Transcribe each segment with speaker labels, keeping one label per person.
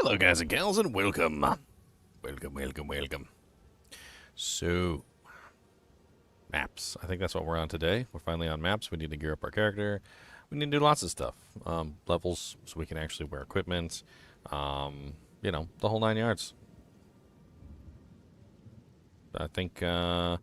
Speaker 1: Hello guys and gals and welcome. Welcome. So, maps. I think that's what we're on today. We're finally on maps. We need to gear up our character. We need to do lots of stuff. Levels so we can actually wear equipment. You know, the whole 9 yards. I think we're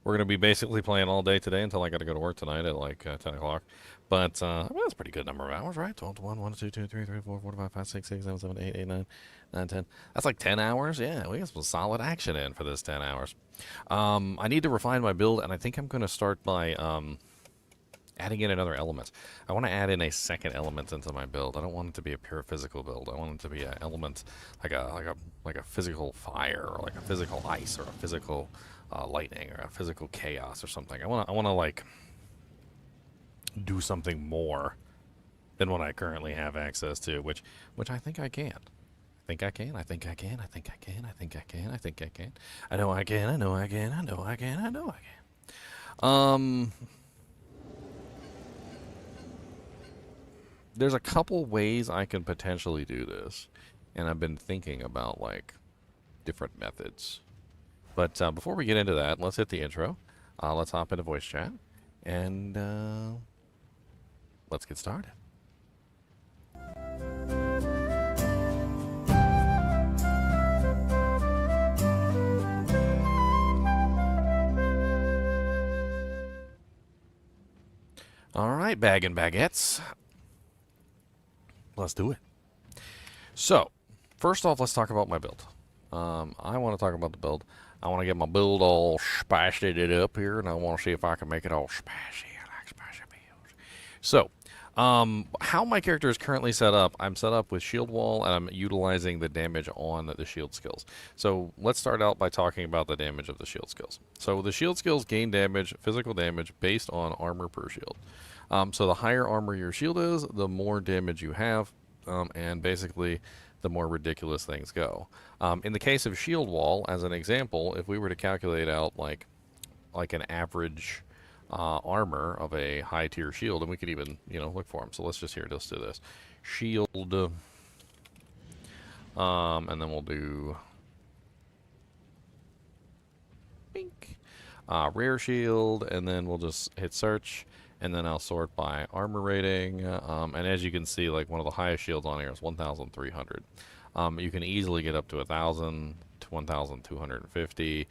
Speaker 1: going to be basically playing all day today until I got to go to work tonight at like 10 o'clock. But, I mean, that's a pretty good number of hours, right? 12 to 1, 1 to 2, 2 3, 3, 4, 4 to 5, 5, 6, 6, 7, 7, 8, 8, 9, 9, 10. That's like 10 hours. Yeah, we got some solid action in for this 10 hours. I need to refine my build, and I think I'm going to start by adding in another element. I want to add in a second element into my build. I don't want it to be a pure physical build. I want it to be an element like a physical fire, or like a physical ice, or a physical lightning, or a physical chaos, or something. I want to like do something more than what I currently have access to, which I think I can. I think I can. I think I can. I think I can. I think I can. I think I can. I know I can. I know I can. I know I can. I know I can. There's a couple ways I can potentially do this, and I've been thinking about like different methods. But before we get into that, let's hit the intro. Let's hop into voice chat, and let's get started. All right, bag and baguettes. Let's do it. So, first off, let's talk about my build. I want to talk about the build. I want to get my build all spiced it up here, and I want to see if I can make it all spicy. I like spicy builds. So, how my character is currently set up, I'm set up with shield wall, and I'm utilizing the damage on the shield skills. So, let's start out by talking about the damage of the shield skills. So, the shield skills gain damage, physical damage, based on armor per shield. So the higher armor your shield is, the more damage you have, and basically the more ridiculous things go. In the case of shield wall, as an example, if we were to calculate out like an average armor of a high tier shield, and we could even look for them. So let's just do this shield, and then we'll do bink, rare shield, and then we'll just hit search. And then I'll sort by armor rating, and as you can see, like one of the highest shields on here is 1,300. You can easily get up to 1,000 to 1,250,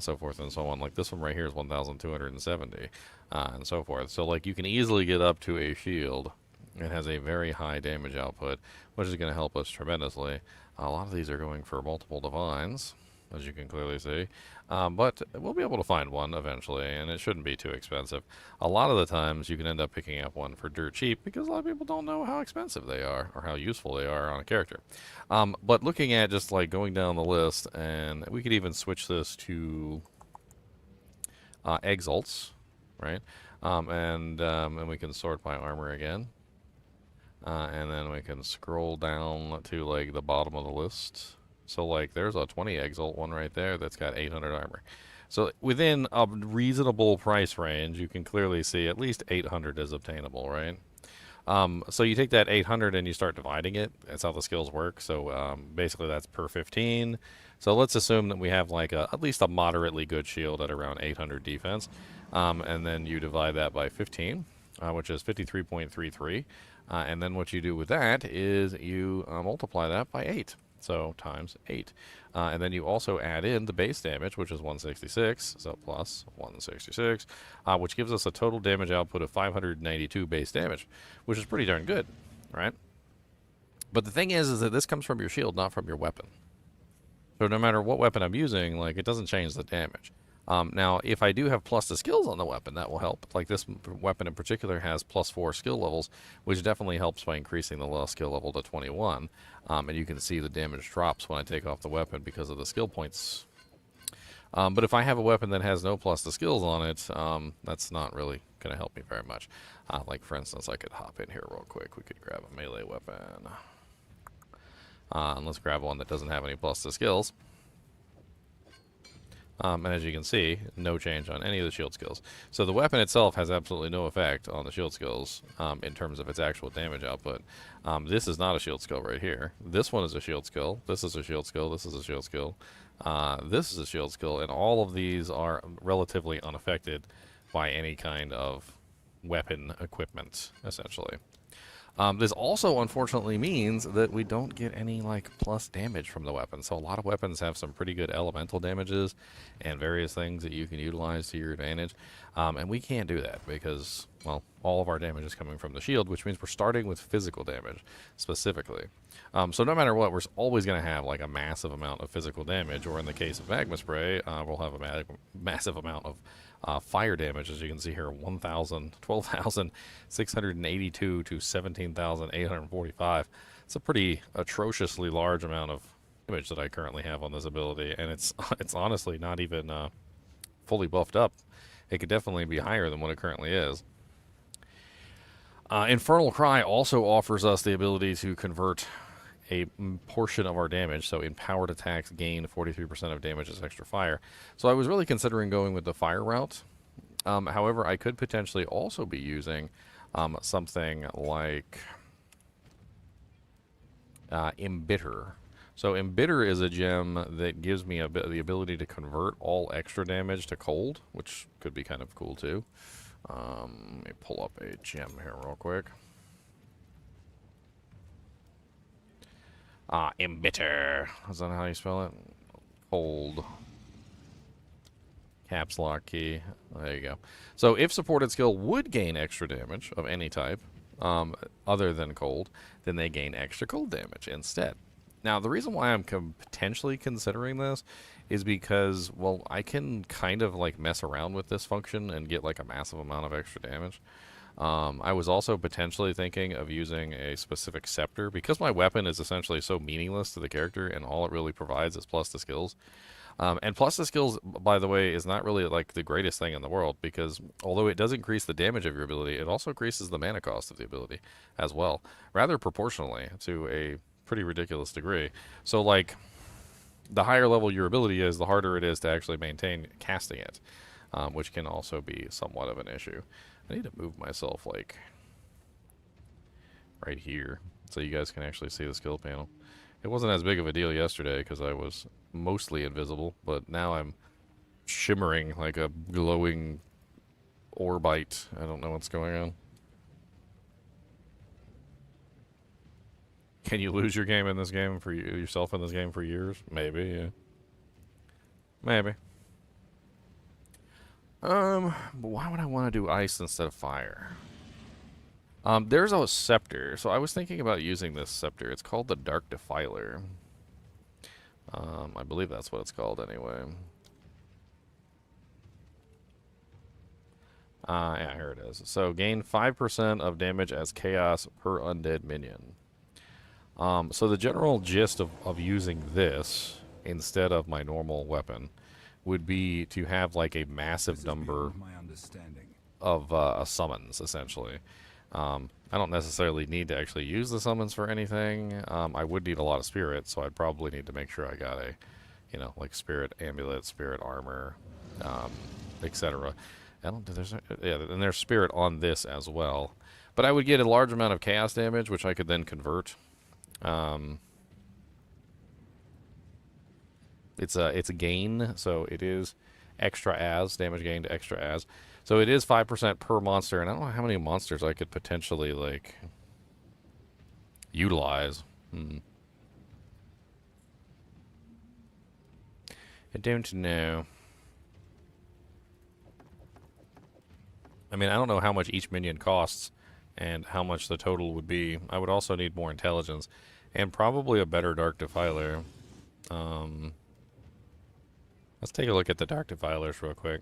Speaker 1: so forth and so on. Like this one right here is 1,270, and so forth. So like you can easily get up to a shield. It has a very high damage output, which is going to help us tremendously. A lot of these are going for multiple divines, as you can clearly see. But we'll be able to find one eventually, and it shouldn't be too expensive. A lot of the times you can end up picking up one for dirt cheap because a lot of people don't know how expensive they are or how useful they are on a character. But looking at just like going down the list, and we could even switch this to exalts, right? And we can sort by armor again. And then we can scroll down to like the bottom of the list. So, like, there's a 20 Exalt one right there that's got 800 armor. So, within a reasonable price range, you can clearly see at least 800 is obtainable, right? So, you take that 800 and you start dividing it. That's how the skills work. So, basically, that's per 15. So, let's assume that we have, like, at least a moderately good shield at around 800 defense. And then you divide that by 15, which is 53.33. And then what you do with that is you multiply that by 8. So times 8. And then you also add in the base damage, which is 166, so plus 166, which gives us a total damage output of 592 base damage, which is pretty darn good, right? But the thing is that this comes from your shield, not from your weapon. So no matter what weapon I'm using, like, it doesn't change the damage. Now, if I do have plus the skills on the weapon, that will help. Like this weapon in particular has +4 skill levels, which definitely helps by increasing the lowest skill level to 21. And you can see the damage drops when I take off the weapon because of the skill points. But if I have a weapon that has no plus the skills on it, that's not really going to help me very much. Like, for instance, I could hop in here real quick. We could grab a melee weapon. And let's grab one that doesn't have any plus the skills. And as you can see, no change on any of the shield skills. So the weapon itself has absolutely no effect on the shield skills in terms of its actual damage output. This is not a shield skill right here. This one is a shield skill. This is a shield skill. This is a shield skill. This is a shield skill. And all of these are relatively unaffected by any kind of weapon equipment, essentially. This also, unfortunately, means that we don't get any, like, plus damage from the weapon. So a lot of weapons have some pretty good elemental damages and various things that you can utilize to your advantage. And we can't do that because, well, all of our damage is coming from the shield, which means we're starting with physical damage, specifically. So no matter what, we're always going to have, like, a massive amount of physical damage, or in the case of Magma Spray, we'll have a massive amount of fire damage, as you can see here, 12,682 to 17,845. It's a pretty atrociously large amount of damage that I currently have on this ability, and it's honestly not even fully buffed up. It could definitely be higher than what it currently is. Infernal Cry also offers us the ability to convert a portion of our damage, so empowered attacks gain 43% of damage as extra fire. So I was really considering going with the fire route. However, I could potentially also be using something like Embitter. So Embitter is a gem that gives me the ability to convert all extra damage to cold, which could be kind of cool too. Let me pull up a gem here real quick. Embitter. Is that how you spell it? Cold. Caps lock key. There you go. So if supported skill would gain extra damage of any type, other than cold, then they gain extra cold damage instead. Now, the reason why I'm potentially considering this is because, well, I can kind of like mess around with this function and get like a massive amount of extra damage. I was also potentially thinking of using a specific scepter, because my weapon is essentially so meaningless to the character and all it really provides is plus the skills. And plus the skills, by the way, is not really like the greatest thing in the world, because although it does increase the damage of your ability, it also increases the mana cost of the ability as well, rather proportionally to a pretty ridiculous degree. So like, the higher level your ability is, the harder it is to actually maintain casting it, which can also be somewhat of an issue. I need to move myself like right here so you guys can actually see the skill panel. It wasn't as big of a deal yesterday because I was mostly invisible, but now I'm shimmering like a glowing orbite. I don't know what's going on. Can you lose your game in this game for yourself in this game for years? Maybe, yeah. Maybe. But why would I want to do ice instead of fire? There's a scepter, so I was thinking about using this scepter. It's called the Dark Defiler. I believe that's what it's called anyway. Yeah, here it is. So gain 5% of damage as chaos per undead minion. So the general gist of using this instead of my normal weapon would be to have like a massive number of summons, essentially. I don't necessarily need to actually use the summons for anything. I would need a lot of spirit, so I'd probably need to make sure I got a, you know, like spirit amulet, spirit armor, etc. I don't. And there's spirit on this as well. But I would get a large amount of chaos damage, which I could then convert. It's a gain, so it is extra as damage gained extra as. So it is 5% per monster, and I don't know how many monsters I could potentially like utilize. I don't know. I mean, I don't know how much each minion costs and how much the total would be. I would also need more intelligence and probably a better Dark Defiler. Let's take a look at the Dark Defilers real quick.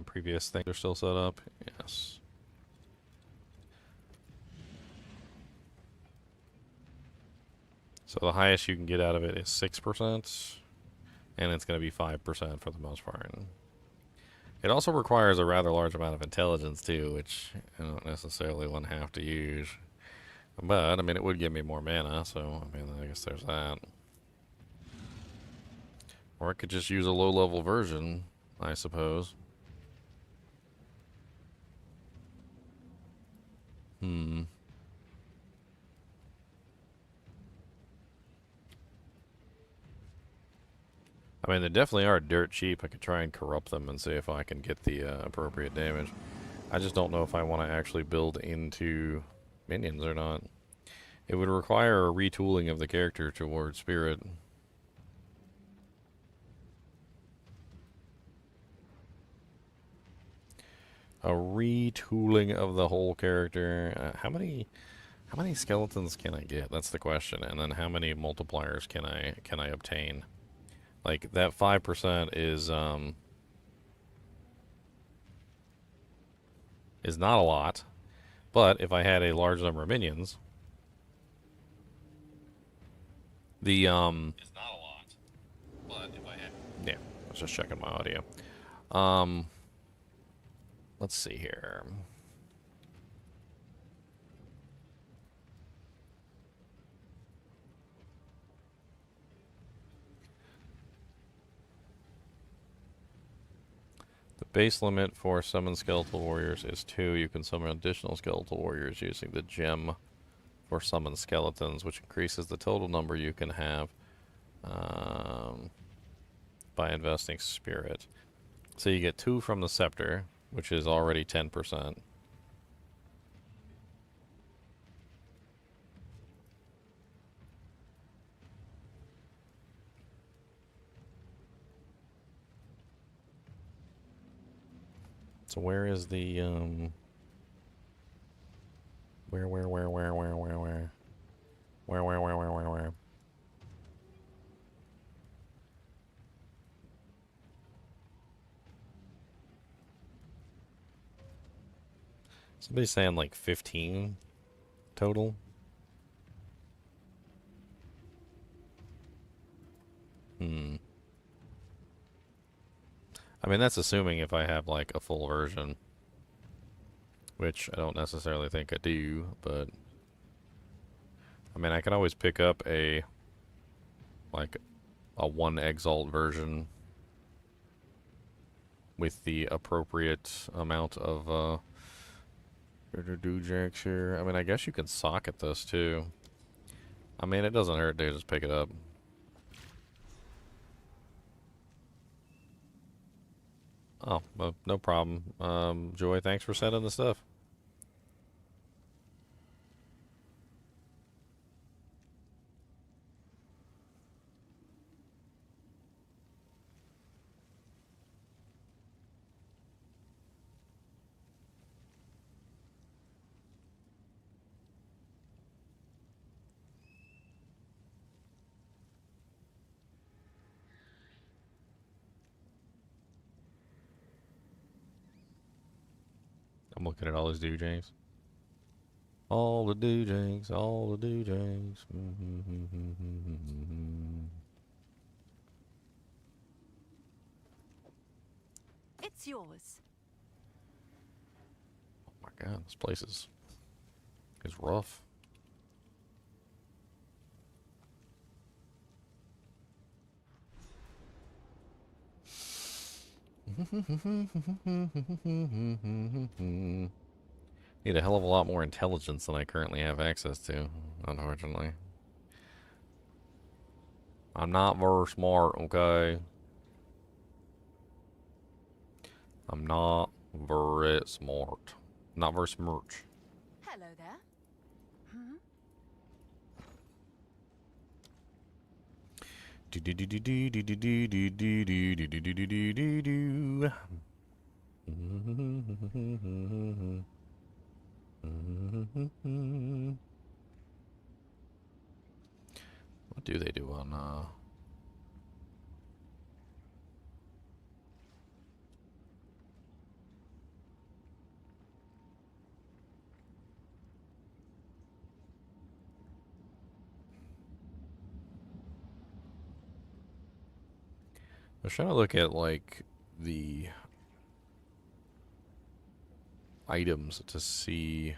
Speaker 1: Previous things are still set up. Yes. So the highest you can get out of it is 6%, and it's going to be 5% for the most part. It also requires a rather large amount of intelligence too, which I don't necessarily want to have to use. But I mean, it would give me more mana, so I mean, I guess there's that. Or I could just use a low-level version, I suppose. Hmm. I mean, they definitely are dirt cheap. I could try and corrupt them and see if I can get the appropriate damage. I just don't know if I want to actually build into minions or not. It would require a retooling of the character towards spirit. A retooling of the whole character. How many skeletons can I get? That's the question. And then how many multipliers can I obtain? Like that 5% is not a lot, but if I had a large number of minions, the It's not a lot, but if I had yeah, I was just checking my audio. Um, let's see here. The base limit for summon skeletal warriors is 2. You can summon additional skeletal warriors using the gem for summon skeletons, which increases the total number you can have um, by investing spirit. So you get 2 from the scepter, which is already 10%. So where is the where somebody's saying like 15 total. Hmm. I mean, that's assuming if I have like a full version, which I don't necessarily think I do, but I mean, I can always pick up a like a 1 Exalt version with the appropriate amount of doojags here. I mean, I guess you can socket this too. I mean, it doesn't hurt to just pick it up. Oh, well, no problem. Joy, thanks for sending the stuff. I'm looking at all these doojags. All the doojags, all the doojags.
Speaker 2: It's yours.
Speaker 1: Oh my god, this place is rough. Need a hell of a lot more intelligence than I currently have access to, unfortunately. I'm not very smart, okay? I'm not very smart. Not very smart.
Speaker 2: Hello there. Hmm?
Speaker 1: Do do do do do do do do do do do do do do do do. What do they do on I was trying to look at like the items to see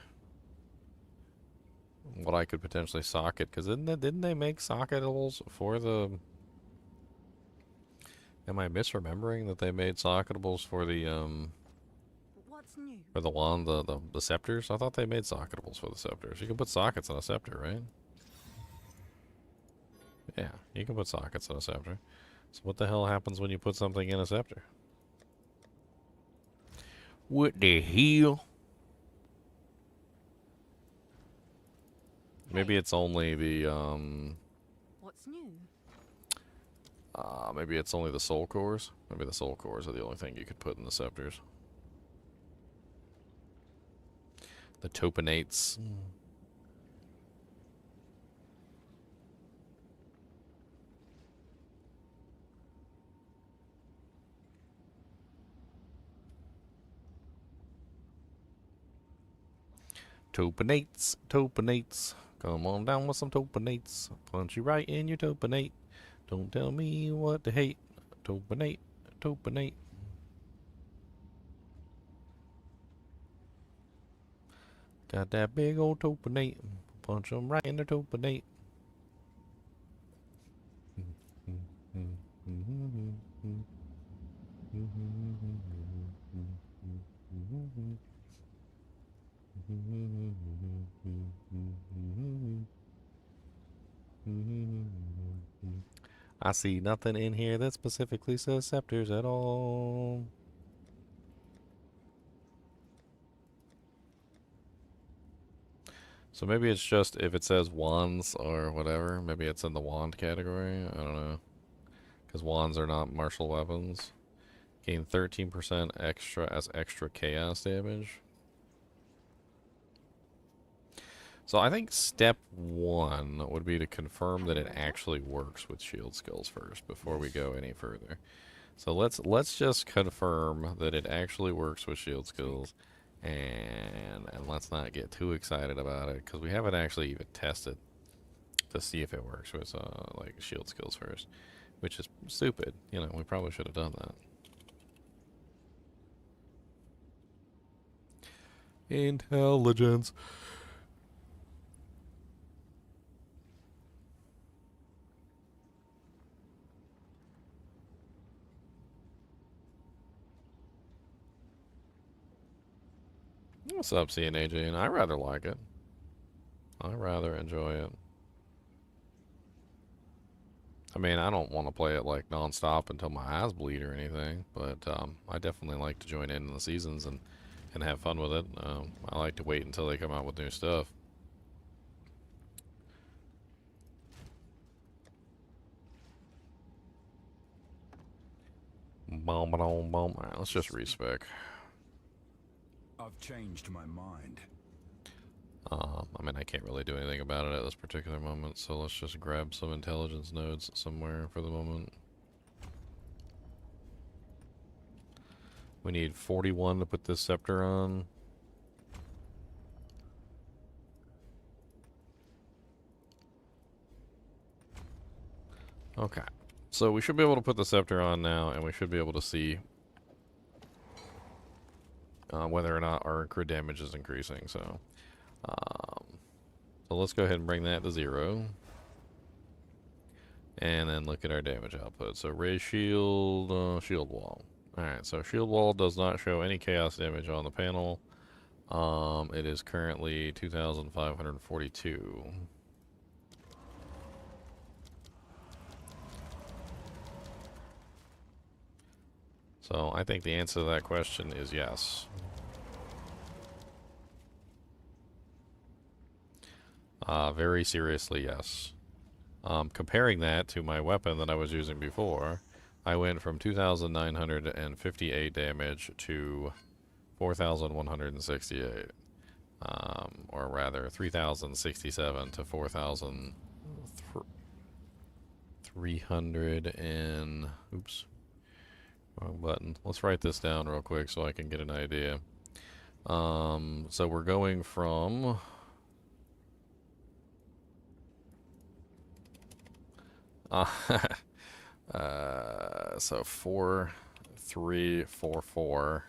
Speaker 1: what I could potentially socket. Because didn't they make socketables for the... Am I misremembering that they made socketables for the
Speaker 2: What's new?
Speaker 1: for the wand, the scepters? I thought they made socketables for the scepters. You can put sockets on a scepter, right? Yeah, you can put sockets on a scepter. So what the hell happens when you put something in a scepter? What the hell? Maybe it's only the
Speaker 2: What's new?
Speaker 1: maybe it's only the soul cores. Maybe the soul cores are the only thing you could put in the scepters. The topinates. Topinates, topinates. Come on down with some topinates. Punch you right in your topinate. Don't tell me what to hate. Topinate, topinate. Got that big old topinate. Punch them right in their topinate. I see nothing in here that specifically says scepters at all. So maybe it's just if it says wands or whatever, maybe it's in the wand category. I don't know. Because wands are not martial weapons. Gain 13% extra as extra chaos damage. So I think step one would be to confirm that it actually works with shield skills first before we go any further. So let's just confirm that it actually works with shield skills, and let's not get too excited about it because we haven't actually even tested to see if it works with like shield skills first, which is stupid. You know, we probably should have done that. Intelligence. What's up, CNAJ? And I rather like it. I rather enjoy it. I mean, I don't want to play it like non-stop until my eyes bleed or anything, but I definitely like to join in the seasons and have fun with it. I like to wait until they come out with new stuff. Bomb, bomb, bomb. Alright, let's just respec.
Speaker 3: I've changed my mind.
Speaker 1: I mean, I can't really do anything about it at this particular moment, so let's just grab some intelligence nodes somewhere for the moment. We need 41 to put this scepter on. Okay. So we should be able to put the scepter on now, and we should be able to see whether or not our crit damage is increasing. So let's go ahead and bring that to 0. And then look at our damage output. So raise shield, shield wall. Alright, so shield wall does not show any chaos damage on the panel. It is currently 2,542. So I think the answer to that question is yes. Very seriously, yes. Comparing that to my weapon that I was using before, I went from 2,958 damage to 4,168. Or rather, 3,067 to 4,300 and... Oops. Wrong button. Let's write this down real quick so I can get an idea. So we're going from... so 4, 3, 4, 4,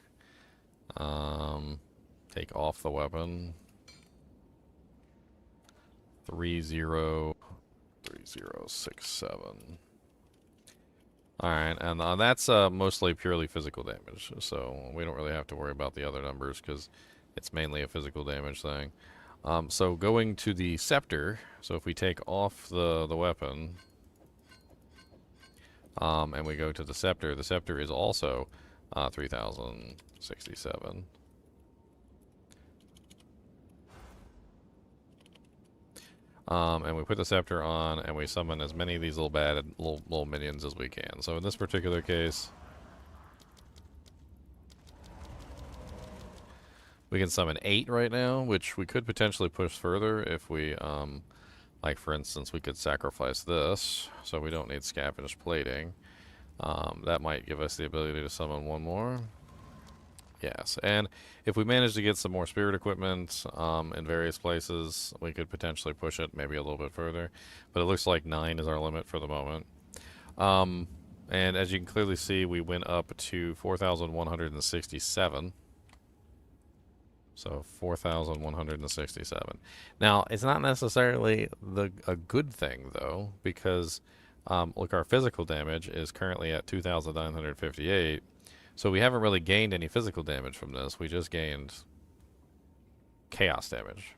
Speaker 1: Take off the weapon. 303067. Alright, and that's mostly purely physical damage, so we don't really have to worry about the other numbers because it's mainly a physical damage thing. So going to the scepter, so if we take off the weapon, and we go to the scepter is also 3067. And we put the scepter on, and we summon as many of these little bad little minions as we can. So in this particular case, we can summon 8 right now, which we could potentially push further if we, like for instance, we could sacrifice this, so we don't need scavenged plating. That might give us the ability to summon one more. Yes, and if we manage to get some more spirit equipment in various places, we could potentially push it maybe a little bit further. But it looks like 9 is our limit for the moment. And as you can clearly see, we went up to 4,167. So 4,167. Now, it's not necessarily a good thing, though, because look, our physical damage is currently at 2,958. So we haven't really gained any physical damage from this. We just gained chaos damage.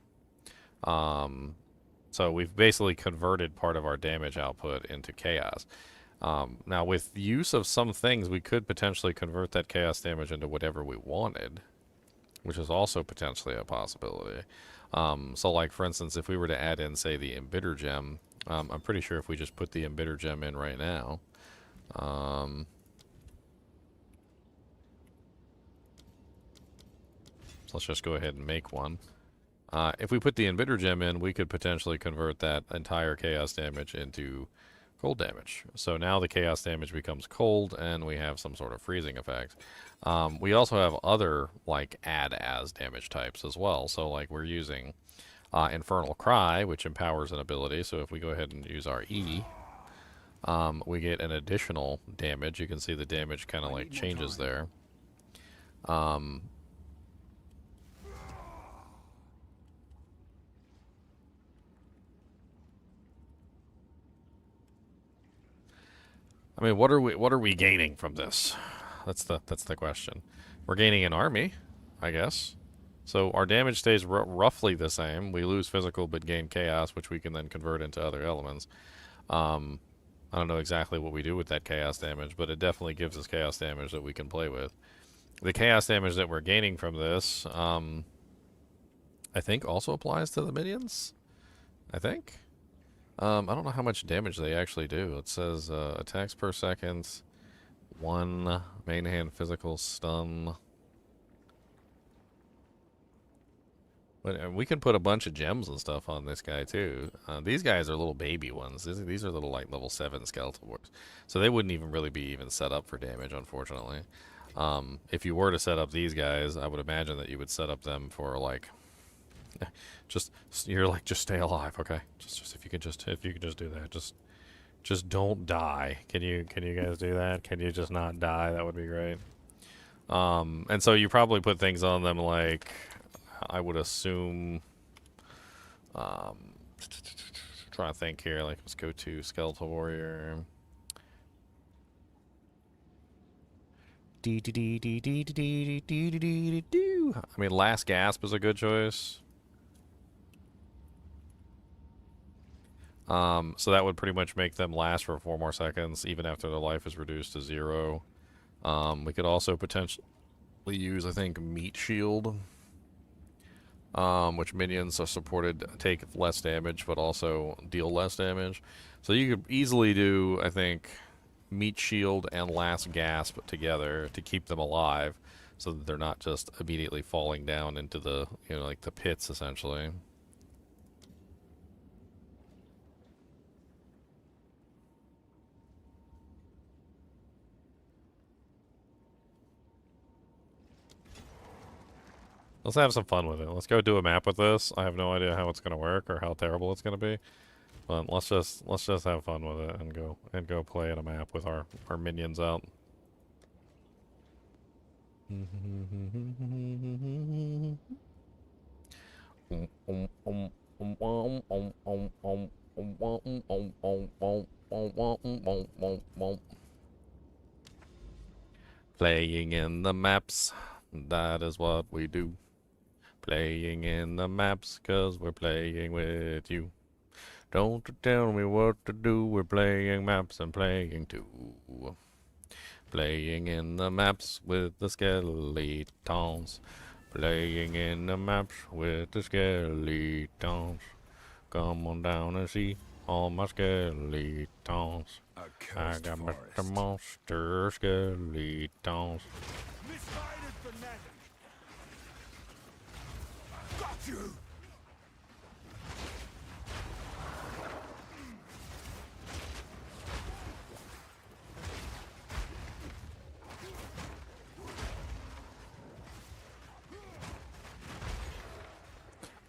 Speaker 1: So we've basically converted part of our damage output into chaos. Now, with use of some things, we could potentially convert that chaos damage into whatever we wanted, which is also potentially a possibility. So, like, for instance, if we were to add in, say, the Embitter Gem, I'm pretty sure if we just put the Embitter Gem in right now, so let's just go ahead and make one. If we put the Embitter Gem in, we could potentially convert that entire chaos damage into cold damage. So now the chaos damage becomes cold, and we have some sort of freezing effect. We also have other, like, add-as damage types as well. So, like, we're using Infernal Cry, which empowers an ability. So if we go ahead and use our E, we get an additional damage. You can see the damage kind of, like, changes there. I mean, what are we gaining from this? That's the question. We're gaining an army, I guess. So our damage stays roughly the same. We lose physical but gain chaos, which we can then convert into other elements. I don't know exactly what we do with that chaos damage, but it definitely gives us chaos damage that we can play with. The chaos damage that we're gaining from this, I think also applies to the minions. I think. I don't know how much damage they actually do. It says attacks per second, 1 main hand physical stun. But we can put a bunch of gems and stuff on this guy too. These guys are little baby ones. These are little, like, level 7 skeletal wars, so they wouldn't even really be even set up for damage, unfortunately. If you were to set up these guys, I would imagine that you would set up them for, like, just stay alive, okay? Just if you could just do that, just don't die. Can you guys do that? Can you just not die? That would be great. And so you probably put things on them, like, I would assume, trying to think here, like, let's go to Skeletal Warrior. I mean, Last Gasp is a good choice. So that would pretty much make them last for 4 more seconds, even after their life is reduced to 0. We could also potentially use, I think, Meat Shield, which minions are supported take less damage, but also deal less damage. So you could easily do, I think, Meat Shield and Last Gasp together to keep them alive, so that they're not just immediately falling down into the, like, the pits, essentially. Let's have some fun with it. Let's go do a map with this. I have no idea how it's gonna work or how terrible it's gonna be, but let's just have fun with it and go play at a map with our minions out. Playing in the maps, that is what we do. Playing in the maps, 'cause we're playing with you. Don't you tell me what to do, we're playing maps and playing too. Playing in the maps with the skeletons. Playing in the maps with the skeletons. Come on down and see all my skeletons.
Speaker 3: A
Speaker 1: I
Speaker 3: cursed
Speaker 1: got Mr.
Speaker 3: forest.
Speaker 1: Monster skeletons.
Speaker 3: Misguided fanatic. Got you.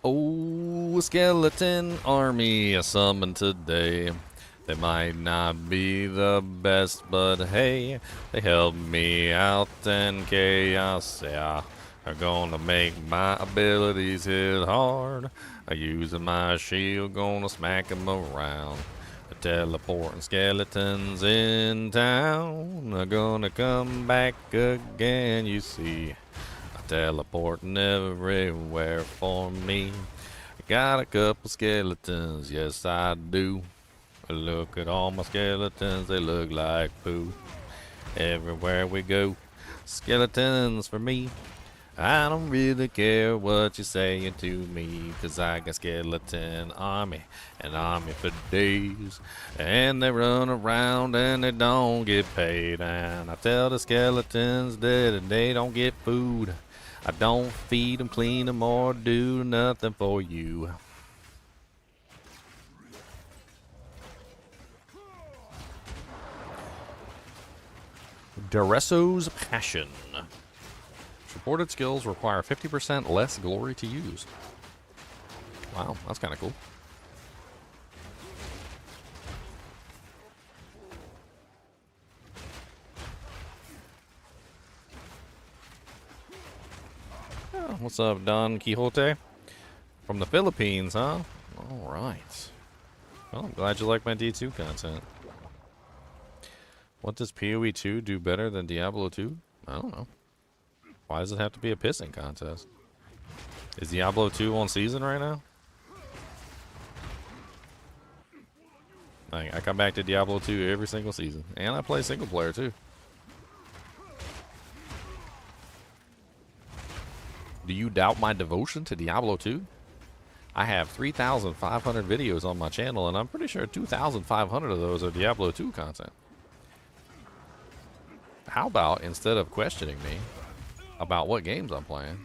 Speaker 1: Oh, skeleton army I summoned today. They might not be the best, but hey, they help me out in chaos, yeah. They're gonna make my abilities hit hard. Using my shield, gonna smack 'em around. Teleporting skeletons in town. They're gonna come back again, you see. Teleporting everywhere for me. Got a couple skeletons, yes I do. Look at all my skeletons, they look like poo. Everywhere we go, skeletons for me. I don't really care what you're saying to me, 'cause I got skeleton army, an army for days. And they run around and they don't get paid. And I tell the skeletons that they don't get food. I don't feed them, clean them, or do nothing for you. Duresso's Passion. Supported skills require 50% less glory to use. Wow, that's kind of cool. Oh, what's up, Don Quixote? From the Philippines, huh? All right. Well, I'm glad you like my D2 content. What does PoE 2 do better than Diablo 2? I don't know. Why does it have to be a pissing contest? Is Diablo 2 on season right now? I come back to Diablo 2 every single season. And I play single player too. Do you doubt my devotion to Diablo 2? I have 3,500 videos on my channel, and I'm pretty sure 2,500 of those are Diablo 2 content. How about, instead of questioning me about what games I'm playing,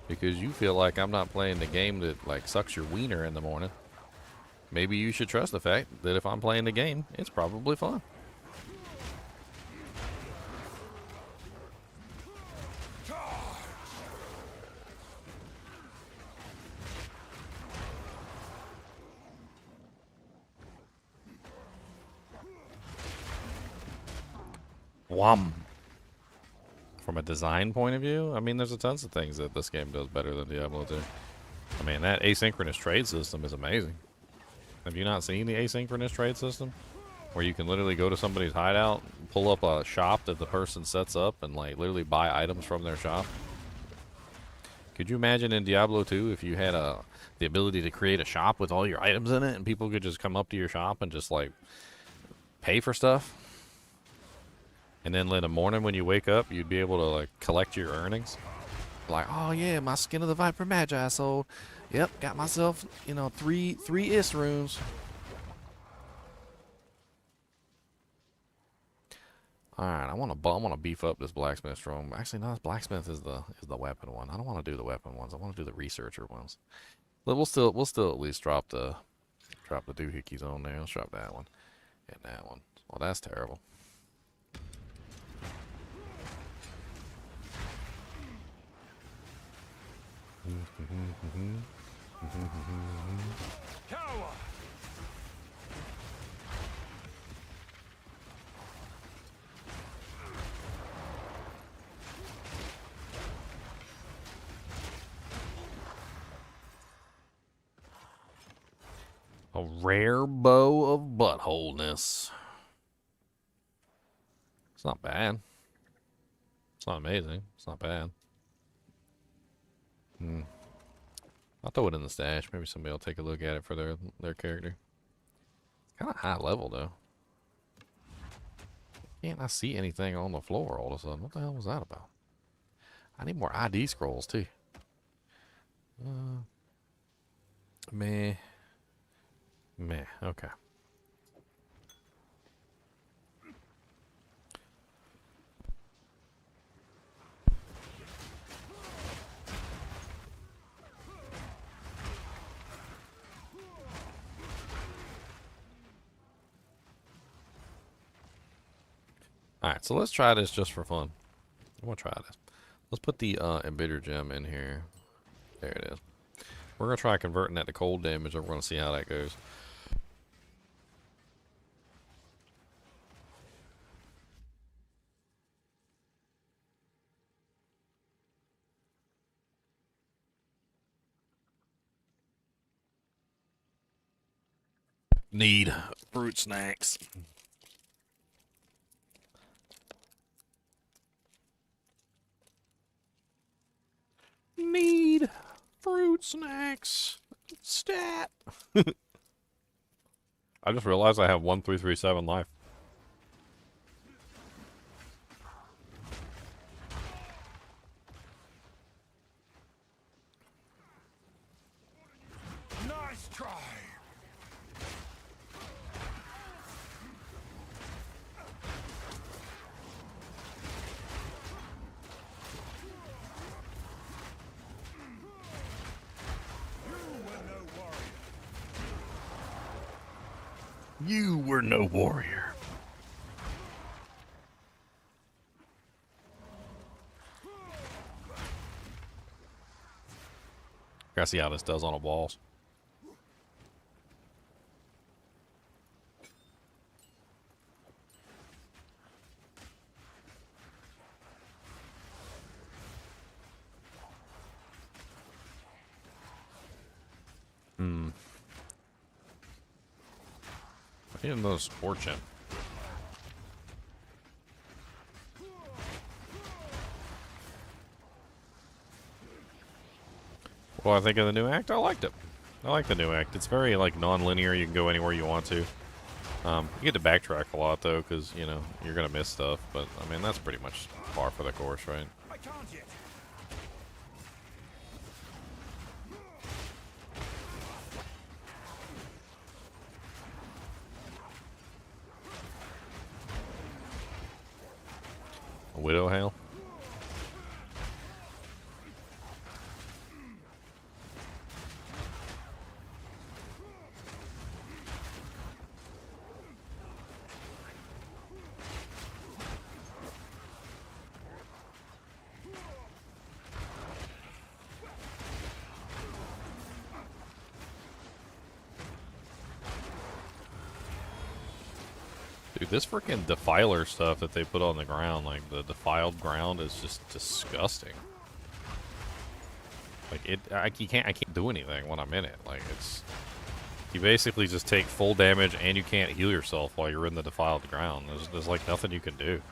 Speaker 1: because you feel like I'm not playing the game that like sucks your wiener in the morning, maybe you should trust the fact that if I'm playing the game, it's probably fun. Wham. From a design point of view, I mean, there's a tons of things that this game does better than Diablo 2. I mean, that asynchronous trade system is amazing. Have you not seen the asynchronous trade system? Where you can literally go to somebody's hideout, pull up a shop that the person sets up, and like literally buy items from their shop? Could you imagine in Diablo 2 if you had the ability to create a shop with all your items in it, and people could just come up to your shop and just like pay for stuff? And then in the morning when you wake up, you'd be able to like collect your earnings. Like, oh yeah, my Skin of the Viper Magi I sold. Yep, got myself, you know, three Is runes. All right, I want to beef up this blacksmith strong. Actually, no, this blacksmith is the weapon one. I don't want to do the weapon ones. I want to do the researcher ones. But we'll still at least drop the doohickeys on there. Let's drop that one and that one. Well, that's terrible.
Speaker 3: Cower.
Speaker 1: A rare bow of buttholeness. It's not bad. It's not amazing. It's not bad. I'll throw it in the stash. Maybe somebody will take a look at it for their character. Kind of high level though. Can't I see anything on the floor all of a sudden? What the hell was that about? I need more ID scrolls too. Meh. Okay. Alright, so let's try this just for fun. I want to try this. Let's put the embittered gem in here. There it is. We're going to try converting that to cold damage, and we're going to see how that goes. Need fruit snacks. Need fruit snacks. Stat. I just realized I have 1337 life.
Speaker 3: Nice try.
Speaker 1: You were no warrior. Gotta see how this does on a walls. I need another fortune. What do I think of the new act? I liked it. I like the new act. It's very like non-linear. You can go anywhere you want to. You get to backtrack a lot though, because you know you're gonna miss stuff. But I mean that's pretty much par for the course, right?
Speaker 3: I can't yet.
Speaker 1: A widow hail. Dude, this freaking defiler stuff that they put on the ground, like the defiled ground, is just disgusting. Like I can't do anything when I'm in it. Like it's, you basically just take full damage and you can't heal yourself while you're in the defiled ground. There's like nothing you can do.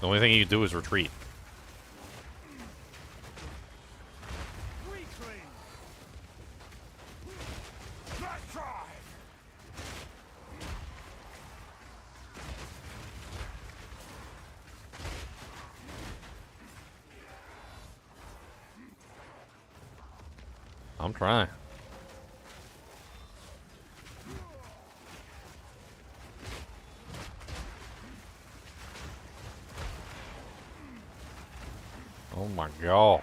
Speaker 1: The only thing you can do is retreat. I'm trying. Oh my god.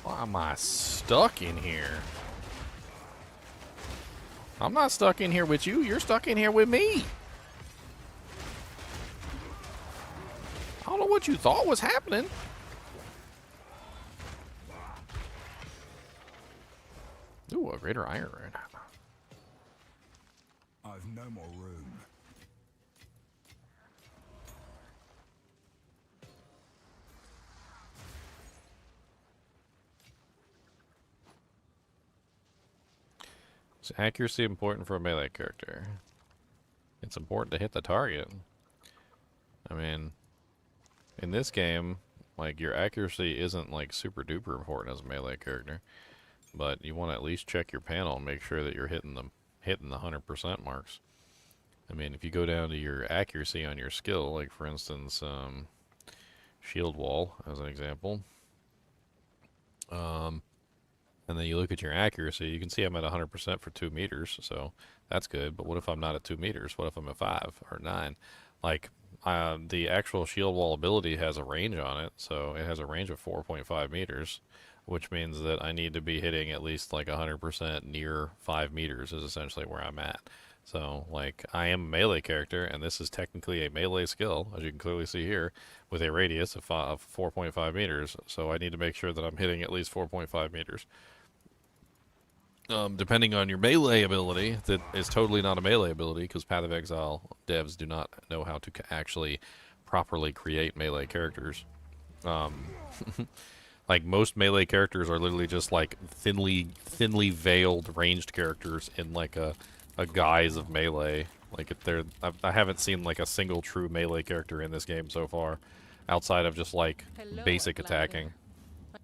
Speaker 1: Why am I stuck in here? I'm not stuck in here with you. You're stuck in here with me. I don't know what you thought was happening. Ooh, a greater iron.
Speaker 3: I've no more room.
Speaker 1: Is accuracy important for a melee character? It's important to hit the target. I mean, in this game, like, your accuracy isn't, like, super duper important as a melee character. But you want to at least check your panel and make sure that you're hitting the 100% marks. I mean, if you go down to your accuracy on your skill, like, for instance, shield wall, as an example, and then you look at your accuracy, you can see I'm at 100% for 2 meters, so that's good. But what if I'm not at 2 meters? What if I'm at 5 or 9? Like, the actual shield wall ability has a range on it, so it has a range of 4.5 meters, which means that I need to be hitting at least like 100% near 5 meters is essentially where I'm at. So, like, I am a melee character, and this is technically a melee skill, as you can clearly see here, with a radius of 4.5 meters. So I need to make sure that I'm hitting at least 4.5 meters. Depending on your melee ability, that is totally not a melee ability, because Path of Exile devs do not know how to actually properly create melee characters. Like, most melee characters are literally just like thinly veiled ranged characters in like a guise of melee. Like, I haven't seen like a single true melee character in this game so far, outside of just like basic attacking.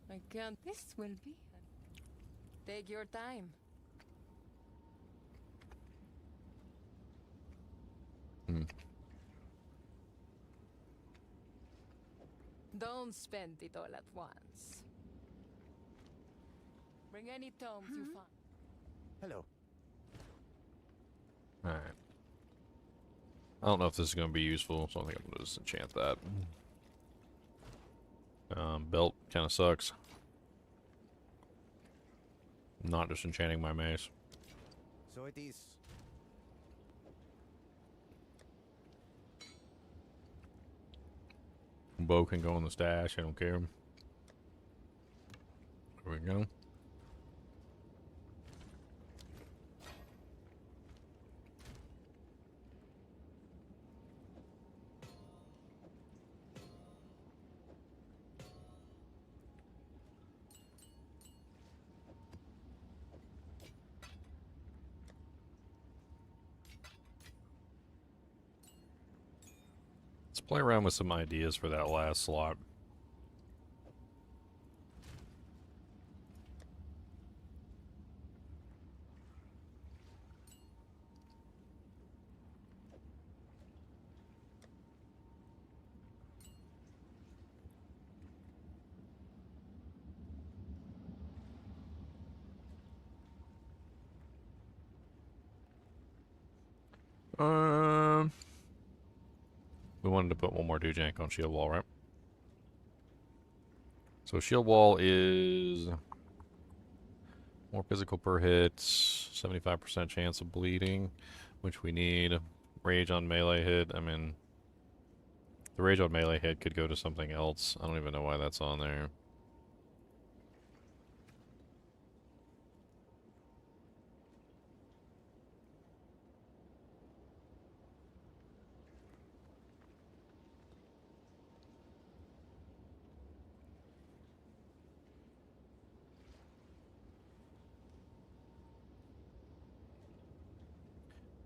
Speaker 4: I can't. This will be. Take your time. Don't spend it all at once. Bring any tomes you find.
Speaker 3: Hello.
Speaker 1: Alright. I don't know if this is going to be useful, so I think I'm going to just enchant that. Belt kind of sucks. I'm not just enchanting my mace.
Speaker 3: So it is.
Speaker 1: Bow can go in the stash, I don't care. There we go. Let's play around with some ideas for that last slot. We wanted to put one more Dujank on shield wall, right? So shield wall is more physical per hit, 75% chance of bleeding, which we need. Rage on melee hit. I mean, the rage on melee hit could go to something else. I don't even know why that's on there.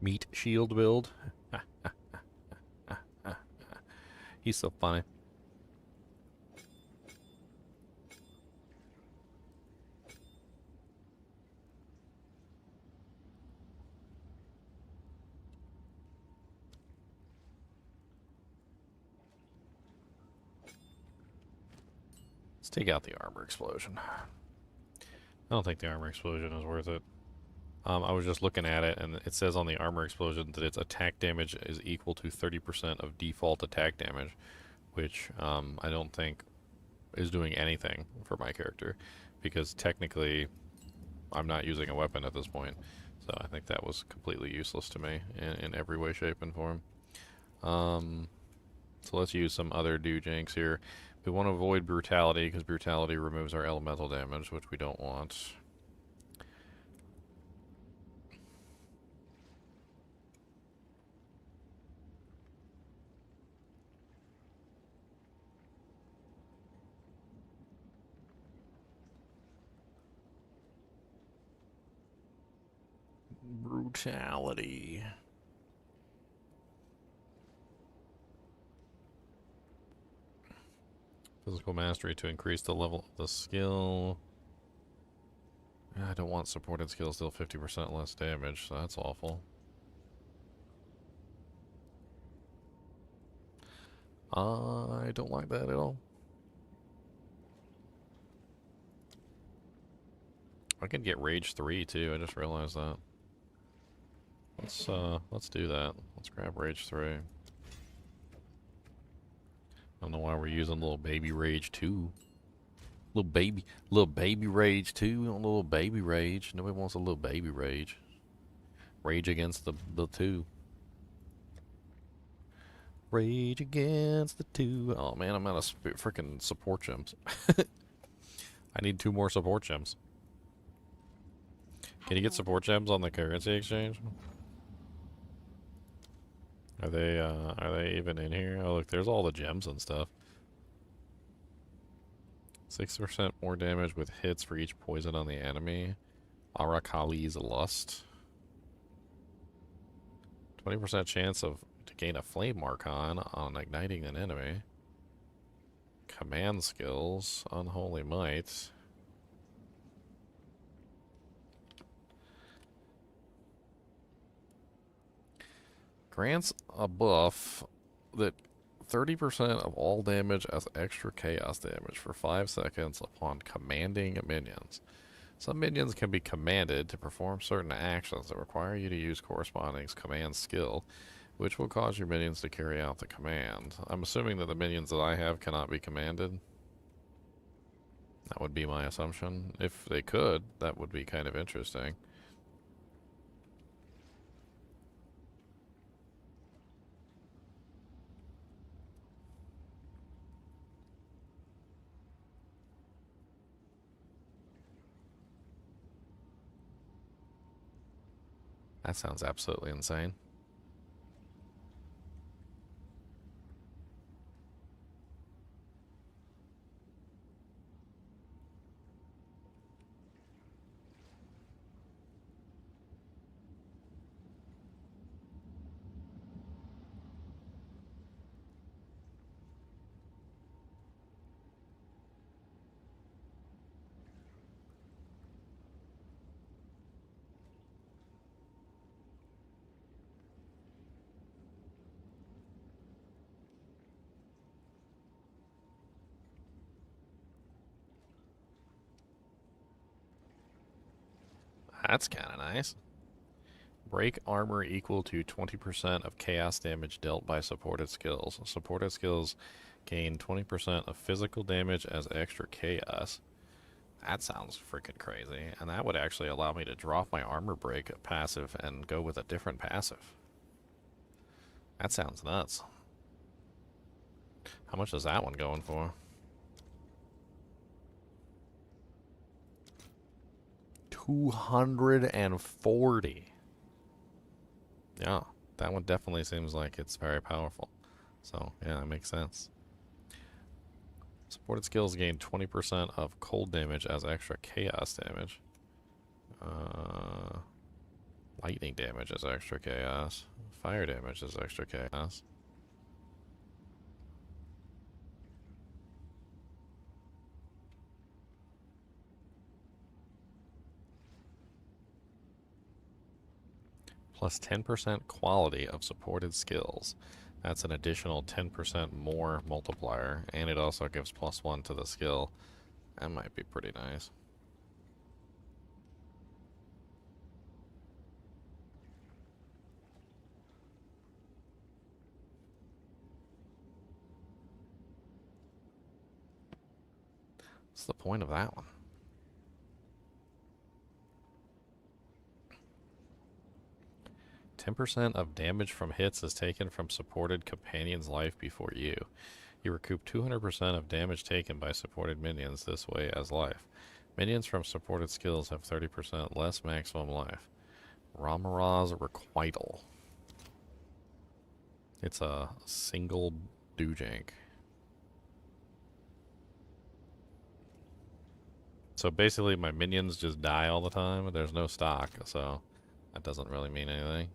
Speaker 1: Meat shield build. He's so funny. Let's take out the armor explosion. I don't think the armor explosion is worth it. I was just looking at it, and it says on the armor explosion that its attack damage is equal to 30% of default attack damage, which I don't think is doing anything for my character, because technically I'm not using a weapon at this point. So I think that was completely useless to me in every way, shape, and form. So let's use some other Dujanks here. We want to avoid brutality, because brutality removes our elemental damage, which we don't want. Brutality. Physical mastery to increase the level of the skill. I don't want supported skills deal 50% less damage, so that's awful. I don't like that at all. I can get Rage 3 too, I just realized that. Let's do that. Let's grab Rage 3. I don't know why we're using little baby Rage 2. Little baby Rage 2. We want a little baby Rage. Nobody wants a little baby Rage. Rage against the 2. Rage against the 2. Oh man, I'm out of freaking support gems. I need 2 more support gems. Can you get support gems on the currency exchange? Are they even in here? Oh look, there's all the gems and stuff. 6% more damage with hits for each poison on the enemy. Arakali's Lust. 20% chance to gain a Flame Archon on igniting an enemy. Command skills. Unholy Might. Grants a buff that 30% of all damage as extra chaos damage for 5 seconds upon commanding minions. Some minions can be commanded to perform certain actions that require you to use corresponding command skill, which will cause your minions to carry out the command. I'm assuming that the minions that I have cannot be commanded. That would be my assumption. If they could, that would be kind of interesting. That sounds absolutely insane. That's kind of nice. Break armor equal to 20% of chaos damage dealt by supported skills. Supported skills gain 20% of physical damage as extra chaos. That sounds freaking crazy. And that would actually allow me to drop my armor break passive and go with a different passive. That sounds nuts. How much is that one going for? 240. Yeah, that one definitely seems like it's very powerful. So, yeah, that makes sense. Supported skills gain 20% of cold damage as extra chaos damage. Lightning damage is extra chaos. Fire damage is extra chaos. Plus 10% quality of supported skills. That's an additional 10% more multiplier, and it also gives +1 to the skill. That might be pretty nice. What's the point of that one? 10% of damage from hits is taken from supported companion's life before you. You recoup 200% of damage taken by supported minions this way as life. Minions from supported skills have 30% less maximum life. Ramara's Requital. It's a single doojank. So basically my minions just die all the time. There's no stock, so That doesn't really mean anything.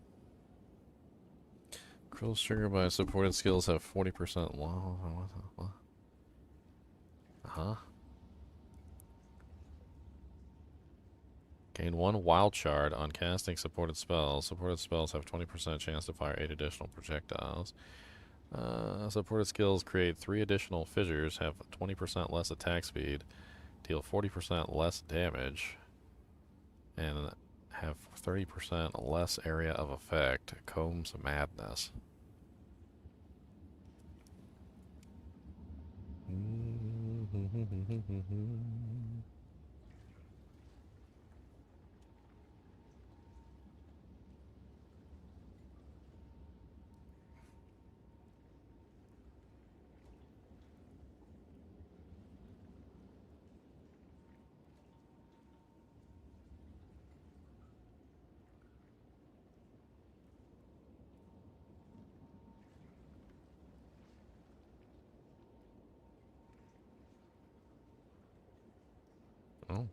Speaker 1: Cruel's triggered by supported skills have 40%. What? Uh-huh. Gain 1 wild shard on casting supported spells. Supported spells have 20% chance to fire 8 additional projectiles. Supported skills create 3 additional fissures, have 20% less attack speed, deal 40% less damage, and have 30% less area of effect. Combs Madness. Oh.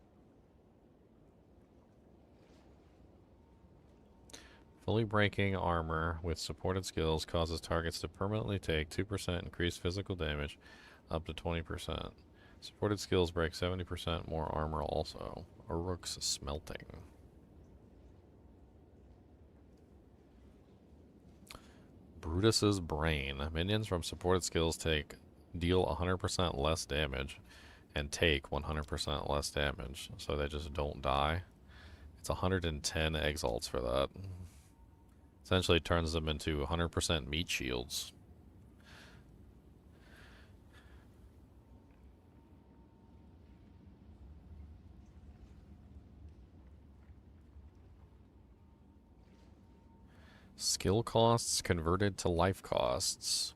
Speaker 1: Fully breaking armor with supported skills causes targets to permanently take 2% increased physical damage up to 20%. Supported skills break 70% more armor also. Uruk's Smelting. Brutus's Brain. Minions from supported skills deal 100% less damage and take 100% less damage, so they just don't die. It's 110 exalts for that. Essentially turns them into 100% meat shields. Skill costs converted to life costs.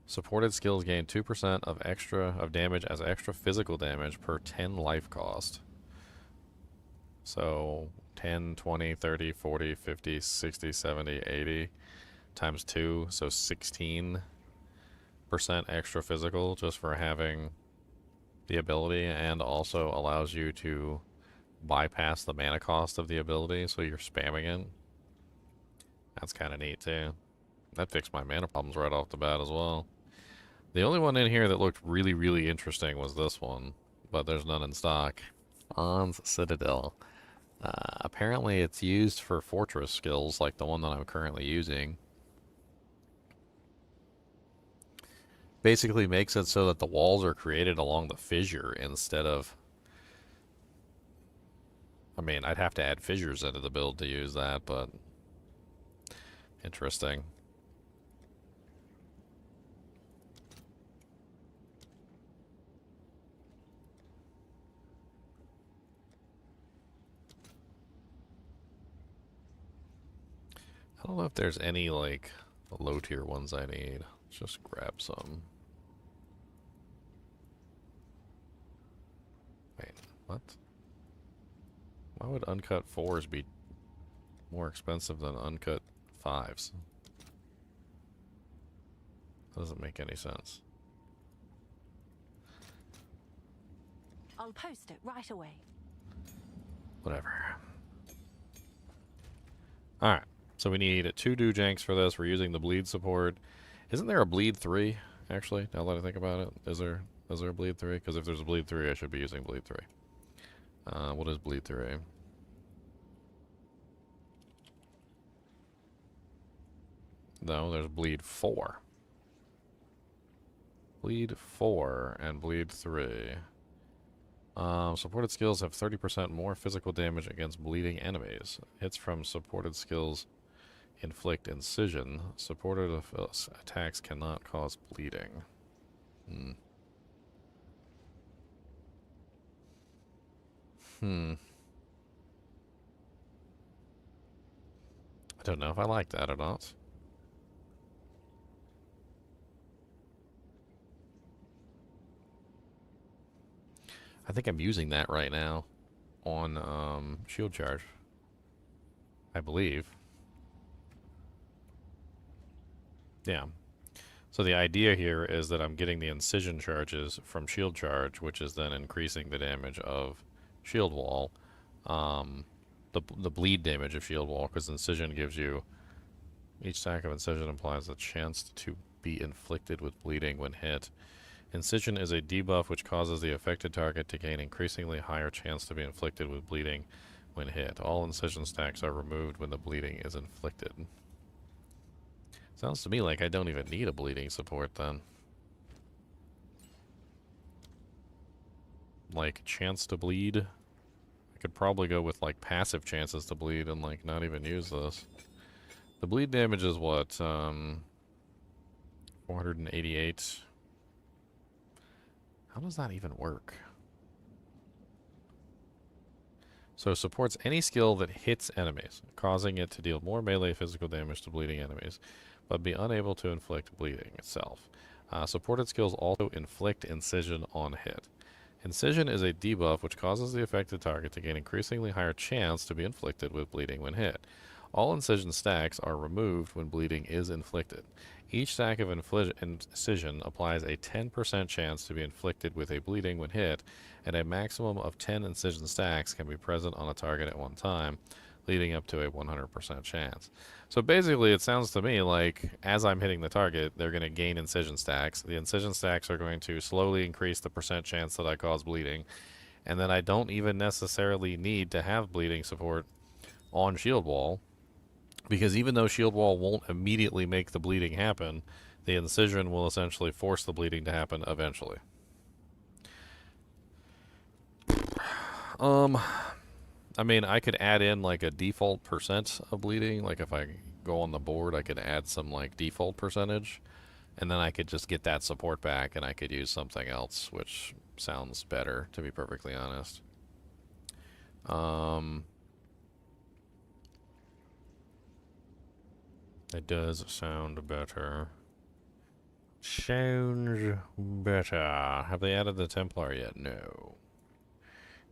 Speaker 1: Supported skills gain 2% of damage as extra physical damage per 10 life cost. So 10, 20, 30, 40, 50, 60, 70, 80 times 2, so 16% extra physical just for having the ability, and also allows you to bypass the mana cost of the ability, so you're spamming it. That's kind of neat too. That fixed my mana problems right off the bat as well. The only one in here that looked really, really interesting was this one, but there's none in stock. On's Citadel. Apparently it's used for fortress skills like the one that I'm currently using. Basically makes it so that the walls are created along the fissure instead of... I mean, I'd have to add fissures into the build to use that, but... Interesting. I don't know if there's any, like, low tier ones I need. Let's just grab some. Wait, what? Why would uncut 4s be more expensive than uncut 5s? That doesn't make any sense.
Speaker 2: I'll post it right away.
Speaker 1: Whatever. Alright. So we need 2 Doojanks for this. We're using the bleed support. Isn't there a bleed 3, actually? Now that I think about it. Is there a bleed 3? Because if there's a bleed 3, I should be using bleed 3. What is bleed 3? No, there's bleed 4. Bleed 4 and bleed 3. Supported skills have 30% more physical damage against bleeding enemies. Hits from supported skills inflict incision. Supported attacks cannot cause bleeding. I don't know if I like that or not. I think I'm using that right now on shield charge. I believe. Yeah. So the idea here is that I'm getting the incision charges from shield charge, which is then increasing the damage of shield wall. the bleed damage of Shield Wall, because Incision gives you each stack of Incision implies a chance to be inflicted with bleeding when hit. Incision is a debuff which causes the affected target to gain increasingly higher chance to be inflicted with bleeding when hit. All Incision stacks are removed when the bleeding is inflicted. Sounds to me like I don't even need a bleeding support then. Like, chance to bleed. I could probably go with, like, passive chances to bleed and, like, not even use this. The bleed damage is what, 488. How does that even work? So supports any skill that hits enemies, causing it to deal more melee physical damage to bleeding enemies, but be unable to inflict bleeding itself. Supported skills also inflict Incision on hit. Incision is a debuff which causes the affected target to gain increasingly higher chance to be inflicted with bleeding when hit. All Incision stacks are removed when bleeding is inflicted. Each stack of Incision applies a 10% chance to be inflicted with a bleeding when hit, and a maximum of 10 Incision stacks can be present on a target at one time, leading up to a 100% chance. So basically, it sounds to me like as I'm hitting the target, they're going to gain Incision stacks. The Incision stacks are going to slowly increase the percent chance that I cause bleeding, and then I don't even necessarily need to have bleeding support on Shield Wall, because even though Shield Wall won't immediately make the bleeding happen, the Incision will essentially force the bleeding to happen eventually. I mean, I could add in like a default percent of bleeding. Like if I go on the board, I could add some like default percentage, and then I could just get that support back, and I could use something else, which sounds better, to be perfectly honest. It does sound better. Sounds better. Have they added the Templar yet? No.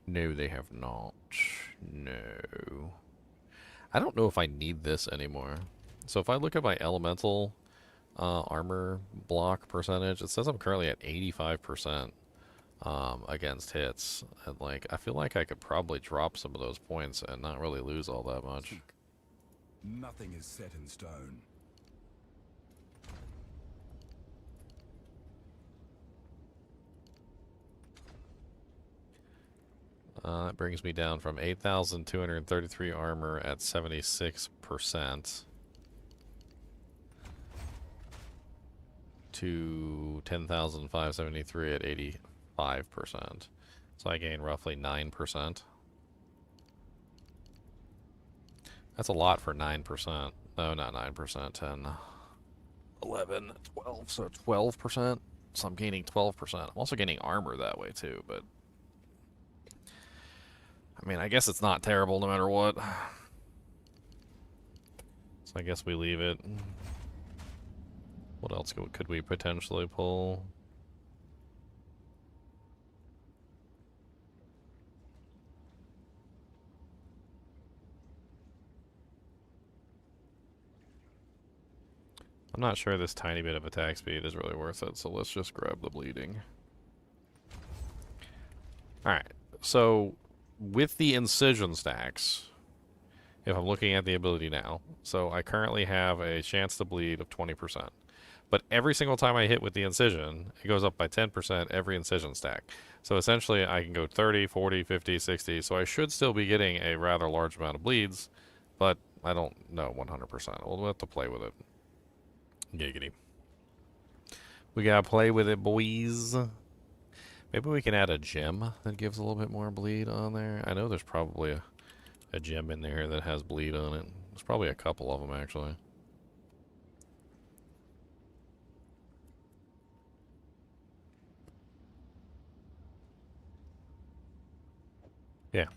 Speaker 1: No, they have not. No. I don't know if I need this anymore. So if I look at my elemental armor block percentage, it says I'm currently at 85% against hits. And like, I feel like I could probably drop some of those points and not really lose all that much.
Speaker 3: Nothing is set in stone.
Speaker 1: That brings me down from 8,233 armor at 76% to 10,573 at 85%. So I gain roughly 9%. That's a lot for 9%. No, not 9%. 10, 11, 12. So 12%. So I'm gaining 12%. I'm also gaining armor that way too, but I mean, I guess it's not terrible no matter what. So I guess we leave it. What else could we potentially pull? I'm not sure this tiny bit of attack speed is really worth it, so let's just grab the bleeding. Alright, so with the Incision stacks, if I'm looking at the ability now, so I currently have a chance to bleed of 20%. But every single time I hit with the Incision, it goes up by 10% every Incision stack. So essentially I can go 30, 40, 50, 60, so I should still be getting a rather large amount of bleeds, but I don't know 100%. We'll have to play with it. Giggity. We gotta play with it, boys. Maybe we can add a gem that gives a little bit more bleed on there. I know there's probably a gem in there that has bleed on it. There's probably a couple of them, actually. Yeah.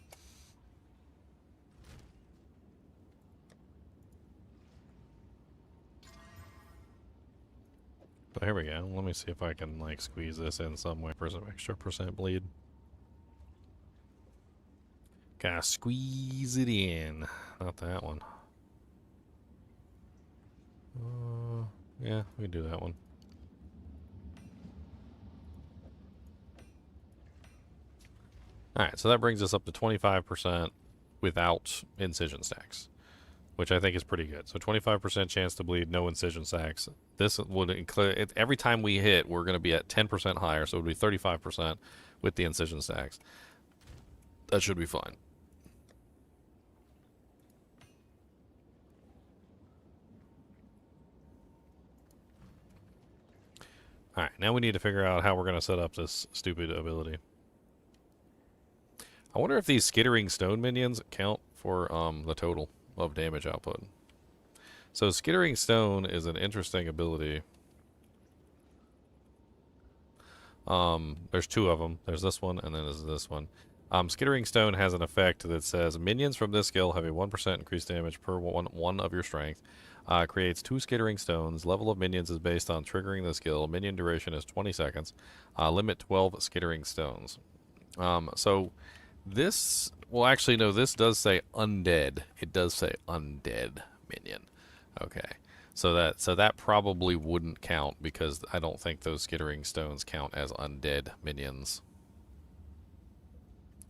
Speaker 1: But here we go. Let me see if I can, like, squeeze this in some way for some extra percent bleed. Gotta squeeze it in. Not that one. Yeah, we can do that one. Alright, so that brings us up to 25%. without incision stacks, which I think is pretty good. So 25% chance to bleed, no incision stacks. This would include every time we hit, we're going to be at 10% higher, so it would be 35% with the incision stacks. That should be fine. Alright, now we need to figure out how we're going to set up this stupid ability. I wonder if these skittering stone minions count for the total of damage output. So skittering stone is an interesting ability. There's two of them. There's this one and then there's this one. Skittering stone has an effect that says minions from this skill have a 1% increased damage per one of your strength. Creates 2 skittering stones. Level of minions is based on triggering the skill. Minion duration is 20 seconds. Limit 12 skittering stones. So this, well, actually, no, this does say undead. It does say undead minion. Okay. So that probably wouldn't count because I don't think those skittering stones count as undead minions.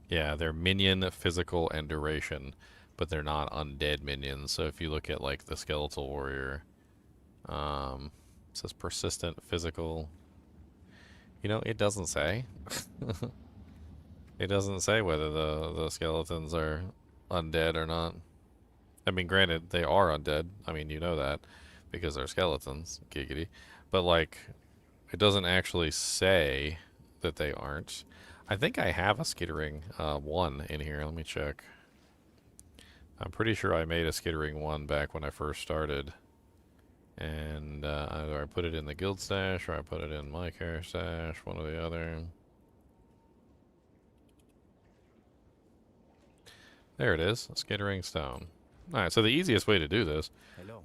Speaker 1: Yeah, they're minion, physical, and duration, but they're not undead minions. So if you look at like the skeletal warrior, it says persistent, physical. You know, it doesn't say. It doesn't say whether the skeletons are undead or not. I mean, granted, they are undead. I mean, you know that because they're skeletons, giggity. But like, it doesn't actually say that they aren't. I think I have a skittering 1 in here. Let me check. I'm pretty sure I made a skittering 1 back when I first started. And either I put it in the guild stash or I put it in my care stash, one or the other. There it is, skittering stone. Alright, so the easiest way to do this,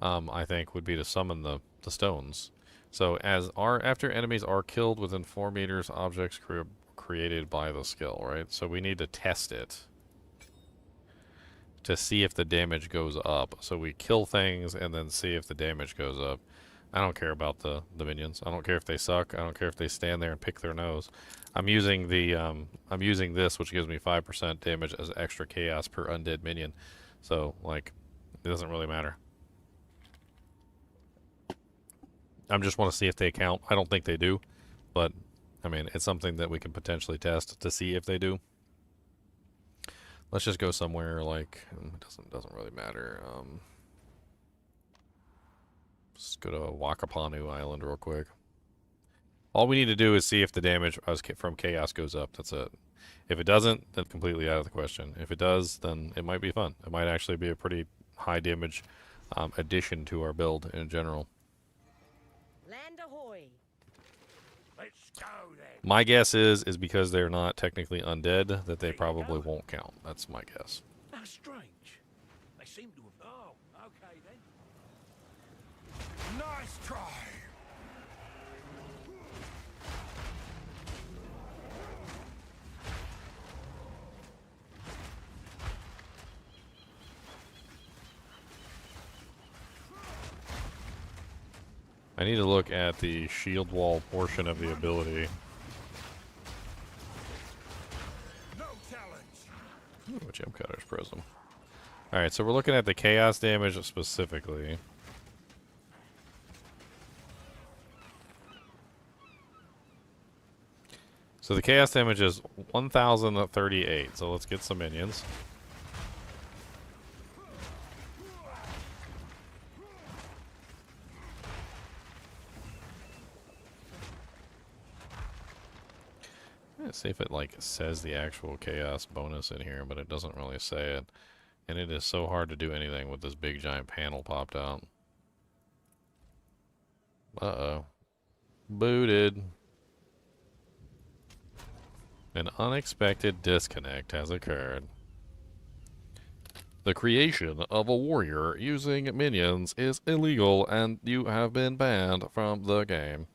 Speaker 1: I think, would be to summon the stones. So after enemies are killed within 4 meters, objects created by the skill, right? So we need to test it to see if the damage goes up. So we kill things and then see if the damage goes up. I don't care about the minions. I don't care if they suck. I don't care if they stand there and pick their nose. I'm using this, which gives me 5% damage as extra chaos per undead minion. So like, it doesn't really matter. I just want to see if they count. I don't think they do, but I mean, it's something that we can potentially test to see if they do. Let's just go somewhere like, it doesn't really matter. Let's go to Wakapanu Island real quick. All we need to do is see if the damage from chaos goes up. That's it. If it doesn't, then completely out of the question. If it does, then it might be fun. It might actually be a pretty high damage addition to our build in general.
Speaker 5: Land ahoy.
Speaker 3: Let's go then.
Speaker 1: My guess is because they're not technically undead that they probably won't count. That's my guess.
Speaker 3: How strange. They seem to have. Oh, okay then. Nice try.
Speaker 1: I need to look at the shield wall portion of the ability.
Speaker 3: No challenge.
Speaker 1: Ooh, gem cutter's prism. Alright, so we're looking at the chaos damage specifically. So the chaos damage is 1,038. So let's get some minions. Let's see if it like says the actual chaos bonus in here, but it doesn't really say it. And it is so hard to do anything with this big giant panel popped out. Uh-oh. Booted. An unexpected disconnect has occurred. The creation of a warrior using minions is illegal and you have been banned from the game.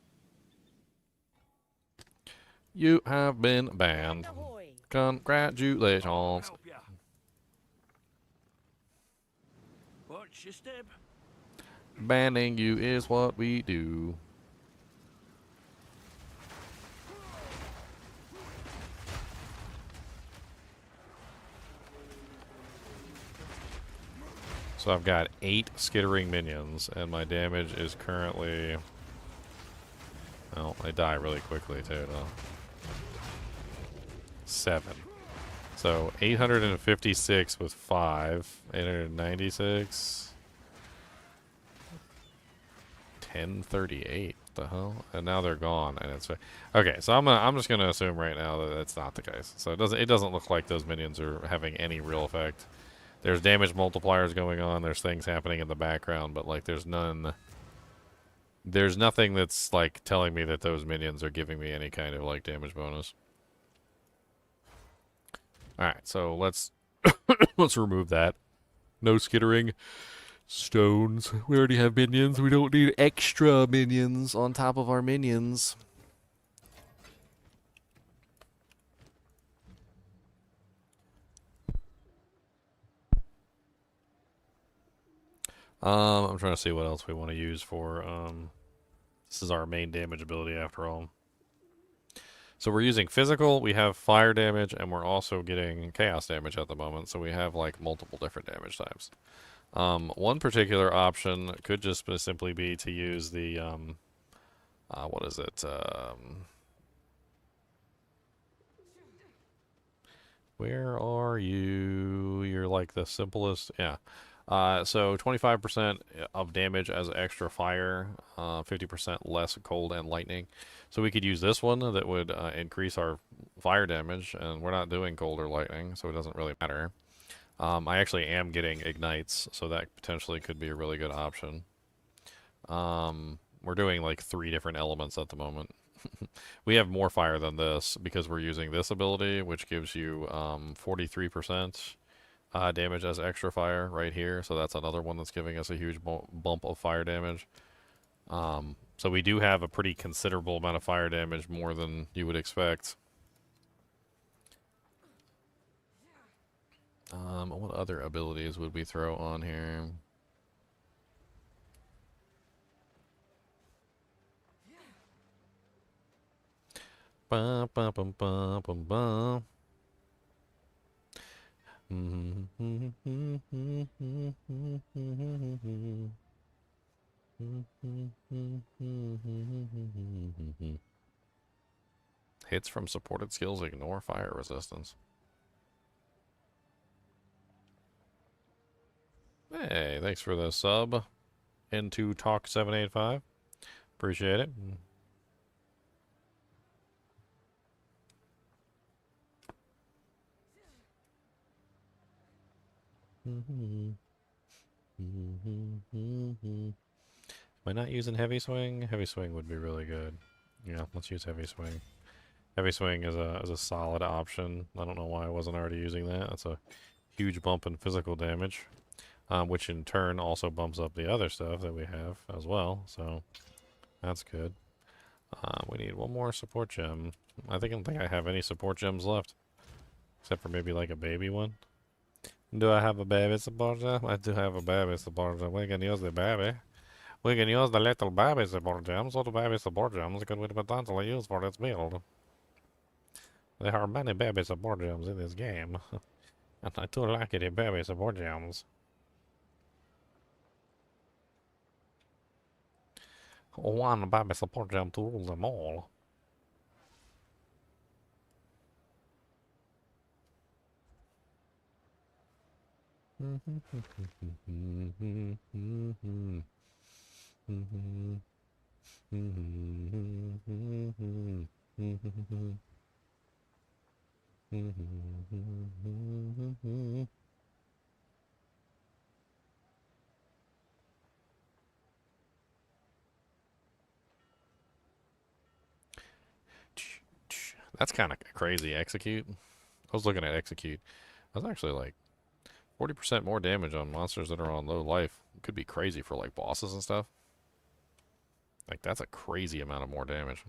Speaker 1: You have been banned.
Speaker 5: Ahoy.
Speaker 1: Congratulations.
Speaker 3: Help ya. Watch your step.
Speaker 1: Banning you is what we do. So I've got 8 skittering minions, and my damage is currently... Well, they die really quickly, too, though. 7. So 856 with 5. 896. 1038. What the hell? And now they're gone, and it's... Okay, so I'm just gonna assume right now that that's not the case. So it doesn't look like those minions are having any real effect. There's damage multipliers going on, there's things happening in the background, but like there's nothing that's like telling me that those minions are giving me any kind of like damage bonus. Alright, so let's let's remove that. No skittering stones. We already have minions. We don't need extra minions on top of our minions. I'm trying to see what else we want to use for, this is our main damage ability after all. So we're using physical, we have fire damage, and we're also getting chaos damage at the moment, so we have like multiple different damage types. One particular option could just simply be to use the, what is it, where are you? You're like the simplest, yeah. So 25% of damage as extra fire, 50% less cold and lightning. So we could use this one that would increase our fire damage, and we're not doing cold or lightning, so it doesn't really matter. I actually am getting ignites, so that potentially could be a really good option. We're doing like 3 different elements at the moment. We have more fire than this because we're using this ability, which gives you 43%. Damage as extra fire right here, so that's another one that's giving us a huge bump of fire damage. So we do have a pretty considerable amount of fire damage, more than you would expect. What other abilities would we throw on here? Ba, ba, ba, ba, ba, ba. Hits from supported skills ignore fire resistance. Hey, thanks for the sub into Talk 785. Appreciate it. Am I not using heavy swing? Heavy swing would be really good. Yeah, let's use heavy swing. Heavy swing is a solid option. I don't know why I wasn't already using that. That's a huge bump in physical damage, which in turn also bumps up the other stuff that we have as well. So that's good. We need one more support gem. I don't think I have any support gems left, except for maybe like a baby one. Do I have a baby support gem? I do have a baby support gem. We can use the baby. We can use the little baby support gems. Little baby support gems could be potentially used for this build. There are many baby support gems in this game. And I do like the baby support gems. One baby support gem to rule them all. That's kind of crazy. Execute. I was looking at execute. That's actually like 40% more damage on monsters that are on low life. It could be crazy for like bosses and stuff. Like that's a crazy amount of more damage.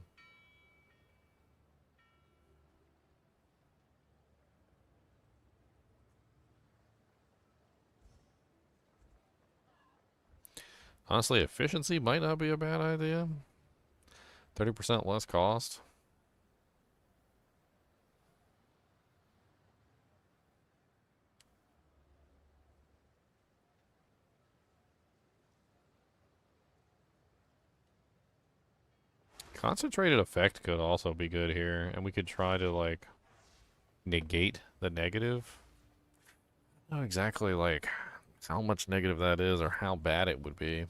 Speaker 1: Honestly, efficiency might not be a bad idea. 30% less cost. Concentrated effect could also be good here, and we could try to, like, negate the negative. Not exactly, like, how much negative that is or how bad it would be.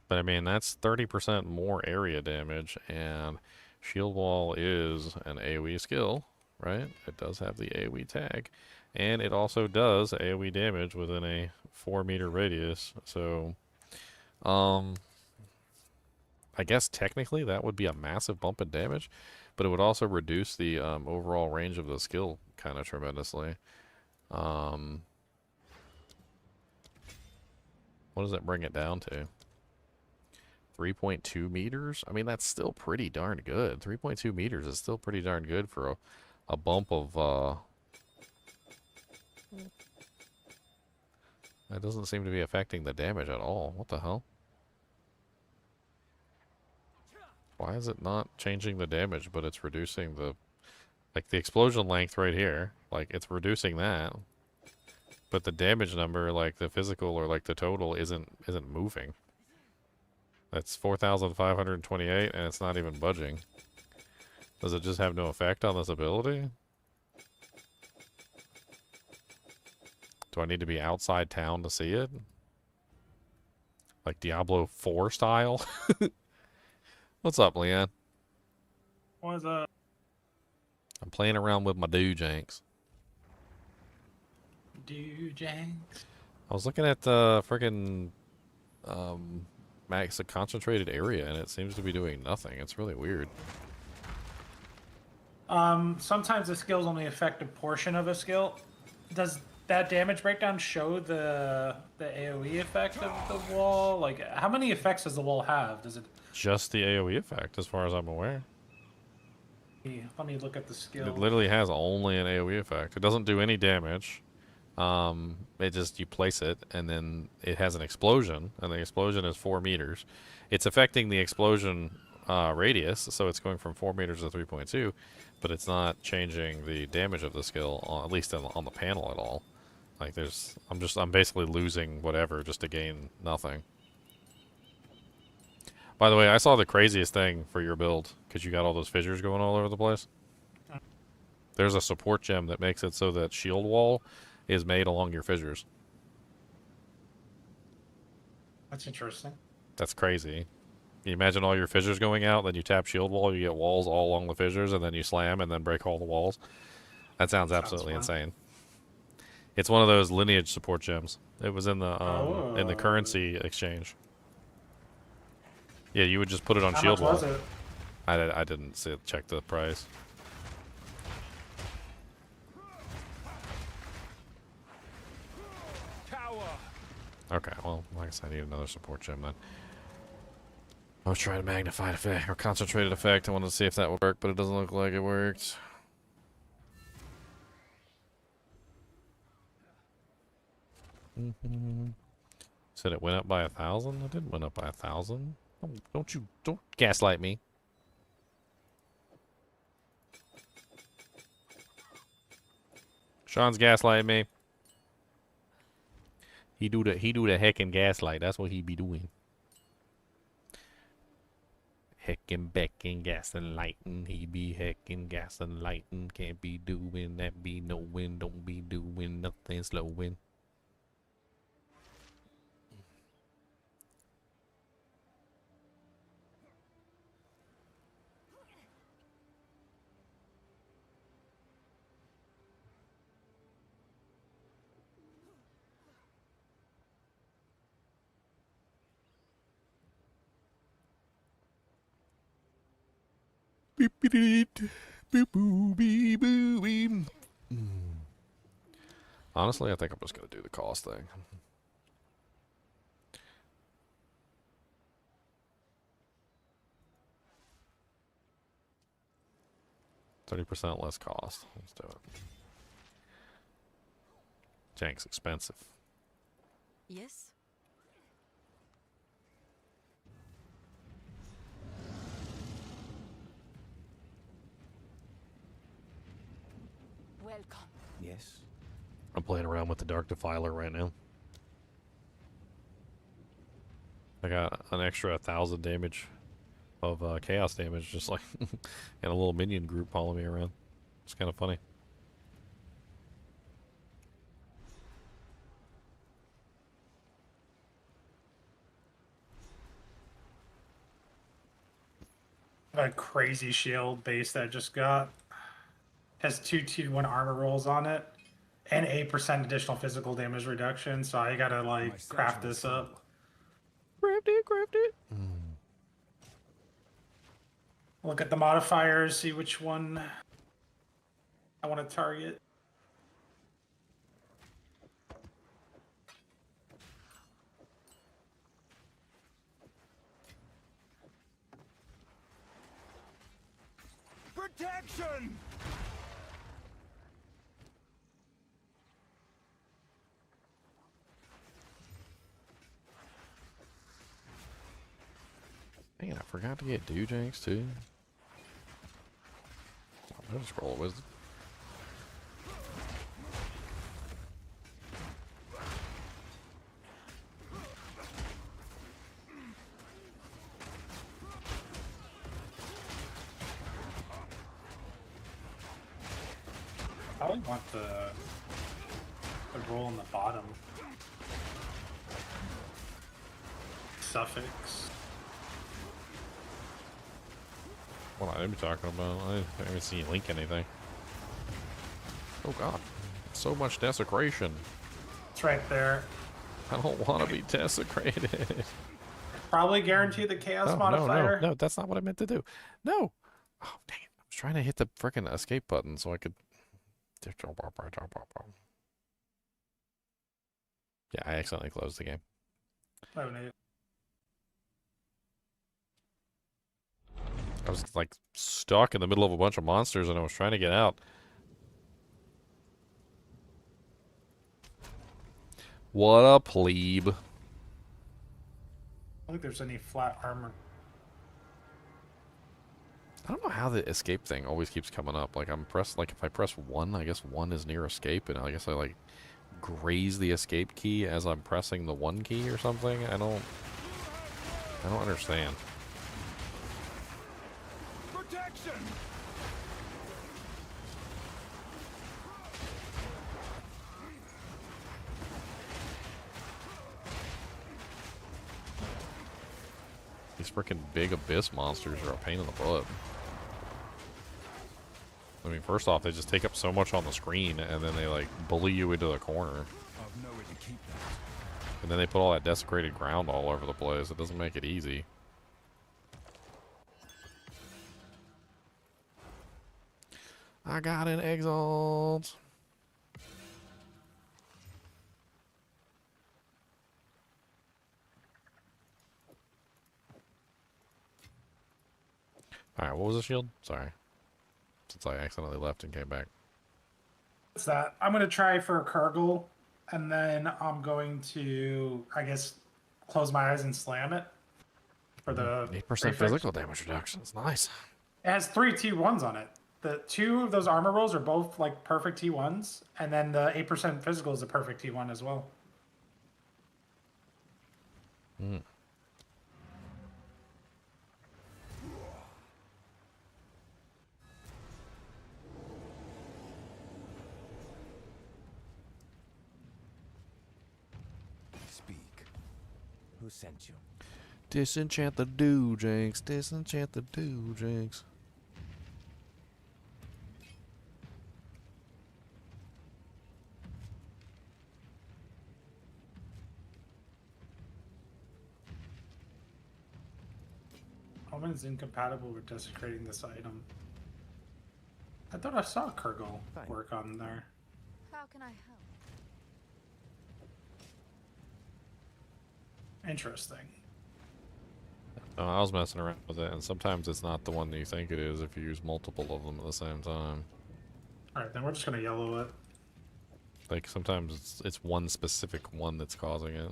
Speaker 1: But, I mean, that's 30% more area damage, and Shield Wall is an AoE skill, right? It does have the AoE tag. And it also does AoE damage within a 4-meter radius, so... I guess technically that would be a massive bump in damage, but it would also reduce the overall range of the skill kind of tremendously. What does that bring it down to? 3.2 meters? I mean, that's still pretty darn good. 3.2 meters is still pretty darn good for a bump of... That doesn't seem to be affecting the damage at all. What the hell? Why is it not changing the damage, but it's reducing the... Like, the explosion length right here. Like, it's reducing that. But the damage number, like, the physical or, like, the total isn't moving. That's 4,528, and it's not even budging. Does it just have no effect on this ability? Do I need to be outside town to see it? Like Diablo 4 style? What's up, Leanne?
Speaker 6: What's up?
Speaker 1: I'm playing around with my Doojanks.
Speaker 6: Doojanks.
Speaker 1: I was looking at the friggin' max concentrated area, and it seems to be doing nothing. It's really weird.
Speaker 6: Sometimes the skills only affect a portion of a skill. Does that damage breakdown show the AoE effect of the wall? Like, how many effects does the wall have? Does it...
Speaker 1: Just the AoE effect, as far as I'm aware.
Speaker 6: Let me look at the skill.
Speaker 1: It literally has only an AoE effect. It doesn't do any damage. It just, you place it, and then it has an explosion, and the explosion is 4 meters. It's affecting the explosion radius, so it's going from 4 meters to 3.2, but it's not changing the damage of the skill, at least on the panel at all. Like, I'm basically losing whatever just to gain nothing. By the way, I saw the craziest thing for your build, because you got all those fissures going all over the place. There's a support gem that makes it so that shield wall is made along your fissures.
Speaker 6: That's interesting.
Speaker 1: That's crazy. You imagine all your fissures going out, then you tap shield wall, you get walls all along the fissures, and then you slam and then break all the walls. That sounds absolutely insane. It's one of those lineage support gems. It was in the currency exchange. Yeah, you would just put it on shield wall.
Speaker 6: How much was it?
Speaker 1: I didn't check the price. Okay, well, I guess I need another support gem then. I was trying to magnified effect or concentrated effect. I wanted to see if that would work, but it doesn't look like it worked. Said it went up by 1,000? It didn't went up by 1,000. Don't gaslight me. Sean's gaslighting me. He do the heckin' gaslight. That's what he be doing. Heckin' beckin' gaslighting. He be heckin' gaslighting. Can't be doing that. Be knowing. Don't be doing nothing slowing. Honestly, I think I'm just going to do the cost thing. $30% less cost. Let's do it. Jank's expensive.
Speaker 2: Yes? Welcome.
Speaker 3: Yes.
Speaker 1: I'm playing around with the Dark Defiler right now. I got an extra 1,000 damage of chaos damage, just like and a little minion group following me around. It's kind of funny.
Speaker 6: A crazy shield base that I just got. Has 2 T1 armor rolls on it. And 8% additional physical damage reduction, so I gotta like craft this up.
Speaker 1: Craft it, craft it.
Speaker 6: Look at the modifiers, see which one I want to target.
Speaker 3: Protection!
Speaker 1: Dang it, I forgot to get Dewjanks too. I'll just roll a wisdom.
Speaker 6: I probably want the roll on the bottom. Suffix.
Speaker 1: What I be talking about? I haven't seen you link anything. Oh god. So much desecration.
Speaker 6: It's right there.
Speaker 1: I don't want to be desecrated.
Speaker 6: Probably guarantee the chaos
Speaker 1: No,
Speaker 6: modifier.
Speaker 1: no, that's not what I meant to do. No. Oh, dang it. I was trying to hit the frickin' escape button so I could... Yeah, I accidentally closed the game.
Speaker 6: Oh, no.
Speaker 1: I was like stuck in the middle of a bunch of monsters and I was trying to get out. What a plebe.
Speaker 6: I don't think there's any flat armor.
Speaker 1: I don't know how the escape thing always keeps coming up. Like like if I press 1, I guess 1 is near escape, and I guess I like graze the escape key as I'm pressing the 1 key or something. I don't understand.
Speaker 3: Protection!
Speaker 1: These freaking big abyss monsters are a pain in the butt. I mean, first off, they just take up so much on the screen, and then they like bully you into the corner.
Speaker 3: I've nowhere to keep that.
Speaker 1: And then they put all that desecrated ground all over the place. It doesn't make it easy. I got an exalt. Alright, what was the shield? Sorry. Since I accidentally left and came back.
Speaker 6: What's that? I'm going to try for a Kurgle, and then I'm going to, I guess, close my eyes and slam it. For the
Speaker 1: 8%
Speaker 6: prefix.
Speaker 1: physical damage reduction. It's nice.
Speaker 6: It has 3 T1s on it. The 2 of those armor rolls are both like perfect T1s, and then the 8% physical is a perfect T1 as well.
Speaker 1: Mm.
Speaker 3: Speak. Who sent you?
Speaker 1: Disenchant the Dewjanks. Disenchant the Dewjanks.
Speaker 6: Omen's incompatible with desecrating this item. I thought I saw Kurgle
Speaker 3: Fine.
Speaker 6: work on there.
Speaker 4: How can I help?
Speaker 6: Interesting.
Speaker 1: Oh, I was messing around with it, and sometimes it's not the one that you think it is if you use multiple of them at the same time.
Speaker 6: Alright, then we're just going to yellow it.
Speaker 1: Like, sometimes it's one specific one that's causing it.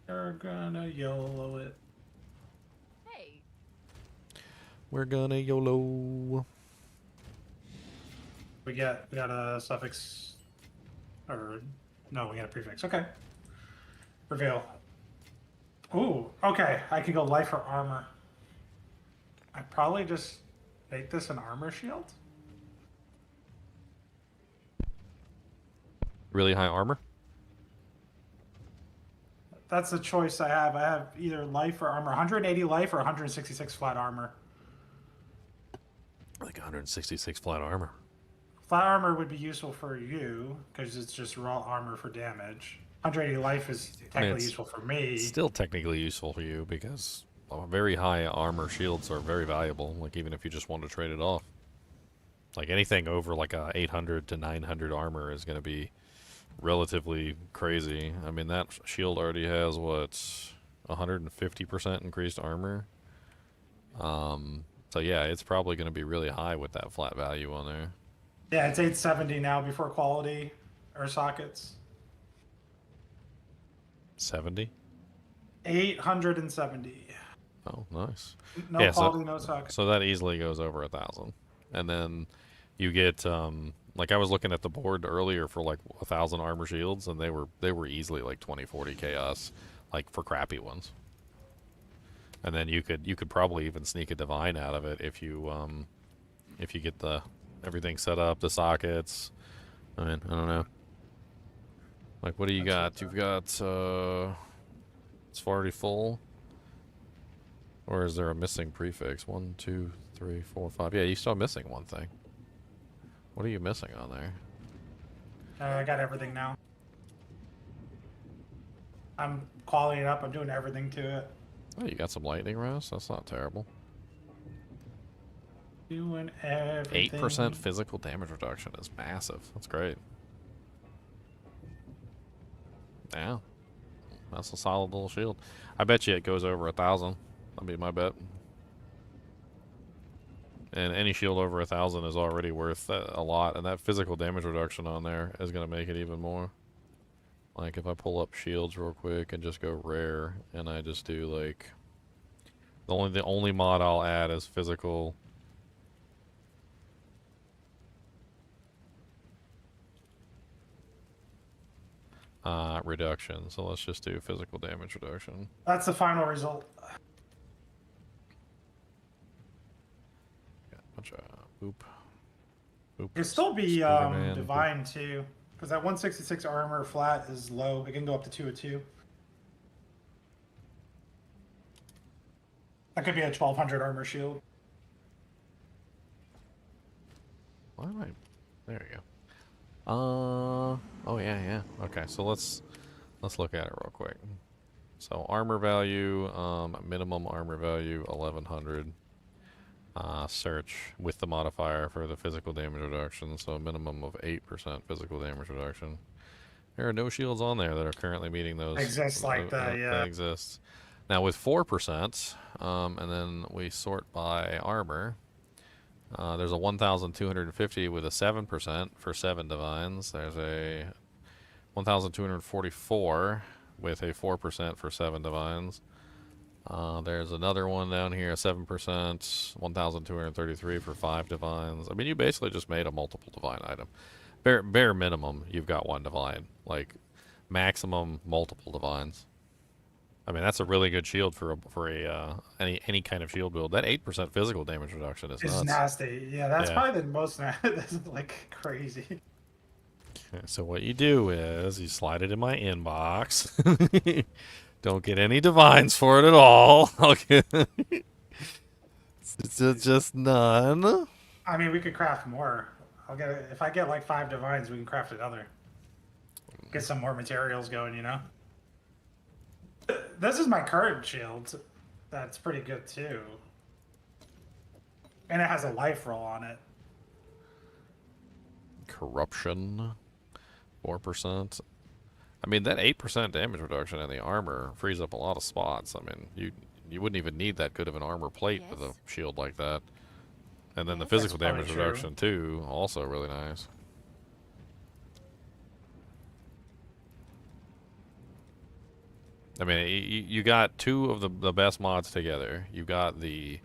Speaker 6: We're gonna YOLO it.
Speaker 4: Hey,
Speaker 1: We're gonna YOLO.
Speaker 6: We got a suffix, or no, we got a prefix. Okay. Reveal. Ooh, okay. I can go life or armor. I'd probably just make this an armor shield.
Speaker 1: Really high armor?
Speaker 6: That's the choice I have. I have either life or armor. 180 life or 166 flat armor.
Speaker 1: Like 166 flat armor.
Speaker 6: Flat armor would be useful for you because it's just raw armor for damage. 180 life is technically
Speaker 1: it's
Speaker 6: useful for me.
Speaker 1: Still technically useful for you because very high armor shields are very valuable. Like even if you just want to trade it off, like anything over like a 800 to 900 armor is going to be relatively crazy. I mean that shield already has what 150% increased armor. So yeah, it's probably going to be really high with that flat value on there.
Speaker 6: Yeah, it's 870 now before quality or sockets.
Speaker 1: 70?
Speaker 6: 870.
Speaker 1: Oh, nice.
Speaker 6: No
Speaker 1: Yeah,
Speaker 6: quality, no sockets.
Speaker 1: So that easily goes over 1,000. And then you get like I was looking at the board earlier for like 1,000 armor shields, and they were easily like 20-40 chaos, like for crappy ones. And then you could probably even sneak a divine out of it if you get the everything set up, the sockets. I mean, I don't know. Like, what do you got? You've got it's already full. Or is there a missing prefix? 1, 2, 3, 4, 5. Yeah, you still missing one thing. What are you missing on there?
Speaker 6: I got everything now. I'm quality it up. I'm doing everything to it.
Speaker 1: Oh, you got some lightning rest? That's not terrible.
Speaker 6: Doing everything.
Speaker 1: 8% physical damage reduction is massive. That's great. Yeah. That's a solid little shield. I bet you it goes over 1,000. That'll be my bet. And any shield over 1,000 is already worth a lot, and that physical damage reduction on there is going to make it even more. Like if I pull up shields real quick and just go rare, and I just do like the only mod I'll add is physical. Reduction. So let's just do physical damage reduction.
Speaker 6: That's the final result.
Speaker 1: Yeah, bunch of boop. Boop.
Speaker 6: It could still be
Speaker 1: Spider-Man,
Speaker 6: divine too, because that 166 armor flat is low. It can go up to 202. That could be a 1,200 armor shield.
Speaker 1: Why am I? There you go. Oh yeah. Okay, so let's look at it real quick. So armor value, minimum armor value 1,100. Search with the modifier for the physical damage reduction, so a minimum of 8% physical damage reduction. There are no shields on there that are currently meeting those.
Speaker 6: Exists like that, yeah.
Speaker 1: That exists. Now with 4%, and then we sort by armor. There's a 1,250 with a 7% for 7 divines. There's a 1,244 with a 4% for 7 divines. There's another one down here, 7%, 1,233 for 5 divines. I mean, you basically just made a multiple divine item. Bare minimum, you've got 1 divine. Like, maximum multiple divines. I mean, that's a really good shield for any kind of shield build. That 8% physical damage reduction is nuts.
Speaker 6: It's nasty. Yeah, that's probably the most that's like crazy.
Speaker 1: Okay, so what you do is you slide it in my inbox. Don't get any divines for it at all. Okay. It's just none.
Speaker 6: I mean, we could craft more. I'll get it. If I get like 5 divines, we can craft another. Get some more materials going, you know? This is my current shield. That's pretty good too. And it has a life roll on it.
Speaker 1: Corruption. 4%. I mean, that 8% damage reduction in the armor frees up a lot of spots. I mean, you wouldn't even need that good of an armor plate with a shield like that. And then the physical damage reduction too, also really nice. I mean, you got 2 of the best mods together. You got the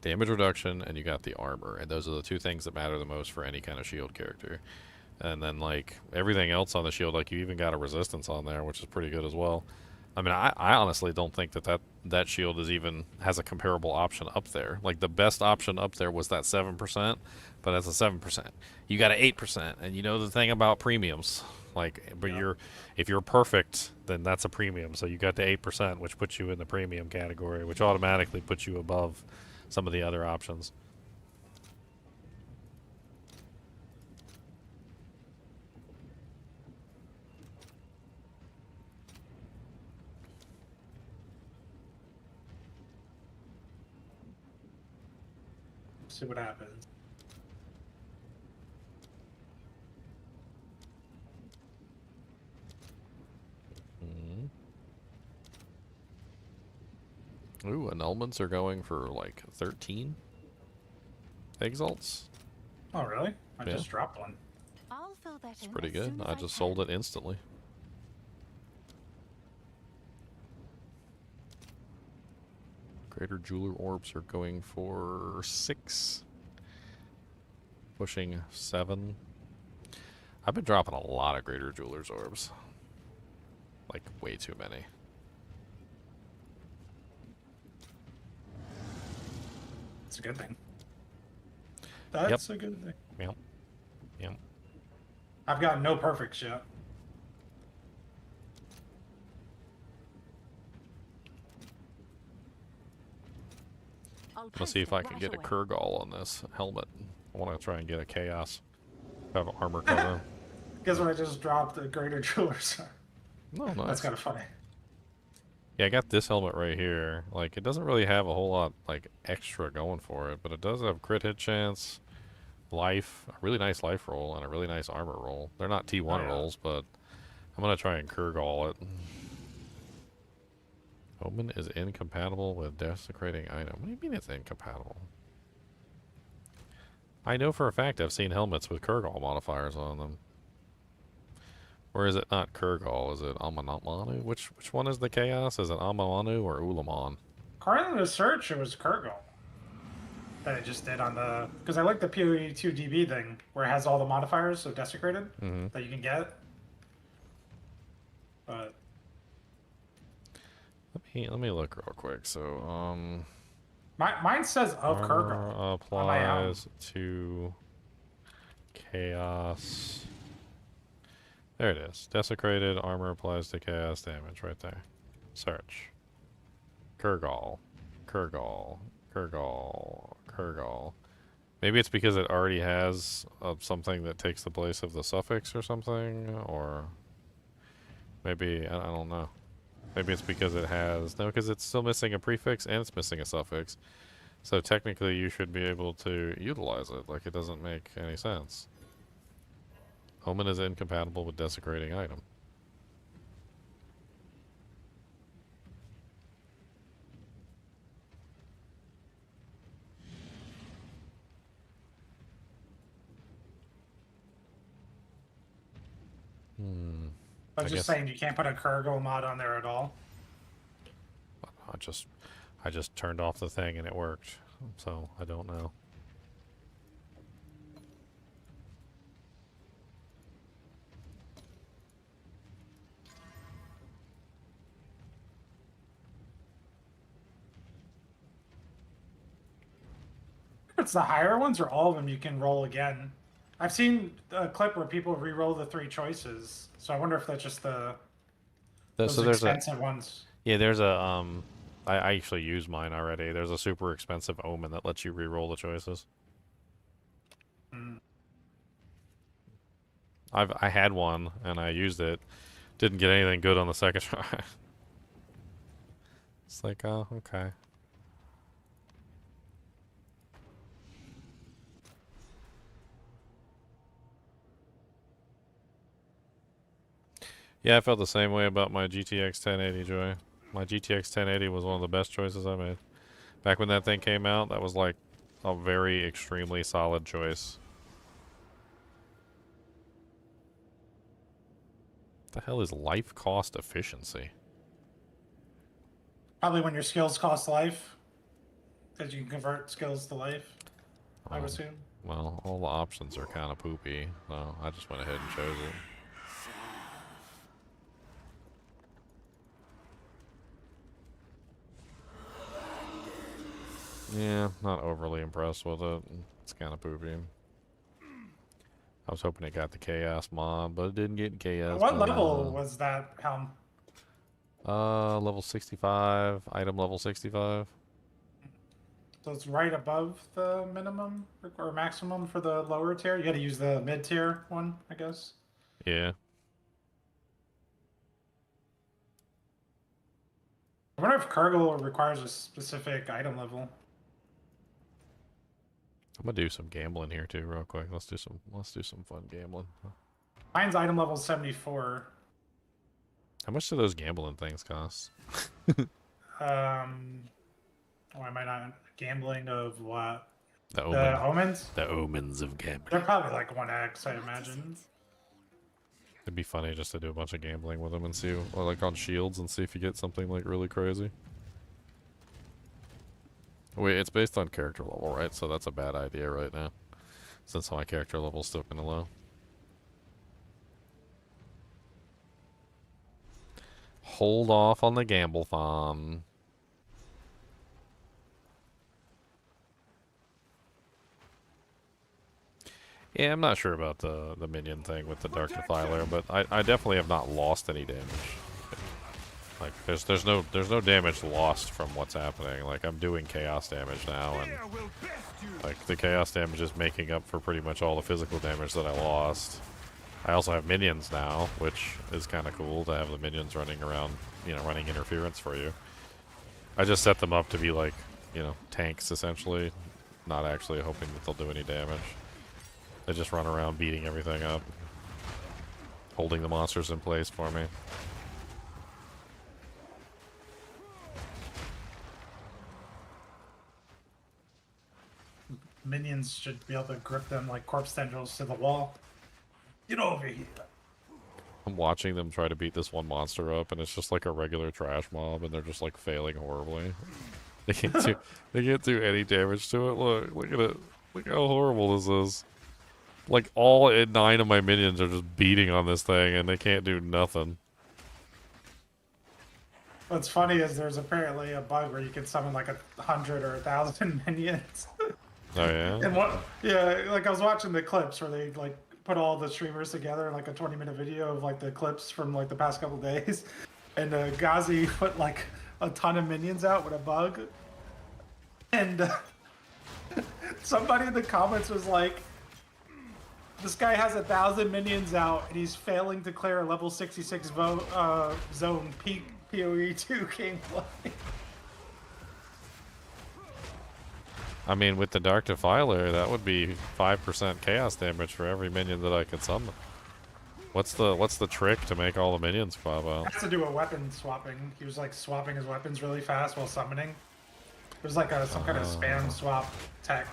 Speaker 1: damage reduction and you got the armor, and those are the 2 things that matter the most for any kind of shield character. And then like everything else on the shield, like you even got a resistance on there, which is pretty good as well. I mean, I honestly don't think that shield is even has a comparable option up there. Like the best option up there was that 7%, but that's a 7%. You got an 8%, and you know the thing about premiums. Like, but
Speaker 6: Yeah.
Speaker 1: if you're perfect, then that's a premium. So you got the 8%, which puts you in the premium category, which automatically puts you above some of the other options.
Speaker 6: See what happens.
Speaker 1: Ooh, annulments are going for like 13 exalts.
Speaker 6: Oh, really? I
Speaker 1: Yeah.
Speaker 6: just dropped one.
Speaker 2: I'll fill that
Speaker 1: It's
Speaker 2: in
Speaker 1: pretty
Speaker 2: as
Speaker 1: good.
Speaker 2: soon as
Speaker 1: I
Speaker 2: can.
Speaker 1: just sold it instantly. Greater Jeweler Orbs are going for 6. Pushing 7. I've been dropping a lot of Greater Jeweler's Orbs. Like, way too many.
Speaker 6: It's a good thing. That's a good thing.
Speaker 1: Yep. Yep.
Speaker 6: I've got no perfects yet.
Speaker 2: I'll
Speaker 1: Let's see if I can
Speaker 2: right
Speaker 1: get a
Speaker 2: away.
Speaker 1: Kurgal on this helmet. I want to try and get a Chaos. Have armor cover.
Speaker 6: Guess what? I just dropped the Greater Jewelers.
Speaker 1: No, nice.
Speaker 6: That's kind of funny.
Speaker 1: Yeah, I got this helmet right here. Like, it doesn't really have a whole lot, like, extra going for it, but it does have crit hit chance, life, a really nice life roll, and a really nice armor roll. They're not T1
Speaker 6: Oh, yeah.
Speaker 1: rolls, but I'm going to try and Kurgal it. Omen is incompatible with desecrating item. What do you mean it's incompatible? I know for a fact I've seen helmets with Kurgal modifiers on them. Or is it not Kurgal? Is it Amanamanu? Which one is the Chaos? Is it Amamanu or Ulamon?
Speaker 6: According to the search, it was Kurgal that I just did on the... Because I like the PoE 2DB thing, where it has all the modifiers, so desecrated, that you can get. But...
Speaker 1: Let me look real quick. So,
Speaker 6: Mine says of Kurgal.
Speaker 1: armor applies to Chaos. There it is. Desecrated armor applies to chaos damage right there. Search. Kurgal. Kurgal. Kurgal. Kurgal. Maybe it's because it already has something that takes the place of the suffix or something, or maybe, I don't know. Maybe it's because it has, no, because it's still missing a prefix and it's missing a suffix. So technically you should be able to utilize it, like it doesn't make any sense. Omen is incompatible with desecrating item.
Speaker 6: I was just saying you can't put a Kurgal mod on there at all.
Speaker 1: I just turned off the thing and it worked, so I don't know.
Speaker 6: It's the higher ones or all of them you can roll again. I've seen a clip where people re-roll the 3 choices, so I wonder if that's just those
Speaker 1: So there's
Speaker 6: expensive ones.
Speaker 1: yeah, there's a I actually use mine already. There's a super expensive omen that lets you re-roll the choices. I had one and I used it. Didn't get anything good on the second try. It's like, oh, okay. Yeah, I felt the same way about my GTX 1080, Joy. My GTX 1080 was one of the best choices I made. Back when that thing came out, that was like a very extremely solid choice. What the hell is life cost efficiency?
Speaker 6: Probably when your skills cost life, because you can convert skills to life, I would assume.
Speaker 1: Well, all the options are kind of poopy, so I just went ahead and chose it. Yeah, not overly impressed with it. It's kind of poopy. I was hoping it got the Chaos Mob, but it didn't get Chaos
Speaker 6: What
Speaker 1: Mob.
Speaker 6: level was that helm?
Speaker 1: Level 65, item level 65.
Speaker 6: So it's right above the minimum or maximum for the lower tier. You got to use the mid tier one, I guess.
Speaker 1: Yeah.
Speaker 6: I wonder if Kurgle requires a specific item level.
Speaker 1: I'm gonna do some gambling here too, real quick. Let's do some fun gambling.
Speaker 6: Mine's item level 74.
Speaker 1: How much do those gambling things cost?
Speaker 6: Why am I not gambling of what?
Speaker 1: The
Speaker 6: omens?
Speaker 1: The omens of gambling.
Speaker 6: They're probably like 1x, I imagine.
Speaker 1: It'd be funny just to do a bunch of gambling with them and see, or like on shields, and see if you get something like really crazy. Wait, it's based on character level, right? So that's a bad idea right now, since my character level's still kind of low. Hold off on the gamble farm. Yeah, I'm not sure about the minion thing with the Dark Defiler, but I definitely have not lost any damage. Like there's no damage lost from what's happening. Like I'm doing chaos damage now, and like the chaos damage is making up for pretty much all the physical damage that I lost. I also have minions now, which is kind of cool to have the minions running around, you know, running interference for you. I just set them up to be like, you know, tanks essentially, not actually hoping that they'll do any damage. They just run around beating everything up, holding the monsters in place for me.
Speaker 6: Minions should be able to grip them like corpse tendrils to the wall. Get over here.
Speaker 1: I'm watching them try to beat this one monster up, and it's just like a regular trash mob, and they're just like failing horribly. They can't do any damage to it. Look at it. Look how horrible this is. Like all 9 of my minions are just beating on this thing, and they can't do nothing.
Speaker 6: What's funny is there's apparently a bug where you can summon like 100 or 1,000 minions.
Speaker 1: Oh yeah.
Speaker 6: And what? Yeah, like I was watching the clips where they like put all the streamers together in like a 20-minute video of like the clips from like the past couple days, and Ghazi put like a ton of minions out with a bug, and somebody in the comments was like, "This guy has 1,000 minions out, and he's failing to clear a level 66 zone peak PoE 2 gameplay."
Speaker 1: I mean, with the Dark Defiler, that would be 5% chaos damage for every minion that I could summon. What's the trick to make all the minions pop out?
Speaker 6: It has to do with weapon swapping. He was like swapping his weapons really fast while summoning. It was like some kind of spam swap tech.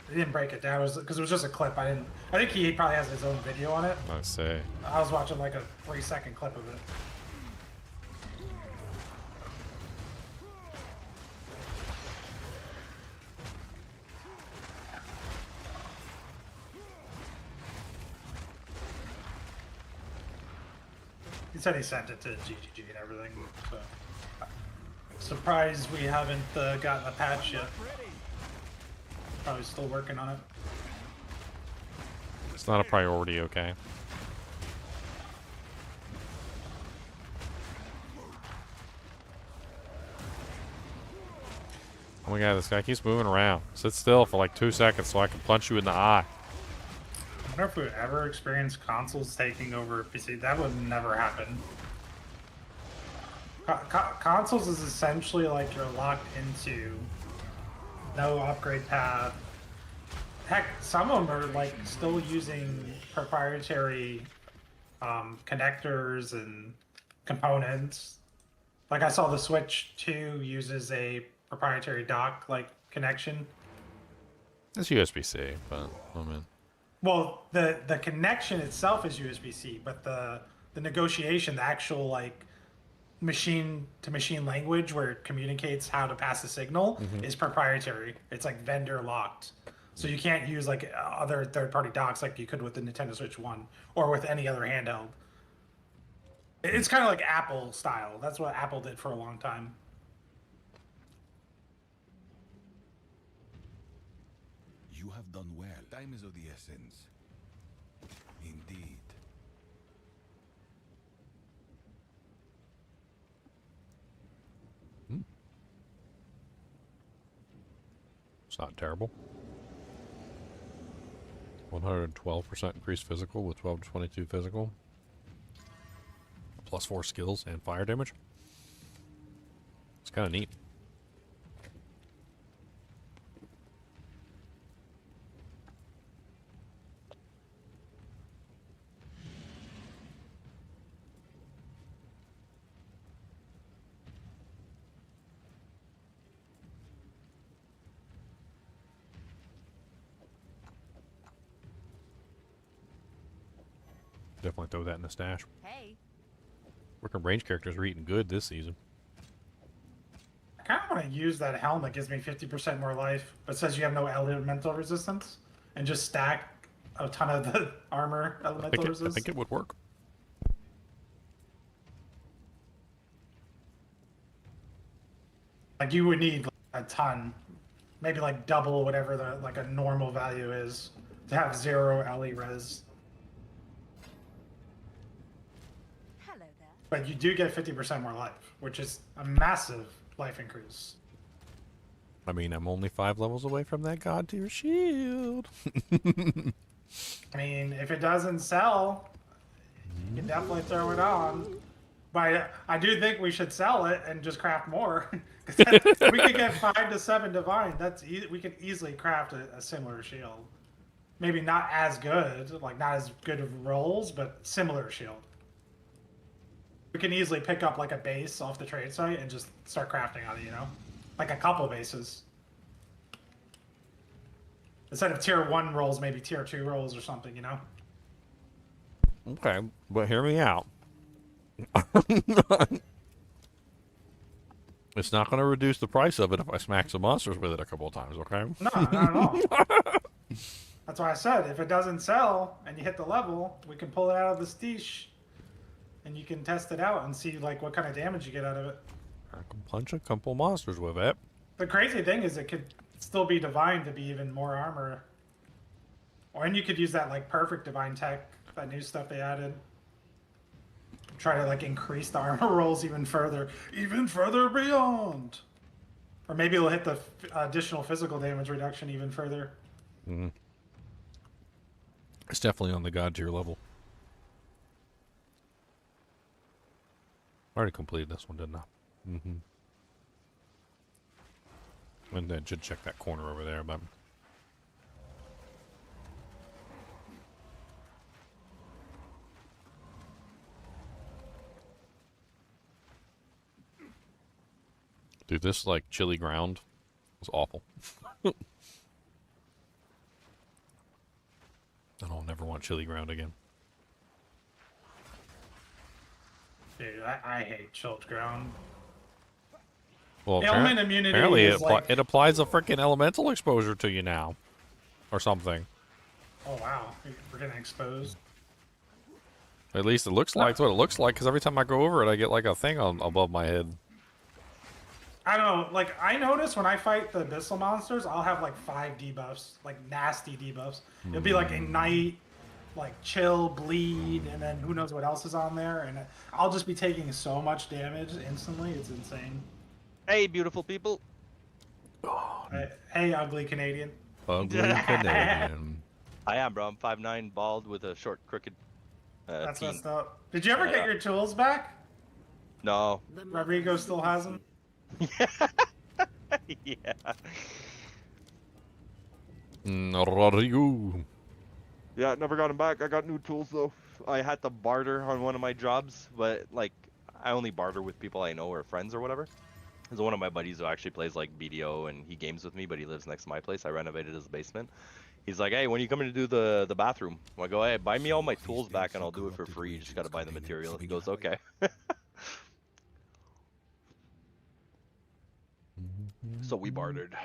Speaker 6: He didn't break it down because it was just a clip. I think he probably has his own video on it.
Speaker 1: I see.
Speaker 6: I was watching like a 3-second clip of it. He said he sent it to GGG and everything. So. Surprised we haven't gotten a patch yet. Probably still working on it.
Speaker 1: It's not a priority, okay? Oh my god, this guy keeps moving around. Sit still for like 2 seconds so I can punch you in the eye.
Speaker 6: I wonder if we would ever experience consoles taking over PC. That would never happen. Consoles is essentially like you're locked into no upgrade path. Heck, some of them are like still using proprietary connectors and components. Like I saw the Switch 2 uses a proprietary dock like connection.
Speaker 1: It's USB-C, but I mean.
Speaker 6: Well, the connection itself is USB-C, but the negotiation, the actual like machine to machine language where it communicates how to pass the signal is proprietary. It's like vendor locked. So you can't use like other third-party docks like you could with the Nintendo Switch 1 or with any other handheld. It's kind of like Apple style. That's what Apple did for a long time.
Speaker 7: You have done well. Time is of the essence. Indeed.
Speaker 1: It's not terrible. 112% increased physical with 12 to 22 physical. Plus 4 skills and fire damage. It's kind of neat. Definitely throw that in the stash.
Speaker 2: Hey.
Speaker 1: Working range characters are eating good this season.
Speaker 6: I kind of want to use that helm that gives me 50% more life, but says you have no elemental resistance, and just stack a ton of the armor elemental resistance.
Speaker 1: I think it would work.
Speaker 6: Like you would need a ton, maybe like double whatever the like a normal value is to have 0 LE res.
Speaker 2: Hello there.
Speaker 6: But you do get 50% more life, which is a massive life increase.
Speaker 1: I mean, I'm only 5 levels away from that god tier shield.
Speaker 6: I mean, if it doesn't sell, you can definitely throw it on. But I do think we should sell it and just craft more. We could get 5 to 7 divine. We could easily craft a similar shield. Maybe not as good, like not as good of rolls, but similar shield. We can easily pick up like a base off the trade site and just start crafting on it, you know? Like a couple bases. Instead of tier 1 rolls, maybe tier 2 rolls or something, you know?
Speaker 1: Okay, but hear me out. It's not going to reduce the price of it if I smack some monsters with it a couple of times, okay?
Speaker 6: No, not at all. That's why I said, if it doesn't sell and you hit the level, we can pull it out of the steesh and you can test it out and see like what kind of damage you get out of it.
Speaker 1: I can punch a couple monsters with it.
Speaker 6: The crazy thing is it could still be divine to be even more armor. And you could use that like perfect divine tech, that new stuff they added. Try to like increase the armor rolls even further beyond. Or maybe it'll hit the additional physical damage reduction even further.
Speaker 1: Mm-hmm. It's definitely on the god tier level. I already completed this one, didn't I? Mm-hmm. And then should check that corner over there, but... Dude, this, like, chilly ground was awful. And I'll never want chilly ground again.
Speaker 6: Dude, I hate chilled ground.
Speaker 1: Well,
Speaker 6: Ailment immunity
Speaker 1: apparently
Speaker 6: is like...
Speaker 1: it applies a freaking elemental exposure to you now. Or something.
Speaker 6: Oh, wow. We're getting exposed.
Speaker 1: At least it looks like it's what it looks like, because every time I go over it, I get, like, a thing on above my head.
Speaker 6: I don't know, like, I notice when I fight the Abyssal monsters, I'll have, like, 5 debuffs. Like, nasty debuffs. It'll be, like, Ignite, like, Chill, Bleed, and then who knows what else is on there. And I'll just be taking so much damage instantly. It's insane.
Speaker 8: Hey, beautiful people.
Speaker 6: Hey, ugly Canadian.
Speaker 1: Ugly Canadian.
Speaker 8: I am, bro. I'm 5'9", bald, with a short, crooked
Speaker 6: That's
Speaker 8: teen.
Speaker 6: messed up. Did you ever get your tools back?
Speaker 8: No.
Speaker 6: Rodrigo still has them?
Speaker 8: Yeah.
Speaker 1: Rodrigo.
Speaker 8: Yeah, never got them back. I got new tools, though. I had to barter on one of my jobs, but, like, I only barter with people I know or friends or whatever. There's one of my buddies who actually plays, like, BDO, and he games with me, but he lives next to my place. I renovated his basement. He's like, hey, when are you coming to do the bathroom? I go, hey, buy me all my tools back, and I'll do it for free. You just gotta buy the material. He goes, okay. So we bartered.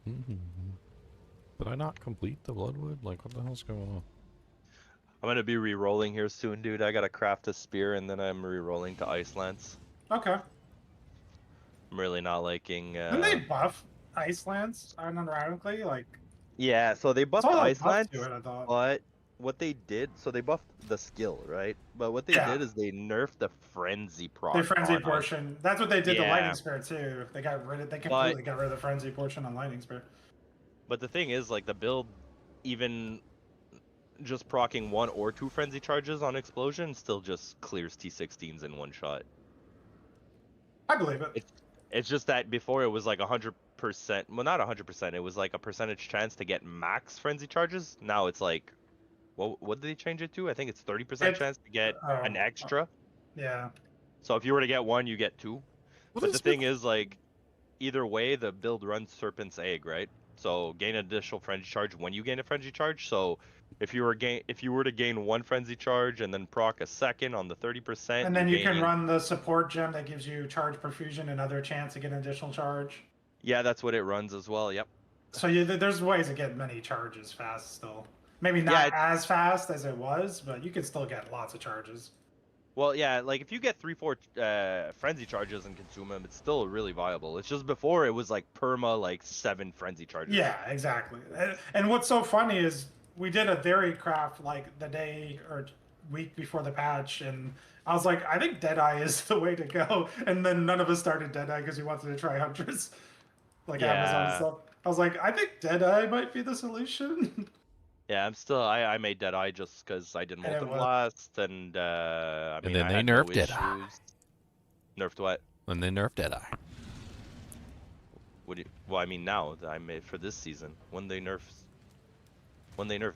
Speaker 1: Did I not complete the Bloodwood? Like, what the hell's going on?
Speaker 8: I'm gonna be re-rolling here soon, dude. I gotta craft a spear, and then I'm re-rolling to Ice Lance.
Speaker 6: Okay.
Speaker 8: I'm really not liking...
Speaker 6: Didn't they buff Ice Lance unironically? Like,
Speaker 8: Yeah, so they buffed
Speaker 6: saw a
Speaker 8: Ice
Speaker 6: buff
Speaker 8: Lance,
Speaker 6: to it, I thought.
Speaker 8: but what they did, so they buffed the skill, right? But what they
Speaker 6: Yeah.
Speaker 8: did is they nerfed the frenzy proc.
Speaker 6: The frenzy
Speaker 8: on it.
Speaker 6: portion. That's what they did to
Speaker 8: Yeah.
Speaker 6: Lightning Spirit too. They completely got rid of the frenzy portion on Lightning Spirit.
Speaker 8: But the thing is, like, the build, even just proccing 1 or 2 frenzy charges on explosion still just clears T16s in one shot.
Speaker 6: I believe it.
Speaker 8: It's just that before it was like 100%, well, not 100%, it was like a percentage chance to get max frenzy charges. Now it's like, what did they change it to? I think it's 30% chance to get an extra.
Speaker 6: Yeah.
Speaker 8: So if you were to get 1, you get 2.
Speaker 1: What
Speaker 8: But
Speaker 1: is
Speaker 8: the thing is, like, either way, the build runs Serpent's Egg, right? So gain an additional frenzy charge when you gain a frenzy charge. So if you were to gain 1 frenzy charge and then proc a second on the 30%,
Speaker 6: And then you can run the support gem that gives you charge perfusion, another chance to get an additional charge.
Speaker 8: Yeah, that's what it runs as well. Yep.
Speaker 6: So there's ways to get many charges fast still. Maybe not as fast as it was, but you can still get lots of charges.
Speaker 8: Well, yeah, like if you get 3-4 frenzy charges and consume them, it's still really viable. It's just before it was like perma, like 7 frenzy charges.
Speaker 6: Yeah, exactly. And what's so funny is we did a theorycraft like the day or week before the patch, and I was like, I think Deadeye is the way to go. And then none of us started Deadeye because we wanted to try Huntress, like Amazon stuff. I was like, I think Deadeye might be the solution.
Speaker 8: Yeah, I made Deadeye just because I did Molten Blast, and I mean,
Speaker 1: then
Speaker 8: I
Speaker 1: they
Speaker 8: had
Speaker 1: nerfed
Speaker 8: no
Speaker 1: Deadeye.
Speaker 8: issues. Nerfed what?
Speaker 1: And they nerfed Deadeye.
Speaker 8: What do you? Well, I mean, now I made for this season. When they nerf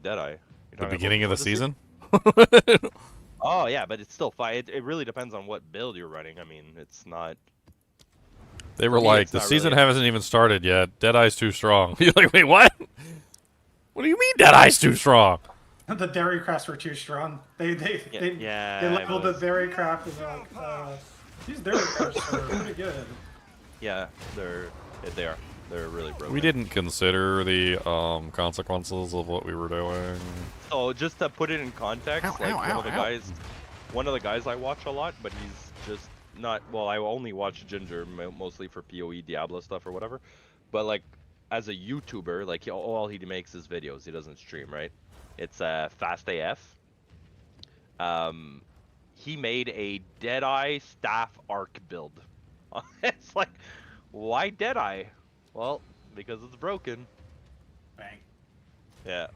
Speaker 8: Deadeye.
Speaker 1: The beginning of the season?
Speaker 8: Oh yeah, but it's still fine. It really depends on what build you're running. I mean, it's not.
Speaker 1: They were like, the season hasn't even started yet. Deadeye's too strong. You're like, wait, what? What do you mean Deadeye's too strong?
Speaker 6: The Theorycrafts were too strong. They leveled the Theorycraft and they're like, these Theorycrafts are pretty good.
Speaker 8: Yeah, they are. They're really broken.
Speaker 1: We didn't consider the consequences of what we were doing.
Speaker 8: So just to put it in context, one of the guys I watch a lot, but he's just not. Well, I only watch Ginger mostly for PoE Diablo stuff or whatever. But like, as a YouTuber, like all he makes is videos. He doesn't stream, right? It's Fast AF. He made a Deadeye staff arc build. It's like, why Deadeye? Well, because it's broken.
Speaker 6: Bang.
Speaker 8: Yeah.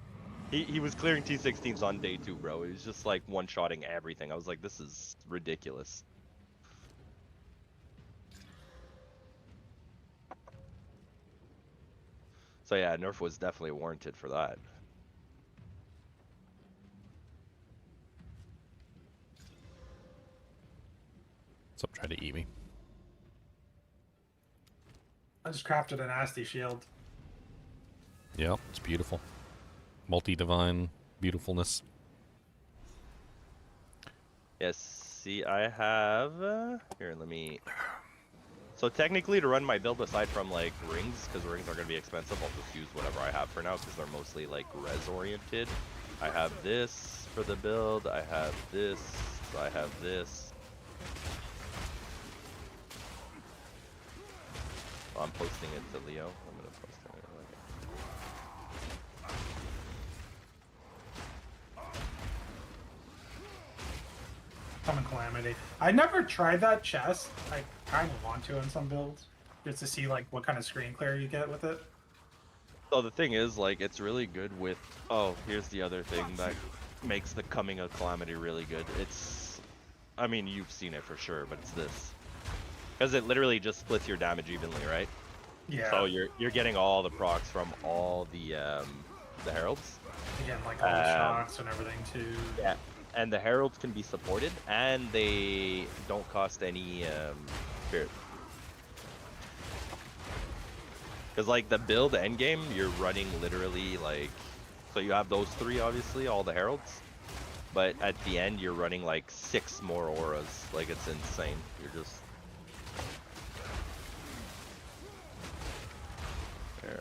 Speaker 8: He was clearing T16s on day 2, bro. He was just like one-shotting everything. I was like, this is ridiculous. So yeah, nerf was definitely warranted for that.
Speaker 1: Stop trying to eat me.
Speaker 6: I just crafted a nasty shield.
Speaker 1: Yeah, it's beautiful. Multi-divine beautifulness.
Speaker 8: Yes, see, I have... here, let me... So technically, to run my build aside from, like, rings, because rings are going to be expensive, I'll just use whatever I have for now, because they're mostly, like, res-oriented. I have this for the build, I have this, I have this. Oh, I'm posting it to Leo. I'm going to post it.
Speaker 6: Common Calamity. I never tried that chest. I kind of want to in some builds, just to see like what kind of screen clear you get with it.
Speaker 8: So the thing is, like, it's really good with... Oh, here's the other thing that makes the Coming of Calamity really good. It's... I mean, you've seen it for sure, but it's this. Because it literally just splits your damage evenly, right?
Speaker 6: Yeah.
Speaker 8: So you're getting all the procs from all the heralds.
Speaker 6: Again, like all the shocks and everything too.
Speaker 8: Yeah. And the heralds can be supported, and they don't cost any spirit. Because like the build endgame, you're running literally like, so you have those 3 obviously, all the heralds, but at the end you're running like 6 more auras. Like, it's insane. You're just there.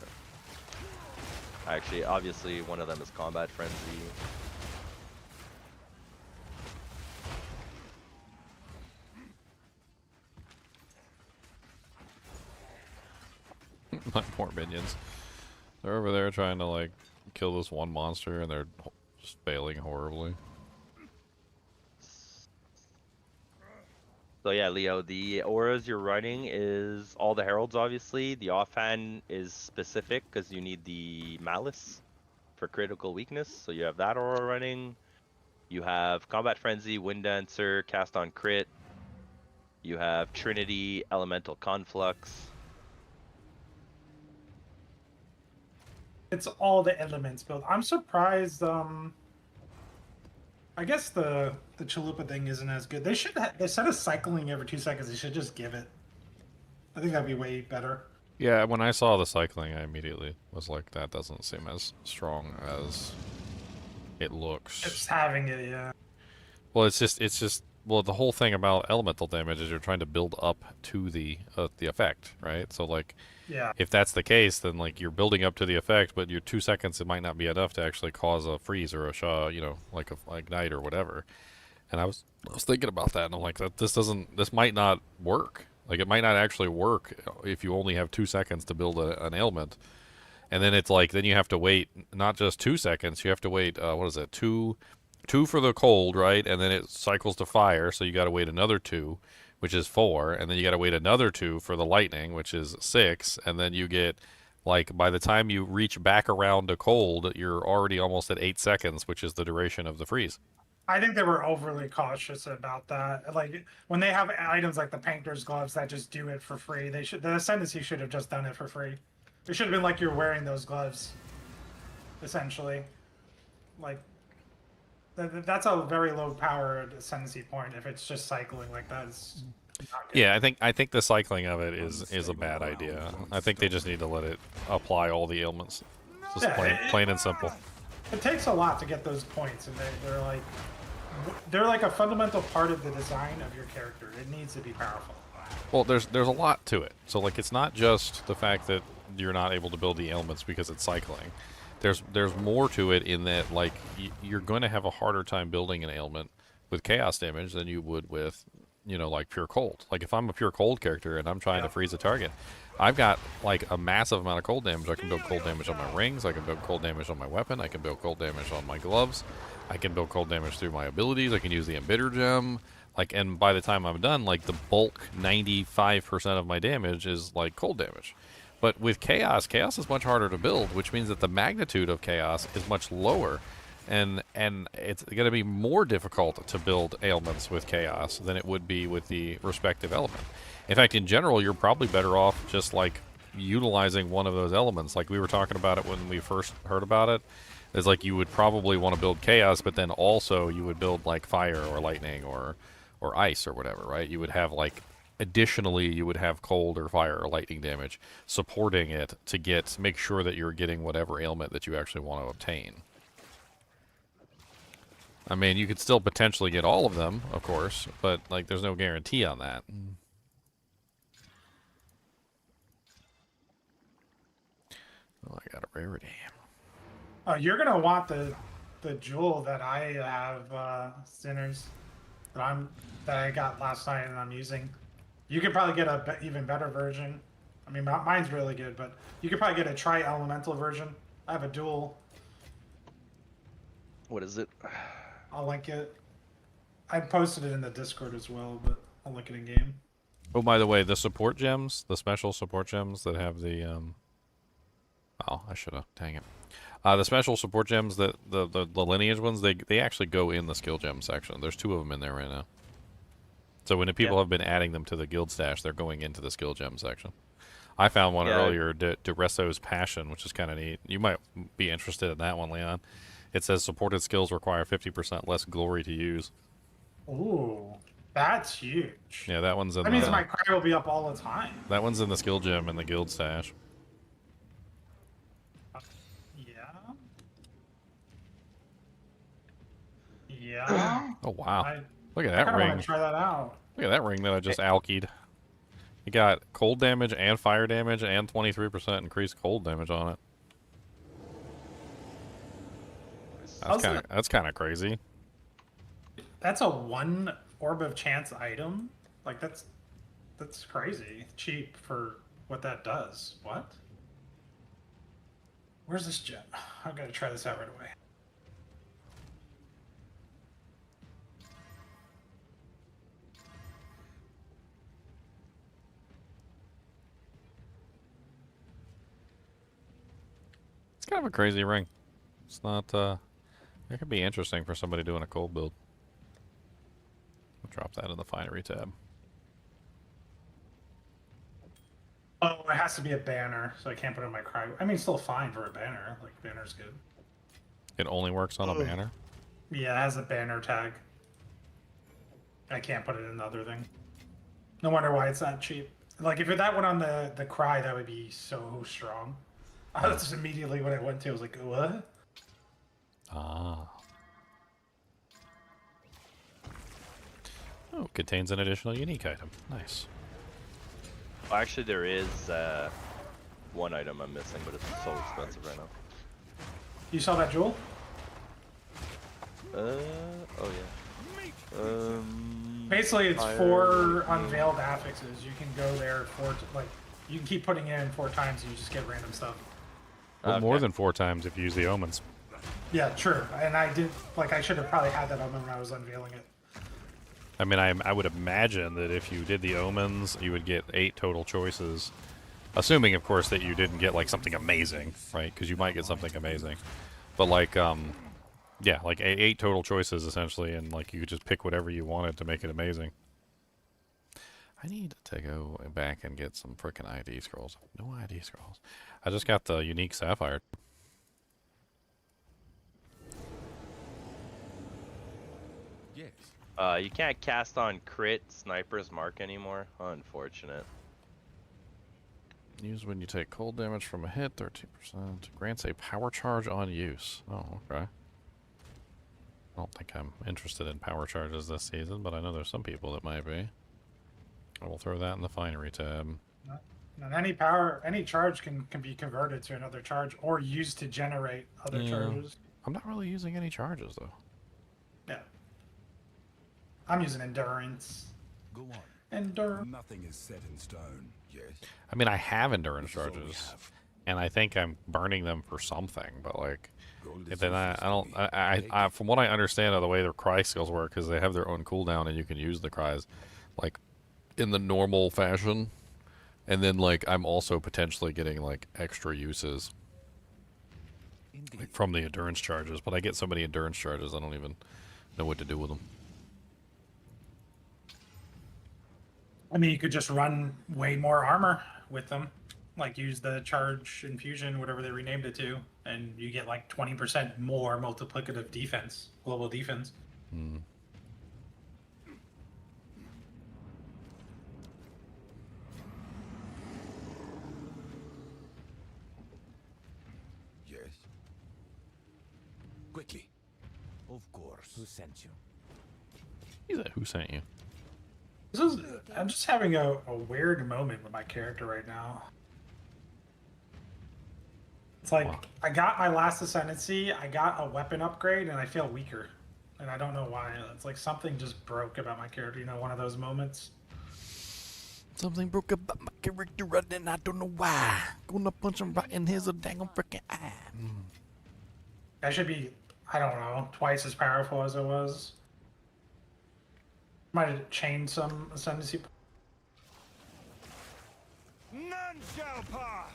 Speaker 8: Actually, obviously one of them is Combat Frenzy.
Speaker 1: My poor minions. They're over there trying to like kill this one monster, and they're just failing horribly.
Speaker 8: So yeah, Leo, the auras you're running is all the heralds, obviously. The offhand is specific because you need the malice for critical weakness. So you have that aura running. You have combat frenzy, wind dancer, cast on crit. You have Trinity, elemental conflux.
Speaker 6: It's all the elements built. I'm surprised. I guess the chalupa thing isn't as good. They should instead of cycling every 2 seconds, they should just give it. I think that'd be way better.
Speaker 1: Yeah, when I saw the cycling, I immediately was like, that doesn't seem as strong as it looks.
Speaker 6: Just having it, yeah.
Speaker 1: Well, it's just well, the whole thing about elemental damage is you're trying to build up to the effect, right? So like,
Speaker 6: Yeah.
Speaker 1: if that's the case, then like you're building up to the effect, but your 2 seconds it might not be enough to actually cause a freeze or a shaw, you know, like a ignite or whatever. And I was thinking about that, and I'm like, this might not work. Like, it might not actually work if you only have 2 seconds to build an ailment. And then it's like, then you have to wait not just 2 seconds, you have to wait, what is it, two for the cold, right? And then it cycles to fire, so you got to wait another 2, which is 4, and then you got to wait another 2 for the lightning, which is 6, and then you get, like, by the time you reach back around to cold, you're already almost at 8 seconds, which is the duration of the freeze.
Speaker 6: I think they were overly cautious about that. Like when they have items like the painter's gloves that just do it for free, the Ascendancy should have just done it for free. It should have been like you're wearing those gloves, essentially. Like that's a very low powered Ascendancy point if it's just cycling like that. It's not good.
Speaker 1: Yeah, I think the cycling of it is a bad idea. I think they just need to let it apply all the ailments. Just
Speaker 6: Yeah,
Speaker 1: plain and simple.
Speaker 6: It takes a lot to get those points, and they're like a fundamental part of the design of your character. It needs to be powerful.
Speaker 1: Well, there's a lot to it. So like, it's not just the fact that you're not able to build the ailments because it's cycling. There's more to it in that, like, you're going to have a harder time building an ailment with chaos damage than you would with, you know, like pure cold. Like, if I'm a pure cold character and I'm trying to freeze a target, I've got like a massive amount of cold damage. I can build cold damage on my rings, I can build cold damage on my weapon, I can build cold damage on my gloves, I can build cold damage through my abilities, I can use the Embitter Gem. Like, and by the time I'm done, like, the bulk 95% of my damage is like cold damage. But with chaos is much harder to build, which means that the magnitude of chaos is much lower. And it's going to be more difficult to build ailments with chaos than it would be with the respective element. In fact, in general, you're probably better off just like utilizing one of those elements. Like we were talking about it when we first heard about it. It's like you would probably want to build chaos, but then also you would build like fire or lightning or ice or whatever, right? You would have like, additionally, you would have cold or fire or lightning damage supporting it to make sure that you're getting whatever ailment that you actually want to obtain. I mean, you could still potentially get all of them, of course, but like, there's no guarantee on that. Oh, I got a rarity.
Speaker 6: Oh, you're gonna want the jewel that I have, Sinners, that I got last night and I'm using. You could probably get a even better version. I mean, mine's really good, but you could probably get a tri-elemental version. I have a dual.
Speaker 8: What is it?
Speaker 6: I'll link it. I posted it in the Discord as well, but I'll link it in game.
Speaker 1: Oh, by the way, the support gems, the special support gems that have the oh, I should have. Dang it. The special support gems, that the lineage ones, they actually go in the skill gem section. There's 2 of them in there right now. So when the people have been adding them to the guild stash, they're going into the skill gem section. I found one earlier, Dereso's Passion, which is kind of neat. You might be interested in that one, Leon. It says supported skills require 50% less glory to use.
Speaker 6: Ooh, that's huge.
Speaker 1: Yeah, that one's in
Speaker 6: That means my cry will be up all the time.
Speaker 1: That one's in the skill gem in the guild stash.
Speaker 6: Yeah. Yeah.
Speaker 1: Oh, wow. Look at
Speaker 6: I
Speaker 1: that
Speaker 6: kind of
Speaker 1: ring.
Speaker 6: want to try that out.
Speaker 1: Look at that ring that I just alkied. You got cold damage and fire damage and 23% increased cold damage on it. That's kind of crazy.
Speaker 6: That's a 1 orb of chance item. Like that's crazy. Cheap for what that does. What? Where's this gem? I'm gonna try this out right away.
Speaker 1: It's kind of a crazy ring. It's not, it could be interesting for somebody doing a cold build. I'll drop that in the finery tab.
Speaker 6: Oh, it has to be a banner, so I can't put it in my cry. I mean, it's still fine for a banner. Like, banner's good.
Speaker 1: It only works on a banner?
Speaker 6: Yeah, it has a banner tag. I can't put it in the other thing. No wonder why it's not cheap. Like, if that went on the cry, that would be so strong. That's just immediately what I went to. I was like, what?
Speaker 1: Ah. Oh, contains an additional unique item. Nice.
Speaker 8: Well, actually, there is one item I'm missing, but it's so expensive right now.
Speaker 6: You saw that jewel?
Speaker 8: Oh yeah.
Speaker 6: Basically, it's 4 unveiled affixes. You can go there you can keep putting it in 4 times and you just get random stuff.
Speaker 1: Well, more than 4 times if you use the omens.
Speaker 6: Yeah, true. And I did, I should have probably had that omen when I was unveiling it.
Speaker 1: I mean, I would imagine that if you did the omens, you would get 8 total choices. Assuming, of course, that you didn't get, like, something amazing, right? Because you might get something amazing. But, like, yeah, like 8 total choices, essentially, and, like, you could just pick whatever you wanted to make it amazing. I need to go back and get some frickin' ID scrolls. No ID scrolls. I just got the unique sapphire.
Speaker 7: Yes.
Speaker 8: You can't cast on crit sniper's mark anymore. Unfortunate.
Speaker 1: Used when you take cold damage from a hit, 13%. Grants a power charge on use. Oh, okay. I don't think I'm interested in power charges this season, but I know there's some people that might be. I will throw that in the finery tab.
Speaker 6: And any charge can be converted to another charge or used to generate other charges.
Speaker 1: I'm not really using any charges, though.
Speaker 6: Yeah. I'm using endurance.
Speaker 7: Go on.
Speaker 6: Endurance.
Speaker 7: Nothing is set in stone. Yes.
Speaker 1: I mean, I have endurance
Speaker 7: This is all we
Speaker 1: charges,
Speaker 7: have.
Speaker 1: and I think I'm burning them for something, but, like,
Speaker 7: Gold is
Speaker 1: then I
Speaker 7: useless
Speaker 1: don't,
Speaker 7: to me.
Speaker 1: I from what I understand of the way their cry skills work, is they have their own cooldown, and you can use the cries, like, in the normal fashion. And then, like, I'm also potentially getting, like, extra uses like, from the endurance charges. But I get so many endurance charges, I don't even know what to do with them.
Speaker 6: I mean, you could just run way more armor with them. Like, use the charge infusion, whatever they renamed it to, and you get, like, 20% more multiplicative defense, global defense.
Speaker 1: Hmm.
Speaker 7: Yes. Quickly. Of course. Who sent you?
Speaker 1: He said, who sent you?
Speaker 6: I'm just having a weird moment with my character right now. It's like,
Speaker 1: Wow.
Speaker 6: I got my last ascendancy, I got a weapon upgrade, and I feel weaker. And I don't know why. It's like something just broke about my character, you know, one of those moments.
Speaker 1: Something broke about my character, and I don't know why. Gonna punch him right in his dang freaking eye.
Speaker 6: I should be, I don't know, twice as powerful as I was. Might have chained some ascendancy.
Speaker 3: None shall pass.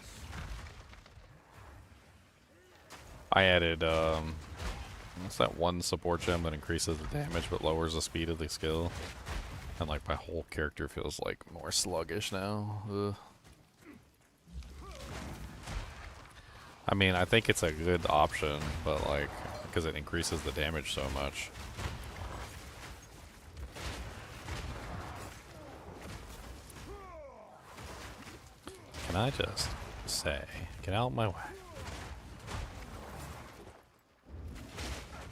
Speaker 1: I added, what's that one support gem that increases the damage but lowers the speed of the skill? And, like, my whole character feels, like, more sluggish now. Ugh. I mean, I think it's a good option, but, like, because it increases the damage so much. Can I just say, get out of my way?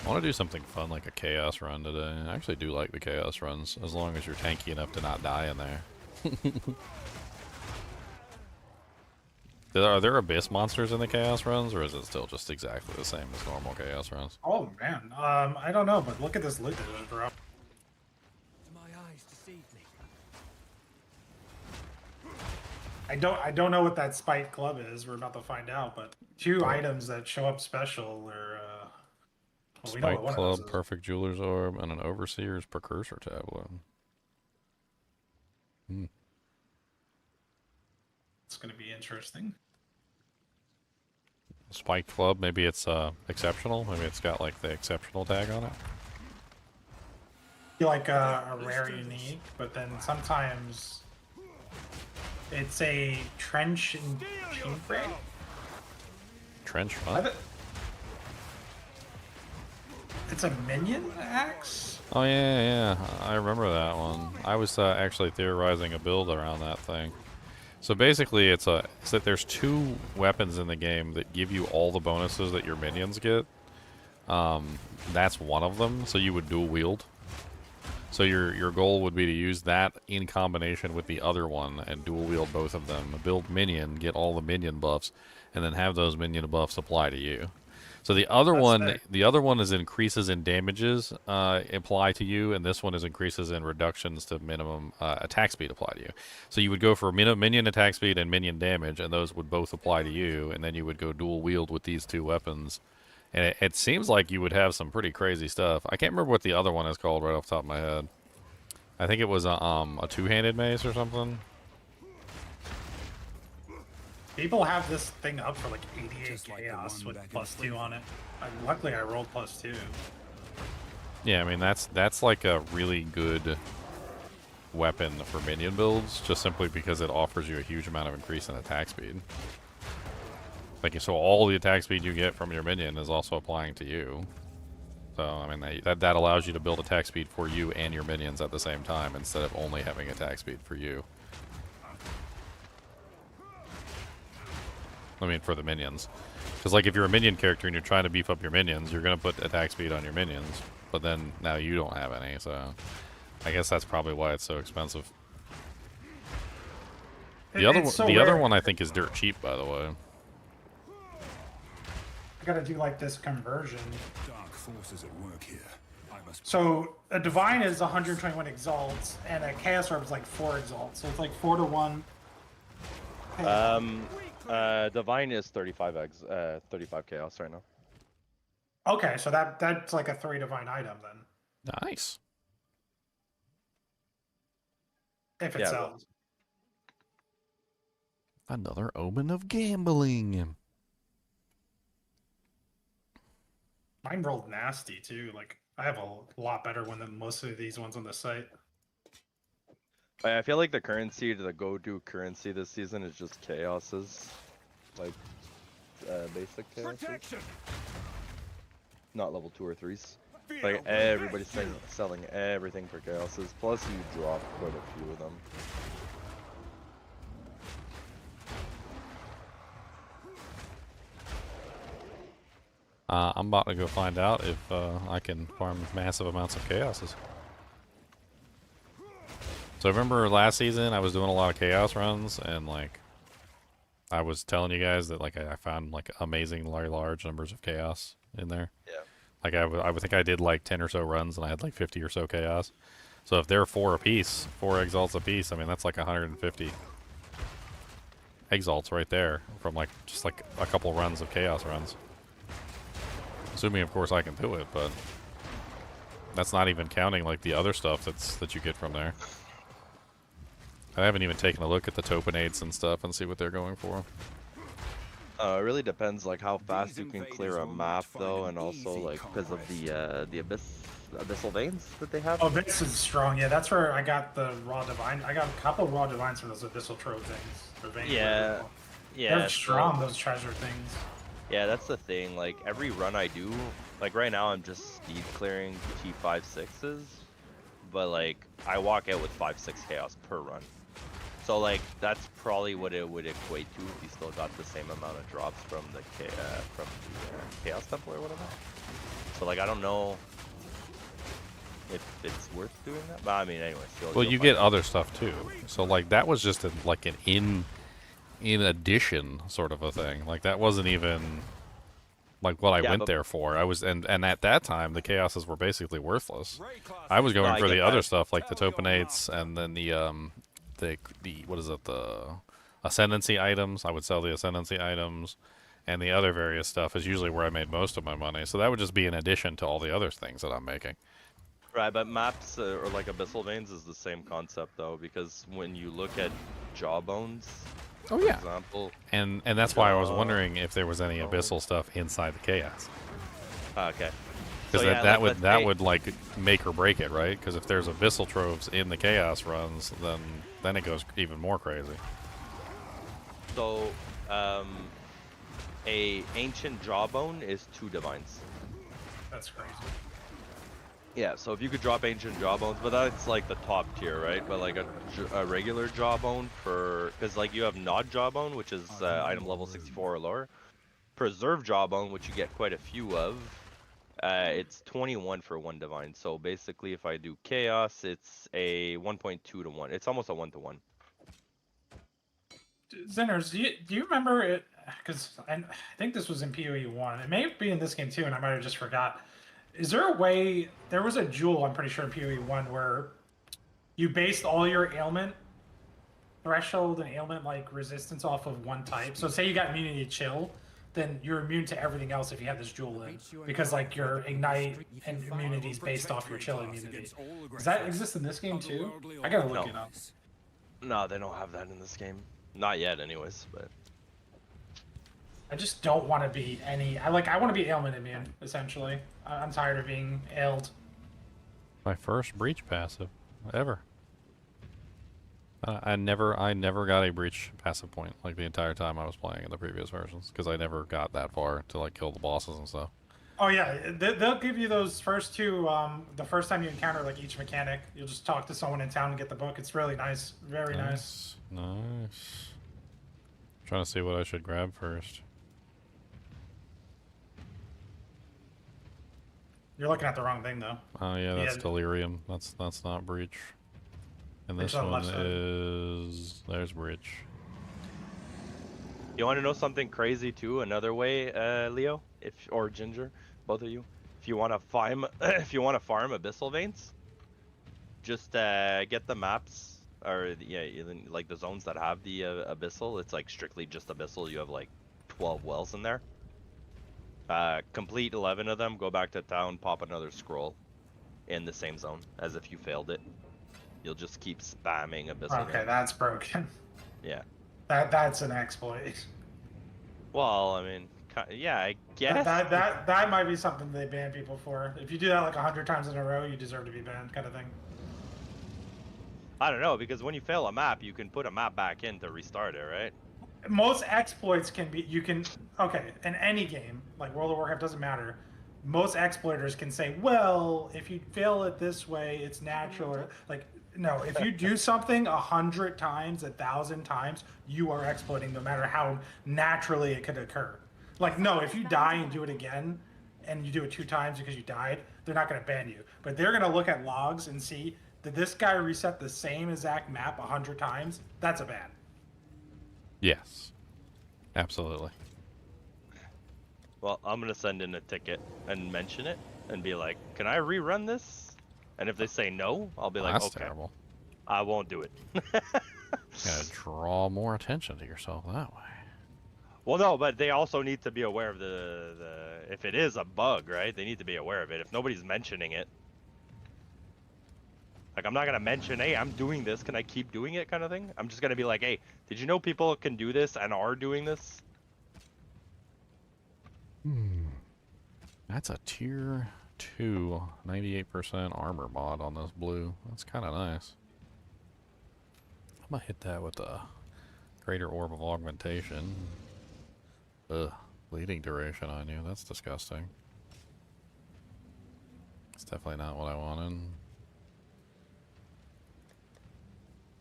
Speaker 1: I want to do something fun like a chaos run today. I actually do like the chaos runs, as long as you're tanky enough to not die in there. Are there abyss monsters in the chaos runs, or is it still just exactly the same as normal chaos runs?
Speaker 6: Oh man, I don't know, but look at this loot that just dropped.
Speaker 3: My eyes deceived me.
Speaker 6: I don't know what that spike club is. We're about to find out, but two items that show up special are well, we know
Speaker 1: Spike
Speaker 6: what one
Speaker 1: Club,
Speaker 6: of those is.
Speaker 1: Perfect Jeweler's Orb, and an Overseer's Precursor Tablet.
Speaker 6: It's gonna be interesting.
Speaker 1: Spike Club, maybe it's exceptional. Maybe it's got like the exceptional tag on it.
Speaker 6: Feel like a rare unique, but then sometimes it's a trench and chain break.
Speaker 1: Trench
Speaker 6: I
Speaker 1: what?
Speaker 6: th- It's a minion axe.
Speaker 1: Oh yeah, I remember that one. I was actually theorizing a build around that thing. So basically, it's that there's two weapons in the game that give you all the bonuses that your minions get. That's one of them. So you would dual wield. So your goal would be to use that in combination with the other one and dual wield both of them. Build minion, get all the minion buffs, and then have those minion buffs apply to you. So the other one is increases in damages apply to you, and this one is increases in reductions to minimum attack speed apply to you. So you would go for minion attack speed and minion damage, and those would both apply to you, and then you would go dual wield with these two weapons. And it seems like you would have some pretty crazy stuff. I can't remember what the other one is called right off the top of my head. I think it was a two-handed mace or something.
Speaker 6: People have this thing up for like 88
Speaker 7: Just like the
Speaker 6: chaos
Speaker 7: one
Speaker 6: with
Speaker 7: back in
Speaker 6: +2 on it. Luckily, I rolled +2.
Speaker 1: Yeah, I mean that's like a really good weapon for minion builds, just simply because it offers you a huge amount of increase in attack speed. Like, so all the attack speed you get from your minion is also applying to you. So I mean that allows you to build attack speed for you and your minions at the same time instead of only having attack speed for you. I mean, for the minions. Because, like, if you're a minion character and you're trying to beef up your minions, you're going to put attack speed on your minions. But then, now you don't have any, so... I guess that's probably why it's so expensive. The other one, I think, is dirt cheap, by the way.
Speaker 6: I gotta do, like, this conversion.
Speaker 7: Dark forces at work here. I must.
Speaker 6: So, a Divine is 121 exalts, and a Chaos Orb is like 4 exalts. So it's like 4 to 1.
Speaker 8: Divine is 35 chaos right now.
Speaker 6: Okay, so that's like a 3 Divine item then.
Speaker 1: Nice.
Speaker 6: If it
Speaker 8: Yeah,
Speaker 6: sells.
Speaker 1: Another omen of gambling.
Speaker 6: Mine rolled nasty too. Like, I have a lot better one than most of these ones on the site.
Speaker 8: I feel like the currency, the go-to currency this season is just chaoses. Like, basic chaoses.
Speaker 3: Protection.
Speaker 8: Not level 2 or 3s. Like, everybody's selling everything for chaoses. Plus, you drop quite a few of them.
Speaker 1: I'm about to go find out if I can farm massive amounts of chaoses. So remember last season I was doing a lot of chaos runs, and like I was telling you guys that like I found like amazingly large numbers of chaos in there.
Speaker 8: Yeah.
Speaker 1: Like I would think I did like 10 or so runs and I had like 50 or so chaos. So if they're 4 apiece, 4 exalts apiece, I mean that's like 150 exalts right there from like just like a couple runs of chaos runs. Assuming of course I can do it, but that's not even counting like the other stuff that you get from there. I haven't even taken a look at the topinates and stuff and see what they're going for.
Speaker 8: It really depends, like how fast you can clear a map, though, and also like because of the abyssal veins that they have.
Speaker 6: Oh, this is strong. Yeah, that's where I got the raw divine. I got a couple raw divines from those abyssal trove things. Or veins,
Speaker 8: Yeah,
Speaker 6: whatever.
Speaker 8: yeah.
Speaker 6: They're strong. Those treasure things.
Speaker 8: Yeah, that's the thing. Like every run I do, like right now I'm just speed clearing T5 6s, but like I walk out with 5-6 chaos per run. So like that's probably what it would equate to if you still got the same amount of drops from the chaos temple or whatever. So like I don't know if it's worth doing that, but I mean anyway.
Speaker 1: Well, you get other stuff too. So like that was just like an in addition sort of a thing. Like that wasn't even like what I went there for. I was and at that time the chaoses were basically worthless. I was going for the other stuff like the topinates and then the what is it, the ascendancy items, I would sell the ascendancy items, and the other various stuff is usually where I made most of my money. So that would just be in addition to all the other things that I'm making.
Speaker 8: Right, but maps or like Abyssal Veins is the same concept though, because when you look at Jawbones,
Speaker 1: Oh
Speaker 8: for
Speaker 1: yeah,
Speaker 8: example.
Speaker 1: and that's why I was wondering if there was any
Speaker 8: Oh.
Speaker 1: abyssal stuff inside the chaos,
Speaker 8: Okay.
Speaker 1: because
Speaker 8: So, yeah,
Speaker 1: that
Speaker 8: like,
Speaker 1: would would like make or break it, right? Because if there's abyssal troves in the chaos runs, then it goes even more crazy.
Speaker 8: So, a ancient Jawbone is 2 divines.
Speaker 6: That's crazy.
Speaker 8: Yeah, so if you could drop ancient Jawbones, but that's like the top tier, right? But like a regular Jawbone for, because like you have Nod Jawbone, which is item level 64 or lower. Preserve Jawbone, which you get quite a few of, it's 21 for 1 divine. So basically, if I do chaos, it's a 1.2 to 1. It's almost a 1 to 1.
Speaker 6: Zeners, do you remember it? Because I think this was in PoE 1. It may be in this game too, and I might have just forgot. Is there a way? There was a jewel, I'm pretty sure, in PoE 1 where you based all your ailment threshold and ailment like resistance off of one type. So say you got immunity to chill, then you're immune to everything else if you have this jewel in, because like your ignite and immunity is based off your chill immunity. Does that exist in this game too? I gotta look it up.
Speaker 8: No, they don't have that in this game. Not yet, anyways. But
Speaker 6: I just don't want to be I want to be ailment immune, essentially. I'm tired of being ailed.
Speaker 1: My first breach passive ever. I never got a breach passive point like the entire time I was playing in the previous versions, because I never got that far to like kill the bosses and stuff.
Speaker 6: Oh yeah, they'll give you those first 2. The first time you encounter like each mechanic, you'll just talk to someone in town and get the book. It's really nice, very nice.
Speaker 1: Nice. Trying to see what I should grab first.
Speaker 6: You're looking at the wrong thing though.
Speaker 1: Oh yeah, that's
Speaker 6: Yeah.
Speaker 1: delirium. That's not breach. And this
Speaker 6: Breach on the
Speaker 1: one
Speaker 6: left side.
Speaker 1: is there's breach.
Speaker 8: you want to know something crazy too? Another way, Leo, or Ginger, both of you, if you want to farm, Abyssal Veins, just get the maps, or like the zones that have the Abyssal. It's like strictly just Abyssal. You have like 12 wells in there. Complete 11 of them. Go back to town. Pop another scroll in the same zone as if you failed it. You'll just keep spamming Abyssal.
Speaker 6: Okay, that's broken.
Speaker 8: Yeah.
Speaker 6: That's an exploit.
Speaker 8: Well, I mean, yeah, I guess.
Speaker 6: That might be something they ban people for. If you do that like 100 times in a row, you deserve to be banned, kind of thing.
Speaker 8: I don't know, because when you fail a map, you can put a map back in to restart it, right?
Speaker 6: Most exploits can be okay in any game like World of Warcraft, doesn't matter. Most exploiters can say, well, if you fail it this way, it's natural. Or, like, no, if you do something 100 times, 1,000 times, you are exploiting, no matter how naturally it could occur. Like, no, if you die and do it again, and you do it 2 times because you died, they're not going to ban you. But they're going to look at logs and see, did this guy reset the same exact map 100 times? That's a ban.
Speaker 1: Yes. Absolutely.
Speaker 8: Well, I'm gonna send in a ticket and mention it and be like, can I rerun this? And if they say no, I'll be like,
Speaker 1: That's
Speaker 8: okay,
Speaker 1: terrible.
Speaker 8: I won't do it.
Speaker 1: Gotta draw more attention to yourself that way.
Speaker 8: Well, no, but they also need to be aware of the if it is a bug, right? They need to be aware of it. If nobody's mentioning it, like, I'm not gonna mention, hey, I'm doing this, can I keep doing it, kind of thing. I'm just gonna be like, hey, did you know people can do this and are doing this?
Speaker 1: That's a tier 2, 98% armor mod on this blue. That's kind of nice. I'm gonna hit that with a greater orb of augmentation. Ugh, bleeding duration on you. That's disgusting. It's definitely not what I wanted.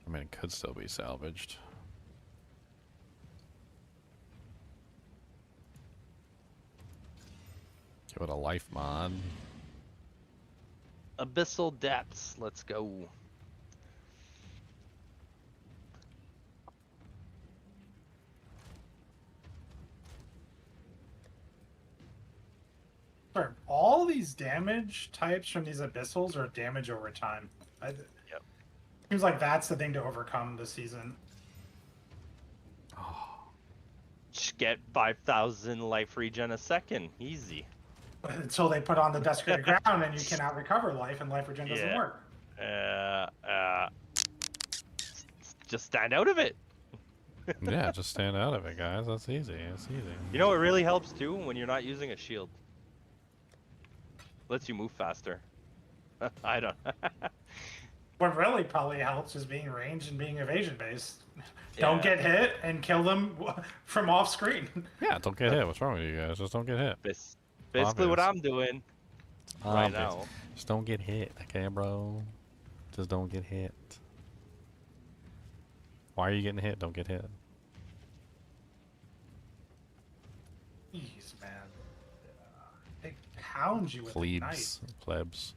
Speaker 1: I mean, it could still be salvaged. Give it a life mod.
Speaker 8: Abyssal Depths, let's go.
Speaker 6: Sure. All these damage types from these abyssals are damage over time.
Speaker 8: Yep.
Speaker 6: Seems like that's the thing to overcome this season.
Speaker 8: Just get 5,000 life regen a second. Easy.
Speaker 6: Until they put on the desecrated ground and you cannot recover life and life regen doesn't
Speaker 8: Yeah.
Speaker 6: work.
Speaker 8: Just stand out of it.
Speaker 1: Yeah, just stand out of it, guys. That's easy. It's easy.
Speaker 8: You know what really helps too? When you're not using a shield. Lets you move faster. I don't.
Speaker 6: What really probably helps is being ranged and being evasion based. Don't get hit and kill them from off screen.
Speaker 1: Yeah, don't get hit. What's wrong with you guys? Just don't get hit.
Speaker 8: Basically what
Speaker 1: Obvious.
Speaker 8: I'm doing right
Speaker 1: Obvious.
Speaker 8: now.
Speaker 1: Just don't get hit, okay, bro? Just don't get hit. Why are you getting hit? Don't get hit.
Speaker 6: Jeez, man. They pound you with a knife.
Speaker 1: Plebs,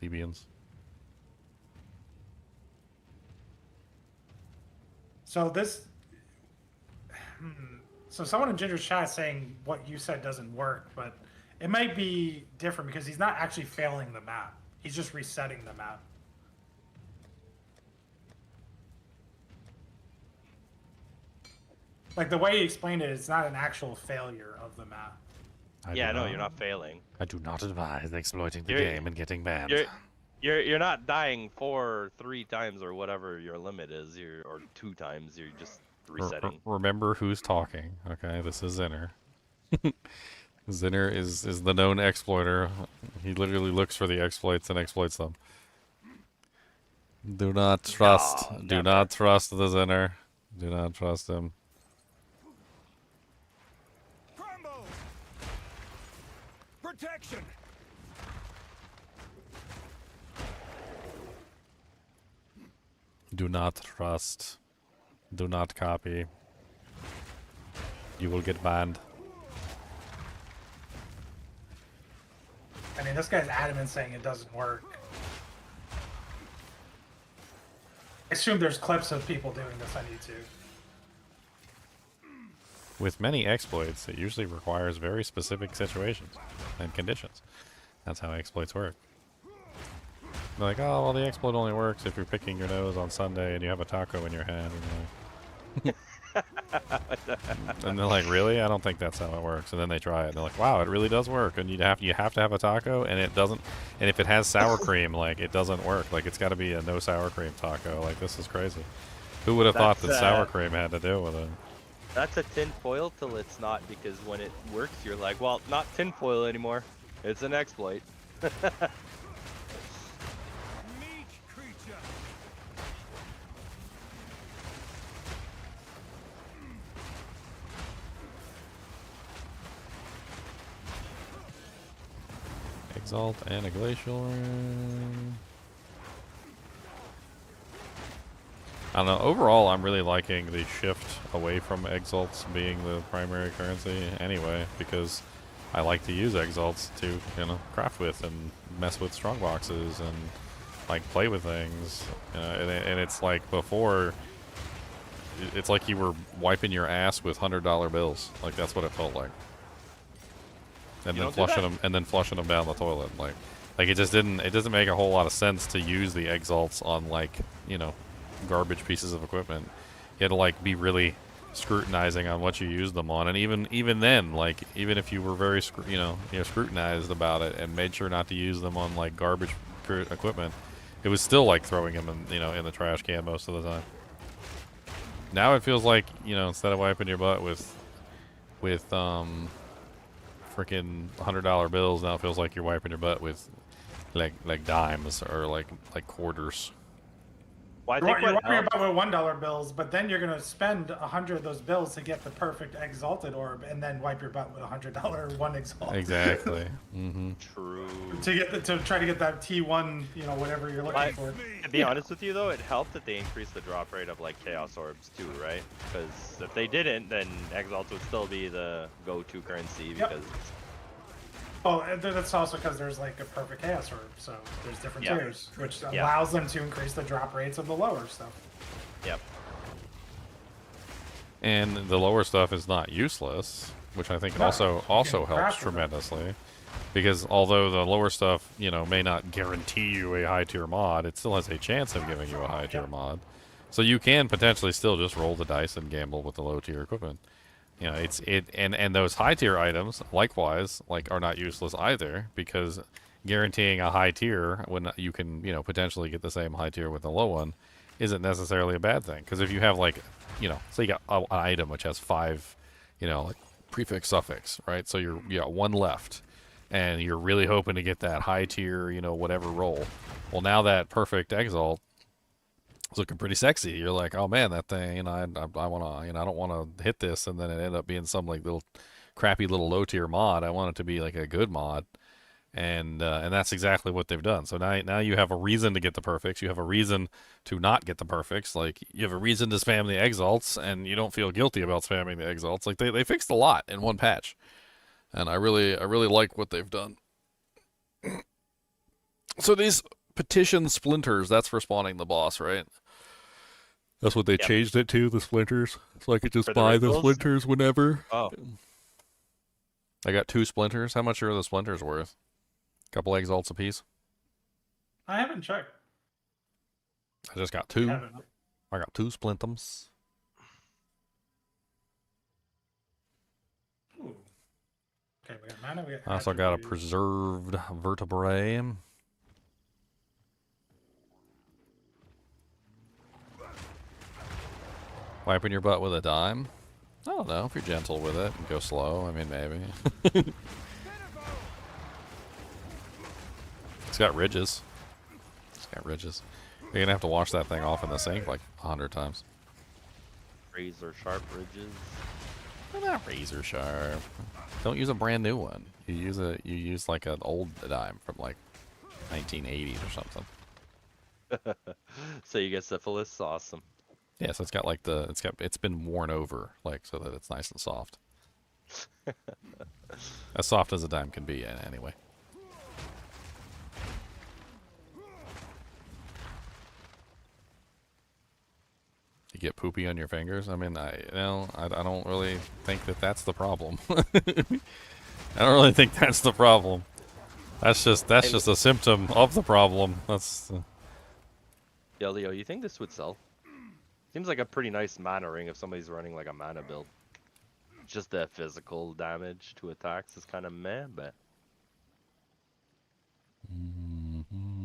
Speaker 1: plebeians.
Speaker 6: So this... So someone in Ginger's chat is saying what you said doesn't work, but it might be different because he's not actually failing the map. He's just resetting the map. Like the way he explained it, it's not an actual failure of the map.
Speaker 8: Yeah, no, you're not failing.
Speaker 1: I do not advise exploiting the
Speaker 8: You're-
Speaker 1: game and getting banned.
Speaker 8: You're not dying 3 times or whatever your limit is, or 2 times. You're just resetting.
Speaker 1: Remember who's talking, okay? This is Zinner. Zinner is the known exploiter. He literally looks for the exploits and exploits them. Do not trust.
Speaker 8: No,
Speaker 1: do
Speaker 8: never.
Speaker 1: not trust the Zinner. Do not trust him.
Speaker 3: Crumble! Protection!
Speaker 1: Do not trust. Do not copy. You will get banned.
Speaker 6: I mean, this guy's adamant saying it doesn't work. I assume there's clips of people doing this on YouTube.
Speaker 1: With many exploits, it usually requires very specific situations and conditions. That's how exploits work. They're like, oh, well, the exploit only works if you're picking your nose on Sunday and you have a taco in your hand. And, and they're like, really? I don't think that's how it works. And then they try it. And they're like, wow, it really does work. And you have to have a taco, and it doesn't. And if it has sour cream, like, it doesn't work. Like, it's got to be a no sour cream taco. Like, this is crazy. Who would have thought that sour cream had to deal with it?
Speaker 8: That's a tin foil till it's not, because when it works, you're like, well, not tin foil anymore. It's an exploit.
Speaker 3: Meat creature!
Speaker 1: Exalt and a glacial ring. I don't know. Overall, I'm really liking the shift away from exalts being the primary currency anyway, because I like to use exalts to, you know, craft with and mess with strong boxes and like play with things. And it's like before, it's like you were wiping your ass with $100 bills. Like that's what it felt like. And
Speaker 8: You
Speaker 1: then
Speaker 8: don't do
Speaker 1: flushing
Speaker 8: that?
Speaker 1: them, and then flushing them down the toilet. Like it just didn't. It doesn't make a whole lot of sense to use the exalts on like, you know, garbage pieces of equipment. You had to like be really scrutinizing on what you used them on, and even then, like even if you were very scrutinized about it and made sure not to use them on like garbage equipment, it was still like throwing them in the trash can most of the time. Now it feels like, you know, instead of wiping your butt with freaking $100 bills, now it feels like you're wiping your butt with like dimes or like quarters.
Speaker 8: Well, I
Speaker 6: You're
Speaker 8: think what
Speaker 6: wiping your
Speaker 8: helps-
Speaker 6: butt with $1 bills, but then you're gonna spend 100 of those bills to get the perfect exalted orb, and then wipe your butt with $100 one exalt.
Speaker 1: Exactly. Mm-hmm.
Speaker 8: True.
Speaker 6: to try to get that T1, you know, whatever you're looking for.
Speaker 8: To be honest with you, though, it helped that they increased the drop rate of like Chaos Orbs too, right? Because if they didn't, then Exalt would still be the go-to currency because
Speaker 6: Oh, and that's also because there's like a perfect chaos orb, so there's different
Speaker 8: Yeah.
Speaker 6: tiers, which
Speaker 8: Yeah.
Speaker 6: allows them to increase the drop rates of the lower stuff.
Speaker 8: Yep.
Speaker 1: And the lower stuff is not useless, which I think
Speaker 6: No,
Speaker 1: also
Speaker 6: you
Speaker 1: also
Speaker 6: can
Speaker 1: helps
Speaker 6: craft with it.
Speaker 1: tremendously. Because although the lower stuff, you know, may not guarantee you a high tier mod, it still has a chance of giving you a high tier mod. So you can potentially still just roll the dice and gamble with the low tier equipment. You know, and those high tier items likewise like are not useless either, because guaranteeing a high tier when you can, you know, potentially get the same high tier with a low one isn't necessarily a bad thing. Because if you have, like, you know, say you got an item which has 5, you know, like prefix suffix, right? So you got 1 left, and you're really hoping to get that high tier, you know, whatever roll. Well, now that perfect Exile is looking pretty sexy. You're like, oh man, that thing, you know, I want to, you know, I don't want to hit this and then it end up being some like little crappy little low tier mod. I want it to be like a good mod. And that's exactly what they've done. So now you have a reason to get the perfects. You have a reason to not get the perfects. Like, you have a reason to spam the exalts, and you don't feel guilty about spamming the exalts. Like, they fixed a lot in one patch, and I really like what they've done. So these petition splinters, that's for spawning the boss, right? That's what they changed it to, the splinters. So I could just buy the splinters whenever.
Speaker 8: Oh.
Speaker 1: I got 2 splinters. How much are the splinters worth? Couple exalts apiece.
Speaker 6: I haven't checked.
Speaker 1: I just got 2. I got 2 splintums.
Speaker 6: Ooh. Okay, we got mana. We got
Speaker 1: I also got a
Speaker 6: attributes.
Speaker 1: preserved vertebrae. Wiping your butt with a dime? I don't know. If you're gentle with it and go slow, I mean, maybe. It's got ridges. It's got ridges. You're going to have to wash that thing off in the sink like 100 times.
Speaker 8: Razor sharp ridges.
Speaker 1: They're not razor sharp. Don't use a brand new one. You use like an old dime from like 1980s or something.
Speaker 8: So you get syphilis? Awesome.
Speaker 1: Yeah, so it's got like it's been worn over, like, so that it's nice and soft. As soft as a dime can be, anyway. You get poopy on your fingers? I mean, I don't really think that that's the problem. I don't really think that's the problem. That's just a symptom of the problem. That's.
Speaker 8: Yo, Leo, you think this would sell? Seems like a pretty nice mana ring if somebody's running like a mana build. Just the physical damage to attacks is kind of meh, but.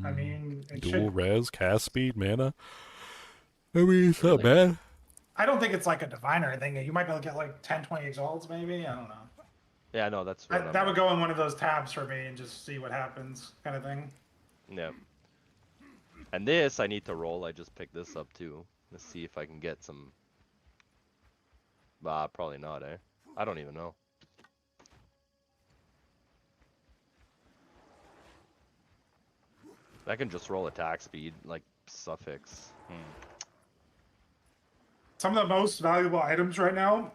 Speaker 6: I mean, it
Speaker 1: Dual
Speaker 6: should,
Speaker 1: res, cast speed, mana. I mean, it's not bad.
Speaker 6: I don't think it's like a divine or anything. You might be able to get like 10, 20 exalts maybe. I don't know.
Speaker 8: Yeah, no, that's
Speaker 6: That would go in one of those tabs for me and just see what happens, kind of thing.
Speaker 8: Yeah. And this, I need to roll. I just picked this up too. Let's see if I can get some. Probably not, eh? I don't even know. I can just roll attack speed, like suffix.
Speaker 6: Some of the most valuable items right now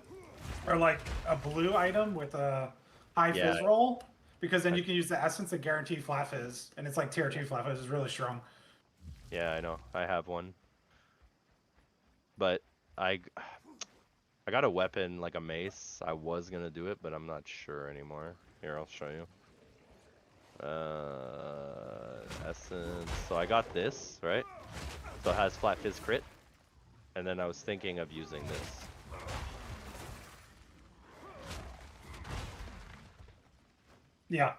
Speaker 6: are like a blue item with a high fizz roll, because then you can use the essence and guarantee flat fizz, and it's like tier 2 flat fizz is really strong.
Speaker 8: Yeah, I know. I have one. But I got a weapon like a mace. I was gonna do it, but I'm not sure anymore. Here, I'll show you. Essence. So I got this, right? So it has flat fizz crit. And then I was thinking of using this.
Speaker 6: Yeah,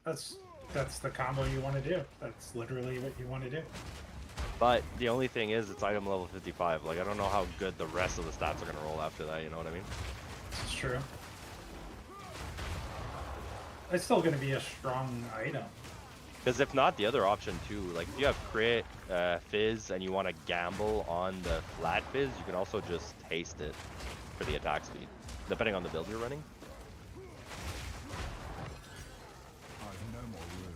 Speaker 6: that's the combo you want to do. That's literally what you want to do.
Speaker 8: But the only thing is, it's item level 55. Like, I don't know how good the rest of the stats are gonna roll after that. You know what I mean?
Speaker 6: It's true. It's still going to be a strong item.
Speaker 8: Because if not, the other option too, like if you have crit, fizz, and you want to gamble on the flat fizz, you can also just haste it for the attack speed, depending on the build you're running.
Speaker 7: I've no more room.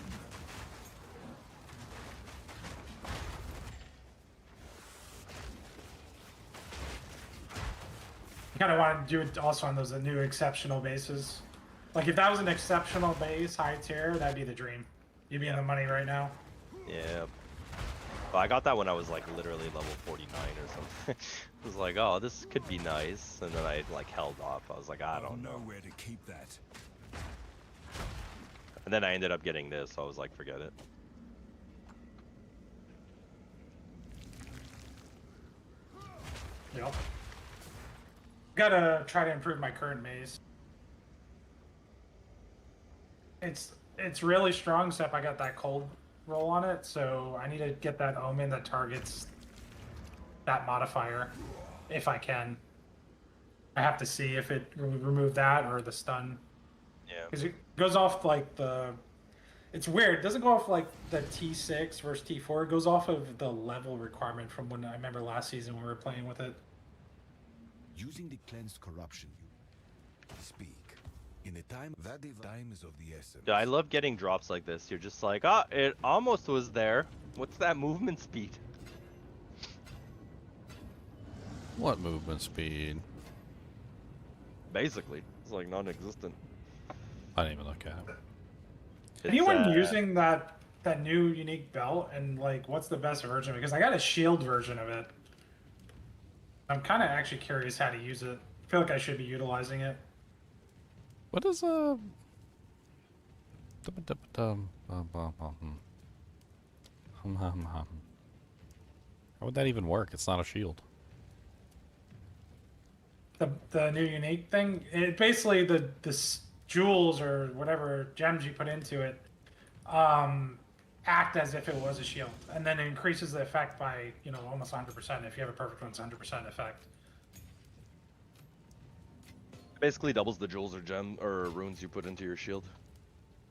Speaker 6: You kind of want to do it also on those new exceptional bases. Like if that was an exceptional base, high tier, that'd be the dream. You'd be in the money right now.
Speaker 8: Yeah. Well, I got that when I was like literally level 49 or something. I was like, oh, this could be nice, and then I like held off. I was like, I don't know.
Speaker 7: Nowhere to keep that.
Speaker 8: And then I ended up getting this, so I was like, forget it.
Speaker 6: Yep. Gotta try to improve my current maze. It's really strong, except I got that cold roll on it, so I need to get that omen that targets that modifier, if I can. I have to see if it remove that or the stun.
Speaker 8: Yeah.
Speaker 6: Because it goes off like the... It's weird. It doesn't go off like the T6 versus T4. It goes off of the level requirement from when I remember last season when we were playing with it.
Speaker 7: Using the cleansed corruption, you speak. In a time that time is of the essence.
Speaker 8: Yeah, I love getting drops like this. You're just like, ah, it almost was there. What's that movement speed?
Speaker 1: What movement speed?
Speaker 8: Basically, it's like non-existent.
Speaker 1: I didn't even look at it.
Speaker 6: Anyone using that new unique belt, and like what's the best version? Because I got a shield version of it. I'm kind of actually curious how to use it. I feel like I should be utilizing it.
Speaker 1: What is How would that even work? It's not a shield.
Speaker 6: The new unique thing, it basically the jewels or whatever gems you put into it act as if it was a shield, and then it increases the effect by almost 100%. If you have a perfect one, it's 100% effect.
Speaker 8: Basically doubles the jewels or gem or runes you put into your shield.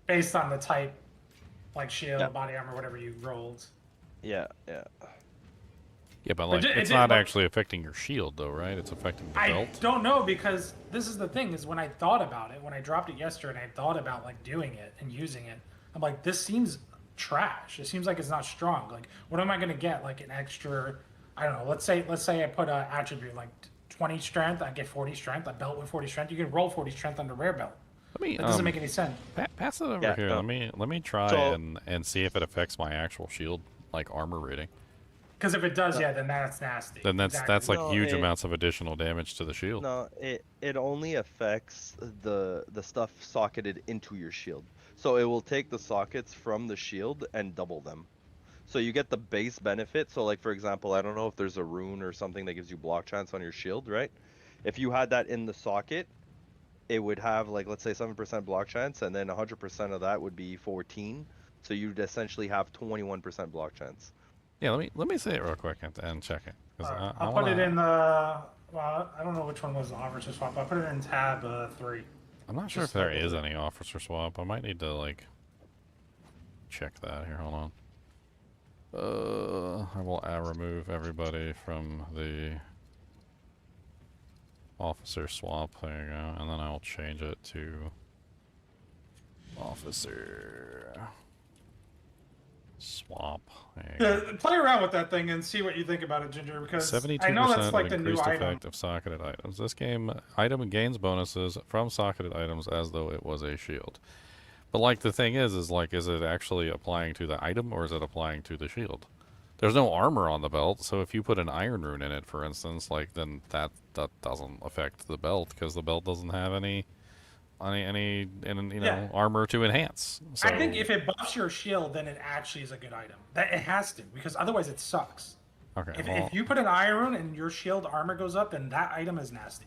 Speaker 6: Based on the type, like shield,
Speaker 8: Yeah.
Speaker 6: body armor, whatever you rolled.
Speaker 8: Yeah, yeah.
Speaker 1: Yeah, but like it's not actually affecting your shield though, right? It's affecting the belt.
Speaker 6: I don't know, because this is the thing, is when I thought about it, when I dropped it yesterday and I thought about like doing it and using it, I'm like, this seems trash. It seems like it's not strong. Like, what am I gonna get? Like an extra, I don't know, let's say I put an attribute like 20 strength, I get 40 strength, a belt with 40 strength, you can roll 40 strength on the rare belt.
Speaker 1: Let me
Speaker 6: That doesn't make any sense.
Speaker 1: pass it over
Speaker 8: Yeah,
Speaker 1: here.
Speaker 8: no.
Speaker 1: Let me try
Speaker 8: So-
Speaker 1: and see if it affects my actual shield, like armor rating.
Speaker 6: Because if it does, yeah, then that's nasty.
Speaker 1: Then that's
Speaker 6: Exactly.
Speaker 1: like
Speaker 8: No,
Speaker 1: huge
Speaker 8: it-
Speaker 1: amounts of additional damage to the shield.
Speaker 8: No, it only affects the stuff socketed into your shield. So it will take the sockets from the shield and double them. So you get the base benefit. So like for example, I don't know if there's a rune or something that gives you block chance on your shield, right? If you had that in the socket, it would have like let's say 7% block chance, and then 100% of that would be 14. So you'd essentially have 21% block chance.
Speaker 1: Yeah, let me say it real quick and check it. 'Cause
Speaker 6: I'll put it in the. Well, I don't know which one was the officer swap. I'll put it in tab 3.
Speaker 1: I'm not sure if
Speaker 6: just
Speaker 1: there
Speaker 6: like-
Speaker 1: is any officer swap. I might need to like check that here. Hold on. I will remove everybody from the officer swap. There you go, and then I'll change it to officer swap. There you go.
Speaker 6: Play around with that thing and see what you think about it, Ginger, because
Speaker 1: 72%
Speaker 6: I know that's like
Speaker 1: of
Speaker 6: the new
Speaker 1: increased
Speaker 6: item.
Speaker 1: effect of socketed items. This game item gains bonuses from socketed items as though it was a shield. But like the thing is like, is it actually applying to the item or is it applying to the shield? There's no armor on the belt, so if you put an iron rune in it, for instance, like then that doesn't affect the belt because the belt doesn't have any
Speaker 6: Yeah.
Speaker 1: armor to enhance. So,
Speaker 6: I think if it buffs your shield, then it actually is a good item. That it has to, because otherwise it sucks.
Speaker 1: okay,
Speaker 6: If you put an iron rune and your shield armor goes up, then that item is nasty.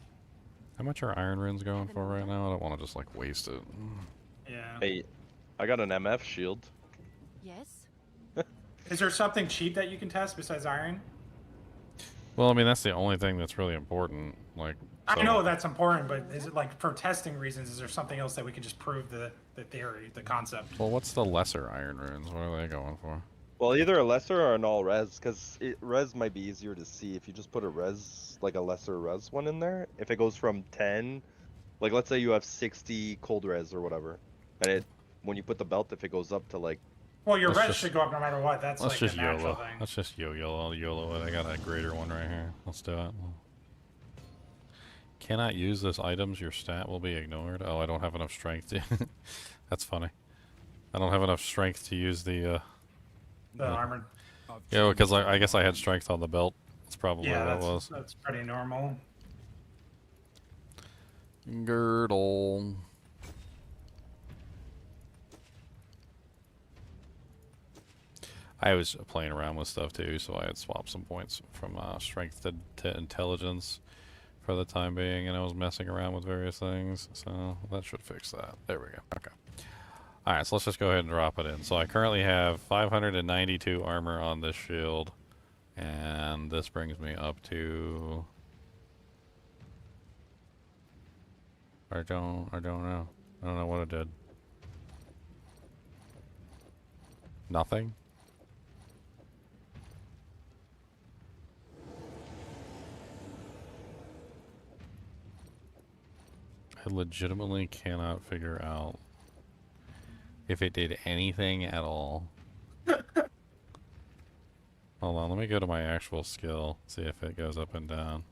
Speaker 1: how much are iron runes going for right now? I don't want to just like waste it.
Speaker 6: Yeah.
Speaker 8: Hey, I got an MF shield.
Speaker 4: Yes?
Speaker 6: Is there something cheap that you can test besides iron?
Speaker 1: Well, I mean that's the only thing that's really important. Like,
Speaker 6: I
Speaker 1: so-
Speaker 6: know that's important, but is it like for testing reasons? Is there something else that we can just prove the theory, the concept?
Speaker 1: Well, what's the lesser iron runes? What are they going for?
Speaker 8: Well, either a lesser or an all res, because res might be easier to see if you just put a res, like a lesser res one in there. If it goes from 10, like let's say you have 60 cold res or whatever, and when you put the belt, if it goes up to like,
Speaker 6: Well, your
Speaker 1: Let's
Speaker 6: res
Speaker 1: just-
Speaker 6: should go up no matter what. That's
Speaker 1: Let's
Speaker 6: like
Speaker 1: just
Speaker 6: a natural
Speaker 1: YOLO.
Speaker 6: thing.
Speaker 1: Let's just YOLO it. I got a greater one right here. Let's do it. Cannot use this items. Your stat will be ignored. Oh, I don't have enough strength to... That's funny. I don't have enough strength to use the...
Speaker 6: The armor.
Speaker 1: Yeah, because I guess I had strength on the belt. That's probably
Speaker 6: Yeah,
Speaker 1: what it was.
Speaker 6: that's pretty normal.
Speaker 1: Girdle. I was playing around with stuff too, so I had swapped some points from strength to intelligence for the time being, and I was messing around with various things, so that should fix that. There we go. Okay. Alright, so let's just go ahead and drop it in. So I currently have 592 armor on this shield, and this brings me up to... I don't know. I don't know what it did. Nothing? I legitimately cannot figure out if it did anything at all. Hold on, let me go to my actual skill, see if it goes up and down.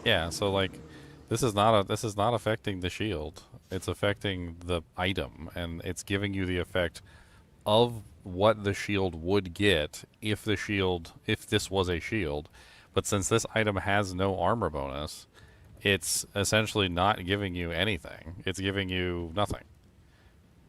Speaker 1: Yeah, so like this is not affecting the shield. It's affecting the item, and it's giving you the effect of what the shield would get if this was a shield. But since this item has no armor bonus, it's essentially not giving you anything. It's giving you nothing.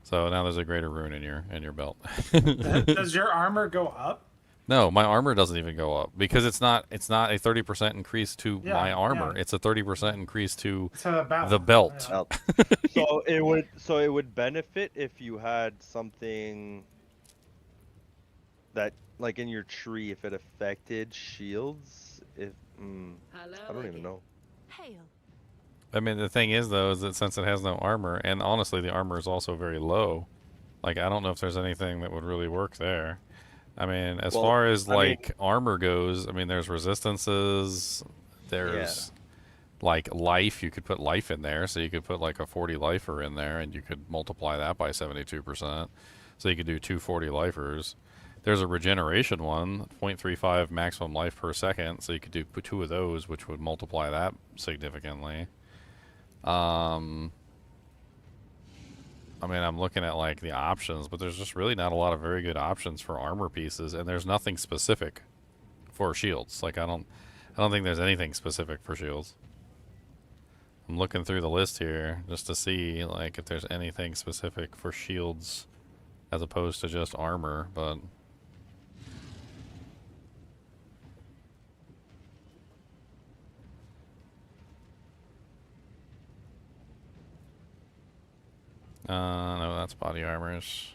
Speaker 1: So now there's a greater rune in your belt.
Speaker 6: Does your armor go up?
Speaker 1: No, my armor doesn't even go up because it's not a 30% increase to my armor.
Speaker 6: Yeah.
Speaker 1: It's a 30% increase to
Speaker 6: belt.
Speaker 1: the belt.
Speaker 6: Yeah.
Speaker 8: So it would benefit if you had something that, like in your tree, if it affected shields. If I don't even know.
Speaker 2: Hail.
Speaker 1: I mean, the thing is though, is that since it has no armor, and honestly, the armor is also very low. Like, I don't know if there's anything that would really work there. I mean, as far as armor goes, I mean, there's resistances, there's like life. You could put life in there, so you could put like a 40 lifer in there, and you could multiply that by 72%. So you could do 240 lifers. There's a regeneration one, 0.35 maximum life per second, so you could do 2 of those, which would multiply that significantly. I mean, I'm looking at like the options, but there's just really not a lot of very good options for armor pieces, and there's nothing specific for shields. Like I don't think there's anything specific for shields. I'm looking through the list here just to see like if there's anything specific for shields as opposed to just armor, but no, that's body armors.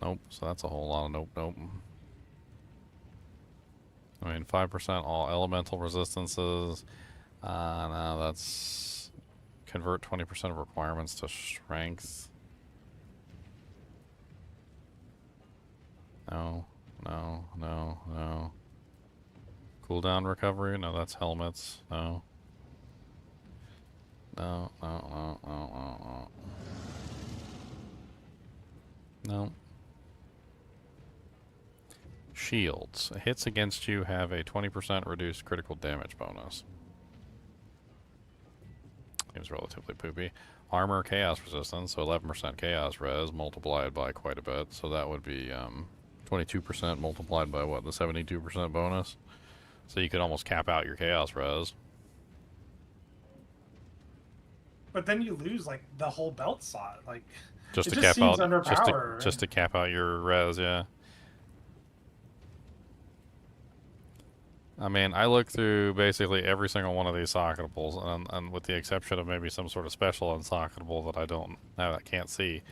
Speaker 1: Nope, so that's a whole lot of nope. I mean, 5% all elemental resistances. No, that's convert 20% of requirements to strength. No. Cooldown recovery? No, that's helmets. No. No. Shields. Hits against you have a 20% reduced critical damage bonus. Seems relatively poopy. Armor chaos resistance, so 11% chaos res multiplied by quite a bit. So that would be 22% multiplied by what, the 72% bonus? So you could almost cap out your chaos res.
Speaker 6: But then you lose like the whole belt slot. Like
Speaker 1: Just
Speaker 6: it
Speaker 1: to
Speaker 6: just
Speaker 1: cap
Speaker 6: seems
Speaker 1: out,
Speaker 6: underpowered.
Speaker 1: just to cap out your res, yeah. I mean, I look through basically every single one of these socketables, and with the exception of maybe some sort of special unsocketable that I can't see.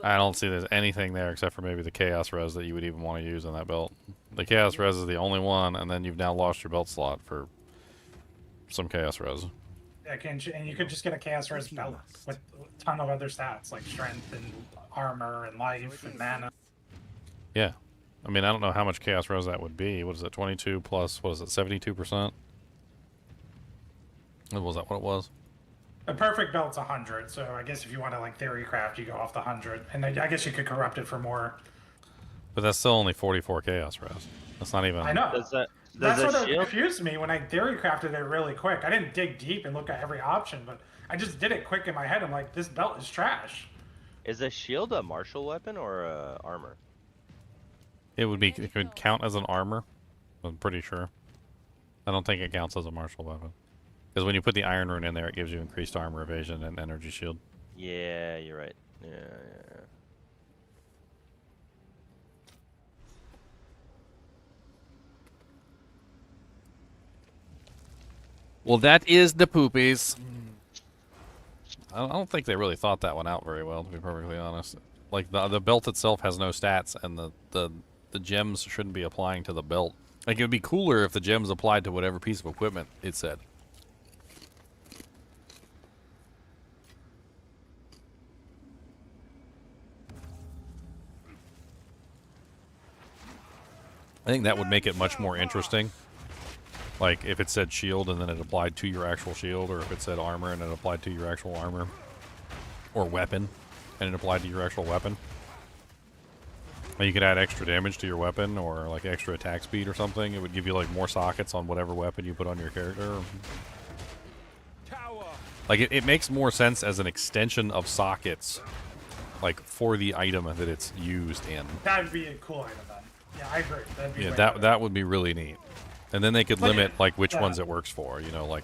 Speaker 1: I don't see there's anything there except for maybe the chaos res that you would even want to use in that belt. The chaos res is the only one, and then you've now lost your belt slot for some chaos res.
Speaker 6: Yeah, and you could just get a chaos res belt with a ton of other stats like strength and armor and life and mana.
Speaker 1: Yeah. I mean, I don't know how much chaos res that would be. What is it, 22 plus, what is it, 72%? Was that what it was?
Speaker 6: A perfect belt's 100, so I guess if you want to like theorycraft, you go off the 100, and I guess you could corrupt it for more.
Speaker 1: But that's still only 44 chaos res. That's not even.
Speaker 6: I know.
Speaker 8: Does
Speaker 6: That's what
Speaker 8: shield
Speaker 6: confused me when I theorycrafted it really quick. I didn't dig deep and look at every option, but I just did it quick in my head. I'm like, this belt is trash.
Speaker 8: Is a shield a martial weapon or a armor?
Speaker 1: It could count as an armor. I'm pretty sure. I don't think it counts as a martial weapon. Because when you put the iron rune in there, it gives you increased armor evasion and energy shield.
Speaker 8: Yeah, you're right. Yeah.
Speaker 1: Well, that is the poopies. I don't think they really thought that one out very well, to be perfectly honest. Like, the belt itself has no stats, and the gems shouldn't be applying to the belt. Like, it would be cooler if the gems applied to whatever piece of equipment it said. I think that would make it much more interesting. Like, if it said shield and then it applied to your actual shield, or if it said armor and it applied to your actual armor. Or weapon, and it applied to your actual weapon. Or you could add extra damage to your weapon, or like extra attack speed or something. It would give you like more sockets on whatever weapon you put on your character. Like, it makes more sense as an extension of sockets, like, for the item that it's used in.
Speaker 6: That would be a cool item then. Yeah, I agree. That'd be
Speaker 1: Yeah,
Speaker 6: way
Speaker 1: that
Speaker 6: better.
Speaker 1: that would be really neat. And then they could
Speaker 6: But
Speaker 1: limit like which
Speaker 6: yeah.
Speaker 1: ones it works for. You know, like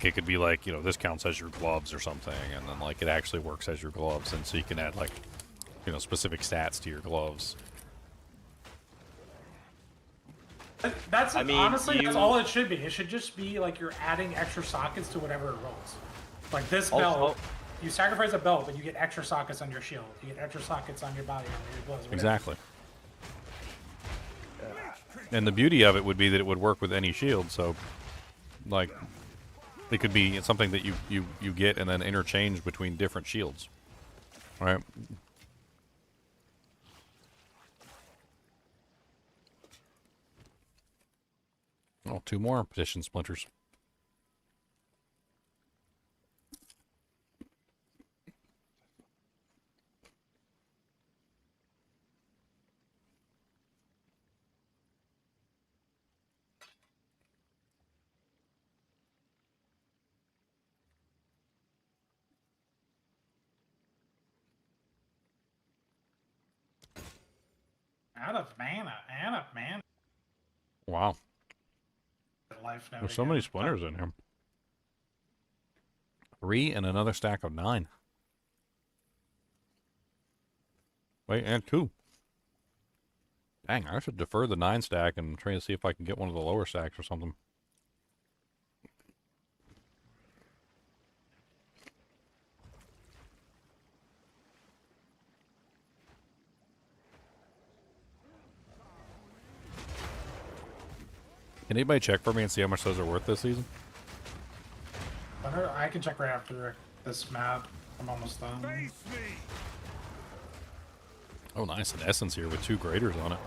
Speaker 1: it could be like, you know, this counts as your gloves or something, and then like it actually works as your gloves, and so you can add like, you know, specific stats to your gloves.
Speaker 6: That's
Speaker 8: I mean,
Speaker 6: honestly, that's
Speaker 8: you-
Speaker 6: all it should be. It should just be like you're adding extra sockets to whatever it rolls. Like this
Speaker 8: Also-
Speaker 6: belt, you sacrifice a belt, but you get extra sockets on your shield. You get extra sockets on your body, on your gloves. whatever.
Speaker 1: Exactly. And the beauty of it would be that it would work with any shield. So, like, it could be something that you get and then interchange between different shields. Right? Oh, 2 more petition splinters.
Speaker 6: Out of mana.
Speaker 1: Wow.
Speaker 6: Life now.
Speaker 1: There's so many splinters in here. 3 and another stack of 9. Wait, and 2. Dang, I should defer the 9 stack and try to see if I can get one of the lower stacks or something. Can anybody check for me and see how much those are worth this season?
Speaker 6: I can check right after this map. I'm almost done.
Speaker 1: Oh, nice. An essence here with 2 graders on it.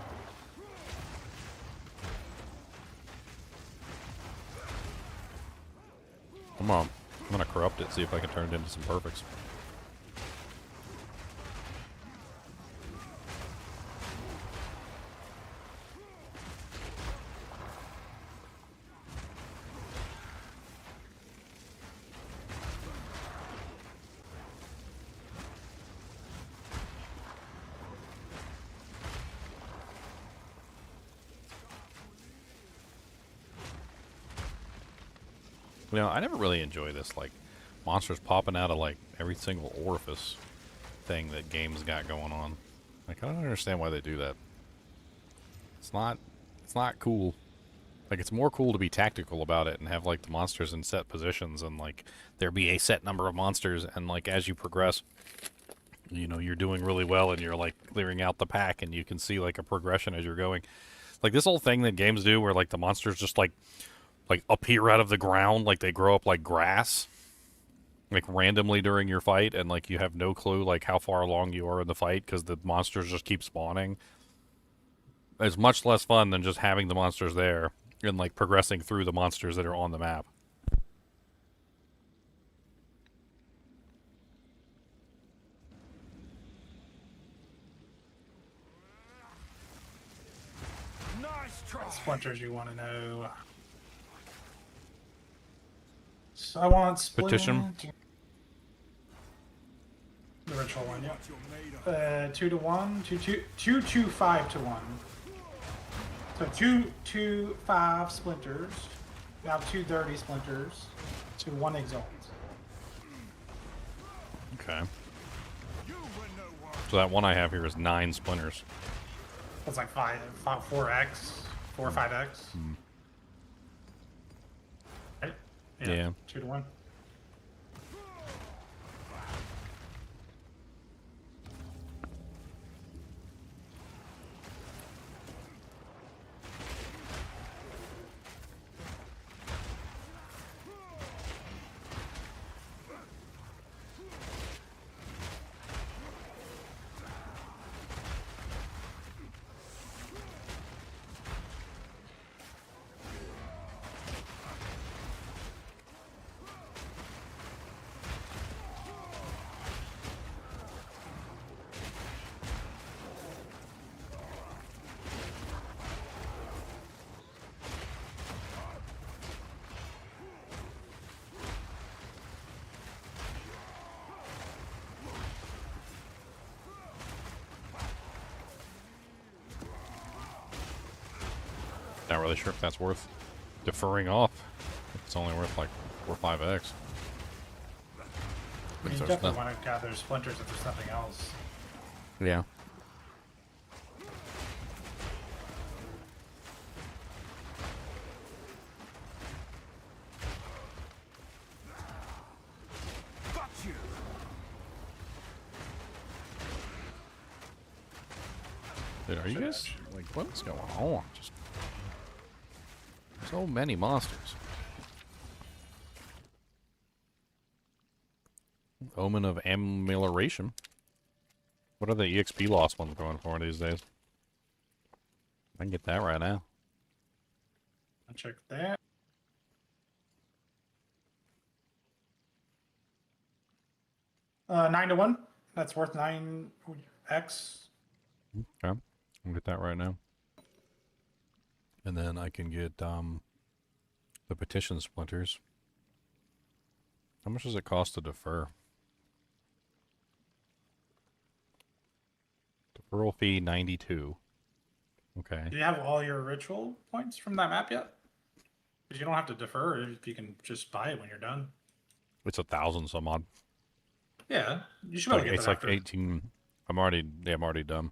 Speaker 1: Come on. I'm going to corrupt it, see if I can turn it into some perfects. You know, I never really enjoy this, like, monsters popping out of, like, every single orifice thing that games got going on. Like, I don't understand why they do that. It's not cool. Like, it's more cool to be tactical about it and have, like, the monsters in set positions and, like, there be a set number of monsters and, like, as you progress, you know, you're doing really well and you're, like, clearing out the pack and you can see, like, a progression as you're going. Like, this whole thing that games do where, like, the monsters just, like appear out of the ground, like they grow up like grass, like randomly during your fight, and like you have no clue like how far along you are in the fight because the monsters just keep spawning. It's much less fun than just having the monsters there and like progressing through the monsters that are on the map.
Speaker 3: Nice try.
Speaker 6: Splinters you want to know. So I want
Speaker 1: Petition.
Speaker 6: The ritual one, yeah. 2 to 1, 2 to 5 to 1. So 2 5 splinters. Now 2 dirty splinters to 1 exalt.
Speaker 1: Okay. So that one I have here is 9 splinters.
Speaker 6: It's like 4x, 4 or 5x. Right?
Speaker 1: Yeah.
Speaker 6: 2 to 1.
Speaker 1: Not really sure if that's worth deferring off. It's only worth like 4 or 5x.
Speaker 6: I mean, you
Speaker 1: There's
Speaker 6: definitely
Speaker 1: no-
Speaker 6: want to gather splinters if there's nothing else.
Speaker 1: Yeah.
Speaker 3: Fuck you!
Speaker 1: Dude, are you guys like what's going on? Just so many monsters. Omen of Amelioration. What are the EXP loss ones going for these days? I can get that right now.
Speaker 6: I'll check that. Uh, 9 to 1. That's worth 9x.
Speaker 1: Okay. I'll get that right now. And then I can get the petition splinters. How much does it cost to defer? Deferral fee 92. Okay.
Speaker 6: Do you have all your ritual points from that map yet? Because you don't have to defer if you can just buy it when you're done.
Speaker 1: It's 1,000 some odd.
Speaker 6: Yeah, you should be able to get
Speaker 1: It's
Speaker 6: that
Speaker 1: like
Speaker 6: after.
Speaker 1: 18. I'm already done.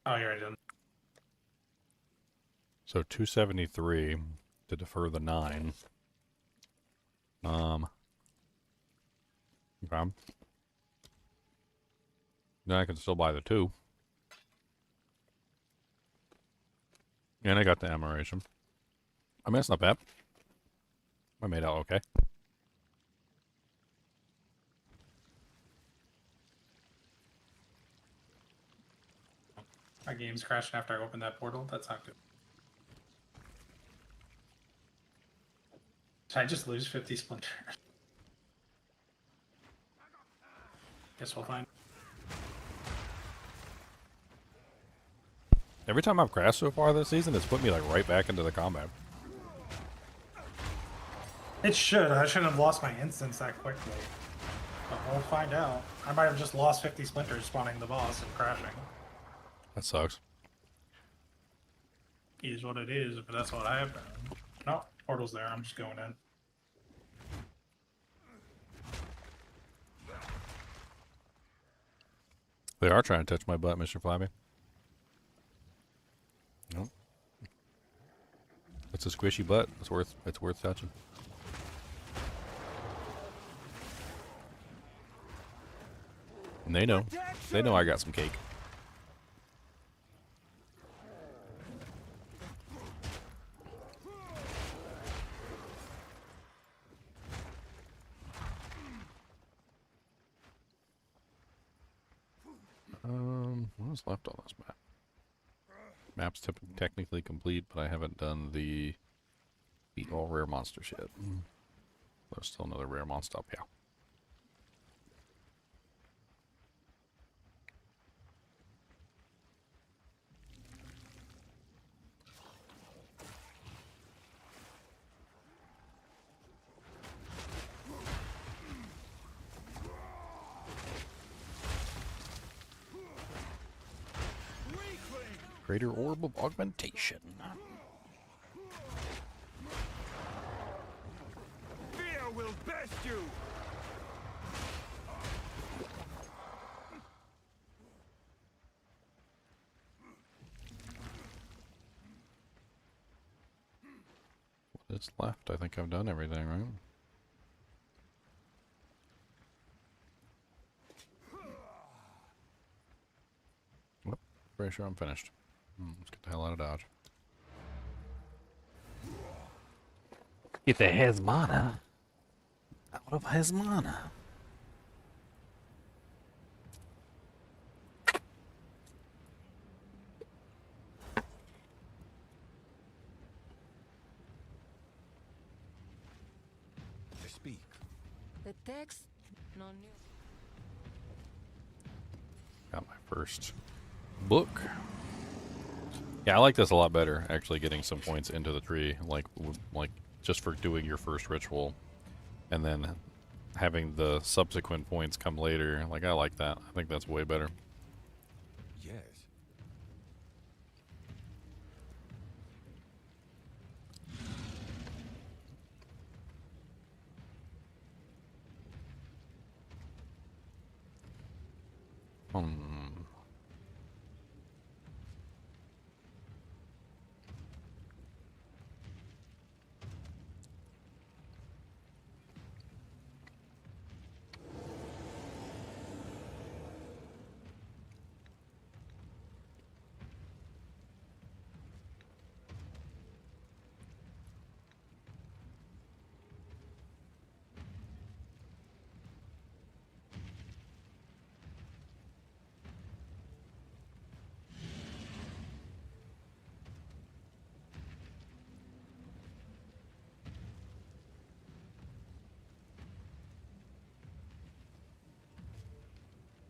Speaker 6: Oh, you're already done.
Speaker 1: So 273 to defer the 9. Okay. Then I can still buy the 2. And I got the admiration. I mean, it's not bad. I made out okay.
Speaker 6: My game's crashing after I opened that portal. That's not good. Did I just lose 50 splinters? Guess we'll find.
Speaker 1: Every time I've crashed so far this season, it's put me like right back into the combat.
Speaker 6: It should. I shouldn't have lost my instance that quickly. But we'll find out. I might have just lost 50 splinters spawning the boss and crashing.
Speaker 1: That sucks.
Speaker 6: Is what it is, but that's what happened. No, portal's there. I'm just going in.
Speaker 1: They are trying to touch my butt, Mr. Flabby. Nope. It's a squishy butt. It's worth touching. And they know. They know I got some cake. What is left on this map? Map's technically complete, but I haven't done the beat all rare monsters yet. There's still another rare monster up here. Greater Orb of Augmentation.
Speaker 3: Fear will best you!
Speaker 1: that's left. I think I've done everything, right? Whoop, pretty sure I'm finished. Let's get the hell out of Dodge. Get the Hezmana out of Hezmana.
Speaker 7: Speak.
Speaker 4: The text, no new.
Speaker 1: Got my first book. Yeah, I like this a lot better. Actually, getting some points into the tree, like just for doing your first ritual, and then having the subsequent points come later. Like I like that. I think that's way better.
Speaker 7: Yes.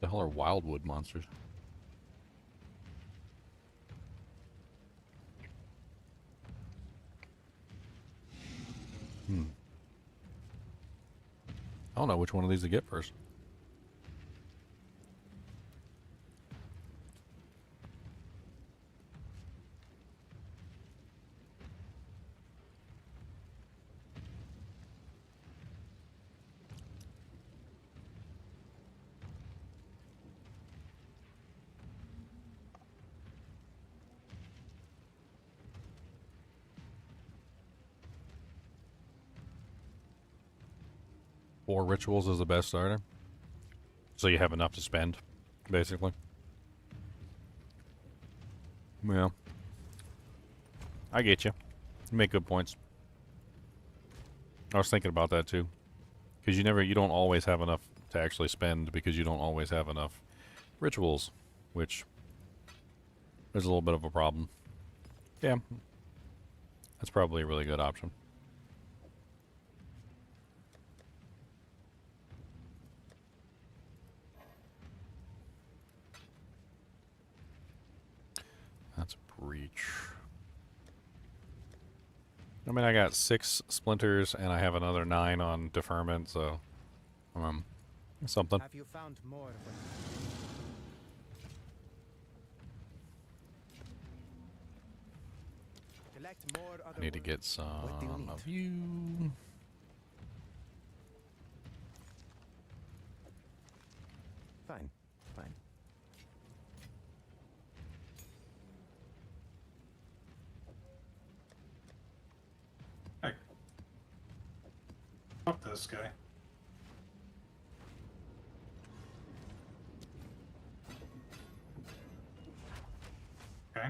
Speaker 1: The hell are wildwood monsters? I don't know which one of these to get first. Four rituals is the best starter. So you have enough to spend, basically. Yeah. I get you. You make good points. I was thinking about that too. Because you don't always have enough to actually spend because you don't always have enough rituals, which is a little bit of a problem. Yeah. That's probably a really good option. That's breach. I mean, I got 6 splinters and I have another 9 on deferment, so something.
Speaker 9: Have you found more? Collect more
Speaker 1: I need to get some of you.
Speaker 9: Fine, fine.
Speaker 6: Hey. Fuck this guy. Okay.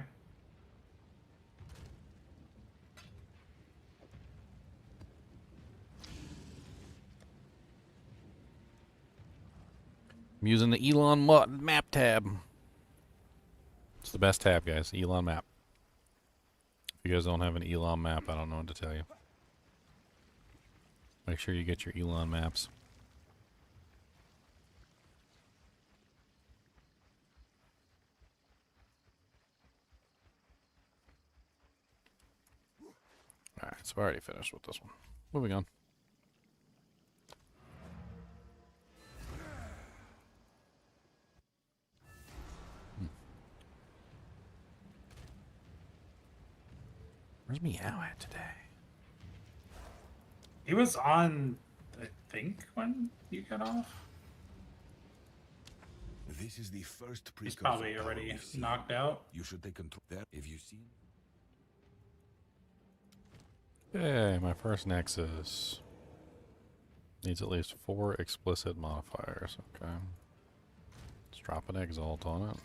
Speaker 1: I'm using the Elon map tab. It's the best tab, guys. Elon map. If you guys don't have an Elon map, I don't know what to tell you. Make sure you get your Elon maps. Alright, so I already finished with this one. Moving on. Where's Meow at today?
Speaker 6: He was on, I think, when you got off.
Speaker 7: This is the first
Speaker 6: He's
Speaker 7: precursor
Speaker 6: probably
Speaker 7: power
Speaker 6: already
Speaker 7: we've seen.
Speaker 6: knocked out.
Speaker 7: You should take control there if you see.
Speaker 1: Okay, my first Nexus. Needs at least 4 explicit modifiers. Okay. Let's drop an Exalt on it.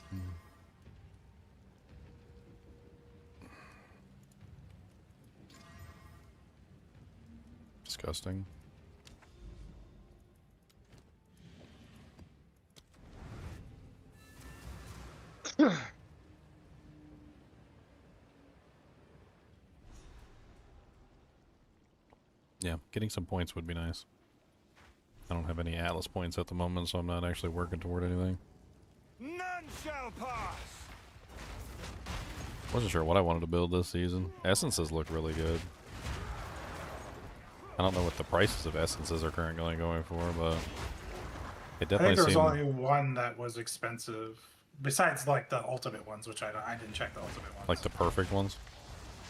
Speaker 1: Disgusting. Yeah, getting some points would be nice. I don't have any Atlas points at the moment, so I'm not actually working toward anything.
Speaker 3: None shall pass.
Speaker 1: Wasn't sure what I wanted to build this season. Essences look really good. I don't know what the prices of essences are currently going for, but it
Speaker 6: I think
Speaker 1: definitely
Speaker 6: there was
Speaker 1: seemed...
Speaker 6: only one that was expensive, besides like the ultimate ones, which I didn't check the ultimate ones.
Speaker 1: Like the perfect ones?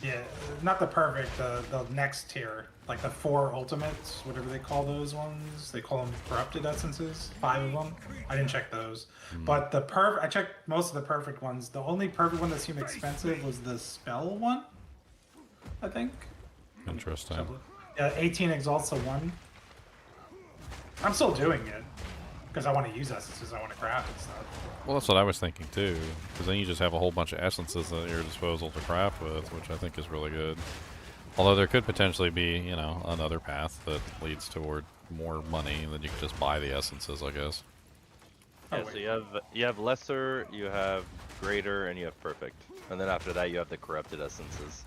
Speaker 6: Yeah, not the perfect, the next tier, like the 4 ultimates, whatever they call those ones. They call them corrupted essences, 5 of them. I didn't check those, but the I checked most of the perfect ones. The only perfect one that seemed expensive was the spell one, I think.
Speaker 1: Interesting.
Speaker 6: Yeah, 18 exalts a 1. I'm still doing it because I want to use essences. I want to craft and stuff.
Speaker 1: Well, that's what I was thinking too, because then you just have a whole bunch of essences at your disposal to craft with, which I think is really good. Although there could potentially be, you know, another path that leads toward more money, and then you can just buy the essences, I guess.
Speaker 8: Yeah, so you have lesser, you have greater, and you have perfect. And then after that you have the corrupted essences.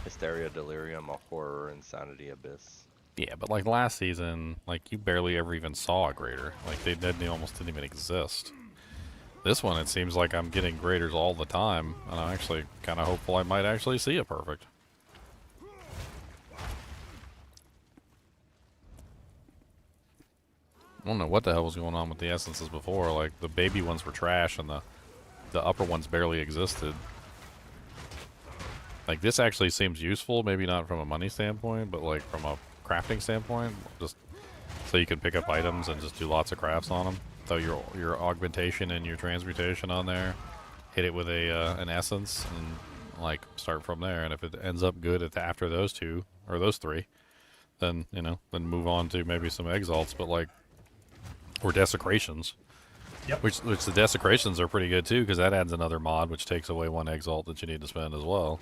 Speaker 8: Hysteria, Delirium, a Horror, Insanity, Abyss.
Speaker 1: Yeah, but like last season, like you barely ever even saw a greater. Like they almost didn't even exist. This one, it seems like I'm getting graders all the time, and I'm actually kind of hopeful I might actually see a perfect. I don't know what the hell was going on with the essences before. Like the baby ones were trash, and the upper ones barely existed. Like this actually seems useful, maybe not from a money standpoint, but like from a crafting standpoint, just so you can pick up items and just do lots of crafts on them. Throw your augmentation and your transmutation on there, hit it with a an essence, and like start from there. And if it ends up good after those 2 or those 3, then you know, then move on to maybe some exalts, but like or desecrations.
Speaker 6: Yep.
Speaker 1: Which the desecrations are pretty good too, because that adds another mod, which takes away 1 exalt that you need to spend as well.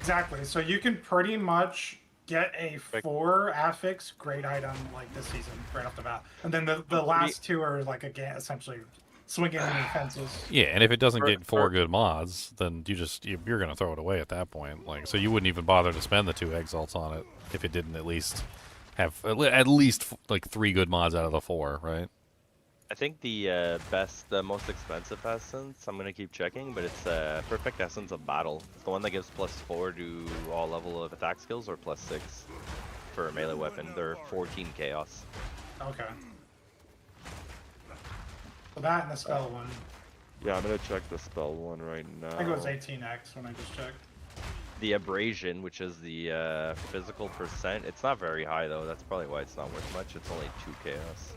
Speaker 6: Exactly. So you can pretty much get a 4 affix great item like this season right off the bat, and then the last 2 are like again essentially swinging in fences.
Speaker 1: Yeah, and if it doesn't get 4 good mods, then you're gonna throw it away at that point. Like, so you wouldn't even bother to spend the 2 exalts on it if it didn't at least have at least like 3 good mods out of the 4, right?
Speaker 8: I think the most expensive essence, I'm gonna keep checking, but it's Perfect Essence of Battle. It's the one that gives +4 to all level of attack skills, or +6 for a melee weapon. They're 14 chaos.
Speaker 6: Okay. So that and the spell one.
Speaker 8: Yeah, I'm gonna check the spell one right now.
Speaker 6: I think it was 18x when I just checked.
Speaker 8: The Abrasion, which is the physical percent, it's not very high though. That's probably why it's not worth much. It's only 2 chaos.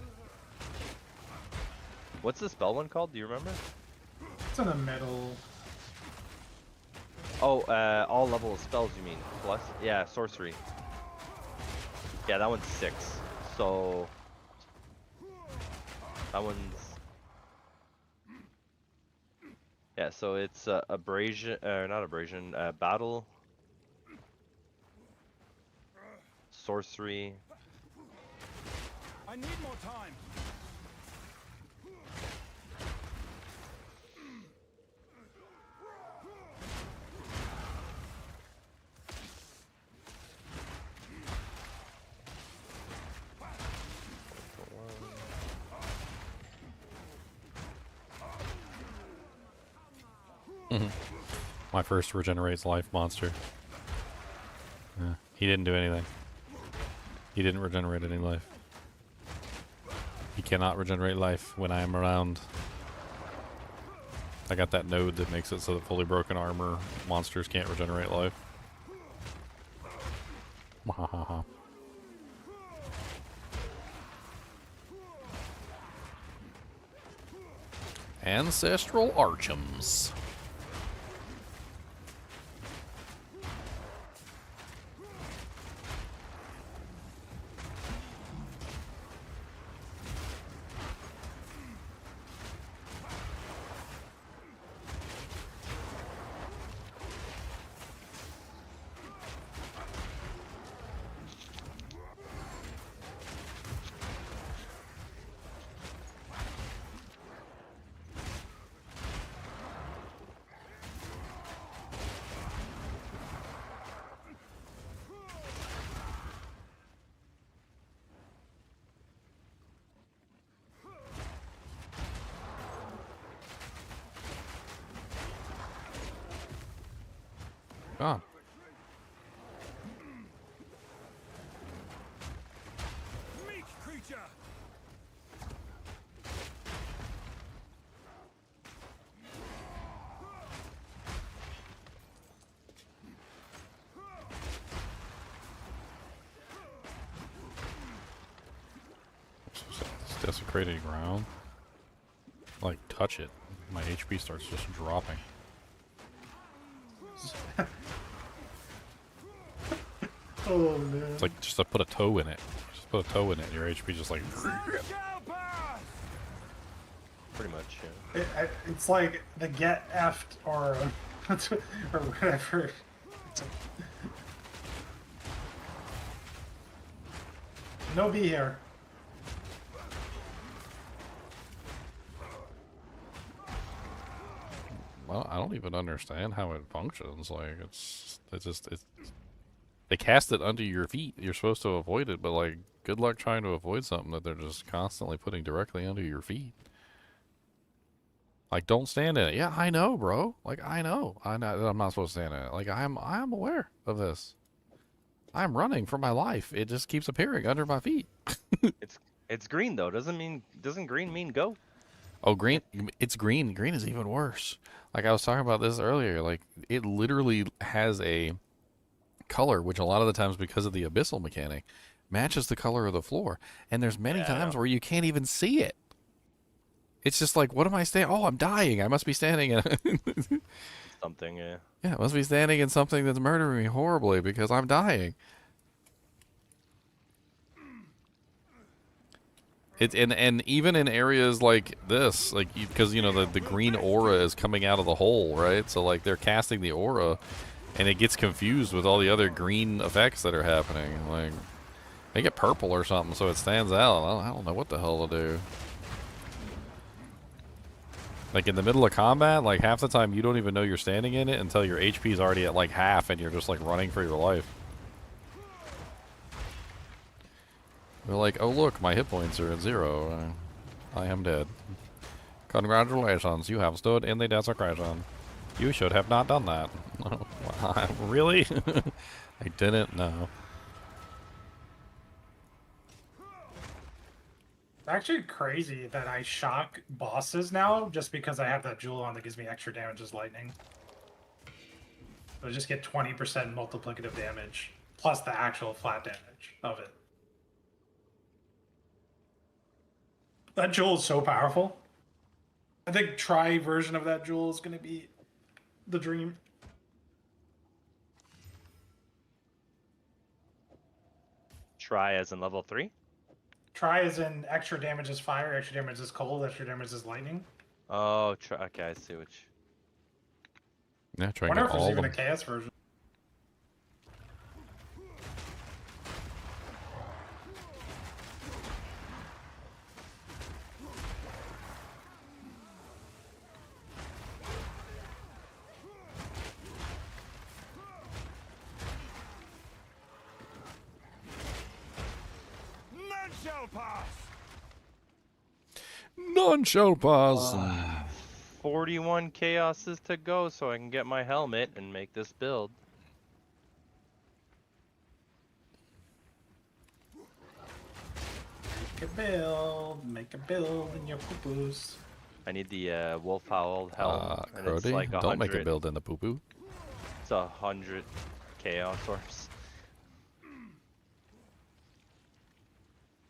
Speaker 8: What's the spell one called? Do you remember?
Speaker 6: It's in the middle.
Speaker 8: Oh, all level of spells you mean? Plus? Yeah, sorcery. Yeah, that one's 6. So that one's, yeah. So it's abrasion, not abrasion. Battle, sorcery.
Speaker 3: I need more time.
Speaker 1: My first regenerates life monster. He didn't do anything. He didn't regenerate any life. He cannot regenerate life when I am around. I got that node that makes it so that fully broken armor monsters can't regenerate life. Mwahaha. Ancestral Archems. gone.
Speaker 3: Meek creature.
Speaker 1: This desecrated ground. Like, touch it. My HP starts just dropping.
Speaker 6: Oh man.
Speaker 1: It's like just to put a toe in it. Just put a toe in it, and your HP just like.
Speaker 8: Pretty much, yeah.
Speaker 6: It's like the get effed or or whatever. No B here.
Speaker 1: Well, I don't even understand how it functions. Like, they cast it under your feet. You're supposed to avoid it, but like, good luck trying to avoid something that they're just constantly putting directly under your feet. Like, don't stand in it. Yeah, I know, bro. Like, I know. I'm not supposed to stand in it. Like, I'm aware of this. I'm running for my life. It just keeps appearing under my feet.
Speaker 8: It's green though. Doesn't green mean go?
Speaker 1: Oh, green. It's green. Green is even worse. Like, I was talking about this earlier. Like, it literally has a color, which a lot of the times, because of the abyssal mechanic, matches the color of the floor. And there's many times where you can't even see it. It's just like, what am I standing? Oh, I'm dying. I must be standing in
Speaker 8: Something, yeah.
Speaker 1: Yeah, I must be standing in something that's murdering me horribly because I'm dying. And even in areas like this, like, because you know the green aura is coming out of the hole, right? So like they're casting the aura, and it gets confused with all the other green effects that are happening. Like, make it purple or something so it stands out. I don't know what the hell to do. Like in the middle of combat, like half the time you don't even know you're standing in it until your HP is already at like half and you're just like running for your life. They're like, oh look, my hit points are at 0. I am dead. Congratulations, you have stood in the desecration. You should have not done that. Really? I didn't know.
Speaker 6: It's actually crazy that I shock bosses now just because I have that jewel on that gives me extra damage as lightning. So I just get 20% multiplicative damage plus the actual flat damage of it. That jewel is so powerful. I think try version of that jewel is going to be the dream.
Speaker 8: Try as in level 3?
Speaker 6: Try as in extra damage is fire, extra damage is cold, extra damage is lightning.
Speaker 8: Oh, try. Okay, I see which.
Speaker 1: Yeah, try
Speaker 6: I
Speaker 1: and
Speaker 6: wonder
Speaker 1: get
Speaker 6: if there's
Speaker 1: all of
Speaker 6: even
Speaker 1: them.
Speaker 6: a chaos version.
Speaker 3: None shall pass.
Speaker 1: None shall pass.
Speaker 8: 41 chaoses to go so I can get my helmet and make this build.
Speaker 6: Make a build in your poo-poos.
Speaker 8: I need the wolf howl helm. and it's
Speaker 1: Crody,
Speaker 8: like
Speaker 1: don't make a
Speaker 8: 100.
Speaker 1: build in the poo-poo.
Speaker 8: It's 100 chaos orbs.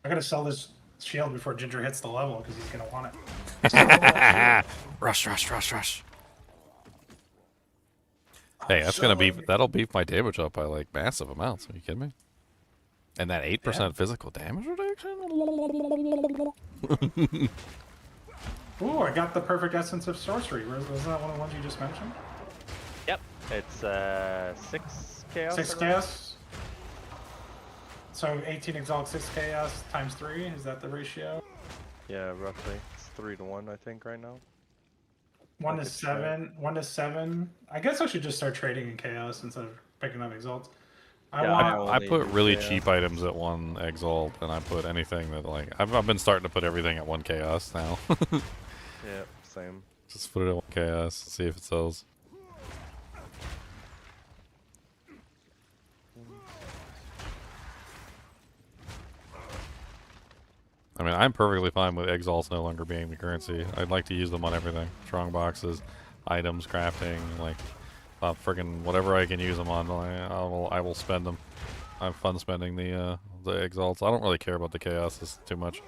Speaker 6: I gotta sell this shield before Ginger hits the level because he's gonna want it.
Speaker 1: Rush, rush, rush, rush. Hey, that's gonna beef. That'll beef my damage up by like massive amounts. Are you kidding me? And that 8% physical damage reduction.
Speaker 6: Ooh, I got the perfect essence of sorcery. Was that one of the ones you just mentioned?
Speaker 8: Yep, it's 6 chaos.
Speaker 6: 6 chaos. So 18 exalt, 6 chaos times 3. Is that the ratio?
Speaker 8: Yeah, roughly. It's 3 to 1, I think, right now.
Speaker 6: 1 to
Speaker 8: Market
Speaker 6: 7. 1 to 7. I guess I should just start trading in chaos instead of picking up exalts.
Speaker 1: I put really cheap items at 1 exalt, and I put anything that like I've been starting to put everything at 1 chaos now.
Speaker 8: Yeah, same.
Speaker 1: Just put it at 1 chaos, see if it sells. I mean, I'm perfectly fine with exalts no longer being the currency. I'd like to use them on everything. Strong boxes, items, crafting, like, friggin' whatever I can use them on, I will spend them. I have fun spending the exalts. I don't really care about the chaoses too much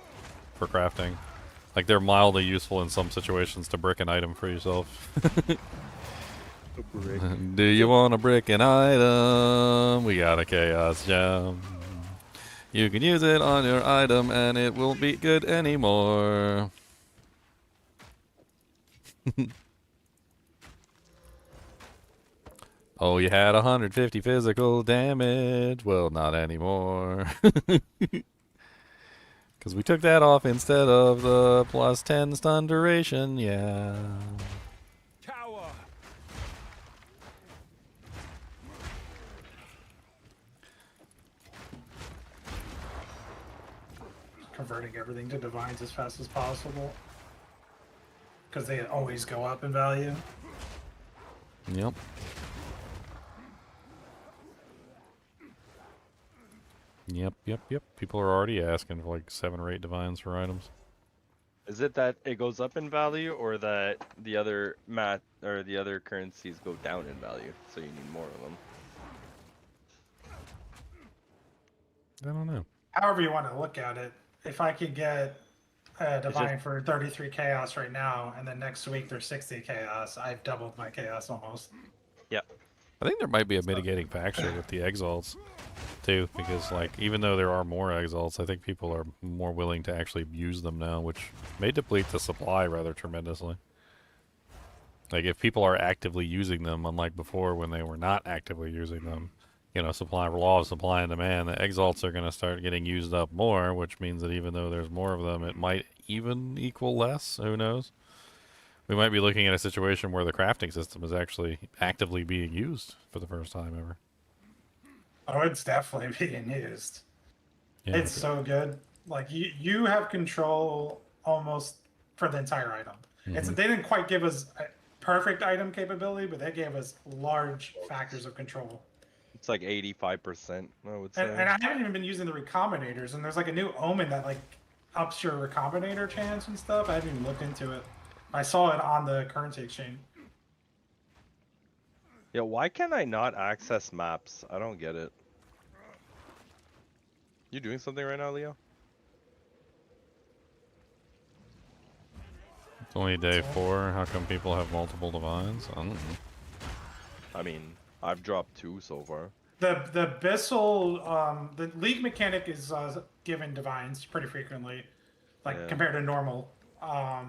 Speaker 1: for crafting. Like, they're mildly useful in some situations to brick an item for yourself. Do you want to brick an item? We got a chaos gem. You can use it on your item and it won't be good anymore. Oh, you had 150 physical damage. Well, not anymore. Because we took that off instead of the plus 10 stun duration. Yeah.
Speaker 3: Tower.
Speaker 6: Converting everything to divines as fast as possible. Because they always go up in value.
Speaker 1: Yep. Yep. People are already asking for like 7 or 8 divines for items.
Speaker 8: Is it that it goes up in value, or that the other the other currencies go down in value, so you need more of them?
Speaker 1: I don't know.
Speaker 6: However you want to look at it. If I could get a divine for 33 chaos right now, and then next week there's 60 chaos, I've doubled my chaos almost.
Speaker 8: Yep.
Speaker 1: I think there might be a mitigating factor with the exalts too, because like even though there are more exalts, I think people are more willing to actually use them now, which may deplete the supply rather tremendously. Like if people are actively using them, unlike before when they were not actively using them, you know, law of supply and demand, the exalts are going to start getting used up more, which means that even though there's more of them, it might even equal less. Who knows? We might be looking at a situation where the crafting system is actually actively being used for the first time ever.
Speaker 6: Oh, it's definitely being used.
Speaker 1: Yeah.
Speaker 6: It's so good. Like you have control almost for the entire item. It's they didn't quite give us a perfect item capability, but they gave us large factors of control.
Speaker 8: It's like 85%, I would say.
Speaker 6: And I haven't even been using the recombinators, and there's like a new omen that like ups your recombinator chance and stuff. I haven't even looked into it. I saw it on the currency exchange.
Speaker 8: Yeah, why can I not access maps? I don't get it. You doing something right now, Leo?
Speaker 1: It's only day 4. How come people have multiple divines? I don't know.
Speaker 8: I mean, I've dropped 2 so far.
Speaker 6: The Abyssal, the league mechanic is given divines pretty frequently, like compared to normal. I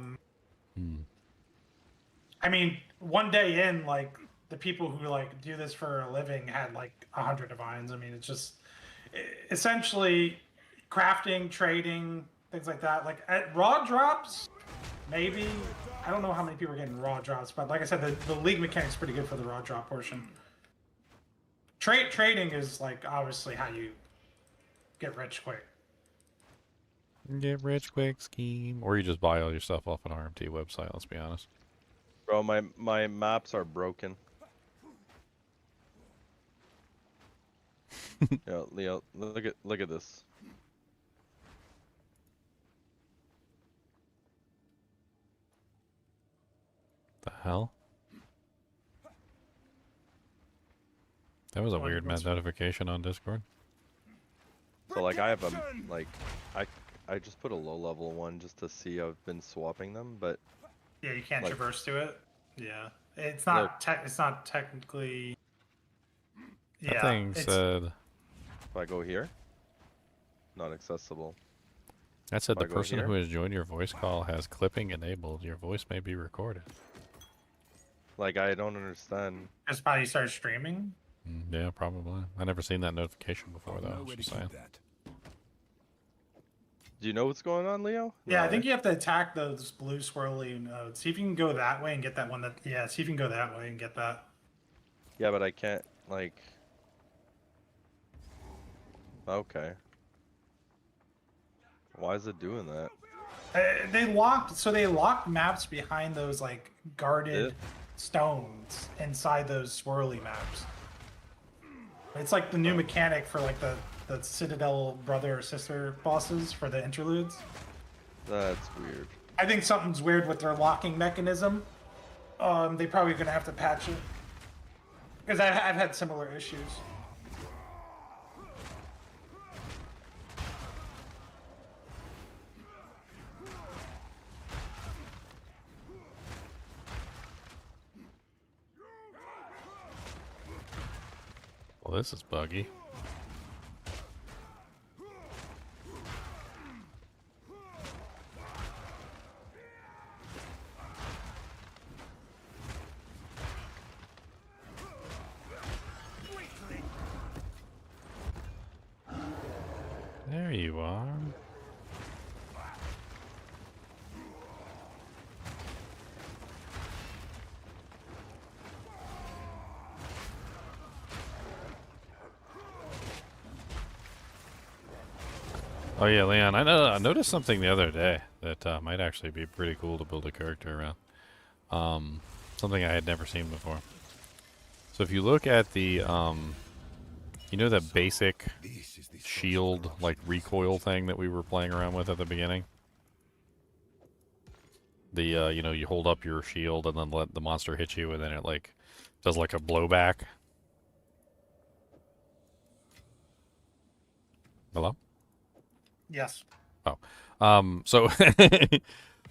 Speaker 6: mean, one day in, like the people who like do this for a living had like 100 divines. I mean, it's just essentially crafting, trading, things like that. Like at raw drops, maybe I don't know how many people are getting raw drops, but like I said, the league mechanic's pretty good for the raw drop portion. Trading is like obviously how you get rich quick.
Speaker 1: Get rich quick scheme, or you just buy all your stuff off an RMT website. Let's be honest.
Speaker 8: Bro, my maps are broken. Yeah, Leo, look at this.
Speaker 1: The hell? That was a weird notification on Discord.
Speaker 8: So like I have a I just put a low level one just to see. I've been swapping them, but
Speaker 6: Yeah, you can't
Speaker 8: like,
Speaker 6: traverse to it. Yeah, it's not it's not technically.
Speaker 1: That
Speaker 6: Yeah,
Speaker 1: thing said.
Speaker 8: If I go here, not accessible.
Speaker 1: That said
Speaker 8: If I
Speaker 1: the
Speaker 8: go
Speaker 1: person
Speaker 8: here?
Speaker 1: who has joined your voice call has clipping enabled. Your voice may be recorded.
Speaker 8: Like I don't understand.
Speaker 6: That's why you started streaming.
Speaker 1: Yeah, probably. I never seen that notification before though. I was just saying.
Speaker 8: Do you know what's going on, Leo?
Speaker 6: Yeah, I
Speaker 8: No,
Speaker 6: think you have to attack those blue swirly nodes. See if you can go that way and get that one. That yeah, see if you can go that way and get that.
Speaker 8: Yeah, but I can't like. Okay. Why is it doing that?
Speaker 6: They locked maps behind those like guarded stones inside those swirly maps. It's like the new mechanic for like the Citadel brother or sister bosses for the interludes.
Speaker 8: That's weird.
Speaker 6: I think something's weird with their locking mechanism. They probably gonna have to patch it. Because I've had similar issues.
Speaker 1: Well, this is buggy. There you are. Oh yeah, Leon, I noticed something the other day that might actually be pretty cool to build a character around. Something I had never seen before. So if you look at the, you know that basic shield, like, recoil thing that we were playing around with at the beginning? The, you know, you hold up your shield and then let the monster hit you and then it, like, does, like, a blowback. Hello?
Speaker 6: Yes.
Speaker 1: Oh. So,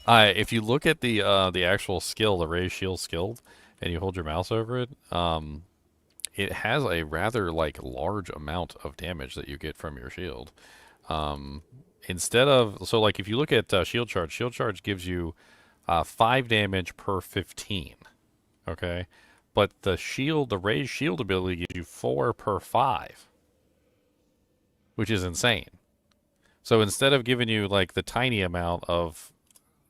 Speaker 1: if you look at the actual skill, the raised shield skill, and you hold your mouse over it, it has a rather, like, large amount of damage that you get from your shield. Instead of, so, like, if you look at shield charge gives you 5 damage per 15. Okay? But the raised shield ability gives you 4 per 5. Which is insane. So instead of giving you, like, the tiny amount of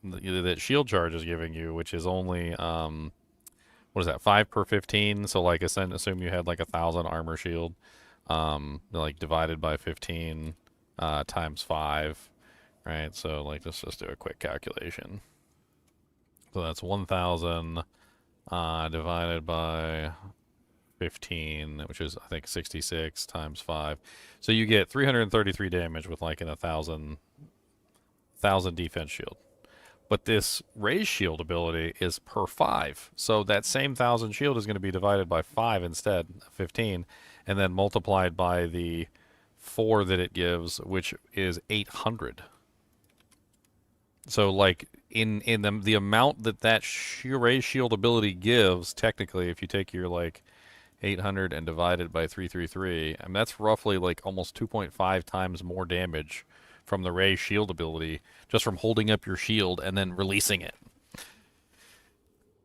Speaker 1: that shield charge is giving you, which is only, what is that, 5 per 15? So, like, assume you had, like, 1,000 armor shield, like, divided by 15 times 5, right? So, like, let's just do a quick calculation. So that's 1,000 divided by 15, which is, I think, 66 times 5. So you get 333 damage with, like, an 1,000 defense shield. But this raised shield ability is per 5. So that same 1,000 shield is going to be divided by 5 instead, 15, and then multiplied by the 4 that it gives, which is 800. So, like, in the amount that raised shield ability gives, technically, if you take your, like, 800 and divided by 333, I mean, that's roughly, like, almost 2.5 times more damage from the raised shield ability just from holding up your shield and then releasing it.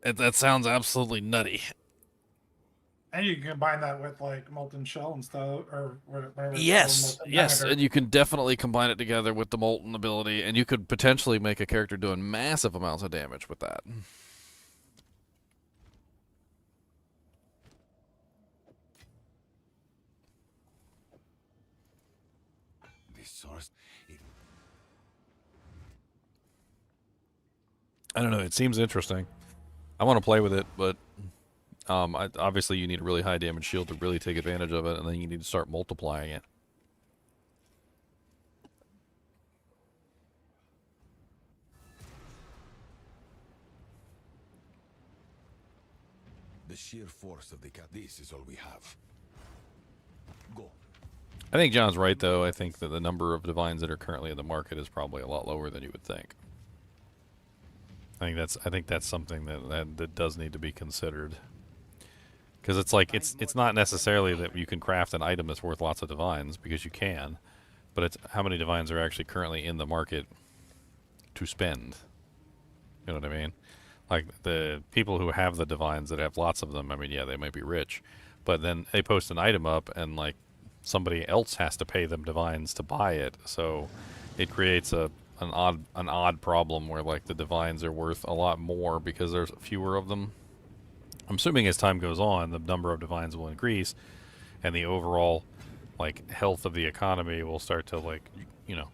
Speaker 1: That sounds absolutely nutty.
Speaker 6: And you can combine that with, like, Molten Shell and stuff, or whatever.
Speaker 1: Yes, and you can definitely combine it together with the Molten ability, and you could potentially make a character doing massive amounts of damage with that. I don't know. It seems interesting. I want to play with it, but obviously you need a really high damage shield to really take advantage of it, and then you need to start multiplying it.
Speaker 7: The sheer force of the cat. This is all we have. Go.
Speaker 1: I think John's right, though. I think that the number of divines that are currently in the market is probably a lot lower than you would think. I think that's something that does need to be considered. Because it's like it's not necessarily that you can craft an item that's worth lots of divines, because you can, but it's how many divines are actually currently in the market to spend. You know what I mean? Like, the people who have the divines that have lots of them, I mean, yeah, they might be rich, but then they post an item up and, like, somebody else has to pay them divines to buy it, so it creates an odd problem where, like, the divines are worth a lot more because there's fewer of them. I'm assuming as time goes on, the number of divines will increase, and the overall, like, health of the economy will start to, like, you know,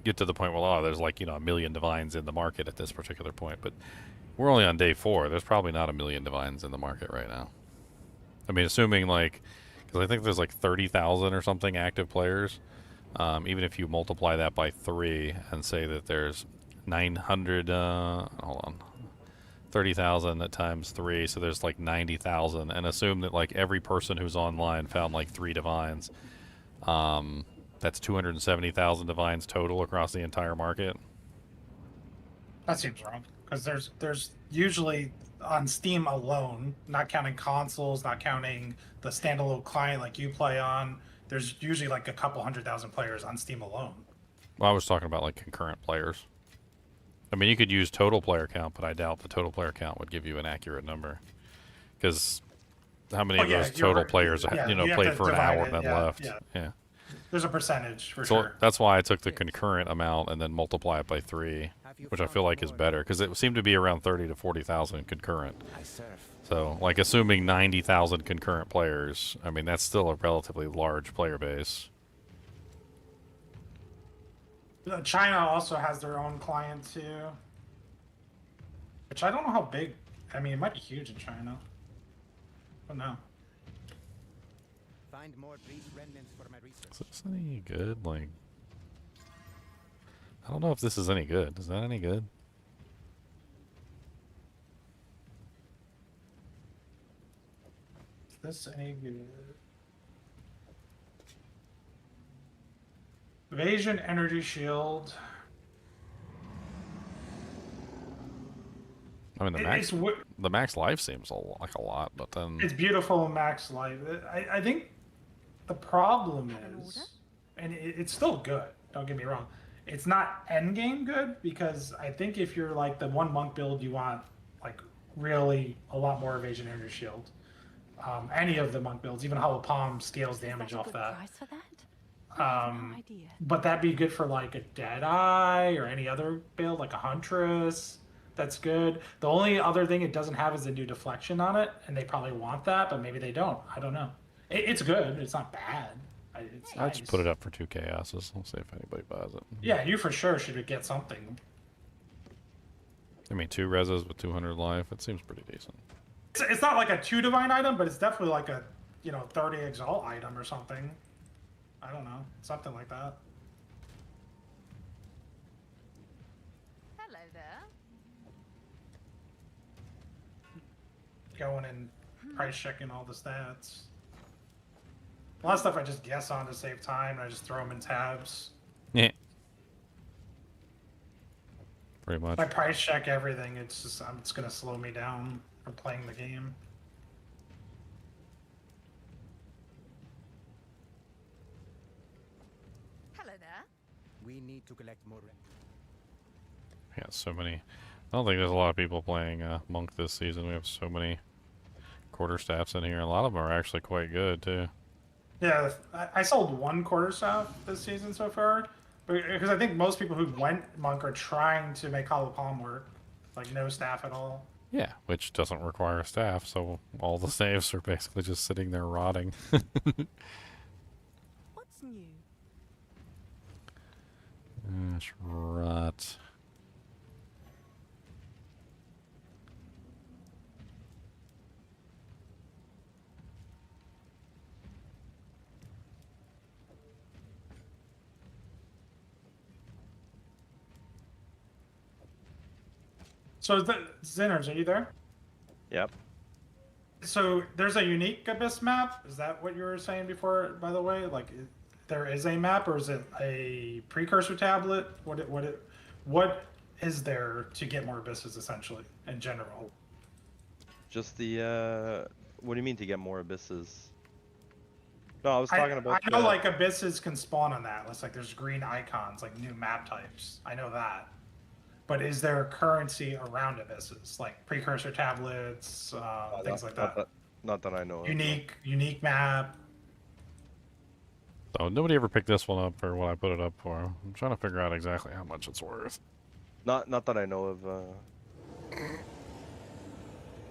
Speaker 1: get to the point where, oh, there's, like, you know, 1 million divines in the market at this particular point. But we're only on day 4. There's probably not 1 million divines in the market right now. I mean, assuming, like, because I think there's like 30,000 or something active players. Even if you multiply that by 3 and say that there's 900. Hold on. 30,000 at times 3, so there's like 90,000, and assume that like every person who's online found like 3 divines. That's 270,000 divines total across the entire market.
Speaker 6: That seems wrong because there's usually on Steam alone, not counting consoles, not counting the standalone client like you play on. There's usually like a couple 100,000 players on Steam alone.
Speaker 1: Well, I was talking about like concurrent players. I mean, you could use total player count, but I doubt the total player count would give you an accurate number. Because how many of those total players, played for an hour and then left? Yeah.
Speaker 6: There's a percentage for
Speaker 1: So
Speaker 6: sure.
Speaker 1: that's why I took the concurrent amount and then multiply it by 3, which I feel like is better, because it seemed to be around 30 to 40,000 concurrent. So, like, assuming 90,000 concurrent players, I mean, that's still a relatively large player base.
Speaker 6: China also has their own client too, which I don't know how big. I mean, it might be huge in China. But no.
Speaker 9: Find more priest remnants for my research.
Speaker 1: Is this any good? Like, I don't know if this is any good. Is that any good?
Speaker 6: Is this any good? Evasion, energy shield.
Speaker 1: I mean, the max life seems like a lot, but then
Speaker 6: It's beautiful max life. I think the problem is, and it's still good, don't get me wrong, it's not endgame good, because I think if you're like the one monk build, you want like really a lot more evasion energy shield. Any of the monk builds, even Hollow Palm scales damage off that.
Speaker 2: Price for that? I have no idea.
Speaker 6: But that'd be good for like a Deadeye or any other build, like a Huntress. That's good. The only other thing it doesn't have is a new deflection on it, and they probably want that, but maybe they don't. I don't know. It's good. It's not bad. It's
Speaker 1: I'd
Speaker 6: nice.
Speaker 1: just put it up for 2 chaoses. We'll see if anybody buys it.
Speaker 6: Yeah, you for sure should get something.
Speaker 1: I mean, 2 reses with 200 life. It seems pretty decent.
Speaker 6: It's not like a 2 divine item, but it's definitely like a 30 exalt item or something. I don't know, something like that.
Speaker 2: Hello there.
Speaker 6: Going and price checking all the stats. A lot of stuff I just guess on to save time, and I just throw them in tabs.
Speaker 1: Yeah. Pretty much.
Speaker 6: If I price check everything, it's gonna slow me down from playing the game.
Speaker 2: Hello there.
Speaker 9: We need to collect more.
Speaker 1: Yeah, so many. I don't think there's a lot of people playing Monk this season. We have so many quarterstaffs in here. A lot of them are actually quite good, too.
Speaker 6: Yeah, I sold 1 quarterstaff this season so far, because I think most people who went Monk are trying to make Hollow Palm work, like no staff at all.
Speaker 1: Yeah, which doesn't require a staff, so all the staves are basically just sitting there rotting.
Speaker 2: What's new?
Speaker 1: Gosh, rot.
Speaker 6: So, Zinners, are you there?
Speaker 8: Yep.
Speaker 6: So, there's a unique Abyss map? Is that what you were saying before, by the way? Like, there is a map, or is it a precursor tablet? What is there to get more Abysses, essentially, in general?
Speaker 8: Just the, what do you mean to get more abysses? No, I was talking about.
Speaker 6: I know, like, Abysses can spawn on that. It's like there's green icons, like new map types. I know that. But is there currency around Abysses, like precursor tablets, things like that?
Speaker 8: Not that I know of.
Speaker 6: Unique map.
Speaker 1: So nobody ever picked this one up for what I put it up for. I'm trying to figure out exactly how much it's worth.
Speaker 8: Not that I know of.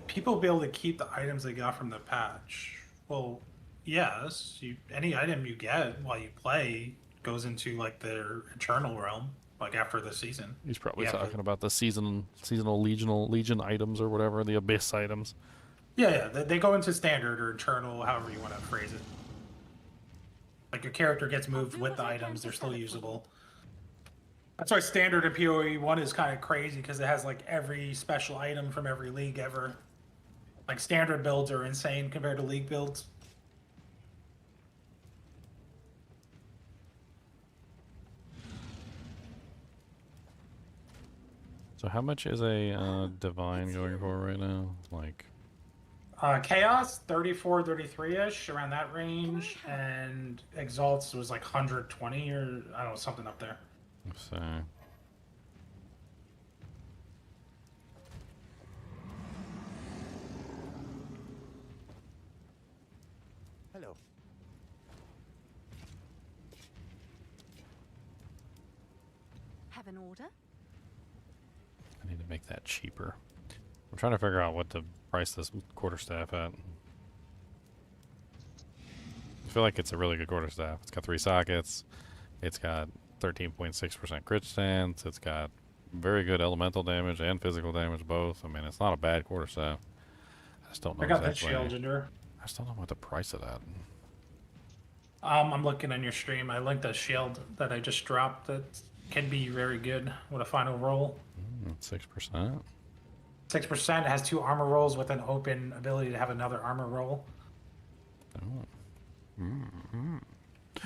Speaker 6: People will be able to keep the items they got from the patch. Well, yes. Any item you get while you play goes into like their eternal realm. Like after the season.
Speaker 1: He's probably talking about the seasonal legion items or whatever, the abyss items.
Speaker 6: Yeah, they go into standard or eternal, however you want to phrase it. Like your character gets moved with the items, they're still usable. That's why standard in PoE 1 is kind of crazy because it has like every special item from every league ever. Like standard builds are insane compared to league builds.
Speaker 1: So how much is a divine going for right now? Like,
Speaker 6: Chaos 34, 33-ish around that range, and Exalts was like 120 or I don't know, something up there.
Speaker 1: let's see.
Speaker 9: Hello.
Speaker 2: Have an order?
Speaker 1: I need to make that cheaper. I'm trying to figure out what to price this quarterstaff at. I feel like it's a really good quarterstaff. It's got 3 sockets. It's got 13.6% crit chance. It's got very good elemental damage and physical damage both. I mean, it's not a bad quarterstaff. I just don't know
Speaker 6: I got that
Speaker 1: exactly.
Speaker 6: shield, Ginger.
Speaker 1: I just don't know what the price of that.
Speaker 6: I'm looking on your stream. I linked a shield that I just dropped that can be very good with a final roll.
Speaker 1: 6%.
Speaker 6: 6%. It has 2 armor rolls with an open ability to have another armor roll.
Speaker 1: Oh.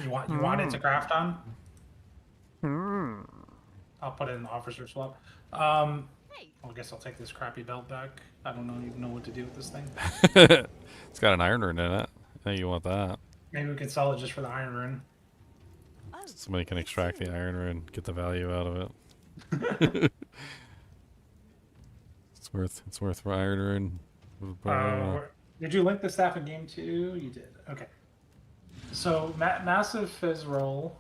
Speaker 6: You want it to craft on? I'll put it in the officer swap. Well, I guess I'll take this crappy belt back. I don't even know what to do with this thing.
Speaker 1: It's got an iron rune in it. Yeah, you want that.
Speaker 6: Maybe we could sell it just for the iron rune.
Speaker 1: Somebody can extract the iron rune, get the value out of it. It's worth for iron rune.
Speaker 6: Did you link the staff in game 2? You did. Okay. So massive fizz roll.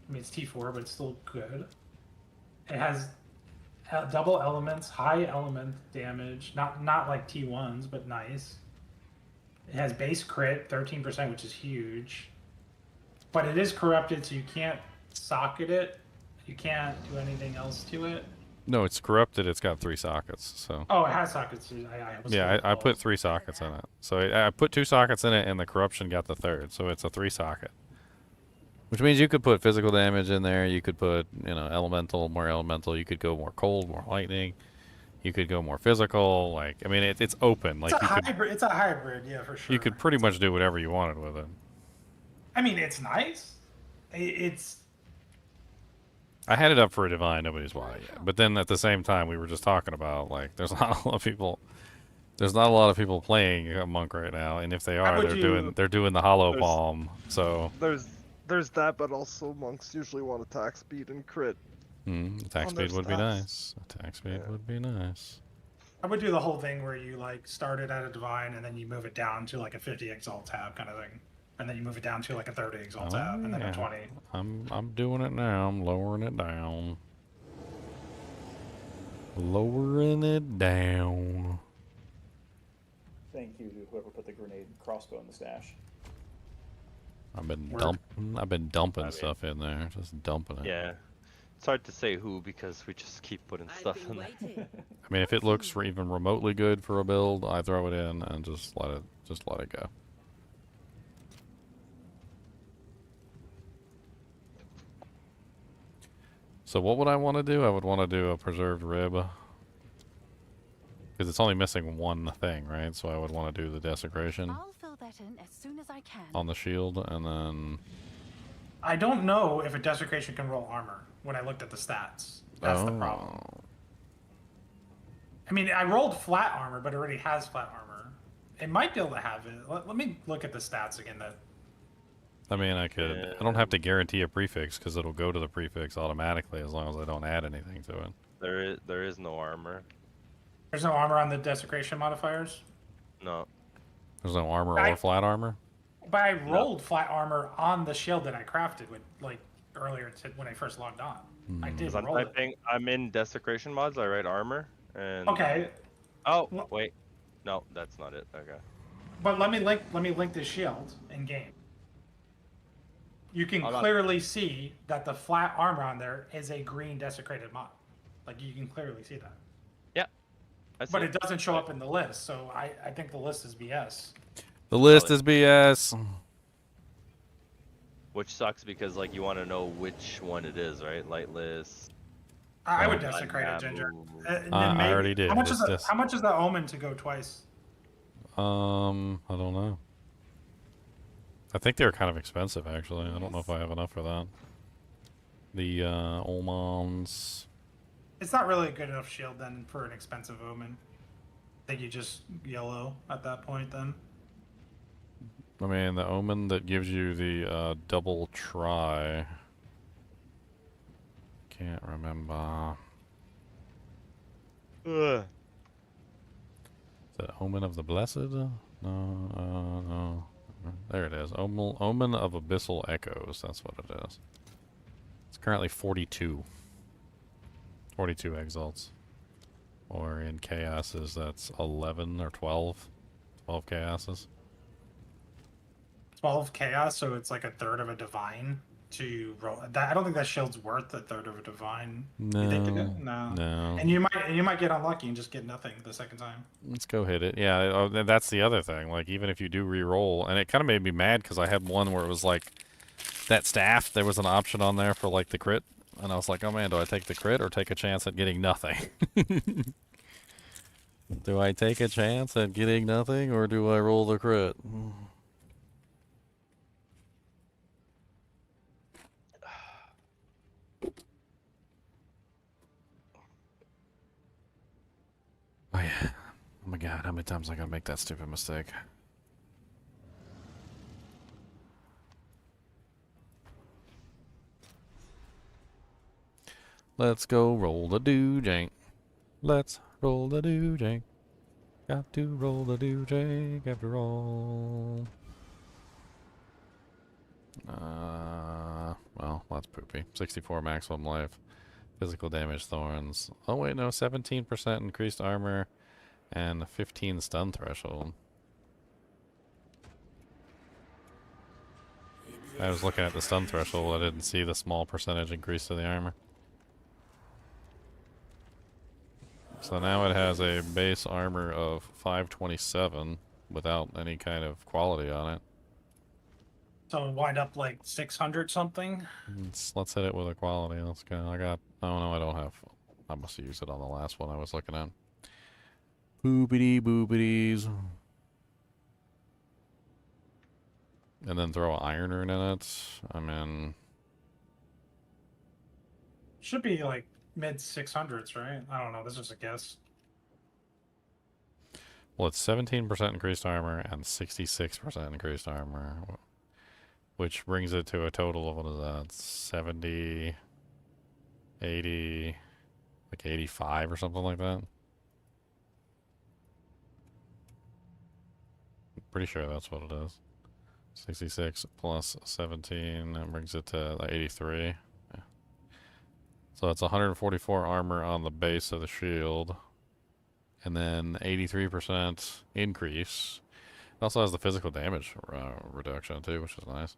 Speaker 6: I mean, it's T4, but it's still good. It has double elements, high element damage. Not like T1s, but nice. It has base crit, 13%, which is huge. But it is corrupted, so you can't socket it. You can't do anything else to it.
Speaker 1: No, it's corrupted. It's got 3 sockets. So.
Speaker 6: Oh, it has sockets.
Speaker 1: I put 3 sockets in it. So I put 2 sockets in it, and the corruption got the 3rd. So it's a 3 socket. Which means you could put physical damage in there. You could put, elemental, more elemental. You could go more cold, more lightning. You could go more physical. Like, I mean, it's open. Like,
Speaker 6: it's a hybrid, yeah, for sure.
Speaker 1: You could pretty much do whatever you wanted with it.
Speaker 6: I mean, it's nice.
Speaker 1: I had it up for a divine. Nobody's bought it yet. But then at the same time, we were just talking about, like, there's not a lot of people. There's not a lot of people playing a monk right now, and if they are, they're doing the hollow palm. So
Speaker 8: there's that, but also monks usually want attack speed and crit.
Speaker 1: Attack speed would be nice. Attack speed would be nice.
Speaker 6: I would do the whole thing where you like start it at a divine and then you move it down to like a 50 exalt tab kind of thing, and then you move it down to like a 30 exalt tab, and then a 20.
Speaker 1: I'm doing it now. I'm lowering it down. Lowering it down.
Speaker 10: Thank you to whoever put the grenade crossbow in the stash.
Speaker 1: I've been dumping stuff in there, just dumping it.
Speaker 8: Yeah, it's hard to say who because we just keep putting stuff in there.
Speaker 1: I mean, if it looks even remotely good for a build, I throw it in and just let it go. So what would I want to do? I would want to do a preserved rib. Because it's only missing one thing, right? So I would want to do the desecration.
Speaker 2: I'll fill that in as soon as I can.
Speaker 1: On the shield, and then...
Speaker 6: I don't know if a desecration can roll armor when I looked at the stats. That's the problem. I mean, I rolled flat armor, but it already has flat armor. It might be able to have it. Let me look at the stats again.
Speaker 1: I mean, I could... I don't have to guarantee a prefix, because it'll go to the prefix automatically as long as I don't add anything to it.
Speaker 8: There is no armor.
Speaker 6: There's no armor on the desecration modifiers?
Speaker 8: No.
Speaker 1: There's no armor or flat armor?
Speaker 6: But I rolled flat armor on the shield that I crafted with, like, earlier when I first logged on. I did roll it.
Speaker 8: I'm in desecration mods, I write armor, and...
Speaker 6: Okay.
Speaker 8: Oh, wait. No, that's not it. Okay.
Speaker 6: But let me link this shield in game. You can clearly see that the flat armor on there is a green desecrated mod. Like, you can clearly see that.
Speaker 8: Yeah.
Speaker 6: But it doesn't show up in the list, so I think the list is BS.
Speaker 1: The list is BS.
Speaker 8: Which sucks because like you want to know which one it is, right? Lightless.
Speaker 6: I would
Speaker 1: Well,
Speaker 6: desecrate a ginger.
Speaker 1: I already did.
Speaker 6: How much
Speaker 1: It's
Speaker 6: is
Speaker 1: just-
Speaker 6: how much is the omen to go twice?
Speaker 1: I don't know. I think they're kind of expensive, actually. I don't know if I have enough for that. The Omons.
Speaker 6: It's not really a good enough shield then for an expensive omen. I think you just yellow at that point then.
Speaker 1: I mean, the Omen that gives you the double try. Can't remember.
Speaker 8: Ugh.
Speaker 1: Is it Omen of the Blessed? No, no. There it is. Omen of Abyssal Echoes. That's what it is. It's currently 42. 42 exalts. Or in chaoses, that's 11 or 12. 12 chaoses.
Speaker 6: 12 chaos, so it's like a third of a divine to roll. That, I don't think that shield's worth a third of a divine. You think it is? No.
Speaker 1: No.
Speaker 6: And you might get unlucky and just get nothing the second time.
Speaker 1: Let's go hit it. Yeah, that's the other thing. Like, even if you do re-roll, and it kind of made me mad because I had one where it was like that staff. There was an option on there for like the crit, and I was like, oh man, do I take the crit or take a chance at getting nothing? Do I take a chance at getting nothing or do I roll the crit? Oh yeah. Oh my god, how many times am I gonna make that stupid mistake? Let's go roll the doojank. Let's roll the doojank. Got to roll the doojank after all. Well, that's poopy. 64 maximum life. Physical damage thorns. Oh wait, no, 17% increased armor and 15 stun threshold. I was looking at the stun threshold, I didn't see the small percentage increase to the armor. So now it has a base armor of 527 without any kind of quality on it.
Speaker 6: So wind up like 600 something.
Speaker 1: Let's hit it with a quality. Let's go. Oh no, I don't have. I must have used it on the last one I was looking at. Boopity boopities. And then throw an iron rune in it. I mean,
Speaker 6: Should be like mid 600s, right? I don't know. This is a guess.
Speaker 1: well, it's 17% increased armor and 66% increased armor, which brings it to a total of, what is that, 70, 80, like 85 or something like that. I'm pretty sure that's what it is. 66 plus 17, that brings it to 83. Yeah. So it's 144 armor on the base of the shield. And then 83% increase. It also has the physical damage reduction too, which is nice.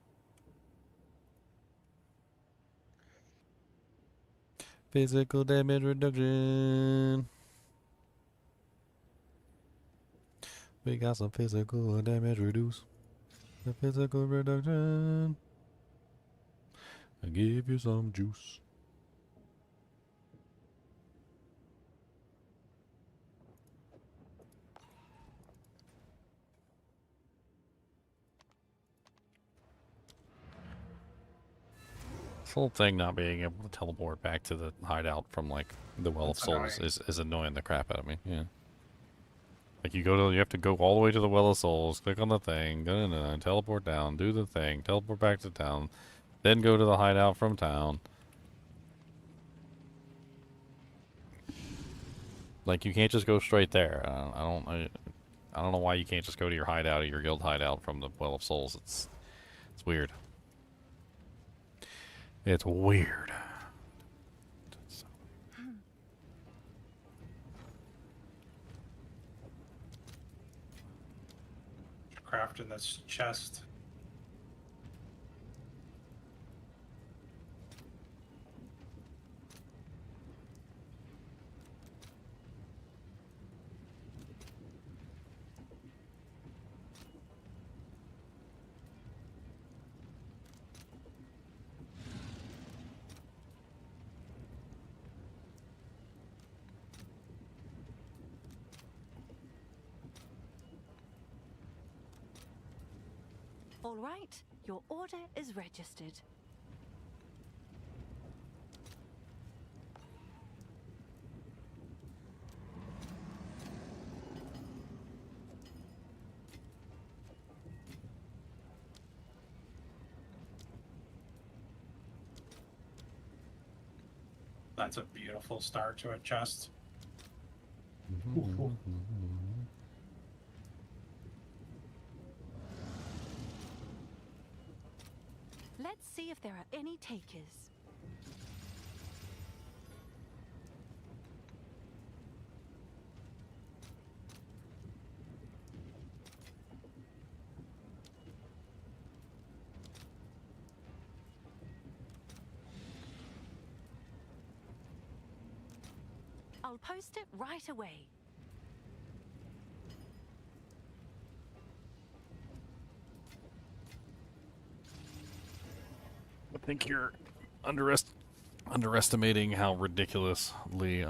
Speaker 1: Physical damage reduction. We got some physical damage reduce. The physical reduction. I give you some juice. This whole thing not being able to teleport back to the hideout from like the Well of Souls is annoying the crap out of me. Yeah. Like you have to go all the way to the Well of Souls, click on the thing, teleport down, do the thing, teleport back to town, then go to the hideout from town. Like you can't just go straight there. I don't know why you can't just go to your hideout or your guild hideout from the Well of Souls. It's weird. It's weird.
Speaker 6: Craft in this chest.
Speaker 2: All right, your order is registered.
Speaker 6: That's a beautiful start to a chest.
Speaker 2: Let's see if there are any takers. I'll post it right away.
Speaker 1: I think you're underestimating how ridiculously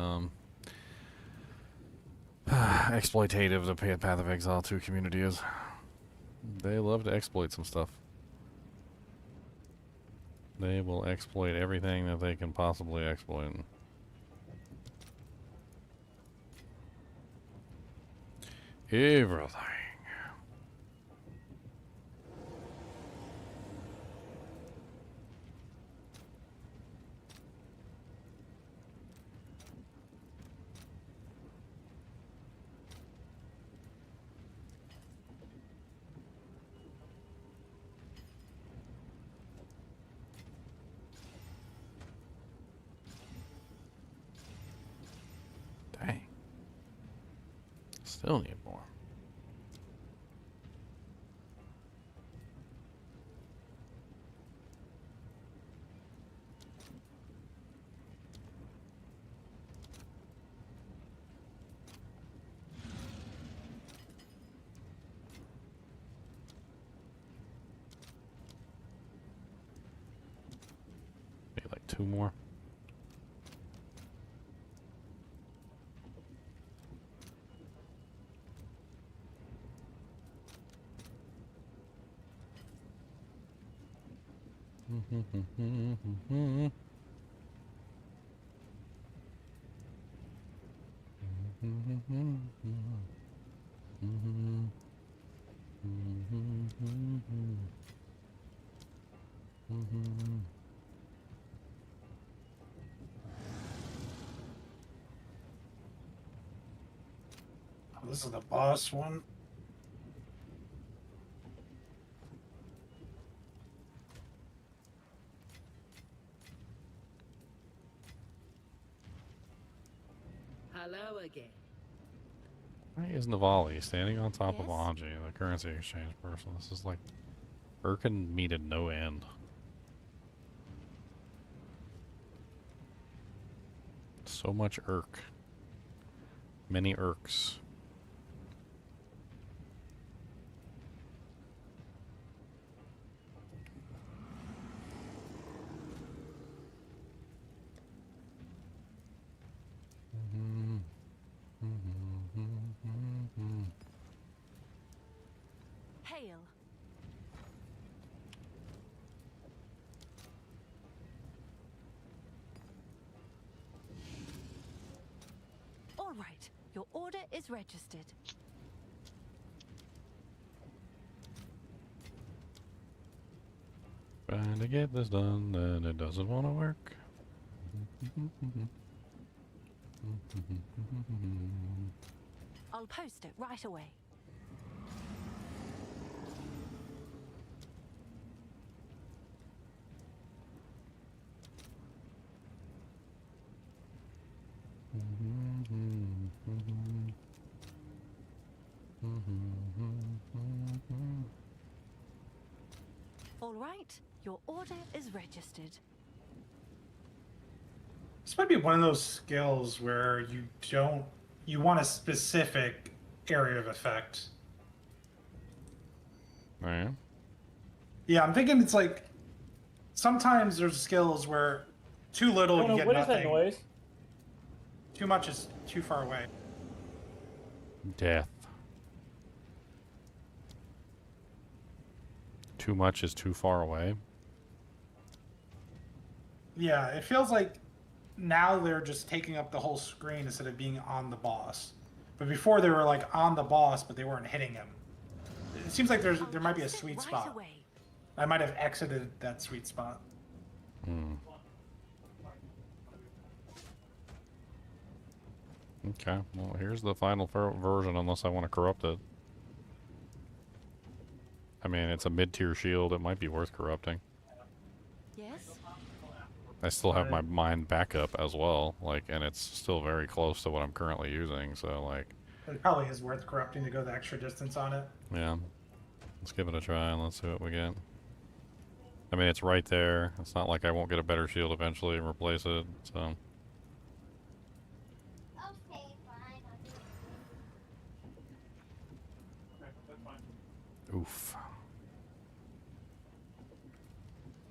Speaker 1: exploitative the Path of Exile 2 community is. They love to exploit some stuff. They will exploit everything that they can possibly exploit. Everything. Dang. Still need more. Maybe like 2 more.
Speaker 6: Oh, this is the boss one.
Speaker 5: Hello again.
Speaker 1: Why is Navali standing on top of
Speaker 2: Yes?
Speaker 1: Anji, the currency exchange person? This is like irking me to no end. So much irk. Many irks.
Speaker 2: Hail. All right, your order is registered.
Speaker 1: Trying to get this done, and it doesn't want to work.
Speaker 2: I'll post it right away. All right, your order is registered.
Speaker 6: This might be one of those skills where you want a specific area of effect.
Speaker 1: Right.
Speaker 6: Yeah, I'm thinking it's like sometimes there's skills where too little you get
Speaker 10: what
Speaker 6: nothing.
Speaker 10: is that noise?
Speaker 6: Too much is too far away.
Speaker 1: Death. too much is too far away.
Speaker 6: Yeah, it feels like now they're just taking up the whole screen instead of being on the boss. But before they were like on the boss, but they weren't hitting him. It seems like there might be a sweet spot.
Speaker 2: Away.
Speaker 6: I might have exited that sweet spot.
Speaker 1: Hmm. Okay, well, here's the final version, unless I want to corrupt it. I mean, it's a mid-tier shield. It might be worth corrupting.
Speaker 2: Yes.
Speaker 1: I still have my mine backup as well, like, and it's still very close to what I'm currently using, so, like...
Speaker 6: It probably is worth corrupting to go the extra distance on it.
Speaker 1: Yeah. Let's give it a try and let's see what we get. I mean, it's right there. It's not like I won't get a better shield eventually and replace it, so... Oof.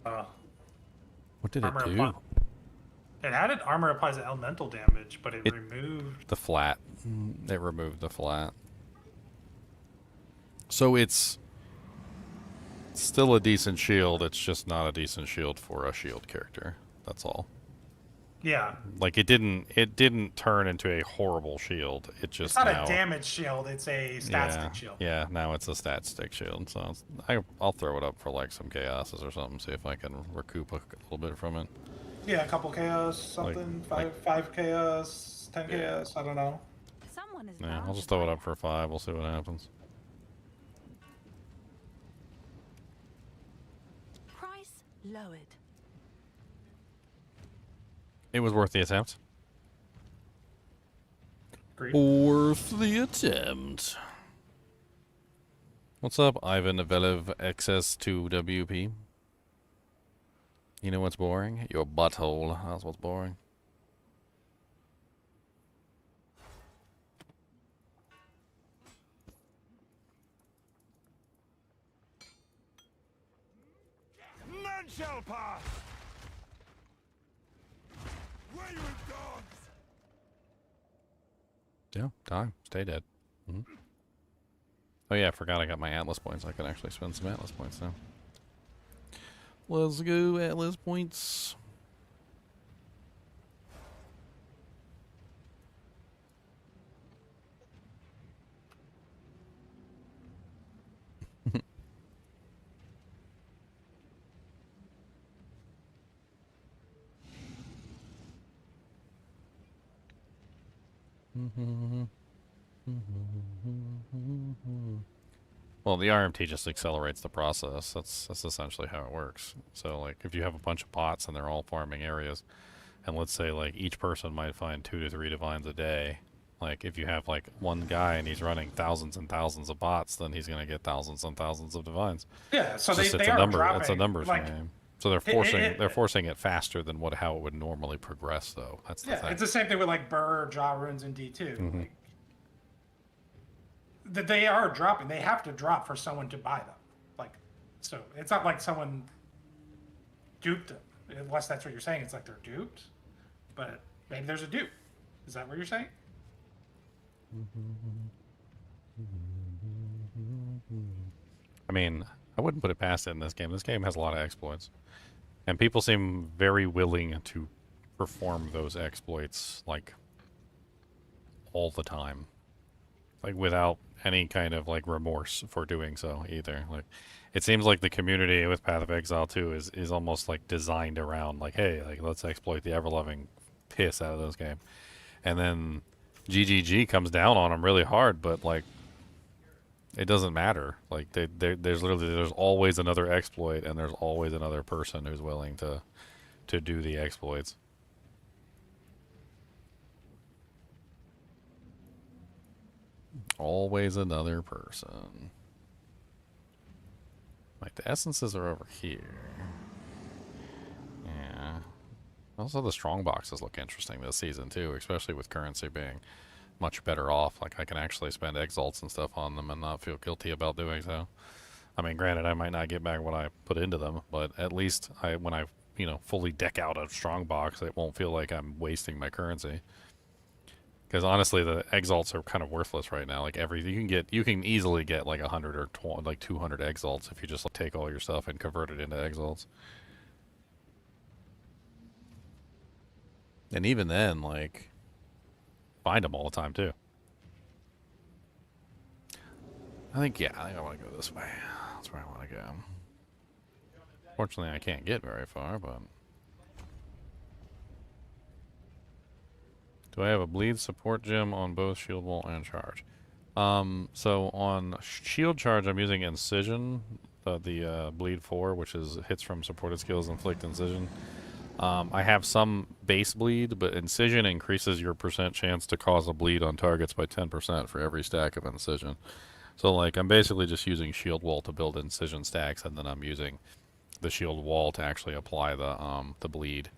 Speaker 1: What did it do?
Speaker 6: It had an armor applies elemental damage, but it removed
Speaker 1: the flat. It removed the flat. So it's still a decent shield. It's just not a decent shield for a shield character. That's all.
Speaker 6: Yeah.
Speaker 1: Like it didn't turn into a horrible shield. It just
Speaker 6: it's not a damage shield. It's a stat stick shield.
Speaker 1: Yeah, now it's a stat stick shield. So I'll throw it up for like some chaoses or something. See if I can recoup a little bit from it.
Speaker 6: Yeah, a couple chaos, something. Five chaos, 10 chaos. I don't know.
Speaker 2: Someone is
Speaker 1: I'll just throw it up for 5. We'll see what happens.
Speaker 2: Price lowered.
Speaker 1: It was worth the attempt.
Speaker 6: Agreed.
Speaker 1: Worth the attempt. What's up, Ivan Velev XS2WP? You know what's boring? Your butthole. That's what's boring.
Speaker 3: None shall pass. Wayward dogs.
Speaker 1: Yeah, die. Stay dead. Oh yeah, I forgot I got my Atlas points. I can actually spend some Atlas points now. Let's go, Atlas points. Well, the RMT just accelerates the process. That's essentially how it works. So, like, if you have a bunch of bots and they're all farming areas, and let's say, like, each person might find 2 to 3 divines a day, like, if you have, like, one guy and he's running thousands and thousands of bots, then he's going to get thousands and thousands of divines.
Speaker 6: Yeah, so
Speaker 1: it's
Speaker 6: they
Speaker 1: a
Speaker 6: are
Speaker 1: number.
Speaker 6: dropping,
Speaker 1: It's a numbers
Speaker 6: like,
Speaker 1: game. So they're forcing it faster than how it would normally progress, though. That's the thing.
Speaker 6: It's the same thing with like Burr, Jaw runes, and D2. Like, that they are dropping. They have to drop for someone to buy them. Like, so it's not like someone duped them. Unless that's what you're saying. It's like they're duped, but maybe there's a dupe. Is that what you're saying?
Speaker 1: I mean, I wouldn't put it past it in this game. This game has a lot of exploits. And people seem very willing to perform those exploits, like, all the time. Like, without any kind of, like, remorse for doing so, either. Like, it seems like the community with Path of Exile 2 is almost, like, designed around, like, hey, like, let's exploit the ever-loving piss out of this game. And then GGG comes down on them really hard, but, like, it doesn't matter. Like, there's always another exploit, and there's always another person who's willing to do the exploits. Always another person. Like, the essences are over here. Yeah. Also, the strong boxes look interesting this season, too, especially with currency being much better off. Like, I can actually spend exalts and stuff on them and not feel guilty about doing so. I mean, granted, I might not get back what I put into them, but at least when I, fully deck out a strong box, it won't feel like I'm wasting my currency. Because honestly, the exalts are kind of worthless right now. Like you can easily get like 100 or 200 exalts if you just like, take all your stuff and convert it into exalts. And even then, like, find them all the time too. I think I want to go this way. That's where I want to go. Fortunately, I can't get very far, but... Do I have a bleed support gem on both shield wall and charge? So on shield charge, I'm using Incision, the bleed 4, which is hits from supported skills, inflict incision. I have some base bleed, but Incision increases your percent chance to cause a bleed on targets by 10% for every stack of Incision. So like I'm basically just using shield wall to build Incision stacks, and then I'm using the shield wall to actually apply the bleed.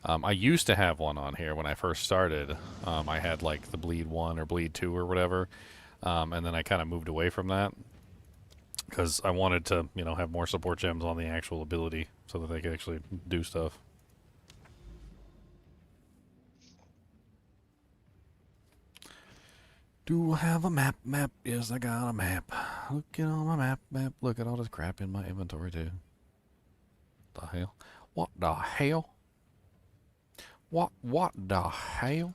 Speaker 1: I used to have one on here when I first started. I had like the bleed 1 or bleed 2 or whatever, and then I kind of moved away from that because I wanted to, you know, have more support gems on the actual ability so that they could actually do stuff. Do I have a map? Yes, I got a map. Look at all my map. Look at all this crap in my inventory too. The hell? What the hell? What the hell?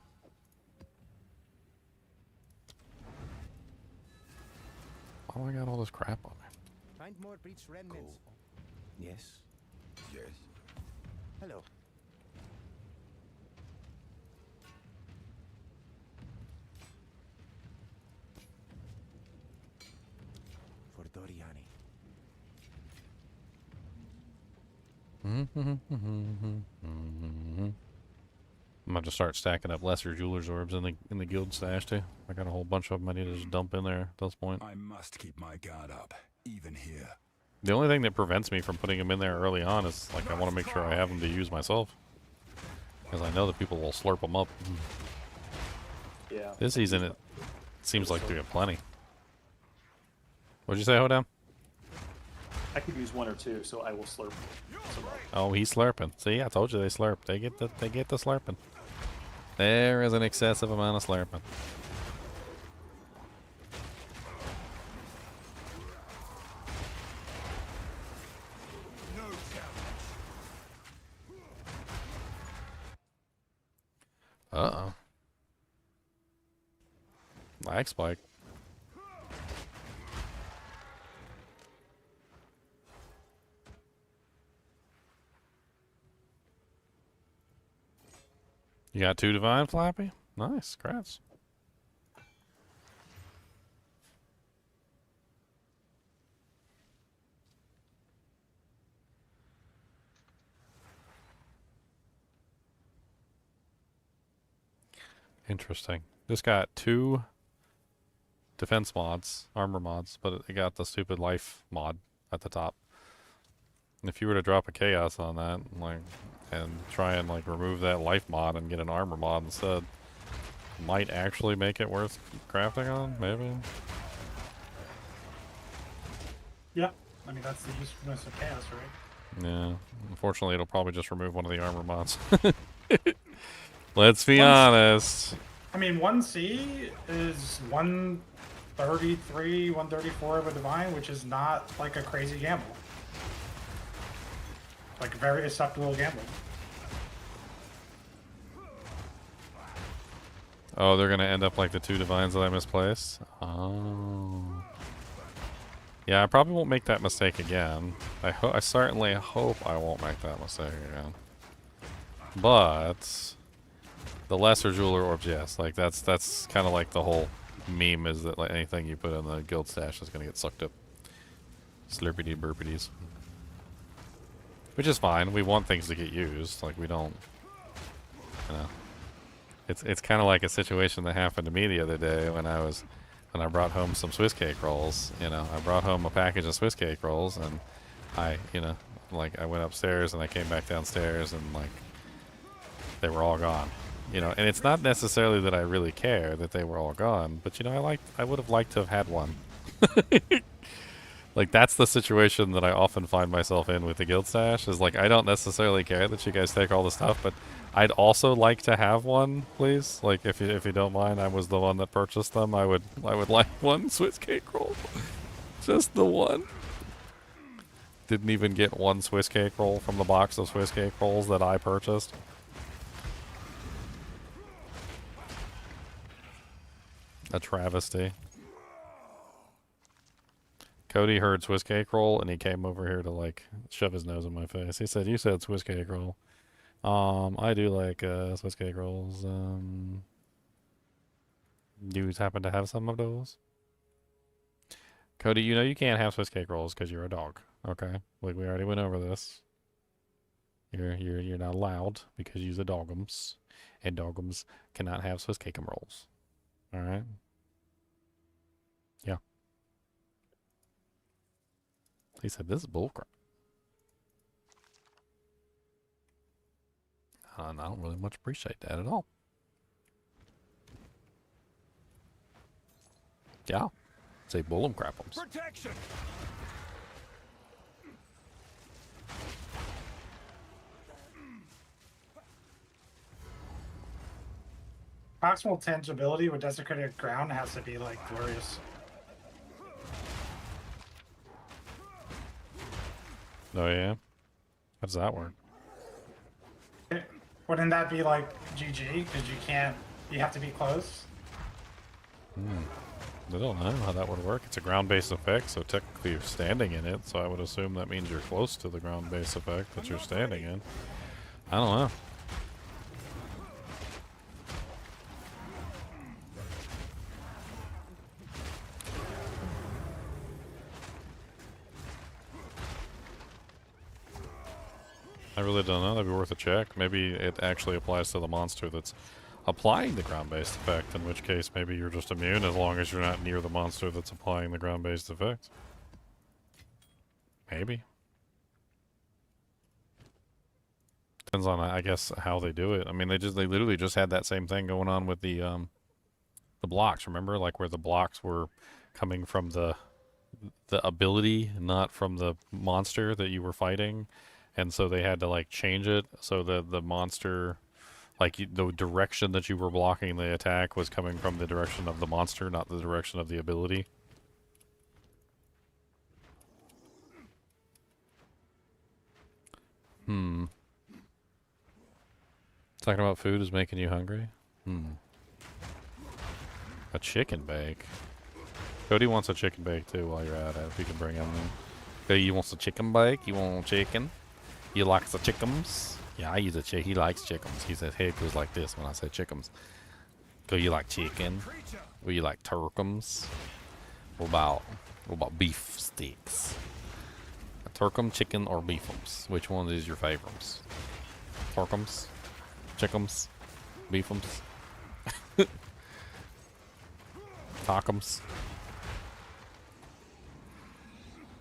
Speaker 1: Why do I got all this crap on me?
Speaker 9: Find more breach remnants. Yes.
Speaker 7: Yes.
Speaker 9: Hello. For Doriani.
Speaker 1: I'm going to start stacking up lesser jeweler's orbs in the guild stash too. I got a whole bunch of them I need to just dump in there at this point.
Speaker 7: I must keep my guard up, even here.
Speaker 1: The only thing that prevents me from putting them in there early on is like I want to make sure I have them to use myself. Because I know that people will slurp them up.
Speaker 10: Yeah.
Speaker 1: This season it seems like we have plenty. What'd you say, Hota?
Speaker 10: I could use 1 or 2, so I will slurp some up.
Speaker 1: Oh, he's slurping. See, I told you they slurp. They get the slurping. There is an excessive amount of slurping. Uh-oh. Lag spike. You got 2 divine, Flappy? Nice, congrats. Interesting. This got 2 defense mods, armor mods, but it got the stupid life mod at the top. And if you were to drop a chaos on that, like, and try and like remove that life mod and get an armor mod instead, might actually make it worth crafting on, maybe.
Speaker 6: Yeah, I mean that's the usefulness of chaos, right?
Speaker 1: Yeah, unfortunately it'll probably just remove one of the armor mods. Let's be honest.
Speaker 6: I mean, 1C is 133, 134 of a divine, which is not like a crazy gamble. Like a very acceptable gamble.
Speaker 1: Oh, they're gonna end up like the 2 divines that I misplaced? Oh. Yeah, I probably won't make that mistake again. I certainly hope I won't make that mistake again. But the lesser jeweler orbs, yes. Like that's kind of like the whole meme is that like anything you put in the guild stash is gonna get sucked up. Slurpity burpities. Which is fine. We want things to get used. Like we don't, you know. It's kind of like a situation that happened to me the other day when I brought home some Swiss cake rolls. You know, I brought home a package of Swiss cake rolls, and I went upstairs and I came back downstairs and like they were all gone. You know, and it's not necessarily that I really care that they were all gone, but you know, I would have liked to have had one. Like that's the situation that I often find myself in with the guild stash is like I don't necessarily care that you guys take all the stuff, but I'd also like to have one, please. Like, if you don't mind, I was the one that purchased them. I would like one Swiss cake roll. Just the one. Didn't even get one Swiss cake roll from the box of Swiss cake rolls that I purchased. A travesty. Cody heard Swiss cake roll and he came over here to like shove his nose in my face. He said, "You said Swiss cake roll." I do like Swiss cake rolls. Do you happen to have some of those? Cody, you know you can't have Swiss cake rolls because you're a dog. Okay, like we already went over this. You're not allowed because you're a dogums, and dogums cannot have Swiss cake rolls. All right. Yeah. He said this is bullcrap. And I don't really much appreciate that at all. Yeah. Say bull'em crap'ems.
Speaker 3: Protection.
Speaker 6: Proximal tangibility with desecrated ground has to be like glorious.
Speaker 1: Oh yeah? How does that work?
Speaker 6: Wouldn't that be like GG? Because you have to be close.
Speaker 1: I don't know how that would work. It's a ground-based effect, so technically you're standing in it, so I would assume that means you're close to the ground-based effect that you're standing in. I don't know. I really don't know. That'd be worth a check. Maybe it actually applies to the monster that's applying the ground-based effect, in which case maybe you're just immune as long as you're not near the monster that's applying the ground-based effect. Maybe. Depends on, I guess, how they do it. I mean, they literally just had that same thing going on with the blocks. Remember, like where the blocks were coming from the ability, not from the monster that you were fighting, and so they had to like change it so that the monster, like the direction that you were blocking the attack was coming from the direction of the monster, not the direction of the ability. Talking about food is making you hungry? A chicken bake. Cody wants a chicken bake too while you're at it, if you can bring him in. Cody, you want some chicken bake? You want chicken? You like the chickens? Yeah, I use a chick. He likes chickens. He says head goes like this when I say chickens. Go, you like chicken? Or you like turkums? What about beef sticks? A turkum, chicken, or beefums? Which one is your favorites? Turkums? Chickums? Beefums? Talkums?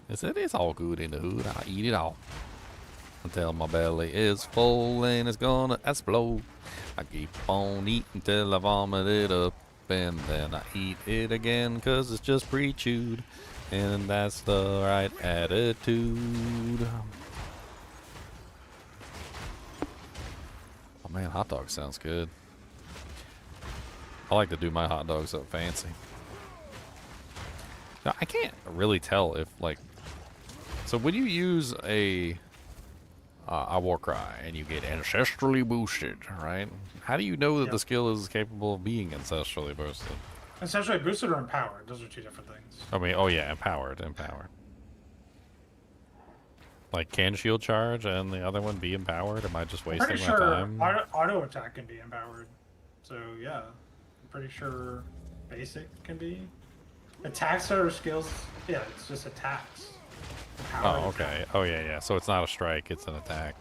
Speaker 1: It's all good in the hood. I eat it all until my belly is full and it's gonna explode. I keep on eating till I vomit it up, and then I eat it again cause it's just pre-chewed, and that's the right attitude. Oh man, hot dog sounds good. I like to do my hot dogs up fancy. Now, I can't really tell if like, so when you use a war cry and you get ancestrally boosted, right? How do you know that the skill is capable of being ancestrally boosted?
Speaker 6: Ancestrally boosted or empowered? Those are two different things.
Speaker 1: I mean, oh yeah, empowered. Like, can shield charge and the other one be empowered? Am I just wasting my time?
Speaker 6: Auto attack can be empowered. So yeah, I'm pretty sure basic can be. Attacks are skills. Yeah, it's just attacks.
Speaker 1: Oh, okay. Oh, yeah. So it's not a strike; it's an attack,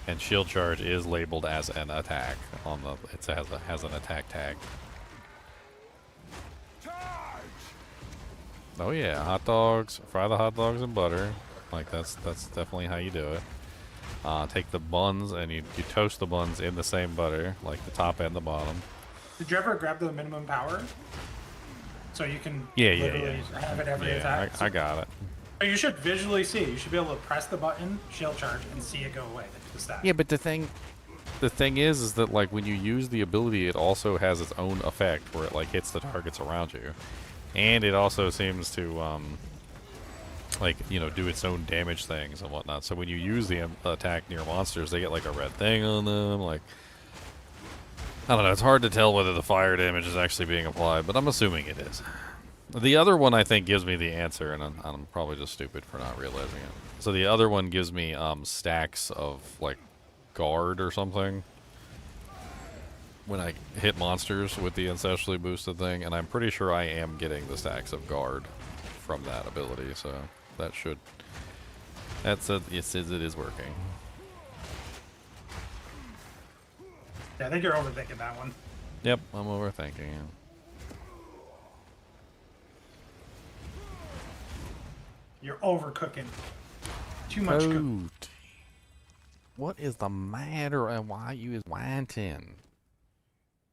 Speaker 1: and shield charge is labeled as an attack on the. It has an attack tag. Oh yeah, hot dogs. Fry the hot dogs in butter. Like that's definitely how you do it. Take the buns and you toast the buns in the same butter, like the top and the bottom.
Speaker 6: Did you ever grab the minimum power? So you can
Speaker 1: literally
Speaker 6: have it every attack.
Speaker 1: I got it.
Speaker 6: You should visually see. You should be able to press the button, shield charge, and see it go away. The stat.
Speaker 1: Yeah, but the thing the thing is that like when you use the ability, it also has its own effect where it like hits the targets around you, and it also seems to like, you know, do its own damage things and whatnot. So when you use the attack near monsters, they get like a red thing on them. Like, I don't know. It's hard to tell whether the fire damage is actually being applied, but I'm assuming it is. The other one I think gives me the answer, and I'm probably just stupid for not realizing it. So the other one gives me stacks of like guard or something when I hit monsters with the ancestrally boosted thing, and I'm pretty sure I am getting the stacks of guard from that ability, so that should... it says it is working.
Speaker 6: Yeah, I think you're overthinking that one.
Speaker 1: Yep, I'm overthinking it.
Speaker 6: You're overcooking. Too much cooking.
Speaker 1: What is the matter and why you is whining?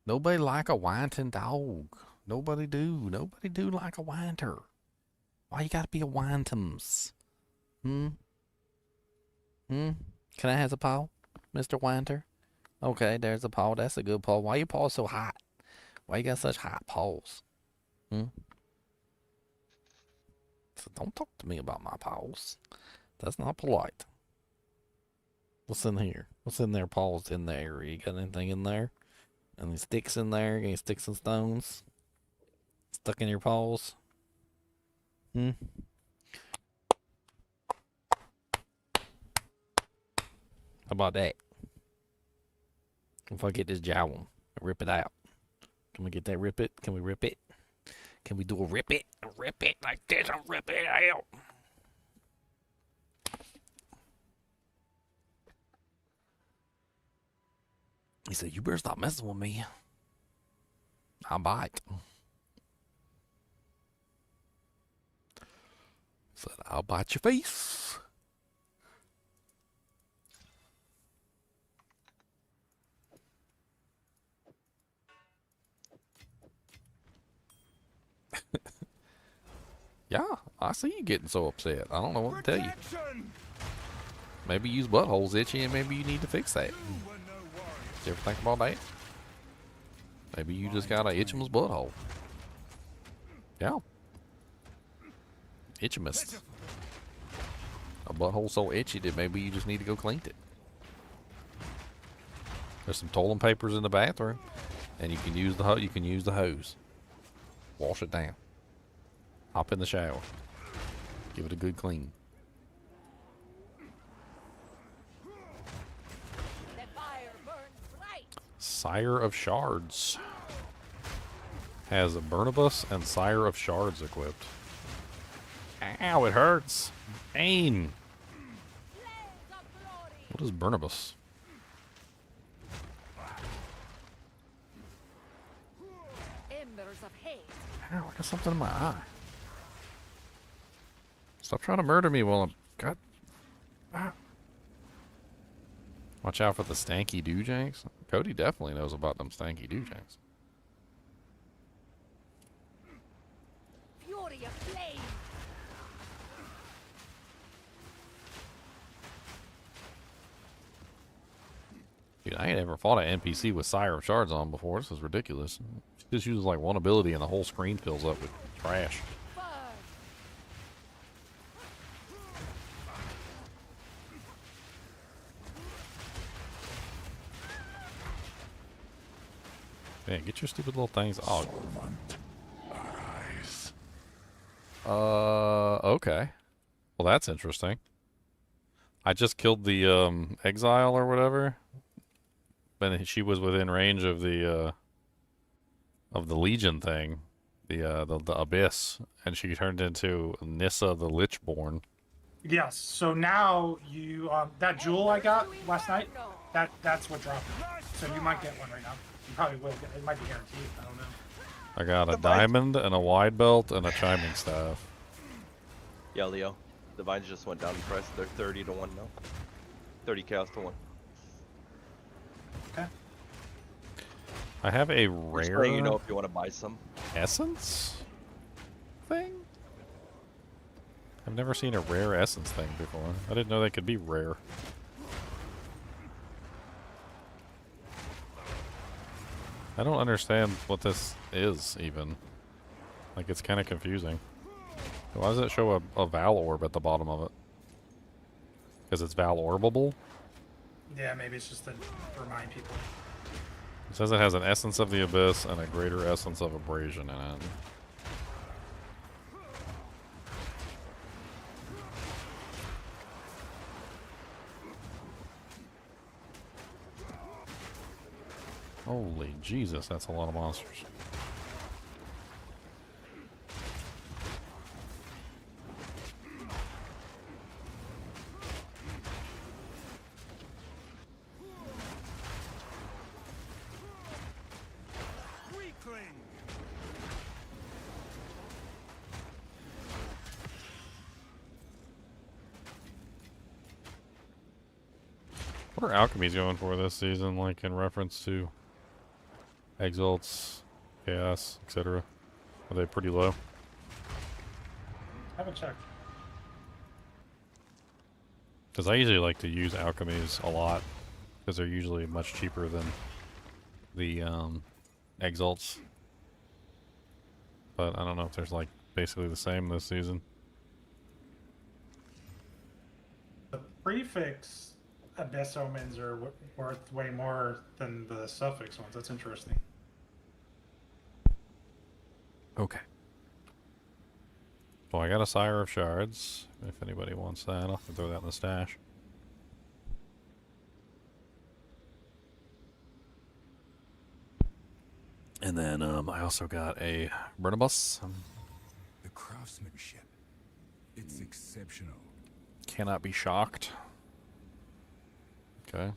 Speaker 1: Nobody like a whining dog. Nobody do. Nobody do like a whiner. Why you gotta be a whintums? Can I have a paw, Mr. Whiner? Okay, there's a paw. That's a good paw. Why your paws so hot? Why you got such hot paws? So don't talk to me about my paws. That's not polite. What's in here? What's in there? Paws in there. You got anything in there? Any sticks in there? Any sticks and stones? Stuck in your paws? How about that? If I get this jowl, rip it out. Can we get that rip it? Can we rip it? Can we do a rip it? A rip it like this, a rip it out. He said, you better stop messing with me. I'll bite. Said, I'll bite your face. Yeah, I see you getting so upset. I don't know what to tell you. Maybe use buttholes itchy and maybe you need to fix that. You ever think about that? Maybe you just got a itchimus butthole. Yeah. Itchimus. A butthole so itchy that maybe you just need to go clean it. There's some toilet papers in the bathroom, and you can use the hose. Wash it down. Hop in the shower. Give it a good clean. Sire of Shards has a Burnibus and Sire of Shards equipped. Ow, it hurts. Pain. What is Burnibus? Ow, I got something in my eye. Stop trying to murder me while I'm... God. Ah. Watch out for the stanky doojanks. Cody definitely knows about them stanky doojanks.
Speaker 2: Fury of flame.
Speaker 1: Dude, I ain't ever fought an NPC with Sire of Shards on before. This is ridiculous. She just uses like one ability and the whole screen fills up with trash. Man, get your stupid little things. Oh. Okay. Well, that's interesting. I just killed the Exile or whatever, but she was within range of the Legion thing, the Abyss, and she turned into Nissa the Lichborn.
Speaker 6: Yes. So now you that jewel I got last night, that's what dropped it. So you might get one right now. You probably will get it. It might be guaranteed. I don't know.
Speaker 1: I got a diamond and a wide belt and a chiming staff.
Speaker 8: Yeah, Leo. The vines just went down in price. They're 30 to 1 now. 30 chaos to 1.
Speaker 6: Okay.
Speaker 1: I have a
Speaker 8: Just
Speaker 1: rare
Speaker 8: letting you know if you want to buy some.
Speaker 1: essence thing? I've never seen a rare essence thing before. I didn't know they could be rare. I don't understand what this is, even. Like, it's kind of confusing. Why does it show a Val orb at the bottom of it? Because it's Val orbable?
Speaker 6: Yeah, maybe it's just to remind people.
Speaker 1: It says it has an essence of the abyss and a greater essence of abrasion in it. Holy Jesus, that's a lot of monsters. What are alchemies going for this season, like in reference to exalts, chaos, etc.? Are they pretty low?
Speaker 6: Have a check.
Speaker 1: Because I usually like to use alchemies a lot, because they're usually much cheaper than the exalts. But I don't know if there's like basically the same this season.
Speaker 6: The prefix Abyss Omens are worth way more than the suffix ones. That's interesting.
Speaker 1: Okay. Well, I got a Sire of Shards. If anybody wants that, I'll throw that in the stash. And then I also got a Burnibus.
Speaker 7: The craftsmanship, it's exceptional.
Speaker 1: Cannot be shocked. Okay.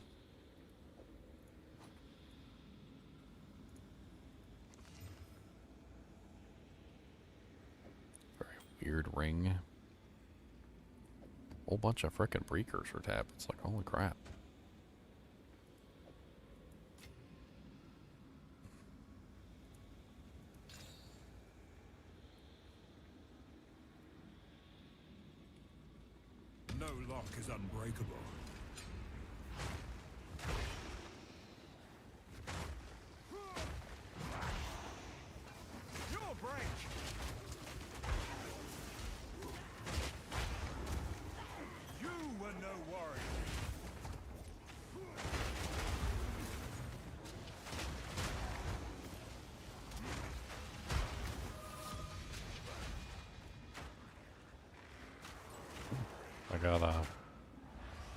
Speaker 1: Very weird ring. Whole bunch of frickin' breakers for tap. It's like, holy crap.
Speaker 7: No lock is unbreakable.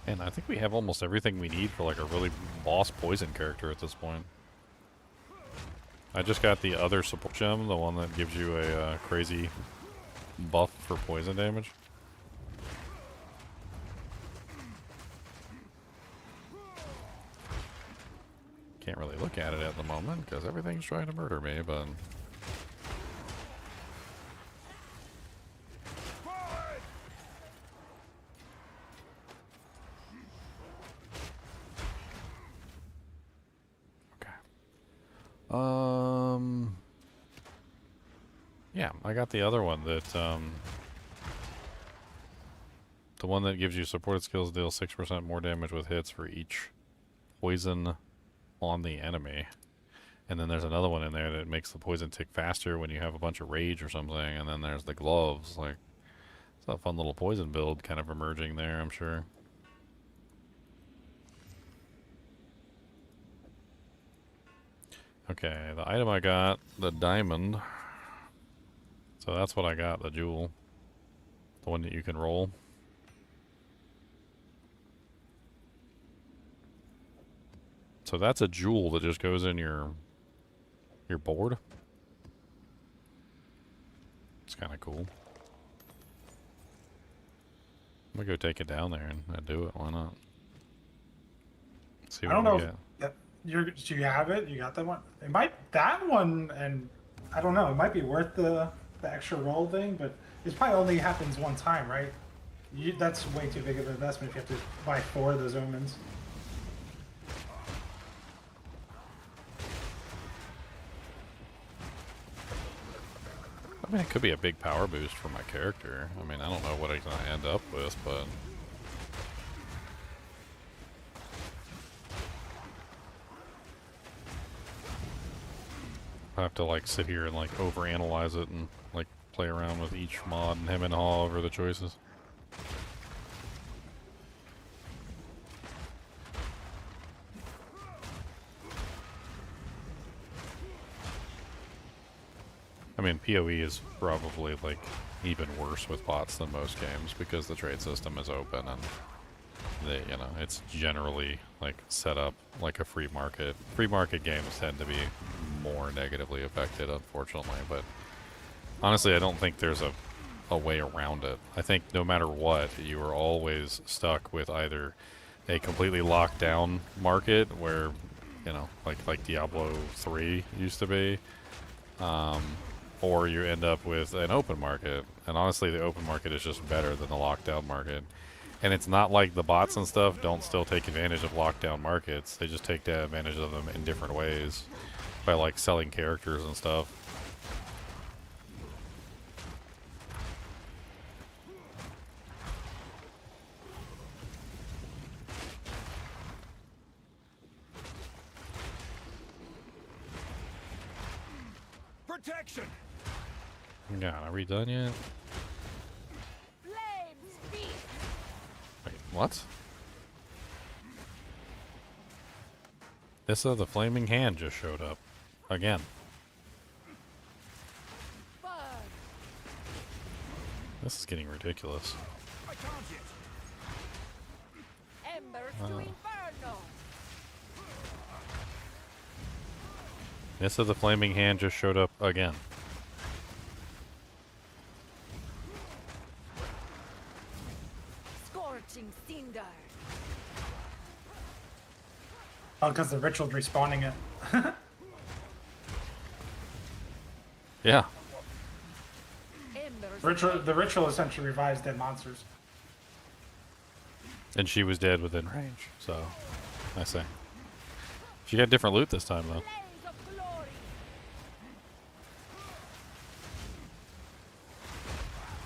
Speaker 1: And I think we have almost everything we need for like a really boss poison character at this point. I just got the other support gem, the one that gives you a crazy buff for poison damage. Can't really look at it at the moment because everything's trying to murder me, but... Yeah, I got the other one that, the one that gives you supported skills deal 6% more damage with hits for each poison on the enemy. And then there's another one in there that makes the poison tick faster when you have a bunch of rage or something. And then there's the gloves. Like, it's a fun little poison build kind of emerging there, I'm sure. Okay, the item I got, the diamond. So that's what I got, the jewel. The one that you can roll. So that's a jewel that just goes in your board. It's kind of cool. I'm gonna go take it down there and do it. Why not? See what
Speaker 6: I don't
Speaker 1: we
Speaker 6: know.
Speaker 1: get.
Speaker 6: Do you have it? You got that one? It might that one, and I don't know. It might be worth the extra roll thing, but it probably only happens one time, right? That's way too big of an investment if you have to buy 4 of those omens.
Speaker 1: I mean, it could be a big power boost for my character. I mean, I don't know what he's gonna end up with, but... I have to like sit here and like overanalyze it and like play around with each mod and hem and haw over the choices. I mean, PoE is probably like even worse with bots than most games because the trade system is open and they, you know, it's generally like set up like a free market. Free market games tend to be more negatively affected, unfortunately, but honestly, I don't think there's a way around it. I think no matter what, you are always stuck with either a completely locked down market where, you know, like Diablo 3 used to be, or you end up with an open market. And honestly, the open market is just better than the lockdown market. And it's not like the bots and stuff don't still take advantage of lockdown markets. They just take advantage of them in different ways by like selling characters and stuff.
Speaker 3: Protection.
Speaker 1: Yeah, are we done yet?
Speaker 4: Flames feast.
Speaker 1: Wait, what? Issa the Flaming Hand just showed up. Again.
Speaker 4: Burn.
Speaker 1: This is getting ridiculous.
Speaker 3: I can't yet.
Speaker 4: Embers to inferno.
Speaker 1: Issa the Flaming Hand just showed up again.
Speaker 4: Scorching cinder.
Speaker 6: Oh, because the ritual respawning it.
Speaker 1: Yeah.
Speaker 4: Embers.
Speaker 6: The ritual essentially revives dead monsters.
Speaker 1: And she was dead within range, so I say. She got different loot this time, though.
Speaker 4: Blaze of glory.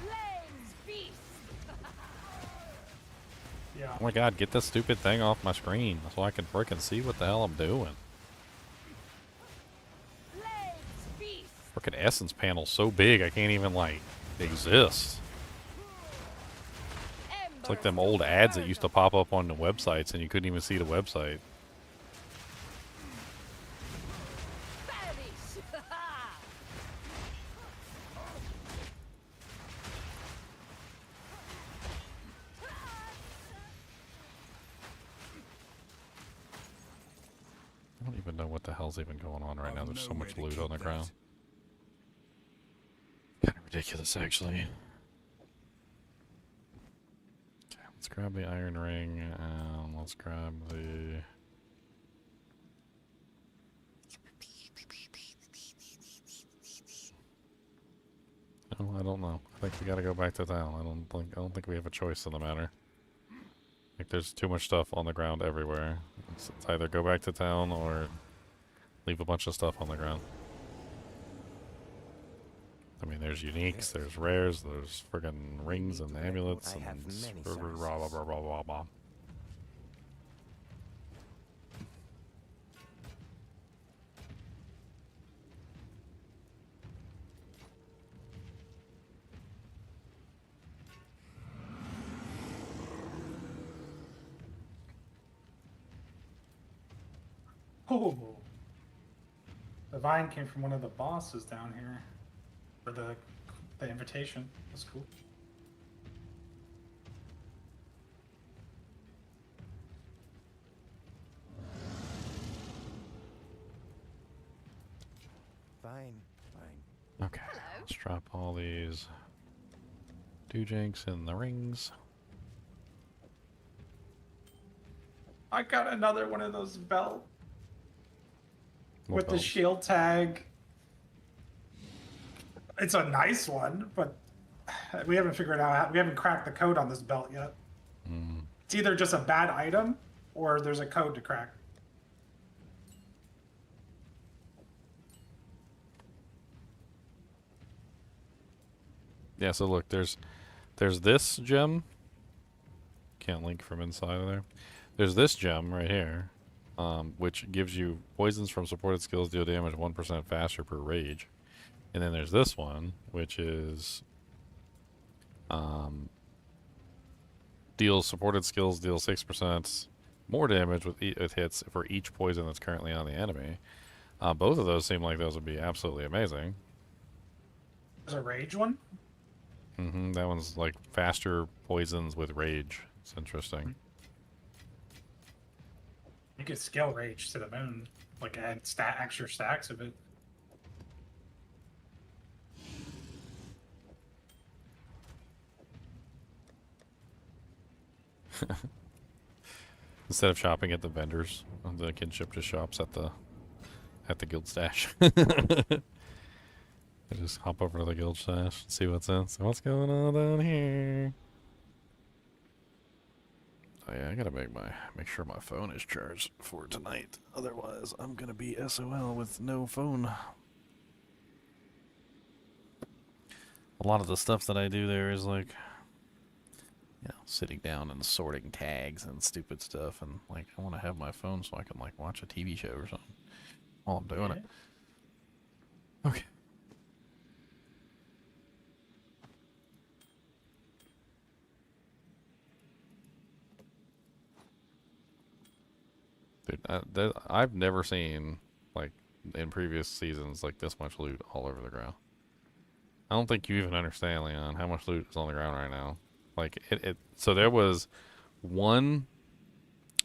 Speaker 4: Flames feast.
Speaker 6: Yeah.
Speaker 1: Oh my god, get this stupid thing off my screen so I can frickin' see what the hell I'm doing.
Speaker 4: Flames feast.
Speaker 1: Frickin' essence panel's so big I can't even, like, exist. It's like them old ads that used to pop up on the websites and you couldn't even see the website.
Speaker 4: Vanish.
Speaker 1: I don't even know what the hell's even going on right now. There's so much loot on the ground. Kind of ridiculous, actually. Okay, let's grab the iron ring and let's grab the... Oh, I don't know. I think we gotta go back to town. I don't think we have a choice in the matter. Like, there's too much stuff on the ground everywhere. It's either go back to town or leave a bunch of stuff on the ground. I mean, there's uniques, there's rares, there's friggin' rings and amulets, and blah, blah, blah, blah, blah, blah.
Speaker 6: Oh. The vine came from one of the bosses down here. For the invitation. That's cool.
Speaker 9: Fine, fine.
Speaker 1: Okay, let's drop all these doojanks in the rings.
Speaker 6: I got another one of those belts.
Speaker 1: What
Speaker 6: With the
Speaker 1: belt?
Speaker 6: shield tag. It's a nice one, but we haven't figured out. We haven't cracked the code on this belt yet.
Speaker 1: Mm.
Speaker 6: It's either just a bad item, or there's a code to crack.
Speaker 1: Yeah, so look, there's this gem. Can't link from inside of there. There's this gem right here. which gives you poisons from supported skills deal damage 1% faster per rage. And then there's this one, which is deals supported skills deal 6% more damage with hits for each poison that's currently on the enemy. Both of those seem like those would be absolutely amazing.
Speaker 6: There's a rage one?
Speaker 1: That one's like faster poisons with rage. It's interesting.
Speaker 6: You could scale rage to the moon. Like add extra stacks of it.
Speaker 1: Instead of shopping at the vendors, the kinship just shops at the guild stash. I just hop over to the guild stash and see what's in. So what's going on down here? Oh yeah, I gotta make sure my phone is charged for tonight. Otherwise, I'm gonna be SOL with no phone. A lot of the stuff that I do there is like, you know, sitting down and sorting tags and stupid stuff, and like I want to have my phone so I can like watch a TV show or something while I'm doing it. Okay. Dude, I've never seen, like, in previous seasons, like, this much loot all over the ground. I don't think you even understand, Leon, how much loot is on the ground right now. Like, so there was one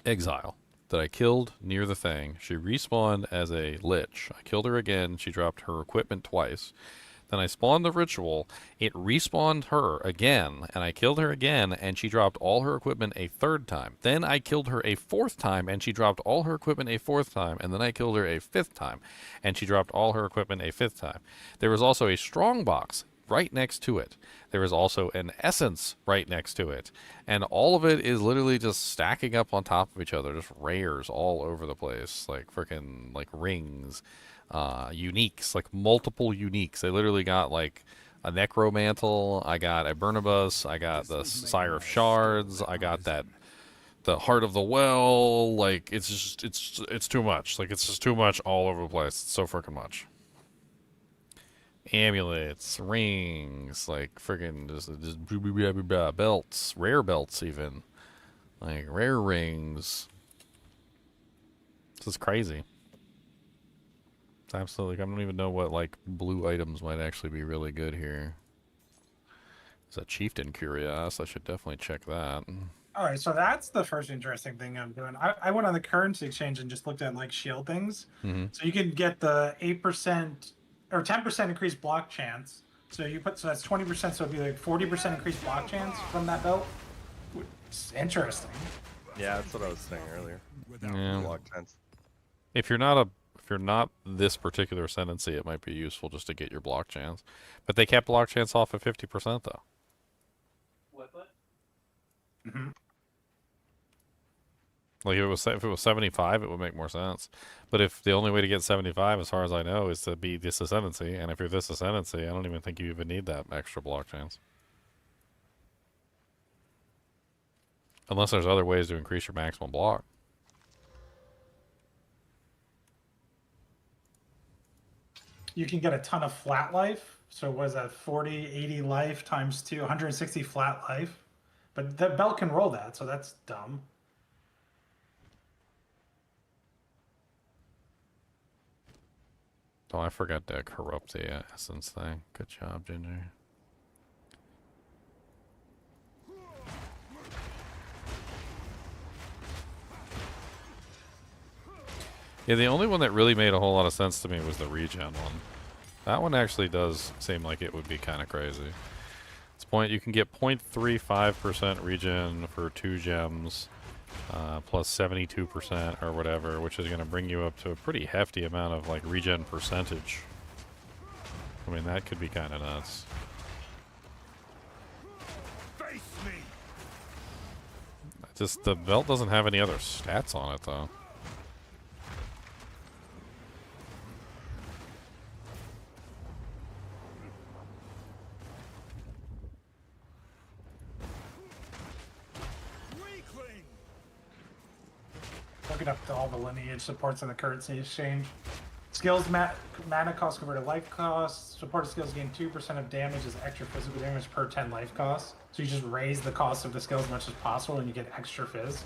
Speaker 1: Exile that I killed near the thing. She respawned as a Lich. I killed her again. She dropped her equipment twice. Then I spawned the ritual. It respawned her again, and I killed her again, and she dropped all her equipment a third time. Then I killed her a fourth time, and she dropped all her equipment a fourth time, and then I killed her a fifth time, and she dropped all her equipment a fifth time. There was also a strongbox right next to it. There is also an essence right next to it, and all of it is literally just stacking up on top of each other, just rares all over the place, like freaking like rings. Uniques, like multiple uniques. They literally got like a Necro mantle, I got a Burnibus, I got the Sire of Shards, I got the Heart of the Well. Like, it's just, it's too much. Like, it's just too much all over the place. It's so freaking much. Amulets, rings, like freaking just belts, rare belts even. Like, rare rings. This is crazy. Absolutely. I don't even know what like blue items might actually be really good here. There's a Chieftain Curious. I should definitely check that.
Speaker 6: All right, so that's the first interesting thing I'm doing. I went on the currency exchange and just looked at like shield things. So you can get the 8% or 10% increased block chance. So you put, so that's 20%. So it'd be like 40% increased block chance from that belt. It's interesting.
Speaker 8: Yeah, that's what I was saying earlier.
Speaker 1: Yeah.
Speaker 8: Block chance.
Speaker 1: If you're not this particular ascendancy, it might be useful just to get your block chance. But they kept block chance off at 50% though.
Speaker 10: What?
Speaker 1: Like if it was 75, it would make more sense. But if the only way to get 75, as far as I know, is to be this ascendancy, and if you're this ascendancy, I don't even think you even need that extra block chance. Unless there's other ways to increase your maximum block.
Speaker 6: You can get a ton of flat life. So was that 40, 80 life times 2, 160 flat life. But the belt can roll that, so that's dumb.
Speaker 1: Oh, I forgot to corrupt the essence thing. Good job, Ginger. Yeah, the only one that really made a whole lot of sense to me was the regen one. That one actually does seem like it would be kind of crazy. You can get 0.35% regen for 2 gems, plus 72% or whatever, which is going to bring you up to a pretty hefty amount of like regen percentage. I mean, that could be kind of nuts.
Speaker 3: Face me.
Speaker 1: Just the belt doesn't have any other stats on it though.
Speaker 6: Looking up all the lineage supports in the currency exchange. Skills mana cost converted to life cost. Supported skills gain 2% of damage as extra physical damage per 10 life costs. So you just raise the cost of the skill as much as possible and you get extra fizz.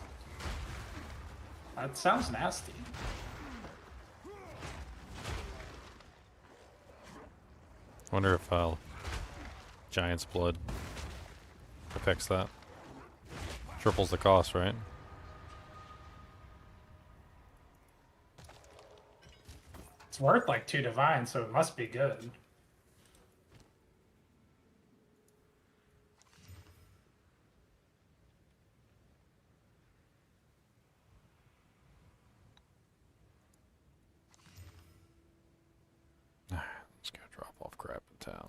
Speaker 6: That sounds nasty.
Speaker 1: Wonder if Giant's Blood affects that. Triples the cost, right?
Speaker 6: It's worth like 2 divine, so it must be good.
Speaker 1: Let's go drop off crap in town.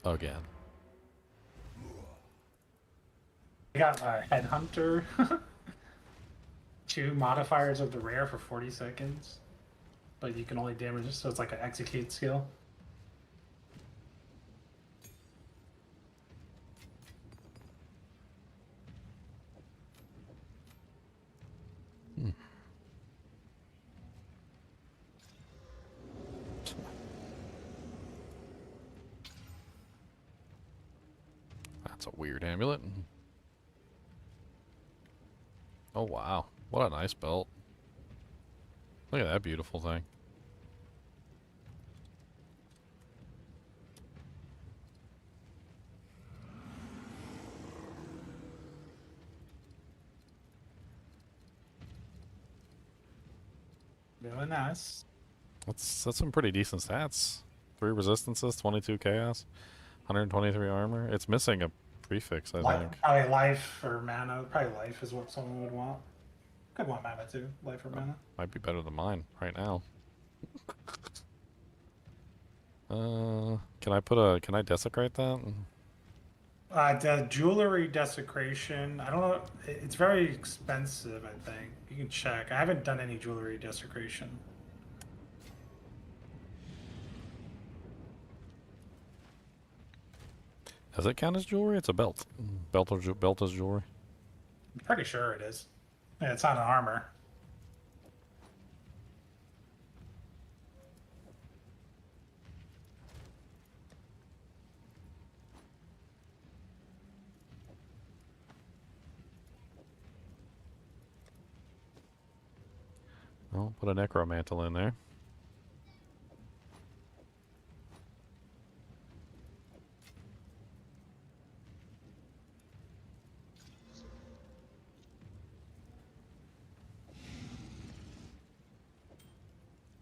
Speaker 1: Again.
Speaker 6: I got a Headhunter. 2 modifiers of the rare for 40 seconds. But you can only damage it, so it's like an execute skill.
Speaker 1: That's a weird amulet. Oh wow, what a nice belt. Look at that beautiful thing.
Speaker 6: Really nice.
Speaker 1: That's some pretty decent stats. 3 resistances, 22 chaos, 123 armor. It's missing a prefix, I think.
Speaker 6: Probably life or mana. Probably life is what someone would want. Could want mana too. Life or mana.
Speaker 1: Might be better than mine right now. Can I desecrate that?
Speaker 6: The jewelry desecration. I don't know. It's very expensive. I think you can check. I haven't done any jewelry desecration.
Speaker 1: Does it count as jewelry? It's a belt. Belt is jewelry.
Speaker 6: I'm pretty sure it is. Yeah, it's not an armor.
Speaker 1: Well, put a necromantle in there.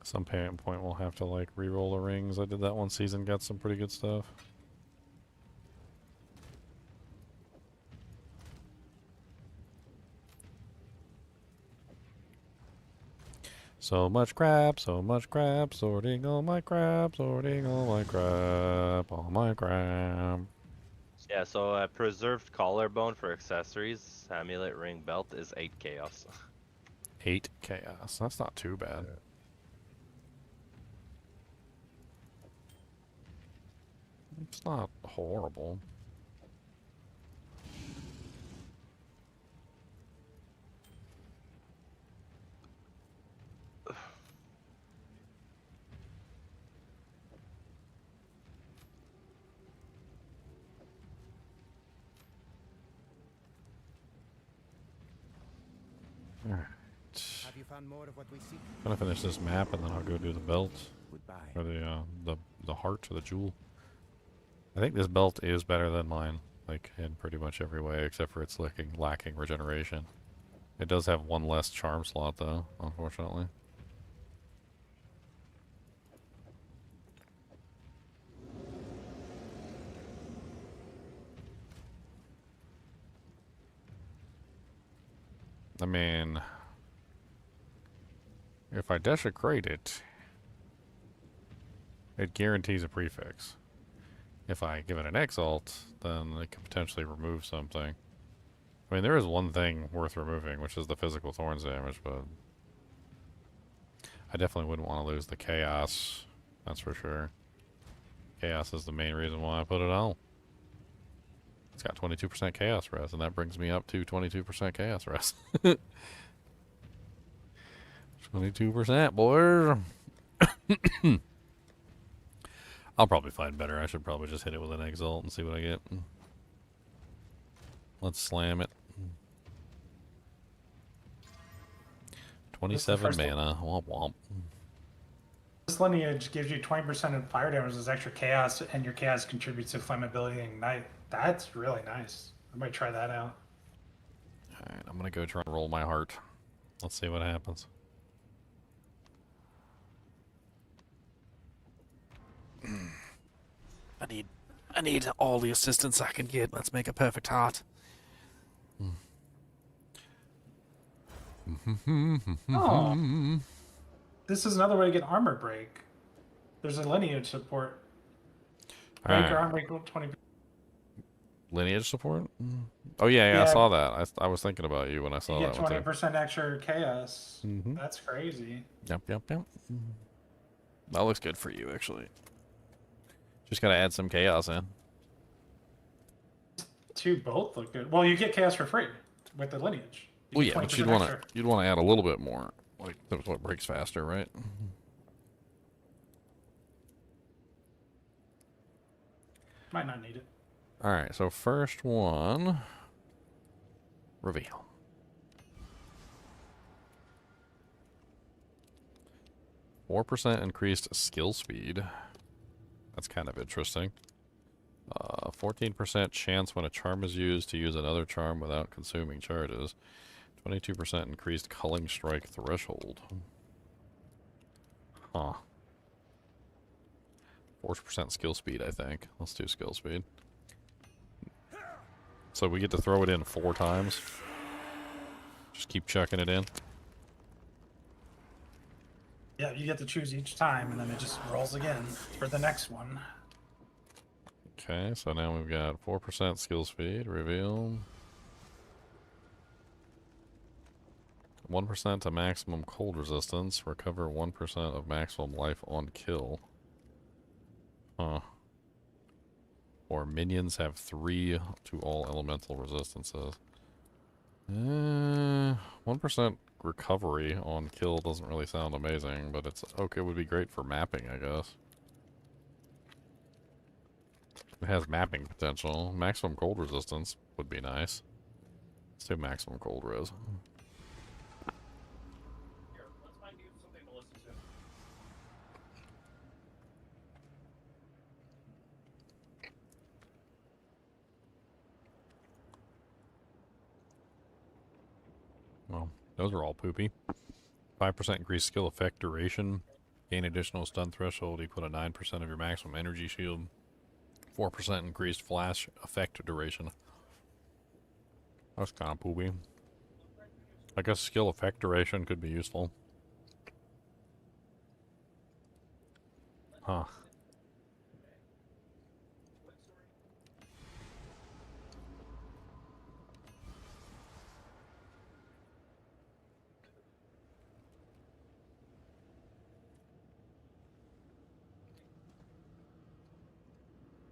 Speaker 1: Some point we'll have to like re-roll the rings. I did that one season, got some pretty good stuff. So much crap, sorting all my crap, sorting all my crap, all my crap.
Speaker 8: Yeah, so a preserved collarbone for accessories, amulet, ring, belt is 8 chaos.
Speaker 1: 8 chaos. That's not too bad. It's not horrible. Alright.
Speaker 9: Have you found more of what we seek?
Speaker 1: I'm gonna finish this map and then I'll go do the belt.
Speaker 9: Goodbye.
Speaker 1: Or the heart or the jewel. I think this belt is better than mine, like in pretty much every way except for its lacking regeneration. It does have 1 less charm slot though, unfortunately. I mean, if I desecrate it, it guarantees a prefix. If I give it an exalt, then it can potentially remove something. I mean, there is one thing worth removing, which is the physical thorns damage, but I definitely wouldn't want to lose the chaos. That's for sure. Chaos is the main reason why I put it on. It's got 22% chaos res, and that brings me up to 22% chaos res. 22%, boys. I'll probably find better. I should probably just hit it with an Exalt and see what I get. Let's slam it. 27 mana. Womp womp.
Speaker 6: This lineage gives you 20% of fire damage as extra chaos, and your chaos contributes to flammability and ignite. That's really nice. I might try that out.
Speaker 1: Alright, I'm gonna go try and roll my heart. Let's see what happens. I need all the assistance I can get. Let's make a perfect heart.
Speaker 6: Oh. This is another way to get armor break. There's a lineage support. Break or armor equal 20%.
Speaker 1: Lineage support? Oh yeah, I saw that. I was thinking about you when I saw
Speaker 6: You
Speaker 1: that
Speaker 6: get
Speaker 1: one too.
Speaker 6: 20% extra chaos. That's crazy.
Speaker 1: Yep. That looks good for you, actually. Just gotta add some chaos in.
Speaker 6: Two both look good. Well, you get chaos for free with the lineage.
Speaker 1: Well, yeah, but you'd want to add a little bit more. Like that's what breaks faster, right?
Speaker 6: Might not need it.
Speaker 1: All right, so first one, reveal. Four % increased skill speed. That's kind of interesting. 14% chance when a charm is used to use another charm without consuming charges. 22% increased culling strike threshold. Huh. 4% skill speed, I think. Let's do skill speed. So we get to throw it in 4 times. Just keep chucking it in.
Speaker 6: Yeah, you get to choose each time, and then it just rolls again for the next one.
Speaker 1: Okay, so now we've got 4% skill speed, reveal. 1% to maximum cold resistance, recover 1% of maximum life on kill. Huh. Or minions have 3 to all elemental resistances. 1% recovery on kill doesn't really sound amazing, but it's okay. It would be great for mapping, I guess. It has mapping potential. Maximum cold resistance would be nice. Let's do maximum cold res. Well, those are all poopy. 5% increased skill effect duration. Gain additional stun threshold equal to 9% of your maximum energy shield. 4% increased flash effect duration. That's kind of poopy. I guess skill effect duration could be useful. Huh.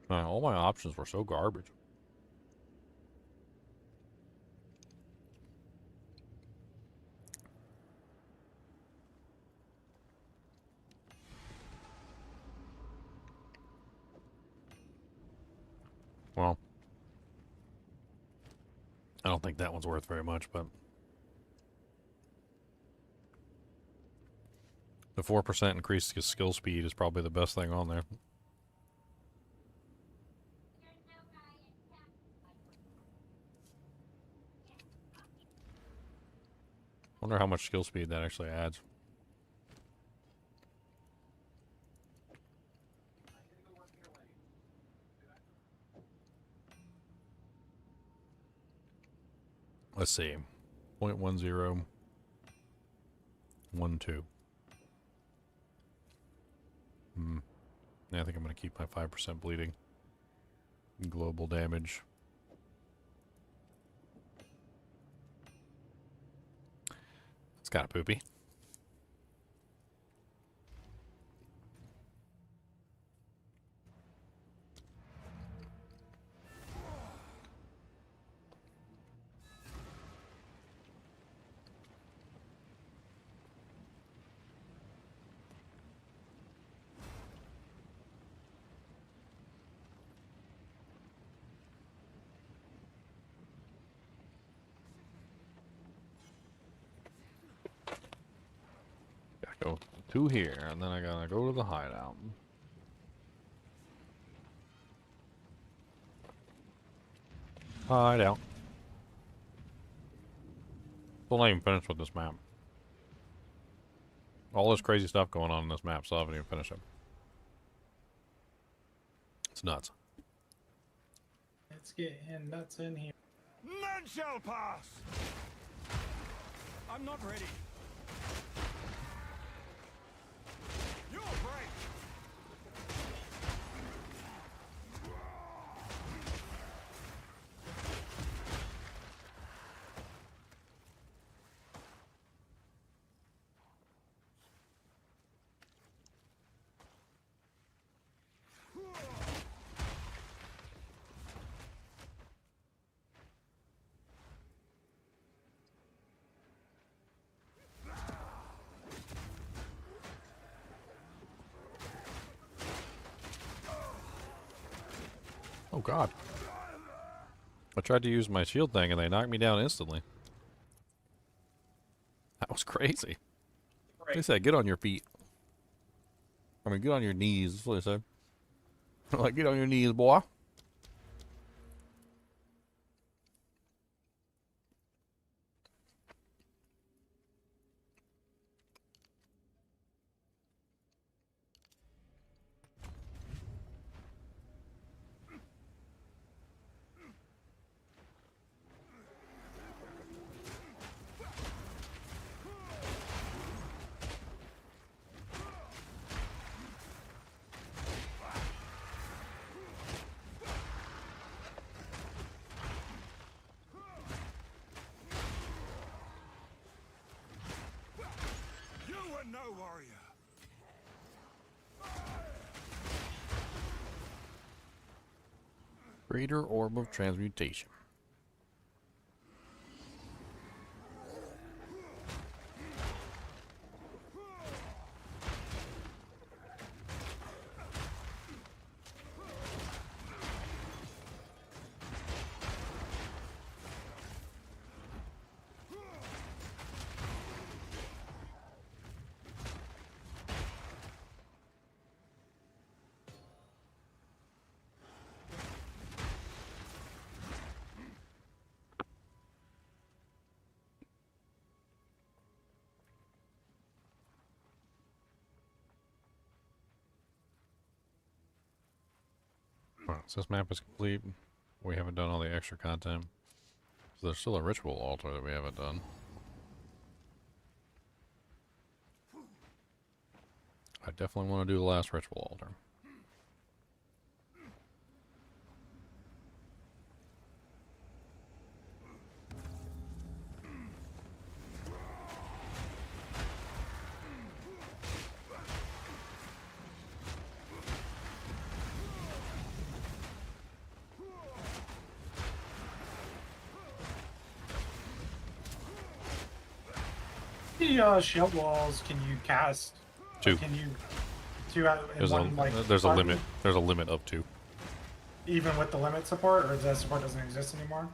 Speaker 1: Man, all my options were so garbage. Well, I don't think that one's worth very much, but the 4% increased skill speed is probably the best thing on there. Wonder how much skill speed that actually adds. Let's see. 0.1012. Yeah, I think I'm going to keep my 5% bleeding. Global damage. It's kind of poopy. Go 2 here, and then I gotta go to the hideout. Hideout. Still not even finished with this map. All this crazy stuff going on in this map, so I haven't even finished it. It's nuts.
Speaker 6: Let's get him nuts in here.
Speaker 3: None shall pass. I'm not ready. You're right.
Speaker 1: Oh god. I tried to use my shield thing and they knocked me down instantly. That was crazy. They said, get on your feet. I mean, get on your knees, that's what they said. Like, get on your knees, boy.
Speaker 3: No warrior.
Speaker 1: Greater Orb of Transmutation. Alright, so this map is complete. We haven't done all the extra content. So there's still a ritual altar that we haven't done. I definitely want to do the last ritual altar.
Speaker 6: The shield walls, can you cast?
Speaker 1: 2.
Speaker 6: Can you 2 out in
Speaker 1: There's
Speaker 6: one, like,
Speaker 1: there's a
Speaker 6: button?
Speaker 1: limit. There's a limit of 2.
Speaker 6: Even with the limit support, or that support doesn't exist anymore?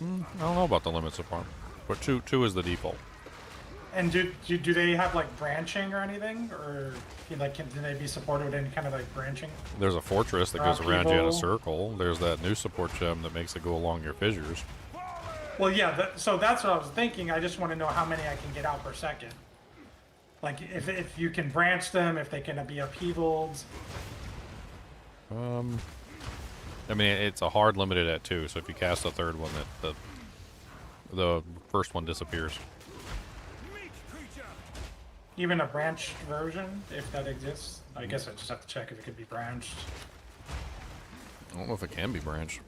Speaker 1: I don't know about the limit support, but 2 is the default.
Speaker 6: And do they have like branching or anything, or like can they be supported with any kind of like branching?
Speaker 1: There's a fortress that
Speaker 6: Or
Speaker 1: goes around you in a
Speaker 6: upheaval?
Speaker 1: circle. There's that new support gem that makes it go along your fissures.
Speaker 6: Well, yeah. So that's what I was thinking. I just want to know how many I can get out per second. Like if you can branch them, if they can be upheavaled.
Speaker 1: I mean, it's a hard limited at 2, so if you cast a third one, that the first one disappears.
Speaker 6: Even a branched version, if that exists. I guess I just have to check if it could be branched
Speaker 1: I don't know if it can be branched.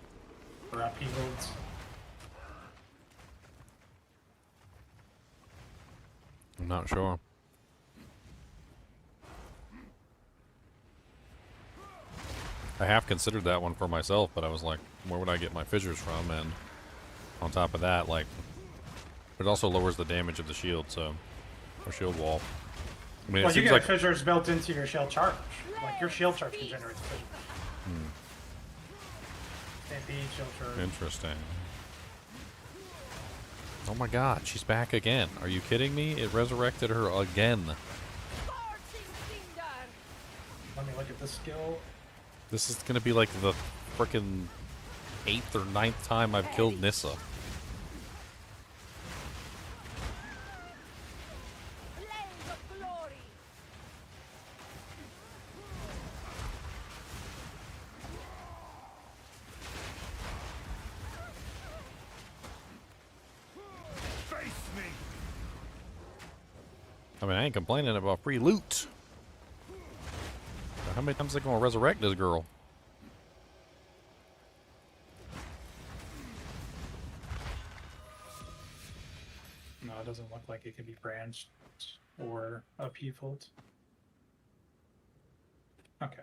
Speaker 6: or upheavaled.
Speaker 1: I'm not sure. I have considered that one for myself, but I was like, where would I get my fissures from? And on top of that, like, it also lowers the damage of the shield, so, or shield wall. I mean,
Speaker 6: Well,
Speaker 1: it
Speaker 6: you
Speaker 1: seems
Speaker 6: get
Speaker 1: like
Speaker 6: fissures built into your shield charge. Like your shield charge can generate fissures. MP, shield charge.
Speaker 1: interesting. Oh my god, she's back again. Are you kidding me? It resurrected her again.
Speaker 6: look at the skill.
Speaker 1: This is gonna be like the frickin' 8th or 9th time I've killed Nissa.
Speaker 2: Blaze of glory.
Speaker 3: Face me!
Speaker 1: I mean, I ain't complaining about free loot. But how many times are they gonna resurrect this girl?
Speaker 6: No, it doesn't look like it could be branched or upheavaled. Okay.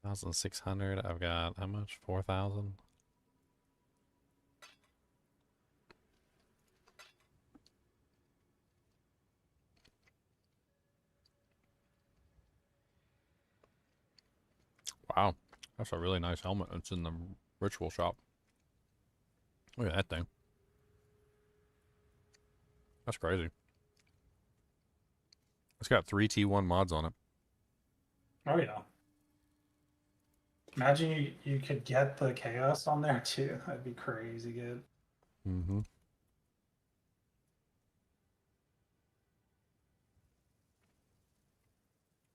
Speaker 1: $1,600. I've got how much? 4,000. Wow, that's a really nice helmet. It's in the ritual shop. Look at that thing. That's crazy. It's got 3 T1 mods on it.
Speaker 6: Oh yeah. Imagine you could get the chaos on there too. That'd be crazy good.
Speaker 1: Mm-hmm.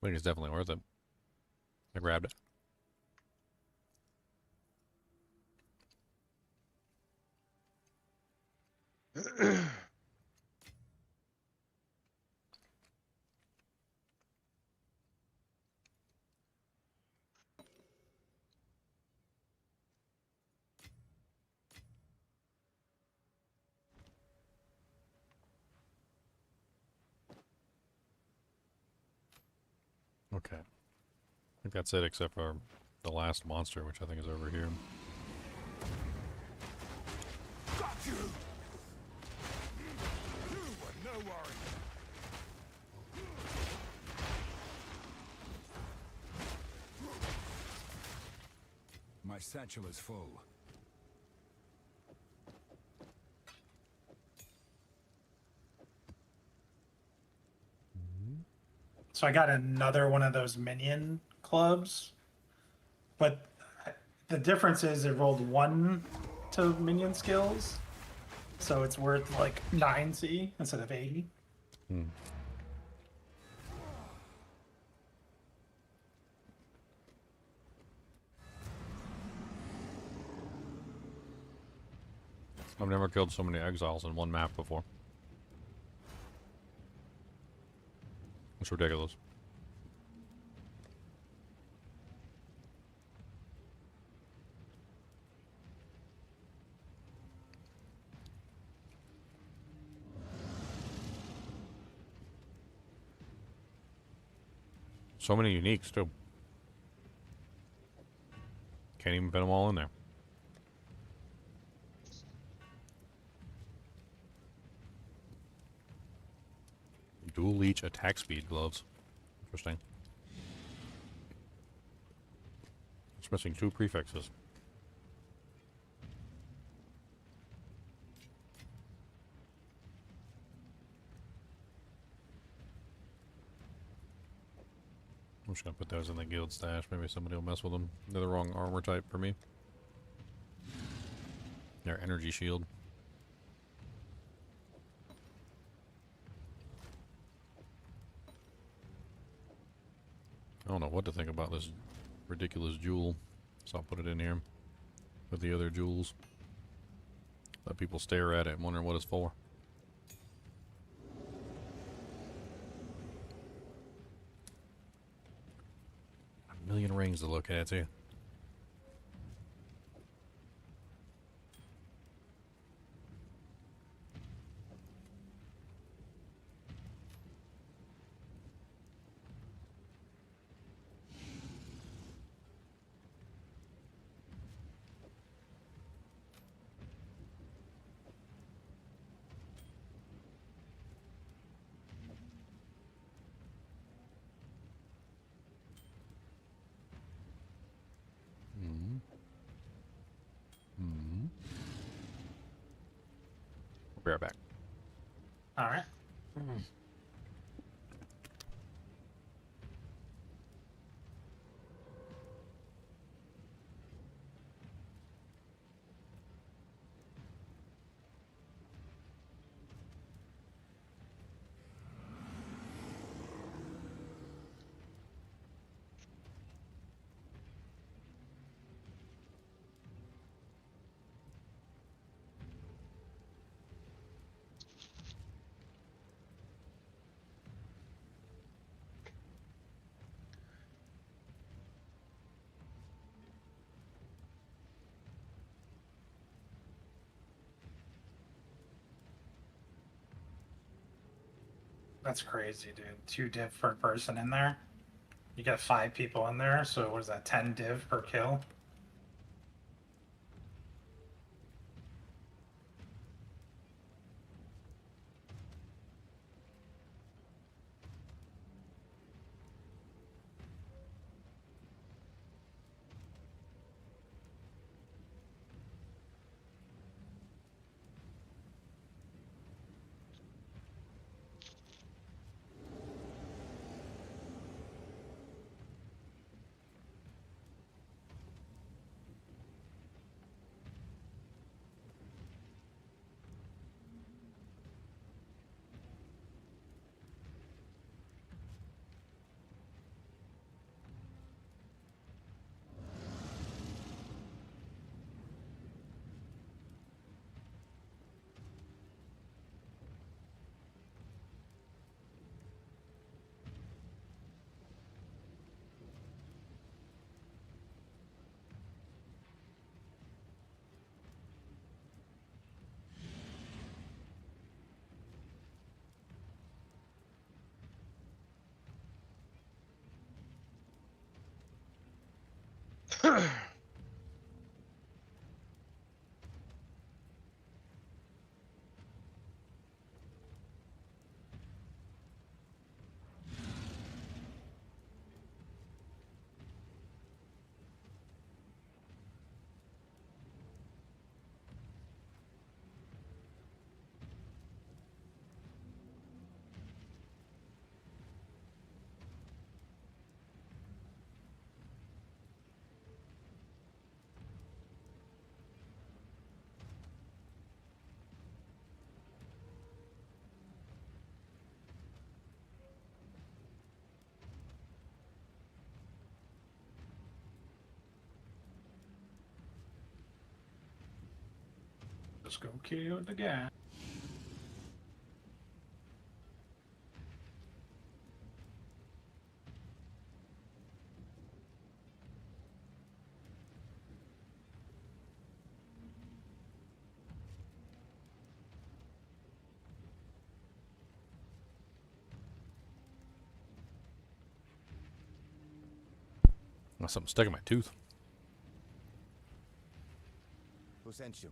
Speaker 1: I think it's definitely worth it. I grabbed it. Okay. I think that's it except for the last monster, which I think is over here.
Speaker 3: Got you! You were no worry.
Speaker 7: My satchel is full.
Speaker 6: So I got another one of those minion clubs, but the difference is it rolled 1 to minion skills, so it's worth like 9C instead of 80.
Speaker 1: Hmm. I've never killed so many exiles in one map before. It's ridiculous. So many uniques too. Can't even fit them all in there. Dual leech attack speed gloves. Interesting. It's missing 2 prefixes. I'm just gonna put those in the guild stash. Maybe somebody will mess with them. They're the wrong armor type for me. They're energy shield. I don't know what to think about this ridiculous jewel, so I'll put it in here with the other jewels. Let people stare at it and wonder what it's for. A million rings to look at, too. Be right back.
Speaker 6: All right. That's crazy, dude. 2 div per person in there. You got 5 people in there, so what is that? 10 div per kill. Let's go kill the guy.
Speaker 1: Got something stuck in my tooth.
Speaker 9: Who sent you?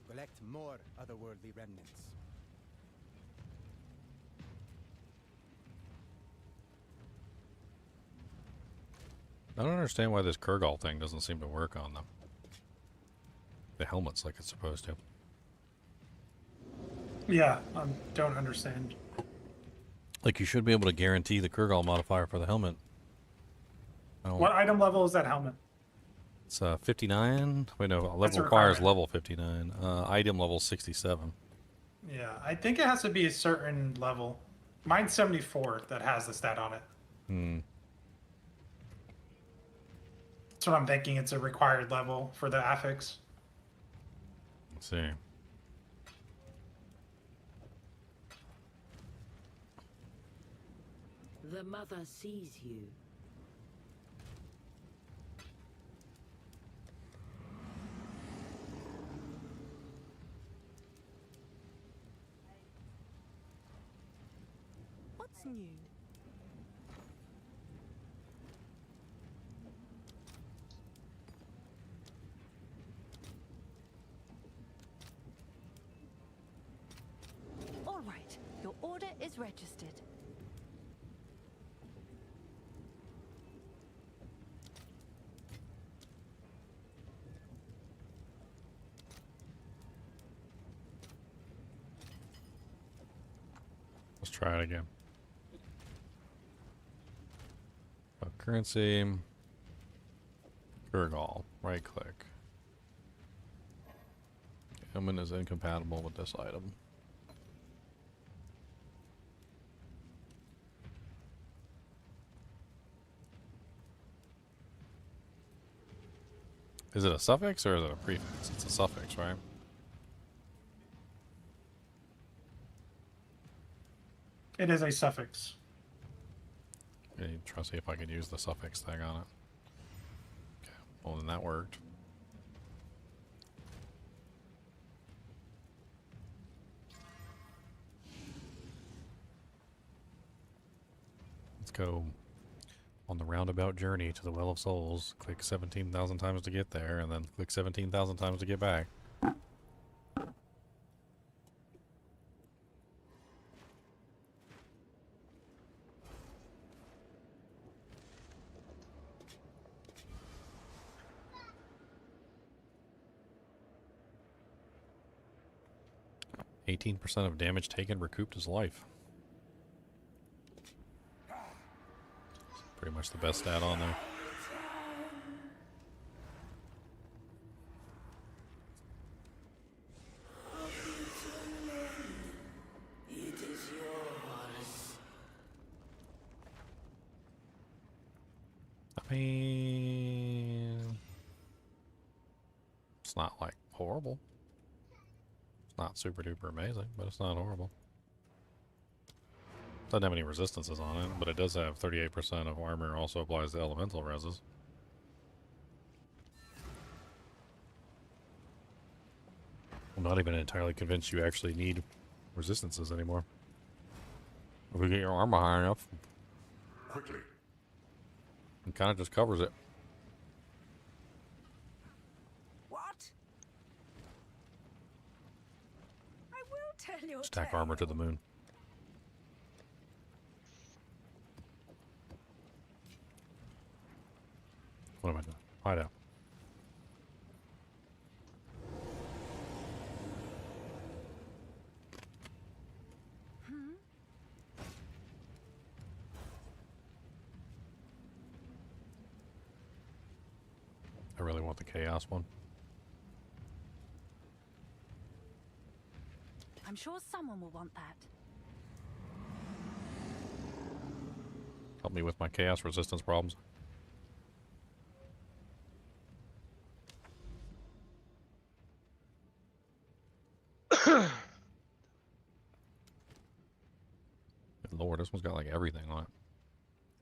Speaker 9: Collect more otherworldly remnants.
Speaker 1: I don't understand why this Kurgal thing doesn't seem to work on them. The helmet's like it's supposed to.
Speaker 6: Yeah, I don't understand.
Speaker 1: Like you should be able to guarantee the Kurgal modifier for the helmet.
Speaker 6: What item level is that helmet?
Speaker 1: It's 59. Wait, no,
Speaker 6: That's
Speaker 1: level
Speaker 6: a
Speaker 1: requires
Speaker 6: requirement.
Speaker 1: level 59. Item level 67.
Speaker 6: Yeah, I think it has to be a certain level. Mine's 74 that has the stat on it.
Speaker 1: Hmm.
Speaker 6: That's what I'm thinking. It's a required level for the affix.
Speaker 1: Let's see.
Speaker 5: The mother sees you.
Speaker 2: What's new? order is registered.
Speaker 1: Let's try it again. Currency. Gurgle. Right click. Human is incompatible with this item. Is it a suffix or is it a prefix? It's a suffix, right?
Speaker 6: It is a suffix.
Speaker 1: Okay, try to see if I could use the suffix tag on it. Okay, well then that worked. Let's go on the roundabout journey to the Well of Souls. Click 17,000 times to get there, and then click 17,000 times to get back. %, of damage taken recouped his life. Pretty much the best stat on there. I mean, it's not like horrible. It's not super duper amazing, but it's not horrible. Doesn't have any resistances on it, but it does have 38% of armor also applies to elemental reses. I'm not even entirely convinced you actually need resistances anymore. If we get your armor high enough,
Speaker 3: Quickly.
Speaker 1: it kind of just covers it.
Speaker 2: What? I will tell you.
Speaker 1: Stack armor to the moon. What am I doing? Hide out. I really want the chaos one.
Speaker 2: I'm sure someone will want that.
Speaker 1: Help me with my chaos resistance problems. Good Lord, this one's got like everything on it.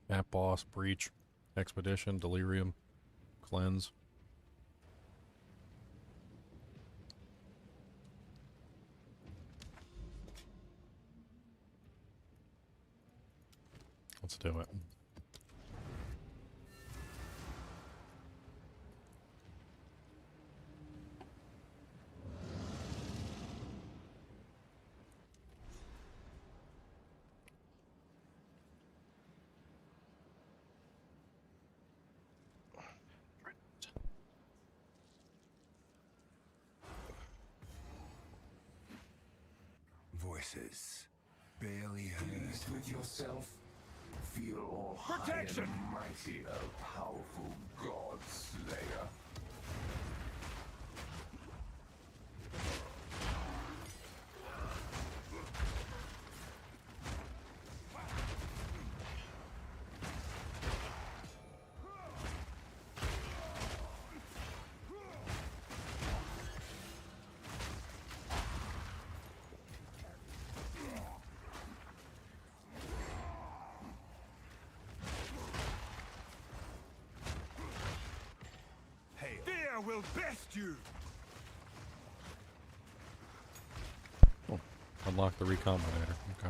Speaker 1: Map boss, breach, expedition, delirium, cleanse. Let's do it.
Speaker 7: Voices barely heard.
Speaker 3: Pleased with yourself? Feel all protection. High and mighty, a powerful god slayer.
Speaker 7: Fear will best you.
Speaker 1: Oh, unlock the recombinator. Okay.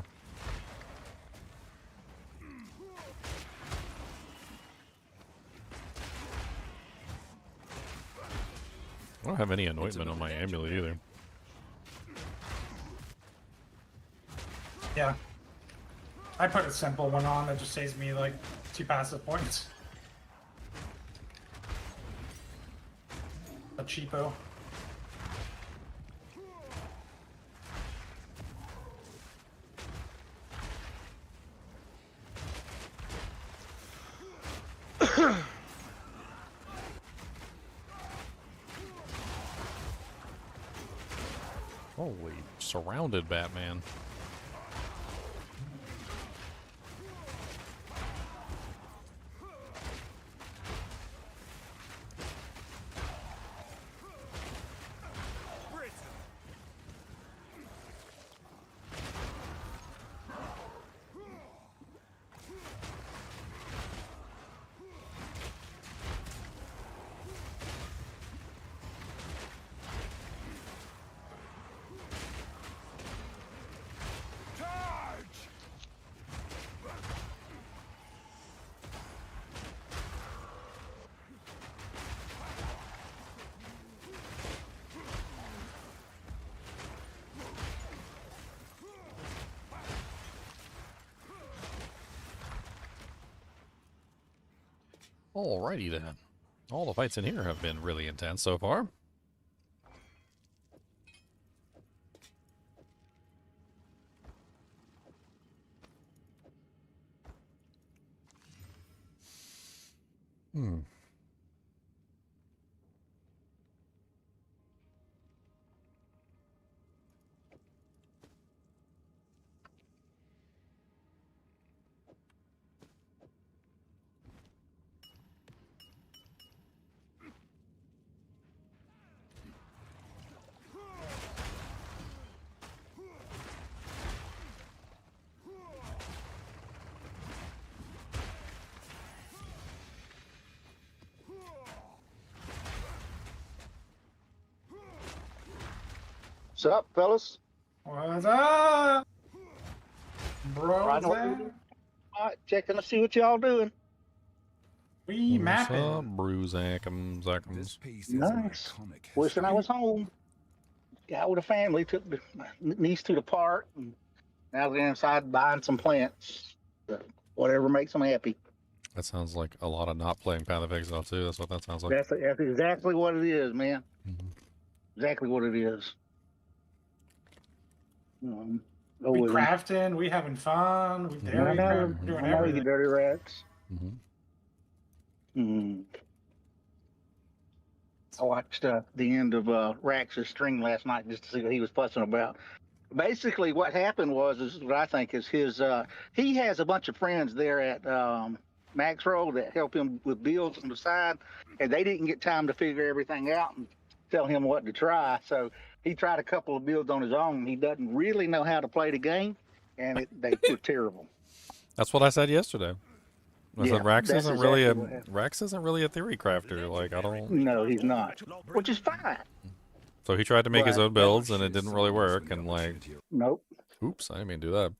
Speaker 1: I don't have any anointment on my amulet either.
Speaker 6: Yeah, I put a simple one on that just saves me like 2 passive points. A cheapo.
Speaker 1: Holy, surrounded Batman. Alrighty then. All the fights in here have been really intense so far. Hmm.
Speaker 11: What's up, fellas?
Speaker 6: What's up? Bro,
Speaker 11: Right on. All right, checking to see what y'all doing.
Speaker 6: We
Speaker 1: What's
Speaker 6: mapping.
Speaker 1: up, Bruzackum,
Speaker 7: This piece is
Speaker 11: Nice.
Speaker 7: iconic
Speaker 11: Wishing I
Speaker 7: history.
Speaker 11: was home. Got with the family, took the niece to the park, and now they're inside buying some plants. So whatever makes them happy.
Speaker 1: That sounds like a lot of not playing Path of Exile too. That's what that sounds like.
Speaker 11: That's exactly what it is, man.
Speaker 1: Mhm.
Speaker 11: Exactly what it is. Go
Speaker 6: We
Speaker 11: with 'em.
Speaker 6: crafting, we having fun, we
Speaker 11: I
Speaker 6: dairy
Speaker 11: know,
Speaker 6: craft, we're doing
Speaker 11: I know you
Speaker 6: everything.
Speaker 11: dirty rats.
Speaker 1: Mm-hmm.
Speaker 11: I watched the end of Rax's stream last night just to see what he was fussing about. Basically, what happened is what I think is his. He has a bunch of friends there at Max Roll that help him with builds on the side, and they didn't get time to figure everything out and tell him what to try. So he tried a couple of builds on his own. He doesn't really know how to play the game, and they were terrible.
Speaker 1: That's what I said yesterday. I
Speaker 11: Yeah,
Speaker 1: said Rax
Speaker 11: that's
Speaker 1: isn't really
Speaker 11: exactly what
Speaker 1: a
Speaker 11: happened.
Speaker 1: Rax isn't really a theory crafter. Like I don't.
Speaker 11: No, he's not, which is fine.
Speaker 1: So he tried to make his
Speaker 11: But-
Speaker 1: own builds and it didn't really work. And like,
Speaker 11: Nope.
Speaker 1: oops, I didn't mean to do that.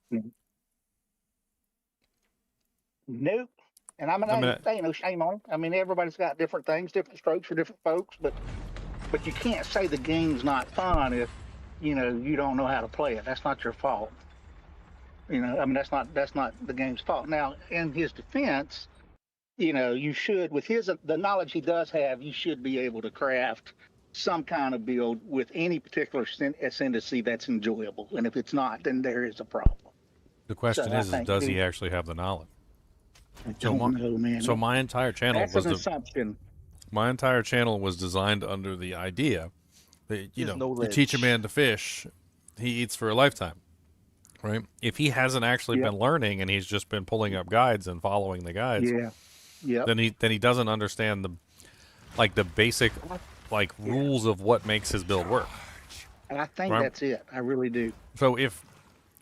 Speaker 11: Nope. And I mean, ain't no shame on him. I mean, everybody's got different things, different strokes for different folks, but you can't say the game's not fun if, you don't know how to play it. That's not your fault. I mean, that's not the game's fault. Now, in his defense, you should, with the knowledge he does have, you should be able to craft some kind of build with any particular ascendancy that's enjoyable. And if it's not, then there is a problem.
Speaker 1: The question
Speaker 11: So I
Speaker 1: is
Speaker 11: think
Speaker 1: does he actually have the knowledge?
Speaker 11: I don't know, man.
Speaker 1: So my entire channel
Speaker 11: That's an assumption.
Speaker 1: My entire channel was designed under the idea that you teach a man to fish, he eats for a lifetime, right? If he hasn't actually been learning and he's just been pulling up guides and following the guides, then he doesn't understand the basic rules of what makes his build work.
Speaker 11: And I think that's it. I really do.
Speaker 1: So if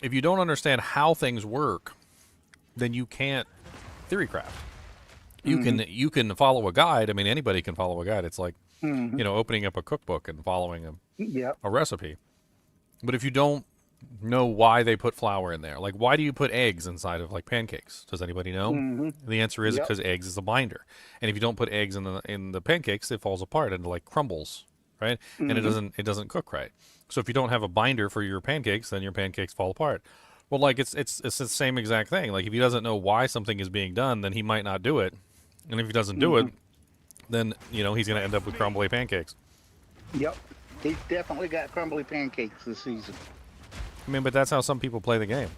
Speaker 1: you don't understand how things work, then you can't theory craft. You can follow a guide. I mean, anybody can follow a guide. It's like opening up a cookbook and following a recipe. But if you don't know why they put flour in there, like why do you put eggs inside of like pancakes? Does anybody know? The answer is because eggs is a binder, and if you don't put eggs in the pancakes, it falls apart and like crumbles, right? And it doesn't cook right. So if you don't have a binder for your pancakes, then your pancakes fall apart. Well, like it's the same exact thing. Like if he doesn't know why something is being done, then he might not do it. And if he doesn't do it, then he's going to end up with crumbly pancakes.
Speaker 11: Yep. He's definitely got crumbly pancakes this season.
Speaker 1: I mean, but that's how some people play the game.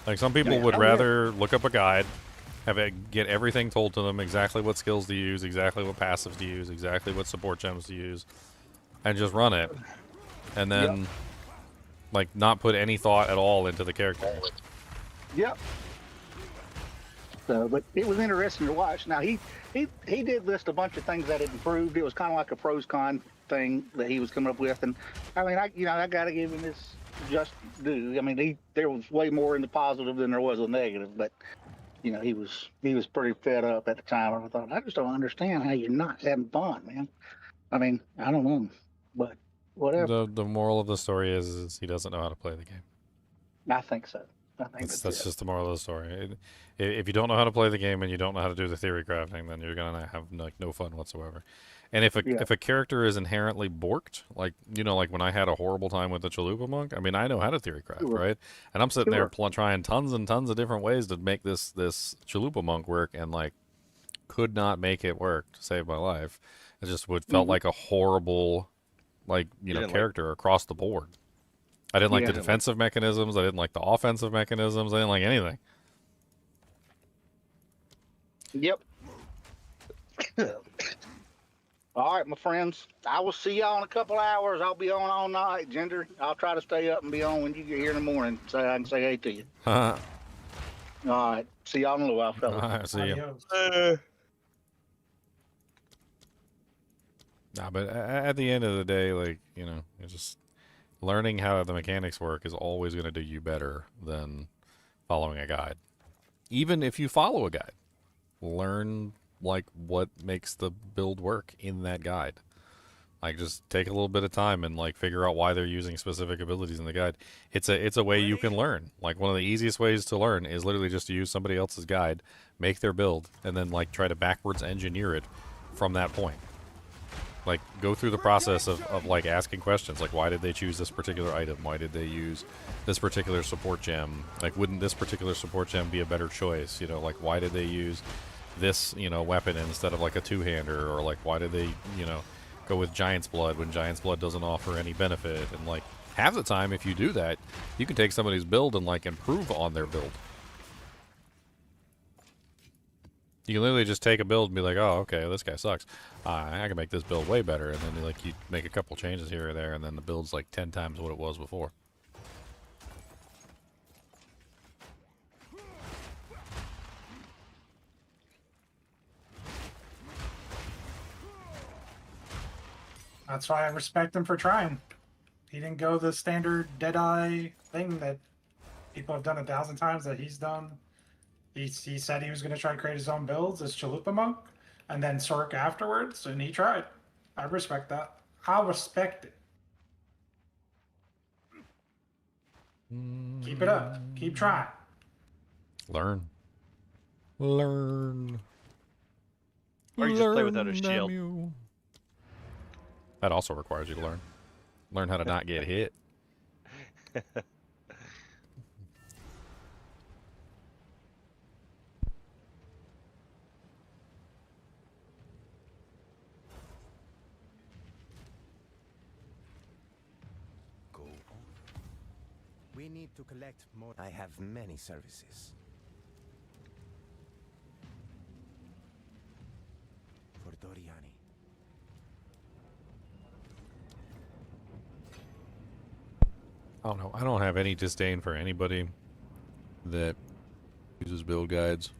Speaker 1: Like some people
Speaker 11: Yeah.
Speaker 1: would
Speaker 11: Oh,
Speaker 1: rather look up a guide, have it get everything told to them, exactly what skills to use, exactly what passives to use, exactly what support gems to use, and just run it. And then like not put any thought at all into the character.
Speaker 11: Yep. So, but it was interesting to watch. Now he did list a bunch of things that had improved. It was kind of like a pros con thing that he was coming up with, and I mean, I got to give him this just due. I mean, there was way more in the positive than there was a negative, but he was pretty fed up at the time. I thought, I just don't understand how you're not having fun, man. I mean, I don't know, but whatever.
Speaker 1: The moral of the story is he doesn't know how to play the game.
Speaker 11: I think so. I think
Speaker 1: That's just the moral of the story. If you don't know how to play the game and you don't know how to do the theory crafting, then you're gonna have like no fun whatsoever. And if a character is inherently borked, like like when I had a horrible time with the Chalupa monk, I mean I know how to theory craft, right? And I'm sitting there trying tons and tons of different ways to make this Chalupa monk work, and like could not make it work to save my life. It just felt like a horrible character across the board. I didn't like the defensive mechanisms. I didn't like the offensive mechanisms. I didn't like anything.
Speaker 11: Yep. All right, my friends. I will see y'all in a couple hours. I'll be on all night, Ginger. I'll try to stay up and be on when you get here in the morning so I can say hey to you. All right. See y'all in a little while, fellas.
Speaker 1: All right, see you. Nah, but at the end of the day, like, it's just learning how the mechanics work is always going to do you better than following a guide. Even if you follow a guide, learn like what makes the build work in that guide. Like just take a little bit of time and like figure out why they're using specific abilities in the guide. It's a way you can learn. Like one of the easiest ways to learn is literally just to use somebody else's guide, make their build, and then like try to backwards engineer it from that point. Like go through the process of like asking questions like why did they choose this particular item? Why did they use this particular support gem? Like wouldn't this particular support gem be a better choice? Like why did they use this weapon instead of like a two-hander? Or like why did they go with Giant's Blood when Giant's Blood doesn't offer any benefit? And like half the time if you do that, you can take somebody's build and like improve on their build. You can literally just take a build and be like, oh, okay, this guy sucks. I can make this build way better. And then like you make a couple changes here or there, and then the build's like 10 times what it was before.
Speaker 6: That's why I respect him for trying. He didn't go the standard Deadeye thing that people have done 1,000 times that he's done. He said he was going to try to create his own builds as Chalupa Monk and then Sorc afterwards, and he tried. I respect that. I respect it. Keep it up. Keep trying.
Speaker 1: Learn.
Speaker 8: Or you just play without a shield.
Speaker 1: That also requires you to learn. Learn how to not get hit.
Speaker 9: We need to collect more. I have many services. For Doriani.
Speaker 1: I don't know. I don't have any disdain for anybody that uses build guides.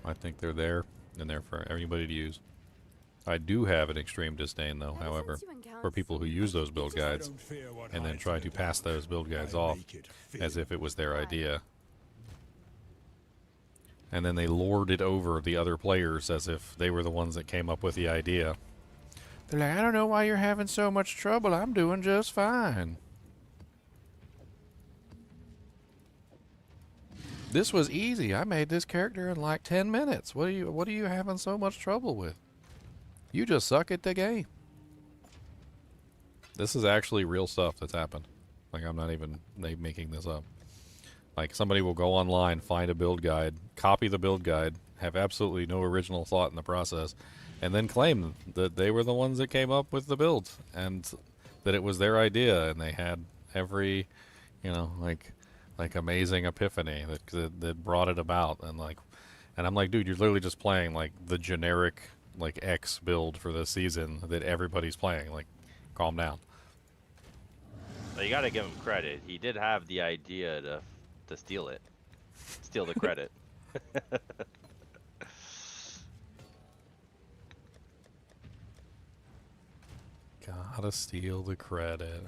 Speaker 1: I think they're there, and they're for everybody to use. I do have an extreme disdain, though, however, for people who use those build guides and then try to pass those build guides off as if it was their idea. And then they lord it over the other players as if they were the ones that came up with the idea. They're like, I don't know why you're having so much trouble. I'm doing just fine. This was easy. I made this character in like 10 minutes. What are you having so much trouble with? You just suck at the game. This is actually real stuff that's happened. Like I'm not even making this up. Like, somebody will go online, find a build guide, copy the build guide, have absolutely no original thought in the process, and then claim that they were the ones that came up with the build, and that it was their idea, and they had every, you know, like amazing epiphany that brought it about, and I'm like, dude, you're literally just playing, like, the generic, like, X build for this season that everybody's playing. Like, calm down.
Speaker 8: But you gotta give him credit. He did have the idea to steal it. Steal the credit.
Speaker 1: Gotta steal the credit.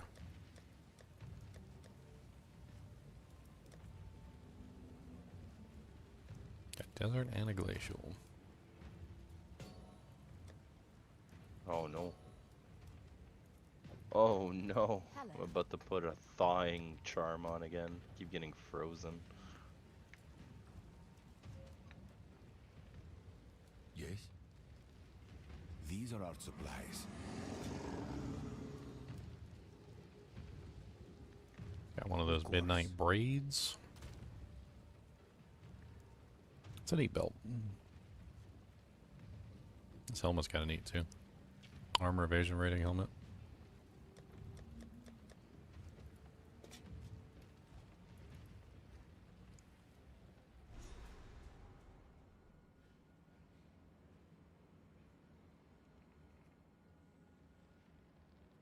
Speaker 1: Got desert and a glacial.
Speaker 8: Oh no. Oh no. I'm about to put a thawing charm on again. Keep getting frozen.
Speaker 7: Yes? These are our supplies.
Speaker 1: Got one of those midnight braids. It's a neat belt. This helmet's kind of neat too. Armor evasion rating helmet.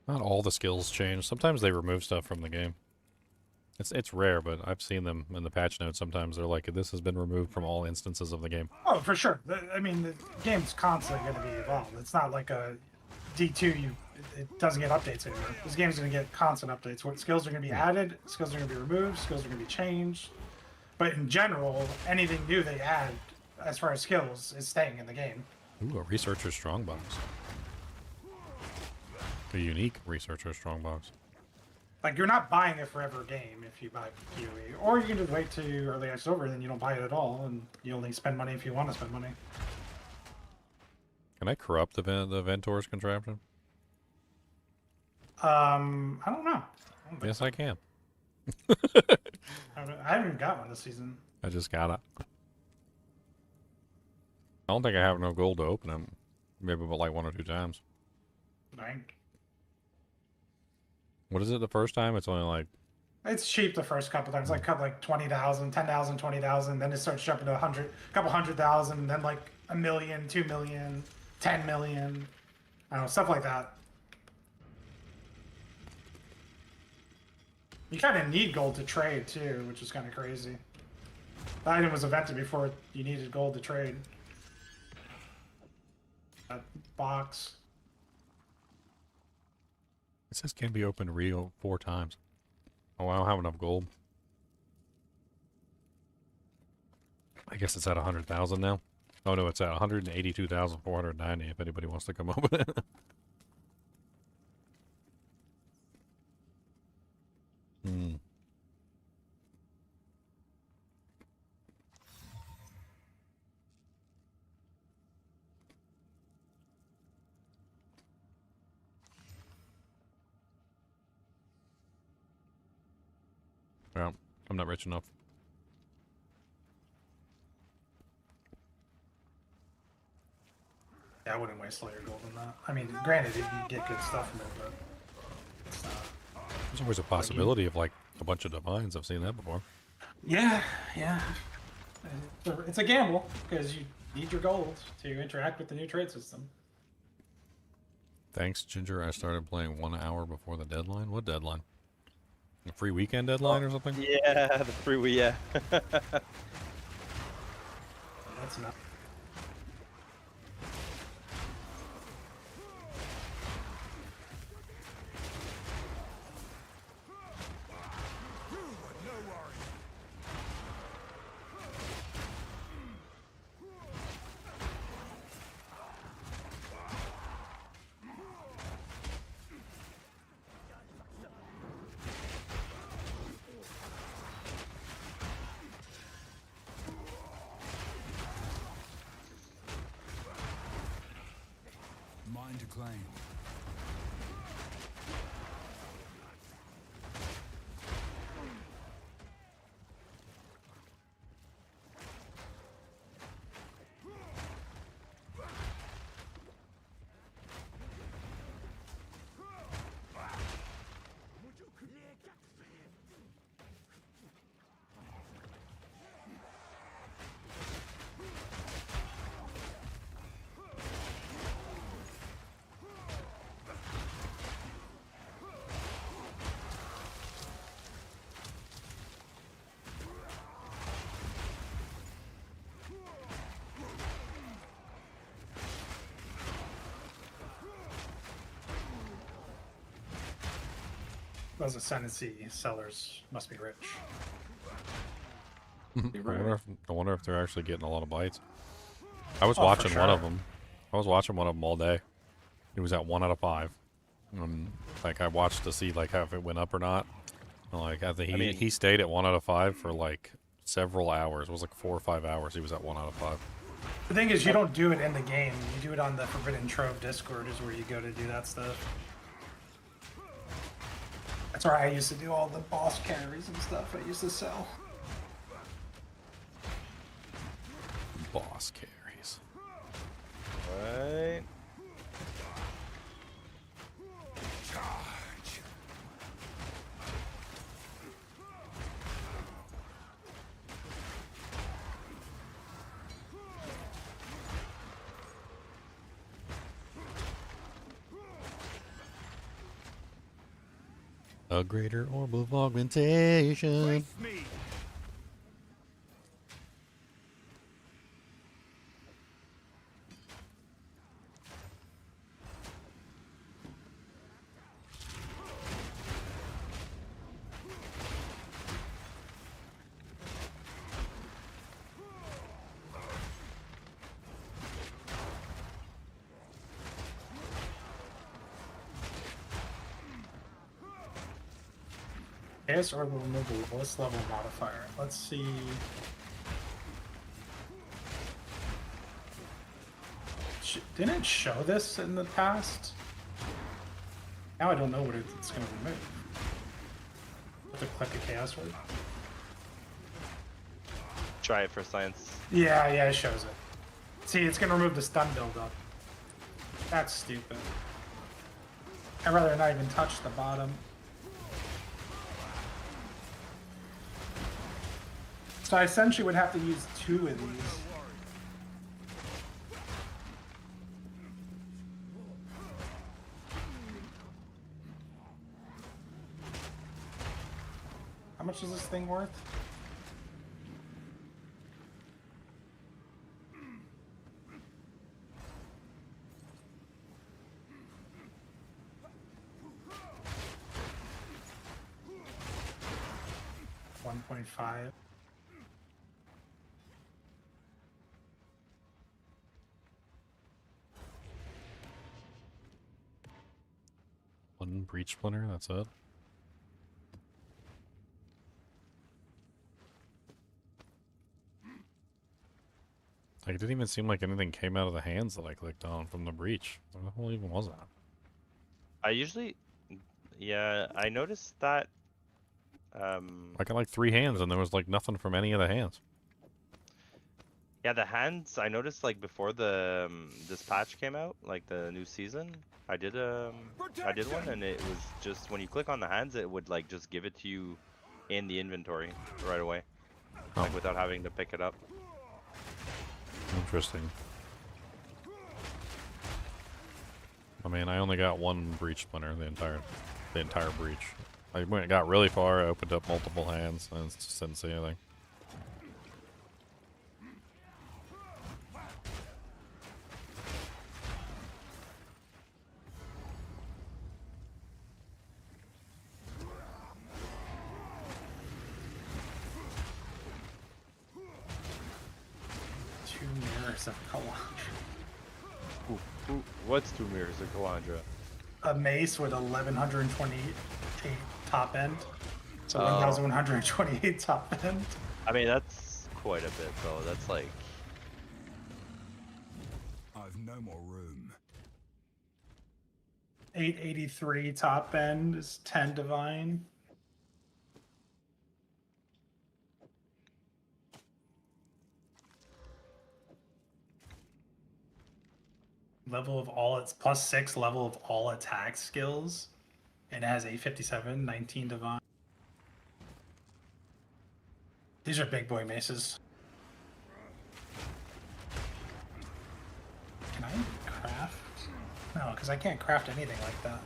Speaker 1: Not all the skills change. Sometimes they remove stuff from the game. It's rare, but I've seen them in the patch notes. Sometimes they're like, this has been removed from all instances of the game.
Speaker 6: Oh, for sure. I mean, the game's constantly going to be evolved. It's not like a D2, it doesn't get updates anymore. This game's going to get constant updates. What skills are going to be added, skills are going to be removed, skills are going to be changed. But in general, anything new they add, as far as skills, is staying in the game.
Speaker 1: Ooh, a Researcher Strongbox. A unique Researcher Strongbox.
Speaker 6: Like, you're not buying a forever game if you buy PoE. Or you can just wait till early access over and then you don't buy it at all, and you only spend money if you want to spend money.
Speaker 1: Can I corrupt the Ventor's contraption?
Speaker 6: I don't know.
Speaker 1: Yes, I can.
Speaker 6: I haven't even got one this season.
Speaker 1: I just got it. I don't think I have enough gold to open them. Maybe but like 1 or 2 times.
Speaker 6: Dang.
Speaker 1: What is it the first time? It's only like...
Speaker 6: It's cheap the first couple times, like 20,000, 10,000, 20,000. Then it starts jumping to a couple 100,000. Then like 1 million, 2 million, 10 million. I don't know, stuff like that. You kind of need gold to trade too, which is kind of crazy. The item was invented before you needed gold to trade. That box.
Speaker 1: It says can be opened 4 times. Oh, I don't have enough gold. I guess it's at 100,000 now. Oh no, it's at 182,490 if anybody wants to come open it. Hmm. Well, I'm not rich enough.
Speaker 6: Yeah, I wouldn't waste all your gold on that. I mean, granted, you can get good stuff from it, but it's not.
Speaker 1: There's always a possibility of like a bunch of divines. I've seen that before.
Speaker 6: Yeah, yeah. It's a gamble because you need your gold to interact with the new trade system.
Speaker 1: Thanks, Ginger. I started playing 1 hour before the deadline. What deadline? A free weekend deadline or something?
Speaker 8: Yeah, the free weekend. Yeah.
Speaker 6: That's not.
Speaker 7: Mine to claim.
Speaker 6: Those Ascendancy sellers must be rich.
Speaker 1: I wonder if they're actually getting a lot of bites. I was
Speaker 6: Oh, for
Speaker 1: watching one of
Speaker 6: sure.
Speaker 1: them. I was watching one of them all day. It was at 1 out of 5. Like I watched to see like how if it went up or not. And, like I think he stayed at 1 out of 5 for like several hours. It was like 4 or 5 hours. He was at 1 out of 5.
Speaker 6: The thing is, you don't do it in the game. You do it on the Forbidden Trove Discord is where you go to do that stuff. That's where I used to do all the boss carries and stuff I used to sell.
Speaker 1: Boss carries.
Speaker 8: Right.
Speaker 1: A greater orb of augmentation.
Speaker 6: Chaos Orb will remove the lowest level modifier. Let's see. Didn't it show this in the past? Now I don't know what it's going to remove. Have to click a Chaos Orb.
Speaker 8: Try it for science.
Speaker 6: Yeah, it shows it. See, it's going to remove the stun buildup. That's stupid. I'd rather not even touch the bottom. So I essentially would have to use 2 of these. How much is this thing worth? $1.5.
Speaker 1: One breach splinter, that's it. Like, it didn't even seem like anything came out of the hands that I clicked on from the breach. What the hell even was that?
Speaker 8: I usually, yeah, I noticed that.
Speaker 1: I got like 3 hands and there was like nothing from any of the hands.
Speaker 8: Yeah, the hands, I noticed like before the this patch came out, like the new season, I did one and it was just when you click on the hands, it would like just give it to you in the inventory right away, like without having to pick it up.
Speaker 1: Interesting. I mean, I only got 1 breach splinter the entire breach. I went got really far, I opened up multiple hands, and it just didn't see anything.
Speaker 6: Of Kalandra.
Speaker 8: What's 2 mirrors of Kalandra?
Speaker 6: A mace with 1128 top end. So 1128 top end.
Speaker 8: I mean, that's quite a bit though. That's like.
Speaker 7: I've no more room.
Speaker 6: 883 top end is 10 divine. Level of all its +6 level of all attack skills, and it has 857, 19 divine. These are big boy maces. Can I craft? No, because I can't craft anything like that.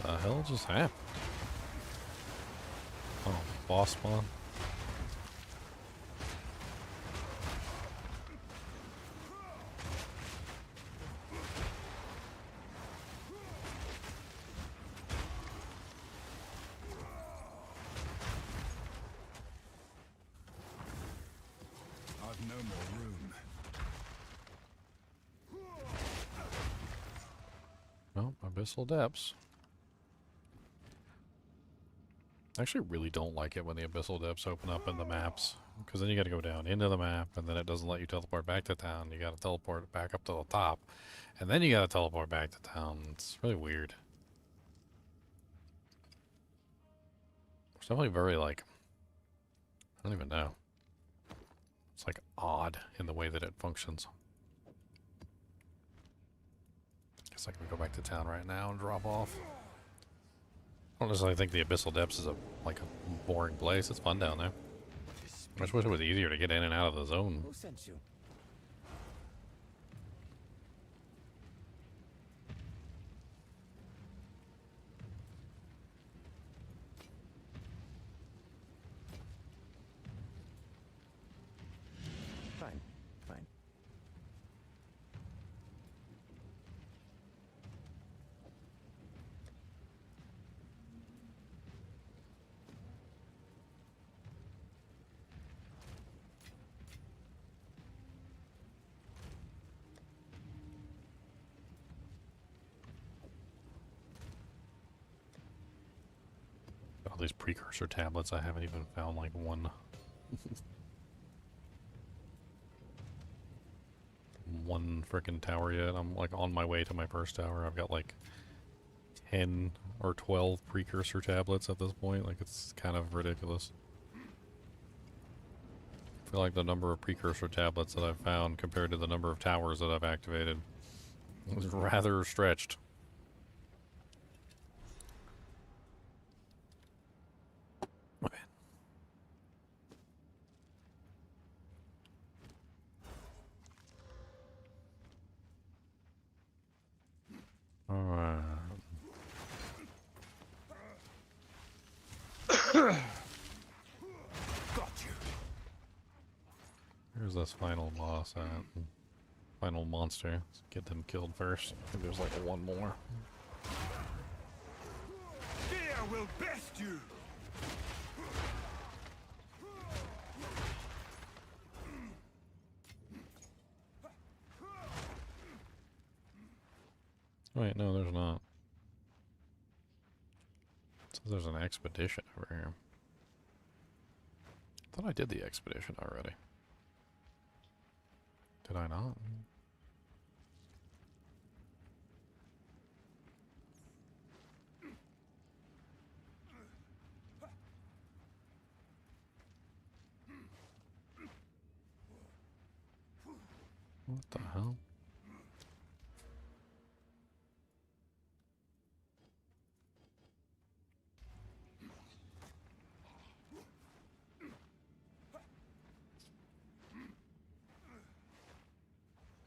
Speaker 1: The hell just happened? Oh, boss spawn.
Speaker 7: I've no more room.
Speaker 1: Oh, Abyssal Depths. I actually really don't like it when the Abyssal Depths open up in the maps, because then you gotta go down into the map, and then it doesn't let you teleport back to town. You gotta teleport back up to the top, and then you gotta teleport back to town. It's really weird. It's definitely very, like, I don't even know. It's like odd in the way that it functions. Guess I can go back to town right now and drop off. I don't necessarily think the Abyssal Depths is a boring place. It's fun down there. I just wish it was easier to get in and out of the zone.
Speaker 9: Who sent you? Fine, fine.
Speaker 1: All these precursor tablets, I haven't even found like one. One frickin' tower yet. I'm like on my way to my first tower. I've got like 10 or 12 precursor tablets at this point. Like, it's kind of ridiculous. I feel like the number of precursor tablets that I've found compared to the number of towers that I've activated is rather stretched. Alright. Here's this final boss at. Final monster. Let's get them killed first. I think there's like one more.
Speaker 7: Fear will best you.
Speaker 1: Wait, no, there's not. It says there's an expedition over here. I thought I did the expedition already. Did I not? What the hell?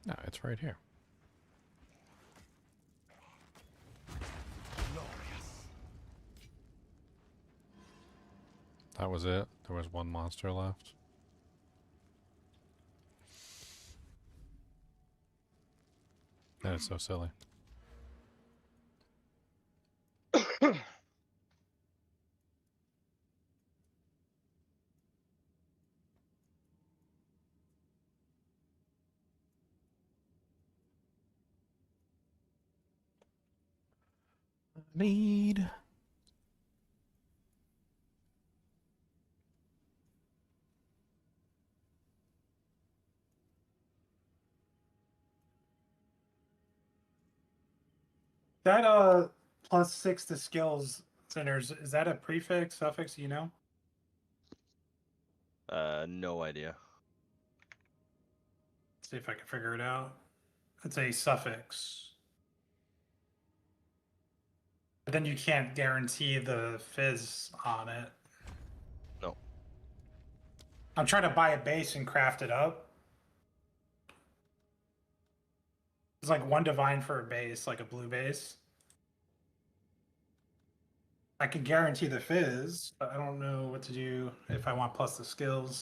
Speaker 1: No, it's right here. That was it? There was one monster left? That is so silly. Need.
Speaker 6: That +6 to skills centers, is that a prefix, suffix, you know?
Speaker 8: No idea.
Speaker 6: See if I can figure it out. It's a suffix. But then you can't guarantee the fizz on it.
Speaker 8: No.
Speaker 6: I'm trying to buy a base and craft it up. It's like one divine for a base, like a blue base. I can guarantee the fizz, but I don't know what to do if I want plus the skills.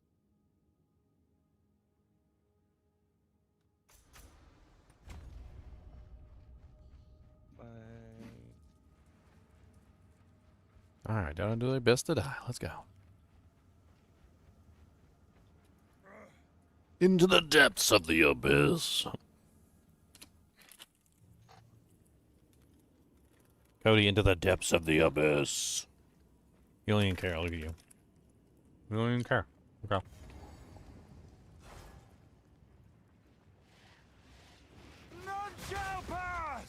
Speaker 1: Alright, gotta do their best to die. Let's go. Into the depths of the abyss. Cody, into the depths of the abyss. You don't even care. Look at you. You don't even care. Okay.
Speaker 3: None shall pass!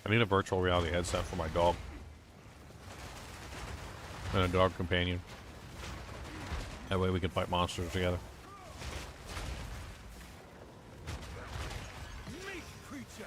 Speaker 1: I need a virtual reality headset for my dog. And a dog companion. That way we can fight monsters together.
Speaker 3: Meat creature!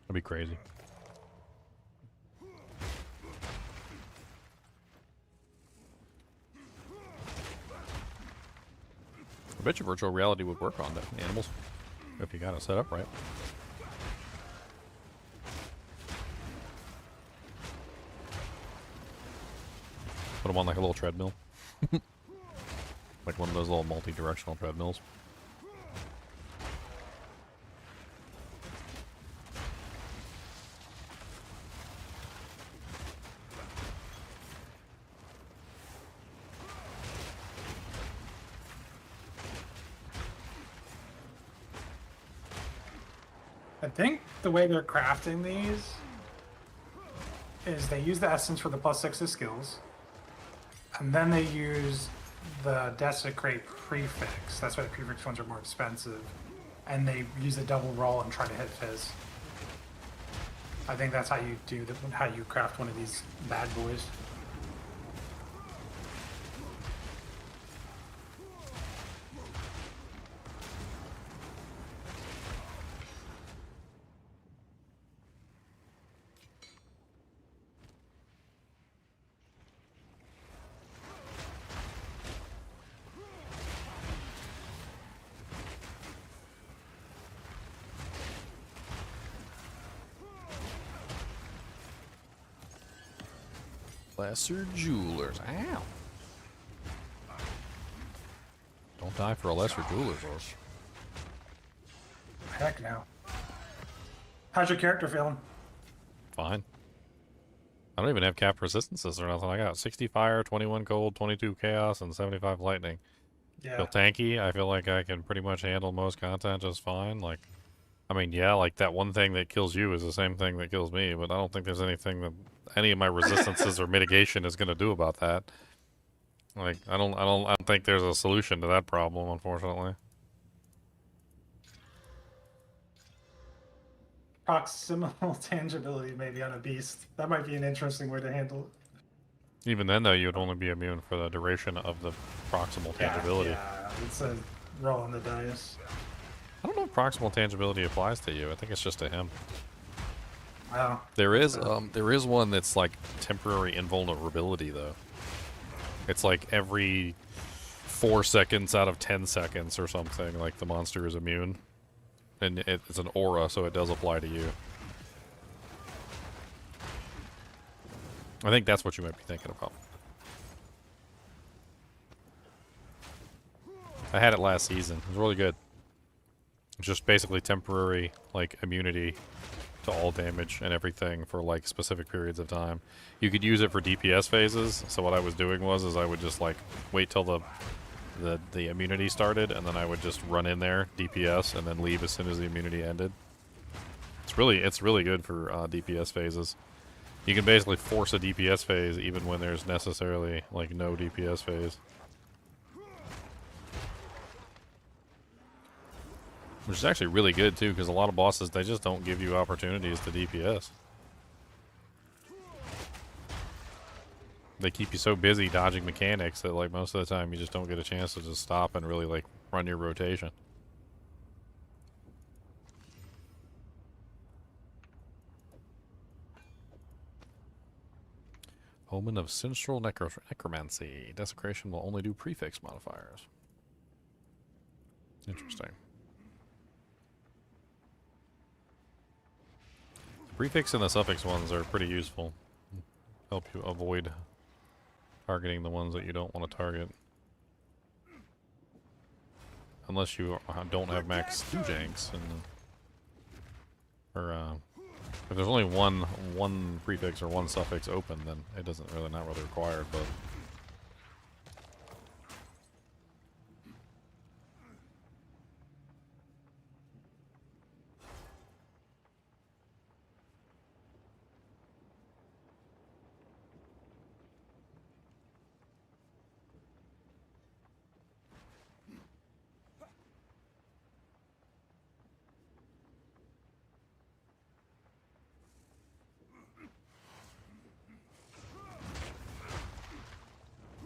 Speaker 1: That'd be crazy. I bet you virtual reality would work on the animals if you got it set up right. Put them on like a little treadmill. Like one of those little multi-directional treadmills.
Speaker 6: I think the way they're crafting these is they use the essence for the +6 of skills, and then they use the desecrate prefix. That's why the prefix ones are more expensive, and they use a double roll and try to hit fizz. I think that's how you do how you craft one of these bad boys.
Speaker 1: Lesser Jewelers. Ow. Don't die for a Lesser Jewelers, horse.
Speaker 6: Heck no. How's your character feeling?
Speaker 1: Fine. I don't even have cap resistances or nothing. I got 60 fire, 21 cold, 22 chaos, and 75 lightning.
Speaker 6: Yeah.
Speaker 1: Feel tanky. I feel like I can pretty much handle most content just fine. Like, I mean, yeah, like that one thing that kills you is the same thing that kills me, but I don't think there's anything that any of my resistances or mitigation is going to do about that. Like, I don't think there's a solution to that problem, unfortunately.
Speaker 6: Proximal tangibility maybe on a beast. That might be an interesting way to handle it.
Speaker 1: Even then, though, you'd only be immune for the duration of the proximal tangibility.
Speaker 6: Yeah, it's a roll on the dice.
Speaker 1: I don't know if proximal tangibility applies to you. I think it's just to him.
Speaker 6: Oh.
Speaker 1: There is one that's like temporary invulnerability though. It's like every 4 seconds out of 10 seconds or something. Like the monster is immune, and it's an aura, so it does apply to you. I think that's what you might be thinking about. I had it last season. It was really good. It's just basically temporary, like, immunity to all damage and everything for, like, specific periods of time. You could use it for DPS phases, so what I was doing was I would just, like, wait till the immunity started, and then I would just run in there, DPS, and then leave as soon as the immunity ended. It's really good for DPS phases. You can basically force a DPS phase even when there's necessarily, like, no DPS phase. Which is actually really good too, because a lot of bosses, they just don't give you opportunities to DPS. They keep you so busy dodging mechanics that like most of the time you just don't get a chance to just stop and really like run your rotation. Omen of Sinistral Necromancy. Desecration will only do prefix modifiers. Interesting. The prefix and the suffix ones are pretty useful. Help you avoid targeting the ones that you don't want to target. Unless you don't have max Janks and if there's only one prefix or one suffix open, then it doesn't really not really required, but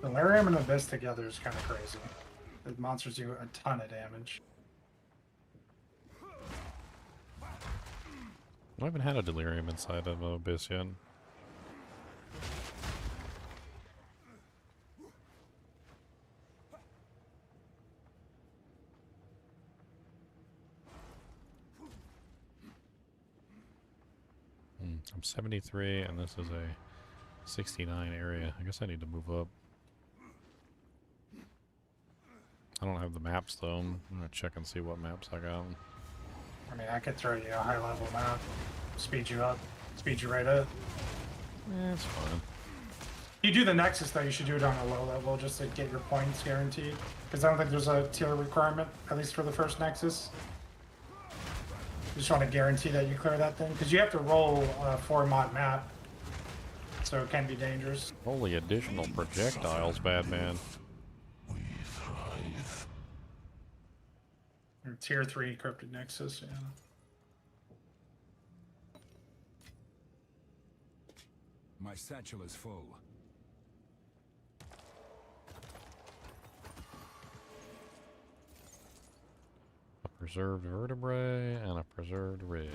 Speaker 6: Delirium and Abyss together is kind of crazy. The monsters do a ton of damage.
Speaker 1: I haven't had a Delirium inside of Abyss yet. 73, and this is a 69 area. I guess I need to move up. I don't have the maps though. I'm gonna check and see what maps I got.
Speaker 6: I mean, I could throw you a high level map, speed you up, speed you right up.
Speaker 1: Yeah, it's fine.
Speaker 6: You do the Nexus though, you should do it on a low level just to get your points guaranteed. Because I don't think there's a tier requirement, at least for the first Nexus. You just want to guarantee that you clear that thing, because you have to roll a 4-mod map, so it can be dangerous.
Speaker 1: Holy additional projectiles, bad man.
Speaker 6: Or tier 3 encrypted Nexus, yeah.
Speaker 7: My satchel is full.
Speaker 1: A preserved vertebrae and a preserved rib.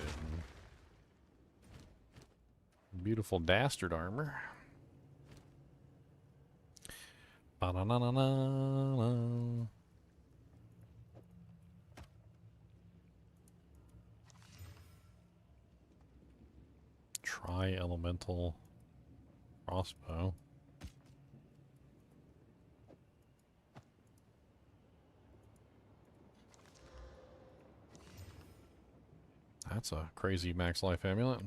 Speaker 1: Beautiful dastard armor. Ba-na-na-na-na-na. Tri-elemental crossbow. That's a crazy max life amulet.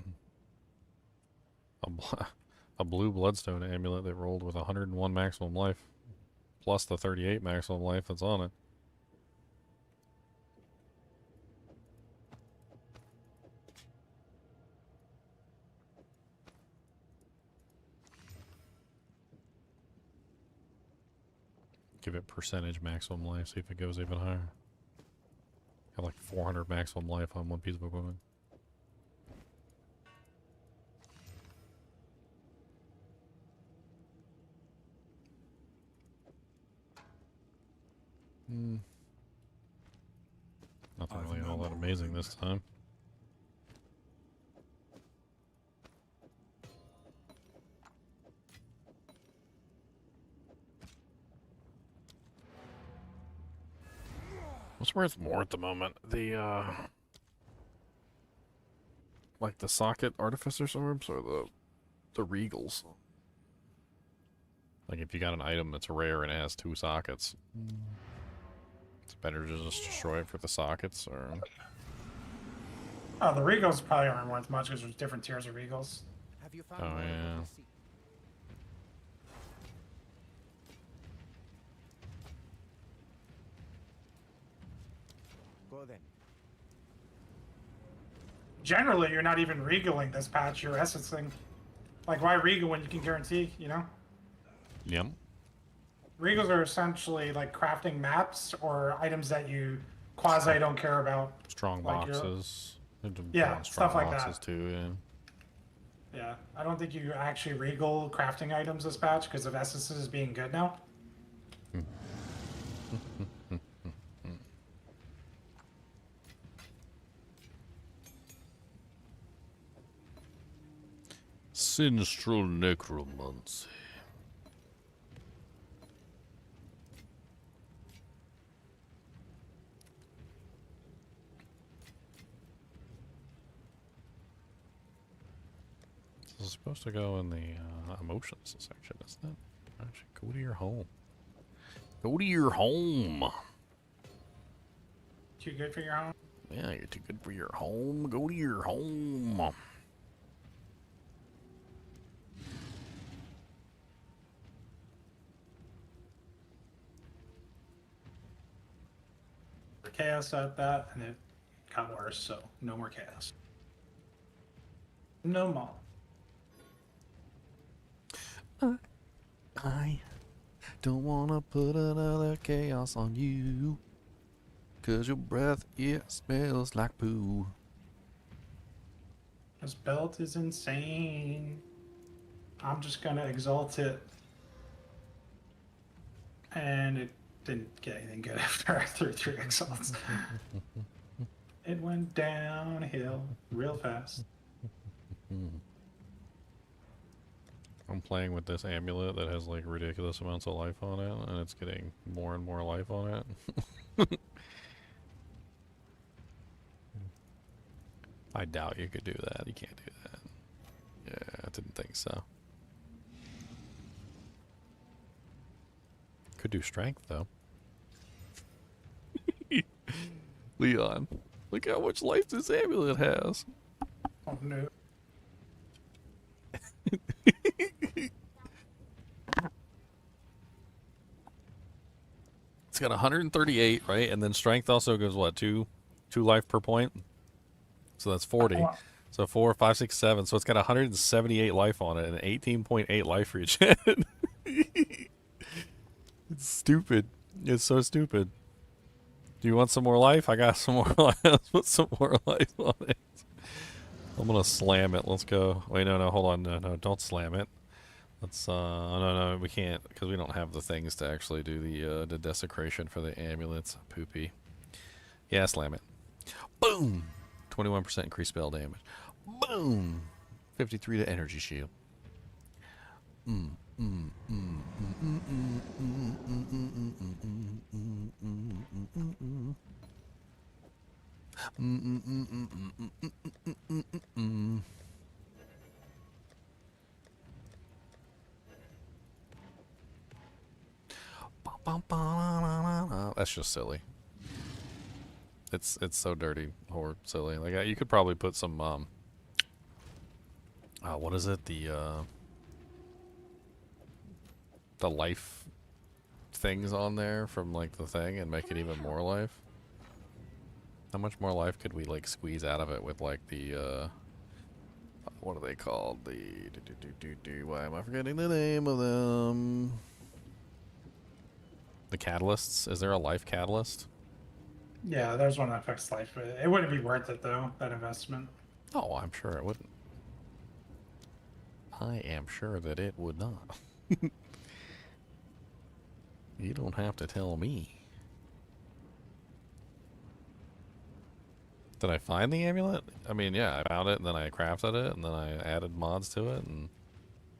Speaker 1: A blue bloodstone amulet that rolled with 101 maximum life, plus the 38 maximum life that's on it. Give it percentage maximum life, see if it goes even higher. Got like 400 maximum life on one piece of equipment. Nothing really all that amazing this time. What's worth more at the moment? The like the socket artificer's orbs or the regals? Like if you got an item that's rare and it has 2 sockets, it's better to just destroy it for the sockets, or
Speaker 6: Oh, the Regals probably aren't worth much because there's different tiers of Regals.
Speaker 9: Have you found
Speaker 1: oh yeah.
Speaker 9: Go then.
Speaker 6: Generally, you're not even regaling this patch, you're essencing. Like, why regal when you can guarantee, you know?
Speaker 1: Yep.
Speaker 6: Regals are essentially like crafting maps or items that you quasi don't care about.
Speaker 1: Strong
Speaker 6: like, your-
Speaker 1: boxes.
Speaker 6: Yeah,
Speaker 1: Strong
Speaker 6: stuff like
Speaker 1: boxes
Speaker 6: that.
Speaker 1: too, yeah.
Speaker 6: Yeah, I don't think you actually regal crafting items this patch because of essences being good now.
Speaker 1: Sinistral necromancy. This is supposed to go in the emotions section, isn't it? Actually, go to your home. Go to your home.
Speaker 6: Too good for your home?
Speaker 1: Yeah, you're too good for your home. Go to your home.
Speaker 6: Chaos at that, and it got worse, so no more chaos. No more.
Speaker 1: I don't wanna put another chaos on you, 'cause your breath, it smells like poo.
Speaker 6: This belt is insane. I'm just gonna exalt it. And it didn't get anything good after I threw 3 exalts. It went downhill real fast.
Speaker 1: I'm playing with this amulet that has like ridiculous amounts of life on it, and it's getting more and more life on it. I doubt you could do that. You can't do that. Yeah, I didn't think so. Could do strength though. Leon, look how much life this amulet has.
Speaker 6: Oh no.
Speaker 1: It's got 138, right? And then strength also goes what, two life per point? So that's 40. So 4, 5, 6, 7. So it's got 178 life on it and 18.8 life regen. It's stupid. It's so stupid. Do you want some more life? I got some more life. Let's put some more life on it. I'm gonna slam it. Let's go. Wait, no, hold on. No, don't slam it. Let's, no, we can't, because we don't have the things to actually do the desecration for the amulets. Poopy. Yeah, slam it. Boom! 21% increased spell damage. Boom! 53 to energy shield. That's just silly. It's so dirty or silly. Like you could probably put some what is it, the life things on there from like the thing and make it even more life. How much more life could we like squeeze out of it with like the what are they called? Why am I forgetting the name of them? The catalysts? Is there a life catalyst?
Speaker 6: Yeah, there's one that affects life, but it wouldn't be worth it though, that investment.
Speaker 1: Oh, I'm sure it wouldn't. I am sure that it would not. You don't have to tell me. Did I find the amulet? I mean, yeah, I found it and then I crafted it and then I added mods to it and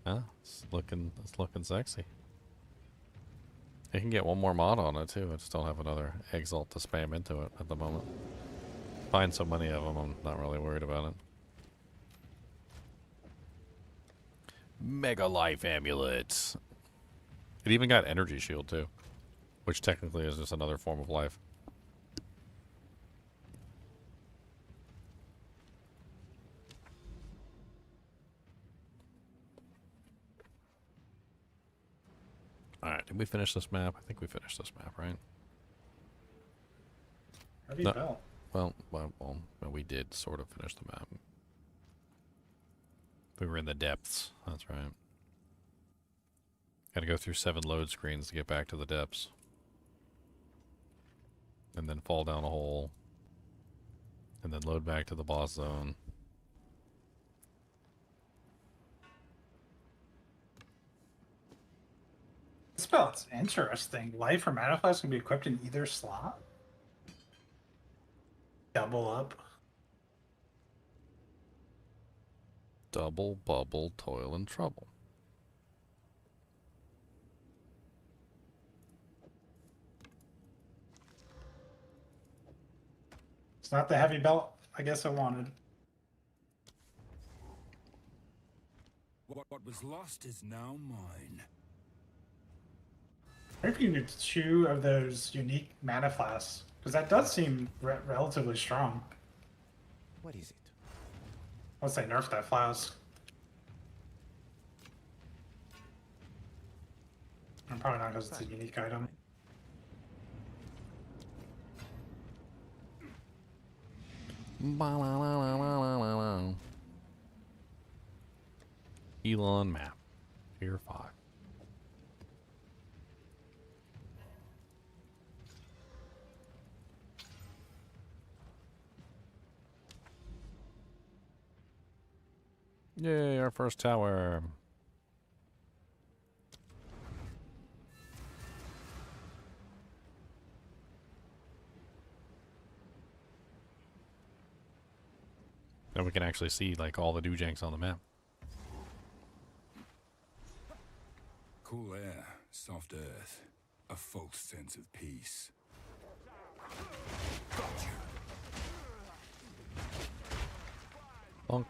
Speaker 1: it's looking sexy. You can get one more mod on it too. I just don't have another exalt to spam into it at the moment. Find so many of them, I'm not really worried about it. Mega Life Amulet. It even got energy shield too, which technically is just another form of life. Alright, did we finish this map? I think we finished this map, right?
Speaker 6: Heavy belt.
Speaker 1: Well, we did sort of finish the map. We were in the depths, that's right. Gotta go through 7 load screens to get back to the depths. and then fall down a hole, and then load back to the boss zone.
Speaker 6: This spell's interesting. Life or Mana Flask can be equipped in either slot. Double up.
Speaker 1: Double bubble, toil and trouble.
Speaker 6: It's not the heavy belt I guess I wanted.
Speaker 7: What was lost is now mine.
Speaker 6: Maybe you need 2 of those unique Mana Flasks, because that does seem relatively strong.
Speaker 9: What is it?
Speaker 6: Let's say nerf that flask. I'm probably not because it's a unique item.
Speaker 1: Elon map. Tier 5. Yay, our first tower. Now we can actually see like all the doojanks on the map.
Speaker 7: Cool air, soft earth, a false sense of peace.
Speaker 1: Punk.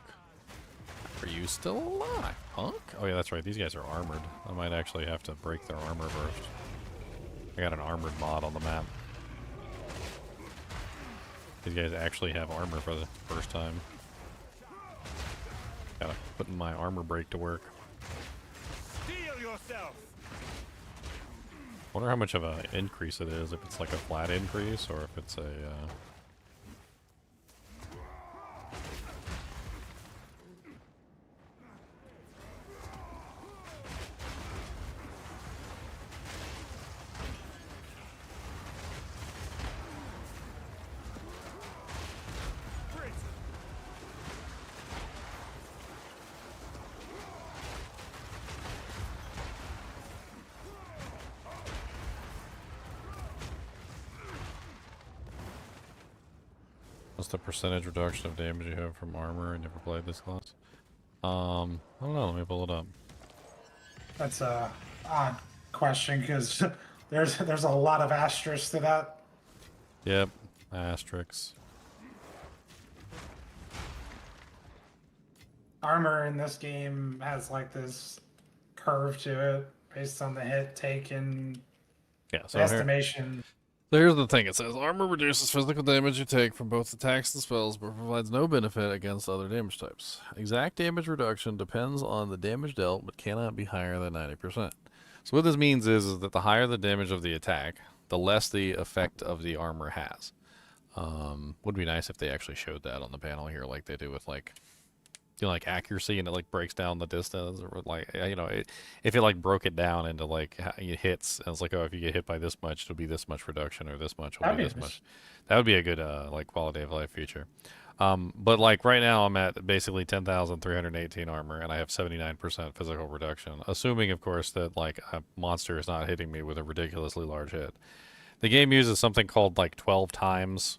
Speaker 1: Are you still alive, Punk? Oh yeah, that's right. These guys are armored. I might actually have to break their armor first. I got an armored mod on the map. These guys actually have armor for the first time. Gotta put my armor break to work.
Speaker 7: Steel yourself.
Speaker 1: Wonder how much of an increase it is, if it's like a flat increase or if it's a what's the percentage reduction of damage you have from armor? I never played this class. I don't know. Let me pull it up.
Speaker 6: That's a odd question because there's a lot of asterisks to that.
Speaker 1: Yep, asterisks.
Speaker 6: Armor in this game has like this curve to it based on the hit taken.
Speaker 1: Yeah, so
Speaker 6: estimation.
Speaker 1: Here's the thing. It says armor reduces physical damage you take from both attacks and spells, but provides no benefit against other damage types. Exact damage reduction depends on the damage dealt, but cannot be higher than 90%. So what this means is that the higher the damage of the attack, the less the effect of the armor has. Would be nice if they actually showed that on the panel here, like they do with like, you know, like accuracy, and it like breaks down the distance, or like, you know, if it like broke it down into like hits, and it's like, oh, if you get hit by this much, it'll be this much reduction, or this much will be this much. That would be a good like quality of life feature. But like right now I'm at basically 10,318 armor, and I have 79% physical reduction, assuming of course that like a monster is not hitting me with a ridiculously large hit. The game uses something called like 12 times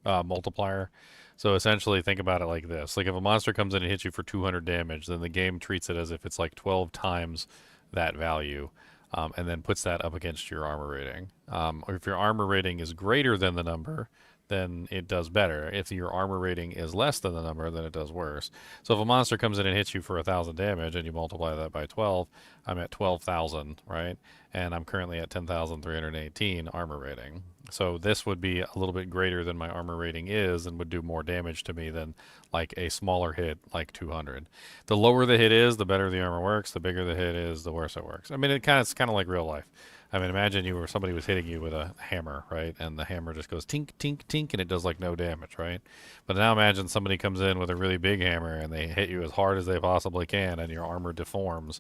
Speaker 1: multiplier. So essentially think about it like this. Like if a monster comes in and hits you for 200 damage, then the game treats it as if it's like 12 times that value, and then puts that up against your armor rating. Or if your armor rating is greater than the number, then it does better. If your armor rating is less than the number, then it does worse. So if a monster comes in and hits you for 1,000 damage and you multiply that by 12, I'm at 12,000, right? And I'm currently at 10,318 armor rating. So this would be a little bit greater than my armor rating is, and would do more damage to me than like a smaller hit like 200. The lower the hit is, the better the armor works. The bigger the hit is, the worse it works. I mean, it's kind of like real life. I mean, imagine somebody was hitting you with a hammer, right? And the hammer just goes tink, tink, tink, and it does like no damage, right? But now imagine somebody comes in with a really big hammer and they hit you as hard as they possibly can, and your armor deforms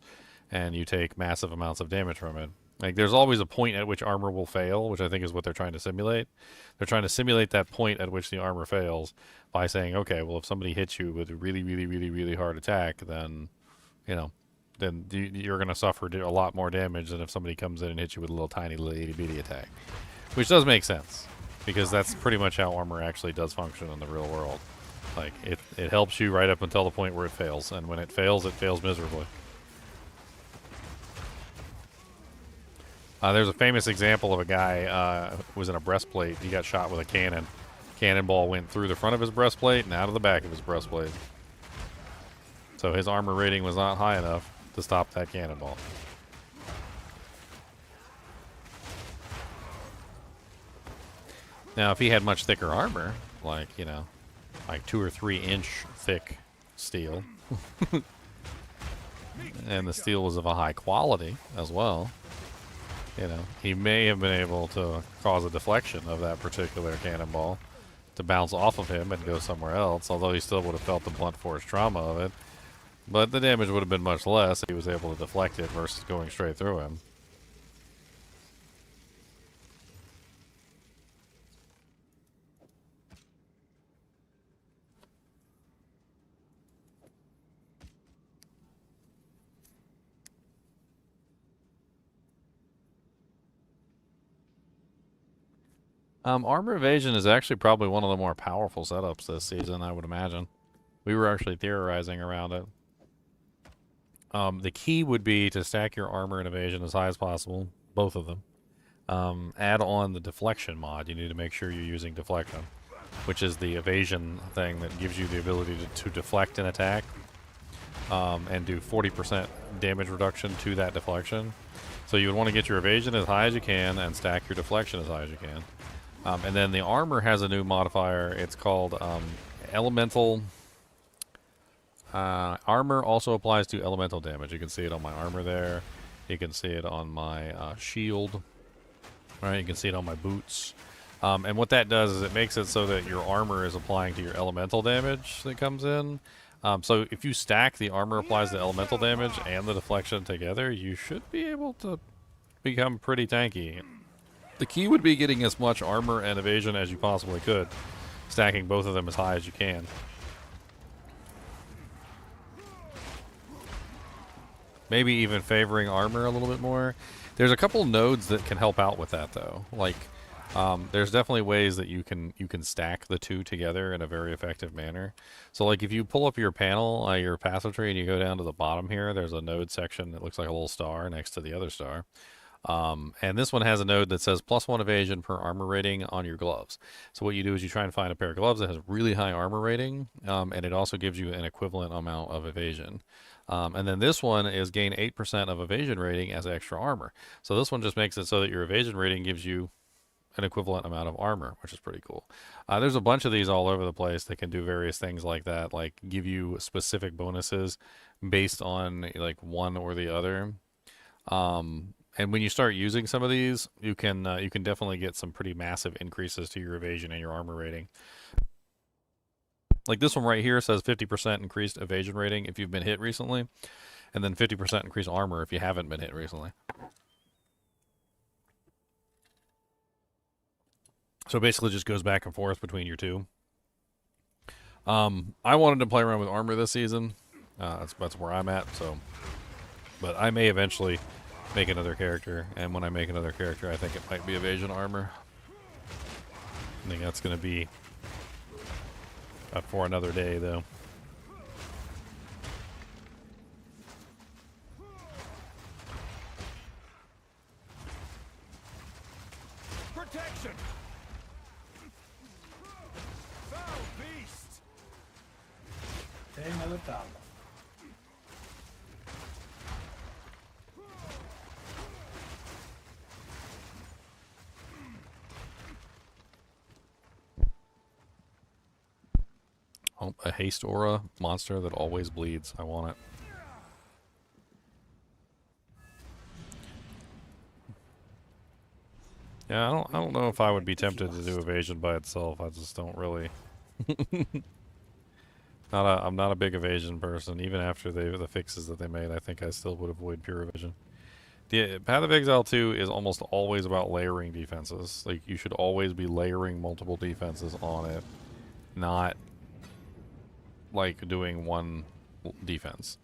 Speaker 1: and you take massive amounts of damage from it. Like, there's always a point at which armor will fail, which I think is what they're trying to simulate. They're trying to simulate that point at which the armor fails by saying, okay, well, if somebody hits you with a really, really, really, really hard attack, then, you know, then you're going to suffer a lot more damage than if somebody comes in and hits you with a little tiny little itty-bitty attack. Which does make sense, because that's pretty much how armor actually does function in the real world. Like, it helps you right up until the point where it fails, and when it fails miserably. There's a famous example of a guy who was in a breastplate. He got shot with a cannon. Cannonball went through the front of his breastplate and out of the back of his breastplate. So his armor rating was not high enough to stop that cannonball. Now, if he had much thicker armor, like, you know, like 2 or 3 inch thick steel, and the steel was of a high quality as well, you know, he may have been able to cause a deflection of that particular cannonball to bounce off of him and go somewhere else, although he still would have felt the blunt force trauma of it. But the damage would have been much less if he was able to deflect it versus going straight through him. Armor evasion is actually probably one of the more powerful setups this season, I would imagine. We were actually theorizing around it. The key would be to stack your armor and evasion as high as possible, both of them. Add on the deflection mod. You need to make sure you're using deflection, which is the evasion thing that gives you the ability to deflect an attack and do 40% damage reduction to that deflection. So you would want to get your evasion as high as you can and stack your deflection as high as you can. And then the armor has a new modifier. It's called elemental. Armor also applies to elemental damage. You can see it on my armor there. You can see it on my shield. Right, you can see it on my boots. And what that does is it makes it so that your armor is applying to your elemental damage that comes in. So if you stack the armor applies the elemental damage and the deflection together, you should be able to become pretty tanky. The key would be getting as much armor and evasion as you possibly could, stacking both of them as high as you can. Maybe even favoring armor a little bit more. There's a couple nodes that can help out with that, though. Like, there's definitely ways that you can stack the two together in a very effective manner. So, like, if you pull up your panel, your passive tree, and you go down to the bottom here, there's a node section that looks like a little star next to the other star. And this one has a node that says +1 evasion per armor rating on your gloves. So what you do is you try and find a pair of gloves that has really high armor rating, and it also gives you an equivalent amount of evasion. And then this one is gain 8% of evasion rating as extra armor. So this one just makes it so that your evasion rating gives you an equivalent amount of armor, which is pretty cool. There's a bunch of these all over the place that can do various things like that, like give you specific bonuses based on like one or the other. And when you start using some of these, you can definitely get some pretty massive increases to your evasion and your armor rating. Like this one right here says 50% increased evasion rating if you've been hit recently, and then 50% increased armor if you haven't been hit recently. So basically just goes back and forth between your two. I wanted to play around with armor this season. That's where I'm at, so. But I may eventually make another character, and when I make another character, I think it might be evasion armor. I think that's going to be for another day, though.
Speaker 3: Protection! Foul beast!
Speaker 6: Another foul.
Speaker 1: Oh, a haste aura monster that always bleeds. I want it. Yeah, I don't know if I would be tempted to do evasion by itself. I just don't really. I'm not a big evasion person. Even after the fixes that they made, I think I still would avoid pure evasion. The Path of Exile 2 is almost always about layering defenses. Like, you should always be layering multiple defenses on it, not like doing one defense.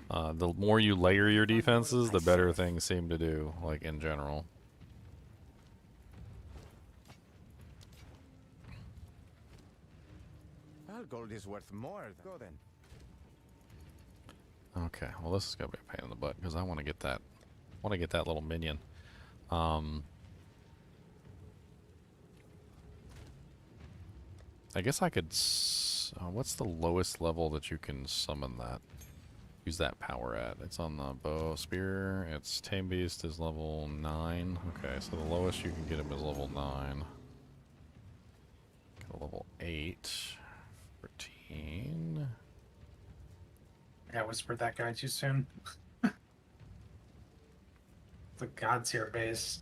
Speaker 1: The more you layer your defenses, the better things seem to do, like in general.
Speaker 9: Well, gold is worth more. Go then.
Speaker 1: Okay, well this is gonna be a pain in the butt because I want to get that. Want to get that little minion. I guess I could. What's the lowest level that you can summon that? Use that power at? It's on the bow spear. Its tame beast is level 9. Okay, so the lowest you can get him is level 9. Go level 8. 14.
Speaker 6: I whispered that guy too soon. The God's here base.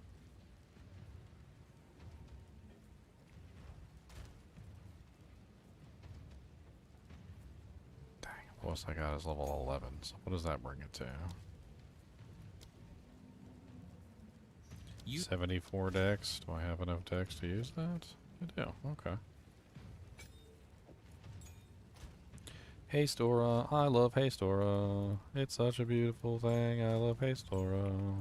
Speaker 1: Dang, the lowest I got is level 11. So what does that bring it to? 74 dex. Do I have enough dex to use that? I do. Okay. Hey Stora, I love Hey Stora. It's such a beautiful thing. I love Hey Stora.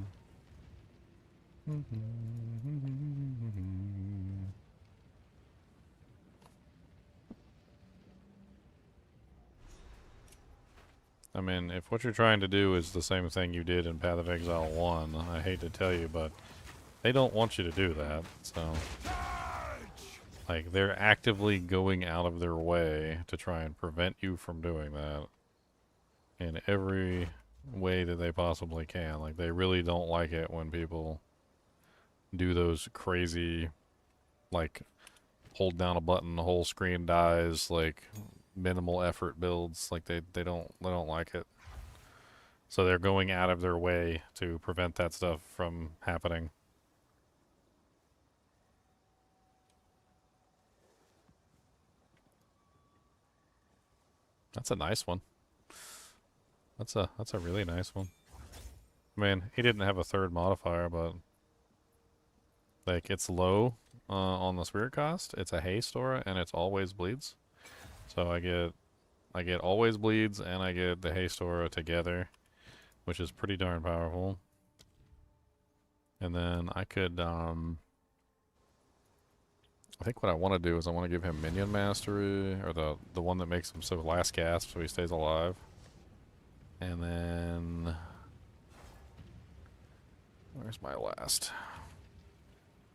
Speaker 1: I mean, if what you're trying to do is the same thing you did in Path of Exile 1, I hate to tell you, but they don't want you to do that, so... Like, they're actively going out of their way to try and prevent you from doing that in every way that they possibly can. Like, they really don't like it when people do those crazy, like, hold down a button, the whole screen dies, like, minimal effort builds. Like, they don't like it. So they're going out of their way to prevent that stuff from happening. That's a nice one. That's a really nice one. I mean, he didn't have a third modifier, but like it's low on the spirit cost. It's a haste aura and it's always bleeds. So I get always bleeds and I get the haste aura together, which is pretty darn powerful. And then I could I think what I want to do is I want to give him Minion Mastery, or the one that makes him so last gasp so he stays alive. And then... Where's my last?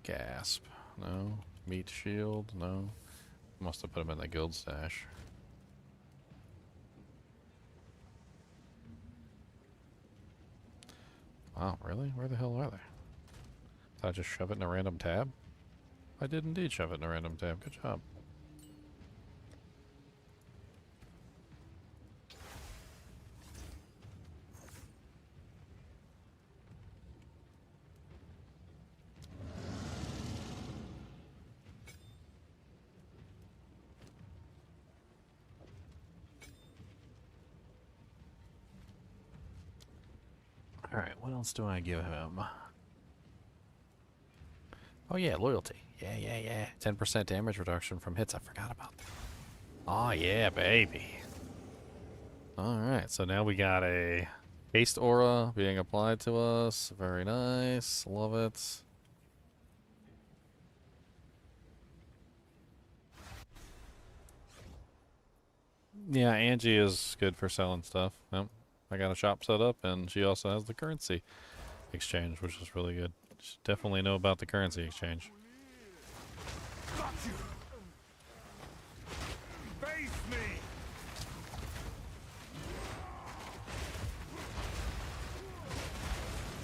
Speaker 1: Gasp. No. Meat Shield. No. Must have put him in the guild stash. Wow, really? Where the hell are they? Did I just shove it in a random tab? I did indeed shove it in a random tab. Good job. Alright, what else do I give him? Oh yeah, loyalty. Yeah. 10% damage reduction from hits. I forgot about that. Oh yeah, baby. Alright, so now we got a haste aura being applied to us. Very nice. Love it. Yeah, Angie is good for selling stuff. Yep. I got a shop set up and she also has the currency exchange, which is really good. She definitely know about the currency exchange.
Speaker 3: Got you. Face me.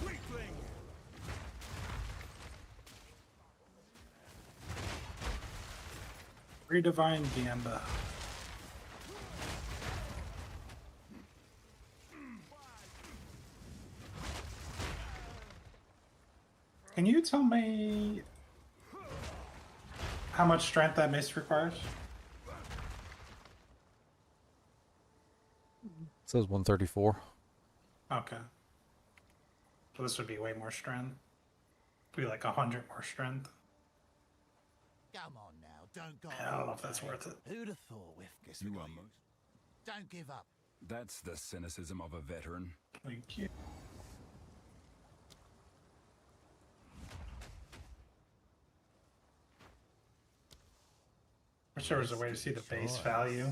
Speaker 3: Weakling.
Speaker 6: Redivine Gamba. Can you tell me how much strength that mace requires?
Speaker 1: It says 134.
Speaker 6: Okay. So this would be way more strength. Be like 100 more strength.
Speaker 12: Come on now, don't go.
Speaker 6: I don't know if that's worth it.
Speaker 12: Who'd have thought with this?
Speaker 3: You are most.
Speaker 12: Don't give up.
Speaker 3: That's the cynicism of a veteran.
Speaker 6: Thank you. Wish there was a way to see the base value.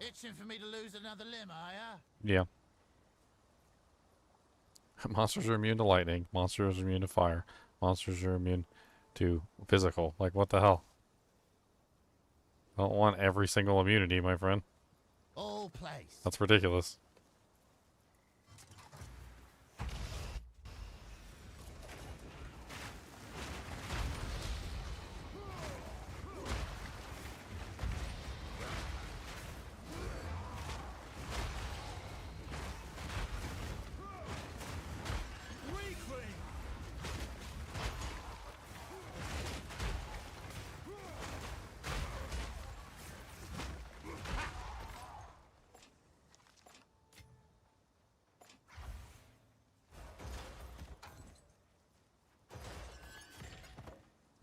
Speaker 12: Itching for me to lose another limb, are ya?
Speaker 1: Yeah. Monsters are immune to lightning. Monsters are immune to fire. Monsters are immune to physical. Like, what the hell? I don't want every single immunity, my friend.
Speaker 12: All place.
Speaker 1: That's ridiculous.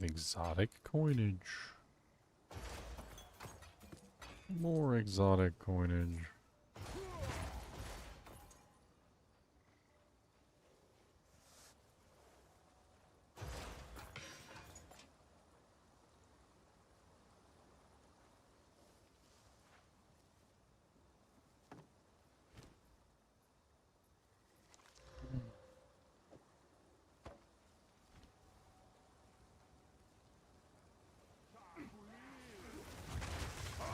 Speaker 1: Exotic coinage. More exotic coinage.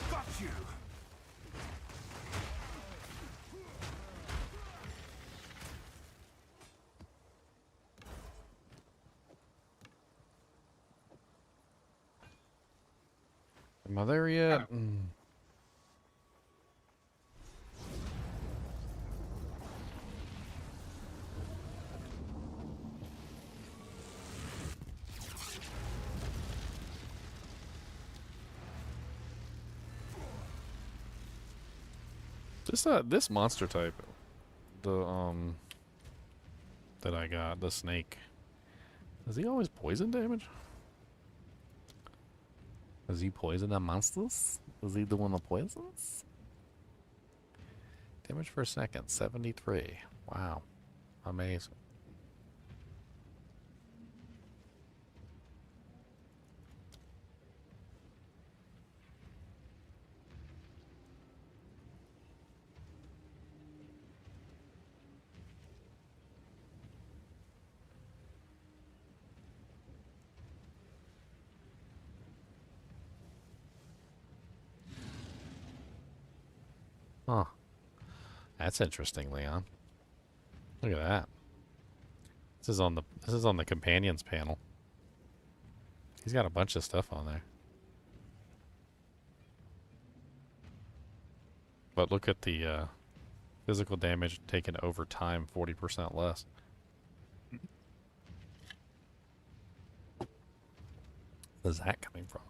Speaker 3: Got you!
Speaker 1: Am I there yet? This monster type, that I got, the snake. Does he always poison damage? Does he poison the monsters? Is he the one that poisons? Damage per second, 73. Wow. Amazing. Huh. That's interesting, Leon. Look at that. This is on the companions panel. He's got a bunch of stuff on there. But look at the physical damage taken over time, 40% less. Where's that coming from?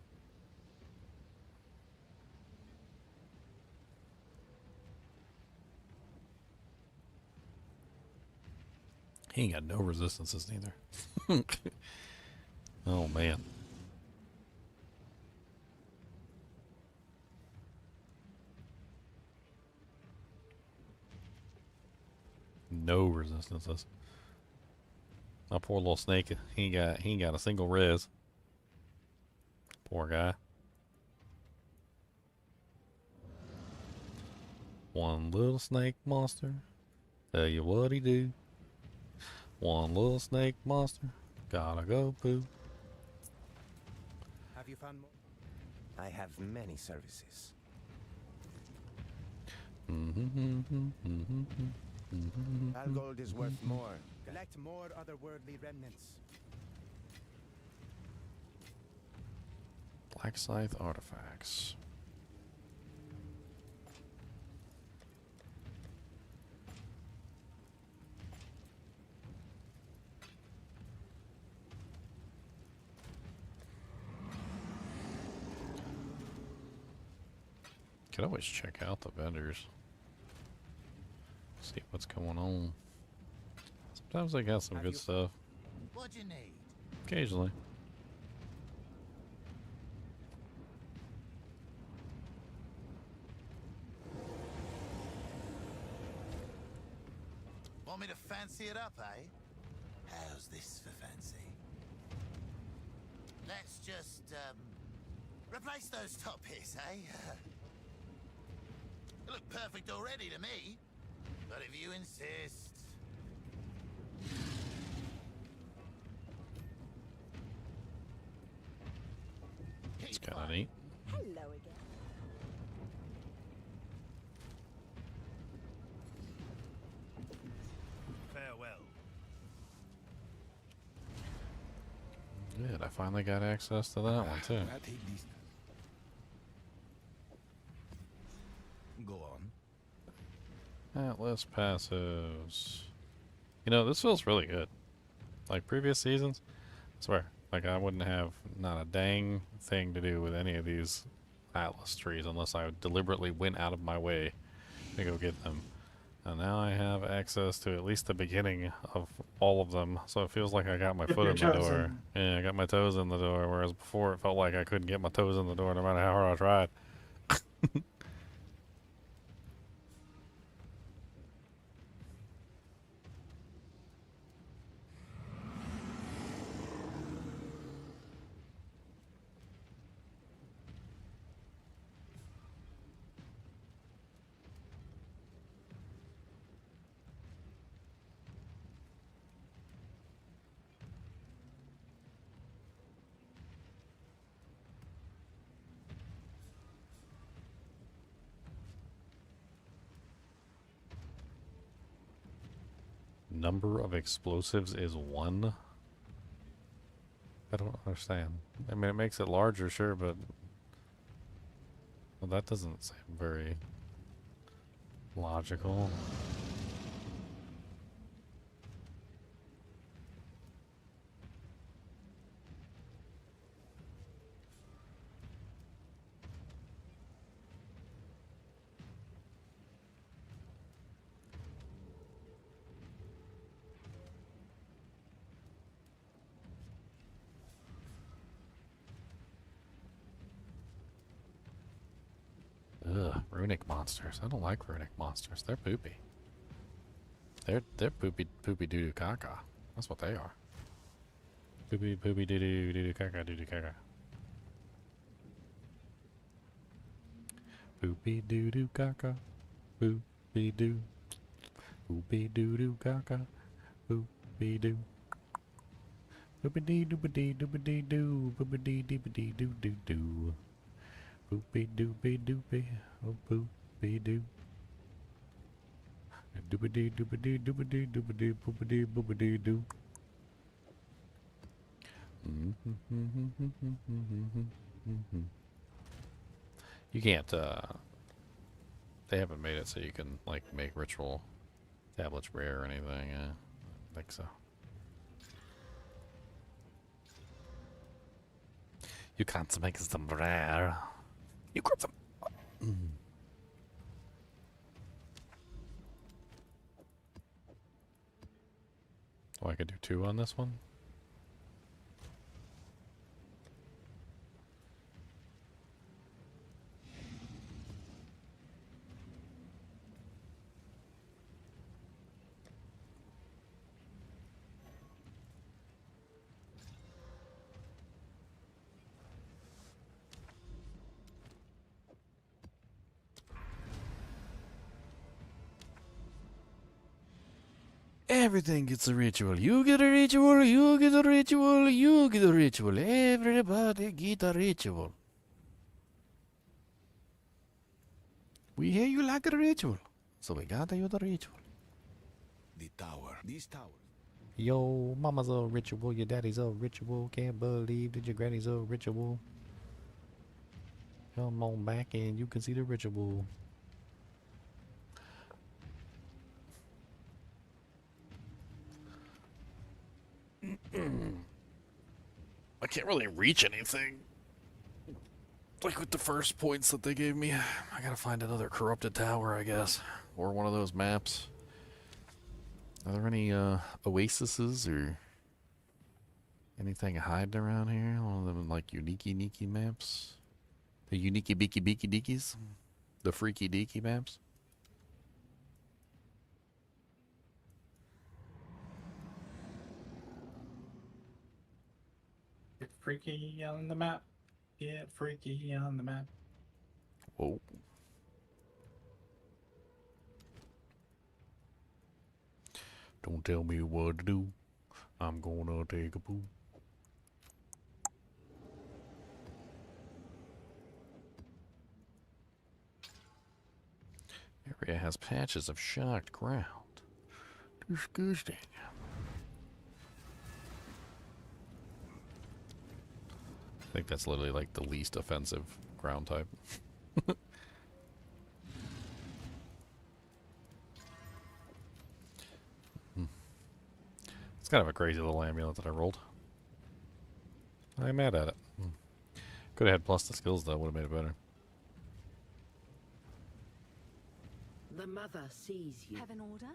Speaker 1: He ain't got no resistances neither. Oh man. No resistances. My poor little snake, he ain't got a single res. Poor guy. One little snake monster. Tell you what he do. One little snake monster. Gotta go poo.
Speaker 9: Have you found more? I have many services. All gold is worth more. Collect more otherworldly remnants.
Speaker 1: Black Scythe artifacts. Could always check out the vendors. See what's going on. Sometimes they got some good stuff.
Speaker 12: What do you need?
Speaker 1: Occasionally.
Speaker 12: Want me to fancy it up, eh? How's this for fancy? Let's just, replace those top bits, eh? They look perfect already to me. But if you insist...
Speaker 1: It's kind of neat.
Speaker 2: Hello again.
Speaker 12: Farewell.
Speaker 1: Good, I finally got access to that one too.
Speaker 7: I take these. Go on.
Speaker 1: Atlas passives. You know, this feels really good. Like previous seasons, I swear, like I wouldn't have not a dang thing to do with any of these Atlas trees unless I deliberately went out of my way to go get them. And now I have access to at least the beginning of all of them, so it feels like I got my foot in the door. Yeah, I got my toes in the door, whereas before it felt like I couldn't get my toes in the door no matter how hard I tried. Number of explosives is 1? I don't understand. I mean, it makes it larger, sure, but... Well, that doesn't seem very logical. Ugh, runic monsters. I don't like runic monsters. They're poopy. They're poopy doo doo caca. That's what they are. Poopy doo doo caca doo caca. Poopy doo doo caca. Poopy doo. Poopy doo doo caca. Poopy doo. Poopy dee doopy dee doo. Poopy dee doopy doo doo doo. Poopy doopy doopy, oh poopy doo. Doopy doopy doopy doopy poopy boopy doo. You can't, they haven't made it so you can, like, make ritual tablets rare or anything, I don't think so. You can't make them rare. You got them. Oh, I could do 2 on this one? Everything gets a ritual. You get a ritual, you get a ritual, you get a ritual. Everybody get a ritual. We hear you like a ritual, so we got you the ritual.
Speaker 7: The tower. These towers.
Speaker 1: Yo, mama's a ritual, your daddy's a ritual. Can't believe that your granny's a ritual. Come on back and you can see the ritual. I can't really reach anything. Like with the first points that they gave me, I gotta find another corrupted tower, I guess. Or one of those maps. Are there any oases or anything hiding around here? One of them like unique maps? The unique beaky beaky deekies? The freaky deaky maps?
Speaker 6: Get freaky on the map. Get freaky on the map.
Speaker 1: Whoa. Don't tell me what to do. I'm gonna take a poo. Area has patches of shocked ground. Disgusting. I think that's literally like the least offensive ground type. It's kind of a crazy little amulet that I rolled. I'm mad at it. Could have had plus the skills though, would have made it better.
Speaker 5: The mother sees you.
Speaker 2: Have an order?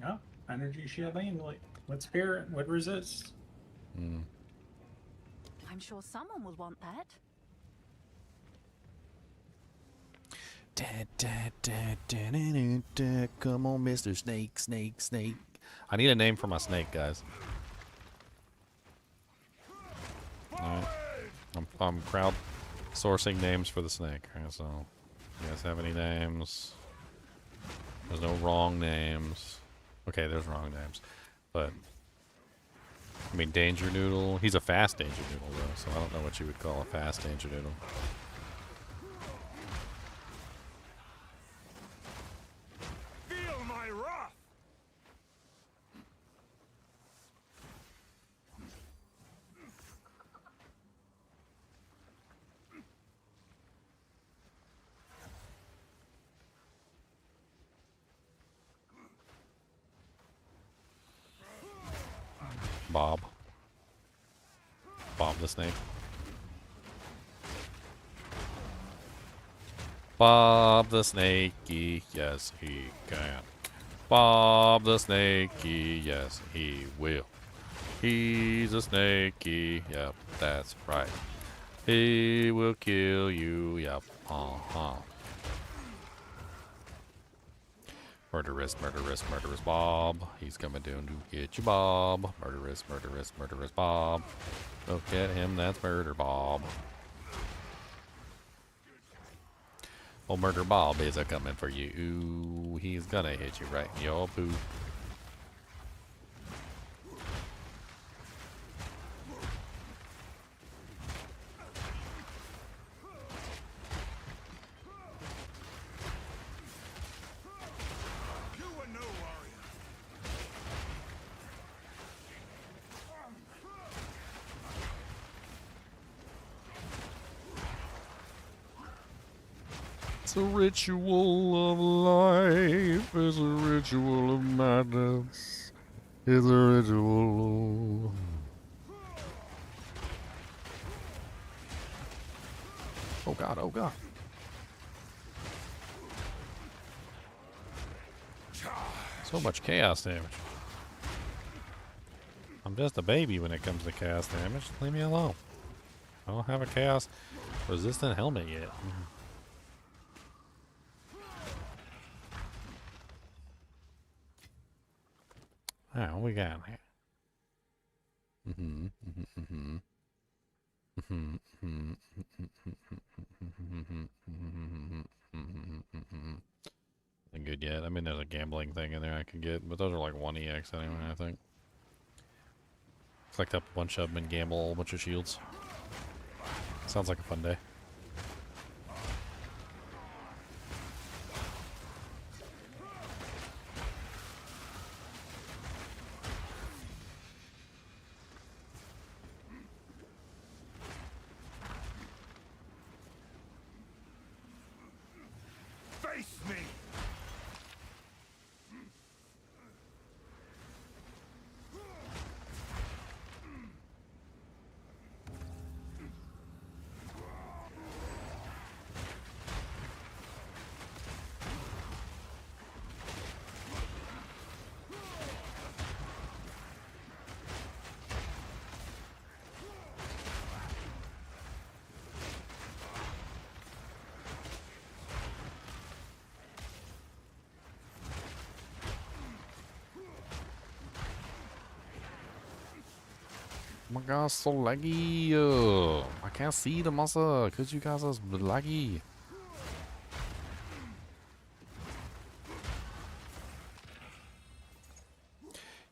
Speaker 6: Oh, energy shield amulet. What spirit? What resists?
Speaker 2: I'm sure someone will want that.
Speaker 1: Come on, Mr. Snake, Snake, Snake. I need a name for my snake, guys. Alright. I'm crowd sourcing names for the snake. Right, so, you guys have any names? There's no wrong names. Okay, there's wrong names. But, I mean, Danger Noodle. He's a fast Danger Noodle, though, so I don't know what you would call a fast Danger Noodle.
Speaker 3: Feel my wrath!
Speaker 1: Bob. Bob the snake. Bob the snakey, yes he can. Bob the snakey, yes he will. He's a snakey, yep, that's right. He will kill you, yep, Murderous, murderous, murderous Bob. He's coming down to get you, Bob. Murderous, murderous, murderous Bob. Look at him, that's Murder Bob. Oh, Murder Bob is a-coming for you. Ooh, he's gonna hit you right in your poo. It's a ritual of life. It's a ritual of madness. It's a ritual. Oh god, oh god. So much chaos damage. I'm just a baby when it comes to chaos damage. Leave me alone. I don't have a chaos resistant helmet yet. Alright, what we got here? Nothing good yet. I mean, there's a gambling thing in there I can get, but those are like 1 EX anyway, I think. Collect up a bunch of them and gamble a whole bunch of shields. Sounds like a fun day.
Speaker 3: Face me!
Speaker 1: my god, so laggy. I can't see the monster because you guys are laggy.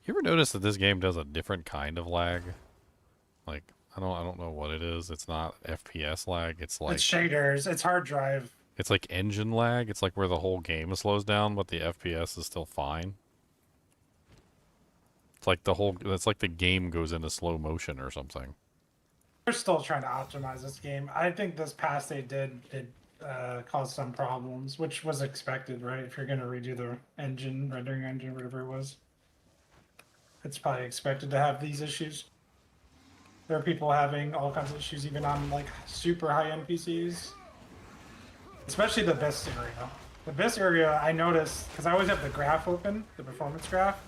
Speaker 1: You ever notice that this game does a different kind of lag? Like, I don't know what it is. It's not FPS lag. It's like
Speaker 6: It's shaders. It's hard drive.
Speaker 1: it's like engine lag. It's like where the whole game slows down, but the FPS is still fine. It's like it's like the game goes into slow motion or something.
Speaker 6: They're still trying to optimize this game. I think this patch they did cause some problems, which was expected, right? If you're going to redo the engine, rendering engine, whatever it was. It's probably expected to have these issues. There are people having all kinds of issues, even on like super high-end PCs. Especially the Abyss area. The Abyss area, I notice, because I always have the graph open, the performance graph.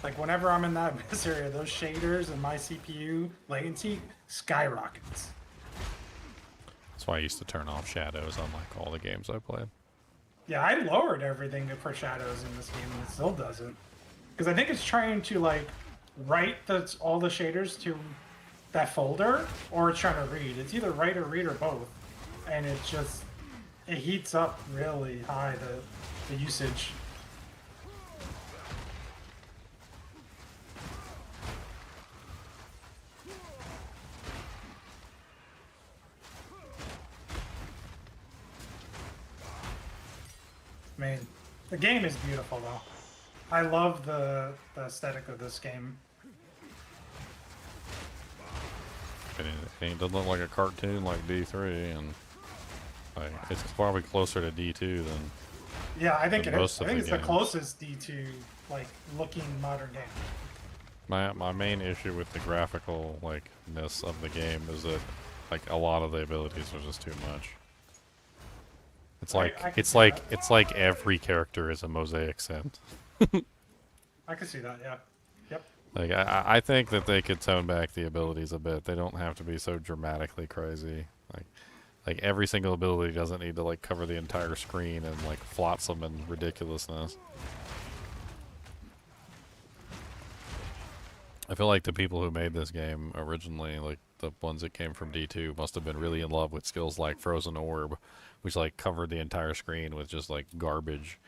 Speaker 6: Like whenever I'm in that Abyss area, those shaders and my CPU latency skyrockets.
Speaker 1: That's why I used to turn off shadows on like all the games I played.
Speaker 6: Yeah, I lowered everything for shadows in this game, and it still doesn't. Because I think it's trying to like write all the shaders to that folder, or it's trying to read. It's either write or read or both, and it heats up really high the usage. I mean, the game is beautiful though. I love the aesthetic of this game.
Speaker 1: It doesn't look like a cartoon like D3, and like, it's probably closer to D2 than
Speaker 6: yeah, I think it is. I think it's the
Speaker 1: games.
Speaker 6: closest D2 like looking modern game.
Speaker 1: My main issue with the graphical ness of the game is that like a lot of the abilities are just too much. It's like every character is a mosaic scent.
Speaker 6: I can see that, yeah. Yep.
Speaker 1: Like I think that they could tone back the abilities a bit. They don't have to be so dramatically crazy. Like every single ability doesn't need to like cover the entire screen and like flotsam and ridiculousness. I feel like the people who made this game originally, like the ones that came from D2, must have been really in love with skills like Frozen Orb, which like covered the entire screen with just like garbage.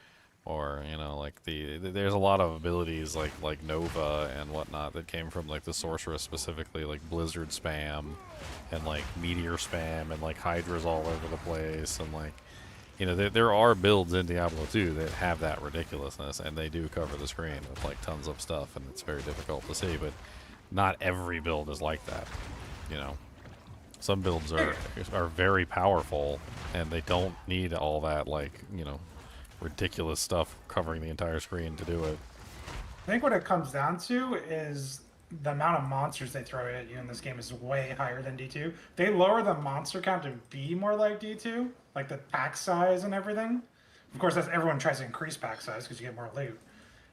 Speaker 1: Or, you know, like there's a lot of abilities like Nova and whatnot that came from like the Sorceress specifically, like Blizzard spam and like Meteor spam and like Hydras all over the place, and like, you know, there are builds in Diablo 2 that have that ridiculousness, and they do cover the screen with like tons of stuff, and it's very difficult to see, but not every build is like that, you know. Some builds are very powerful and they don't need all that, like, you know, ridiculous stuff covering the entire screen to do it.
Speaker 6: I think what it comes down to is the amount of monsters they throw at you in this game is way higher than D2. They lower the monster count to be more like D2, like the pack size and everything. Of course, everyone tries to increase pack size because you get more loot.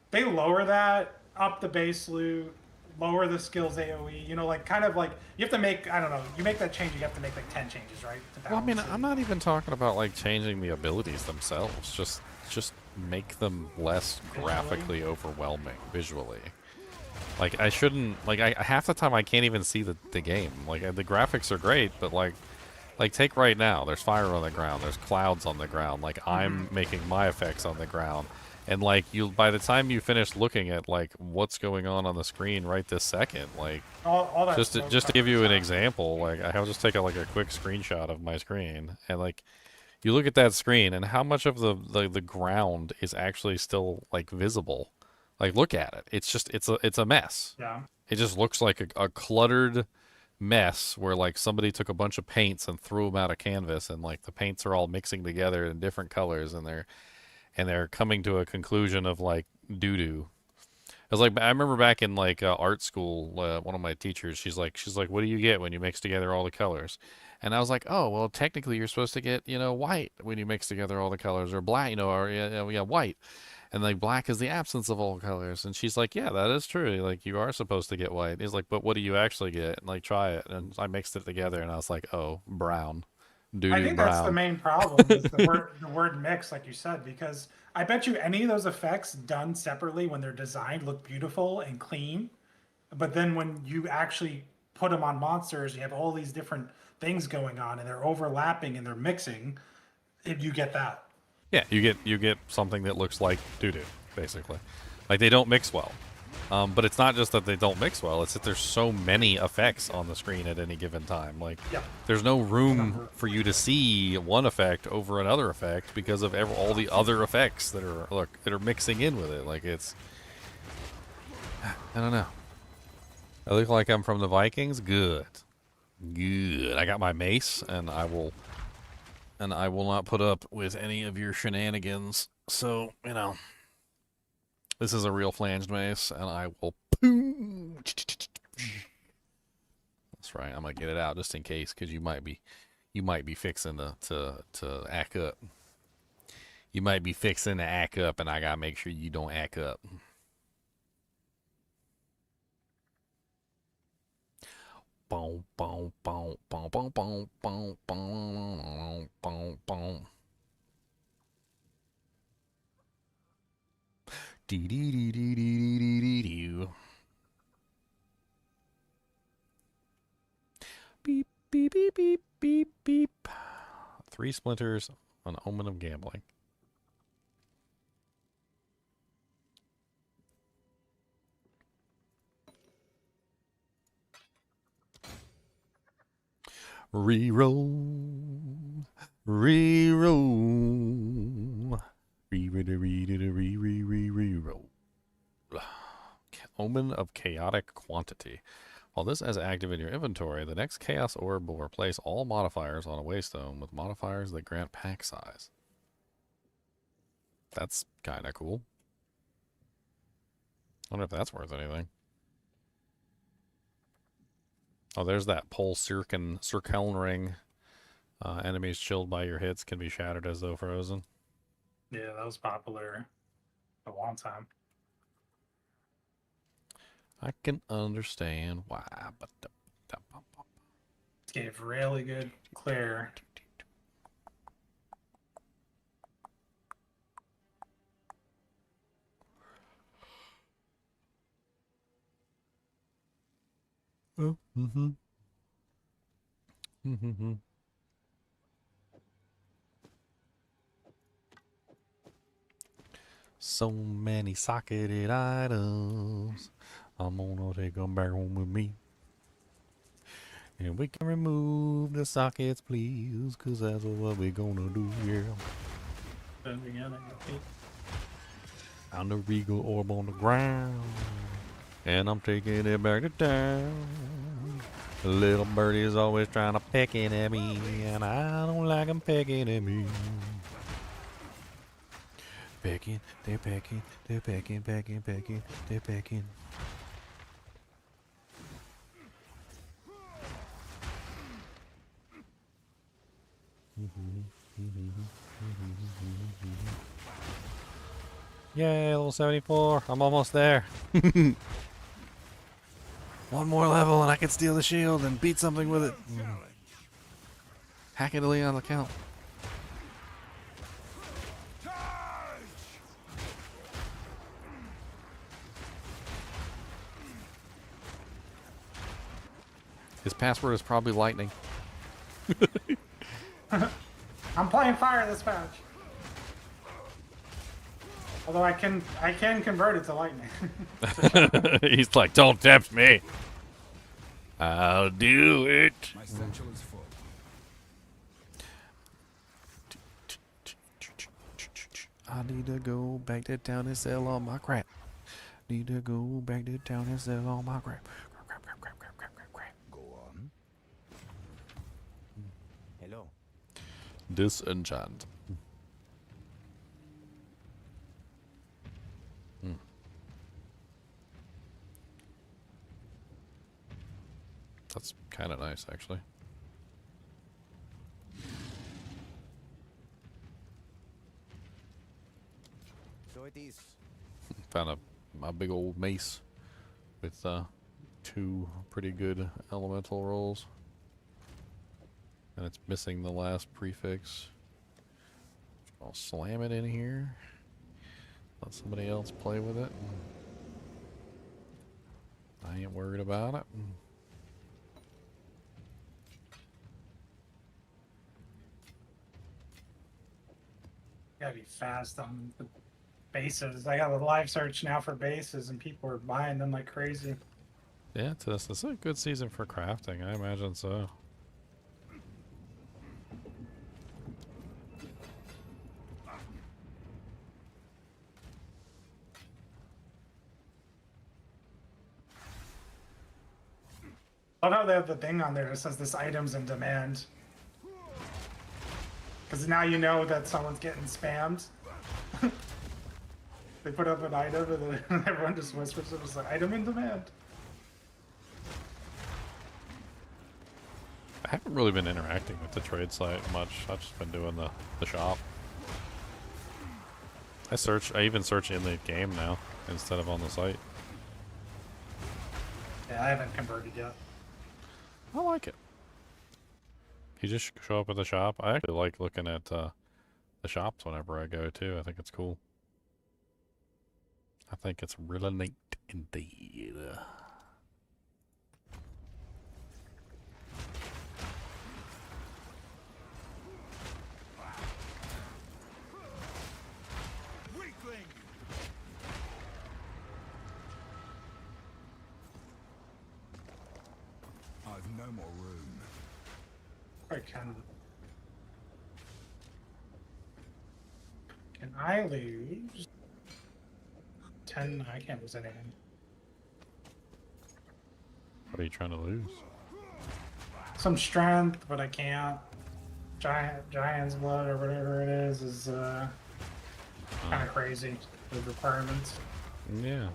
Speaker 6: They lower that, up the base loot, lower the skills AoE, you know, like kind of like you have to make, I don't know, you make that change, you have to make like 10 changes, right?
Speaker 1: Well, I mean, I'm not even talking about like changing the abilities themselves, just make them less graphically overwhelming visually. Like I shouldn't, like half the time I can't even see the game. Like the graphics are great, but like take right now, there's fire on the ground, there's clouds on the ground, like I'm making my effects on the ground. And like by the time you finish looking at like what's going on the screen right this second, like
Speaker 6: all that
Speaker 1: just to give you an example, like I'll just take a quick screenshot of my screen, and like you look at that screen and how much of the ground is actually still like visible. Like look at it. It's just it's a mess.
Speaker 6: Yeah.
Speaker 1: It just looks like a cluttered mess where like somebody took a bunch of paints and threw them out of canvas, and like the paints are all mixing together in different colors, and they're coming to a conclusion of like doo-doo. I was like, I remember back in like art school, one of my teachers, she's like, what do you get when you mix together all the colors? And I was like, oh, well, technically you're supposed to get, you know, white when you mix together all the colors, or black, you know, or yeah, white. And like black is the absence of all colors. And she's like, yeah, that is true. Like you are supposed to get white. He's like, but what do you actually get? And like, try it. And I mixed it together, and I was like, oh, brown.
Speaker 6: I think that's the main problem is the word mix, like you said, because I bet you any of those effects done separately when they're designed look beautiful and clean, but then when you actually put them on monsters, you have all these different things going on, and they're overlapping and they're mixing, you get that.
Speaker 1: Yeah, you get something that looks like doo-doo, basically. Like, they don't mix well. But it's not just that they don't mix well, it's that there's so many effects on the screen at any given time. Like, there's no room for you to see one effect over another effect because of all the other effects that are mixing in with it. Like, it's... I don't know. I look like I'm from the Vikings? Good. Good. I got my mace, and I will not put up with any of your shenanigans. So, you know, this is a real flanged mace, and I will... That's right. I'm gonna get it out just in case, because you might be fixing to act up. You might be fixing to act up, and I gotta make sure you don't act up. Boom, boom, boom, boom, boom, boom, boom, boom, boom, boom. Dee dee dee dee dee dee dee dee. Beep beep beep beep beep beep. 3 splinters, an omen of gambling. Reroll, reroll, reroll. Omen of chaotic quantity. While this is active in your inventory, the next chaos orb will replace all modifiers on a waystone with modifiers that grant pack size. That's kind of cool. I wonder if that's worth anything. Oh, there's that pole circle ring. Enemies chilled by your hits can be shattered as though frozen.
Speaker 6: Yeah, that was popular a long time.
Speaker 1: I can understand why. But
Speaker 6: it gave really good clear.
Speaker 1: Oh, mm-hmm. So many socketed items. I'm gonna take them back home with me. And we can remove the sockets, please, because that's what we're gonna do, yeah. On the regal orb on the ground. And I'm taking it back to town. The little birdie is always trying to peck in at me, and I don't like them pecking at me. Pecking, they're pecking, they're pecking, pecking, pecking, they're pecking. Yay, level 74. I'm almost there. One more level and I can steal the shield and beat something with it. Hackily on the count. His password is probably lightning.
Speaker 6: I'm playing fire this match. Although I can convert it to lightning.
Speaker 1: He's like, don't tempt me. I'll do it.
Speaker 7: My satchel is full.
Speaker 1: I need to go back to town and sell all my crap. Need to go back to town and sell all my crap. Crap.
Speaker 7: Go on. Hello.
Speaker 1: Disenchant. That's kind of nice, actually.
Speaker 9: So it is.
Speaker 1: Found a big old mace with 2 pretty good elemental rolls. And it's missing the last prefix. I'll slam it in here. Let somebody else play with it. I ain't worried about it.
Speaker 6: Gotta be fast on the bases. I got a live search now for bases, and people are buying them like crazy.
Speaker 1: Yeah, this is a good season for crafting. I imagine so.
Speaker 6: I love how they have the thing on there that says this item's in demand. Because now you know that someone's getting spammed. They put up an item and then everyone just whispers it was like, item in demand.
Speaker 1: I haven't really been interacting with the trade site much. I've just been doing the shop. I even search in the game now instead of on the site.
Speaker 6: Yeah, I haven't converted yet.
Speaker 1: I like it. You just show up at the shop. I actually like looking at the shops whenever I go too. I think it's cool. I think it's really neat indeed.
Speaker 7: I've no more room.
Speaker 6: I can. Can I lose 10? I can't lose anything.
Speaker 1: What are you trying to lose?
Speaker 6: Some strength, but I can't. Giant's blood or whatever it is kind of crazy. The requirements.
Speaker 1: Yeah.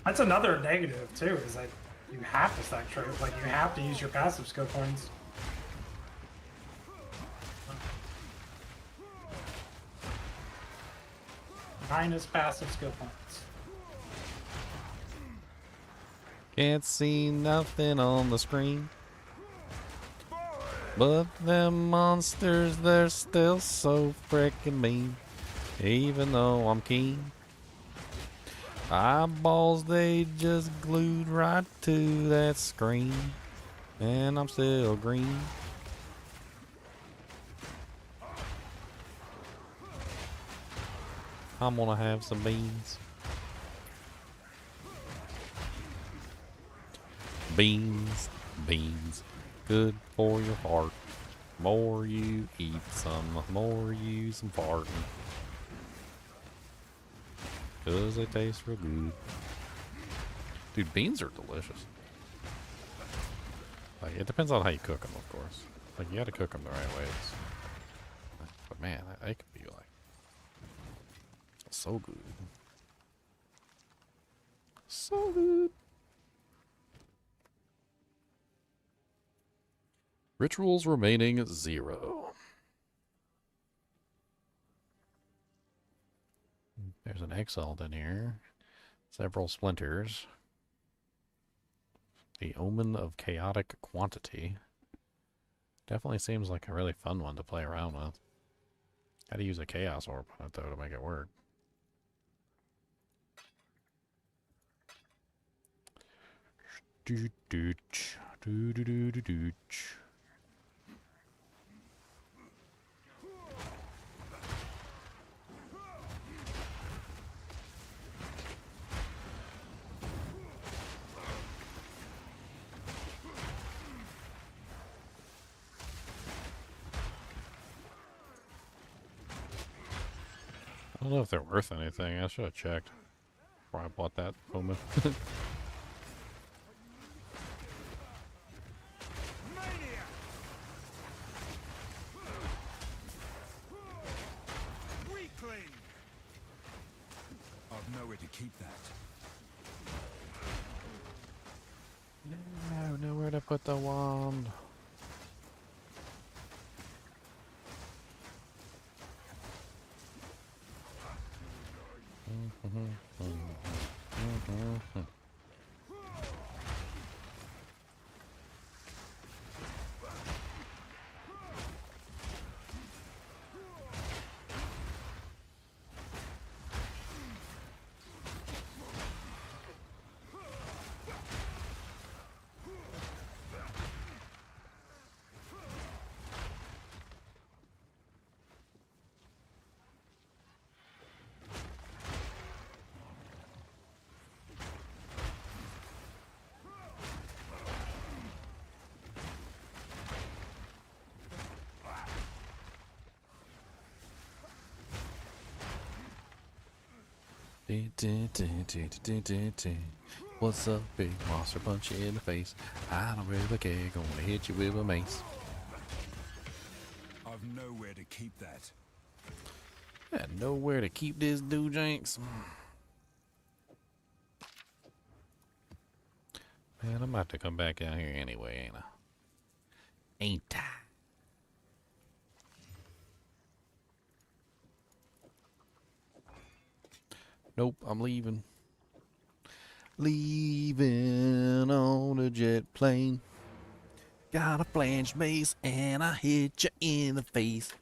Speaker 6: That's another negative too. Is that you have to stack trade. Like you have to use your passive skill points. Minus passive skill points.
Speaker 1: Can't see nothing on the screen. But them monsters, they're still so frickin' mean. Even though I'm keen. Eyeballs, they just glued right to that screen. And I'm still green. I'm gonna have some beans. Beans, beans, good for your heart. More you eat some, more you use some farting. 'Cause they taste real good. Dude, beans are delicious. Like, it depends on how you cook them, of course. Like, you gotta cook them the right ways. But man, they could be like so good. So good. Rituals remaining 0. There's an Exile in here. Several splinters. The Omen of Chaotic Quantity. Definitely seems like a really fun one to play around with. Gotta use a Chaos Orb on it though to make it work. Doo-doo-ch, doo-doo-doo-doo-doo-ch. I don't know if they're worth anything. I should have checked before I bought that Omen.
Speaker 7: I've nowhere to keep that.
Speaker 1: No, nowhere to put the wand. What's up, big monster? Punch you in the face. I don't really care. Gonna hit you with a mace.
Speaker 7: I've nowhere to keep that.
Speaker 1: I nowhere to keep this dude, Jinx. Man, I'm about to come back out here anyway, ain't I? Ain't I? Nope, I'm leaving. Leaving on a jet plane. Got a flange mace and I hit you in the face.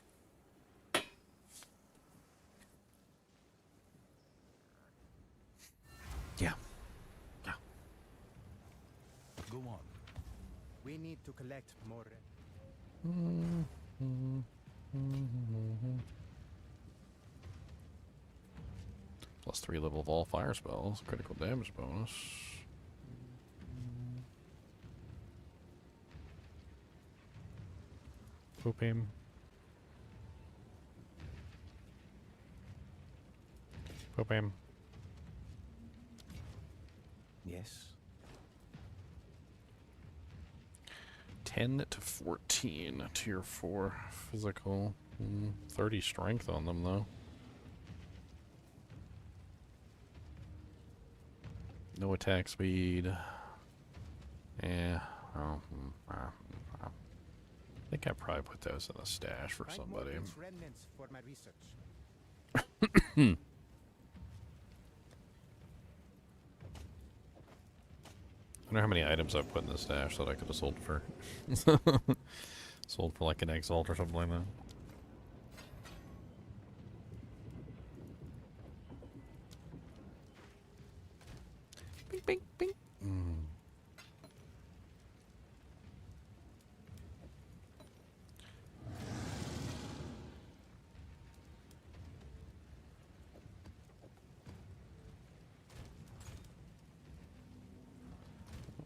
Speaker 1: Yeah. Yeah.
Speaker 9: Go on. We need to collect more.
Speaker 1: Plus 3 level of all fire spells, critical damage bonus. Poop him. Poop him.
Speaker 9: Yes.
Speaker 1: 10 to 14, tier 4 physical. 30 strength on them though. No attack speed. Yeah. I think I probably put those in a stash for somebody.
Speaker 9: Remnants for my research.
Speaker 1: I wonder how many items I've put in the stash that I could have sold for. Sold for like an Exalt or something like that. Bing, bing, bing.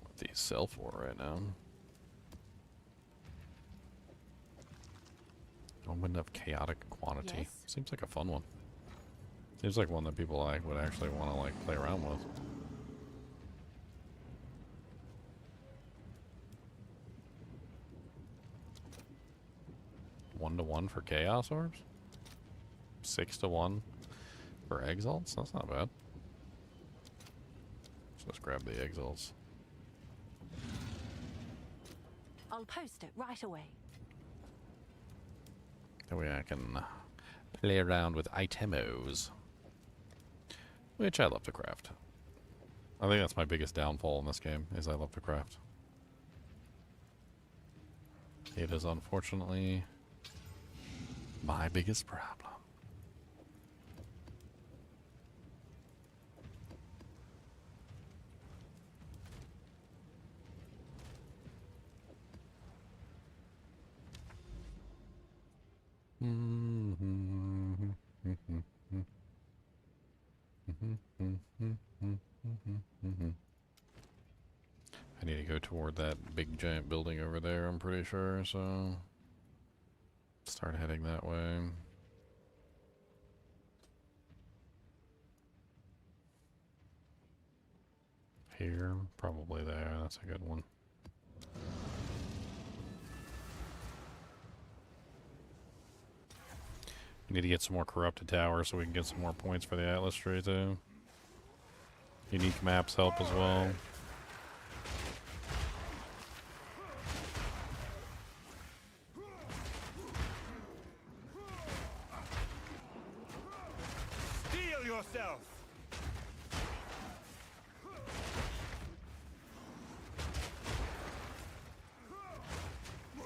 Speaker 1: What these sell for right now? Opened up chaotic quantity.
Speaker 2: Yes.
Speaker 1: Seems like a fun one. Seems like one that people like would actually want to like play around with. One to one for Chaos Orbs? 6 to 1 for Exalts? That's not bad. Let's grab the Exalts.
Speaker 2: I'll post it right away.
Speaker 1: That way I can play around with itemos. Which I love to craft. I think that's my biggest downfall in this game, is I love to craft. It is unfortunately my biggest problem. I need to go toward that big giant building over there, I'm pretty sure, so start heading that way. Here, probably there, that's a good one. We need to get some more corrupted towers so we can get some more points for the Atlas tree too. Unique maps help as well.
Speaker 9: Steel yourself.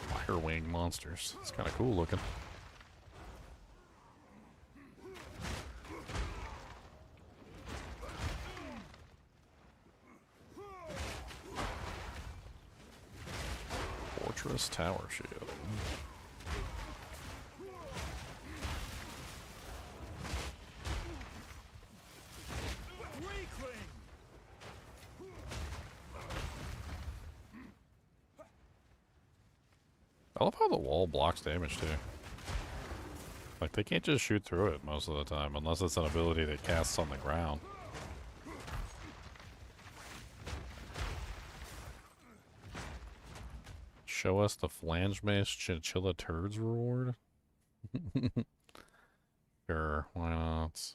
Speaker 1: Fire wing monsters. It's kind of cool looking. Fortress Tower Shield. I love how the wall blocks damage too. Like they can't just shoot through it most of the time unless it's an ability that casts on the ground. Show us the flange mace Chinchilla turds reward? Sure, why not?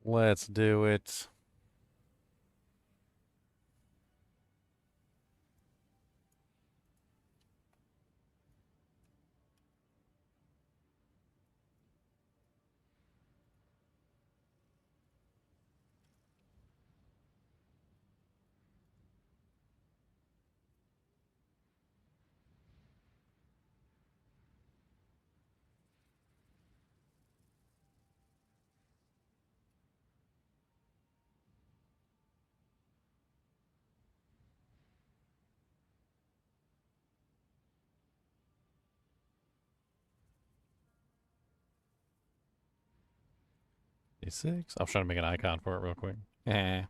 Speaker 1: Let's do it. A6. I was trying to make an icon for it real quick. That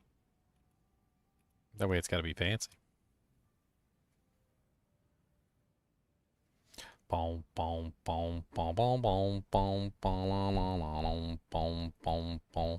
Speaker 1: way it's got to be fancy. Boom, boom, boom, boom, boom, boom, boom, boom, boom, boom, boom,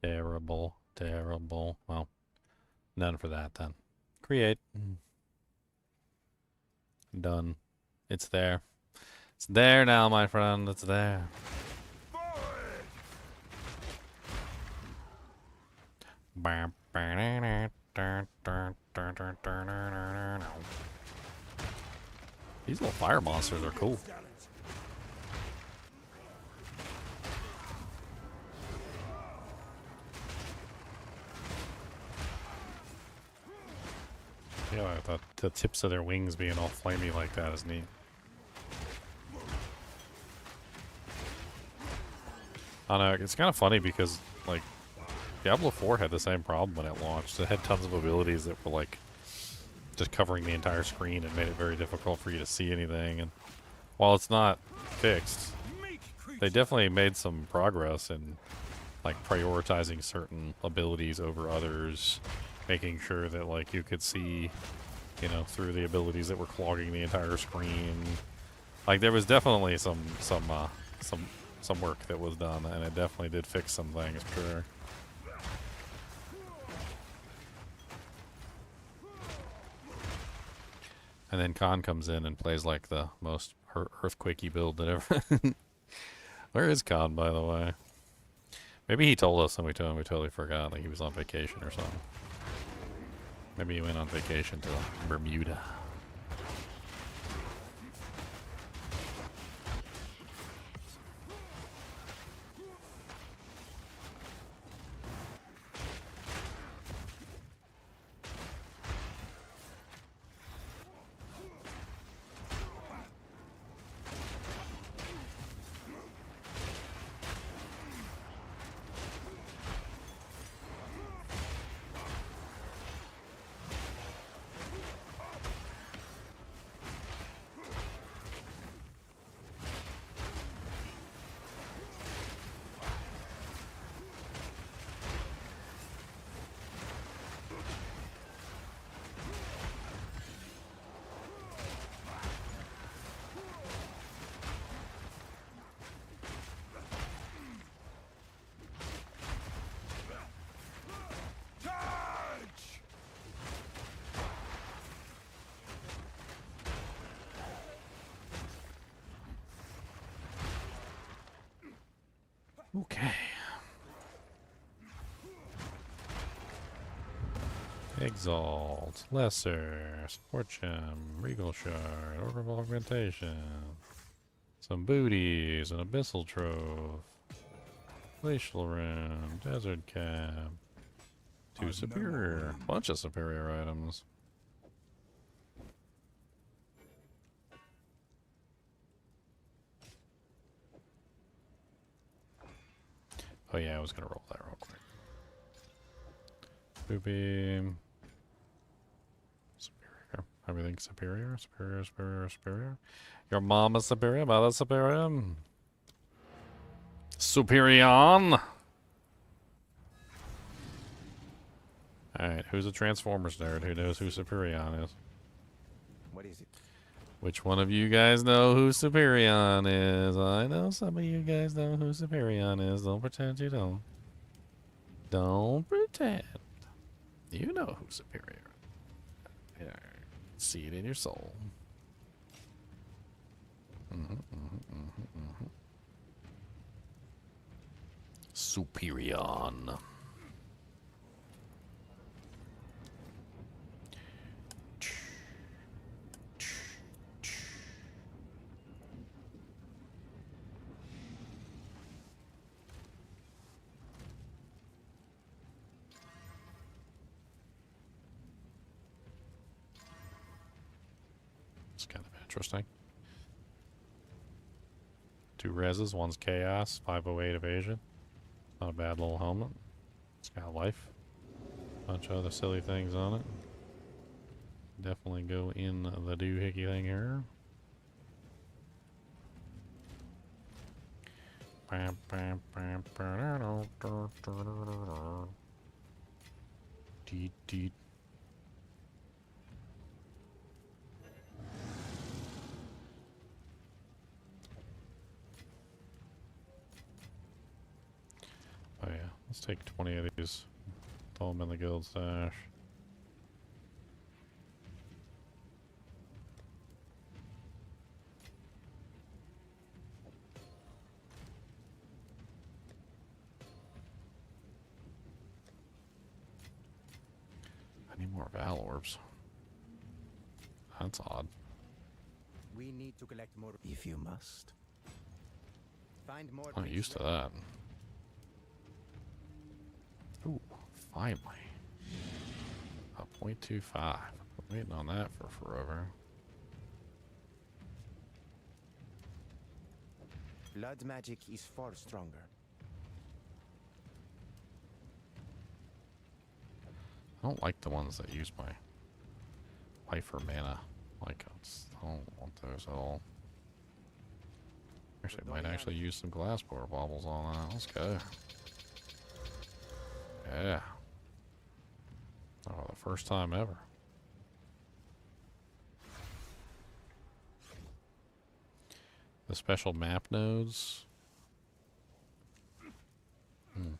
Speaker 1: Terrible, terrible. Well, none for that then. Create. Done. It's there. It's there now, my friend. It's there. These little fire monsters are cool. Yeah, the tips of their wings being all flamey like that is neat. I don't know, it's kind of funny because, like, Diablo 4 had the same problem when it launched. It had tons of abilities that were, like, just covering the entire screen and made it very difficult for you to see anything. And while it's not fixed, they definitely made some progress in, like, prioritizing certain abilities over others, making sure that, like, you could see, you know, through the abilities that were clogging the entire screen. Like, there was definitely some work that was done, and it definitely did fix some things, for sure. And then Khan comes in and plays like the most earthquakey build that ever. Where is Khan, by the way? Maybe he told us and we totally forgot, like he was on vacation or something. Maybe he went on vacation to Bermuda. Okay. Exalt, Lesser, Support Gem, Regal Shard, Order of Augmentation, some booties, an Abyssal Trove, Glacial Rim, Desert Cab, 2 superior, bunch of superior items. Oh yeah, I was gonna roll that real quick. Boopy. Superior. Everything superior, superior, superior, superior. Your mom is superior, mother superior. Superion. Alright, who's a Transformers nerd who knows who Superion is?
Speaker 9: What is it?
Speaker 1: Which one of you guys know who Superion is? I know some of you guys know who Superion is. Don't pretend you don't. Don't pretend. You know who Superior is. Yeah, see it in your soul. Superion. It's kind of interesting. 2 reses, one's chaos, 508 evasion. Not a bad little helmet. It's got life. Bunch of other silly things on it. Definitely go in the doohickey thing here. Deet deet. Oh yeah, let's take 20 of these. Throw them in the guild stash. I need more Val Orbs. That's odd.
Speaker 9: We need to collect more if you must. Find more.
Speaker 1: I'm not used to that. Ooh, finally. A 0.25. Been waiting on that for forever.
Speaker 9: Blood magic is far stronger.
Speaker 1: I don't like the ones that use my life or mana. Like, I don't want those at all. Actually, might actually use some glass power baubles on that. Let's go. Yeah. Oh, the first time ever. The special map nodes. You're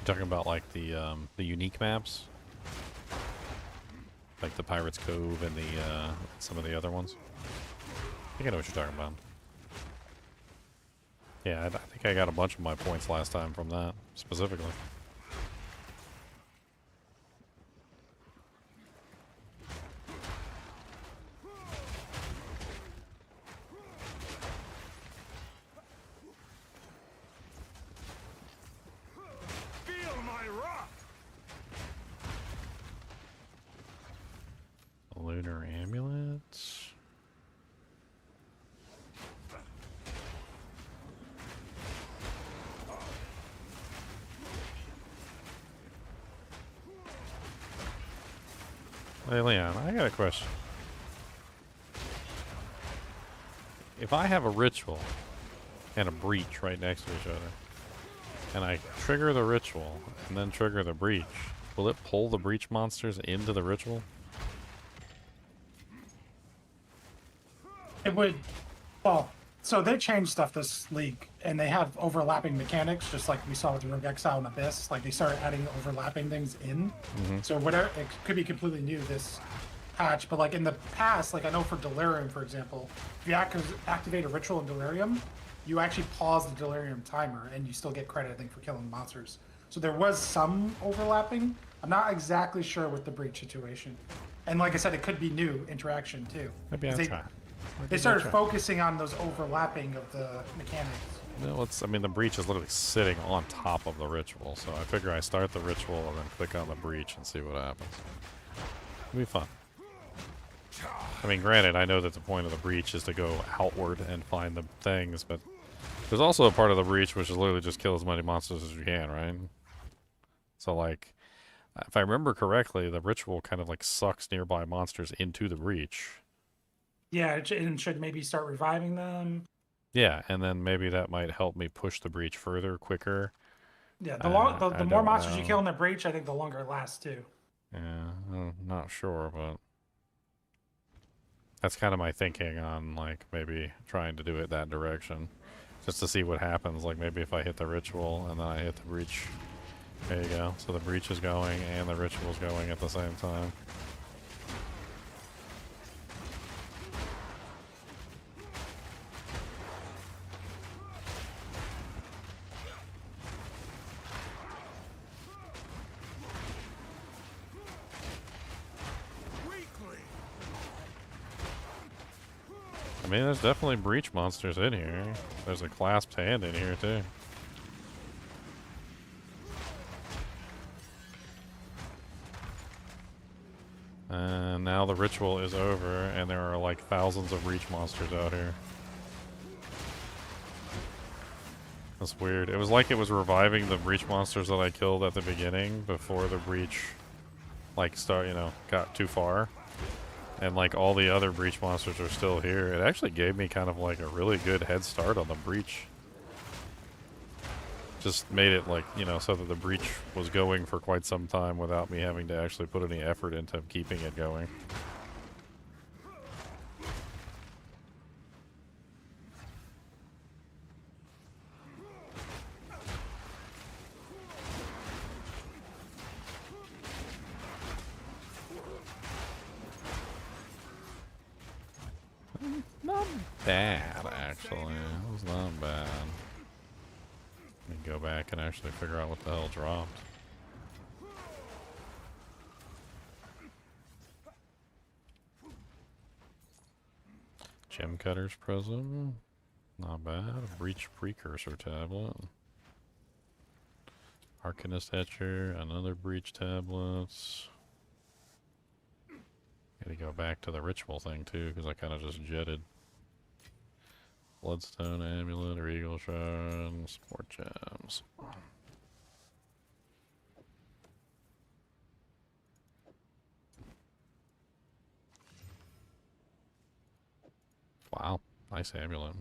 Speaker 1: talking about like the unique maps? Like the Pirates Cove and the some of the other ones? I think I know what you're talking about. Yeah, I think I got a bunch of my points last time from that, specifically.
Speaker 3: Feel my wrath!
Speaker 1: Lunar amulets. Hey Leon, I got a question. If I have a ritual and a breach right next to each other, and I trigger the ritual and then trigger the breach, will it pull the breach monsters into the ritual?
Speaker 6: It would, well, so they changed stuff this league, and they have overlapping mechanics, just like we saw with Rogue Exile and Abyss. Like they started adding overlapping things in. So whatever, it could be completely new this patch, but like in the past, like I know for Delirium, for example, if you activate a ritual in Delirium, you actually pause the Delirium timer and you still get credit, I think, for killing monsters. So there was some overlapping. I'm not exactly sure with the breach situation. And like I said, it could be new interaction too.
Speaker 1: Maybe I'll try.
Speaker 6: They started focusing on those overlapping of the mechanics.
Speaker 1: No, I mean, the breach is literally sitting on top of the ritual, so I figure I start the ritual and then click on the breach and see what happens. It'll be fun. I mean, granted, I know that the point of the breach is to go outward and find the things, but there's also a part of the breach which is literally just kill as many monsters as you can, right? So, like, if I remember correctly, the ritual kind of, like, sucks nearby monsters into the breach.
Speaker 6: Yeah, and should maybe start reviving them.
Speaker 1: Yeah, and then maybe that might help me push the breach further, quicker.
Speaker 6: Yeah, the more monsters you kill in the breach, I think the longer it lasts too.
Speaker 1: Yeah, I'm not sure, but that's kind of my thinking on, like, maybe trying to do it that direction. Just to see what happens, like, maybe if I hit the ritual and then I hit the breach. There you go. So the breach is going and the ritual's going at the same time. I mean, there's definitely breach monsters in here. There's a clasped hand in here, too. And now the ritual is over, and there are like thousands of breach monsters out here. That's weird. It was like it was reviving the breach monsters that I killed at the beginning before the breach, like, got too far. And like all the other breach monsters are still here. It actually gave me kind of like a really good head start on the breach. Just made it like, so that the breach was going for quite some time without me having to actually put any effort into keeping it going. Not bad, actually. It was not bad. Let me go back and actually figure out what the hell dropped. Gem Cutter's Prism. Not bad. A Breach Precursor Tablet. Arcanist Etcher. Another Breach Tablet. Gotta go back to the ritual thing too, because I kind of just jetted. Bloodstone Amulet, Regal Shard, Sport Gems. Wow, nice amulet.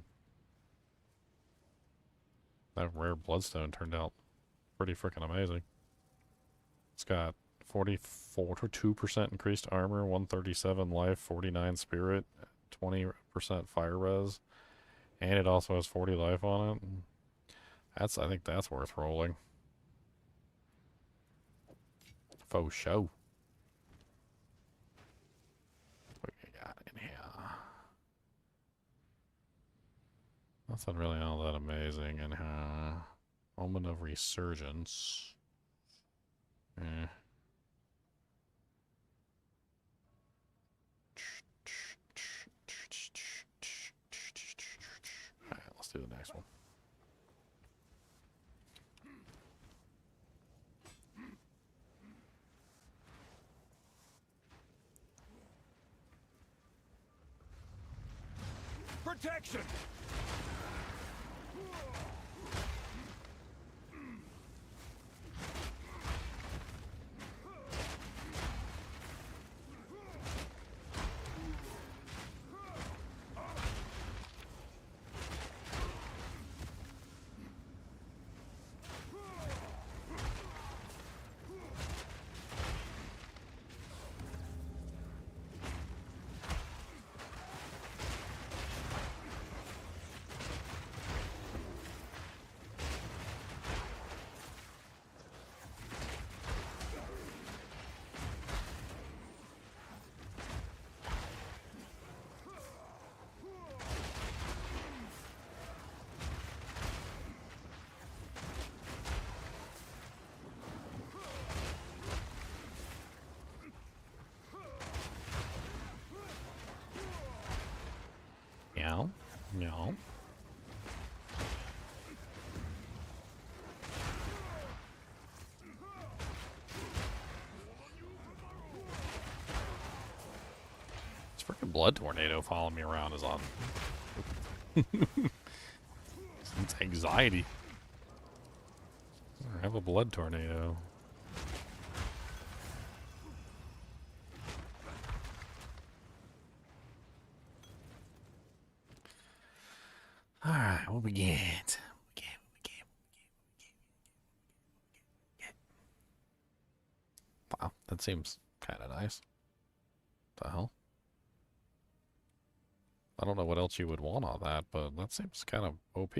Speaker 1: That rare Bloodstone turned out pretty freaking amazing. It's got 42% increased armor, 137 life, 49 spirit, 20% fire res. And it also has 40 life on it. I think that's worth rolling. Faux show. What we got in here? Nothing really all that amazing in here. Moment of Resurgence. Eh. Do the next one.
Speaker 3: Protection!
Speaker 1: No. This freaking blood tornado following me around is on. It's anxiety. I have a blood tornado. Alright, we'll begin. Wow, that seems kind of nice. The hell? I don't know what else you would want on that, but that seems kind of OP.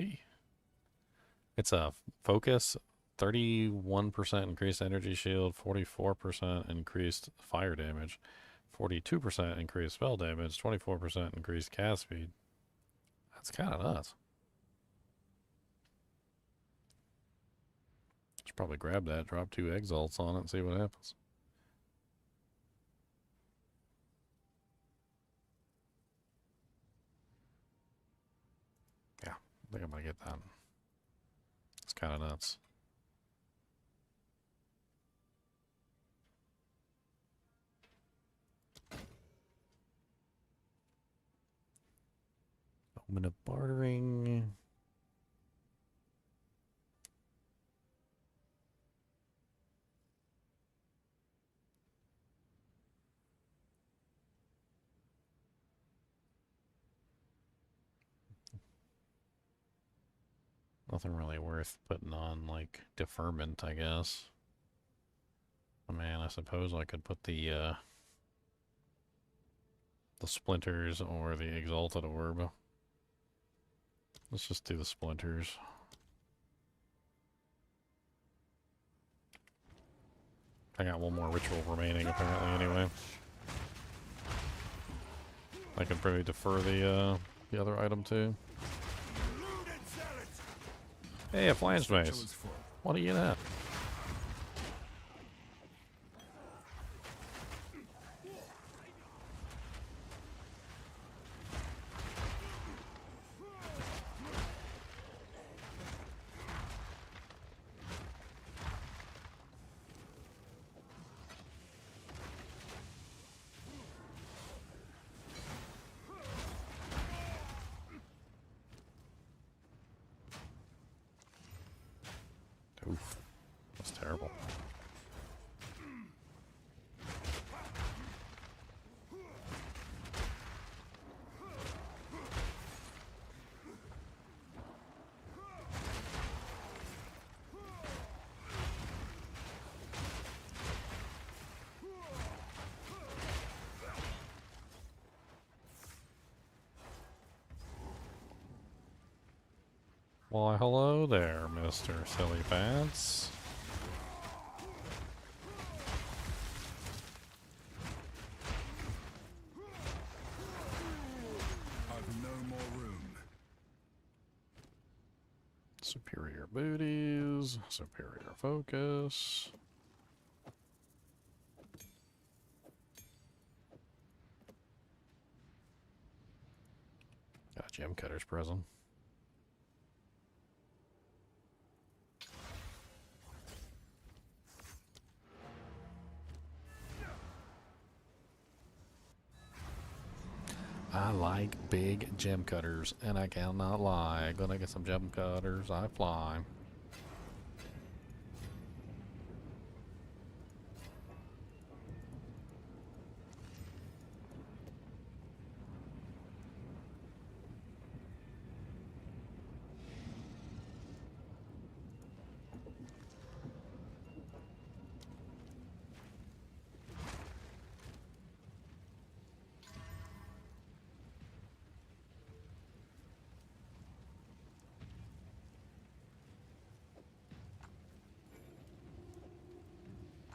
Speaker 1: It's a focus, 31% increased energy shield, 44% increased fire damage, 42% increased spell damage, 24% increased cast speed. That's kind of nuts. Should probably grab that, drop 2 exalts on it, and see what happens. Yeah, I think I'm gonna get that. It's kind of nuts. Moment of bartering. Nothing really worth putting on, like, deferment, I guess. Oh, man, I suppose I could put the splinters or the exalted orb. Let's just do the splinters. I got one more ritual remaining, apparently, anyway. I can probably defer the other item, too. Hey, a flanged mace. What are you at? Oof. That's terrible. Why, hello there, Mr. Silly Pants.
Speaker 7: I've no more room.
Speaker 1: Superior booties, superior focus. Got a gem cutter's present. I like big gem cutters, and I cannot lie. Gonna get some gem cutters, I fly.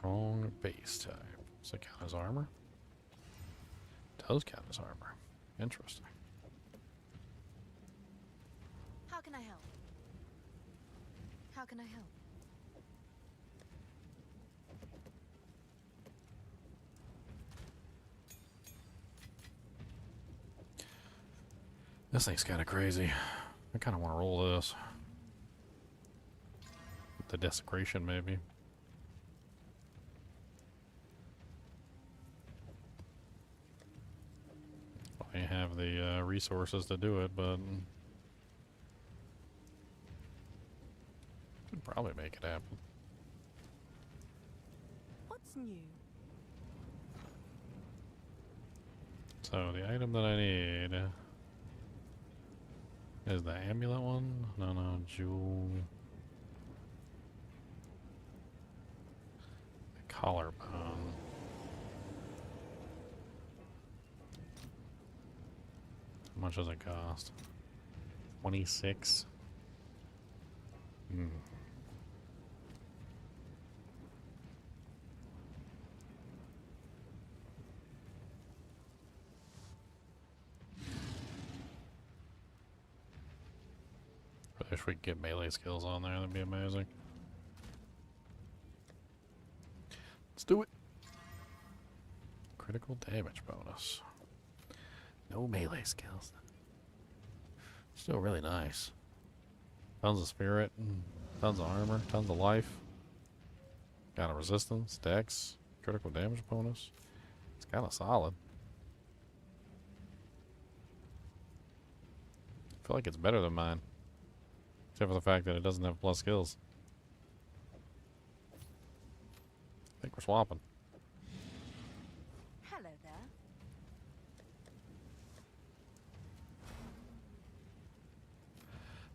Speaker 1: Wrong base type. Does it count as armor? Does count as armor. Interesting.
Speaker 2: How can I help? How can I help?
Speaker 1: This thing's kind of crazy. I kind of want to roll this. The desecration, maybe. I have the resources to do it, but could probably make it happen.
Speaker 4: What's new?
Speaker 1: So the item that I need is the amulet one. No, jewel. The collarbone. How much does it cost? 26. I wish we could get melee skills on there, that'd be amazing. Let's do it. Critical damage bonus. No melee skills. Still really nice. Tons of spirit, tons of armor, tons of life. Got a resistance, dex, critical damage bonus. It's kind of solid. I feel like it's better than mine. Except for the fact that it doesn't have plus skills. I think we're swapping.
Speaker 2: Hello there.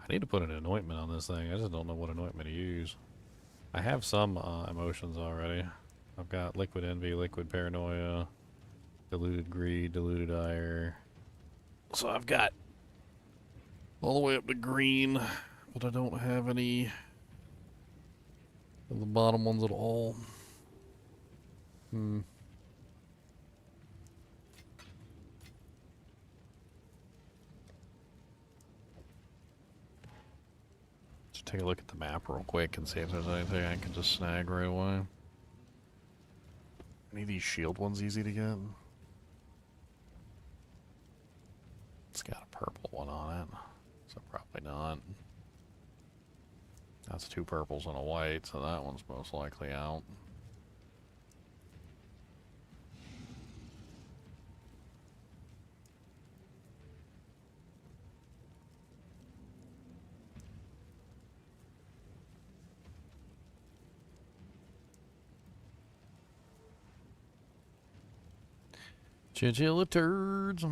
Speaker 1: I need to put an anointment on this thing. I just don't know what anointment to use. I have some emotions already. I've got liquid envy, liquid paranoia, diluted greed, diluted ire. So I've got all the way up to green, but I don't have any of the bottom ones at all. Just take a look at the map real quick and see if there's anything I can just snag right away. Any of these shield ones easy to get? It's got a purple one on it, so probably not. That's 2 purples and a white, so that one's most likely out. Chinchilla turds.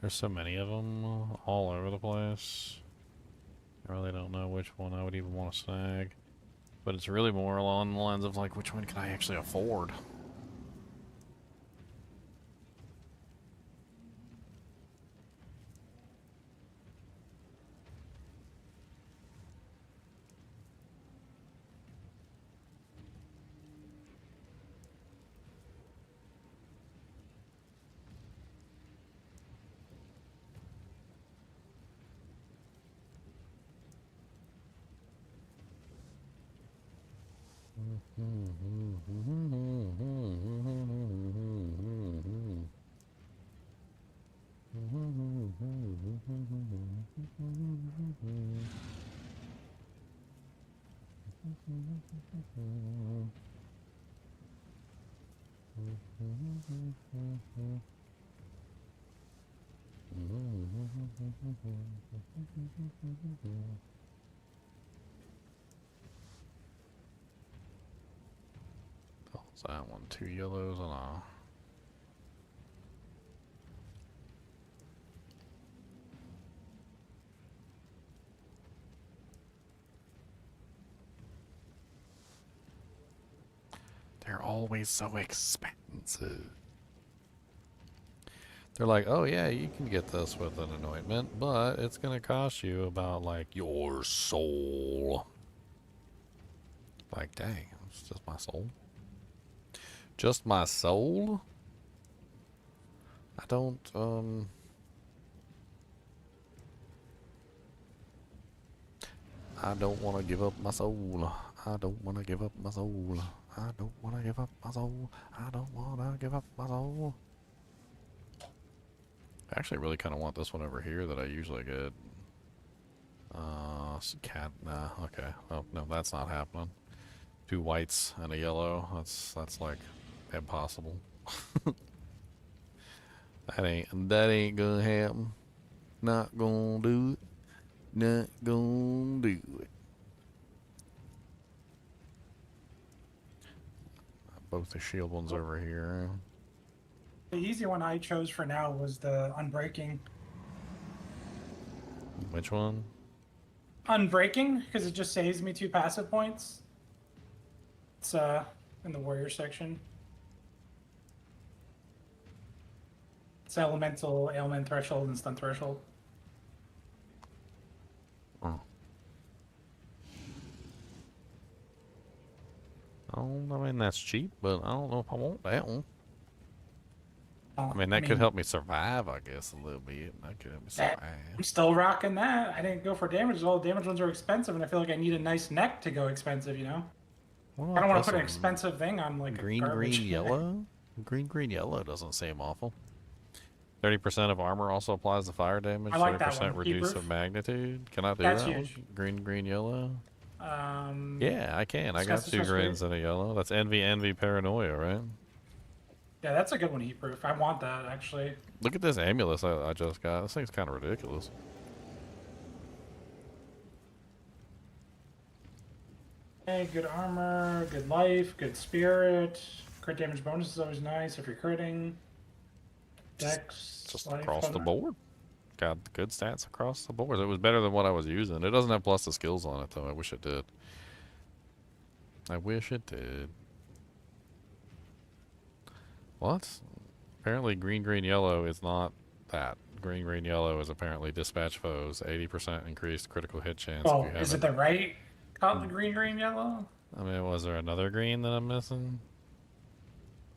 Speaker 1: There's so many of them all over the place. I really don't know which one I would even want to snag. But it's really more along the lines of like, which one can I actually afford? What's that one? 2 yellows and a... They're always so expensive. They're like, oh yeah, you can get this with an anointment, but it's gonna cost you about like your soul. Like, dang, it's just my soul. Just my soul? I don't, I don't want to give up my soul. I don't want to give up my soul. I don't want to give up my soul. I don't want to give up my soul. I actually really kind of want this one over here that I usually get. Cat. Nah. Okay. Oh no, that's not happening. 2 whites and a yellow. That's like impossible. that ain't gonna happen. Not gonna do it. Not gonna do it. Both the shield ones over here.
Speaker 6: The easy one I chose for now was the Unbreaking.
Speaker 1: Which one?
Speaker 6: Unbreaking, because it just saves me 2 passive points. It's in the warrior section. It's elemental, ailment threshold, and stun threshold.
Speaker 1: Oh. Oh, I mean that's cheap, but I don't know if I want that one. I mean that could help me survive, I guess, a little bit. That could help me survive.
Speaker 6: I'm still rocking that. I didn't go for damage. All the damage ones are expensive, and I feel like I need a nice neck to go expensive, you know?
Speaker 1: Well,
Speaker 6: I don't want to put an expensive thing on like
Speaker 1: green,
Speaker 6: a garbage.
Speaker 1: yellow? Green, yellow doesn't seem awful. 30% of armor also applies to fire damage.
Speaker 6: I like that
Speaker 1: 30%
Speaker 6: one.
Speaker 1: reduce of magnitude. Can I do
Speaker 6: That's
Speaker 1: that
Speaker 6: huge.
Speaker 1: one? Green, yellow? Yeah, I can. I got
Speaker 6: discuss
Speaker 1: 2 greens and a yellow. That's envy, paranoia, right?
Speaker 6: Yeah, that's a good one, heat proof. I want that actually.
Speaker 1: Look at this amulet I just got. This thing's kind of ridiculous.
Speaker 6: Hey, good armor, good life, good spirit. Crit damage bonus is always nice if you're critting. Dex,
Speaker 1: Just
Speaker 6: life,
Speaker 1: across the
Speaker 6: other-
Speaker 1: board. Got good stats across the board. It was better than what I was using. It doesn't have plus the skills on it, though. I wish it did. I wish it did. What? Apparently green, yellow is not that. Green, yellow is apparently dispatch foes. 80% increased critical hit chance.
Speaker 6: Oh,
Speaker 1: if you
Speaker 6: is it
Speaker 1: haven't-
Speaker 6: the right? Call it the green, yellow?
Speaker 1: I mean, was there another green that I'm missing?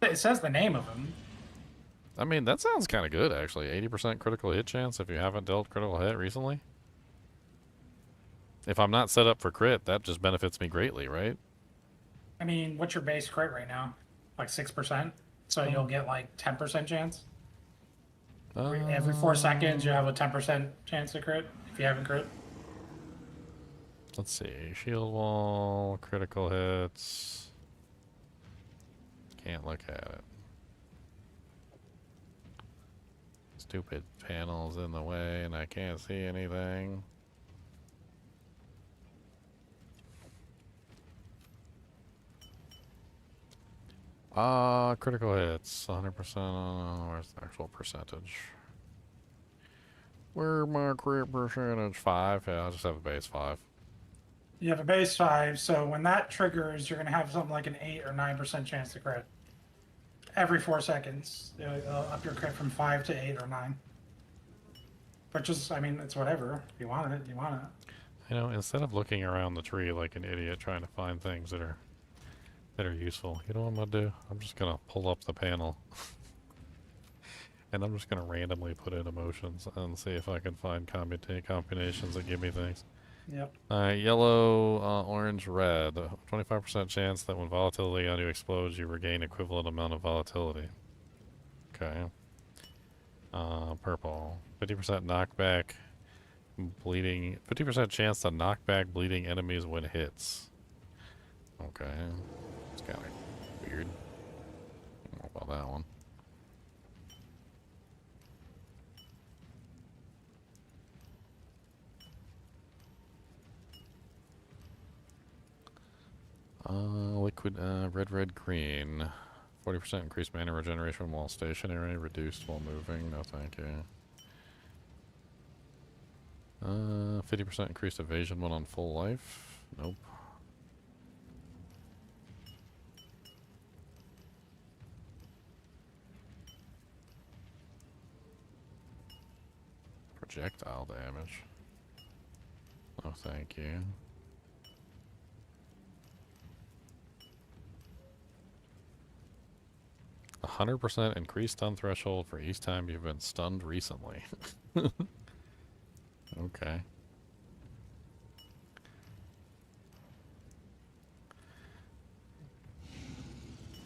Speaker 6: It says the name of them.
Speaker 1: I mean, that sounds kind of good, actually. 80% critical hit chance if you haven't dealt critical hit recently. If I'm not set up for crit, that just benefits me greatly, right?
Speaker 6: I mean, what's your base crit right now? Like 6%? So you'll get like 10% chance? Every 4 seconds, you have a 10% chance to crit if you haven't crit.
Speaker 1: Let's see. Shield wall, critical hits. Can't look at it. Stupid panels in the way, and I can't see anything. Critical hits, 100%. Where's the actual percentage? Where's my crit percentage? 5? Yeah, I'll just have a base 5.
Speaker 6: You have a base 5, so when that triggers, you're going to have something like an 8 or 9% chance to crit. Every 4 seconds. It'll up your crit from 5 to 8 or 9. Which is, I mean, it's whatever. If you want it, you want it.
Speaker 1: You know, instead of looking around the tree like an idiot trying to find things that are useful, you know what I'm gonna do? I'm just gonna pull up the panel and I'm just gonna randomly put in emotions and see if I can find combinations that give me things.
Speaker 6: Yep.
Speaker 1: Yellow, orange, red. 25% chance that when volatility on you explodes, you regain equivalent amount of volatility. Okay. Purple. 50% knockback, bleeding. 50% chance to knock back bleeding enemies when hits. Okay. It's kind of weird. I don't know about that one. Liquid, red, green. 40% increased mana regeneration while stationary, reduced while moving. No, thank you. 50% increased evasion when on full life. Nope. Projectile damage. No, thank you. A 100% increased stun threshold for each time you've been stunned recently. Okay.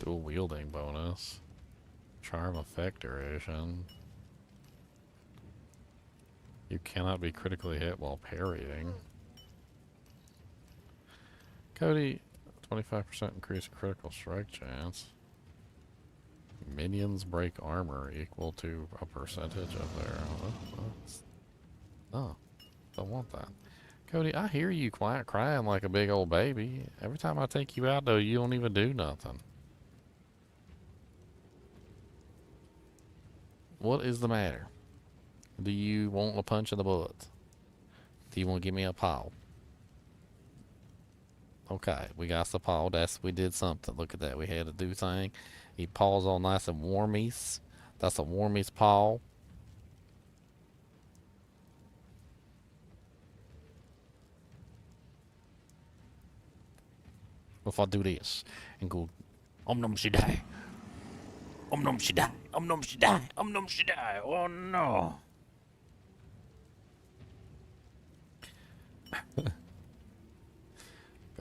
Speaker 1: Dual wielding bonus. Charm effect duration. You cannot be critically hit while parrying. Cody, 25% increased critical strike chance. Minions break armor equal to a percentage of their... Oh, don't want that. Cody, I hear you crying like a big old baby. Every time I take you out, though, you don't even do nothing. What is the matter? Do you want a punch in the butt? Do you want to give me a paw? Okay, we got the paw. We did something. Look at that. We had to do thing. He paws all nice and warmies. That's a warmies paw. If I do this and go, nom shidai, nom shidai, nom shidai, nom shidai. Oh no!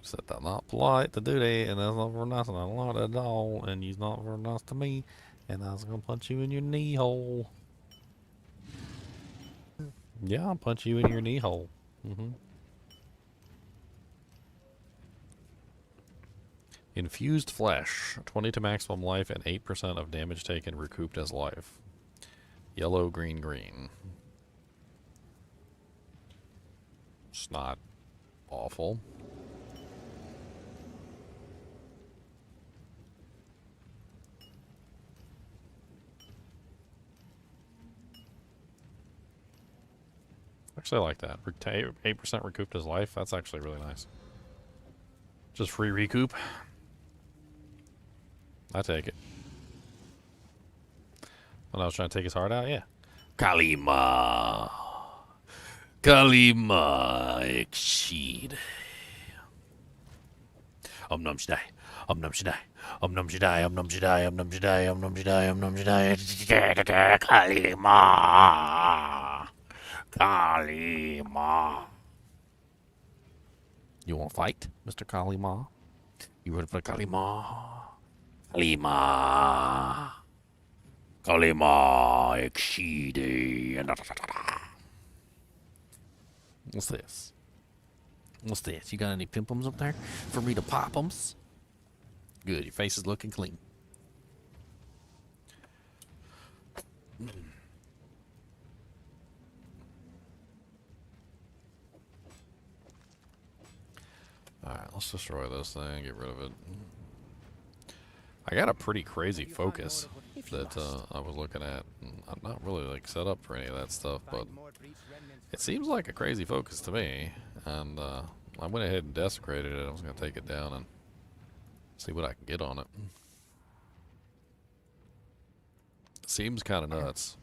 Speaker 1: Said that's not polite to do that, and that's not very nice, and I don't like that at all, and you're not very nice to me, and I was gonna punch you in your knee hole. Yeah, I'll punch you in your knee hole. Infused flesh, 20 to maximum life and 8% of damage taken recouped as life. Yellow, green, green. It's not awful. Actually, I like that. 8% recouped his life. That's actually really nice. Just free recoup. I take it. When I was trying to take his heart out, yeah. Kalima. Kalima exceed. Nom shidai. Nom shidai. Nom shidai. Nom shidai. Nom shidai. Nom shidai. Nom shidai. Kalima. Kalima. You want to fight, Mr. Kalima? You ready for Kalima? Kalima. Kalima exceeding. What's this? What's this? You got any pimpums up there for me to pop 'ems? Good, your face is looking clean. Alright, let's destroy this thing, get rid of it. I got a pretty crazy focus that I was looking at. I'm not really like set up for any of that stuff, but it seems like a crazy focus to me. And I went ahead and desecrated it. I was going to take it down and see what I can get on it. Seems kind of nuts.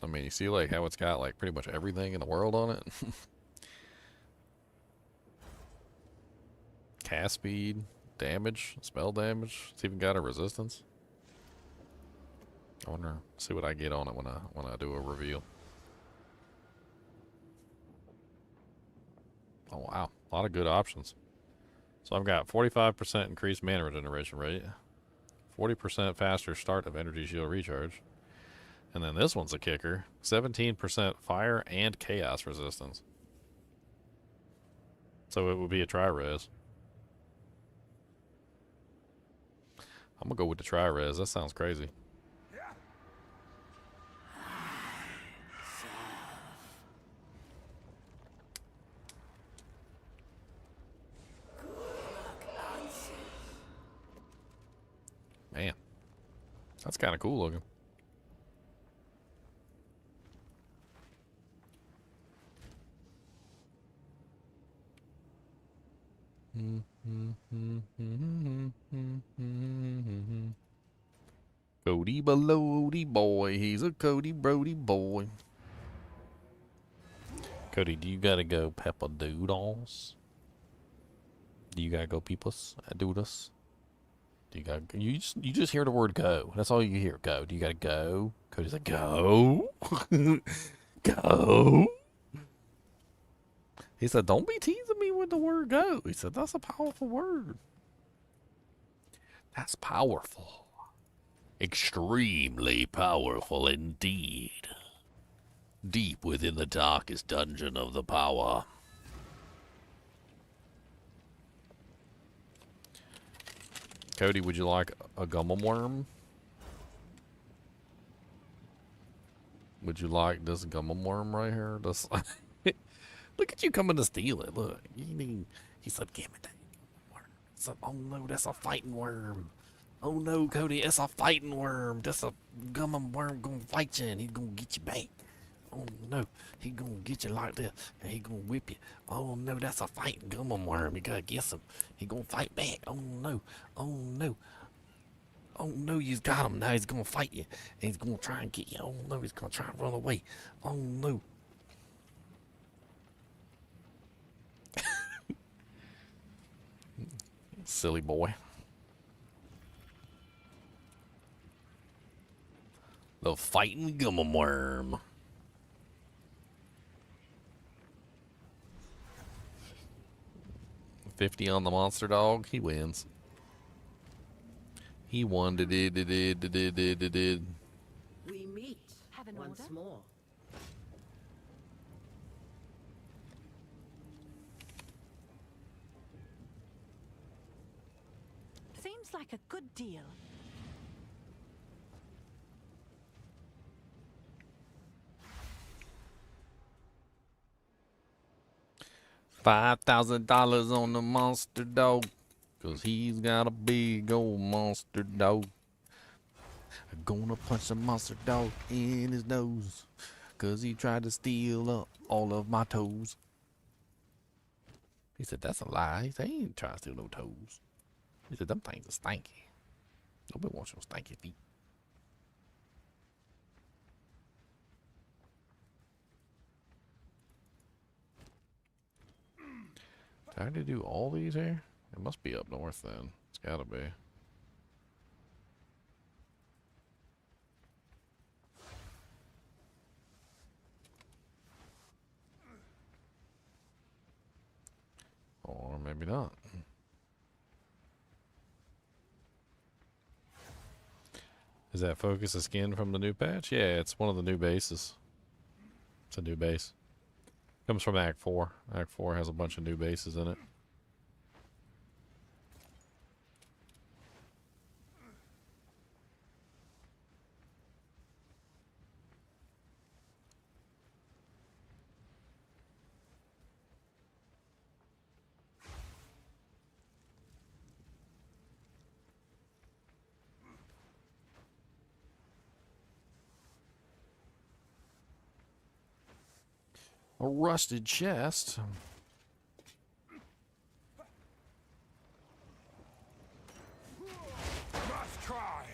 Speaker 1: I mean, you see like how it's got like pretty much everything in the world on it. Cast speed, damage, spell damage. It's even got a resistance. I wonder, see what I get on it when I do a reveal. Oh wow, a lot of good options. So I've got 45% increased mana regeneration rate, 40% faster start of energy shield recharge, and then this one's a kicker: 17% fire and chaos resistance. So it would be a tri-res. I'm gonna go with the tri-res. That sounds crazy. Man, that's kind of cool looking. Cody Balody boy, he's a Cody Brody boy. Cody, do you gotta go Peppa Doodles? Do you gotta go Peepus? Doodles? Do you gotta? You just hear the word go. That's all you hear. Go. Do you gotta go? Cody's like, go, go. He said, don't be teasing me with the word go. He said, that's a powerful word. That's powerful. Extremely powerful indeed. Deep within the darkest dungeon of the power. Cody, would you like a gummum worm? Would you like this gummum worm right here? This, look at you coming to steal it. Look, he said, "Give me that worm." He said, "Oh no, that's a fighting worm. Oh no, Cody, it's a fighting worm. That's a gummum worm gonna fight you, and he's gonna get you back. Oh no, he gonna get you like this, and he gonna whip you. Oh no, that's a fighting gummum worm. You gotta guess him. He gonna fight back. Oh no, oh no." Oh no, you got him. Now he's gonna fight you. And he's gonna try and get you. Oh no, he's gonna try and run away. Oh no. Silly boy. The fighting gummum worm. $50 on the monster dog. He wins. He won.
Speaker 5: We meet once more.
Speaker 2: Seems like a good deal.
Speaker 1: $5,000 on the monster dog. Cause he's got a big old monster dog. I'm gonna punch the monster dog in his nose. Cause he tried to steal up all of my toes. He said, "That's a lie." He said, "He ain't trying to steal no toes." He said, "Them things are stanky. Nobody wants your stanky feet." Did I have to do all these here? It must be up north then. It's gotta be. Or maybe not. Is that focus of skin from the new patch? Yeah, it's one of the new bases. It's a new base. Comes from Act 4. Act 4 has a bunch of new bases in it. A rusted chest.
Speaker 3: Must try.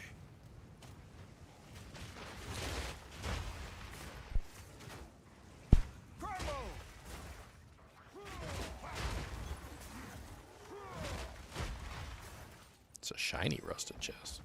Speaker 1: It's a shiny rusted chest.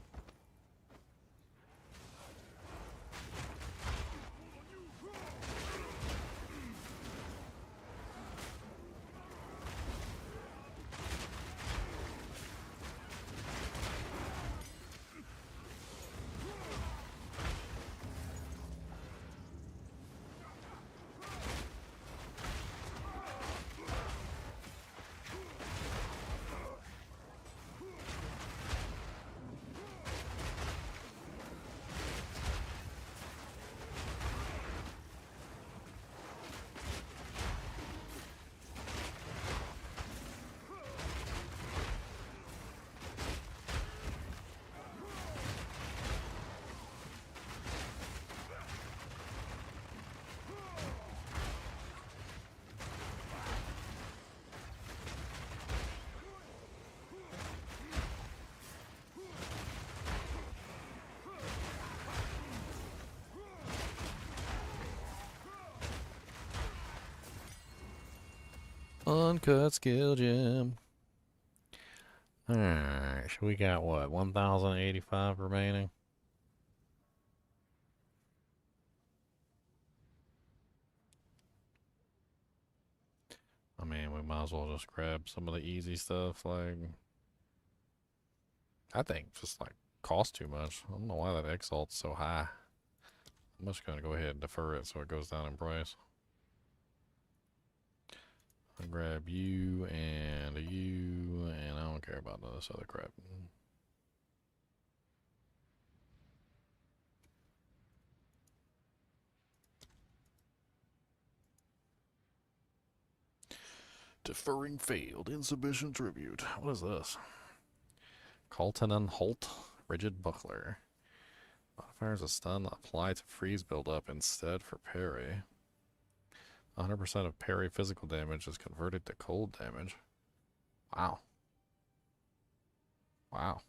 Speaker 1: Uncut skill gem. Alright, so we got what, 1,085 remaining? I mean, we might as well just grab some of the easy stuff, like I think just like cost too much. I don't know why that Exalt's so high. I'm just gonna go ahead and defer it so it goes down in price. I'll grab you, and I don't care about none of this other crap. Deferring failed. Insufficient tribute. What is this? Colton and Holt. Rigid Buckler. Modifiers of stun apply to freeze buildup instead for parry. 100% of parry physical damage is converted to cold damage. Wow. Wow.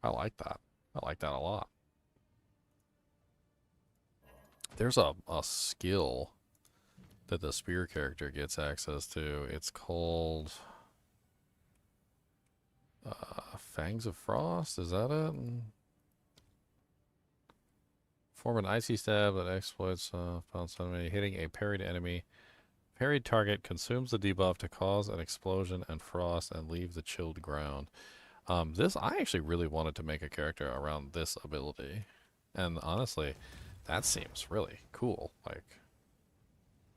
Speaker 1: I like that. I like that a lot. There's a skill that the spear character gets access to. It's called Fangs of Frost. Is that it? Form an icy stab that exploits bounce enemy, hitting a parried enemy. Parried target consumes the debuff to cause an explosion and frost and leave the chilled ground. This, I actually really wanted to make a character around this ability. And honestly, that seems really cool. Like,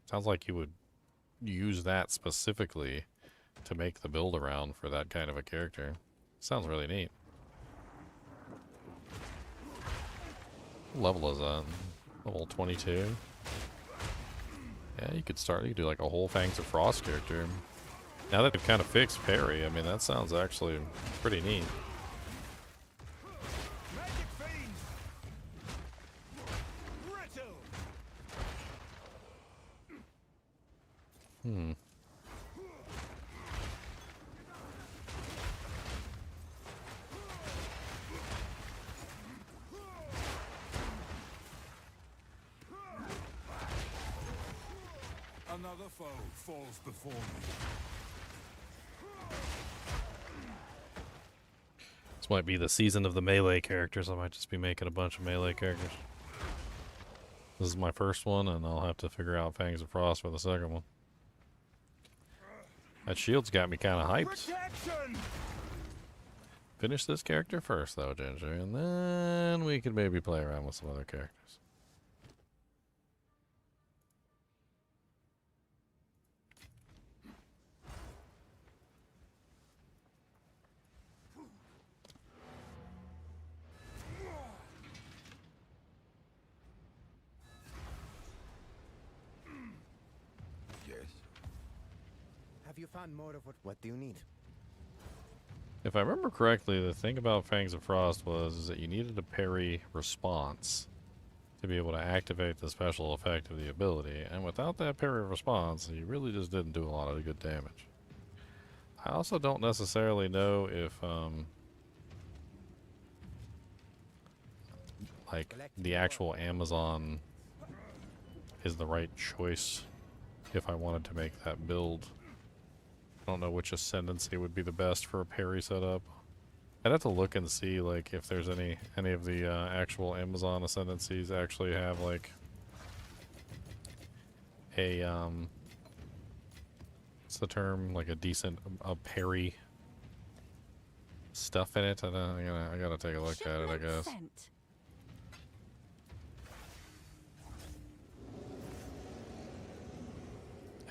Speaker 1: sounds like you would use that specifically to make the build around for that kind of a character. Sounds really neat. What level is that? Level 22? Yeah, you could do like a whole Fangs of Frost character. Now that they've kind of fixed parry, I mean, that sounds actually pretty neat.
Speaker 7: Another foe falls before me.
Speaker 1: This might be the season of the melee characters. I might just be making a bunch of melee characters. This is my first one, and I'll have to figure out Fangs of Frost for the second one. That shield's got me kind of hyped. Finish this character first, though, Ginger, and then we can maybe play around with some other characters.
Speaker 9: Have you found more of what do you need?
Speaker 1: If I remember correctly, the thing about Fangs of Frost was that you needed a parry response to be able to activate the special effect of the ability, and without that parry response, you really just didn't do a lot of good damage. I also don't necessarily know if, like, the actual Amazon is the right choice if I wanted to make that build. I don't know which ascendancy would be the best for a parry setup. I'd have to look and see, like, if there's any of the actual Amazon ascendancies actually have, like, a what's the term? Like a decent parry stuff in it. I gotta take a look at it, I guess.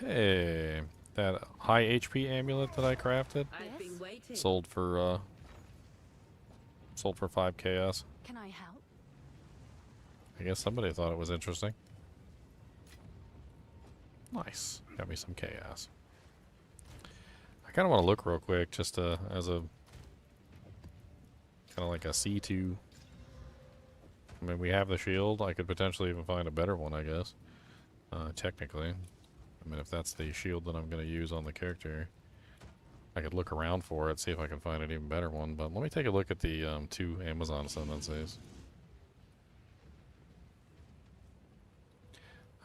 Speaker 1: Hey. That high HP amulet that I crafted sold for 5 chaos.
Speaker 2: Can I help?
Speaker 1: I guess somebody thought it was interesting. Nice. Got me some chaos. I kind of want to look real quick just as a kind of like a C2. I mean, we have the shield. I could potentially even find a better one, I guess. Technically. I mean, if that's the shield that I'm going to use on the character, I could look around for it, see if I can find an even better one. But let me take a look at the 2 Amazon ascendancies.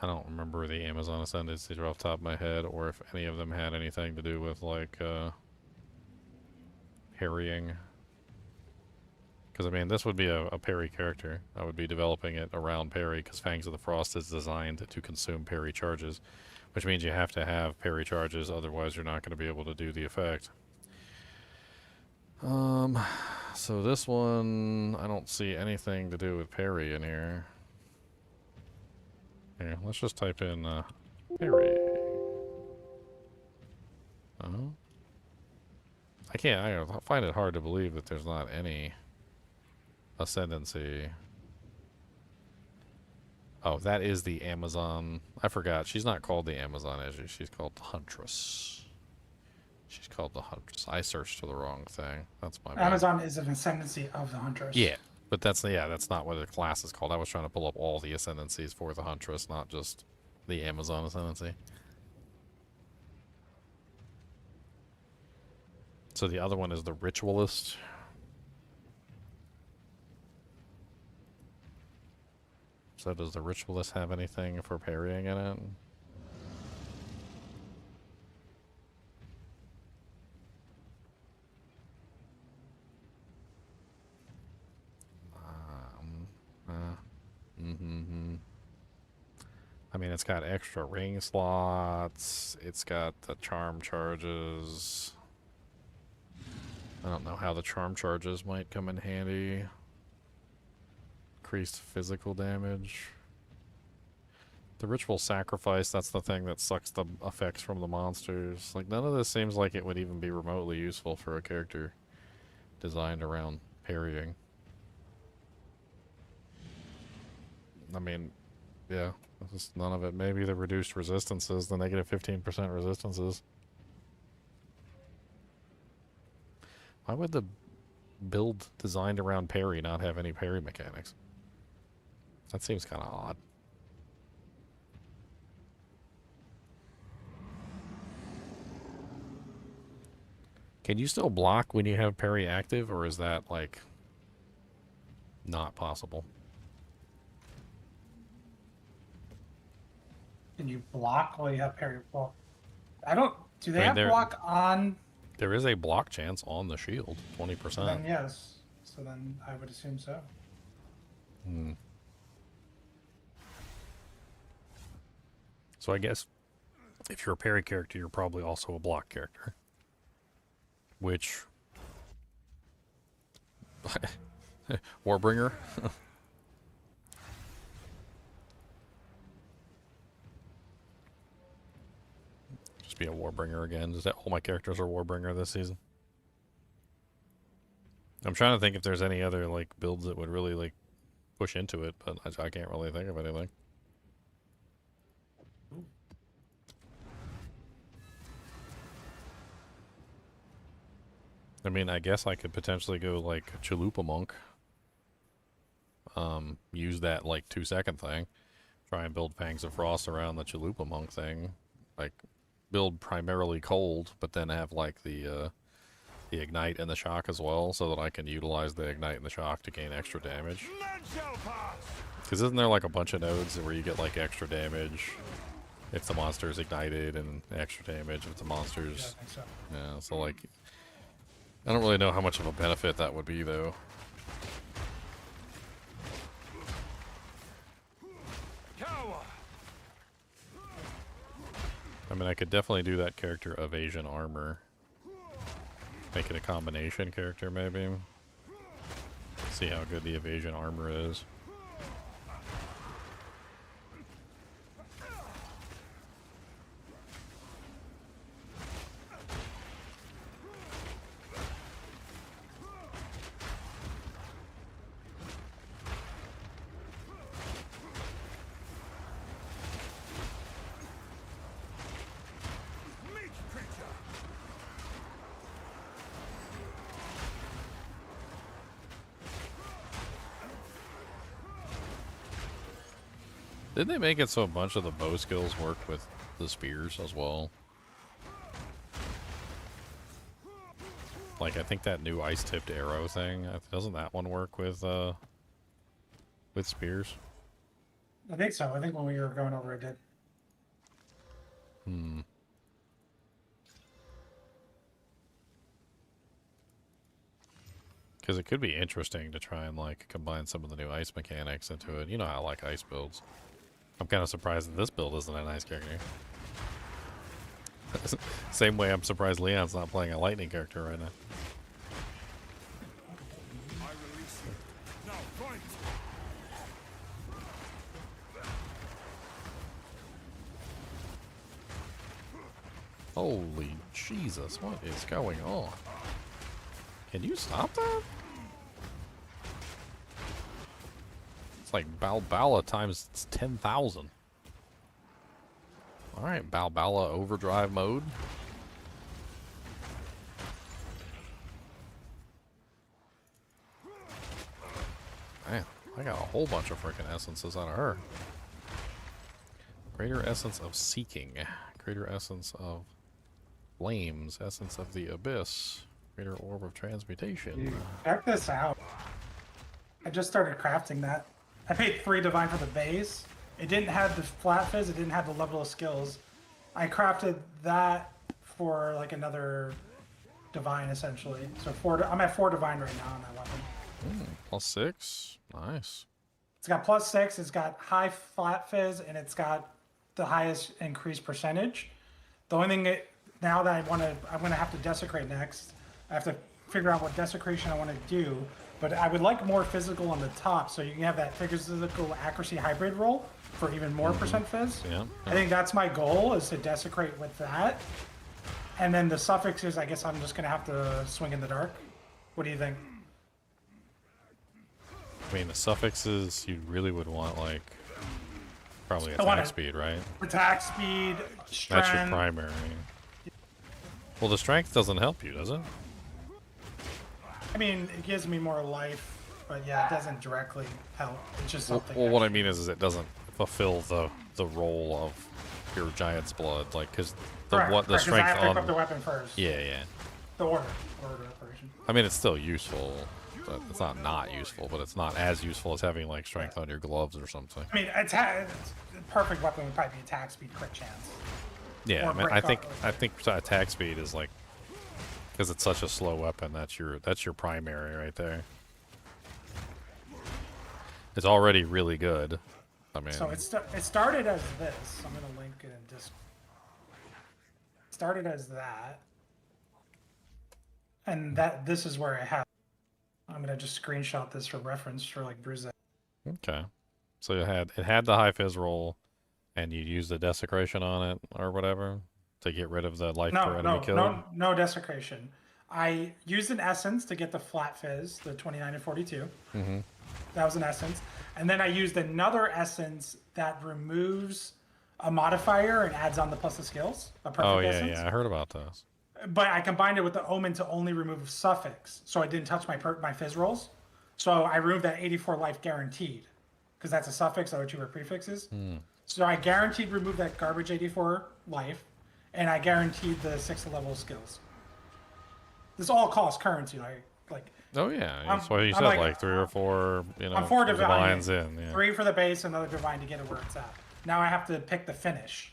Speaker 1: I don't remember the Amazon ascendancies off the top of my head, or if any of them had anything to do with, like, parrying. Because, I mean, this would be a parry character. I would be developing it around parry, because Fangs of the Frost is designed to consume parry charges. Which means you have to have parry charges, otherwise you're not going to be able to do the effect. So this one, I don't see anything to do with parry in here. Here, let's just type in parry. Oh. I find it hard to believe that there's not any ascendancy. Oh, that is the Amazon. I forgot. She's not called the Amazon, is she? She's called the Huntress. She's called the Huntress. I searched for the wrong thing. That's my bad.
Speaker 6: Amazon is an ascendancy of the Huntress.
Speaker 1: Yeah, but that's not what the class is called. I was trying to pull up all the ascendancies for the Huntress, not just the Amazon ascendancy. So the other one is the Ritualist. So does the Ritualist have anything for parrying in it? I mean, it's got extra ring slots. It's got the charm charges. I don't know how the charm charges might come in handy. Increased physical damage. The ritual sacrifice, that's the thing that sucks the effects from the monsters. Like, none of this seems like it would even be remotely useful for a character designed around parrying. I mean, yeah, just none of it. Maybe the reduced resistances, the negative 15% resistances. Why would the build designed around parry not have any parry mechanics? That seems kind of odd. Can you still block when you have parry active, or is that, like, not possible?
Speaker 6: Can you block while you have parry? Well, I don't... Do they
Speaker 1: I mean,
Speaker 6: have block on...
Speaker 1: There is a block chance on the shield, 20%.
Speaker 6: Then yes. So then I would assume so.
Speaker 1: Hmm. So I guess if you're a parry character, you're probably also a block character. Which... Warbringer? Just be a Warbringer again. Just all my characters are Warbringer this season. I'm trying to think if there's any other, like, builds that would really, like, push into it, but I can't really think of anything. I mean, I guess I could potentially go, like, Chalupa Monk. Use that, like, 2-second thing. Try and build Fangs of Frost around the Chalupa Monk thing. Like, build primarily cold, but then have, like, the Ignite and the Shock as well, so that I can utilize the Ignite and the Shock to gain extra damage. Because isn't there, like, a bunch of nodes where you get, like, extra damage if the monster is ignited, and extra damage if the monster's...
Speaker 6: Yeah, I think so.
Speaker 1: Yeah, so, like... I don't really know how much of a benefit that would be, though. I mean, I could definitely do that character Evasion Armor. Make it a combination character, maybe. See how good the Evasion Armor is. Didn't they make it so a bunch of the bow skills work with the spears as well? Like, I think that new ice-tipped arrow thing, doesn't that one work with spears?
Speaker 6: I think so. I think when we were going over it did.
Speaker 1: Hmm. Because it could be interesting to try and, like, combine some of the new ice mechanics into it. You know how I like ice builds. I'm kind of surprised that this build isn't an ice character. Same way I'm surprised Leon's not playing a lightning character right now. Holy Jesus, what is going on? Can you stop that? It's like Balbala times 10,000. Alright, Balbala overdrive mode. Man, I got a whole bunch of freaking essences out of her. Greater essence of seeking. Greater essence of flames. Essence of the abyss. Greater orb of transmutation.
Speaker 6: Dude, check this out. I just started crafting that. I paid 3 divine for the base. It didn't have the flat fizz. It didn't have the level of skills. I crafted that for like another divine essentially. So I'm at 4 divine right now on that weapon.
Speaker 1: +6. Nice.
Speaker 6: It's got +6. It's got high flat fizz, and it's got the highest increased percentage. The only thing now that I'm gonna have to desecrate next. I have to figure out what desecration I want to do, but I would like more physical on the top, so you can have that physical accuracy hybrid roll for even more percent fizz.
Speaker 1: Yeah.
Speaker 6: I think that's my goal, is to desecrate with that. And then the suffixes, I guess I'm just gonna have to swing in the dark. What do you think?
Speaker 1: I mean, the suffixes you really would want, like, probably attack speed, right?
Speaker 6: Attack speed, strength.
Speaker 1: That's your primary. Well, the strength doesn't help you, does it?
Speaker 6: I mean, it gives me more life, but yeah, it doesn't directly help. It's just something.
Speaker 1: Well, what I mean is it doesn't fulfill the role of your giant's blood, like, because the strength
Speaker 6: I have to
Speaker 1: on
Speaker 6: equip the weapon first.
Speaker 1: Yeah.
Speaker 6: The order operation.
Speaker 1: I mean, it's still useful. But it's not useful, but it's not as useful as having like strength on your gloves or something.
Speaker 6: I mean, it's a perfect weapon would probably be attack speed, crit chance.
Speaker 1: Yeah, I mean, I think attack speed is like, because it's such a slow weapon. That's your primary right there. It's already really good. I mean,
Speaker 6: so it started as this. I'm gonna link it in Discord. It started as that, and this is where I have. I'm gonna just screenshot this for reference for like Bruise.
Speaker 1: Okay, so it had the high fizz roll, and you used the desecration on it or whatever to get rid of the life per enemy kill.
Speaker 6: No desecration. I used an essence to get the flat fizz, the 29 and 42. That was an essence, and then I used another essence that removes a modifier and adds on the plus the skills. A perfect essence.
Speaker 1: Yeah, I heard about this.
Speaker 6: But I combined it with the omen to only remove suffix, so I didn't touch my fizz rolls. So I removed that 84 life guaranteed, because that's a suffix, or 2 are prefixes. So I guaranteed remove that garbage 84 life, and I guaranteed the 6 level skills. This all costs currency, like.
Speaker 1: Oh yeah, that's why you said like 3 or 4,
Speaker 6: I'm 4
Speaker 1: divines in. Yeah.
Speaker 6: 3 for the base, another divine to get it where it's at. Now I have to pick the finish.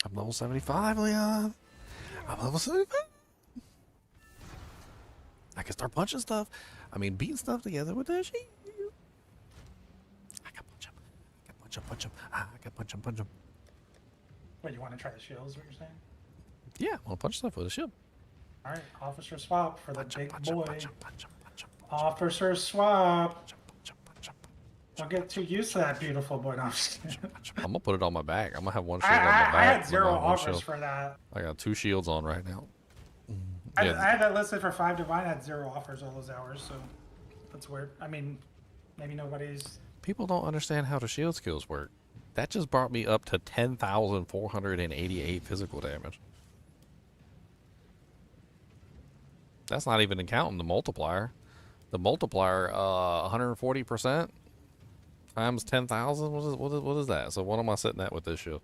Speaker 1: I'm level 75, Leon. I'm level 75. I can start punching stuff. I mean, beating stuff together with that shit. I can punch him. I can punch him, punch him. I can punch him, punch him.
Speaker 6: Wait, you want to try the shield, is what you're saying?
Speaker 1: Yeah, I'll punch stuff with a shield.
Speaker 6: Alright, officer swap for the
Speaker 1: Punch him,
Speaker 6: big
Speaker 1: punch him,
Speaker 6: boy.
Speaker 1: punch him, punch him, punch him, punch him.
Speaker 6: Officer swap.
Speaker 1: Punch him, punch him, punch him, punch
Speaker 6: Don't get too used to that beautiful boy. No, I'm just kidding.
Speaker 1: I'm gonna put it on my back. I'm gonna have one shield on my back.
Speaker 6: I had 0
Speaker 1: one
Speaker 6: offers
Speaker 1: shield.
Speaker 6: for that.
Speaker 1: I got 2 shields on right now.
Speaker 6: I had that listed for 5 divine. I had 0 offers all those hours, so that's weird. I mean, maybe nobody's.
Speaker 1: People don't understand how the shield skills work. That just brought me up to 10,488 physical damage. That's not even counting the multiplier. The multiplier, 140% times 10,000. What is that? So what am I sitting at with this shield?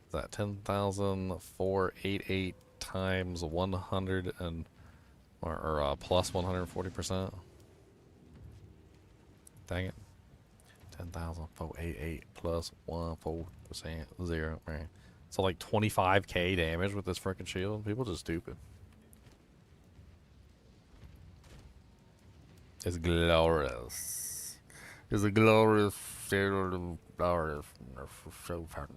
Speaker 1: Is that 10,488 times 100 and or plus 140%? Dang it. 10,488 plus 1.4%, 0, man. So like 25k damage with this freaking shield. People just stupid. It's glorious. It's a glorious, glorious, so fancy.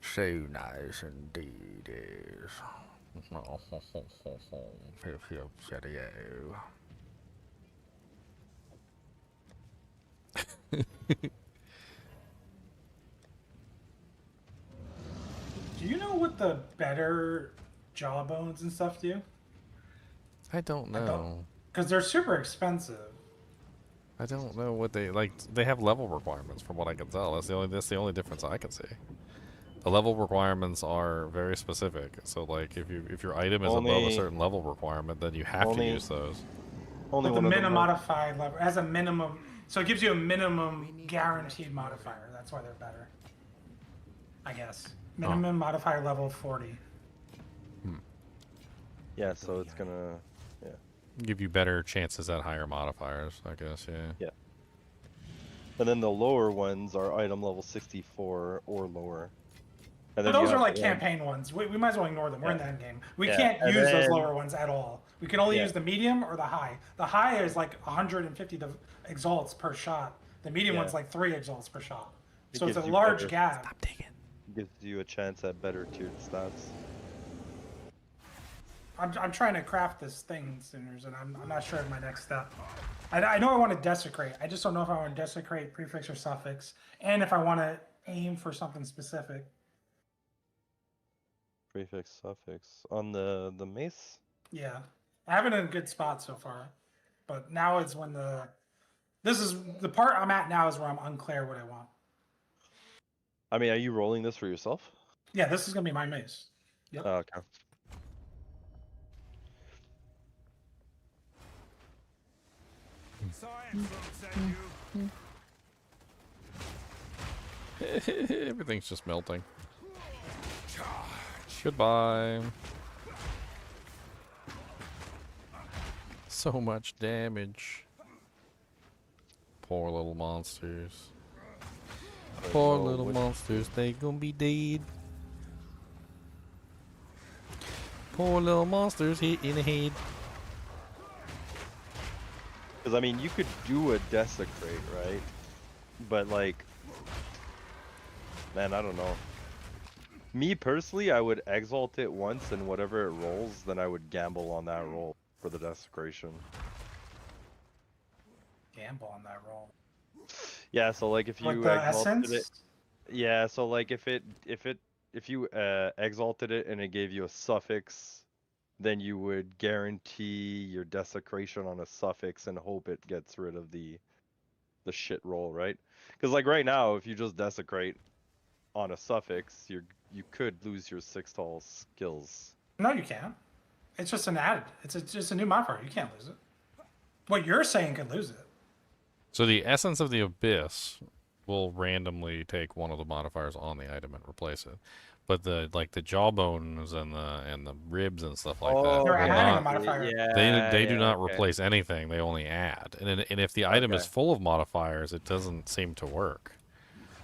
Speaker 1: So nice indeed is.
Speaker 6: Do you know what the better jawbones and stuff do?
Speaker 1: I don't know.
Speaker 6: Because they're super expensive.
Speaker 1: I don't know what they like. They have level requirements, from what I can tell. That's the only difference I can see. The level requirements are very specific. So like, if your item is above a certain level requirement, then you have to use those.
Speaker 6: But the minimum modified level as a minimum, so it gives you a minimum guaranteed modifier. That's why they're better. I guess minimum modifier level 40.
Speaker 8: Yeah, so it's gonna,
Speaker 1: give you better chances at higher modifiers, I guess.
Speaker 8: Yeah. And then the lower ones are item level 64 or lower. And
Speaker 6: But
Speaker 8: then
Speaker 6: those are like campaign ones. We might as well ignore them. We're in the end game. We can't
Speaker 8: and
Speaker 6: use those
Speaker 8: then-
Speaker 6: lower ones at all. We can only use the medium or the high. The high is like 150 exalts per shot. The medium one's like 3 exalts per shot.
Speaker 8: It
Speaker 6: So it's a
Speaker 8: gives you
Speaker 6: large
Speaker 8: better-
Speaker 6: gap.
Speaker 1: Stop digging.
Speaker 8: Gives you a chance at better tiered stats.
Speaker 6: I'm trying to craft this thing, Sinners, and I'm not sure of my next step. I know I want to desecrate. I just don't know if I want to desecrate prefix or suffix, and if I want to aim for something specific.
Speaker 8: Prefix, suffix. On the mace?
Speaker 6: Yeah, I have it in a good spot so far, but now it's when this is the part I'm at now is where I'm unclear what I want.
Speaker 8: I mean, are you rolling this for yourself?
Speaker 6: Yeah, this is gonna be my mace. Yep.
Speaker 8: Oh, okay.
Speaker 1: Everything's just melting. Goodbye. So much damage. Poor little monsters. Poor little monsters, they gonna be dead. Poor little monsters hit in the head.
Speaker 8: Because, I mean, you could do a desecrate, right? But, like, man, I don't know. Me, personally, I would exalt it once, and whatever it rolls, then I would gamble on that roll for the desecration.
Speaker 6: Gamble on that roll.
Speaker 8: Yeah, so, like, if you
Speaker 6: Like the
Speaker 8: exalted
Speaker 6: essence?
Speaker 8: it... Yeah, so, like, if you exalted it and it gave you a suffix, then you would guarantee your desecration on a suffix and hope it gets rid of the shit roll, right? Because like right now, if you just desecrate on a suffix, you could lose your 6 tall skills.
Speaker 6: No, you can't. It's just an added. It's just a new modifier. You can't lose it. What you're saying could lose it.
Speaker 1: So the essence of the abyss will randomly take one of the modifiers on the item and replace it. But the jawbones and the ribs and stuff like that,
Speaker 6: They're
Speaker 1: will
Speaker 6: adding a
Speaker 1: not-
Speaker 6: modifier.
Speaker 1: they do not replace anything. They only add. And if the item is full of modifiers, it doesn't seem to work.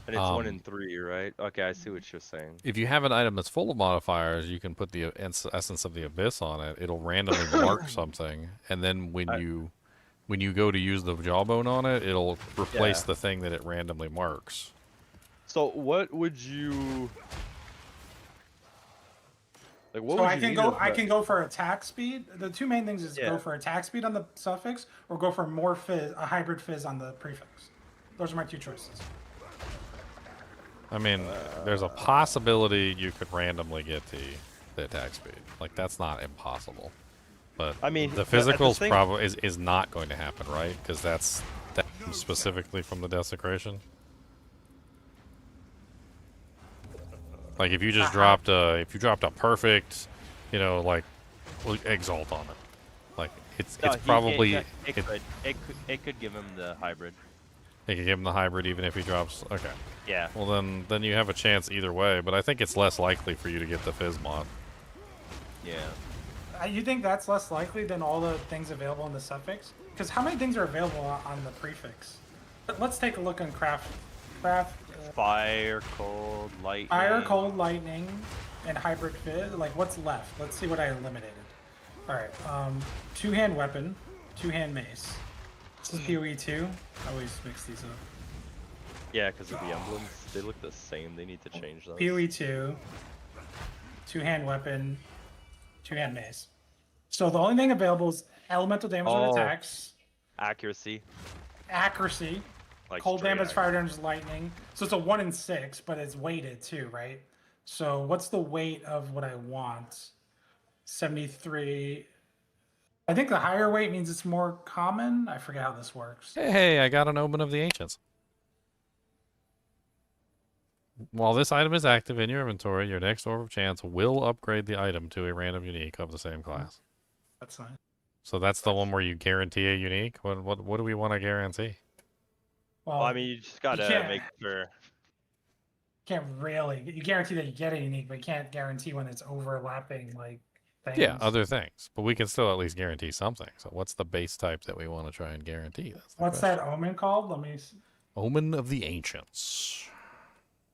Speaker 8: And it's 1 in 3, right? Okay, I see what you're saying.
Speaker 1: If you have an item that's full of modifiers, you can put the essence of the abyss on it. It'll randomly mark something, and then when you go to use the jawbone on it, it'll replace the thing that it randomly marks.
Speaker 8: So what would you? Like, what
Speaker 6: So
Speaker 8: would
Speaker 6: I
Speaker 8: you
Speaker 6: can
Speaker 8: need
Speaker 6: go.
Speaker 8: of
Speaker 6: I
Speaker 8: that?
Speaker 6: can go for attack speed. The two main things is go for attack speed on the suffix, or go for more fizz, a hybrid fizz on the prefix. Those are my two choices.
Speaker 1: I mean, there's a possibility you could randomly get the attack speed. Like, that's not impossible. But
Speaker 8: I mean,
Speaker 1: the
Speaker 8: the
Speaker 1: physicals
Speaker 8: thing-
Speaker 1: probably is not going to happen, right? Because that comes specifically from the desecration. Like if you just dropped a perfect, like exalt on it, like it's probably
Speaker 8: it could give him the hybrid.
Speaker 1: They could give him the hybrid even if he drops. Okay.
Speaker 8: Yeah.
Speaker 1: Well then you have a chance either way, but I think it's less likely for you to get the fizz mod.
Speaker 8: Yeah.
Speaker 6: You think that's less likely than all the things available in the suffix? Because how many things are available on the prefix? Let's take a look on craft.
Speaker 8: Fire, cold, lightning.
Speaker 6: Fire, cold, lightning, and hybrid fizz. Like, what's left? Let's see what I eliminated. All right. Two-hand weapon, two-hand mace. This is PoE 2. I always mix these up.
Speaker 8: Yeah, because of the emblems, they look the same. They need to change those.
Speaker 6: PoE 2. Two-hand weapon, two-hand mace. So the only thing available is elemental damage on attacks.
Speaker 8: Accuracy.
Speaker 6: Accuracy.
Speaker 8: Like
Speaker 6: cold
Speaker 8: straight
Speaker 6: damage,
Speaker 8: axe.
Speaker 6: fire damage, lightning. So it's a 1 in 6, but it's weighted too, right? So what's the weight of what I want? 73. I think the higher weight means it's more common. I forget how this works.
Speaker 1: Hey, I got an Omen of the Ancients. While this item is active in your inventory, your next Orb of Chance will upgrade the item to a random unique of the same class.
Speaker 6: That's nice.
Speaker 1: So that's the one where you guarantee a unique? What do we want to guarantee?
Speaker 8: Well, I mean, you just gotta make sure.
Speaker 6: Can't really. You guarantee that you get a unique, but you can't guarantee when it's overlapping, like, things.
Speaker 1: Yeah, other things. But we can still at least guarantee something. So what's the base type that we want to try and guarantee?
Speaker 6: What's that omen called? Let me see.
Speaker 1: Omen of the Ancients.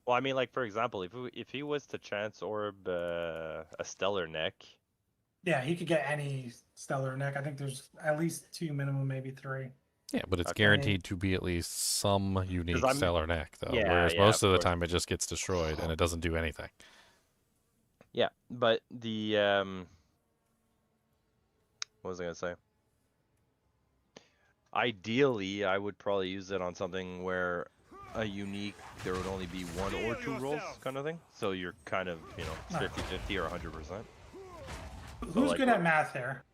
Speaker 8: Well, I mean, like, for example, if he was to chance orb a stellar neck.
Speaker 6: Yeah, he could get any stellar neck. I think there's at least 2 minimum, maybe 3.
Speaker 1: Yeah, but it's guaranteed to be at least some unique stellar neck, though.
Speaker 8: Yeah,
Speaker 1: whereas
Speaker 8: yeah,
Speaker 1: most of the
Speaker 8: course.
Speaker 1: time it just gets destroyed and it doesn't do anything.
Speaker 8: Yeah, but the what was I gonna say? Ideally, I would probably use it on something where a unique, there would only be 1 or 2 rolls, kind of thing. So you're kind of, you know, 50-50 or 100%.
Speaker 6: Who's good at math there?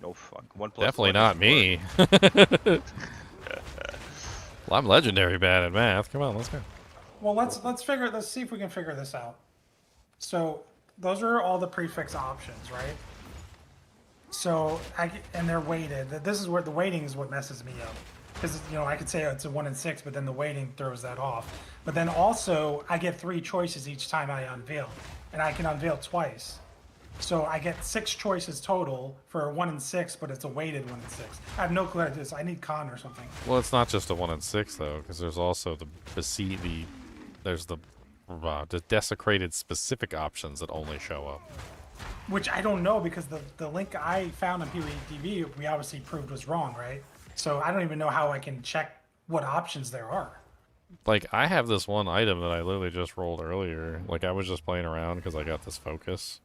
Speaker 8: No fuck. 1 +
Speaker 1: Definitely
Speaker 8: 1
Speaker 1: not
Speaker 8: is
Speaker 1: me. Well, I'm legendary bad at math. Come on, let's go.
Speaker 6: Well, let's see if we can figure this out. So those are all the prefix options, right? So and they're weighted. This is where the weighting is what messes me up, because I could say it's a 1 in 6, but then the weighting throws that off. But then also I get 3 choices each time I unveil, and I can unveil twice. So I get 6 choices total for a 1 in 6, but it's a weighted 1 in 6. I have no clue how to do this. I need con or something.
Speaker 1: Well, it's not just a 1 in 6 though, because there's also the desecrated specific options that only show up.
Speaker 6: Which I don't know, because the link I found on PoE TV, we obviously proved was wrong, right? So I don't even know how I can check what options there are.
Speaker 1: Like, I have this one item that I literally just rolled earlier. Like, I was just playing around because I got this focus.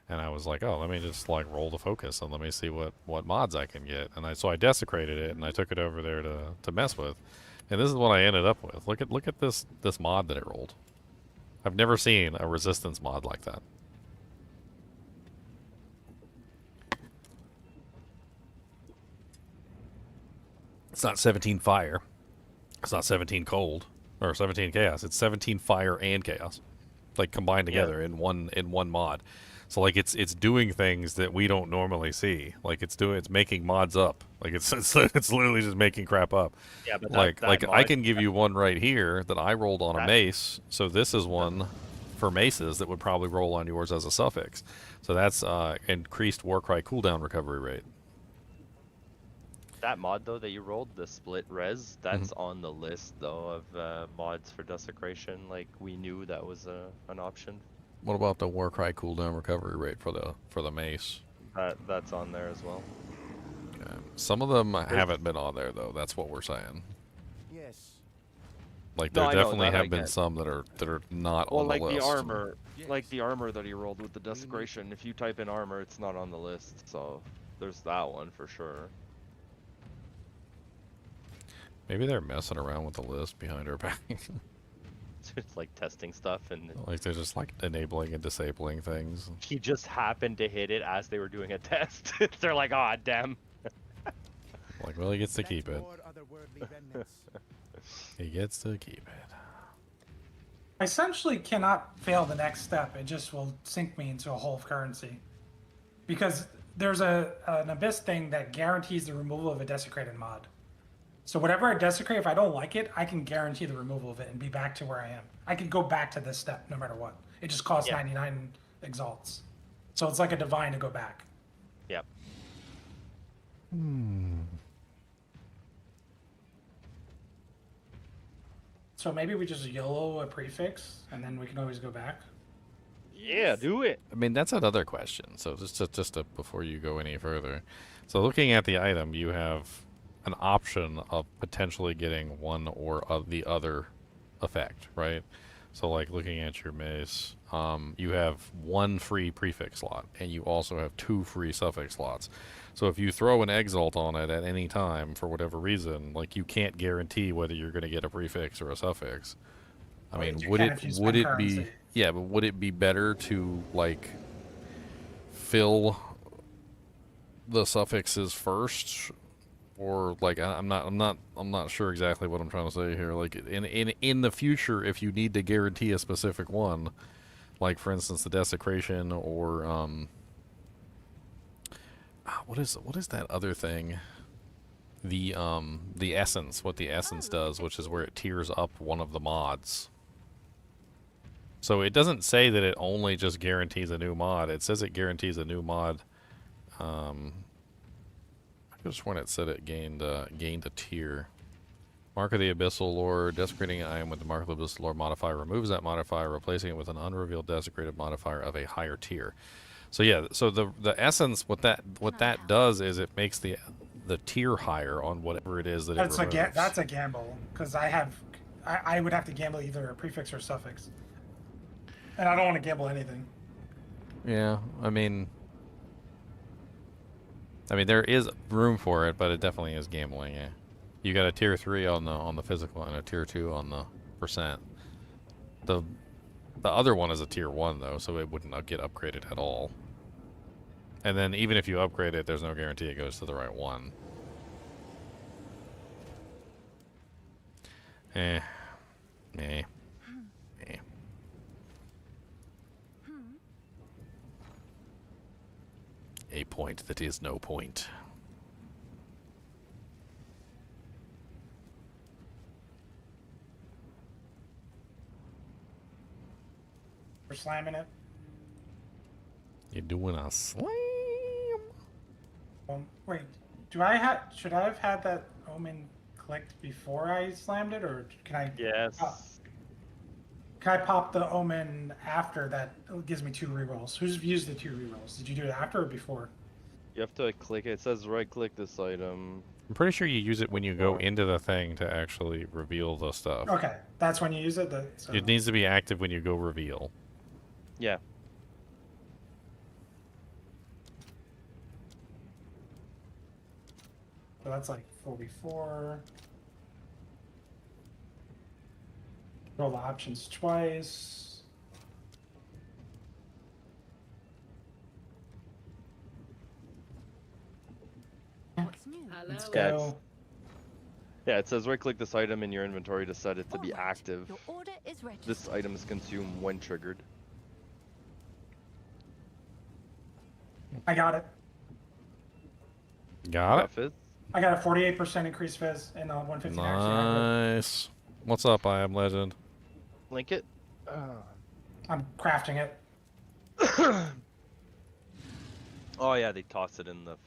Speaker 1: And I was like, oh, let me just, like, roll the focus and let me see what mods I can get. And so I desecrated it, and I took it over there to mess with. And this is what I ended up with. Look at this mod that it rolled. I've never seen a resistance mod like that. It's not 17 fire. It's not 17 cold. Or 17 chaos. It's 17 fire and chaos. Like, combined together in one mod. So, like, it's doing things that we don't normally see. Like, it's making mods up. Like, it's literally just making crap up.
Speaker 8: Yeah, but
Speaker 1: like I can give you one right here that I rolled on a mace. So this is one for maces that would probably roll on yours as a suffix. So that's increased Warcry cooldown recovery rate.
Speaker 8: That mod though that you rolled, the split res, that's on the list though of mods for desecration. Like, we knew that was an option.
Speaker 1: What about the Warcry cooldown recovery rate for the mace?
Speaker 8: That's on there as well.
Speaker 1: Yeah. Some of them haven't been on there though. That's what we're saying.
Speaker 9: Yes.
Speaker 1: Like, there definitely have been some that are not on the list.
Speaker 8: Well, like the armor, like the armor that he rolled with the desecration. If you type in armor, it's not on the list. So there's that one for sure.
Speaker 1: Maybe they're messing around with the list behind our back.
Speaker 8: It's like testing stuff, and
Speaker 1: like they're just like enabling and disabling things.
Speaker 8: He just happened to hit it as they were doing a test. They're like, "Ah, oh, damn."
Speaker 1: Like, well, he gets to keep it. He gets to keep it.
Speaker 6: I essentially cannot fail the next step. It just will sink me into a hole of currency. Because there's an Abyss thing that guarantees the removal of a desecrated mod. So whatever I desecrate, if I don't like it, I can guarantee the removal of it and be back to where I am. I could go back to this step no matter what. It just costs 99 exalts. So it's like a divine to go back.
Speaker 8: Yep.
Speaker 6: So maybe we just YOLO a prefix, and then we can always go back.
Speaker 8: Yeah, do it.
Speaker 1: I mean, that's another question. So just before you go any further. So looking at the item, you have an option of potentially getting one or of the other effect, right? So like looking at your mace, you have 1 free prefix slot, and you also have 2 free suffix slots. So if you throw an Exalt on it at any time for whatever reason, like you can't guarantee whether you're going to get a prefix or a suffix. I mean, would it be yeah, but would it be better to like fill the suffixes first, or like I'm not sure exactly what I'm trying to say here. Like in the future, if you need to guarantee a specific one, like for instance the desecration or what is that other thing? The essence, what the essence does, which is where it tiers up one of the mods. So it doesn't say that it only just guarantees a new mod. It says it guarantees a new mod. I just when it said it gained a tier. Mark of the Abyssal Lord. Desecrating an item with the Mark of the Abyssal Lord modifier removes that modifier, replacing it with an unrevealed desecrated modifier of a higher tier. So yeah, so the essence, what that does is it makes the tier higher on whatever it is that it removes.
Speaker 6: That's a gamble, because I would have to gamble either a prefix or suffix, and I don't want to gamble anything.
Speaker 1: Yeah, I mean there is room for it, but it definitely is gambling. Yeah, you got a tier 3 on the physical and a tier 2 on the percent. The other one is a tier 1 though, so it wouldn't get upgraded at all. And then even if you upgrade it, there's no guarantee it goes to the right one. Eh. A point that is no point.
Speaker 6: We're slamming it.
Speaker 1: You're doing a slam.
Speaker 6: Wait, should I have had that omen clicked before I slammed it, or can I?
Speaker 8: Yes.
Speaker 6: Can I pop the omen after that? It gives me 2 rerolls. Who's used the 2 rerolls? Did you do it after or before?
Speaker 8: You have to click it. It says right-click this item.
Speaker 1: I'm pretty sure you use it when you go into the thing to actually reveal the stuff.
Speaker 6: Okay, that's when you use it. So.
Speaker 1: It needs to be active when you go reveal.
Speaker 8: Yeah.
Speaker 6: So that's like 4v4. Roll the options twice.
Speaker 2: What's new?
Speaker 6: Let's go.
Speaker 8: Yeah, it says right-click this item in your inventory to set it to be active.
Speaker 2: Your order is registered.
Speaker 8: This item is consumed when triggered.
Speaker 6: I got it.
Speaker 1: Got it?
Speaker 6: I got a 48% increased fizz and a 150
Speaker 1: Nice. What's up, I Am Legend?
Speaker 8: Link it.
Speaker 6: I'm crafting it.
Speaker 8: Oh yeah, they toss it in the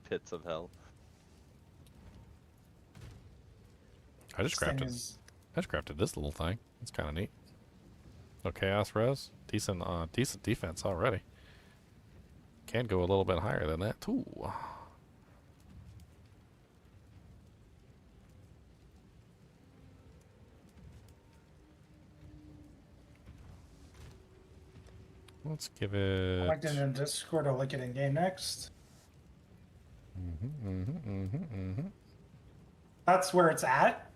Speaker 8: pits of hell.
Speaker 1: I just crafted this little thing. It's kind of neat. No chaos res. Decent defense already. Can go a little bit higher than that too. Let's give it.
Speaker 6: I liked it in Discord. I'll link it in game next. That's where it's at.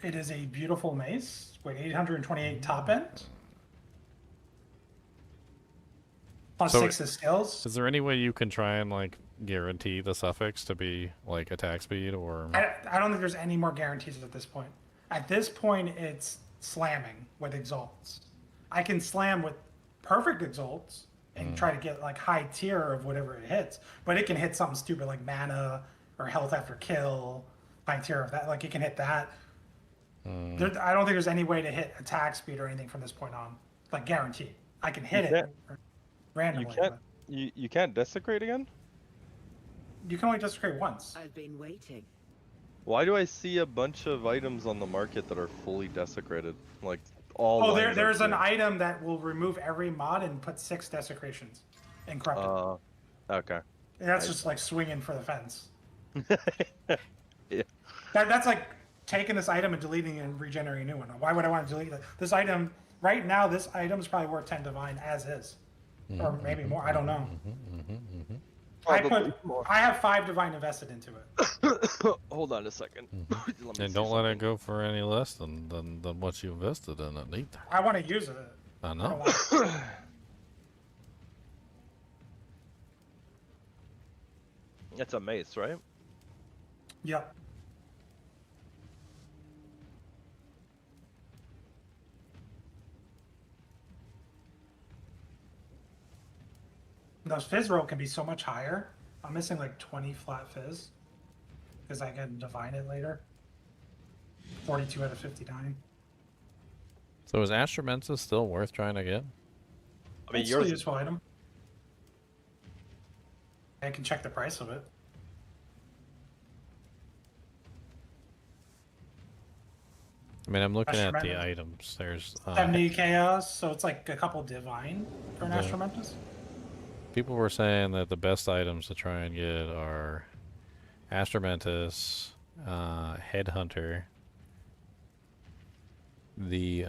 Speaker 6: It is a beautiful mace with 828 top end. Plus 6 is skills.
Speaker 1: Is there any way you can try and like guarantee the suffix to be like attack speed or?
Speaker 6: I don't think there's any more guarantees at this point. At this point, it's slamming with exalts. I can slam with perfect exalts and try to get like high tier of whatever it hits, but it can hit something stupid like mana or health after kill, high tier of that. Like it can hit that. I don't think there's any way to hit attack speed or anything from this point on, like guaranteed. I can hit it randomly.
Speaker 8: You can't desecrate again?
Speaker 6: You can only desecrate once.
Speaker 5: I've been waiting.
Speaker 8: Why do I see a bunch of items on the market that are fully desecrated? Like all.
Speaker 6: Oh, there's an item that will remove every mod and put 6 desecrations and corrupt it.
Speaker 8: Okay.
Speaker 6: And that's just like swinging for the fence.
Speaker 8: Yeah.
Speaker 6: That's like taking this item and deleting it and regenerating a new one. Why would I want to delete it? This item right now this item is probably worth 10 divine as is, or maybe more. I don't know. I have 5 divine invested into it.
Speaker 8: Hold on a second.
Speaker 1: And don't let it go for any less than what you invested in it either.
Speaker 6: I want to use it.
Speaker 1: I know.
Speaker 8: It's a mace, right?
Speaker 6: Yep. Those fizz roll can be so much higher. I'm missing like 20 flat fizz because I can divine it later. 42 out of 59.
Speaker 1: So is Astromensis still worth trying to get?
Speaker 8: I mean,
Speaker 6: it's still a useful item. I can check the price of it.
Speaker 1: I mean, I'm looking at the items. There's
Speaker 6: 70 chaos, so it's like a couple divine for an Astromentis.
Speaker 1: People were saying that the best items to try and get are Astromentis, Headhunter, the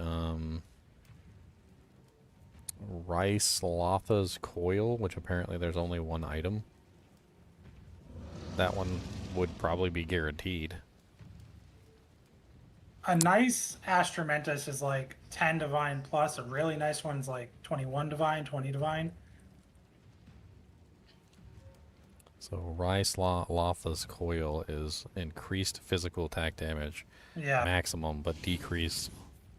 Speaker 1: Rice Lotha's Coil, which apparently there's only one item. That one would probably be guaranteed.
Speaker 6: A nice Astromentis is like 10 divine plus. A really nice one's like 21 divine, 20 divine.
Speaker 1: So Rice Lotha's Coil is increased physical attack damage, maximum, but decreased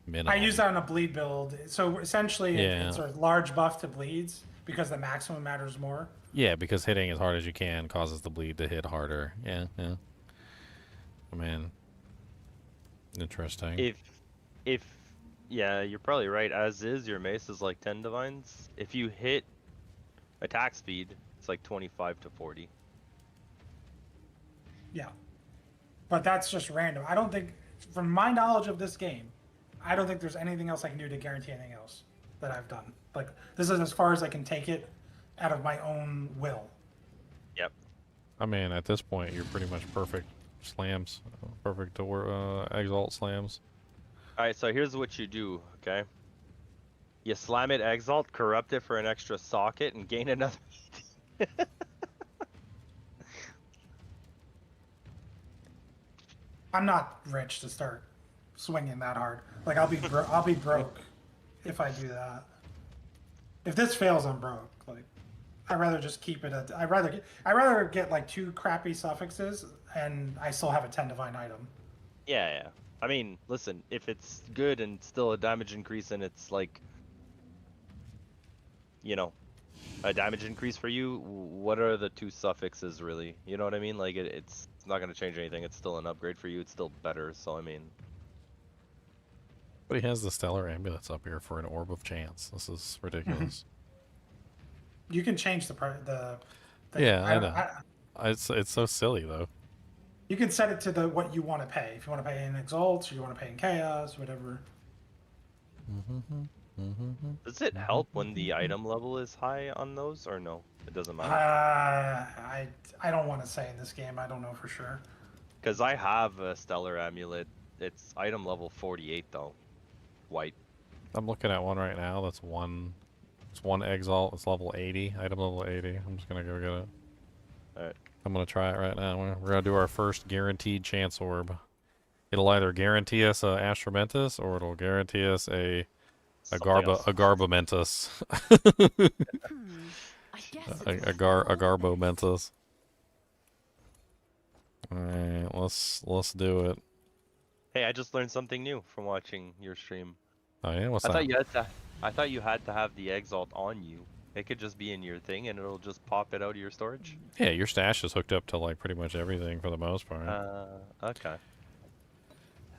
Speaker 1: minimum.
Speaker 6: I use that on a bleed build. So essentially, it's a large buff to bleeds because the maximum matters more.
Speaker 1: Yeah, because hitting as hard as you can causes the bleed to hit harder. Yeah. I mean, interesting.
Speaker 8: Yeah, you're probably right. As is, your mace is like 10 divines. If you hit attack speed, it's like 25 to 40.
Speaker 6: Yeah. But that's just random. I don't think, from my knowledge of this game, I don't think there's anything else I can do to guarantee anything else that I've done. Like, this is as far as I can take it out of my own will.
Speaker 8: Yep.
Speaker 1: I mean, at this point, you're pretty much perfect slams. Perfect to Exalt slams.
Speaker 8: Alright, so here's what you do, okay? You slam it, Exalt, corrupt it for an extra socket, and gain another.
Speaker 6: I'm not rich to start swinging that hard. Like, I'll be broke if I do that. If this fails, I'm broke. Like, I'd rather just keep it at. I'd rather get like 2 crappy suffixes and I still have a 10 divine item.
Speaker 8: Yeah. I mean, listen, if it's good and still a damage increase and it's like, you know, a damage increase for you, what are the 2 suffixes really? You know what I mean? Like, it's not going to change anything. It's still an upgrade for you. It's still better. So, I mean.
Speaker 1: But he has the Stellar Ambulance up here for an Orb of Chance. This is ridiculous.
Speaker 6: You can change the price.
Speaker 1: Yeah, I know. It's so silly, though.
Speaker 6: You can set it to what you want to pay. If you want to pay in Exalts or you want to pay in Chaos, whatever.
Speaker 8: Does it help when the item level is high on those, or no? It doesn't matter.
Speaker 6: I don't want to say in this game. I don't know for sure.
Speaker 8: Because I have a Stellar Amulet. It's item level 48 though. White.
Speaker 1: I'm looking at one right now. That's one. It's one Exalt. It's level 80. Item level 80. I'm just gonna go get it.
Speaker 8: Alright.
Speaker 1: I'm gonna try it right now. We're gonna do our first guaranteed chance orb. It'll either guarantee us a Astromentis or it'll guarantee us a Garbamentus. a Garbomentus. Alright, let's do it.
Speaker 8: Hey, I just learned something new from watching your stream.
Speaker 1: Oh yeah, what's that?
Speaker 8: I thought you had to have the Exalt on you. It could just be in your thing and it'll just pop it out of your storage.
Speaker 1: Yeah, your stash is hooked up to like pretty much everything for the most part.
Speaker 8: Okay.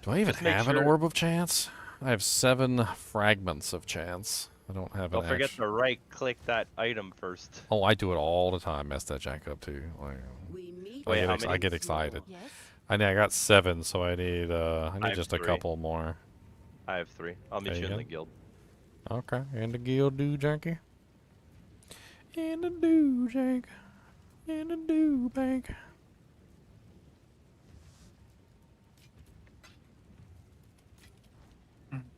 Speaker 1: Do I even have an Orb of Chance? I have 7 fragments of chance. I don't have.
Speaker 8: Don't forget to right-click that item first.
Speaker 1: Oh, I do it all the time. Mess that jank up too. Like, I get excited. Yes. I got 7, so I need just 3. A couple more.
Speaker 8: I have 3. I'll meet you in the guild.
Speaker 1: Okay, in the guild, do janky. In the do jank. In the do bank.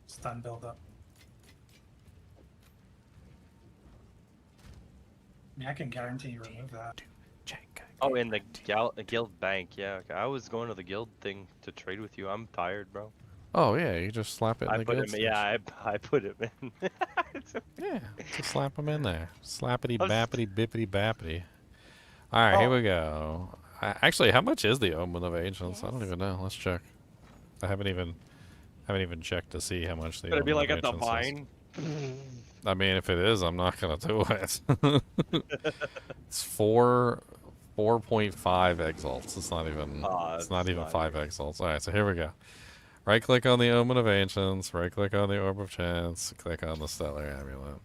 Speaker 6: Stun build up. mean, I can guarantee you remove that.
Speaker 8: Oh, in the guild bank, yeah. Okay. I was going to the guild thing to trade with you. I'm tired, bro.
Speaker 1: Oh yeah, you just slap it in
Speaker 8: I
Speaker 1: the
Speaker 8: put
Speaker 1: guild
Speaker 8: him.
Speaker 1: station.
Speaker 8: Yeah, I put him in.
Speaker 1: Yeah, just slap them in there. Slappity
Speaker 8: I'm s-
Speaker 1: bappity bippity bappity. All right, here we go. Actually, how much is the Omen of Ancients? I don't even know. Let's check. I haven't even checked to see how much the
Speaker 8: Gonna be
Speaker 1: Omen
Speaker 8: like
Speaker 1: of
Speaker 8: at the
Speaker 1: Ancients is.
Speaker 8: vine.
Speaker 1: I mean, if it is, I'm not gonna do it. It's 4.5 exalts. It's not even. It's not even 5 exalts. All right, so here we go. Right click on the Omen of Ancients. Right click on the Orb of Chance. Click on the Stellar Amulet.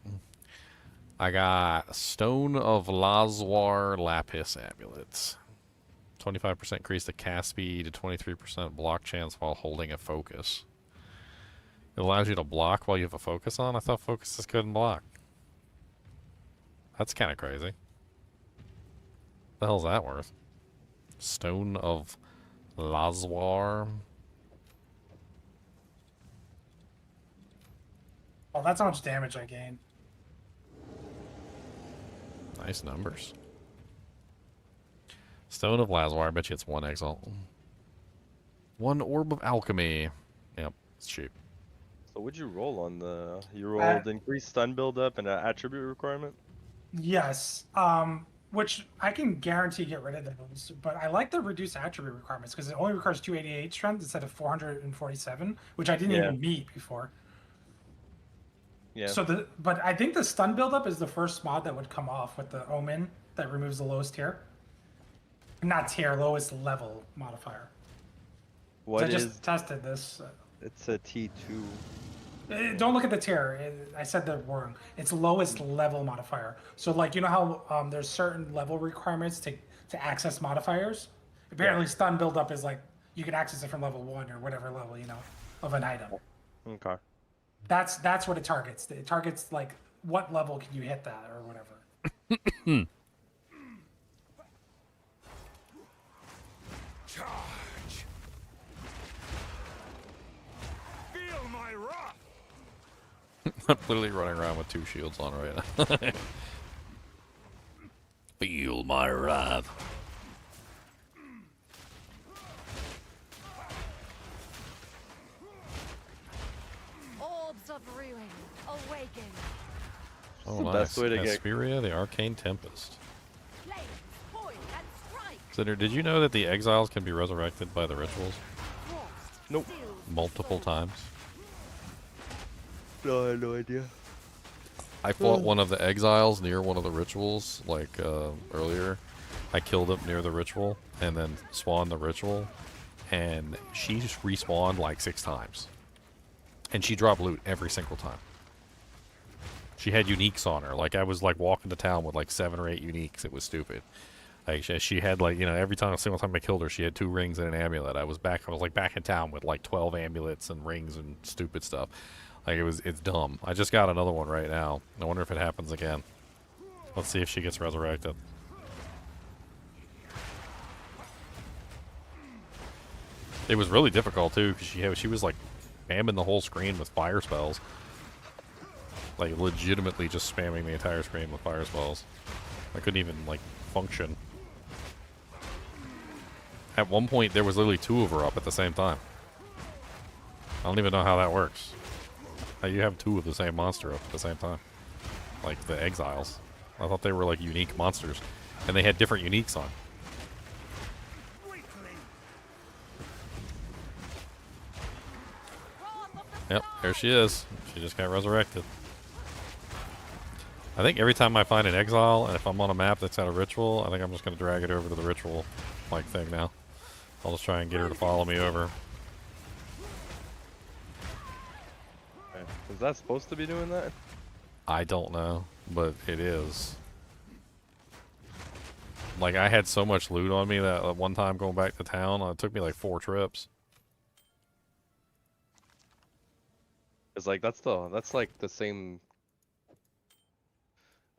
Speaker 1: I got Stone of Lazwar Lapis Amulets. 25% increase the cast speed to 23% block chance while holding a focus. It allows you to block while you have a focus on? I thought focuses couldn't block. That's kind of crazy. The hell's that worth? Stone of Lazwar.
Speaker 6: Well, that's how much damage I gain.
Speaker 1: Nice numbers. Stone of Lazwar. I bet you it's 1 exalt. 1 Orb of Alchemy. Yep, it's cheap.
Speaker 8: So what'd you roll on the? You rolled increased stun buildup and an attribute requirement.
Speaker 6: Yes. Which I can guarantee get rid of those, but I like the reduced attribute requirements because it only requires 288 strength instead of 447, which I didn't even meet before.
Speaker 8: Yeah.
Speaker 6: So but I think the stun buildup is the first mod that would come off with the Omen that removes the lowest tier. Not tier, lowest level modifier.
Speaker 8: What
Speaker 6: I just tested this.
Speaker 8: It's a T2.
Speaker 6: Don't look at the tier. I said that wrong. It's lowest level modifier. So like you know how there's certain level requirements to access modifiers. Apparently, stun buildup is like you can access it from level 1 or whatever level of an item.
Speaker 8: Okay.
Speaker 6: That's what it targets. It targets like what level can you hit that or whatever.
Speaker 3: Charge. Feel my wrath.
Speaker 1: I'm literally running around with 2 shields on right now. Feel my wrath.
Speaker 2: Orbs of ruin, awaken.
Speaker 1: Oh, nice.
Speaker 8: Best way to get
Speaker 1: Asperia, the Arcane Tempest.
Speaker 2: Flames, point and strike.
Speaker 1: Cinder, did you know that the exiles can be resurrected by the rituals?
Speaker 8: Nope.
Speaker 1: Multiple times.
Speaker 8: No, I had no idea.
Speaker 1: I fought one of the exiles near one of the rituals, like earlier. I killed him near the ritual and then spawned the ritual, and she just respawned like 6 times. And she dropped loot every single time. She had uniques on her. Like I was like walking to town with like 7 or 8 uniques. It was stupid. Like she had like every single time I killed her, she had 2 rings and an amulet. I was like back in town with like 12 amulets and rings and stupid stuff. Like it's dumb. I just got another one right now. I wonder if it happens again. Let's see if she gets resurrected. It was really difficult too because she was like spamming the whole screen with fire spells. Like legitimately just spamming the entire screen with fire spells. I couldn't even like function. At one point there was literally 2 of her up at the same time. I don't even know how that works. How you have 2 of the same monster up at the same time. Like the exiles. I thought they were like unique monsters. And they had different uniques on. Yep, there she is. She just got resurrected. I think every time I find an exile, and if I'm on a map that's got a ritual, I think I'm just going to drag it over to the ritual like thing now. I'll just try and get her to follow me over.
Speaker 8: Is that supposed to be doing that?
Speaker 1: I don't know, but it is. Like, I had so much loot on me that one time going back to town, it took me like 4 trips.
Speaker 8: It's like that's like the same.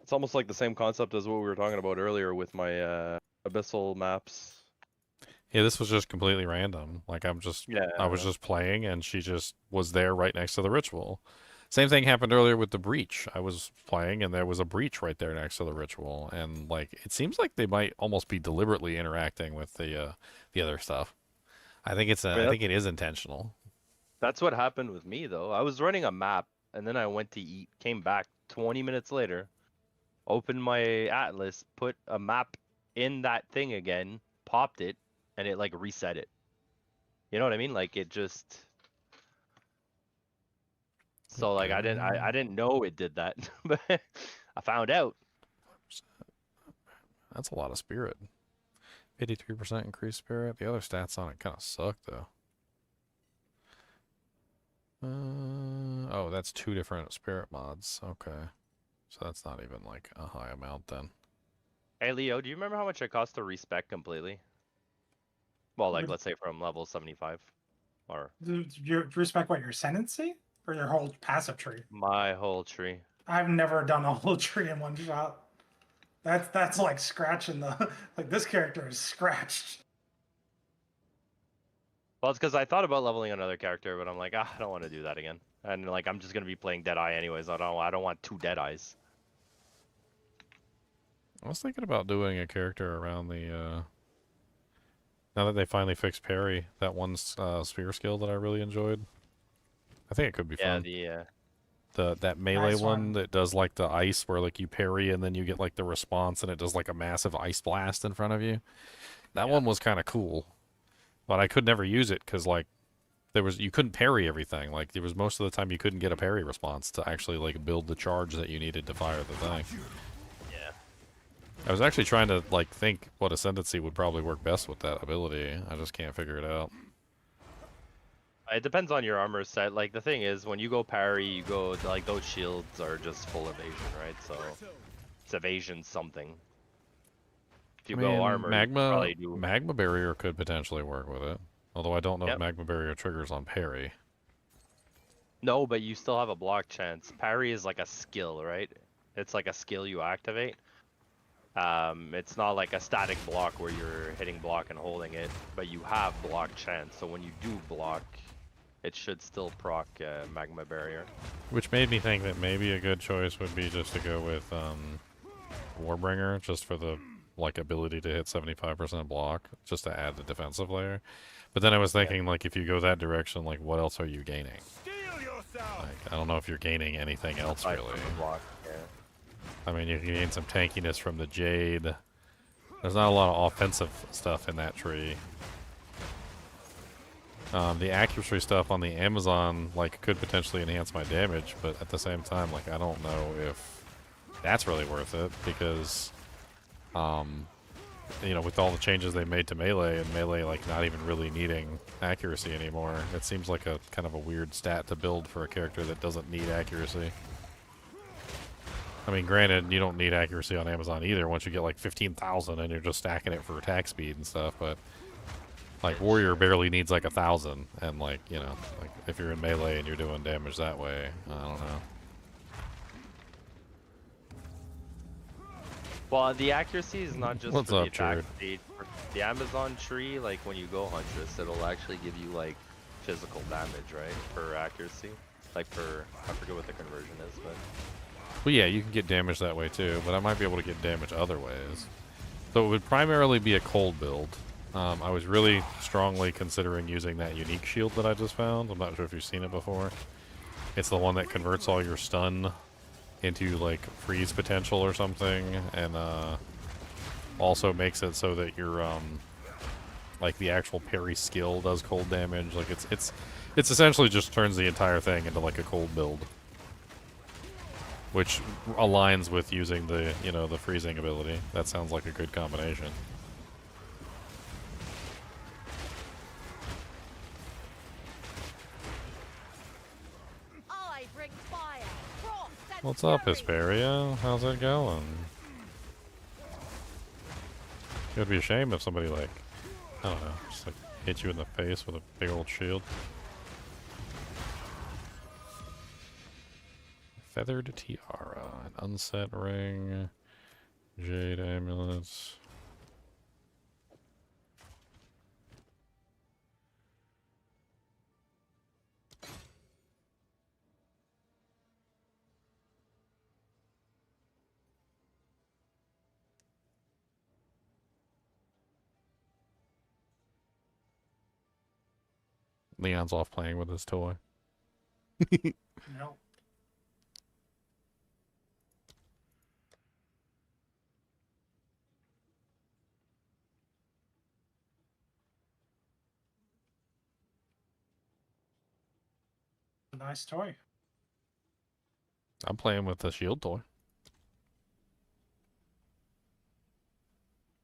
Speaker 8: It's almost like the same concept as what we were talking about earlier with my Abyssal maps.
Speaker 1: Yeah, this was just completely random. Like I was just playing, and she just was there right next to the ritual. Same thing happened earlier with the breach. I was playing and there was a breach right there next to the ritual, and like it seems like they might almost be deliberately interacting with the other stuff. I think it's I think it is intentional.
Speaker 8: That's what happened with me though. I was running a map and then I went to eat, came back 20 minutes later, opened my atlas, put a map in that thing again, popped it, and it like reset it. You know what I mean? Like it just. So like I didn't know it did that, but I found out.
Speaker 1: That's a lot of spirit. 83% increased spirit. The other stats on it kind of suck though. Oh, that's 2 different spirit mods. Okay. So that's not even like a high amount then.
Speaker 8: Hey Leo, do you remember how much it cost to respec completely? Well, like let's say from level 75, or.
Speaker 6: Do you respect what, your ascendancy or your whole passive tree?
Speaker 8: My whole tree.
Speaker 6: I've never done a whole tree in one shot. That's like scratching the like this character is scratched.
Speaker 8: Well, it's because I thought about leveling another character, but I'm like, I don't want to do that again. And like, I'm just gonna be playing Deadeye anyways. I don't want 2 Deadeyes.
Speaker 1: I was thinking about doing a character around the now that they finally fixed parry, that one sphere skill that I really enjoyed. I think it could be fun.
Speaker 8: Yeah,
Speaker 1: that melee
Speaker 6: Nice
Speaker 1: one that does like the ice where like you parry and then you get like the response and it does like a massive ice blast in front of you. That one was kind of cool, but I could never use it because like you couldn't parry everything. Like there was most of the time you couldn't get a parry response to actually like build the charge that you needed to fire the thing.
Speaker 8: Yeah.
Speaker 1: I was actually trying to like think what ascendancy would probably work best with that ability. I just can't figure it out.
Speaker 8: It depends on your armor set. Like the thing is, when you go parry, you go like those shields are just full evasion, right? So it's evasion something. If you go armor, you probably do
Speaker 1: magma barrier could potentially work with it. Although I don't know if magma barrier triggers on parry.
Speaker 8: No, but you still have a block chance. Parry is like a skill, right? It's like a skill you activate. It's not like a static block where you're hitting block and holding it, but you have block chance. So when you do block, it should still proc magma barrier.
Speaker 1: Which made me think that maybe a good choice would be just to go with Warbringer, just for the like ability to hit 75% block, just to add the defensive layer. But then I was thinking, like, if you go that direction, like, what else are you gaining? Like, I don't know if you're gaining anything else really.
Speaker 8: Block, yeah.
Speaker 1: I mean, you can gain some tankiness from the Jade. There's not a lot of offensive stuff in that tree. The accuracy stuff on the Amazon, like, could potentially enhance my damage, but at the same time, like, I don't know if that's really worth it, because, you know, with all the changes they made to Melee, and Melee, like, not even really needing accuracy anymore, it seems like a kind of a weird stat to build for a character that doesn't need accuracy. I mean, granted, you don't need accuracy on Amazon either once you get, like, 15,000 and you're just stacking it for attack speed and stuff, but... Like, Warrior barely needs, like, 1,000, and, like, you know, like, if you're in Melee and you're doing damage that way, I don't know.
Speaker 8: Well, the accuracy is not just
Speaker 1: What's
Speaker 8: for the
Speaker 1: up,
Speaker 8: attack
Speaker 1: Jared?
Speaker 8: speed. For the Amazon tree, like, when you go Huntress, it'll actually give you, like, physical damage, right, for accuracy? Like, for, I forget what the conversion is, but...
Speaker 1: Well, yeah, you can get damage that way, too, but I might be able to get damage other ways. So it would primarily be a cold build. I was really strongly considering using that unique shield that I just found. I'm not sure if you've seen it before. It's the one that converts all your stun into, like, freeze potential or something, and also makes it so that your like, the actual parry skill does cold damage. Like, it's essentially just turns the entire thing into, like, a cold build, which aligns with using the, you know, the freezing ability. That sounds like a good combination. What's up, Hesperia? How's it going? It would be a shame if somebody, like, I don't know, just, like, hit you in the face with a big old shield. Feathered tiara, an unset ring, jade amulets. Leon's off playing with his toy.
Speaker 6: Nope. A nice toy.
Speaker 1: I'm playing with the shield toy.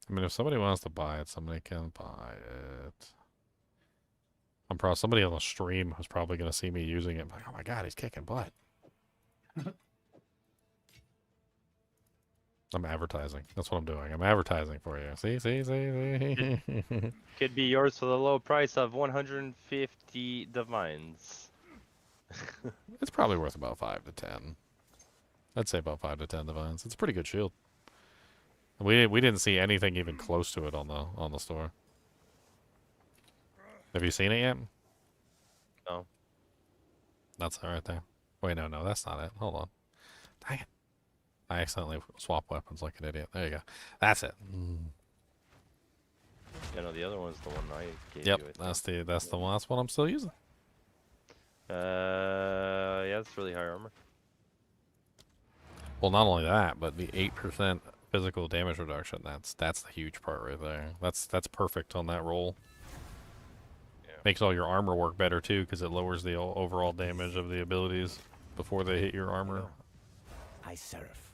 Speaker 1: I mean, if somebody wants to buy it, somebody can buy it. I'm probably somebody on the stream who's probably going to see me using it. Like, oh my god, he's kicking butt. I'm advertising. That's what I'm doing. I'm advertising for you. See.
Speaker 8: Could be yours for the low price of 150 divines.
Speaker 1: It's probably worth about 5 to 10. I'd say about 5 to 10 divines. It's a pretty good shield. We didn't see anything even close to it on the store. Have you seen it yet?
Speaker 8: No.
Speaker 1: That's it right there. Wait, no, that's not it. Hold on. Dang it. I accidentally swapped weapons like an idiot. There you go. That's it.
Speaker 8: Yeah, no, the other one's the one I gave
Speaker 1: Yep,
Speaker 8: you.
Speaker 1: that's the one. That's what I'm still using.
Speaker 8: Yeah, it's really high armor.
Speaker 1: Well, not only that, but the 8% physical damage reduction. That's the huge part right there. That's perfect on that roll.
Speaker 8: Yeah.
Speaker 1: Makes all your armor work better too, because it lowers the overall damage of the abilities before they hit your armor.
Speaker 9: I serve.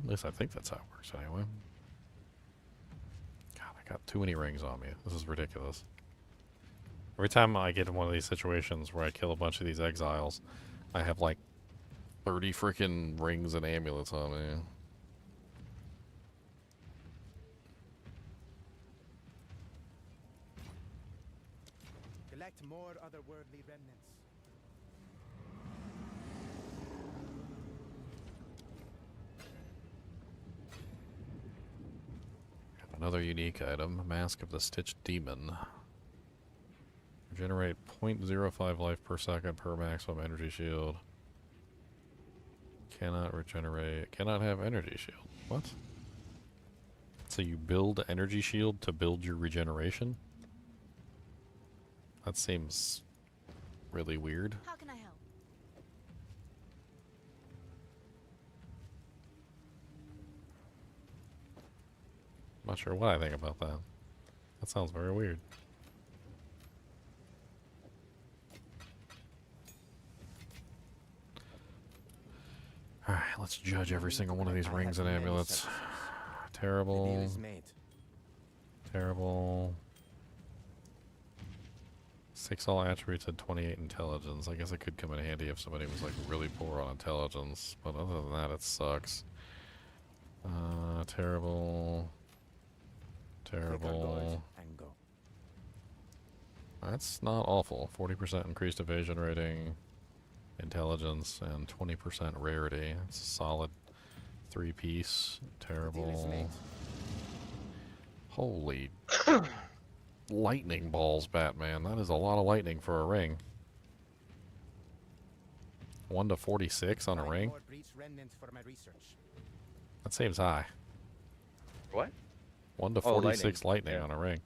Speaker 1: At least I think that's how it works anyway. God, I got too many rings on me. This is ridiculous. Every time I get in one of these situations where I kill a bunch of these exiles, I have like 30 freaking rings and amulets on me.
Speaker 9: Collect more otherworldly remnants.
Speaker 1: Another unique item, Mask of the Stitched Demon. Regenerate 0.05 life per second per maximum energy shield. Cannot have energy shield. What? So you build energy shield to build your regeneration? That seems really weird.
Speaker 2: How can I help?
Speaker 1: I'm not sure what I think about that. That sounds very weird. Alright, let's judge every single one of these rings and amulets. Terrible. Terrible. 6 all attributes and 28 intelligence. I guess it could come in handy if somebody was like really poor on intelligence, but other than that, it sucks. Terrible. Terrible. That's not awful. 40% increased evasion rating, intelligence, and 20% rarity. It's a solid 3-piece. Terrible. Holy lightning balls, Batman. That is a lot of lightning for a ring. 1 to 46 on a ring? That seems high.
Speaker 8: What?
Speaker 1: 1 to 46 lightning on a ring.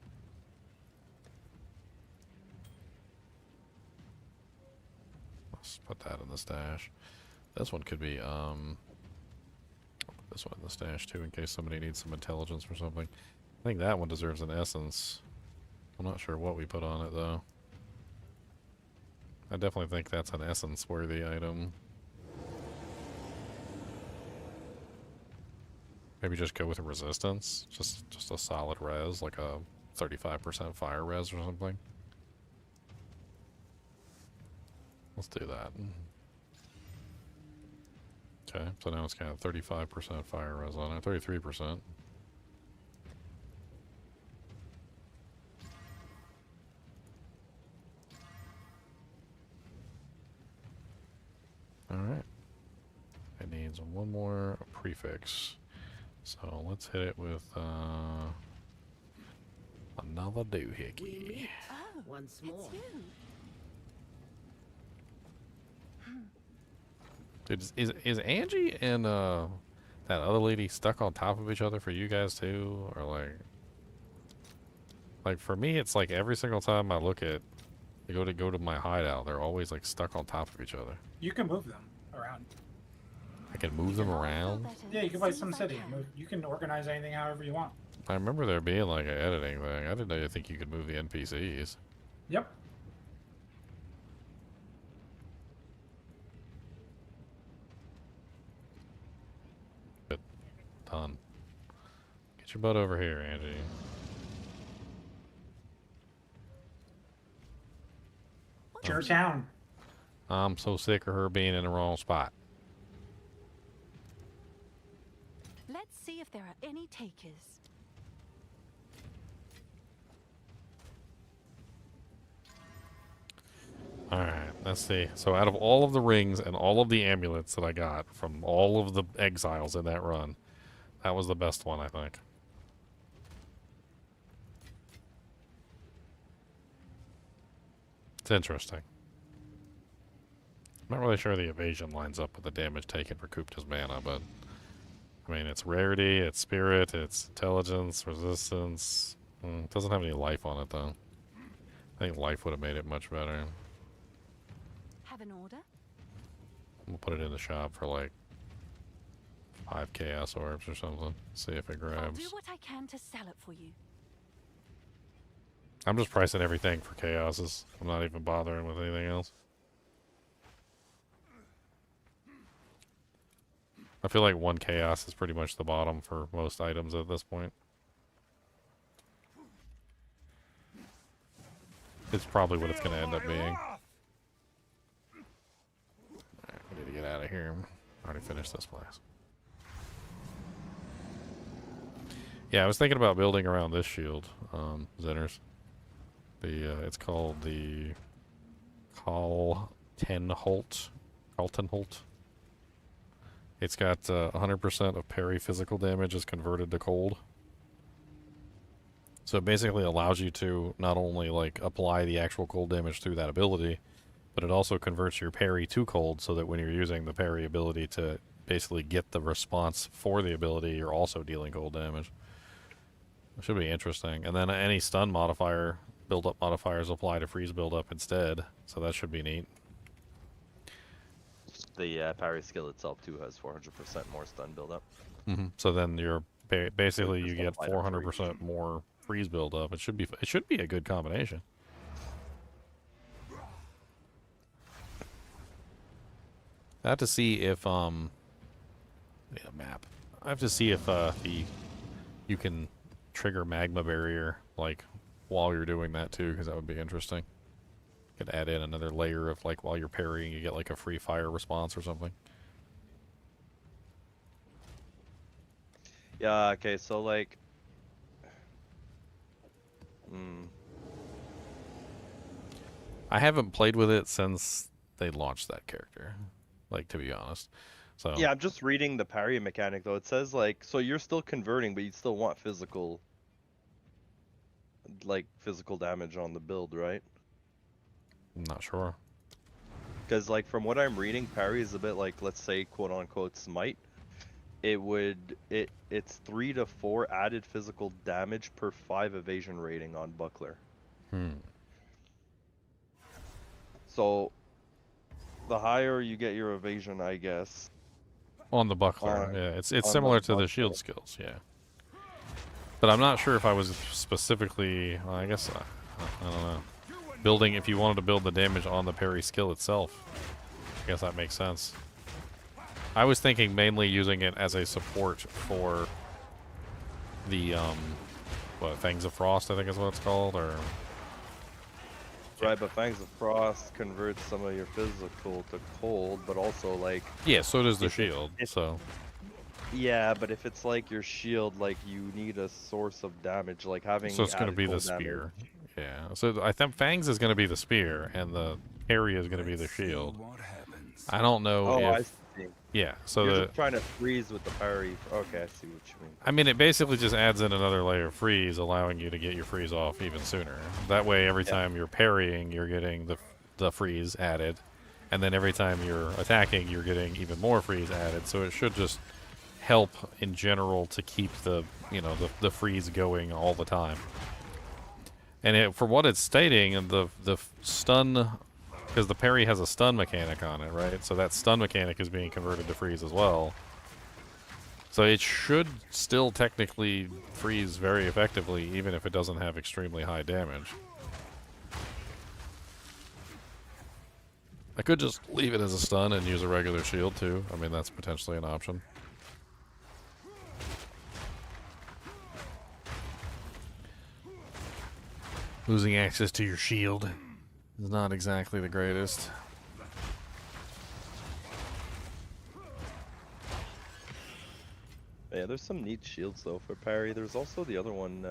Speaker 1: Let's put that in the stash. This one could be, this one in the stash too, in case somebody needs some intelligence or something. I think that one deserves an essence. I'm not sure what we put on it though. I definitely think that's an essence-worthy item. Maybe just go with a resistance. Just a solid res, like a 35% fire res or something. Let's do that. Okay, so now it's got 35% fire res on it, 33%. Alright. It needs one more prefix. So let's hit it with another doohickey.
Speaker 5: Oh, once more.
Speaker 1: Dude, is Angie and that that other lady stuck on top of each other for you guys too, or like for me, it's like every single time I look at, go to my hideout, they're always like stuck on top of each other.
Speaker 6: You can move them around.
Speaker 1: I can move them around.
Speaker 6: Yeah, you can play Sim City. You can organize anything however you want.
Speaker 1: I remember there being like an editing thing. I didn't know you think you could move the NPCs.
Speaker 6: Yep.
Speaker 1: But done. Get your butt over here, Angie.
Speaker 6: It's your town.
Speaker 1: I'm so sick of her being in the wrong spot.
Speaker 2: Let's see if there are any takers.
Speaker 1: Alright, let's see. So out of all of the rings and all of the amulets that I got from all of the exiles in that run, that was the best one, I think. It's interesting. I'm not really sure the evasion lines up with the damage taken recouped as mana, but I mean, it's rarity, it's spirit, it's intelligence, resistance. It doesn't have any life on it, though. I think life would have made it much better.
Speaker 2: Have an order?
Speaker 1: We'll put it in the shop for like 5 chaos orbs or something. See if it
Speaker 2: I'll
Speaker 1: grabs.
Speaker 2: do what I can to sell it for you.
Speaker 1: I'm just pricing everything for chaoses. I'm not even bothering with anything else. I feel like 1 chaos is pretty much the bottom for most items at this point. It's probably what it's going to end up being. Alright, we need to get out of here. I already finished this place. Yeah, I was thinking about building around this shield, Zinners. It's called the Carlton Holt. It's got 100% of parry physical damage is converted to cold. So it basically allows you to not only like apply the actual cold damage through that ability, but it also converts your parry to cold so that when you're using the parry ability to basically get the response for the ability, you're also dealing cold damage. It should be interesting. And then any stun modifier, build-up modifiers apply to freeze build-up instead, so that should be neat.
Speaker 8: The parry skill itself too has 400% more stun build-up.
Speaker 1: So then you're basically you get 400% more freeze build-up. It should be a good combination. I have to see if need a map. I have to see if you can trigger magma barrier like while you're doing that too, because that would be interesting. Could add in another layer of like while you're parrying, you get like a free fire response or something.
Speaker 8: Yeah. Okay. So like.
Speaker 1: I haven't played with it since they launched that character, like, to be honest. So
Speaker 8: Yeah, I'm just reading the parry mechanic though. It says like, so you're still converting, but you still want physical damage on the build, right?
Speaker 1: I'm not sure.
Speaker 8: Because like from what I'm reading, parry is a bit like, let's say, quote unquote smite. It's 3 to 4 added physical damage per 5 evasion rating on buckler. So the higher you get your evasion, I guess.
Speaker 1: On the buckler, yeah, it's similar to the shield skills, yeah. But I'm not sure if I was specifically, well, I guess I don't know. Building, if you wanted to build the damage on the parry skill itself, I guess that makes sense. I was thinking mainly using it as a support for the what, Fangs of Frost, I think is what it's called, or
Speaker 8: Right, but Fangs of Frost converts some of your physical to cold, but also like...
Speaker 1: Yeah, so does the shield, so...
Speaker 8: Yeah, but if it's like your shield, like you need a source of damage, like having...
Speaker 1: So it's going to be the spear. Yeah, so I think Fangs is going to be the spear, and the parry is going to be the shield. I don't know if...
Speaker 8: I see.
Speaker 1: Yeah, so
Speaker 8: You're just trying to freeze with the parry. Okay, I see what you mean.
Speaker 1: I mean, it basically just adds in another layer of freeze, allowing you to get your freeze off even sooner. That way, every time you're parrying, you're getting the freeze added, and then every time you're attacking, you're getting even more freeze added. So it should just help in general to keep the, you know, the freeze going all the time. And for what it's stating, the stun, because the parry has a stun mechanic on it, right? So that stun mechanic is being converted to freeze as well. So it should still technically freeze very effectively, even if it doesn't have extremely high damage. I could just leave it as a stun and use a regular shield too. I mean, that's potentially an option. Losing access to your shield is not exactly the greatest.
Speaker 8: Yeah, there's some neat shields though for parry. There's also the other one,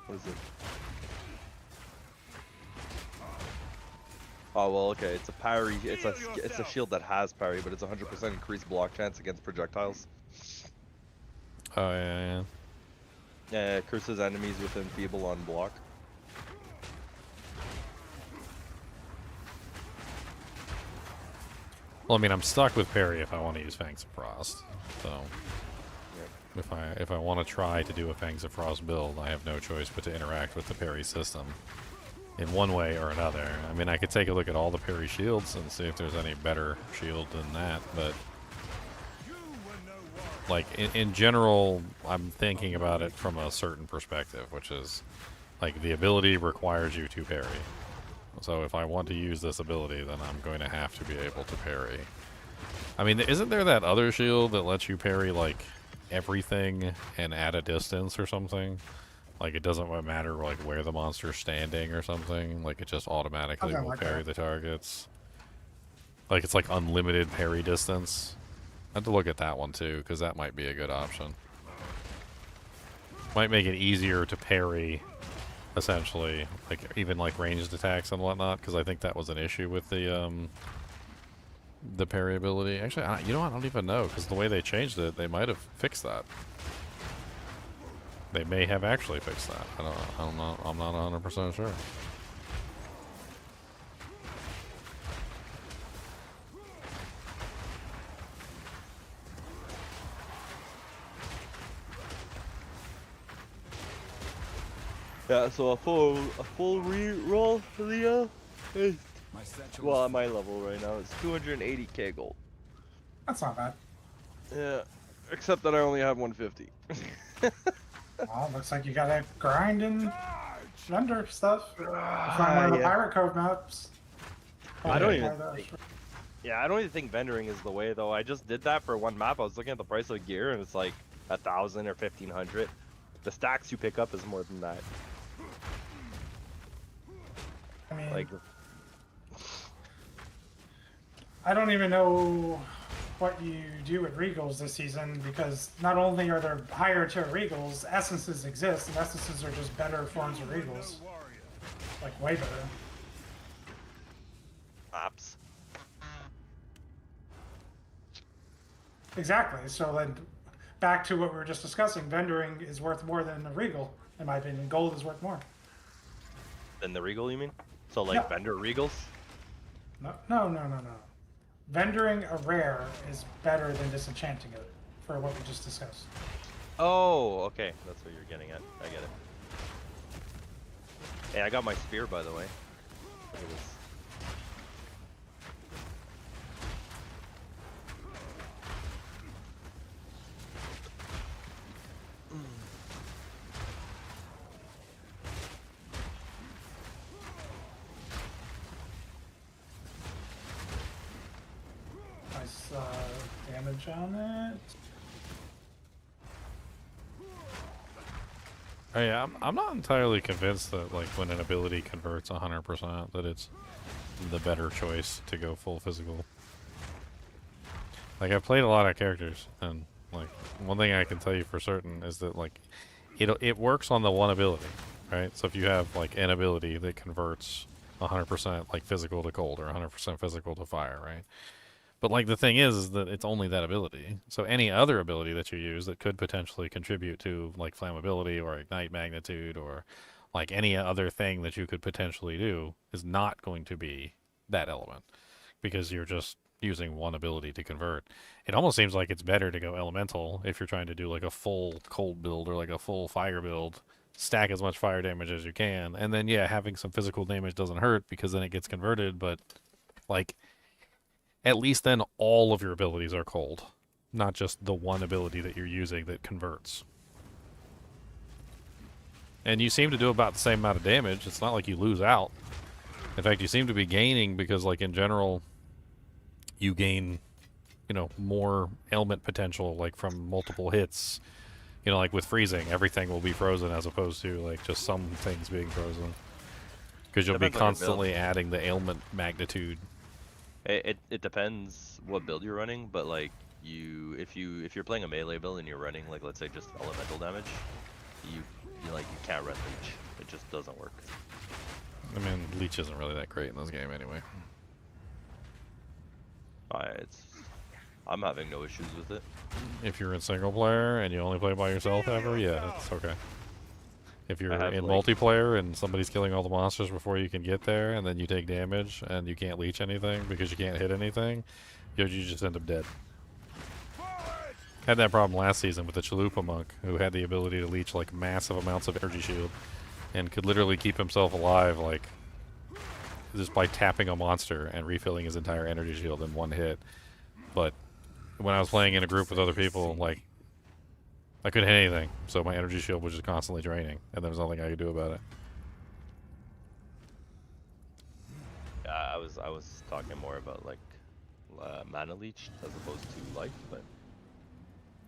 Speaker 8: what is it? Oh well, okay, it's a parry, it's a shield that has parry, but it's 100% increased block chance against projectiles.
Speaker 1: Oh yeah.
Speaker 8: Yeah, it curses enemies with enfeeble on block.
Speaker 1: Well, I mean, I'm stuck with parry if I want to use Fangs of Frost. So, if I want to try to do a Fangs of Frost build, I have no choice but to interact with the parry system in one way or another. I mean, I could take a look at all the parry shields and see if there's any better shield than that, but like in general, I'm thinking about it from a certain perspective, which is like the ability requires you to parry. So if I want to use this ability, then I'm going to have to be able to parry. I mean, isn't there that other shield that lets you parry like everything and at a distance or something? Like it doesn't matter like where the monster's standing or something. Like it just automatically will parry the targets. Like it's like unlimited parry distance. I have to look at that one too, because that might be a good option. Might make it easier to parry, essentially, like even like ranged attacks and whatnot. Because I think that was an issue with the parry ability. Actually, you know what? I don't even know, because the way they changed it, they might have fixed that. They may have actually fixed that. I'm not 100% sure.
Speaker 8: Yeah, so a full re-roll for the is, well, at my level right now, it's 280k gold.
Speaker 6: That's not bad.
Speaker 8: Yeah, except that I only have 150.
Speaker 6: Well, looks like you gotta grind and vendor stuff. Find one of the Pirate Cove maps.
Speaker 8: I don't even think, yeah, I don't even think vendoring is the way though. I just did that for one map. I was looking at the price of gear and it's like 1,000 or 1,500. The stacks you pick up is more than that.
Speaker 6: I mean,
Speaker 8: like,
Speaker 6: I don't even know what you do with Regals this season, because not only are there higher tier Regals, essences exist, and essences are just better forms of Regals. Like, way better.
Speaker 8: maps.
Speaker 6: Exactly, so then back to what we were just discussing, vendoring is worth more than a Regal, in my opinion. Gold is worth more.
Speaker 8: Than the Regal, you mean? So like vendor Regals?
Speaker 6: No. Vendoring a rare is better than disenchanting it, for what we just discussed.
Speaker 8: Oh, okay. That's what you're getting at. I get it. Hey, I got my spear, by the way. Look at this.
Speaker 6: Nice damage on it.
Speaker 1: Oh yeah, I'm not entirely convinced that like when an ability converts 100% that it's the better choice to go full physical. Like I've played a lot of characters, and like one thing I can tell you for certain is that like it works on the one ability, right? So if you have like an ability that converts 100% like physical to cold or 100% physical to fire, right? But like the thing is that it's only that ability. So any other ability that you use that could potentially contribute to like flammability or ignite magnitude or like any other thing that you could potentially do is not going to be that element, because you're using one ability to convert. It almost seems like it's better to go elemental if you're trying to do like a full cold build or like a full fire build. Stack as much fire damage as you can, and then yeah, having some physical damage doesn't hurt because then it gets converted, but like at least then all of your abilities are cold, not just the one ability that you're using that converts. And you seem to do about the same amount of damage. It's not like you lose out. In fact, you seem to be gaining because like in general you gain, you know, more ailment potential like from multiple hits. You know, like with freezing, everything will be frozen as opposed to like just some things being frozen. Because you'll be constantly adding the ailment magnitude.
Speaker 8: It depends what build you're running, but like if you're playing a melee build and you're running like let's say just elemental damage, you can't run leech. It just doesn't work.
Speaker 1: I mean, leech isn't really that great in this game anyway.
Speaker 8: I'm having no issues with it.
Speaker 1: If you're in single player and you only play by yourself ever, yeah, it's okay. If you're in multiplayer and somebody's killing all the monsters before you can get there, and then you take damage and you can't leech anything because you can't hit anything, you just end up dead. Had that problem last season with the Chalupa monk, who had the ability to leech like massive amounts of energy shield, and could literally keep himself alive like just by tapping a monster and refilling his entire energy shield in one hit. But when I was playing in a group with other people, like, I couldn't hit anything, so my energy shield was just constantly draining, and there was nothing I could do about it.
Speaker 8: I was talking more about like mana leech as opposed to life, but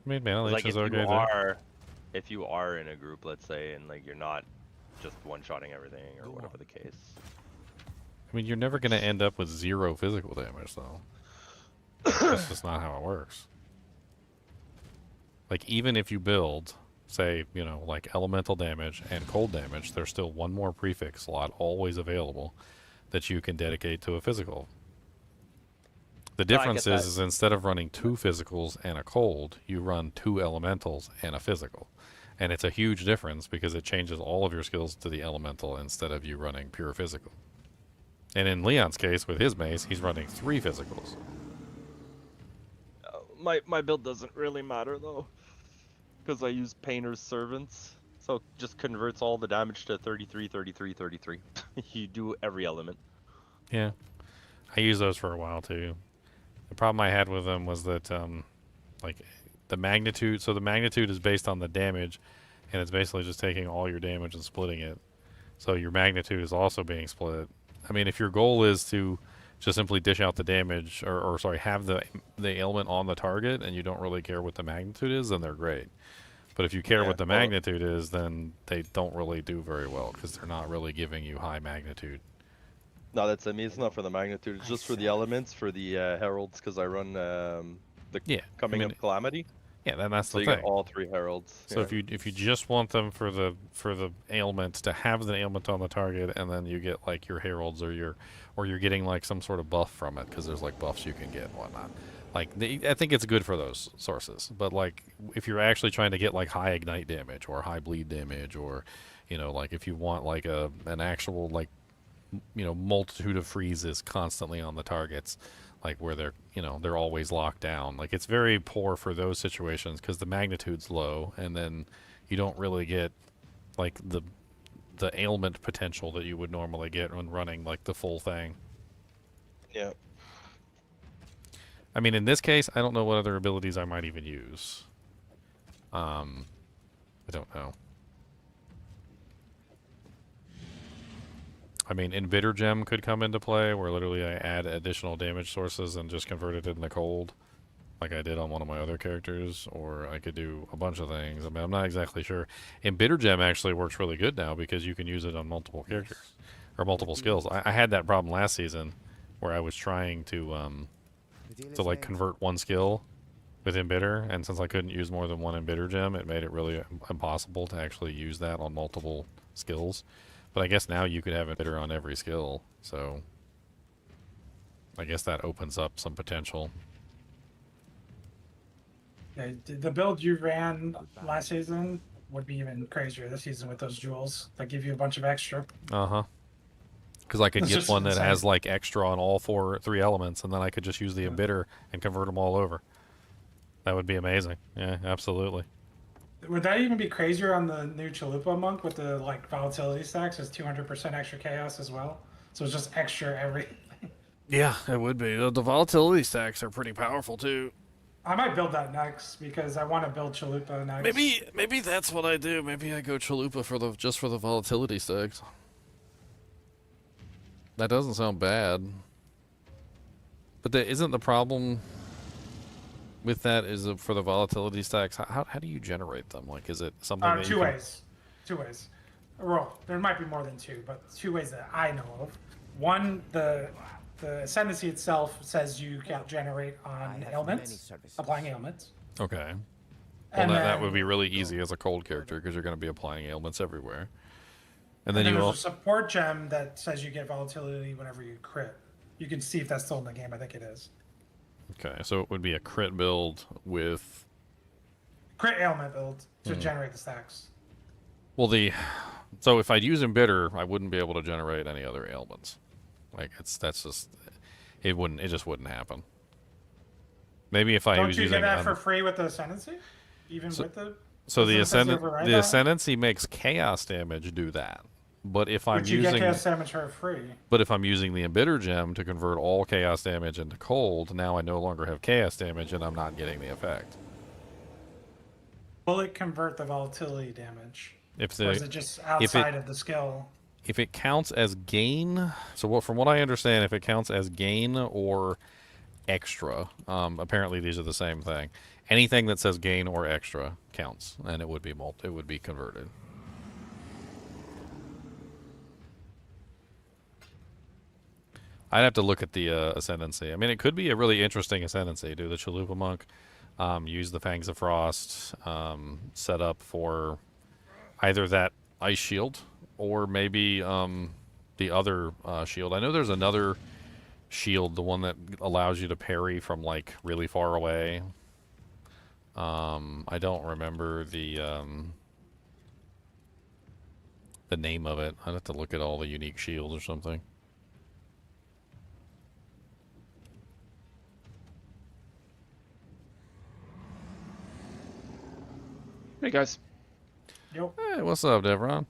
Speaker 1: I mean, mana leech
Speaker 8: like
Speaker 1: is okay.
Speaker 8: If you are in a group, let's say, and like you're not just one-shotting everything or whatever the case.
Speaker 1: I mean, you're never gonna end up with 0 physical damage, though. That's just not how it works. Like, even if you build, say, you know, like elemental damage and cold damage, there's still one more prefix slot always available that you can dedicate to a physical. The difference is instead of running 2 physicals and a cold, you run 2 elementals and a physical. And it's a huge difference because it changes all of your skills to the elemental instead of you running pure physical. And in Leon's case, with his mace, he's running 3 physicals.
Speaker 8: My build doesn't really matter though, because I use Painter's Servants, so it just converts all the damage to 33, 33, 33. You do every element.
Speaker 1: Yeah, I used those for a while too. The problem I had with them was that, like, the magnitude. So the magnitude is based on the damage, and it's basically just taking all your damage and splitting it. So your magnitude is also being split. I mean, if your goal is to just simply dish out the damage, or sorry, have the ailment on the target, and you don't really care what the magnitude is, then they're great. But if you care what the magnitude is, then they don't really do very well because they're not really giving you high magnitude.
Speaker 8: No, that's I mean, it's not for the magnitude. It's just for the elements, for the heralds, because I run the coming up calamity.
Speaker 1: Yeah, then that's
Speaker 8: so
Speaker 1: the
Speaker 8: you
Speaker 1: thing.
Speaker 8: Get all 3 heralds.
Speaker 1: So if you just want them for the ailment, to have the ailment on the target, and then you get like your heralds or you're getting like some sort of buff from it because there's like buffs you can get and whatnot. Like I think it's good for those sources. But like if you're actually trying to get like high ignite damage or high bleed damage, or you know, like if you want like an actual like, you know, multitude of freezes constantly on the targets, like where they're always locked down. Like it's very poor for those situations because the magnitude's low, and then you don't really get like the ailment potential that you would normally get when running like the full thing.
Speaker 8: Yeah.
Speaker 1: I mean, in this case, I don't know what other abilities I might even use. I don't know. I mean, Embitter Gem could come into play, where literally I add additional damage sources and just convert it into cold, like I did on one of my other characters, or I could do a bunch of things. I mean, I'm not exactly sure. Embitter Gem actually works really good now because you can use it on multiple characters, or multiple skills. I had that problem last season, where I was trying to like convert one skill with Embitter, and since I couldn't use more than one Embitter Gem, it made it really impossible to actually use that on multiple skills. But I guess now you could have Embitter on every skill, so I guess that opens up some potential.
Speaker 6: Yeah, the build you ran last season would be even crazier this season with those jewels that give you a bunch of extra.
Speaker 1: Uh-huh. Because I could
Speaker 6: It's
Speaker 1: get
Speaker 6: just
Speaker 1: one that
Speaker 6: insane.
Speaker 1: has like extra on all 3 elements, and then I could just use the emitter and convert them all over. That would be amazing. Yeah, absolutely.
Speaker 6: Would that even be crazier on the new Chalupa monk with the like volatility stacks? Is 200% extra chaos as well? So it's just extra everything.
Speaker 1: Yeah, it would be. The volatility stacks are pretty powerful too.
Speaker 6: I might build that next because I want to build Chalupa next.
Speaker 1: Maybe that's what I do. Maybe I go Chalupa for the volatility stacks. That doesn't sound bad. But isn't the problem with that is for the volatility stacks? How do you generate them? Like, is it something that
Speaker 6: Two ways. Well, there might be more than two, but 2 ways that I know of. One, the ascendancy itself says you can generate on ailments, applying ailments.
Speaker 1: Okay. Well,
Speaker 6: And
Speaker 1: that would
Speaker 6: then-
Speaker 1: be really easy as a cold character because you're going to be applying ailments everywhere. And
Speaker 6: And
Speaker 1: then you
Speaker 6: there's
Speaker 1: will.
Speaker 6: a support gem that says you get volatility whenever you crit. You can see if that's still in the game. I think it is.
Speaker 1: Okay, so it would be a crit build with.
Speaker 6: Crit ailment build to generate the stacks.
Speaker 1: Well, so if I'd use Embitter, I wouldn't be able to generate any other ailments. Like it just wouldn't happen. Maybe if I
Speaker 6: Don't
Speaker 1: was
Speaker 6: you
Speaker 1: using
Speaker 6: get that for free with the ascendancy? Even with the
Speaker 1: so the
Speaker 6: doesn't it override
Speaker 1: the
Speaker 6: that?
Speaker 1: ascendancy makes chaos damage do that. But if I'm
Speaker 6: But you
Speaker 1: using
Speaker 6: get chaos damage for free.
Speaker 1: But if I'm using the Embitter gem to convert all chaos damage into cold, now I no longer have chaos damage and I'm not getting the effect.
Speaker 6: Will it convert the volatility damage?
Speaker 1: If
Speaker 6: Or is it just outside of the skill?
Speaker 1: If it counts as gain, so from what I understand, if it counts as gain or extra, apparently these are the same thing. Anything that says gain or extra counts, and it would be converted. I'd have to look at the ascendancy. I mean, it could be a really interesting ascendancy. Do the Chalupa monk, use the Fangs of Frost, set up for either that ice shield or maybe the other shield. I know there's another shield, the one that allows you to parry from like really far away. I don't remember the name of it. I'd have to look at all the unique shields or something.
Speaker 13: Hey guys.
Speaker 6: Yo.
Speaker 1: Hey, what's up, Devron?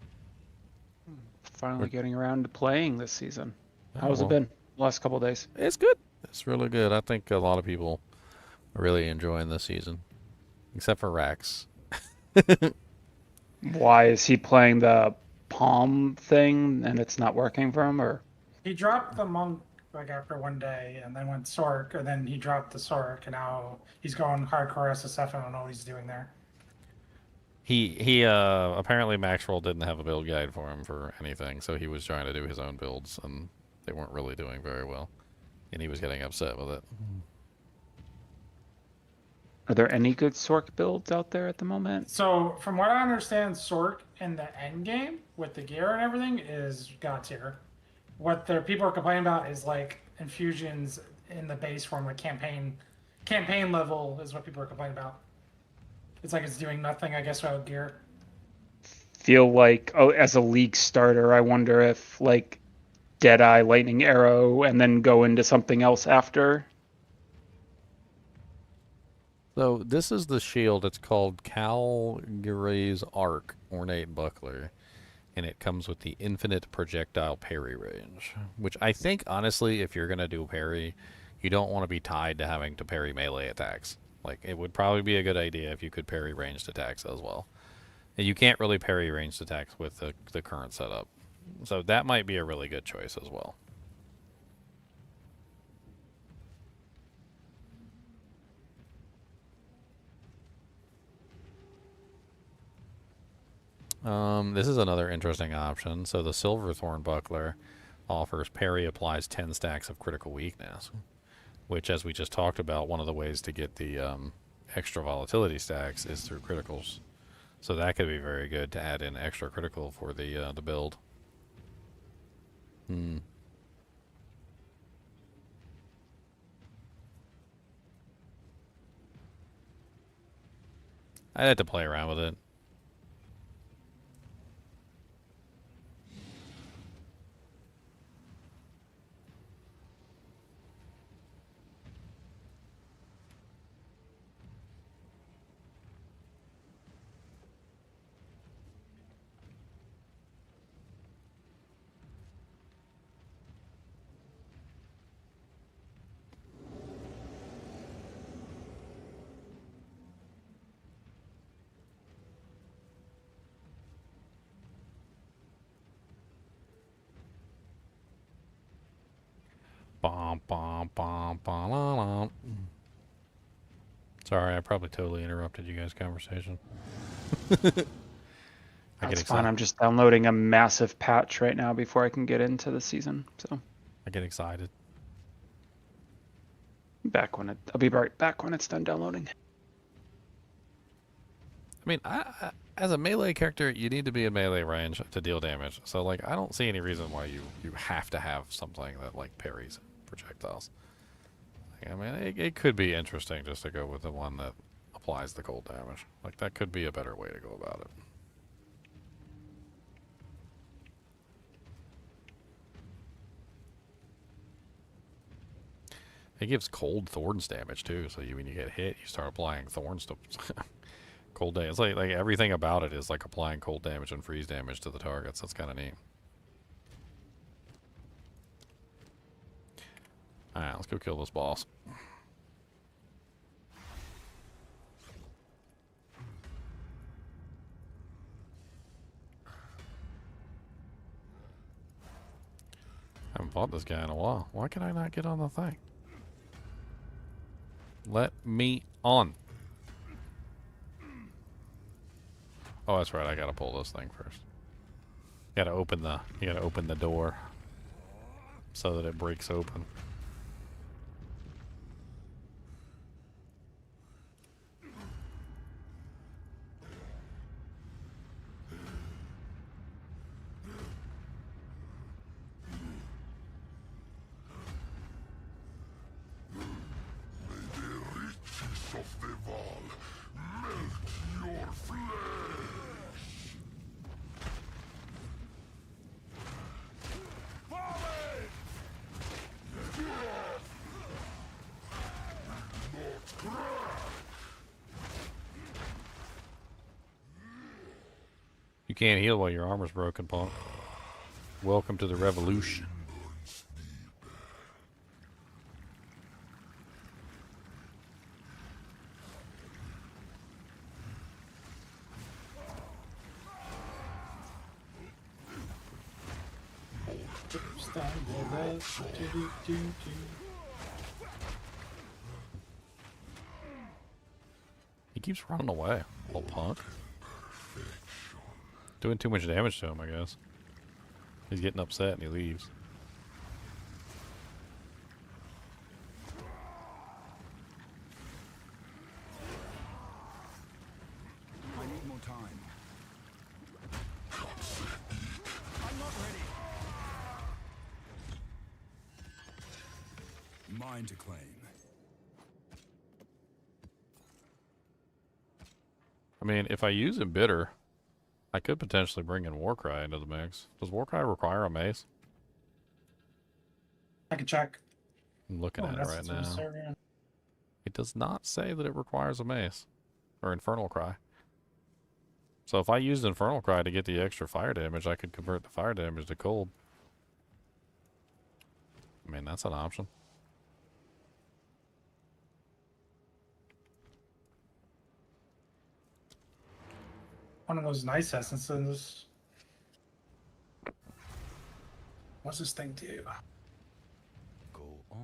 Speaker 13: Finally getting around to playing this season. How's
Speaker 1: well,
Speaker 13: it been the last couple of days?
Speaker 1: It's good. It's really good. I think a lot of people are really enjoying this season, except for Rax.
Speaker 13: Why is he playing the palm thing and it's not working for him, or?
Speaker 6: He dropped the monk like after one day, and then went Sorc, and then he dropped the Sorc, and now he's going hardcore SSF. I don't know what he's doing there.
Speaker 1: He apparently Maxwell didn't have a build guide for him for anything, so he was trying to do his own builds, and they weren't really doing very well, and he was getting upset with it.
Speaker 13: Are there any good Sorc builds out there at the moment?
Speaker 6: So, from what I understand, Sorc in the end game with the gear and everything is god tier. What the people are complaining about is like infusions in the base form, like campaign level is what people are complaining about. It's like it's doing nothing, I guess, without gear.
Speaker 13: Feel like, as a league starter, I wonder if like Deadeye, Lightning Arrow, and then go into something else after.
Speaker 1: So this is the shield. It's called Calgary's Arc Ornate Buckler, and it comes with the infinite projectile parry range, which I think, honestly, if you're going to do parry, you don't want to be tied to having to parry melee attacks. Like, it would probably be a good idea if you could parry ranged attacks as well. And you can't really parry ranged attacks with the current setup. So that might be a really good choice as well. This is another interesting option. So the Silverthorn Buckler offers parry applies 10 stacks of critical weakness, which, as we just talked about, one of the ways to get the extra volatility stacks is through criticals. So that could be very good to add in extra critical for the build. I'd have to play around with it. Bom, bom, bom, bom, la, la. Sorry, I probably totally interrupted you guys' conversation.
Speaker 13: That's fine. I'm just downloading a massive patch right now before I can get into the season. So
Speaker 1: I get excited.
Speaker 13: I'll be right back when it's done downloading.
Speaker 1: I mean, as a melee character, you need to be in melee range to deal damage. So, like, I don't see any reason why you have to have something that, like, parries projectiles. Like, I mean, it could be interesting just to go with the one that applies the cold damage. Like, that could be a better way to go about it. It gives cold thorns damage, too. So, when you get hit, you start applying thorns to... cold damage. It's like everything about it is like applying cold damage and freeze damage to the targets. That's kind of neat. Alright, let's go kill this boss. I haven't fought this guy in a while. Why can I not get on the thing? Let me on. Oh, that's right. I gotta pull this thing first. You gotta open the door so that it breaks open. You can't heal while your armor's broken, punk. Welcome to the revolution. He keeps running away, little punk. Doing too much damage to him, I guess. He's getting upset and he leaves.
Speaker 7: I need more time. I'm not ready. Mine to claim.
Speaker 1: I mean, if I use Embitter, I could potentially bring in Warcry into the mix. Does Warcry require a mace?
Speaker 6: I can check.
Speaker 1: I'm looking at it right now. It does not say that it requires a mace or Infernal Cry. So if I used Infernal Cry to get the extra fire damage, I could convert the fire damage to cold. I mean, that's an option.
Speaker 6: One of those nice essences. What's this thing do?
Speaker 7: Go on.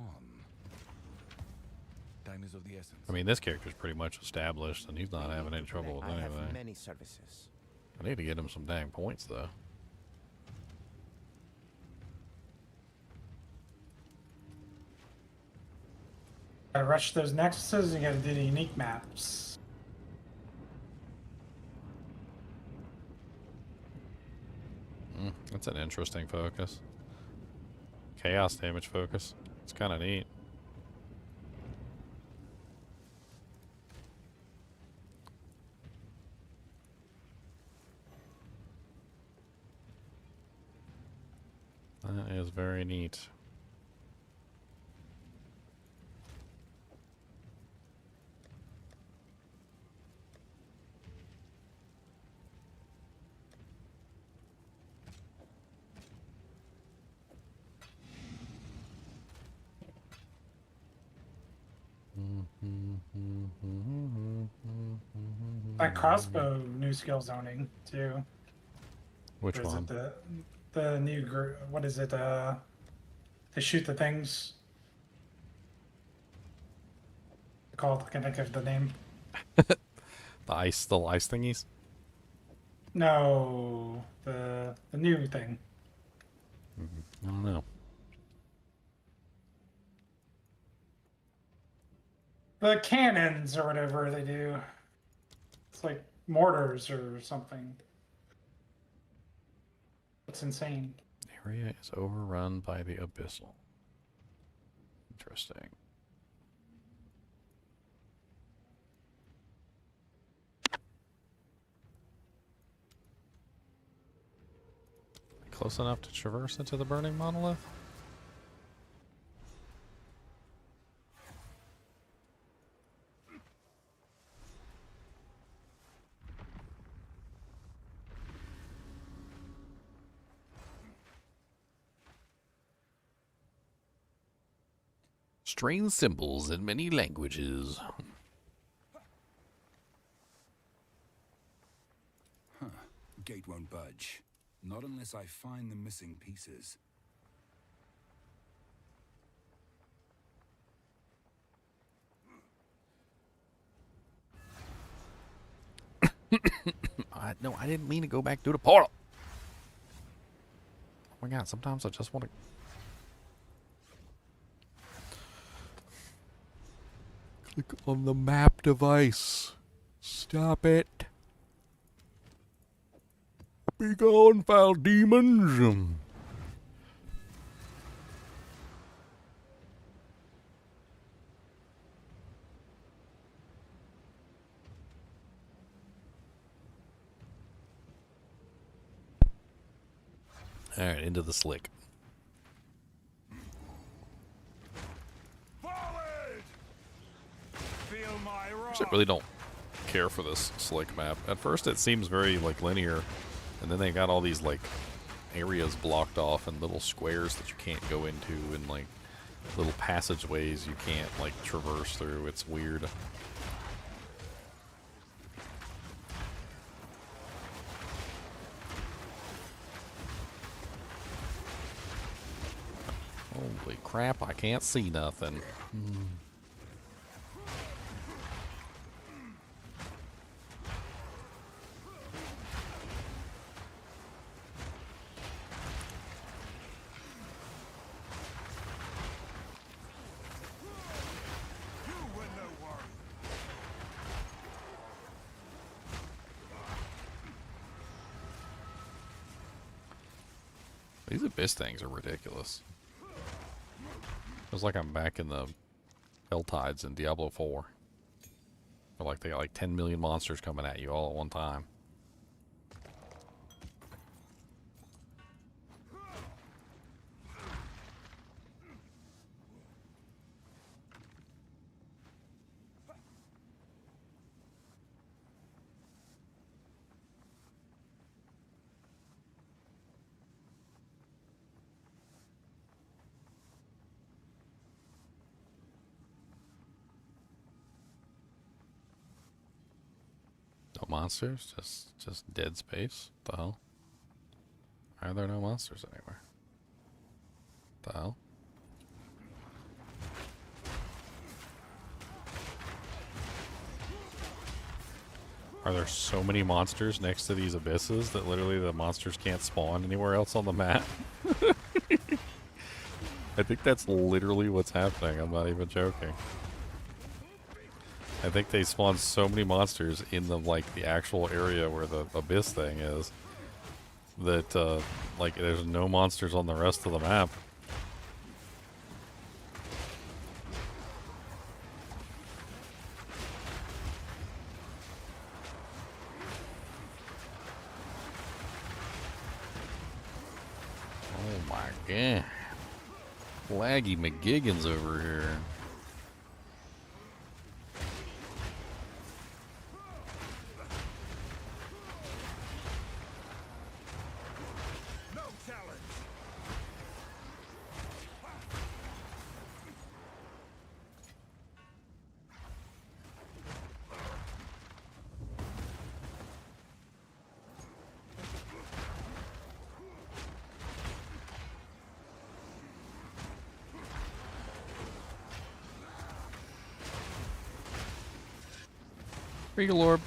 Speaker 7: Time is of the essence.
Speaker 1: I mean, this character's pretty much established, and he's not having any trouble with anything.
Speaker 9: I have many services.
Speaker 1: I need to get him some dang points, though.
Speaker 6: Gotta rush those nexuses and you gotta do the unique maps.
Speaker 1: That's an interesting focus. Chaos damage focus. It's kind of neat. That is very neat.
Speaker 6: That crossbow new skill zoning too.
Speaker 1: Which
Speaker 6: Or is
Speaker 1: one?
Speaker 6: it the new what is it? To shoot the things called. I can think of the name.
Speaker 1: The little ice thingies?
Speaker 6: No, the new thing.
Speaker 1: I don't know.
Speaker 6: The cannons or whatever they do. It's like mortars or something. It's insane.
Speaker 1: Area is overrun by the Abyssal. Interesting. Close enough to traverse into the burning monolith? Strange symbols in many languages.
Speaker 7: Huh. Gate won't budge. Not unless I find the missing pieces.
Speaker 1: No, I didn't mean to go back through the portal. Oh my god, sometimes I just want to... Click on the map device. Stop it. Be gone, foul demons. Alright, into the slick. I really don't care for this slick map. At first it seems very like linear, and then they got all these like areas blocked off and little squares that you can't go into and like little passageways you can't like traverse through. It's weird. Holy crap, I can't see nothing. These Abyss things are ridiculous. Feels like I'm back in the HellTides in Diablo 4. Or like they got like 10 million monsters coming at you all at one time. No monsters, just dead space. What the hell? Why are there no monsters anywhere? What the hell? Are there so many monsters next to these abysses that literally the monsters can't spawn anywhere else on the map? I think that's literally what's happening. I'm not even joking. I think they spawn so many monsters in the the actual area where the abyss thing is that like there's no monsters on the rest of the map. Oh my god. Laggy McGiggins over here. Regal Orb.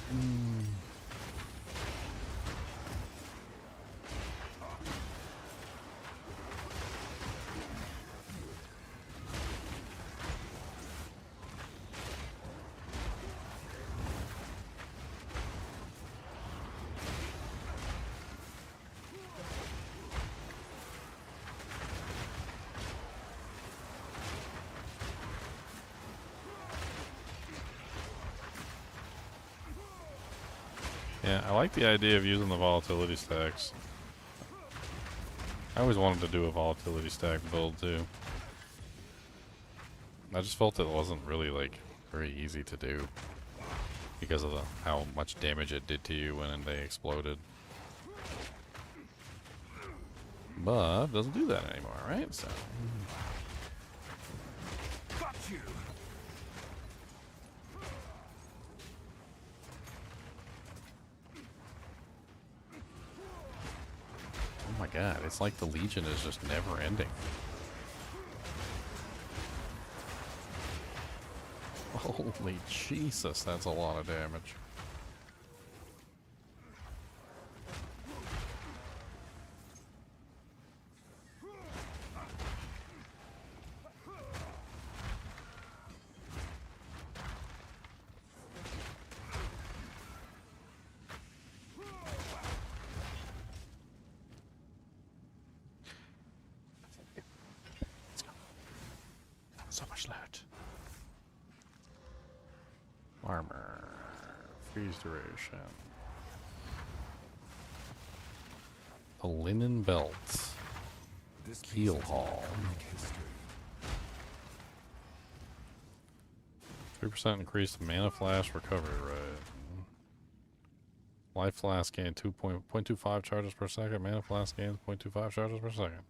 Speaker 1: Yeah, I like the idea of using the volatility stacks. I always wanted to do a volatility stack build too. I just felt it wasn't really like very easy to do because of how much damage it did to you when they exploded. But it doesn't do that anymore, right? So.
Speaker 3: Got you.
Speaker 1: Oh my god, it's like the Legion is just never ending. Holy Jesus, that's a lot of damage. So much left. Armor. Freeze duration. A linen belt. Keel haul. 3% increased mana flash recovery rate. Life flask gain 2.25 charges per second. Mana flask gains 0.25 charges per second.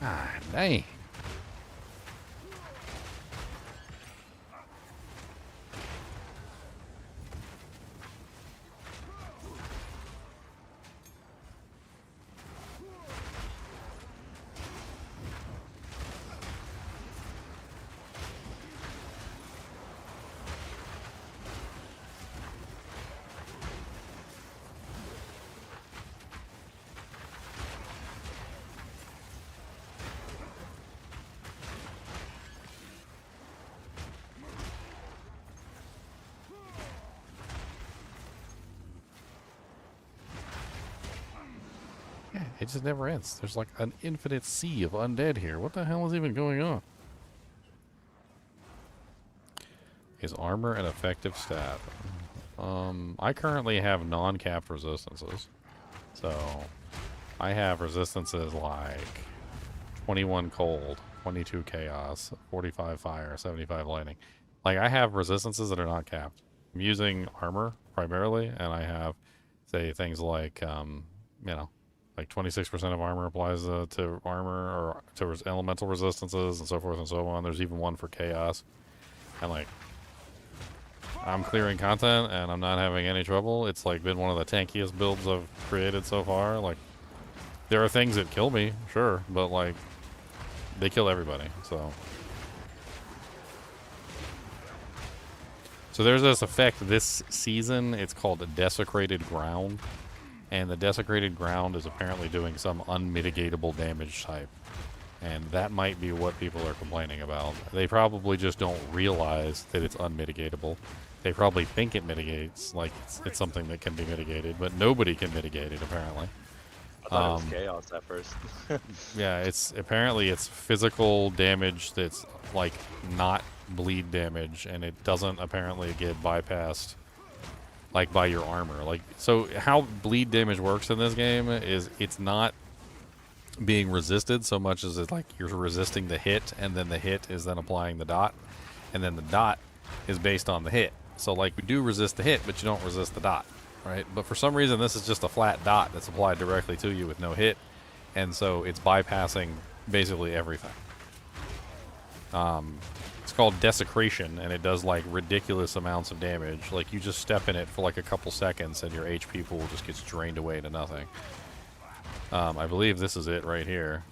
Speaker 1: Ah, dang. Yeah, it just never ends. There's like an infinite sea of undead here. What the hell is even going on? Is armor an effective stat? I currently have non-capped resistances. So, I have resistances like 21 cold, 22 chaos, 45 fire, 75 lightning. Like, I have resistances that are not capped. I'm using armor primarily, and I have, say, things like, you know, like 26% of armor applies to armor or to elemental resistances and so forth and so on. There's even one for chaos. And like, I'm clearing content and I'm not having any trouble. It's like been one of the tankiest builds I've created so far. Like, there are things that kill me, sure, but like, they kill everybody, so. So there's this effect this season. It's called a Desecrated Ground. And the Desecrated Ground is apparently doing some unmitigatable damage type. And that might be what people are complaining about. They probably just don't realize that it's unmitigatable. They probably think it mitigates, like it's something that can be mitigated, but nobody can mitigate it, apparently.
Speaker 8: thought it was chaos at first.
Speaker 1: Yeah, it's apparently it's physical damage that's like not bleed damage, and it doesn't apparently get bypassed like by your armor. Like, so how bleed damage works in this game is it's not being resisted so much as it's like you're resisting the hit, and then the hit is then applying the dot, and then the dot is based on the hit. So like you do resist the hit, but you don't resist the dot, right? But for some reason this is just a flat dot that's applied directly to you with no hit, and so it's bypassing basically everything. It's called Desecration, and it does like ridiculous amounts of damage. Like you just step in it for like a couple seconds and your HP pool just gets drained away to nothing. I believe this is it right here.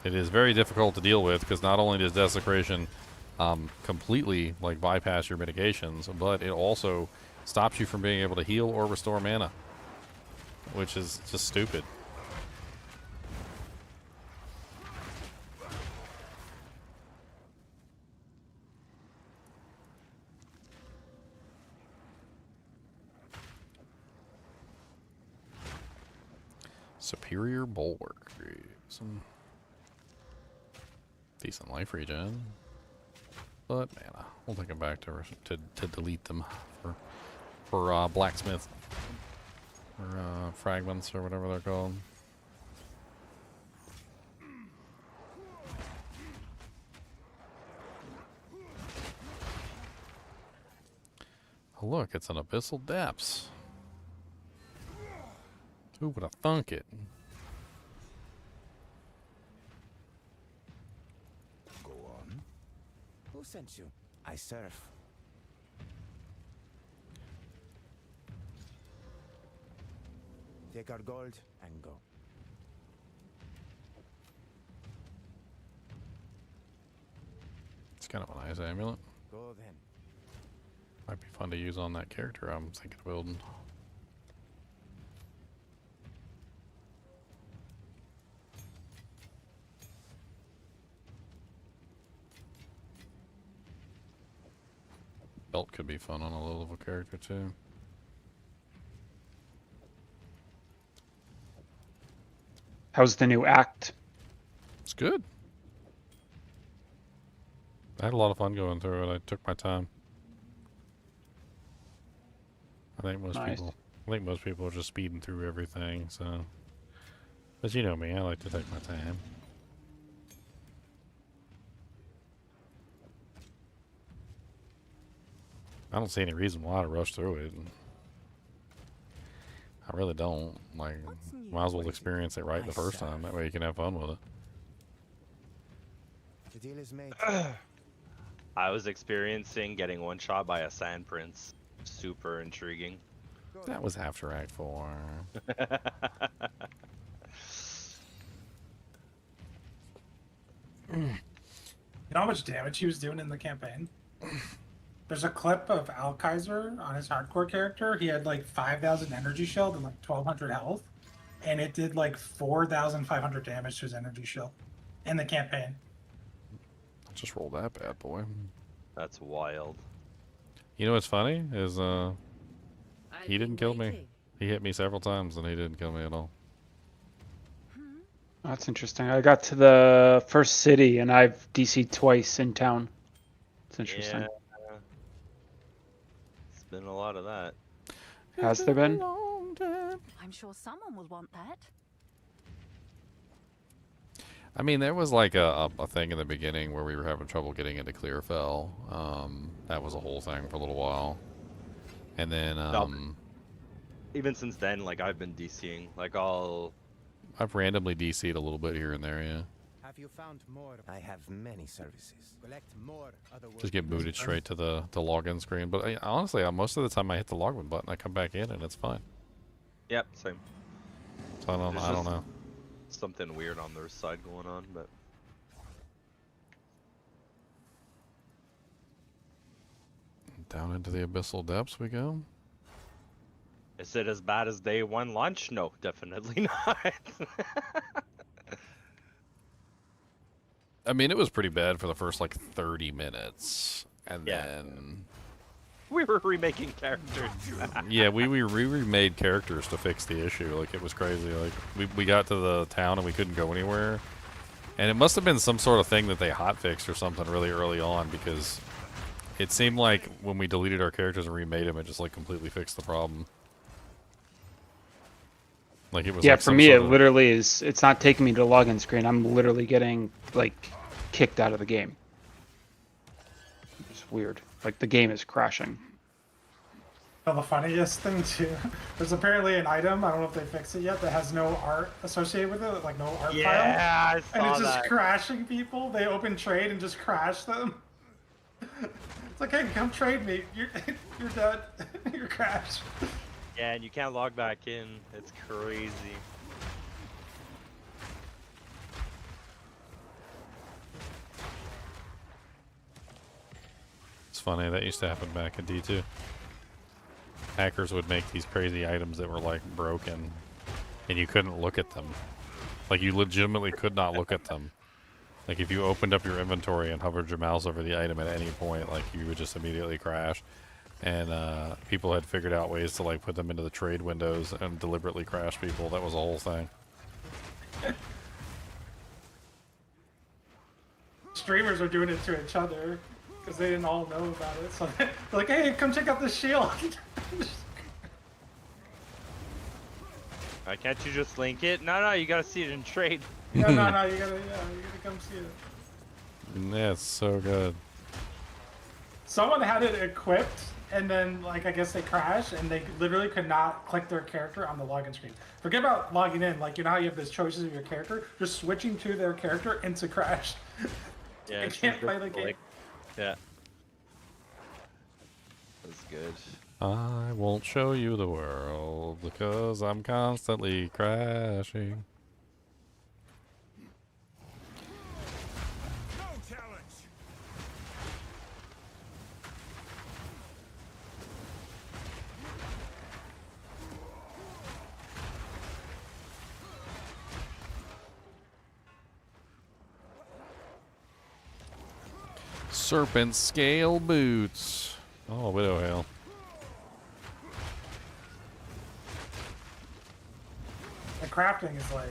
Speaker 1: It is very difficult to deal with because not only does Desecration completely like bypass your mitigations, but it also stops you from being able to heal or restore mana, which is just stupid. Superior Bulwark. Some decent life regen. But mana. We'll take them back to delete them for blacksmith or fragments or whatever they're called. Oh, look, it's an Abyssal Depths. Who would have thunk it?
Speaker 9: Go on. Who sent you? I serve. Take our gold and go.
Speaker 1: It's kind of a nice amulet.
Speaker 9: Go then.
Speaker 1: Might be fun to use on that character I'm thinking of building. Belt could be fun on a low level character too.
Speaker 13: How's the new act?
Speaker 1: It's good. I had a lot of fun going through it. I took my time. I think most people are just speeding through everything, so. But you know me, I like to take my time. I don't see any reason why to rush through it. I really don't. Like, might as well experience it right the first time. That way you can have fun with it.
Speaker 9: The deal is made.
Speaker 8: I was experiencing getting one shot by a sand prince. Super intriguing.
Speaker 1: That was after Act 4.
Speaker 6: You know how much damage he was doing in the campaign? There's a clip of Alkaiser on his hardcore character. He had like 5,000 energy shield and like 1,200 health. And it did like 4,500 damage to his energy shield in the campaign.
Speaker 1: Just roll that bad boy.
Speaker 8: That's wild.
Speaker 1: You know what's funny is he didn't kill me. He hit me several times and he didn't kill me at all.
Speaker 13: That's interesting. I got to the first city and I've DC'd twice in town. It's interesting.
Speaker 8: Yeah. It's been a lot of that.
Speaker 13: Has there been?
Speaker 2: I'm sure someone will want that.
Speaker 1: I mean, there was like a thing in the beginning where we were having trouble getting into Clearfell. That was a whole thing for a little while. And then
Speaker 8: even since then, like I've been DCing. Like
Speaker 1: I've randomly DC'd a little bit here and there, yeah.
Speaker 9: Have you found more? I have many services. Collect more other
Speaker 1: Just get booted straight to the login screen. But honestly, most of the time I hit the login button, I come back in and it's fine.
Speaker 8: Yep, same.
Speaker 1: So I don't know.
Speaker 8: Something weird on their side going on, but
Speaker 1: down into the Abyssal Depths we go.
Speaker 8: Is it as bad as day one launch? No, definitely not.
Speaker 1: I mean, it was pretty bad for the first like 30 minutes, and then
Speaker 8: we were remaking characters.
Speaker 1: Yeah, we remade characters to fix the issue. Like, it was crazy. Like, we got to the town and we couldn't go anywhere. And it must have been some sort of thing that they hotfixed or something really early on, because it seemed like when we deleted our characters and remade them, it just like completely fixed the problem. Like, it was
Speaker 13: Yeah,
Speaker 1: like
Speaker 13: for me, it literally is. It's not taking me to the login screen. I'm literally getting like kicked out of the game. It's weird. Like the game is crashing.
Speaker 6: Well, the funniest thing too, there's apparently an item, I don't know if they fixed it yet, that has no art associated with it, like no art
Speaker 8: Yeah,
Speaker 6: pile.
Speaker 8: I saw
Speaker 6: And it's just
Speaker 8: that.
Speaker 6: crashing people. They open trade and just crash them. It's like, hey, come trade me. You're dead. You're crashed.
Speaker 8: Yeah, and you can't log back in. It's crazy.
Speaker 1: It's funny, that used to happen back in D2. Hackers would make these crazy items that were like broken, and you couldn't look at them. Like, you legitimately could not look at them. Like, if you opened up your inventory and hovered your mouse over the item at any point, like, you would just immediately crash. And people had figured out ways to like put them into the trade windows and deliberately crash people. That was the whole thing.
Speaker 6: Streamers are doing it to each other because they didn't all know about it. So they're like, hey, come check out this shield.
Speaker 8: Can't you just link it? No, you gotta see it in trade.
Speaker 6: No, you gotta come see it.
Speaker 1: Yeah, it's so good.
Speaker 6: Someone had it equipped, and then, like, I guess they crashed, and they literally could not click their character on the login screen. Forget about logging in. Like, you know how you have those choices of your character? Just switching to their character into crash.
Speaker 8: Yeah,
Speaker 6: they can't play the game.
Speaker 8: like, yeah. That's good.
Speaker 1: I won't show you the world because I'm constantly crashing. Serpent scale boots. Oh, Widow Hail.
Speaker 6: The crafting is like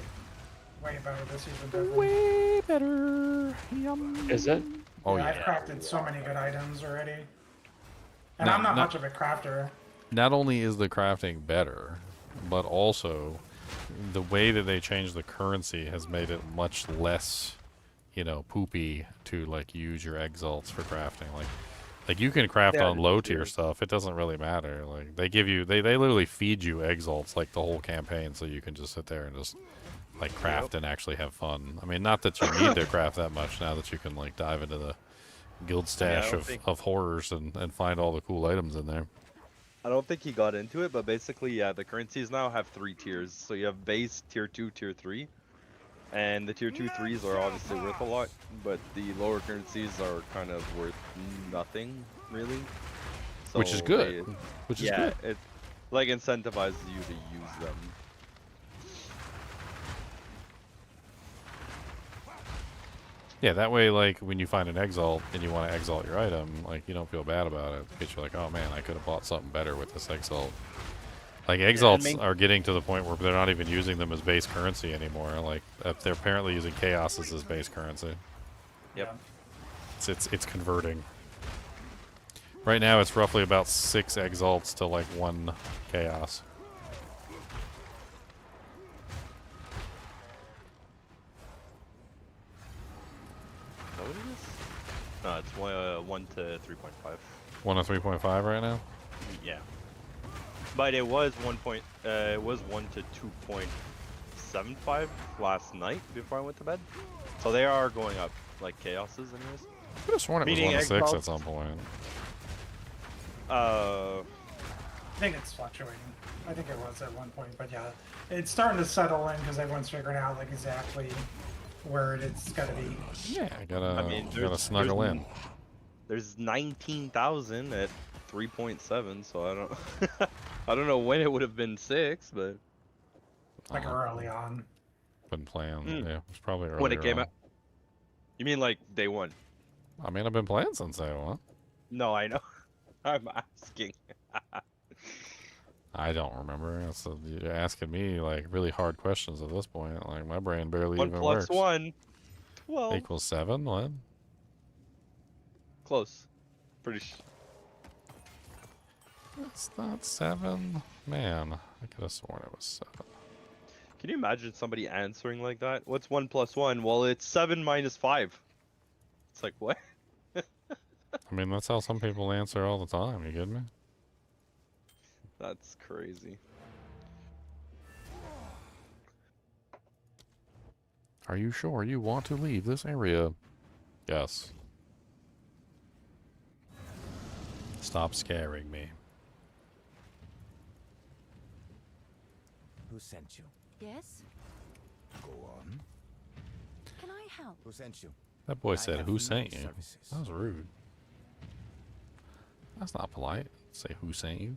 Speaker 6: way better this season. Definitely.
Speaker 1: Way better. Yum.
Speaker 13: Is it?
Speaker 1: Oh
Speaker 6: yeah,
Speaker 1: yeah.
Speaker 6: I've crafted so many good items already. And
Speaker 1: No,
Speaker 6: I'm not much of a crafter.
Speaker 1: Not only is the crafting better, but also the way that they changed the currency has made it much less, you know, poopy to like use your exalts for crafting. Like you can craft on low tier stuff. It doesn't really matter. Like they give you, they literally feed you exalts like the whole campaign, so you can just sit there and just like craft and actually have fun. I mean, not that you need to craft that much now that you can like dive into the guild stash of horrors and find all the cool items in there.
Speaker 8: I don't think he got into it, but basically, yeah, the currencies now have 3 tiers. So you have base, tier 2, tier 3. And the tier 2, 3s are obviously worth a lot, but the lower currencies are kind of worth nothing, really. So
Speaker 1: Which is good. Which is good.
Speaker 8: It like incentivizes you to use them.
Speaker 1: Yeah, that way, like, when you find an exalt and you want to exalt your item, like, you don't feel bad about it. Because you're like, oh man, I could have bought something better with this exalt. Like, exalts are getting to the point where they're not even using them as base currency anymore. Like, they're apparently using chaos as base currency.
Speaker 8: Yep.
Speaker 1: It's converting. Right now, it's roughly about 6 exalts to, like, 1 chaos.
Speaker 8: No, it's 1 to 3.5.
Speaker 1: 1 to 3.5 right now?
Speaker 8: Yeah. But it was 1 to 2.75 last night before I went to bed. So they are going up like chaoses anyways.
Speaker 1: I could have sworn it was 1 to 6 at some point.
Speaker 6: I think it's fluctuating. I think it was at one point, but yeah, it's starting to settle in because everyone's figuring out like exactly where it's got to be.
Speaker 1: Yeah, gotta snuggle in.
Speaker 8: There's 19,000 at 3.7, so I don't I don't know when it would have been 6, but
Speaker 6: like early on.
Speaker 1: Been playing, yeah, it was probably early
Speaker 8: when it came out. You mean like day 1?
Speaker 1: I mean, I've been playing since day 1.
Speaker 8: No, I know. I'm asking.
Speaker 1: I don't remember. You're asking me like really hard questions at this point. Like my brain barely
Speaker 8: 1
Speaker 1: even
Speaker 8: plus
Speaker 1: works.
Speaker 8: 1, 12.
Speaker 1: Equals 7? What?
Speaker 8: Close. Pretty.
Speaker 1: It's not 7. Man, I could have sworn it was 7.
Speaker 8: Can you imagine somebody answering like that? What's 1 plus 1? Well, it's 7 minus 5. It's like, what?
Speaker 1: I mean, that's how some people answer all the time. You kidding me?
Speaker 8: That's crazy.
Speaker 1: Are you sure you want to leave this area? Yes. Stop scaring me.
Speaker 9: Who sent you?
Speaker 2: Yes?
Speaker 9: Go on.
Speaker 2: Can I help?
Speaker 9: Who sent you?
Speaker 1: That boy
Speaker 9: I
Speaker 1: said,
Speaker 9: have
Speaker 1: who
Speaker 9: many
Speaker 1: sent you?
Speaker 9: services.
Speaker 1: That was rude. That's not polite. Say, who sent you?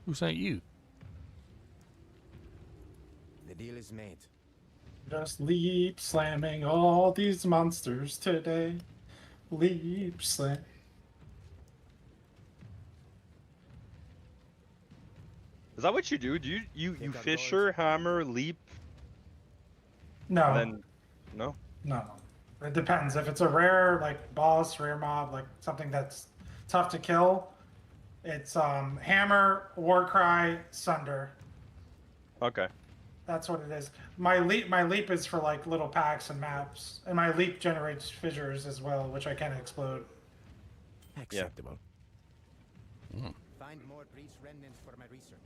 Speaker 1: Who sent you?
Speaker 9: The deal is made.
Speaker 6: Just leap slamming all these monsters today. Leap slam.
Speaker 8: Is that what you do? Do you fisher, hammer, leap?
Speaker 6: No.
Speaker 8: And then, no?
Speaker 6: No. It depends. If it's a rare, like, boss, rare mob, like, something that's tough to kill, it's hammer, warcry, sunder.
Speaker 8: Okay.
Speaker 6: That's what it is. My leap is for, like, little packs and maps. And my leap generates fissures as well, which I can explode.
Speaker 9: Acceptable.
Speaker 1: Yeah.
Speaker 9: Find more priest remnants for my research.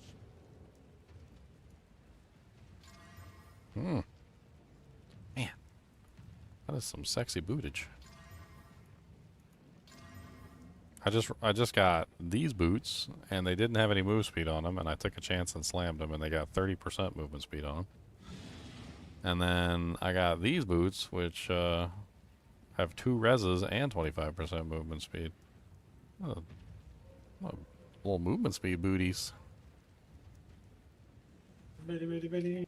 Speaker 1: Man. That is some sexy bootage. I just got these boots, and they didn't have any move speed on them, and I took a chance and slammed them, and they got 30% movement speed on them. And then I got these boots, which have 2 reses and 25% movement speed. Little movement speed booties.
Speaker 6: Bitty, bitty, bitty.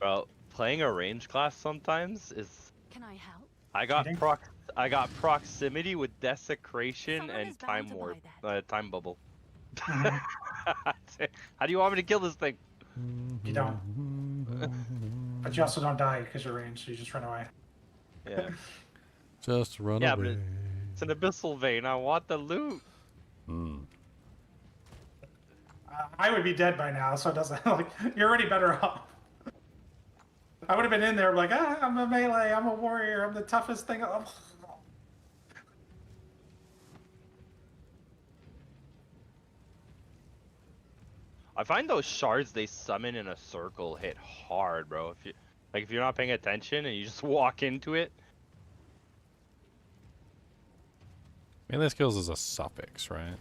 Speaker 8: Well, playing a range class sometimes is.
Speaker 2: Can I help?
Speaker 8: I got proximity with desecration
Speaker 2: Someone
Speaker 8: and
Speaker 2: is bound
Speaker 8: time
Speaker 2: to
Speaker 8: warp,
Speaker 2: buy
Speaker 8: time bubble. How do you want me to kill this thing?
Speaker 6: You don't. But you also don't die because you're ranged, so you just run away.
Speaker 8: Yeah.
Speaker 1: Just run
Speaker 8: Yeah,
Speaker 1: away.
Speaker 8: but it's an abyssal vein. I want the loot.
Speaker 6: I would be dead by now, so it doesn't, like, you're already better off. I would have been in there like, I'm a melee, I'm a warrior, I'm the toughest thing.
Speaker 8: I find those shards they summon in a circle hit hard, bro. If you're not paying attention and you just walk into it.
Speaker 1: Melee skills is a suffix, right?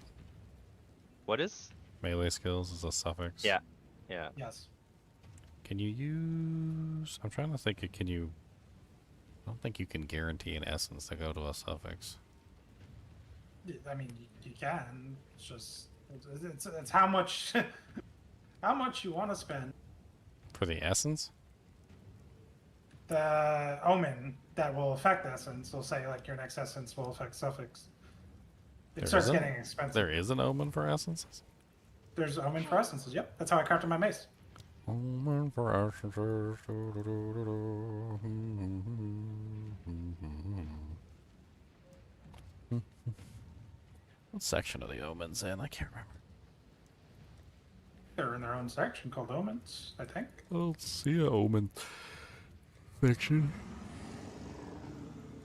Speaker 8: What is?
Speaker 1: Melee skills is a suffix.
Speaker 8: Yeah. Yeah.
Speaker 6: Yes.
Speaker 1: Can you use... I'm trying to think, can you... I don't think you can guarantee an essence to go to a suffix.
Speaker 6: I mean, you can. It's just... It's how much... how much you want to spend.
Speaker 1: For the essence?
Speaker 6: The omen that will affect essence will say, like, your next essence will affect suffix. It starts getting expensive.
Speaker 1: There is an omen for essences?
Speaker 6: There's omen for essences, yep. That's how I crafted my mace.
Speaker 1: Omen for essences. What section of the omens in? I can't remember.
Speaker 6: They're in their own section called omens, I think.
Speaker 1: Let's see a omen section.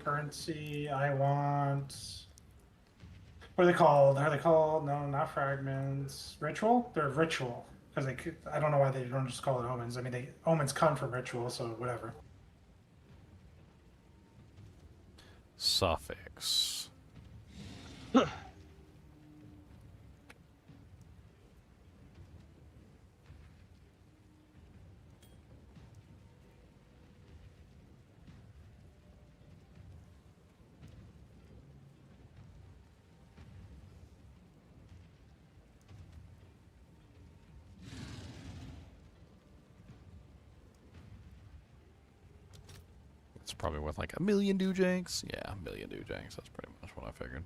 Speaker 6: Currency, I want... What are they called? Are they called? No, not fragments. Ritual? They're ritual. Because they could, I don't know why they don't just call it omens. I mean, omens come from ritual, so whatever.
Speaker 1: Suffix. It's probably worth like 1 million doojanks. Yeah, 1 million doojanks. That's pretty much what I figured.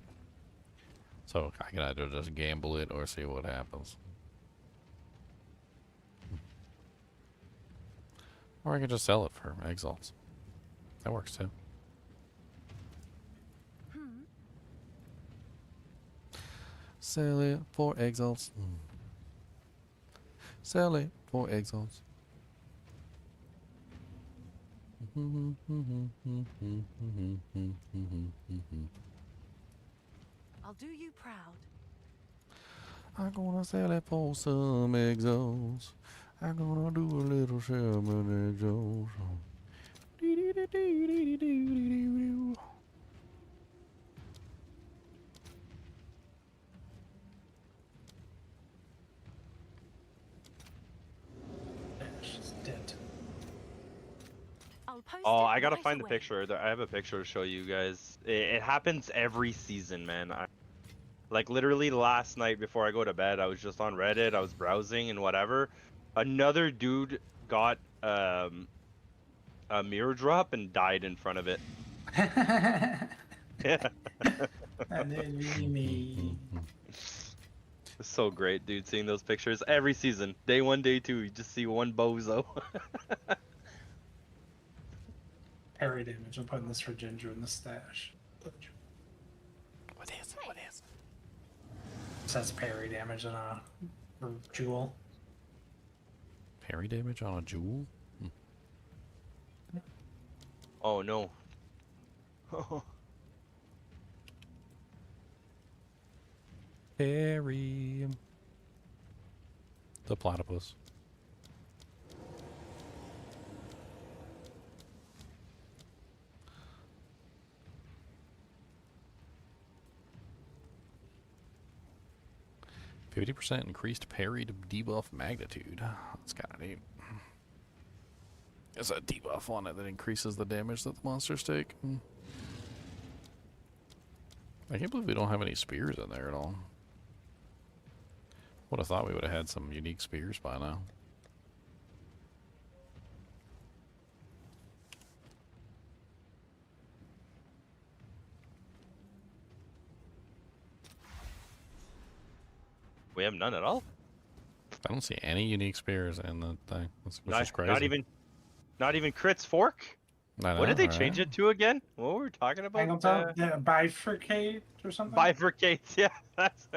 Speaker 1: So I can either just gamble it or see what happens. Or I can just sell it for exiles. That works too. Sell it for exiles. Sell it for exiles.
Speaker 2: I'll do you proud.
Speaker 1: I'm gonna sell it for some exiles. I'm gonna do a little shaman exiles.
Speaker 6: She's dead.
Speaker 2: I'll post
Speaker 8: Oh,
Speaker 2: it
Speaker 8: I gotta
Speaker 2: right
Speaker 8: find the
Speaker 2: away.
Speaker 8: picture. I have a picture to show you guys. It happens every season, man. Like literally last night before I go to bed, I was just on Reddit. I was browsing and whatever. Another dude got a mirror drop and died in front of it. Yeah.
Speaker 6: And then me.
Speaker 8: It's so great, dude, seeing those pictures every season. Day 1, day 2, you just see one bozo.
Speaker 6: Parry damage. I'm putting this for Ginger in the stash.
Speaker 1: What is it? What is it?
Speaker 6: It says parry damage on a jewel.
Speaker 1: Parry damage on a jewel?
Speaker 8: Oh no.
Speaker 1: Parry. The platypus. %50 increased parry to debuff magnitude. That's kind of neat. There's a debuff on it that increases the damage that the monsters take. I can't believe we don't have any spears in there at all. Would have thought we would have had some unique spears by now.
Speaker 8: We have none at all?
Speaker 1: I don't see any unique spears in the thing, which is crazy.
Speaker 8: Not even Crit's Fork?
Speaker 1: I know,
Speaker 8: What did they
Speaker 1: right?
Speaker 8: change it to again? What were we talking about?
Speaker 6: Bifurcate or something?
Speaker 8: Bifurcate, yeah. That's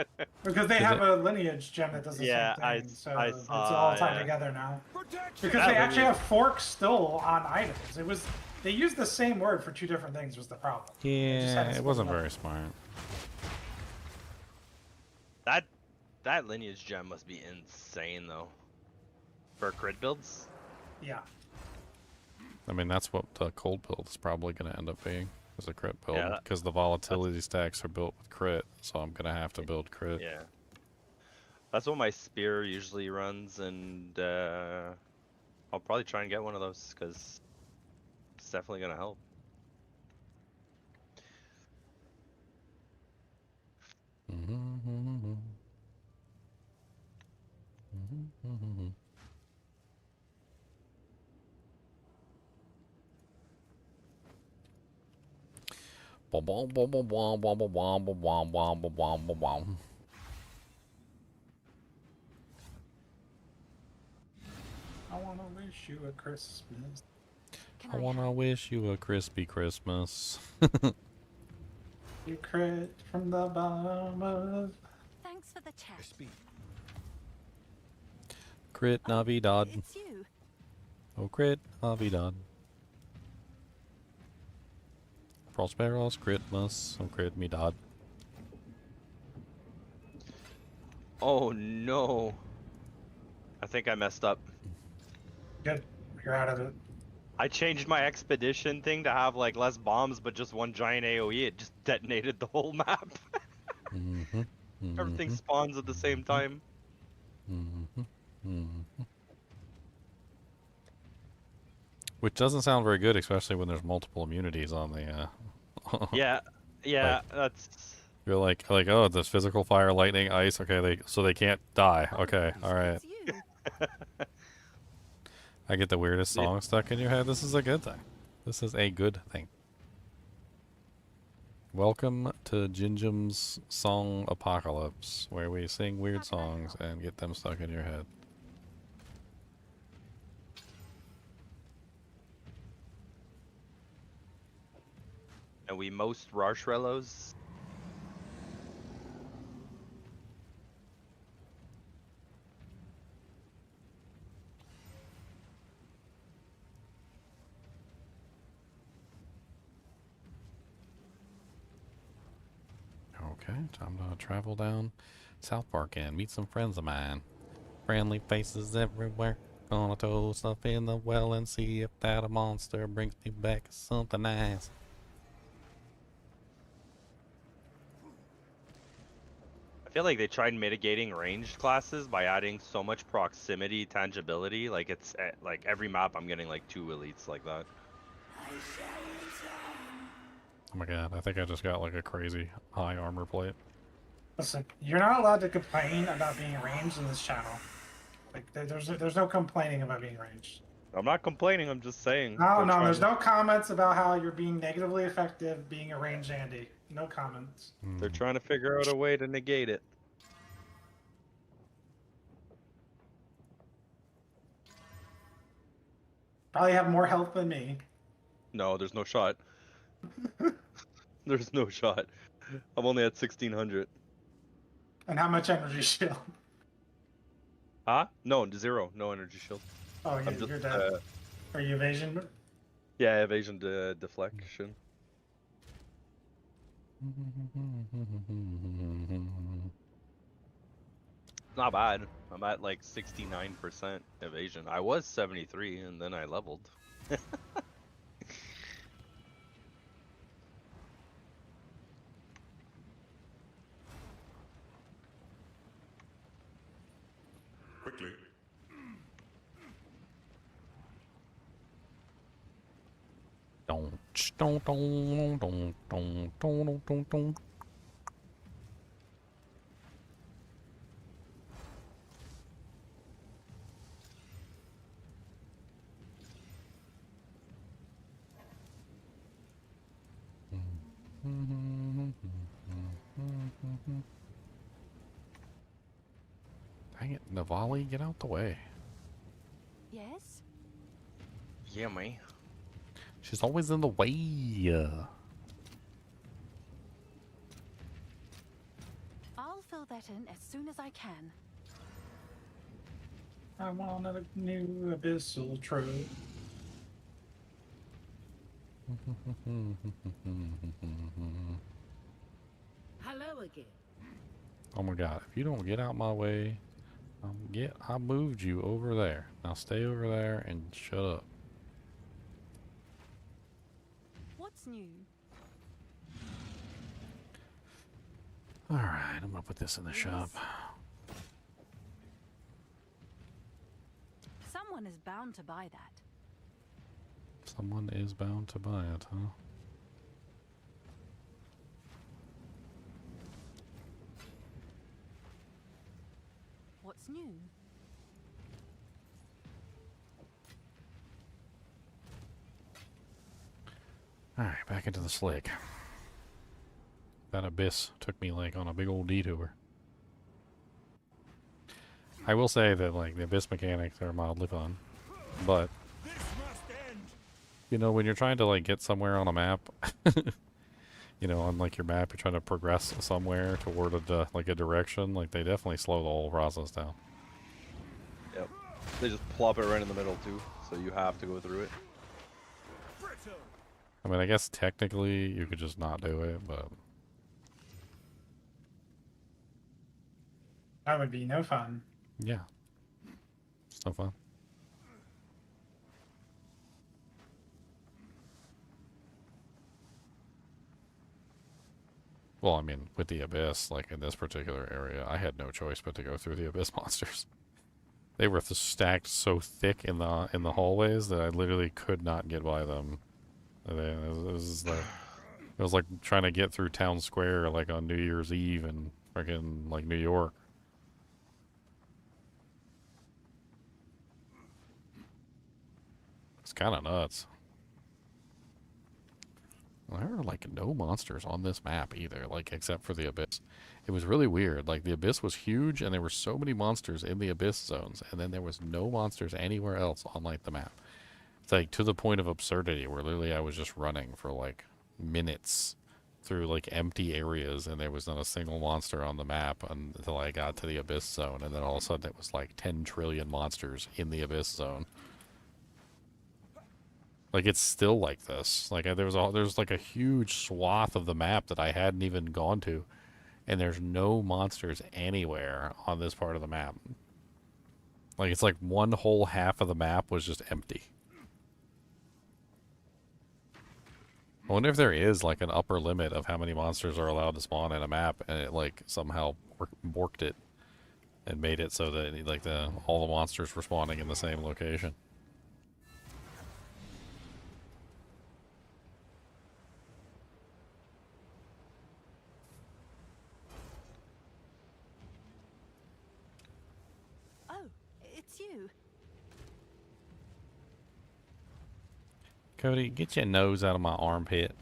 Speaker 6: Because they have a lineage gem that does the
Speaker 8: Yeah,
Speaker 6: same thing, so
Speaker 8: I
Speaker 6: it's
Speaker 8: saw,
Speaker 6: all tied
Speaker 8: yeah.
Speaker 6: together now. Because
Speaker 8: That
Speaker 6: they actually
Speaker 8: lineage-
Speaker 6: have forks still on items. They used the same word for two different things was the problem.
Speaker 1: Yeah, it wasn't very smart.
Speaker 8: That lineage gem must be insane though. For crit builds?
Speaker 6: Yeah.
Speaker 1: I mean, that's what the cold build is probably going to end up being, is a crit build,
Speaker 8: Yeah,
Speaker 1: because the volatility stacks are built with crit, so I'm going to have to build crit.
Speaker 8: Yeah. That's what my spear usually runs, and I'll probably try and get one of those, because it's definitely going to help.
Speaker 6: I want to wish you a Christmas.
Speaker 1: I want to wish you a crispy Christmas.
Speaker 6: You crit from the bottom of...
Speaker 2: Thanks for the chat.
Speaker 1: Crit Navidad.
Speaker 2: It's you.
Speaker 1: Oh, crit Navidad. Prosperos Christmas. Oh, crit me dad.
Speaker 8: Oh no. I think I messed up.
Speaker 6: Good. You're out of it.
Speaker 8: I changed my expedition thing to have like less bombs but just one giant AoE. It just detonated the whole map. Everything spawns at the same time.
Speaker 1: Which doesn't sound very good, especially when there's multiple immunities on the
Speaker 8: Yeah, yeah,
Speaker 1: like,
Speaker 8: that's...
Speaker 1: You're like, oh, there's physical, fire, lightning, ice. Okay, so they can't die. Okay, all right. I get the weirdest song stuck in your head. This is a good thing. This is a good thing. Welcome to Ginjam's Song Apocalypse, where we sing weird songs and get them stuck in your head.
Speaker 8: And we most Rarshrellos.
Speaker 1: Okay, time to travel down South Park and meet some friends of mine. Friendly faces everywhere. Gonna throw stuff in the well and see if that a monster brings me back something nice.
Speaker 8: I feel like they tried mitigating ranged classes by adding so much proximity tangibility. Like it's like every map I'm getting like 2 elites like that.
Speaker 1: Oh my god, I think I just got like a crazy high armor plate.
Speaker 6: Listen, you're not allowed to complain about being ranged in this channel. Like, there's no complaining about being ranged.
Speaker 8: I'm not complaining, I'm just saying.
Speaker 6: No, there's no comments about how you're being negatively effective being a ranged Andy. No comments.
Speaker 8: They're trying to figure out a way to negate it.
Speaker 6: Probably have more health than me.
Speaker 8: No, there's no shot. There's no shot. I'm only at 1600.
Speaker 6: And how much energy shield?
Speaker 8: Huh? No, 0. No energy shield.
Speaker 6: Oh, yeah, you're dead. Are you evasion?
Speaker 8: Yeah, evasion deflection. Not bad. I'm at like 69% evasion. I was 73 and then I leveled.
Speaker 3: Quickly.
Speaker 1: Dang it, Navali, get out the way.
Speaker 2: Yes?
Speaker 8: Yeah, me.
Speaker 1: She's always in the way.
Speaker 2: I'll fill that in as soon as I can.
Speaker 6: I want a new Abyssal trove.
Speaker 5: Hello again.
Speaker 1: Oh my god, if you don't get out my way, I moved you over there. Now stay over there and shut up.
Speaker 2: What's new?
Speaker 1: Alright, I'm gonna put this in the shop.
Speaker 2: Someone is bound to buy that.
Speaker 1: Someone is bound to buy it, huh?
Speaker 2: What's new?
Speaker 1: Alright, back into the slick. That abyss took me like on a big old detour. I will say that like the abyss mechanics are mildly fun, but you know when you're trying to like get somewhere on a map, you know on like your map you're trying to progress somewhere toward a like a direction, like they definitely slow the whole process down.
Speaker 8: Yep. They just plop it right in the middle too, so you have to go through it.
Speaker 1: I mean, I guess technically you could just not do it, but
Speaker 6: That would be no fun.
Speaker 1: yeah, it's no fun. Well, I mean, with the abyss, like in this particular area, I had no choice but to go through the abyss monsters. They were stacked so thick in the hallways that I literally could not get by them. It was like trying to get through town square like on New Year's Eve in freaking like New York. It's kind of nuts. There are like no monsters on this map either, like except for the Abyss. It was really weird. Like the Abyss was huge and there were so many monsters in the Abyss zones, and then there was no monsters anywhere else on like the map. It's like to the point of absurdity where literally I was just running for like minutes through like empty areas and there was not a single monster on the map until I got to the Abyss zone, and then all of a sudden it was like 10 trillion monsters in the Abyss zone. Like it's still like this. Like there's like a huge swath of the map that I hadn't even gone to, and there's no monsters anywhere on this part of the map. Like it's like one whole half of the map was just empty. I wonder if there is like an upper limit of how many monsters are allowed to spawn in a map, and it like somehow borked it and made it so that like all the monsters were spawning in the same location.
Speaker 2: Oh, it's you.
Speaker 1: Cody, get your nose out of my armpit,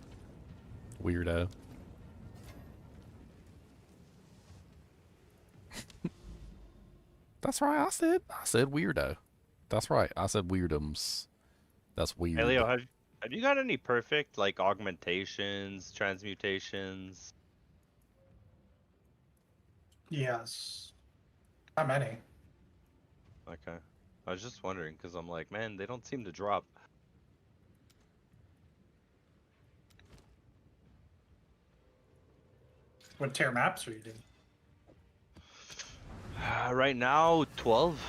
Speaker 1: weirdo. That's right, I said weirdo. That's right, I said weirdums. That's weird.
Speaker 8: Hey Leo, have you got any perfect like augmentations, transmutations?
Speaker 6: Yes. Not many.
Speaker 8: Okay. I was just wondering because I'm like, man, they don't seem to drop.
Speaker 6: What tier maps are you doing?
Speaker 8: Right now, 12.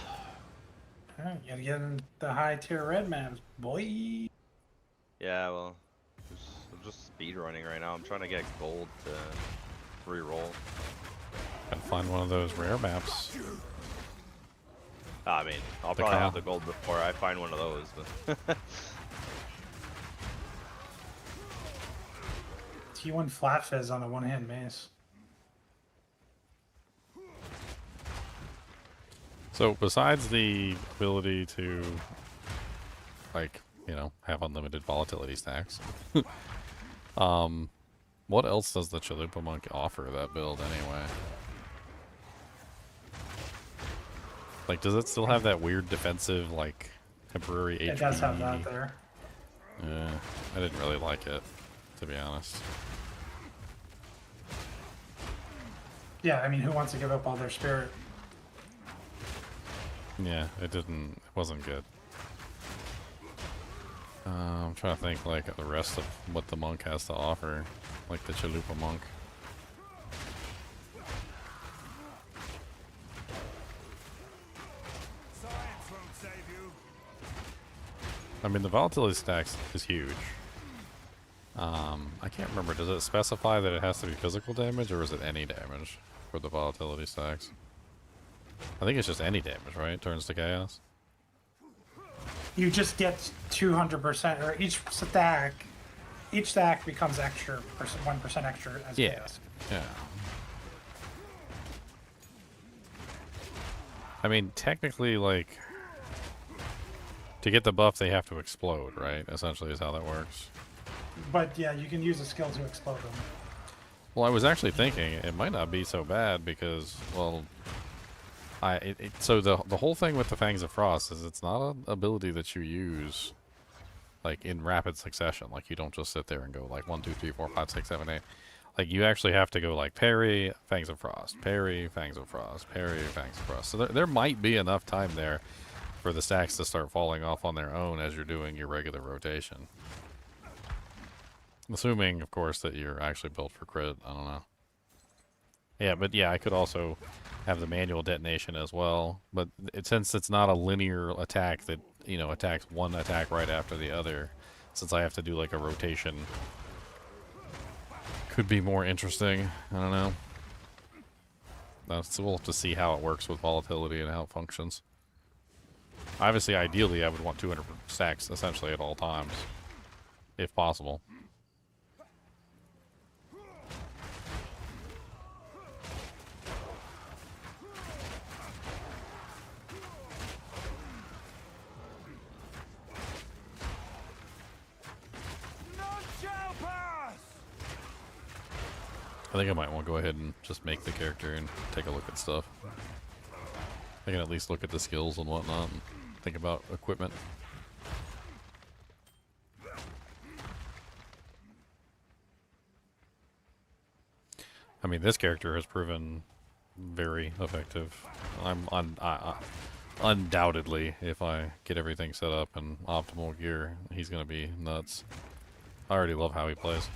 Speaker 6: Oh, you gotta get in the high tier red maps, boy.
Speaker 8: Yeah, well, I'm just speed running right now. I'm trying to get gold to re-roll.
Speaker 1: Gotta find one of those rare maps.
Speaker 8: I mean, I'll probably have the gold before I find one of those, but
Speaker 6: T1 flat fizz on a one-hand mace.
Speaker 1: So besides the ability to, like, you know, have unlimited volatility stacks, what else does the Chalupa Monk offer that build anyway? Like, does it still have that weird defensive, like, temporary HP?
Speaker 6: It does have that there.
Speaker 1: Yeah, I didn't really like it, to be honest.
Speaker 6: Yeah, I mean, who wants to give up all their spirit?
Speaker 1: Yeah, it wasn't good. I'm trying to think, like, the rest of what the monk has to offer, like the Chalupa Monk. I mean, the volatility stacks is huge. I can't remember. Does it specify that it has to be physical damage, or is it any damage for the volatility stacks? I think it's just any damage, right? Turns to chaos.
Speaker 6: You just get 200%, or each stack becomes extra, 1% extra as chaos.
Speaker 1: Yeah. I mean, technically, like, to get the buff, they have to explode, right? Essentially is how that works.
Speaker 6: But yeah, you can use a skill to explode them.
Speaker 1: Well, I was actually thinking it might not be so bad because, well, so the whole thing with the Fangs of Frost is it's not an ability that you use like in rapid succession. Like you don't just sit there and go like 1, 2, 3, 4, 5, 6, 7, 8. Like you actually have to go like parry, Fangs of Frost, parry, Fangs of Frost, parry, Fangs of Frost. So there might be enough time there for the stacks to start falling off on their own as you're doing your regular rotation. Assuming, of course, that you're actually built for crit. I don't know. Yeah, but yeah, I could also have the manual detonation as well. But since it's not a linear attack that, you know, attacks one attack right after the other, since I have to do like a rotation, could be more interesting. I don't know. So we'll have to see how it works with volatility and how it functions. Obviously, ideally, I would want 200 stacks essentially at all times, if possible.
Speaker 3: None shall pass!
Speaker 1: I think I might want to go ahead and just make the character and take a look at stuff. I can at least look at the skills and whatnot and think about equipment. I mean, this character has proven very effective. Undoubtedly, if I get everything set up in optimal gear, he's going to be nuts. I already love how he plays.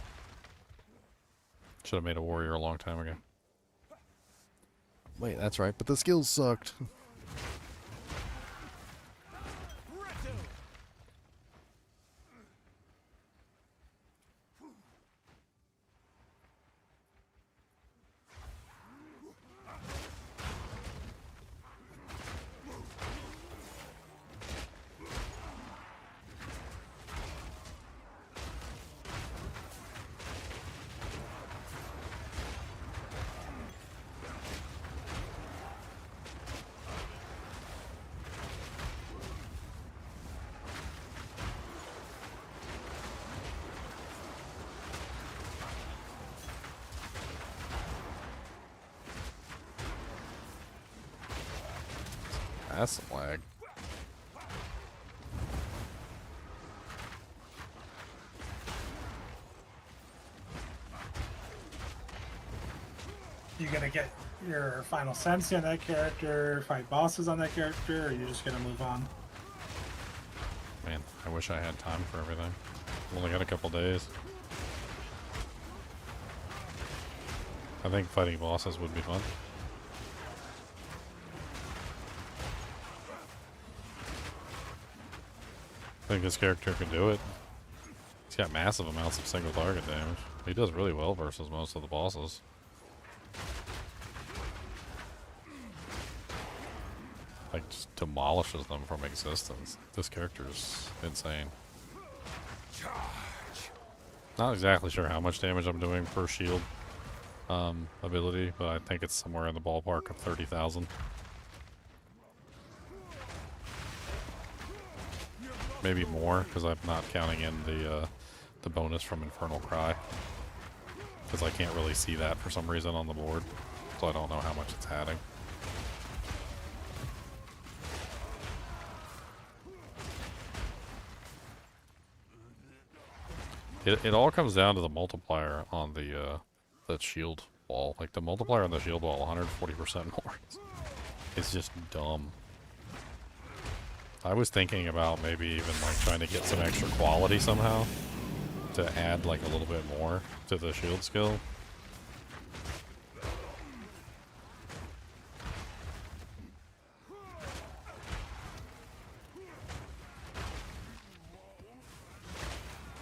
Speaker 1: Should have made a warrior a long time ago. Wait, that's right, but the skills sucked. That's some lag.
Speaker 6: You gonna get your final sense on that character, fight bosses on that character, or are you just gonna move on?
Speaker 1: Man, I wish I had time for everything. Only got a couple days. I think fighting bosses would be fun. I think this character can do it. He's got massive amounts of single target damage. He does really well versus most of the bosses. Like, just demolishes them from existence. This character's insane. Not exactly sure how much damage I'm doing per shield ability, but I think it's somewhere in the ballpark of 30,000. Maybe more, because I'm not counting in the bonus from Infernal Cry. Because I can't really see that for some reason on the board, so I don't know how much it's adding. It all comes down to the multiplier on the shield wall. Like, the multiplier on the shield wall, 140% more. It's just dumb. I was thinking about maybe even like trying to get some extra quality somehow to add like a little bit more to the shield skill.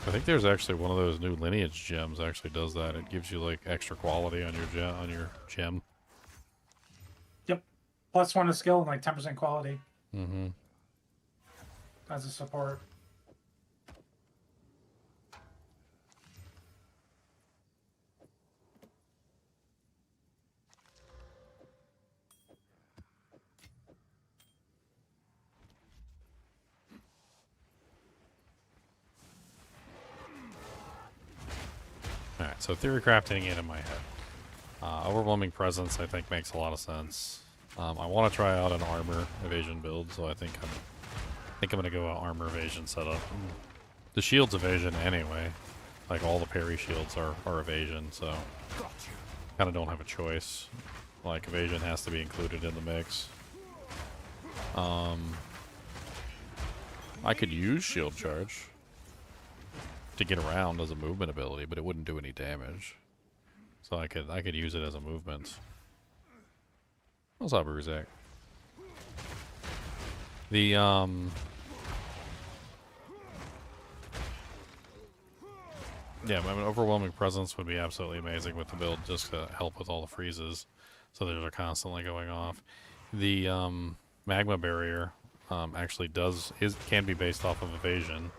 Speaker 1: I think there's actually one of those new lineage gems actually does that. It gives you like extra quality on your gem.
Speaker 6: Yep. +1 to skill and like 10% quality.
Speaker 1: Mm-hmm.
Speaker 6: As a support.
Speaker 1: Alright, so theory crafting in my head. Overwhelming presence I think makes a lot of sense. I want to try out an armor evasion build, so I think I'm going to go armor evasion setup. The shield's evasion anyway. Like, all the parry shields are evasion, so kind of don't have a choice. Like, evasion has to be included in the mix. I could use shield charge to get around as a movement ability, but it wouldn't do any damage. So I could use it as a movement. What's up, Ruzak? The yeah, I mean, overwhelming presence would be absolutely amazing with the build, just to help with all the freezes, so those are constantly going off. The magma barrier actually can be based off of evasion,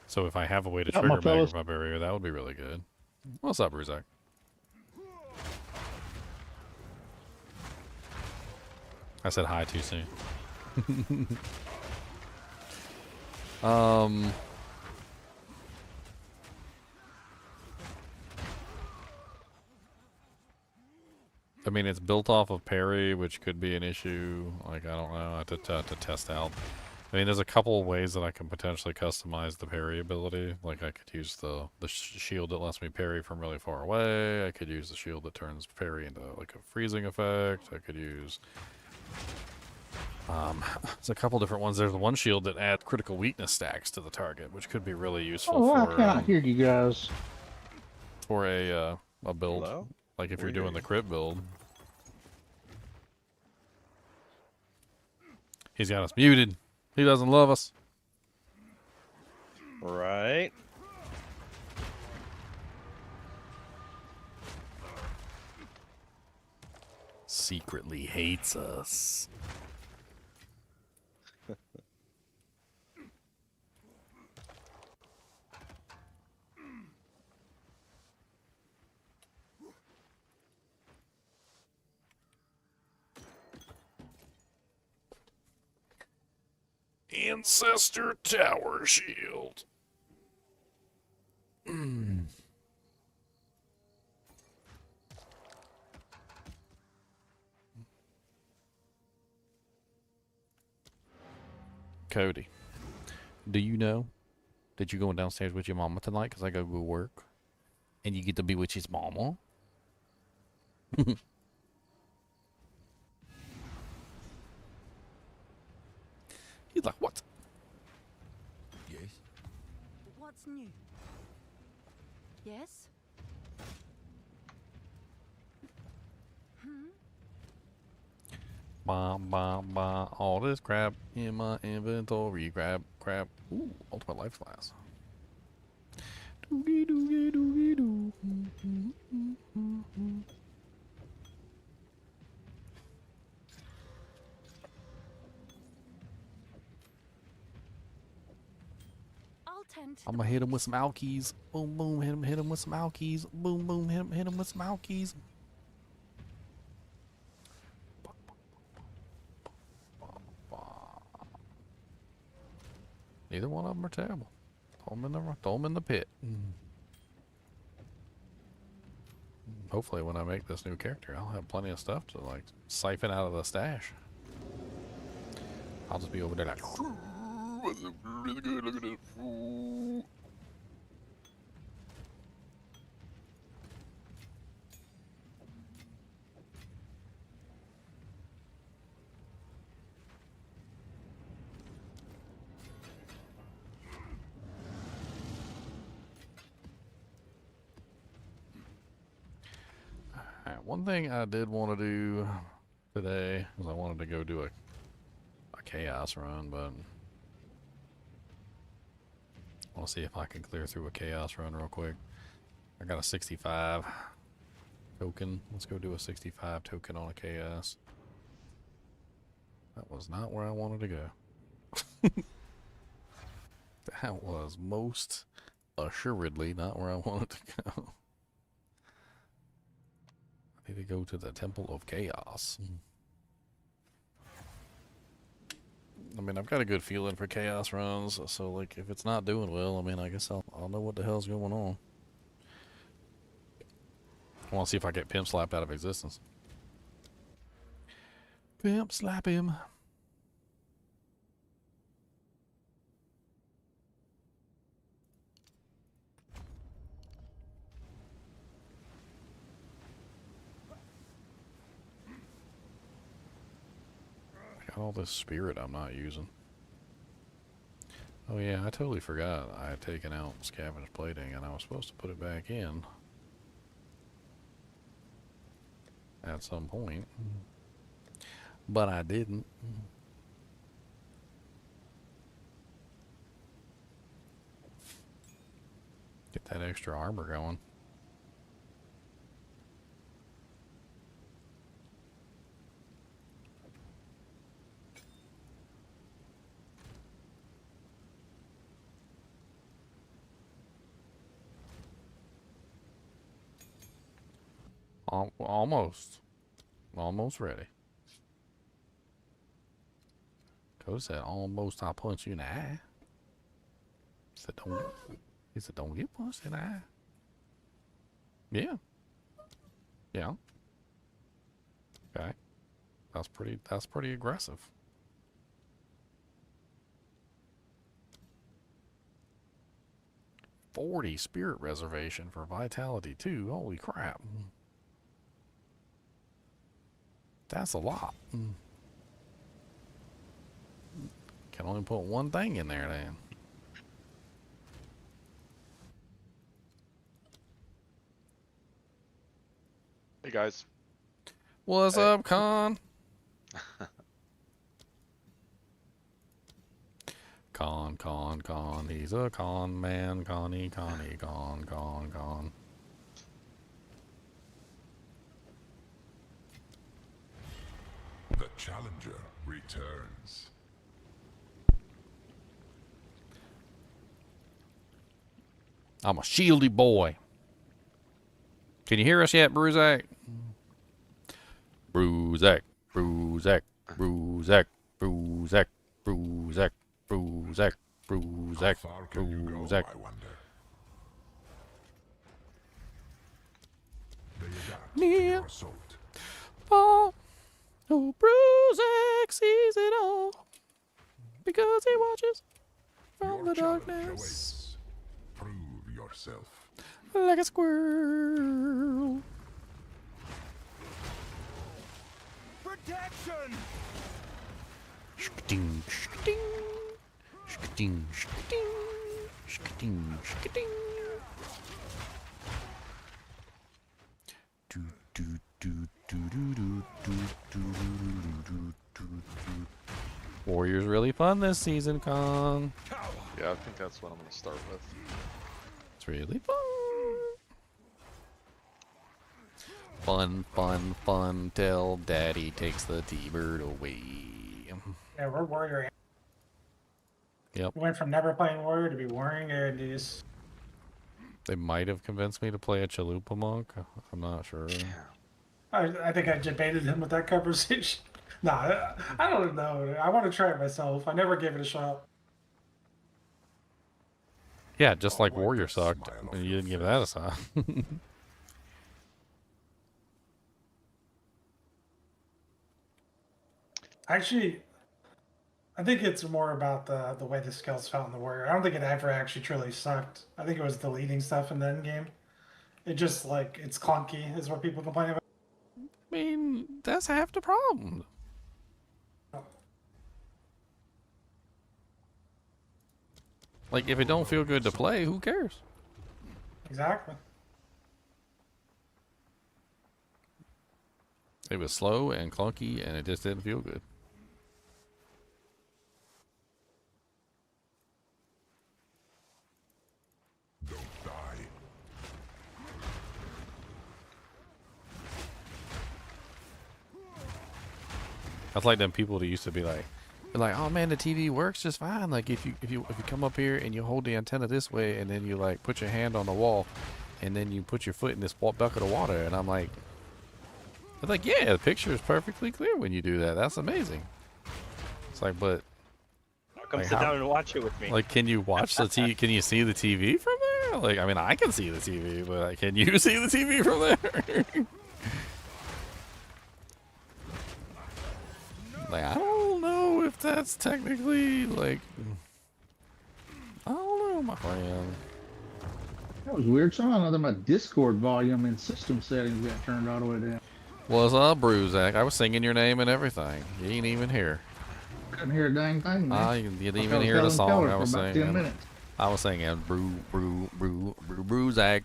Speaker 1: so if I have a way to trigger magma barrier, that would be really good. What's up, Ruzak? I said hi too soon. I mean, it's built off of parry, which could be an issue. Like, I don't know. I have to test out. I mean, there's a couple of ways that I can potentially customize the parry ability. Like, I could use the shield that lets me parry from really far away. I could use the shield that turns parry into, like, a freezing effect. I could use... there's a couple different ones. There's the one shield that adds critical weakness stacks to the target, which could be really useful
Speaker 11: Oh,
Speaker 1: for...
Speaker 11: I cannot hear you guys.
Speaker 1: For a build.
Speaker 8: Hello?
Speaker 1: Like, if you're doing the crit build. He's got us muted. He doesn't love us.
Speaker 8: Right.
Speaker 1: Secretly hates us. Ancestor Tower Shield. Cody, do you know that you're going downstairs with your mama tonight? Because I go work. And you get to be with his mama? He's like, what?
Speaker 7: Yes?
Speaker 2: What's new? Yes?
Speaker 1: Bah. All this crap in my inventory. Crap. Ooh, ultimate life class. Doogie.
Speaker 2: I'll tend to
Speaker 1: I'm gonna hit him with some alkeys. Boom, hit him with some alkeys. Boom, hit him with some alkeys. Neither one of them are terrible. Throw them in the pit. Hopefully when I make this new character, I'll have plenty of stuff to like siphon out of the stash. I'll just be over there like, really good, look at this. Alright, one thing I did want to do today was I wanted to go do a chaos run, but I want to see if I can clear through a chaos run real quick. I got a 65 token. Let's go do a 65 token on a chaos. That was not where I wanted to go. That was most assuredly not where I wanted to go. I need to go to the Temple of Chaos. I mean, I've got a good feeling for chaos runs, so like if it's not doing well, I mean, I guess I'll know what the hell's going on. I want to see if I get pimp slapped out of existence. Pimp slap him. All this spirit I'm not using. Oh yeah, I totally forgot I had taken out scavenge plating and I was supposed to put it back in at some point, but I didn't. Get that extra armor going. Almost ready. Cody said, almost I'll punch you in the eye. He said, don't get punched in the eye. Yeah. Okay. That's pretty aggressive. $40 spirit reservation for vitality too. Holy crap. That's a lot. Can only put one thing in there then.
Speaker 14: Hey guys.
Speaker 1: What's up, Con? Con. He's a con man. Connie, con.
Speaker 3: The challenger returns.
Speaker 1: I'm a shieldy boy. Can you hear us yet, Bruzak? Bruzak.
Speaker 3: How far can you go, I wonder? They adapt to your assault.
Speaker 1: Oh, Bruzak sees it all because he watches from the darkness.
Speaker 3: Prove yourself.
Speaker 1: Like a squirrel.
Speaker 7: Protection!
Speaker 1: Shk-ding, shk-ding. Shk-ding, shk-ding. Shk-ding, shk-ding. Warriors really fun this season, Con.
Speaker 14: Yeah, I think that's what I'm gonna start with.
Speaker 1: It's really fun till Daddy takes the T-Bird away.
Speaker 6: Yeah, we're warrior.
Speaker 1: Yep.
Speaker 6: We went from never playing warrior to be warring Andes.
Speaker 1: They might have convinced me to play a Chalupa monk. I'm not sure.
Speaker 6: I think I debated him with that conversation. Nah, I don't know. I want to try it myself. I never gave it a shot.
Speaker 1: Yeah, just like Warrior sucked. You didn't give that a shot.
Speaker 6: Actually, I think it's more about the way the skills felt in the warrior. I don't think it ever actually truly sucked. I think it was deleting stuff in the end game. It just like it's clunky is what people complain about.
Speaker 1: I mean, that's half the problem. Like, if it don't feel good to play, who cares?
Speaker 6: Exactly.
Speaker 1: It was slow and clunky, and it just didn't feel good.
Speaker 3: Don't die.
Speaker 1: That's like them people that used to be like, oh man, the TV works just fine. Like if you come up here and you hold the antenna this way, and then you like put your hand on the wall, and then you put your foot in this bucket of water, and I'm like, yeah, the picture is perfectly clear when you do that. That's amazing. It's like, but
Speaker 8: Come sit down and watch it with me.
Speaker 1: like, can you watch the TV? Can you see the TV from there? Like, I mean, I can see the TV, but can you see the TV from there? Like, I don't know if that's technically, like, I don't know, my friend.
Speaker 11: That was weird. Somehow or another, my Discord volume and system settings got turned all the way down.
Speaker 1: What's up, Bruzak? I was singing your name and everything. You ain't even here.
Speaker 11: Couldn't hear a dang thing, man.
Speaker 1: You didn't even hear the song I was
Speaker 11: about
Speaker 1: singing.
Speaker 11: 10 minutes.
Speaker 1: I was singing Bruzak,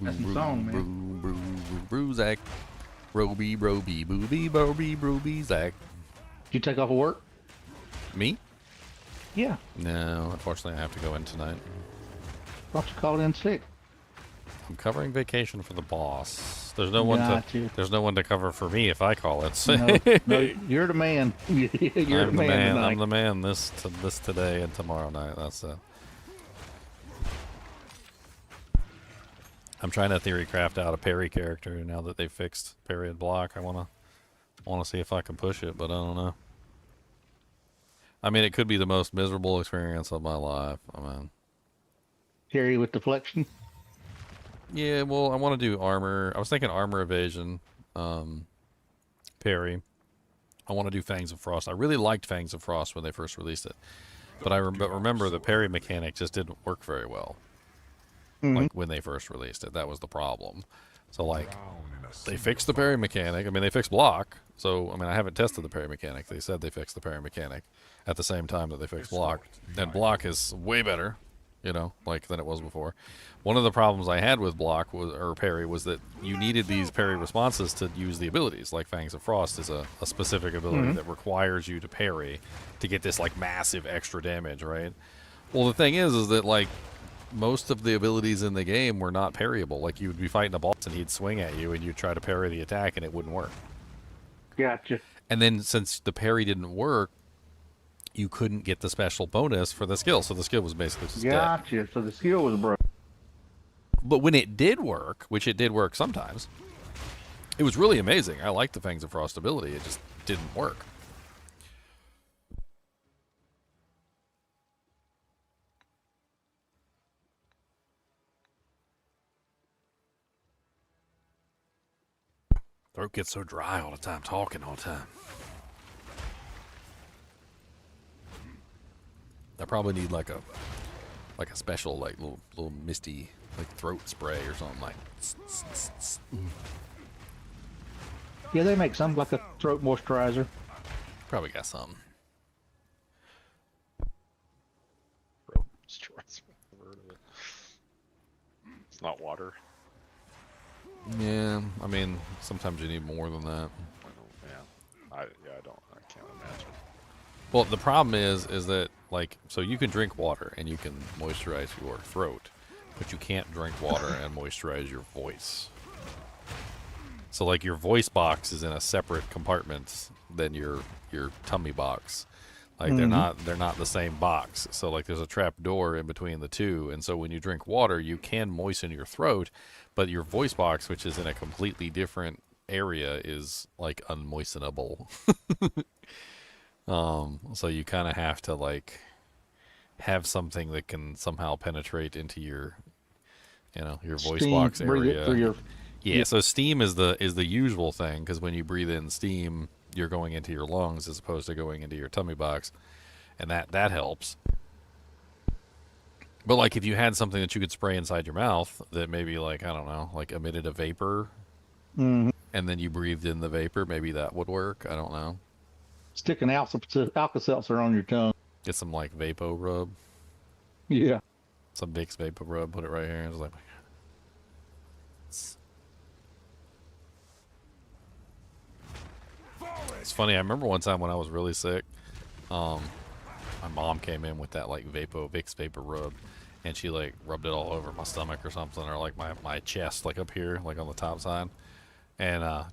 Speaker 11: That's the song, man.
Speaker 1: Bruzak, Roby, Booby, Zach.
Speaker 11: Did you take off of work?
Speaker 1: Me?
Speaker 11: Yeah.
Speaker 1: No, unfortunately, I have to go in tonight.
Speaker 11: Why don't you call in sick?
Speaker 1: I'm covering vacation for the boss. There's no one to cover for me if I call it.
Speaker 11: No, you're the man. You're the man tonight.
Speaker 1: I'm the man this today and tomorrow night. That's it. I'm trying to theorycraft out a parry character now that they fixed parry and block. I wanna see if I can push it, but I don't know. I mean, it could be the most miserable experience of my life. I mean,
Speaker 11: Parry with deflection.
Speaker 1: yeah, well, I want to do armor. I was thinking armor evasion, parry. I want to do Fangs of Frost. I really liked Fangs of Frost when they first released it. But remember the parry mechanic just didn't work very well. Like when they first released it. That was the problem. So like they fixed the parry mechanic. I mean, they fixed block. So I mean, I haven't tested the parry mechanic. They said they fixed the parry mechanic at the same time that they fixed block. And block is way better, you know, like than it was before. One of the problems I had with block or parry was that you needed these parry responses to use the abilities. Like Fangs of Frost is a specific ability that requires you to parry to get this like massive extra damage, right? Well, the thing is that like most of the abilities in the game were not parryable. Like you would be fighting a boss and he'd swing at you and you'd try to parry the attack and it wouldn't work.
Speaker 11: Gotcha.
Speaker 1: And then since the parry didn't work, you couldn't get the special bonus for the skill. So the skill was basically just dead.
Speaker 11: Gotcha. So the skill was broken.
Speaker 1: But when it did work, which it did work sometimes, it was really amazing. I liked the Fangs of Frost ability. It just didn't work. Throat gets so dry all the time, talking all the time. I probably need like a special like little misty like throat spray or something like.
Speaker 11: Yeah, they make some like a throat moisturizer.
Speaker 1: Probably got something.
Speaker 14: Throat moisturizer. Never heard of it. It's not water.
Speaker 1: Yeah, I mean sometimes you need more than that.
Speaker 14: I can't imagine.
Speaker 1: Well, the problem is that like so you can drink water and you can moisturize your throat, but you can't drink water and moisturize your voice. So like your voice box is in a separate compartment than your tummy box. Like they're not the same box. So like there's a trap door in between the two, and so when you drink water, you can moisten your throat, but your voice box, which is in a completely different area, is like unmoistenable. So you kind of have to like have something that can somehow penetrate into your, you know, your voice box area. Yeah, so steam is the usual thing, because when you breathe in steam, you're going into your lungs as opposed to going into your tummy box, and that helps. But like if you had something that you could spray inside your mouth that maybe like, I don't know, like emitted a vapor, and then you breathed in the vapor, maybe that would work. I don't know.
Speaker 11: Stick an Alka-Seltzer on your tongue.
Speaker 1: Get some like Vapo Rub.
Speaker 11: Yeah.
Speaker 1: Some Vicks Vapo Rub, put it right here. It's like, it's funny, I remember one time when I was really sick, my mom came in with that like Vicks Vapor Rub, and she like rubbed it all over my stomach or something, or like my chest, like up here, like on the top side. And I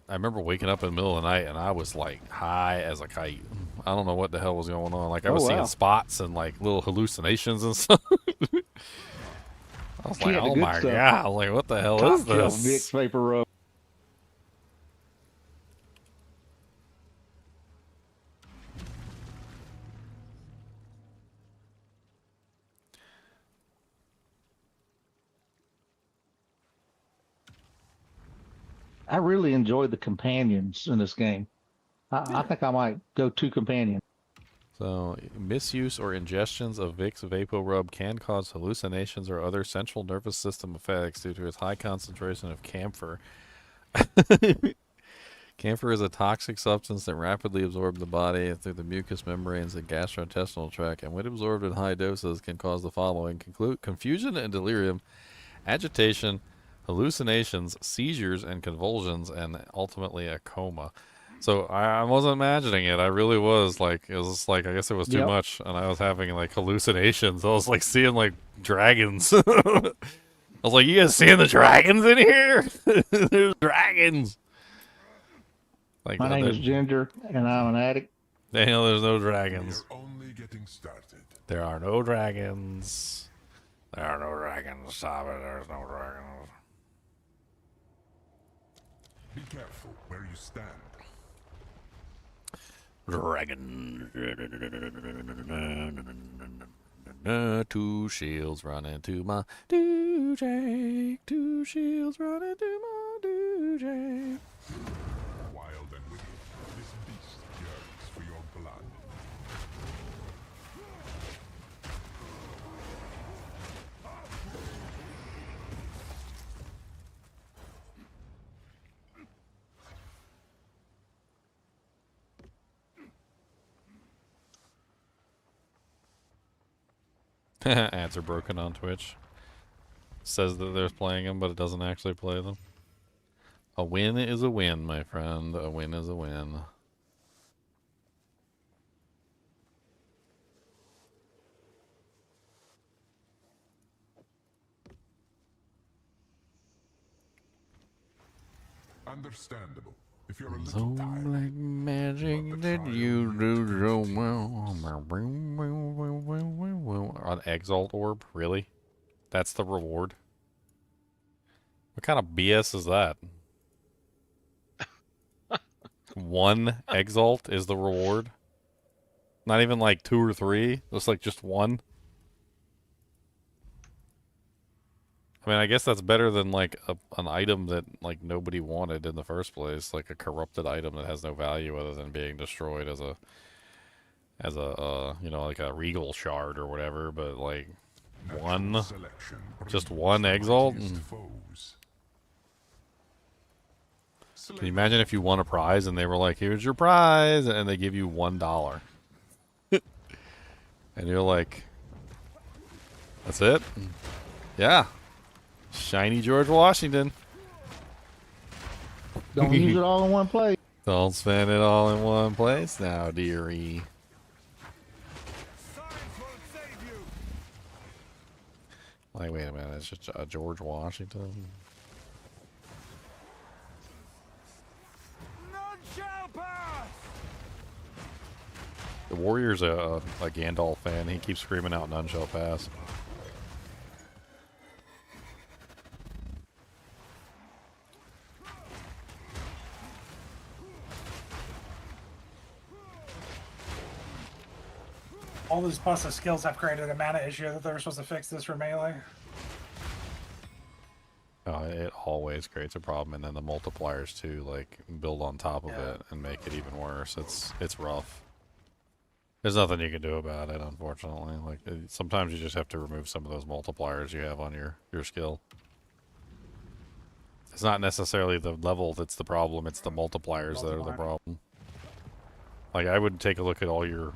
Speaker 1: remember waking up in the middle of the night and I was like high as a kite. I don't know what the hell was going on. Like I was seeing spots and like little hallucinations and stuff. I was like, oh my god, like what the hell is this?
Speaker 11: Vicks Vapor Rub. I really enjoyed the companions in this game. I think I might go 2 companions.
Speaker 1: So, misuse or ingestions of Vicks Vapo Rub can cause hallucinations or other central nervous system effects due to its high concentration of camphor. Camphor is a toxic substance that rapidly absorbs the body through the mucous membranes and gastrointestinal tract, and when absorbed in high doses can cause the following: confusion and delirium, agitation, hallucinations, seizures and convulsions, and ultimately a coma. So I wasn't imagining it. I really was like, it was like, I guess it was too much, and I was having like hallucinations. I was like seeing like dragons. I was like, you guys seeing the dragons in here? There's dragons. Like,
Speaker 11: my name is Ginger, and I'm an addict.
Speaker 1: Daniel, there's no dragons.
Speaker 3: We're only getting started.
Speaker 1: There are no dragons. There are no dragons. Stop it. There's no dragons.
Speaker 3: Be careful where you stand.
Speaker 1: Dragon. 2 shields run into my Jake. 2 shields run into my Jake.
Speaker 3: Wild and wicked.
Speaker 1: Ads are broken on Twitch. Says that they're playing them, but it doesn't actually play them. A win is a win, my friend. A win is a win.
Speaker 3: Understandable. If you're a
Speaker 1: So
Speaker 3: little tired.
Speaker 1: like magic that you do so well. An Exalt Orb? Really? That's the reward? What kind of BS is that? One Exalt is the reward? Not even like 2 or 3? Just like just 1? I mean, I guess that's better than like an item that like nobody wanted in the first place, like a corrupted item that has no value other than being destroyed as a you know, like a regal shard or whatever. But like just one Exalt. Can you imagine if you won a prize and they were like, "Here's your prize," and they give you $1, and you're like, "That's it?" Yeah. Shiny George Washington.
Speaker 11: Don't use it all in one place.
Speaker 1: Don't spend it all in one place now, dearie. Like, wait a minute, it's just a George Washington.
Speaker 12: None shall pass.
Speaker 1: The Warrior's a Gandalf fan. He keeps screaming out, "None shall pass."
Speaker 6: All these plus skills have created a mana issue that they're supposed to fix this for melee.
Speaker 1: It always creates a problem, and then the multipliers too, like, build on top of it and make it even worse. It's rough. There's nothing you can do about it, unfortunately. Like, sometimes you just have to remove some of those multipliers you have on your skill. It's not necessarily the level that's the problem, it's the multipliers that are the problem. Like, I would take a look at all your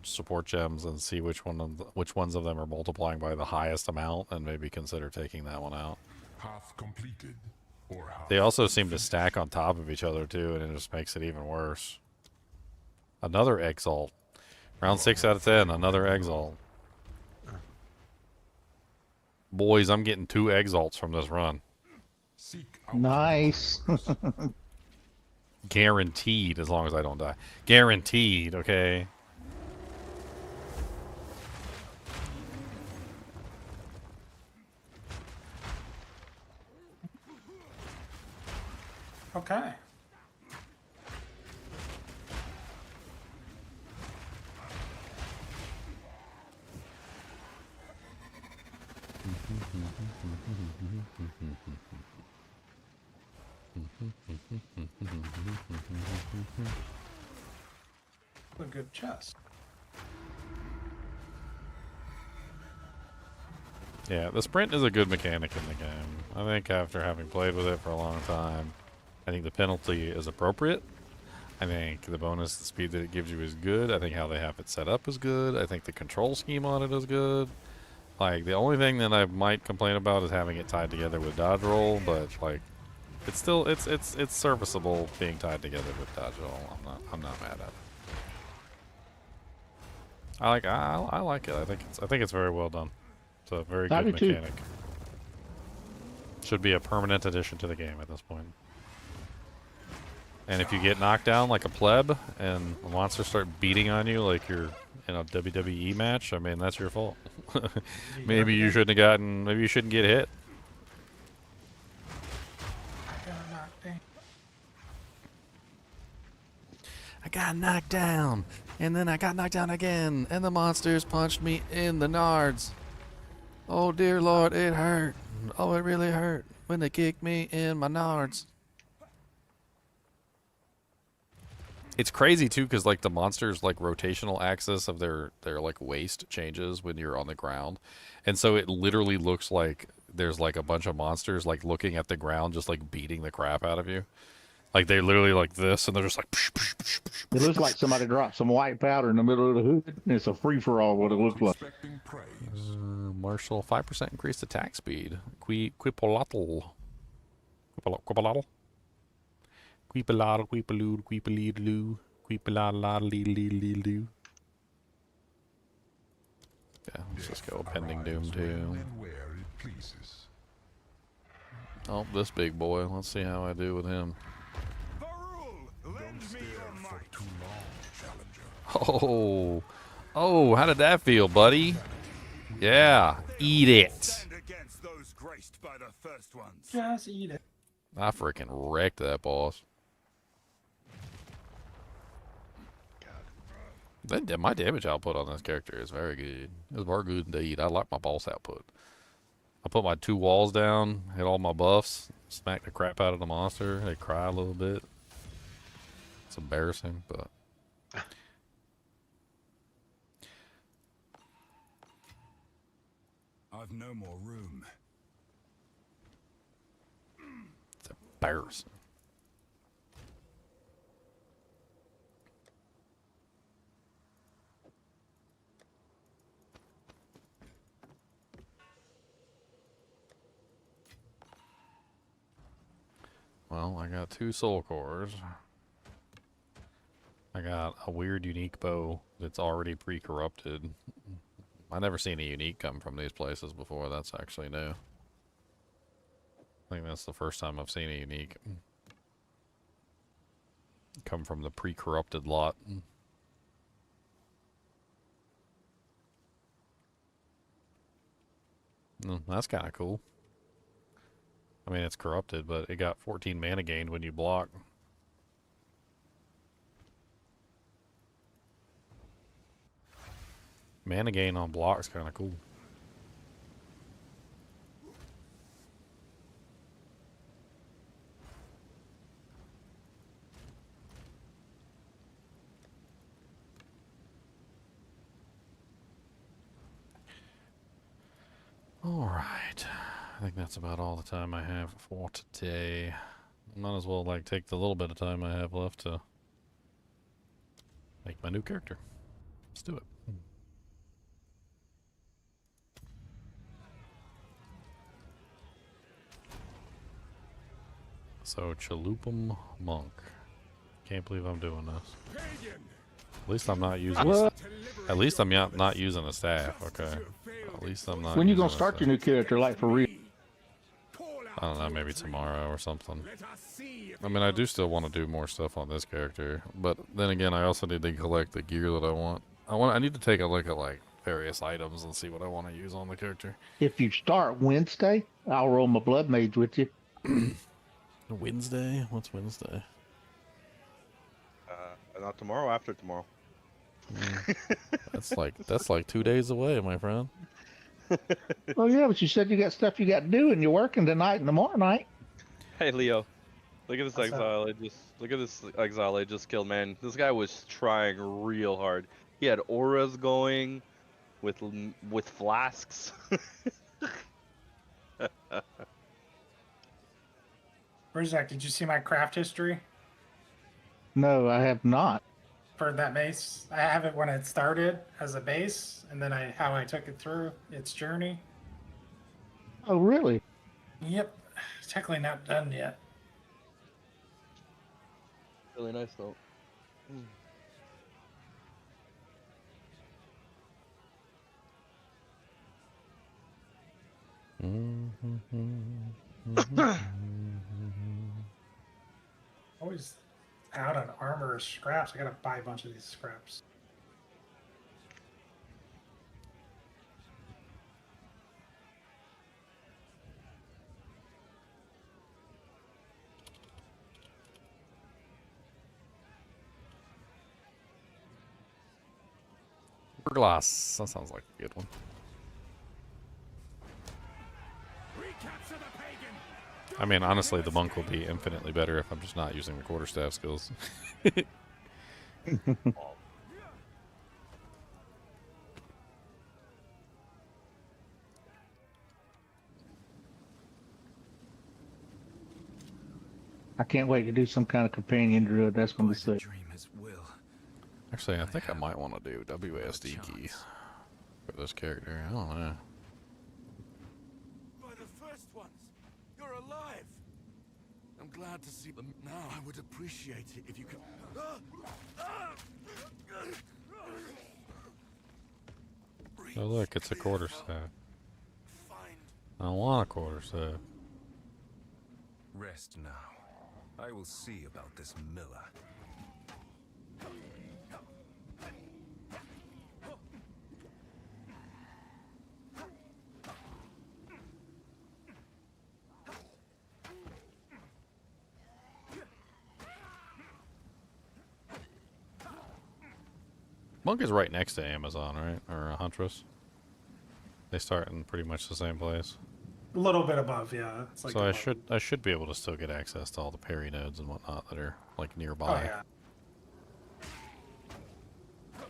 Speaker 1: support gems and see which ones of them are multiplying by the highest amount, and maybe consider taking that one out.
Speaker 3: Half completed or half
Speaker 1: They also seem to stack on top of each other too, and it just makes it even worse. Another Exalt. Round 6 out of 10, another Exalt. Boys, I'm getting 2 Exalts from this run.
Speaker 11: Nice.
Speaker 1: Guaranteed, as long as I don't die. Guaranteed, okay?
Speaker 6: Okay. A good chest.
Speaker 1: Yeah, the sprint is a good mechanic in the game. I think after having played with it for a long time, I think the penalty is appropriate. I think the bonus, the speed that it gives you is good. I think how they have it set up is good. I think the control scheme on it is good. Like, the only thing that I might complain about is having it tied together with dodge roll, but like, it's still it's serviceable being tied together with dodge roll. I'm not mad at it. I like it. I think it's very well done. It's a very good mechanic. Should be a permanent addition to the game at this point. And if you get knocked down like a pleb and the monsters start beating on you like you're in a WWE match, I mean, that's your fault. Maybe you shouldn't have gotten, maybe you shouldn't get hit. I got knocked down, and then I got knocked down again, and the monsters punched me in the nards. Oh dear Lord, it hurt. Oh, it really hurt when they kicked me in my nards. It's crazy too, because like the monsters like rotational axis of their like waist changes when you're on the ground, and so it literally looks like there's like a bunch of monsters like looking at the ground, just like beating the crap out of you. Like they're literally like this, and they're just like. Psh, psh, psh, psh,
Speaker 11: It looks like somebody dropped some white powder in the middle of the hood. And it's a free for all. What it looks like.
Speaker 1: Marshall, 5% increased attack speed. Quipolotl. Quipolotl. Quipolotl, quipalood, quipaleedaloo, quipolotl. Yeah, let's just go pending doom too. Oh, this big boy. Let's see how I do with him. Oh, oh, how did that feel, buddy? Yeah, eat it.
Speaker 6: Just eat it.
Speaker 1: I freaking wrecked that boss. My damage output on this character is very good. It's very good indeed. I like my boss output. I put my 2 walls down, hit all my buffs, smack the crap out of the monster. They cry a little bit. It's embarrassing, but...
Speaker 7: I've no more room.
Speaker 1: It's embarrassing. Well, I got 2 soul cores. I got a weird unique bow that's already pre-corrupted. I never seen a unique come from these places before. That's actually new. I think that's the first time I've seen a unique come from the pre-corrupted lot. That's kind of cool. I mean, it's corrupted, but it got 14 mana gained when you block. Mana gain on block's kind of cool. All right. I think that's about all the time I have for today. Might as well like take the little bit of time I have left to make my new character. Let's do it. So Chalupum Monk. Can't believe I'm doing this. At least I'm not using. At least I'm not using a staff. Okay. At least I'm not.
Speaker 11: When you gonna start your new character, like for real?
Speaker 1: I don't know, maybe tomorrow or something. I mean, I do still want to do more stuff on this character, but then again, I also need to collect the gear that I want. I need to take a look at like various items and see what I want to use on the character.
Speaker 11: If you start Wednesday, I'll roll my blood mage with you.
Speaker 1: Wednesday? What's Wednesday?
Speaker 8: Not tomorrow. After tomorrow.
Speaker 1: That's like 2 days away, my friend.
Speaker 11: Oh yeah, but you said you got stuff you got to do, and you're working tonight and tomorrow night.
Speaker 8: Hey Leo, look at this exile. Look at this exile I just killed, man. This guy was trying real hard. He had auras going, with flasks.
Speaker 6: Rizak, did you see my craft history?
Speaker 11: No, I have not.
Speaker 6: For that base, I have it when it started as a base, and then how I took it through its journey.
Speaker 11: Oh, really?
Speaker 6: Yep, technically not done yet.
Speaker 8: Really nice though.
Speaker 6: Always out on armor or scraps. I gotta buy a bunch of these scraps.
Speaker 1: Glass. That sounds like a good one. I mean, honestly, the monk will be infinitely better if I'm just not using the quarterstaff skills.
Speaker 11: I can't wait to do some kind of companion druid. That's going to be sick.
Speaker 7: Dream his will.
Speaker 1: Actually, I think I might want to do WASD key for this character. I don't know.
Speaker 3: By the first ones, you're alive. I'm glad to see them now. I would appreciate it if you could.
Speaker 1: Oh look, it's a quarterstaff. I don't want a quarterstaff.
Speaker 7: Rest now. I will see about this miller.
Speaker 1: Monk is right next to Amazon, right? Or Huntress. They start in pretty much the same place.
Speaker 6: A little bit above, yeah. It's like
Speaker 1: So I should be able to still get access to all the parry nodes and whatnot that are like nearby.
Speaker 6: Oh, yeah.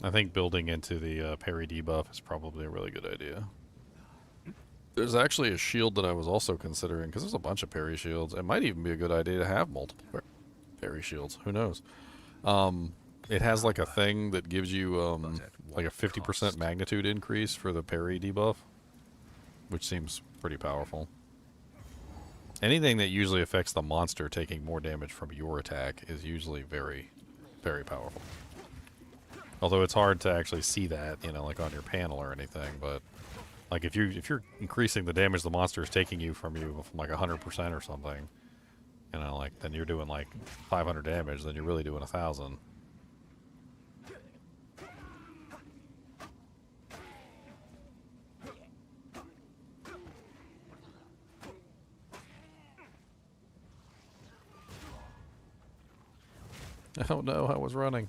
Speaker 1: I think building into the parry debuff is probably a really good idea. There's actually a shield that I was also considering, because there's a bunch of parry shields. It might even be a good idea to have multiple parry shields. Who knows? It has like a thing that gives you like a 50% magnitude increase for the parry debuff, which seems pretty powerful. Anything that usually affects the monster taking more damage from your attack is usually very, very powerful. Although it's hard to actually see that, you know, like on your panel or anything, but like if you're increasing the damage the monster is taking from like 100% or something, you know, like then you're doing like 500 damage, then you're really doing 1,000. Oh no, I was running.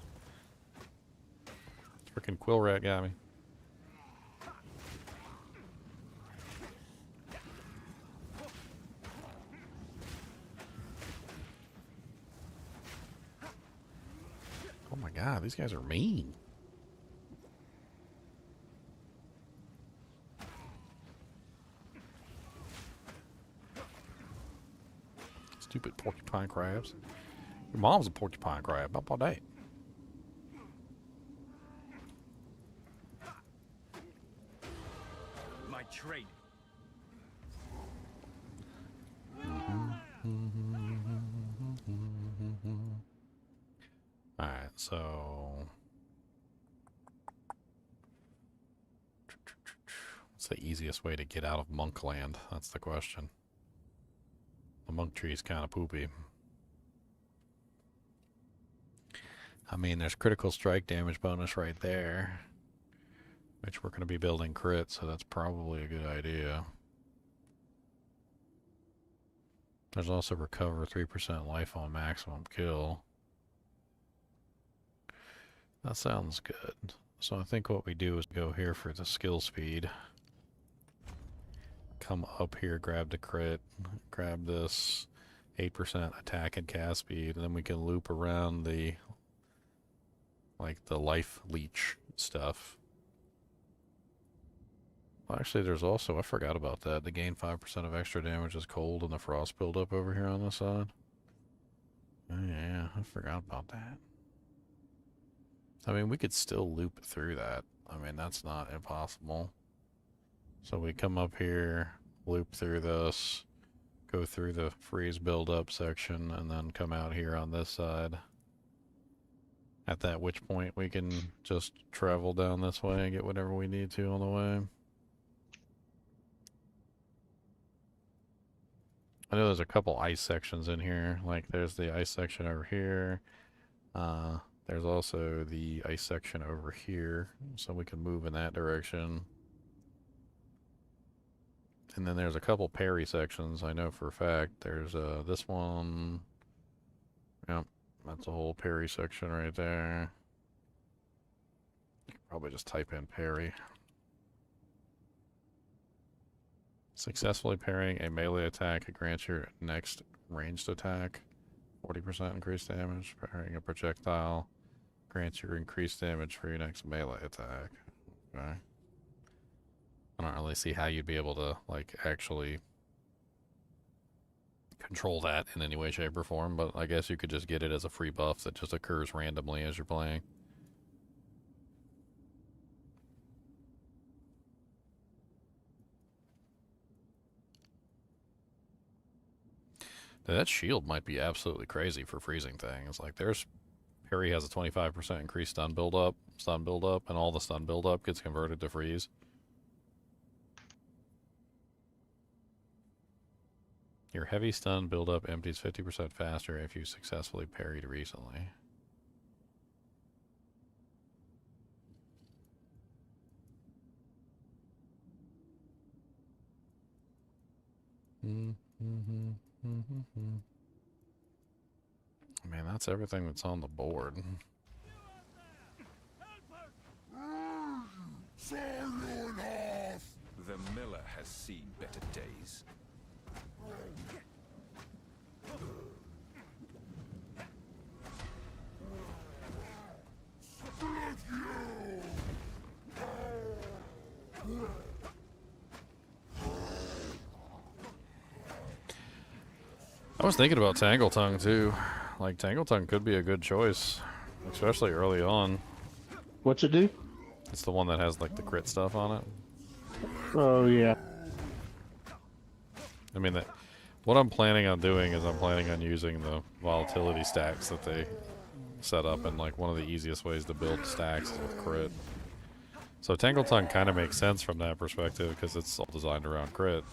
Speaker 1: Freaking quill rat got me. Oh my god, these guys are mean. Stupid porcupine crabs. Your mom's a porcupine crab. Up all day.
Speaker 9: My trade.
Speaker 1: Alright, so what's the easiest way to get out of Monkland? That's the question. The monk tree is kind of poopy. I mean, there's critical strike damage bonus right there, which we're going to be building crit, so that's probably a good idea. There's also recover 3% life on maximum kill. That sounds good. So I think what we do is go here for the skill speed. Come up here, grab the crit, grab this 8% attack and cast speed, and then we can loop around the life leech stuff. Well, actually, there's also, I forgot about that. The gain 5% of extra damage is cold and the frost buildup over here on this side. Oh, yeah, I forgot about that. I mean, we could still loop through that. I mean, that's not impossible. So we come up here, loop through this, go through the freeze buildup section, and then come out here on this side. At that which point we can just travel down this way and get whatever we need to on the way. I know there's a couple ice sections in here. Like there's the ice section over here. There's also the ice section over here, so we can move in that direction. And then there's a couple parry sections. I know for a fact there's this one. Yep, that's a whole parry section right there. You can probably just type in parry. Successfully parrying a melee attack grants your next ranged attack 40% increased damage. Parrying a projectile grants your increased damage for your next melee attack. Okay. I don't really see how you'd be able to, like, actually control that in any way, shape, or form, but I guess you could just get it as a free buff that just occurs randomly as you're playing. That shield might be absolutely crazy for freezing things. Like, there's Parry has a 25% increased stun buildup, and all the stun buildup gets converted to freeze. Your heavy stun buildup empties 50% faster if you successfully parried recently. Man, that's everything that's on the board.
Speaker 7: The miller has seen better days.
Speaker 1: I was thinking about Tangle Tongue too. Like, Tangle Tongue could be a good choice, especially early on.
Speaker 13: What's it do?
Speaker 1: It's the one that has like the crit stuff on it.
Speaker 13: Oh yeah.
Speaker 1: I mean, what I'm planning on doing is I'm planning on using the volatility stacks that they set up, and like one of the easiest ways to build stacks is with crit. So Tangle Tongue kind of makes sense from that perspective because it's all designed around crit.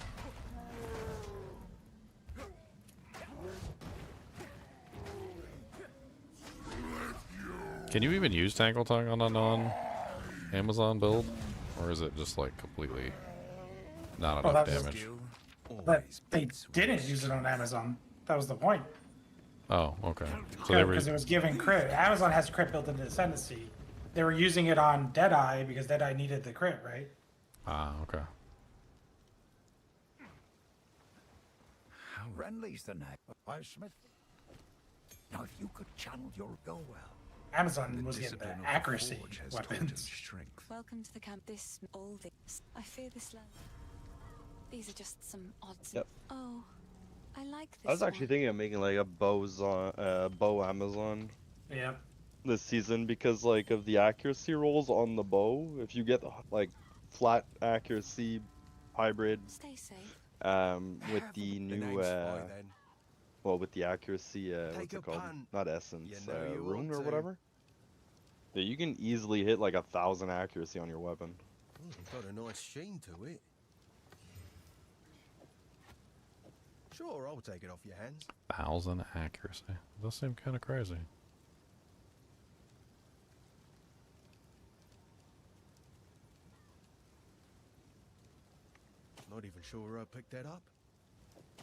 Speaker 1: Can you even use Tangle Tongue on a non-Amazon build? Or is it just like completely not enough damage?
Speaker 6: But they didn't use it on Amazon. That was the point.
Speaker 1: Oh, okay. So
Speaker 6: because it was giving crit. Amazon has crit built into Ascendancy. They were using it on Deadeye because Deadeye needed the crit, right?
Speaker 1: Ah, okay.
Speaker 12: How Renly's the name. Smith. Now, if you could channel your go well.
Speaker 6: Amazon was getting the accuracy weapons.
Speaker 2: Welcome to the camp. All this. I fear this land. These are just some odds.
Speaker 8: Yep.
Speaker 2: Oh, I like this.
Speaker 8: I was actually thinking of making like a bow Amazon.
Speaker 6: Yeah.
Speaker 8: This season because like of the accuracy rolls on the bow. If you get like flat accuracy hybrid.
Speaker 2: Stay safe.
Speaker 8: With the new well, with the accuracy, what's it called? Not essence, rune or whatever. Yeah, you can easily hit like 1,000 accuracy on your weapon.
Speaker 9: It's got a nice sheen to it. Sure, I'll take it off your hands.
Speaker 1: 1,000 accuracy. Does seem kind of crazy.
Speaker 9: Not even sure where I picked that up.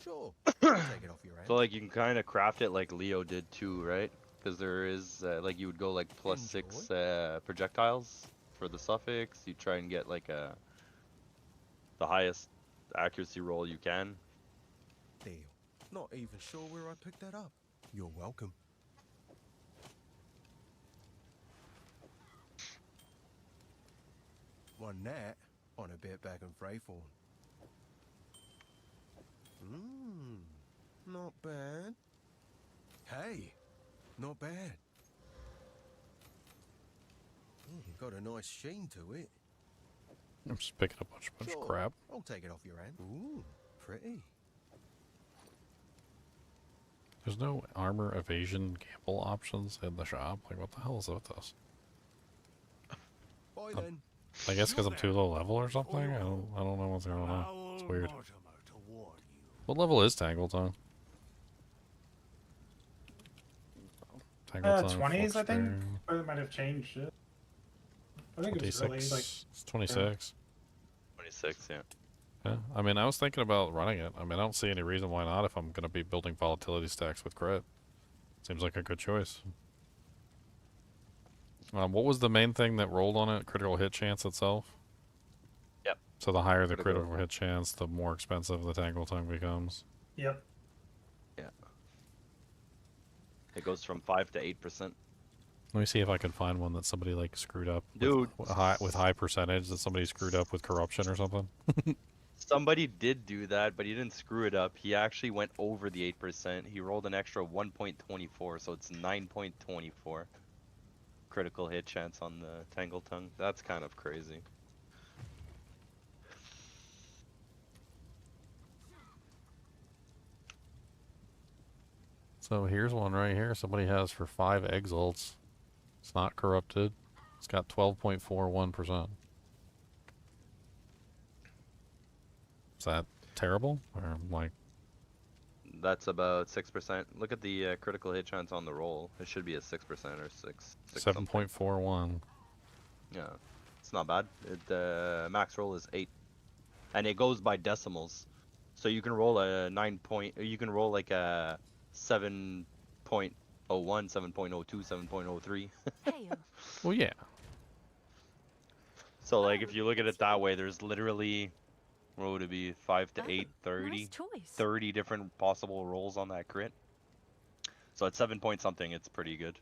Speaker 9: Sure, I'll take it off your hands.
Speaker 8: So like you can kind of craft it like Leo did too, right? Because there is like you would go like +6 projectiles for the suffix. You try and get like the highest accuracy roll you can.
Speaker 9: Deal. Not even sure where I picked that up. You're welcome. Won that on a bit back in Freythorn. Not bad. Hey, not bad. Got a nice sheen to it.
Speaker 1: I'm just picking up a bunch of crap.
Speaker 9: I'll take it off your hand. Ooh, pretty.
Speaker 1: There's no armor evasion gamble options in the shop. Like, what the hell is with this?
Speaker 9: Bye then.
Speaker 1: I guess because I'm too low level or something. I don't know what's going on. It's weird. What level is Tangle Tongue? Tangle Tongue,
Speaker 6: 20s, I think. Or it might have changed it. I think it's really like
Speaker 1: it's 26.
Speaker 8: 26, yeah.
Speaker 1: Yeah, I mean, I was thinking about running it. I mean, I don't see any reason why not if I'm going to be building volatility stacks with crit. Seems like a good choice. What was the main thing that rolled on it? Critical hit chance itself?
Speaker 8: Yep.
Speaker 1: So the higher the critical hit chance, the more expensive the Tangle Tongue becomes.
Speaker 6: Yep.
Speaker 8: Yeah. It goes from 5 to 8%.
Speaker 1: Let me see if I can find one that somebody like screwed up.
Speaker 8: Dude.
Speaker 1: With high percentage that somebody screwed up with corruption or something.
Speaker 8: Somebody did do that, but he didn't screw it up. He actually went over the 8%. He rolled an extra 1.24, so it's 9.24 critical hit chance on the Tangle Tongue. That's kind of crazy.
Speaker 1: So here's one right here. Somebody has for 5 exalts. It's not corrupted. It's got 12.41%. Is that terrible? Or like?
Speaker 8: That's about 6%. Look at the critical hit chance on the roll. It should be a 6% or 6.
Speaker 1: 7.41.
Speaker 8: Yeah, it's not bad. The max roll is 8, and it goes by decimals. So you can roll a 9 point. You can roll like a 7.01, 7.02, 7.03.
Speaker 1: Well, yeah.
Speaker 8: So like if you look at it that way, there's literally, what would it be, 5 to 8, 30,
Speaker 2: nice choice.
Speaker 8: 30 different possible rolls on that crit. So at 7 point something, it's pretty good.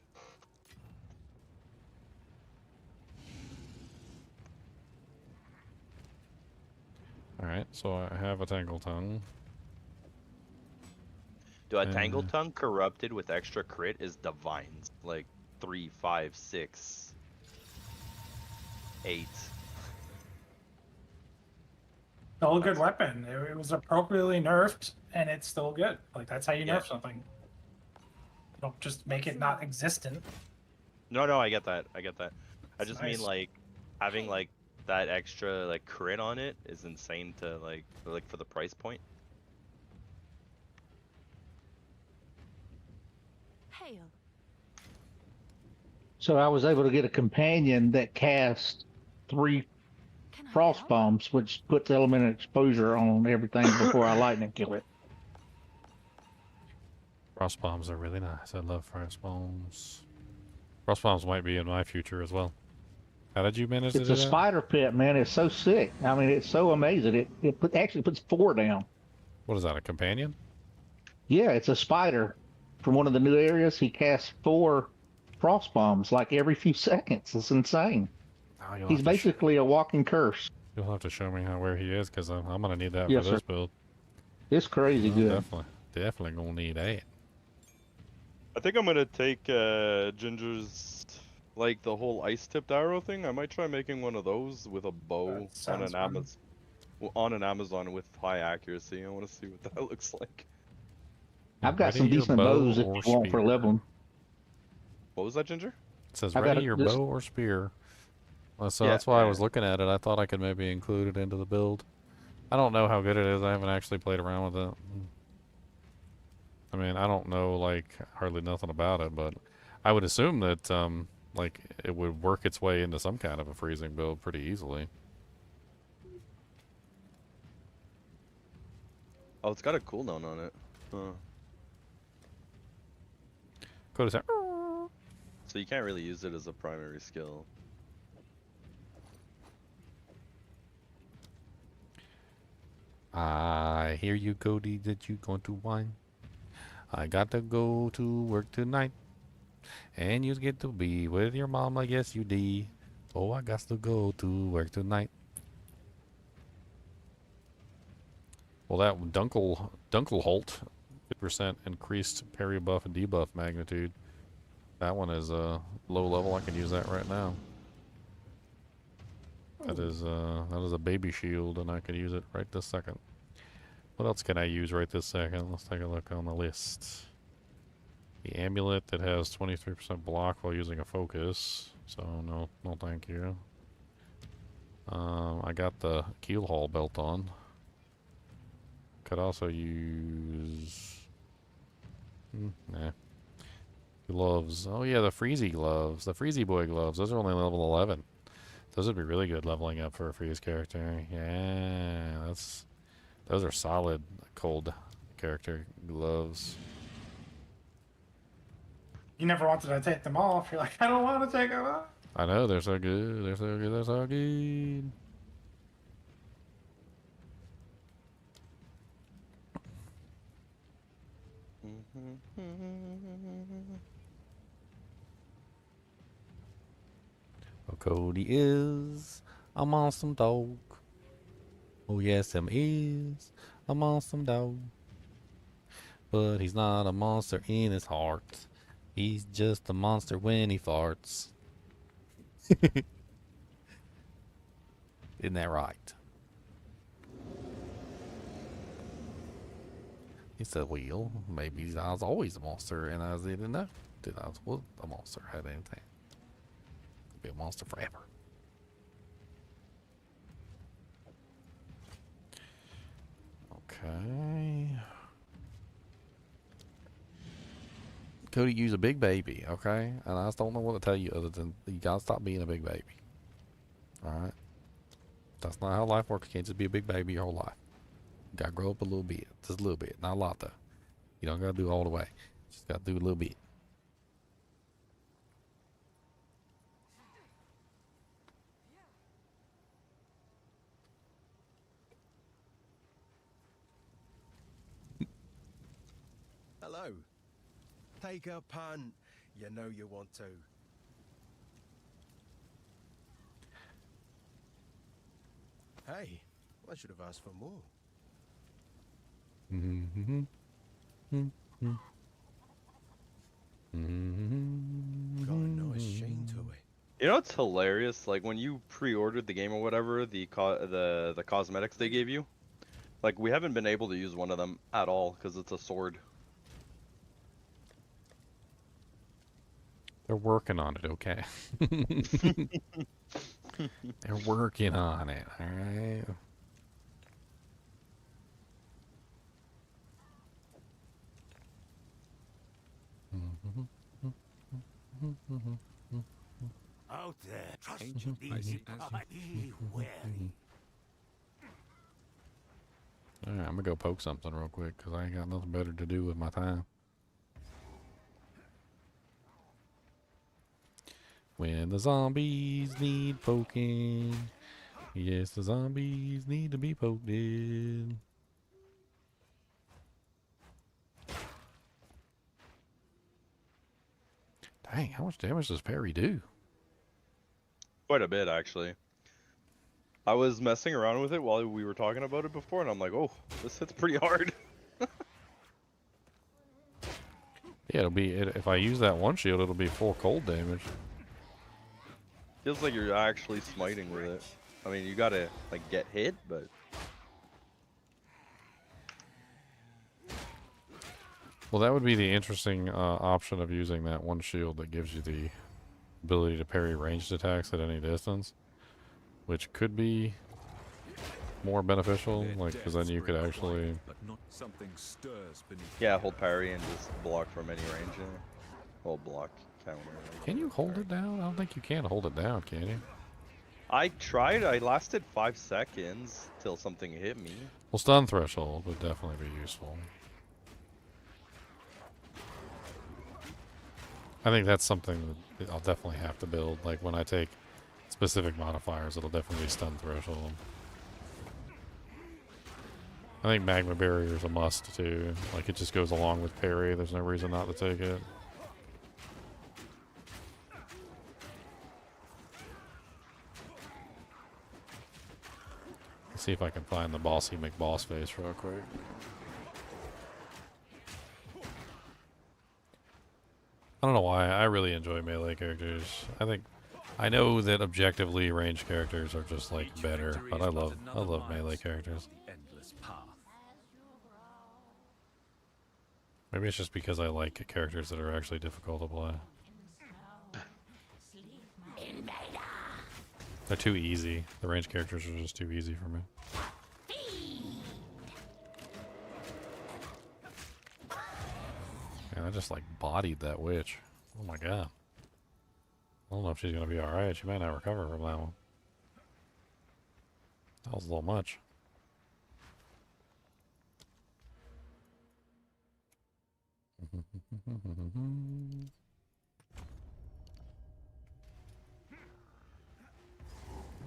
Speaker 1: Alright, so I have a Tangle Tongue.
Speaker 8: Dude, a Tangle Tongue corrupted with extra crit is divines. Like 3, 5, 6, 8.
Speaker 6: Still a good weapon. It was appropriately nerfed, and it's still good. Like, that's how you nerf something. You don't just make it not existent.
Speaker 8: No, I get that. I get that. I just
Speaker 6: nice.
Speaker 8: mean like having like that extra like crit on it is insane to like for the price point.
Speaker 2: Hail.
Speaker 11: So I was able to get a companion that cast 3 frost bombs, which puts element exposure on everything before I lightning kill it.
Speaker 1: Frost bombs are really nice. I love frost bombs. Frost bombs might be in my future as well. How did you manage to do
Speaker 11: It's a
Speaker 1: that?
Speaker 11: spider pit, man. It's so sick. I mean, it's so amazing. It actually puts 4 down.
Speaker 1: What is that, a companion?
Speaker 11: Yeah, it's a spider. From one of the new areas, he casts 4 frost bombs like every few seconds. It's insane.
Speaker 1: Oh,
Speaker 11: He's basically a walking curse.
Speaker 1: You'll have to show me where he is, because I'm going to need that
Speaker 11: Yes,
Speaker 1: for this
Speaker 11: sir.
Speaker 1: build.
Speaker 11: It's crazy good.
Speaker 1: Definitely going to need that.
Speaker 8: I think I'm gonna take Ginger's like the whole ice tipped arrow thing. I might try making one of those with a bow on an Amazon with high accuracy. I want to see what that looks like.
Speaker 11: I've got some
Speaker 1: Ready your
Speaker 11: decent
Speaker 1: bow
Speaker 11: bows if
Speaker 1: or
Speaker 11: you want for
Speaker 1: spear.
Speaker 11: leveling.
Speaker 8: What was that, Ginger?
Speaker 1: It says
Speaker 11: I got
Speaker 1: ready your
Speaker 11: this-
Speaker 1: bow or spear. Well, so
Speaker 8: Yeah,
Speaker 1: that's why I
Speaker 8: yeah.
Speaker 1: was looking at it. I thought I could maybe include it into the build. I don't know how good it is. I haven't actually played around with it. I mean, I don't know, like, hardly nothing about it, but I would assume that, like, it would work its way into some kind of a freezing build pretty easily.
Speaker 8: Oh, it's got a cooldown on it. Huh.
Speaker 1: Coda said,
Speaker 8: So you can't really use it as a primary skill.
Speaker 1: I hear you, Cody, that you going to whine. I got to go to work tonight. And you get to be with your mama, yes you did. Oh, I got to go to work tonight. Well, that Dunkelholt, 50% increased parry buff and debuff magnitude. That one is low level. I can use that right now. That is a baby shield, and I can use it right this second. What else can I use right this second? Let's take a look on the list. The amulet that has 23% block while using a focus. So no thank you. I got the Keelhaul belt on. Could also use nah. Gloves. Oh yeah, the Freezy gloves. The Freezy boy gloves. Those are only level 11. Those would be really good leveling up for a freeze character. Yeah, those are solid cold character gloves.
Speaker 6: You never wanted to take them off. You're like, I don't want to take them off.
Speaker 1: I know, they're so good. They're so good. They're so good. Well, Cody is a monster dog. Oh yes, him is a monster dog. But he's not a monster in his heart. He's just a monster when he farts. Isn't that right? He said, well, maybe I was always a monster and I didn't know that I was a monster at any time. Could be a monster forever. Okay. Cody, you's a big baby, okay? And I just don't know what to tell you other than you gotta stop being a big baby. Alright? That's not how life works. You can't just be a big baby your whole life. You gotta grow up a little bit. Just a little bit. Not a lot, though. You don't gotta do it all the way. Just gotta do a little bit.
Speaker 9: Hello. Take a punt. You know you want to. Hey, I should have asked for more. Got a nice sheen to it.
Speaker 8: You know what's hilarious? Like when you pre-ordered the game or whatever, the cosmetics they gave you, like we haven't been able to use one of them at all because it's a sword.
Speaker 1: They're working on it, okay? They're working on it, alright?
Speaker 12: Out there, trust you, be wary.
Speaker 1: Alright, I'm gonna go poke something real quick because I ain't got nothing better to do with my time. When the zombies need poking, yes, the zombies need to be poked in. Dang, how much damage does parry do?
Speaker 8: Quite a bit, actually. I was messing around with it while we were talking about it before, and I'm like, oh, this hits pretty hard.
Speaker 1: Yeah, it'll be, if I use that one shield, it'll be full cold damage.
Speaker 8: Feels like you're actually smiting with it. I mean, you gotta, like, get hit, but...
Speaker 1: Well, that would be the interesting option of using that one shield that gives you the ability to parry ranged attacks at any distance, which could be more beneficial, like, because then you could actually...
Speaker 8: Yeah, hold parry and just block from any range. Yeah. Well, block, counter.
Speaker 1: Can you hold it down? I don't think you can hold it down, can you?
Speaker 8: I tried. I lasted 5 seconds till something hit me.
Speaker 1: Well, stun threshold would definitely be useful. I think that's something that I'll definitely have to build. Like, when I take specific modifiers, it'll definitely be stun threshold. I think magma barrier is a must, too. Like, it just goes along with parry. There's no reason not to take it. Let's see if I can find the bossy McBoss face real quick. I don't know why. I really enjoy melee characters. I know that objectively ranged characters are just like better, but I love melee characters. Maybe it's just because I like characters that are actually difficult to play. They're too easy. The ranged characters are just too easy for me. Man, I just like bodied that witch. Oh my god. I don't know if she's gonna be alright. She might not recover from that one. That was a little much.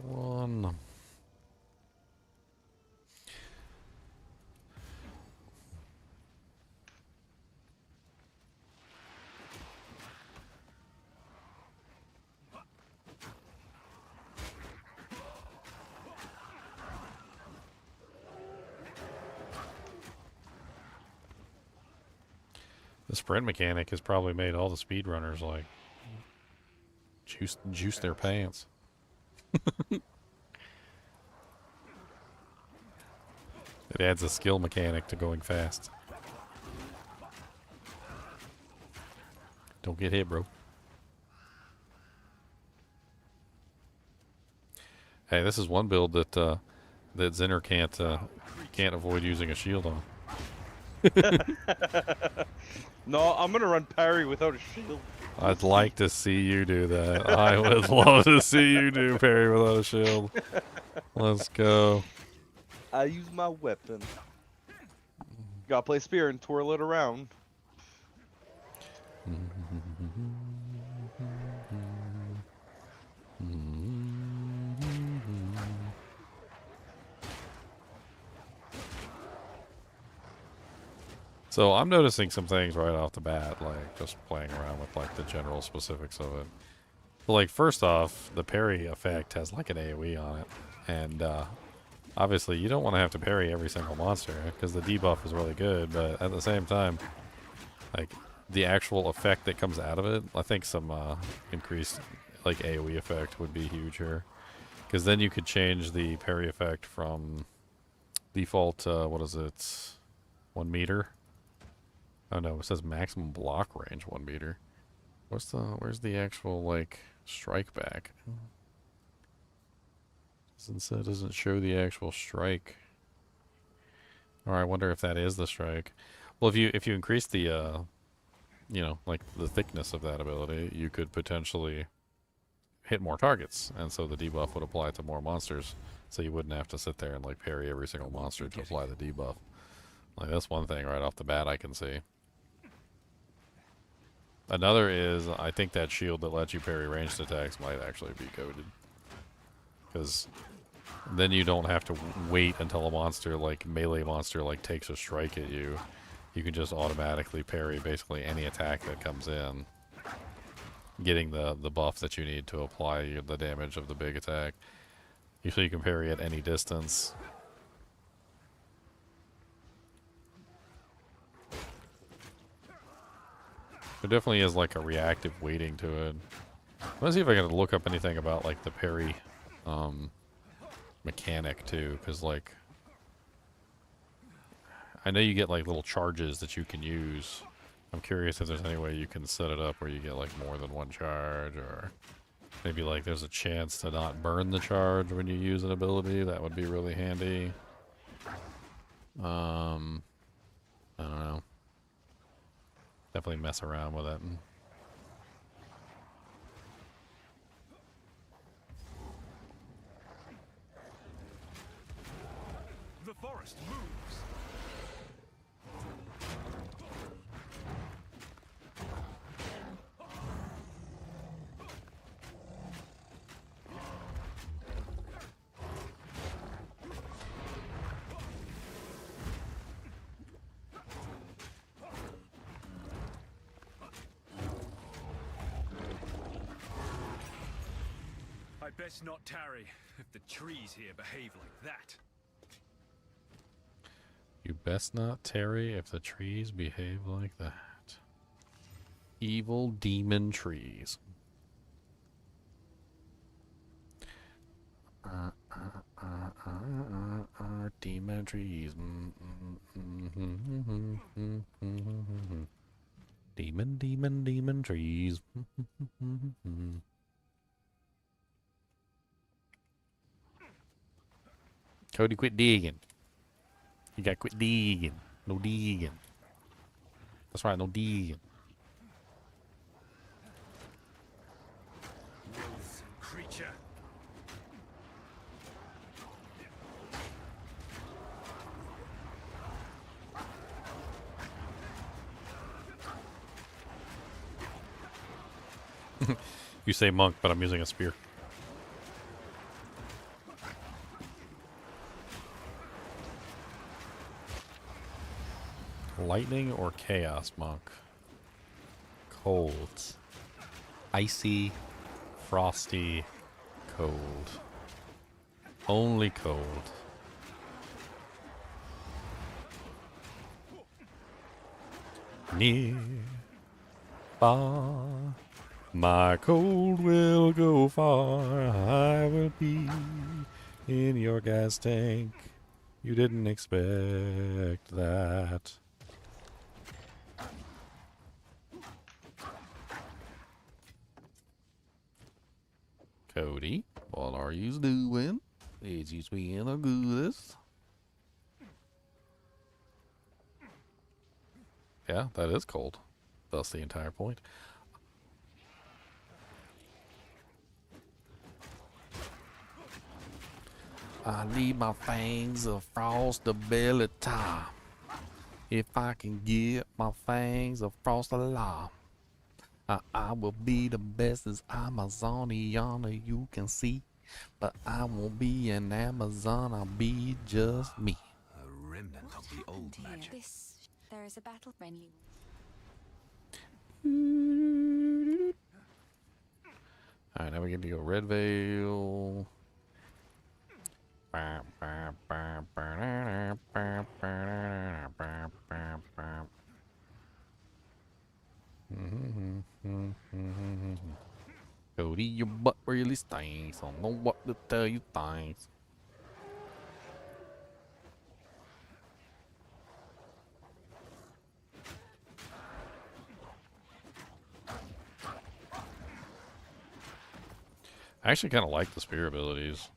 Speaker 1: One. The sprint mechanic has probably made all the speedrunners like juice their pants. It adds a skill mechanic to going fast. Don't get hit, bro. Hey, this is one build that that Zinner can't avoid using a shield on.
Speaker 8: No, I'm gonna run parry without a shield.
Speaker 1: I'd like to see you do that. I would love to see you do parry without a shield. Let's go.
Speaker 8: I use my weapon. Gotta play spear and twirl it around.
Speaker 1: So I'm noticing some things right off the bat, like just playing around with like the general specifics of it. But, like, first off, the parry effect has like an AoE on it, and obviously you don't want to have to parry every single monster because the debuff is really good, but at the same time, like the actual effect that comes out of it, I think some increased like AoE effect would be huge here, because then you could change the parry effect from default what is it, 1 meter. Oh no, it says maximum block range 1 meter. Where's the actual like strike back? Doesn't show the actual strike. Or I wonder if that is the strike. Well, if you increase the you know, like the thickness of that ability, you could potentially hit more targets, and so the debuff would apply to more monsters. So you wouldn't have to sit there and like parry every single monster to apply the debuff. Like that's one thing right off the bat I can see. Another is, I think that shield that lets you parry ranged attacks might actually be coded. Because then you don't have to wait until a monster, like melee monster, like takes a strike at you. You can just automatically parry basically any attack that comes in, getting the buff that you need to apply the damage of the big attack. So you can parry at any distance. There definitely is like a reactive weighting to it. Let's see if I can look up anything about like the parry mechanic too, because like I know you get like little charges that you can use. I'm curious if there's any way you can set it up where you get like more than one charge, or maybe like there's a chance to not burn the charge when you use an ability. That would be really handy. I don't know. Definitely mess around with it.
Speaker 15: The forest moves. I best not tarry if the trees here behave like that.
Speaker 1: You best not tarry if the trees behave like that. Evil demon trees. Demon trees. Demon trees. Cody, quit digging. You gotta quit digging. No digging. That's right, no digging.
Speaker 15: Creature.
Speaker 1: You say monk, but I'm using a spear. Lightning or chaos monk? Cold. Icy, frosty, cold. Only cold. near, far. My cold will go far. I will be in your gas tank. You didn't expect that. Cody, what are you doing? Is you being a goodest? Yeah, that is cold. That's the entire point. I need my fangs across the belly top. If I can get my fangs across the law, I will be the best as Amazoniana you can see. But I won't be an Amazon, I'll be just me.
Speaker 7: A remnant of the old magic.
Speaker 2: There is a battle friendly.
Speaker 1: Alright, now we get to go Red Veil. Cody, your butt really stinks. I don't know what to tell you, thanks. I actually kind of like the spear abilities.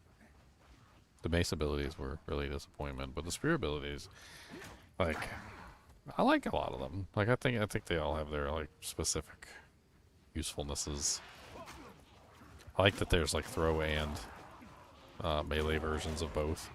Speaker 1: The mace abilities were really a disappointment, but the spear abilities, like, I like a lot of them. Like, I think they all have their like specific usefulnesses. I like that there's like throw and melee versions of both.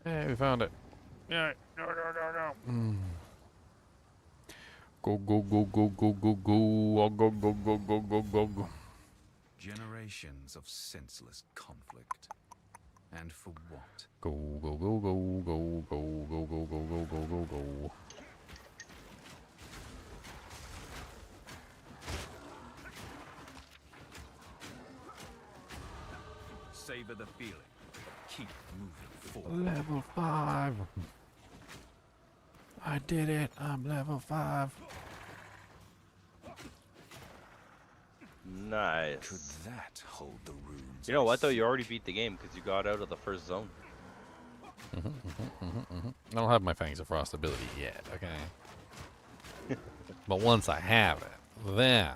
Speaker 1: Hey, we found it. Yeah, go, go, go, go. Go, go, go, go, go, go, go. Go, go, go, go, go, go, go.
Speaker 7: Generations of senseless conflict. And for what?
Speaker 1: Go, go, go, go, go, go, go, go, go, go, go, go, go.
Speaker 15: Savor the feeling. Keep moving forward.
Speaker 1: Level 5. I did it. I'm level 5.
Speaker 8: Nice.
Speaker 7: Could that hold the runes?
Speaker 8: You know what though? You already beat the game because you got out of the first zone.
Speaker 1: I don't have my Fangs of Frost ability yet, okay? But once I have it, then...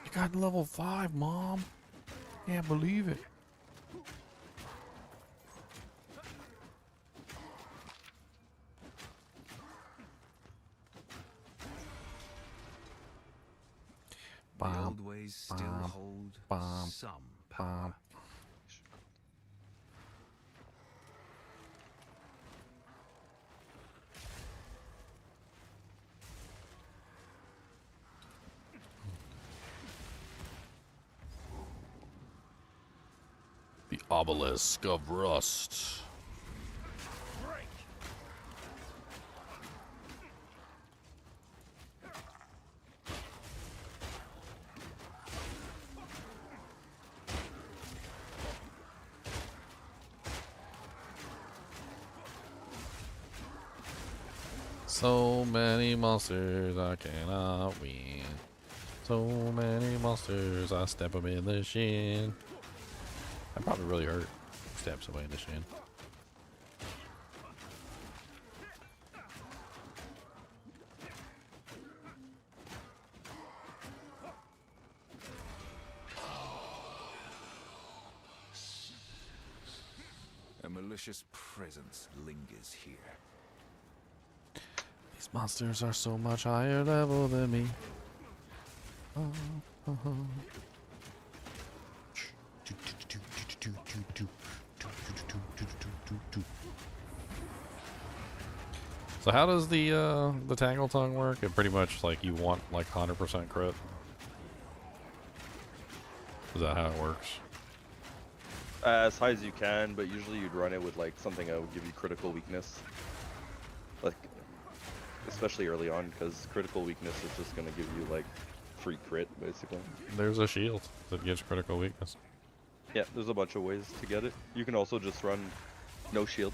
Speaker 1: You got level 5, Mom. Can't believe it.
Speaker 7: The old ways still hold some power.
Speaker 1: The Obelisk of Rust. So many monsters I cannot win. So many monsters I step them in the shin. That probably really hurt. Stab somebody in the shin.
Speaker 7: A malicious presence lingers here.
Speaker 1: Monsters are so much higher level than me. So how does the tangle tongue work? It pretty much like you want like 100% crit. Is that how it works?
Speaker 8: As high as you can, but usually you'd run it with like something that would give you critical weakness. Like, especially early on, because critical weakness is just gonna give you like free crit, basically.
Speaker 1: There's a shield that gives critical weakness.
Speaker 8: Yeah, there's a bunch of ways to get it. You can also just run no shield.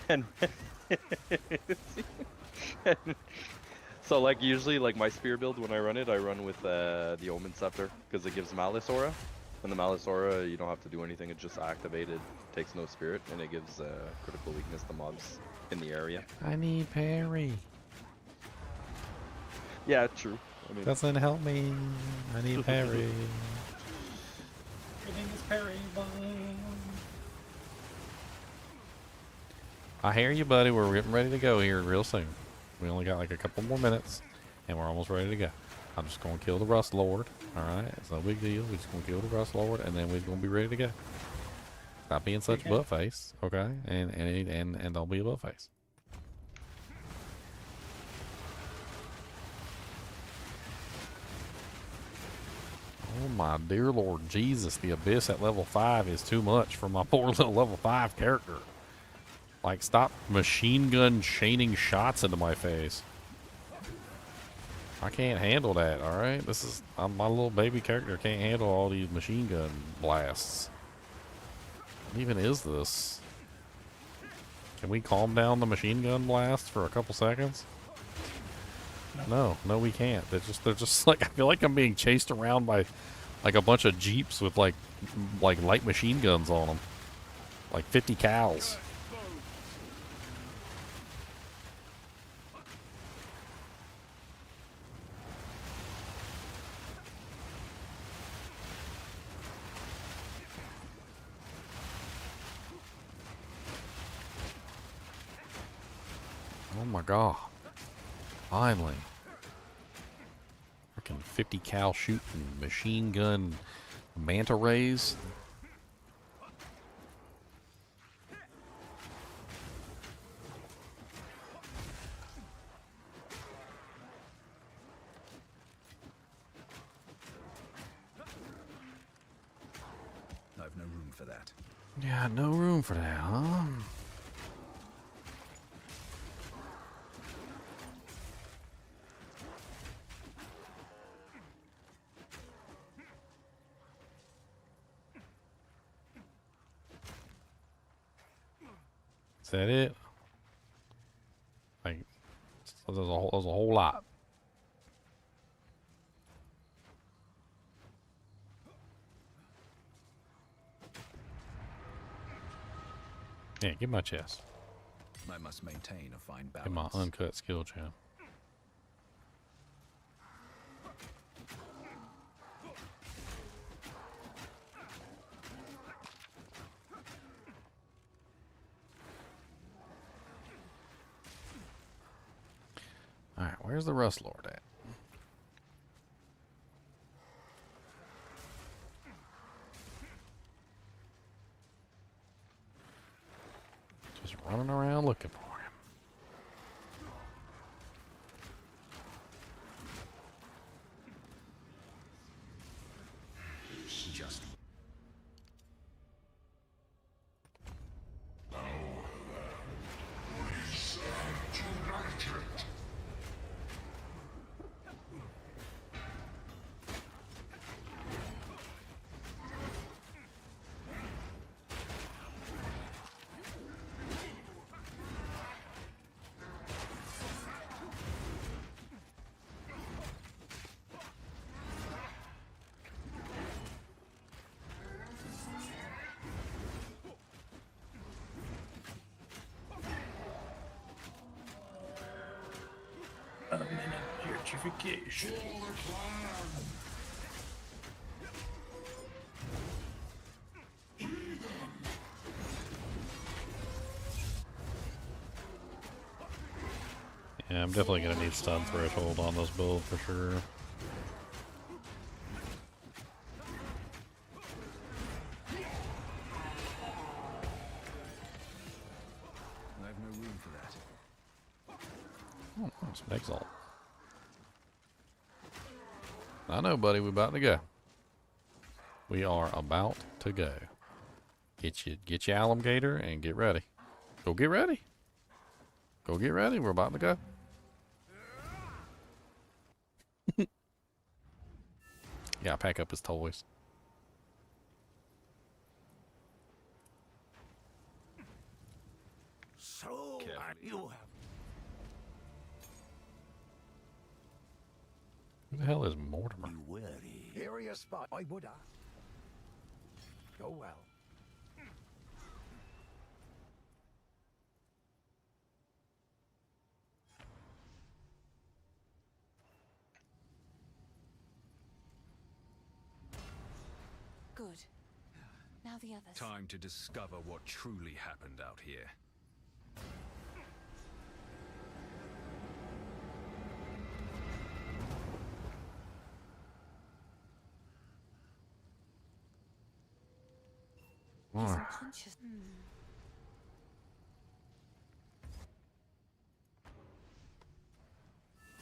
Speaker 8: And so like usually like my spear build when I run it, I run with the Omen Scepter because it gives Malice Aura. And the Malice Aura, you don't have to do anything, it just activated, takes no spirit, and it gives critical weakness to mobs in the area.
Speaker 1: I need parry.
Speaker 8: Yeah, true. I mean,
Speaker 1: Doesn't help me. I need parry.
Speaker 6: Everything is parryable.
Speaker 1: I hear you, buddy. We're getting ready to go here real soon. We only got like a couple more minutes, and we're almost ready to go. I'm just gonna kill the Rust Lord. All right, it's no big deal. We're just gonna kill the Rust Lord, and then we're gonna be ready to go. Stop being such a butt face, okay? And don't be a butt face. Oh my dear Lord Jesus, the Abyss at level 5 is too much for my poor little level 5 character. Like, stop machine gun chaining shots into my face. I can't handle that, alright? My little baby character can't handle all these machine gun blasts. What even is this? Can we calm down the machine gun blast for a couple seconds? No, we can't. They're just like, I feel like I'm being chased around by like a bunch of Jeeps with like light machine guns on them. Like 50 cals. Oh my god. Finally. Freaking 50 cal shooting machine gun manta rays.
Speaker 12: I've no room for that.
Speaker 1: Yeah, no room for that, huh? Is that it? Like, so there's a whole lot. Yeah, give my chest.
Speaker 12: I must maintain a fine balance.
Speaker 1: Give my uncut skill chest. Alright, where's the Rust Lord at? Just running around looking for him.
Speaker 3: Just
Speaker 6: Gentrification.
Speaker 1: Yeah, I'm definitely gonna need stun threshold on this build for sure.
Speaker 12: I have no room for that.
Speaker 1: Oh, some Exile. I know, buddy. We're about to go. We are about to go. Get your alligator and get ready. Go get ready. Go get ready. We're about to go. Yeah, pack up his toys.
Speaker 12: So you have.
Speaker 1: Who the hell is Mortimer?
Speaker 12: You wary. Here you spot. I would go well.
Speaker 2: Good. Now the others.
Speaker 15: Time to discover what truly happened out here.
Speaker 2: He's unconscious.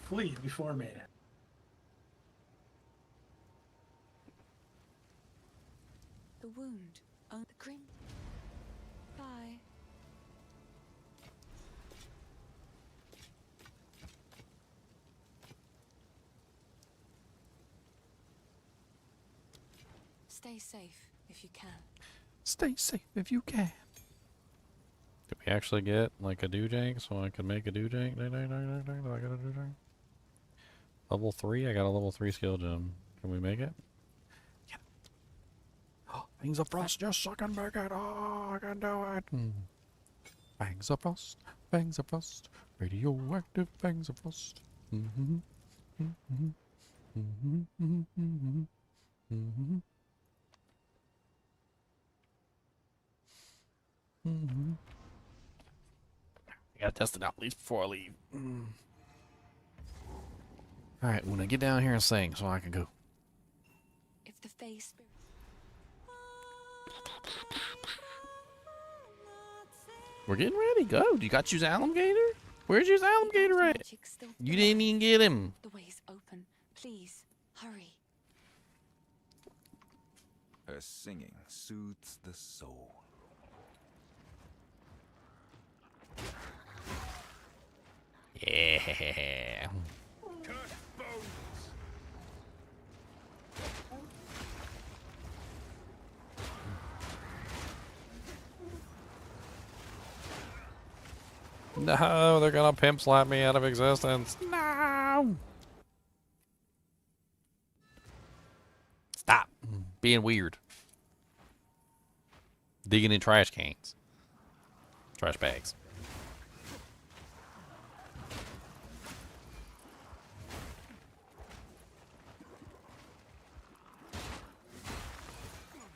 Speaker 6: Flee before me.
Speaker 2: The wound. Oh, the grim. Bye. Stay safe if you can.
Speaker 1: Stay safe if you can. Did we actually get like a doojank so I can make a doojank? Do I get a doojank? Level 3? I got a level 3 skill gem. Can we make it? Yeah. Oh, Fangs of Frost just sucking back at. Oh, I can do it. Fangs of Frost. Fangs of Frost. Radioactive Fangs of Frost. Mm-hmm. Mm-hmm. Mm-hmm. Mm-hmm. Mm-hmm. Mm-hmm. I gotta test it out at least before I leave. Alright, when I get down here and sing so I can go.
Speaker 2: If the face spirit.
Speaker 1: We're getting ready. Go. You got your alligator? Where's your alligator at? You didn't even get him.
Speaker 2: The way's open. Please, hurry.
Speaker 12: Her singing soothes the soul.
Speaker 1: Yeah. No, they're gonna pimp slap me out of existence. No. Stop being weird. Digging in trash cans. Trash bags.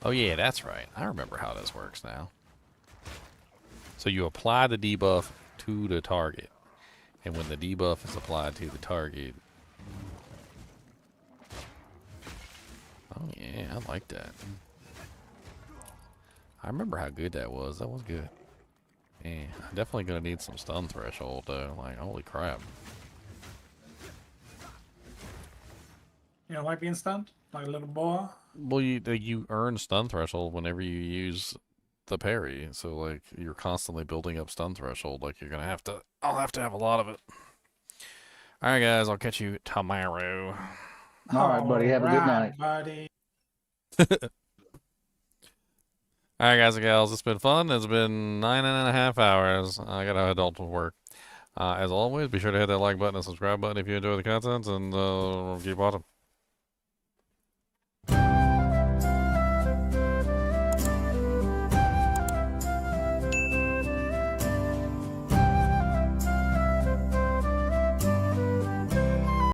Speaker 1: Oh yeah, that's right. I remember how this works now. So you apply the debuff to the target. And when the debuff is applied to the target... Oh yeah, I like that. I remember how good that was. That was good. Yeah, I'm definitely going to need some stun threshold though. Like, holy crap.
Speaker 6: You don't like being stunned? Like a little boy?
Speaker 1: Well, you earn stun threshold whenever you use the parry, so like you're constantly building up stun threshold. Like you're gonna have to. I'll have to have a lot of it. All right, guys. I'll catch you tomorrow.
Speaker 11: All right, buddy. Have a good night,
Speaker 6: buddy.
Speaker 1: All right, guys and gals. It's been fun. It's been 9.5 hours. I gotta head off to work. As always, be sure to hit that like button and subscribe button if you enjoy the content, and keep watching.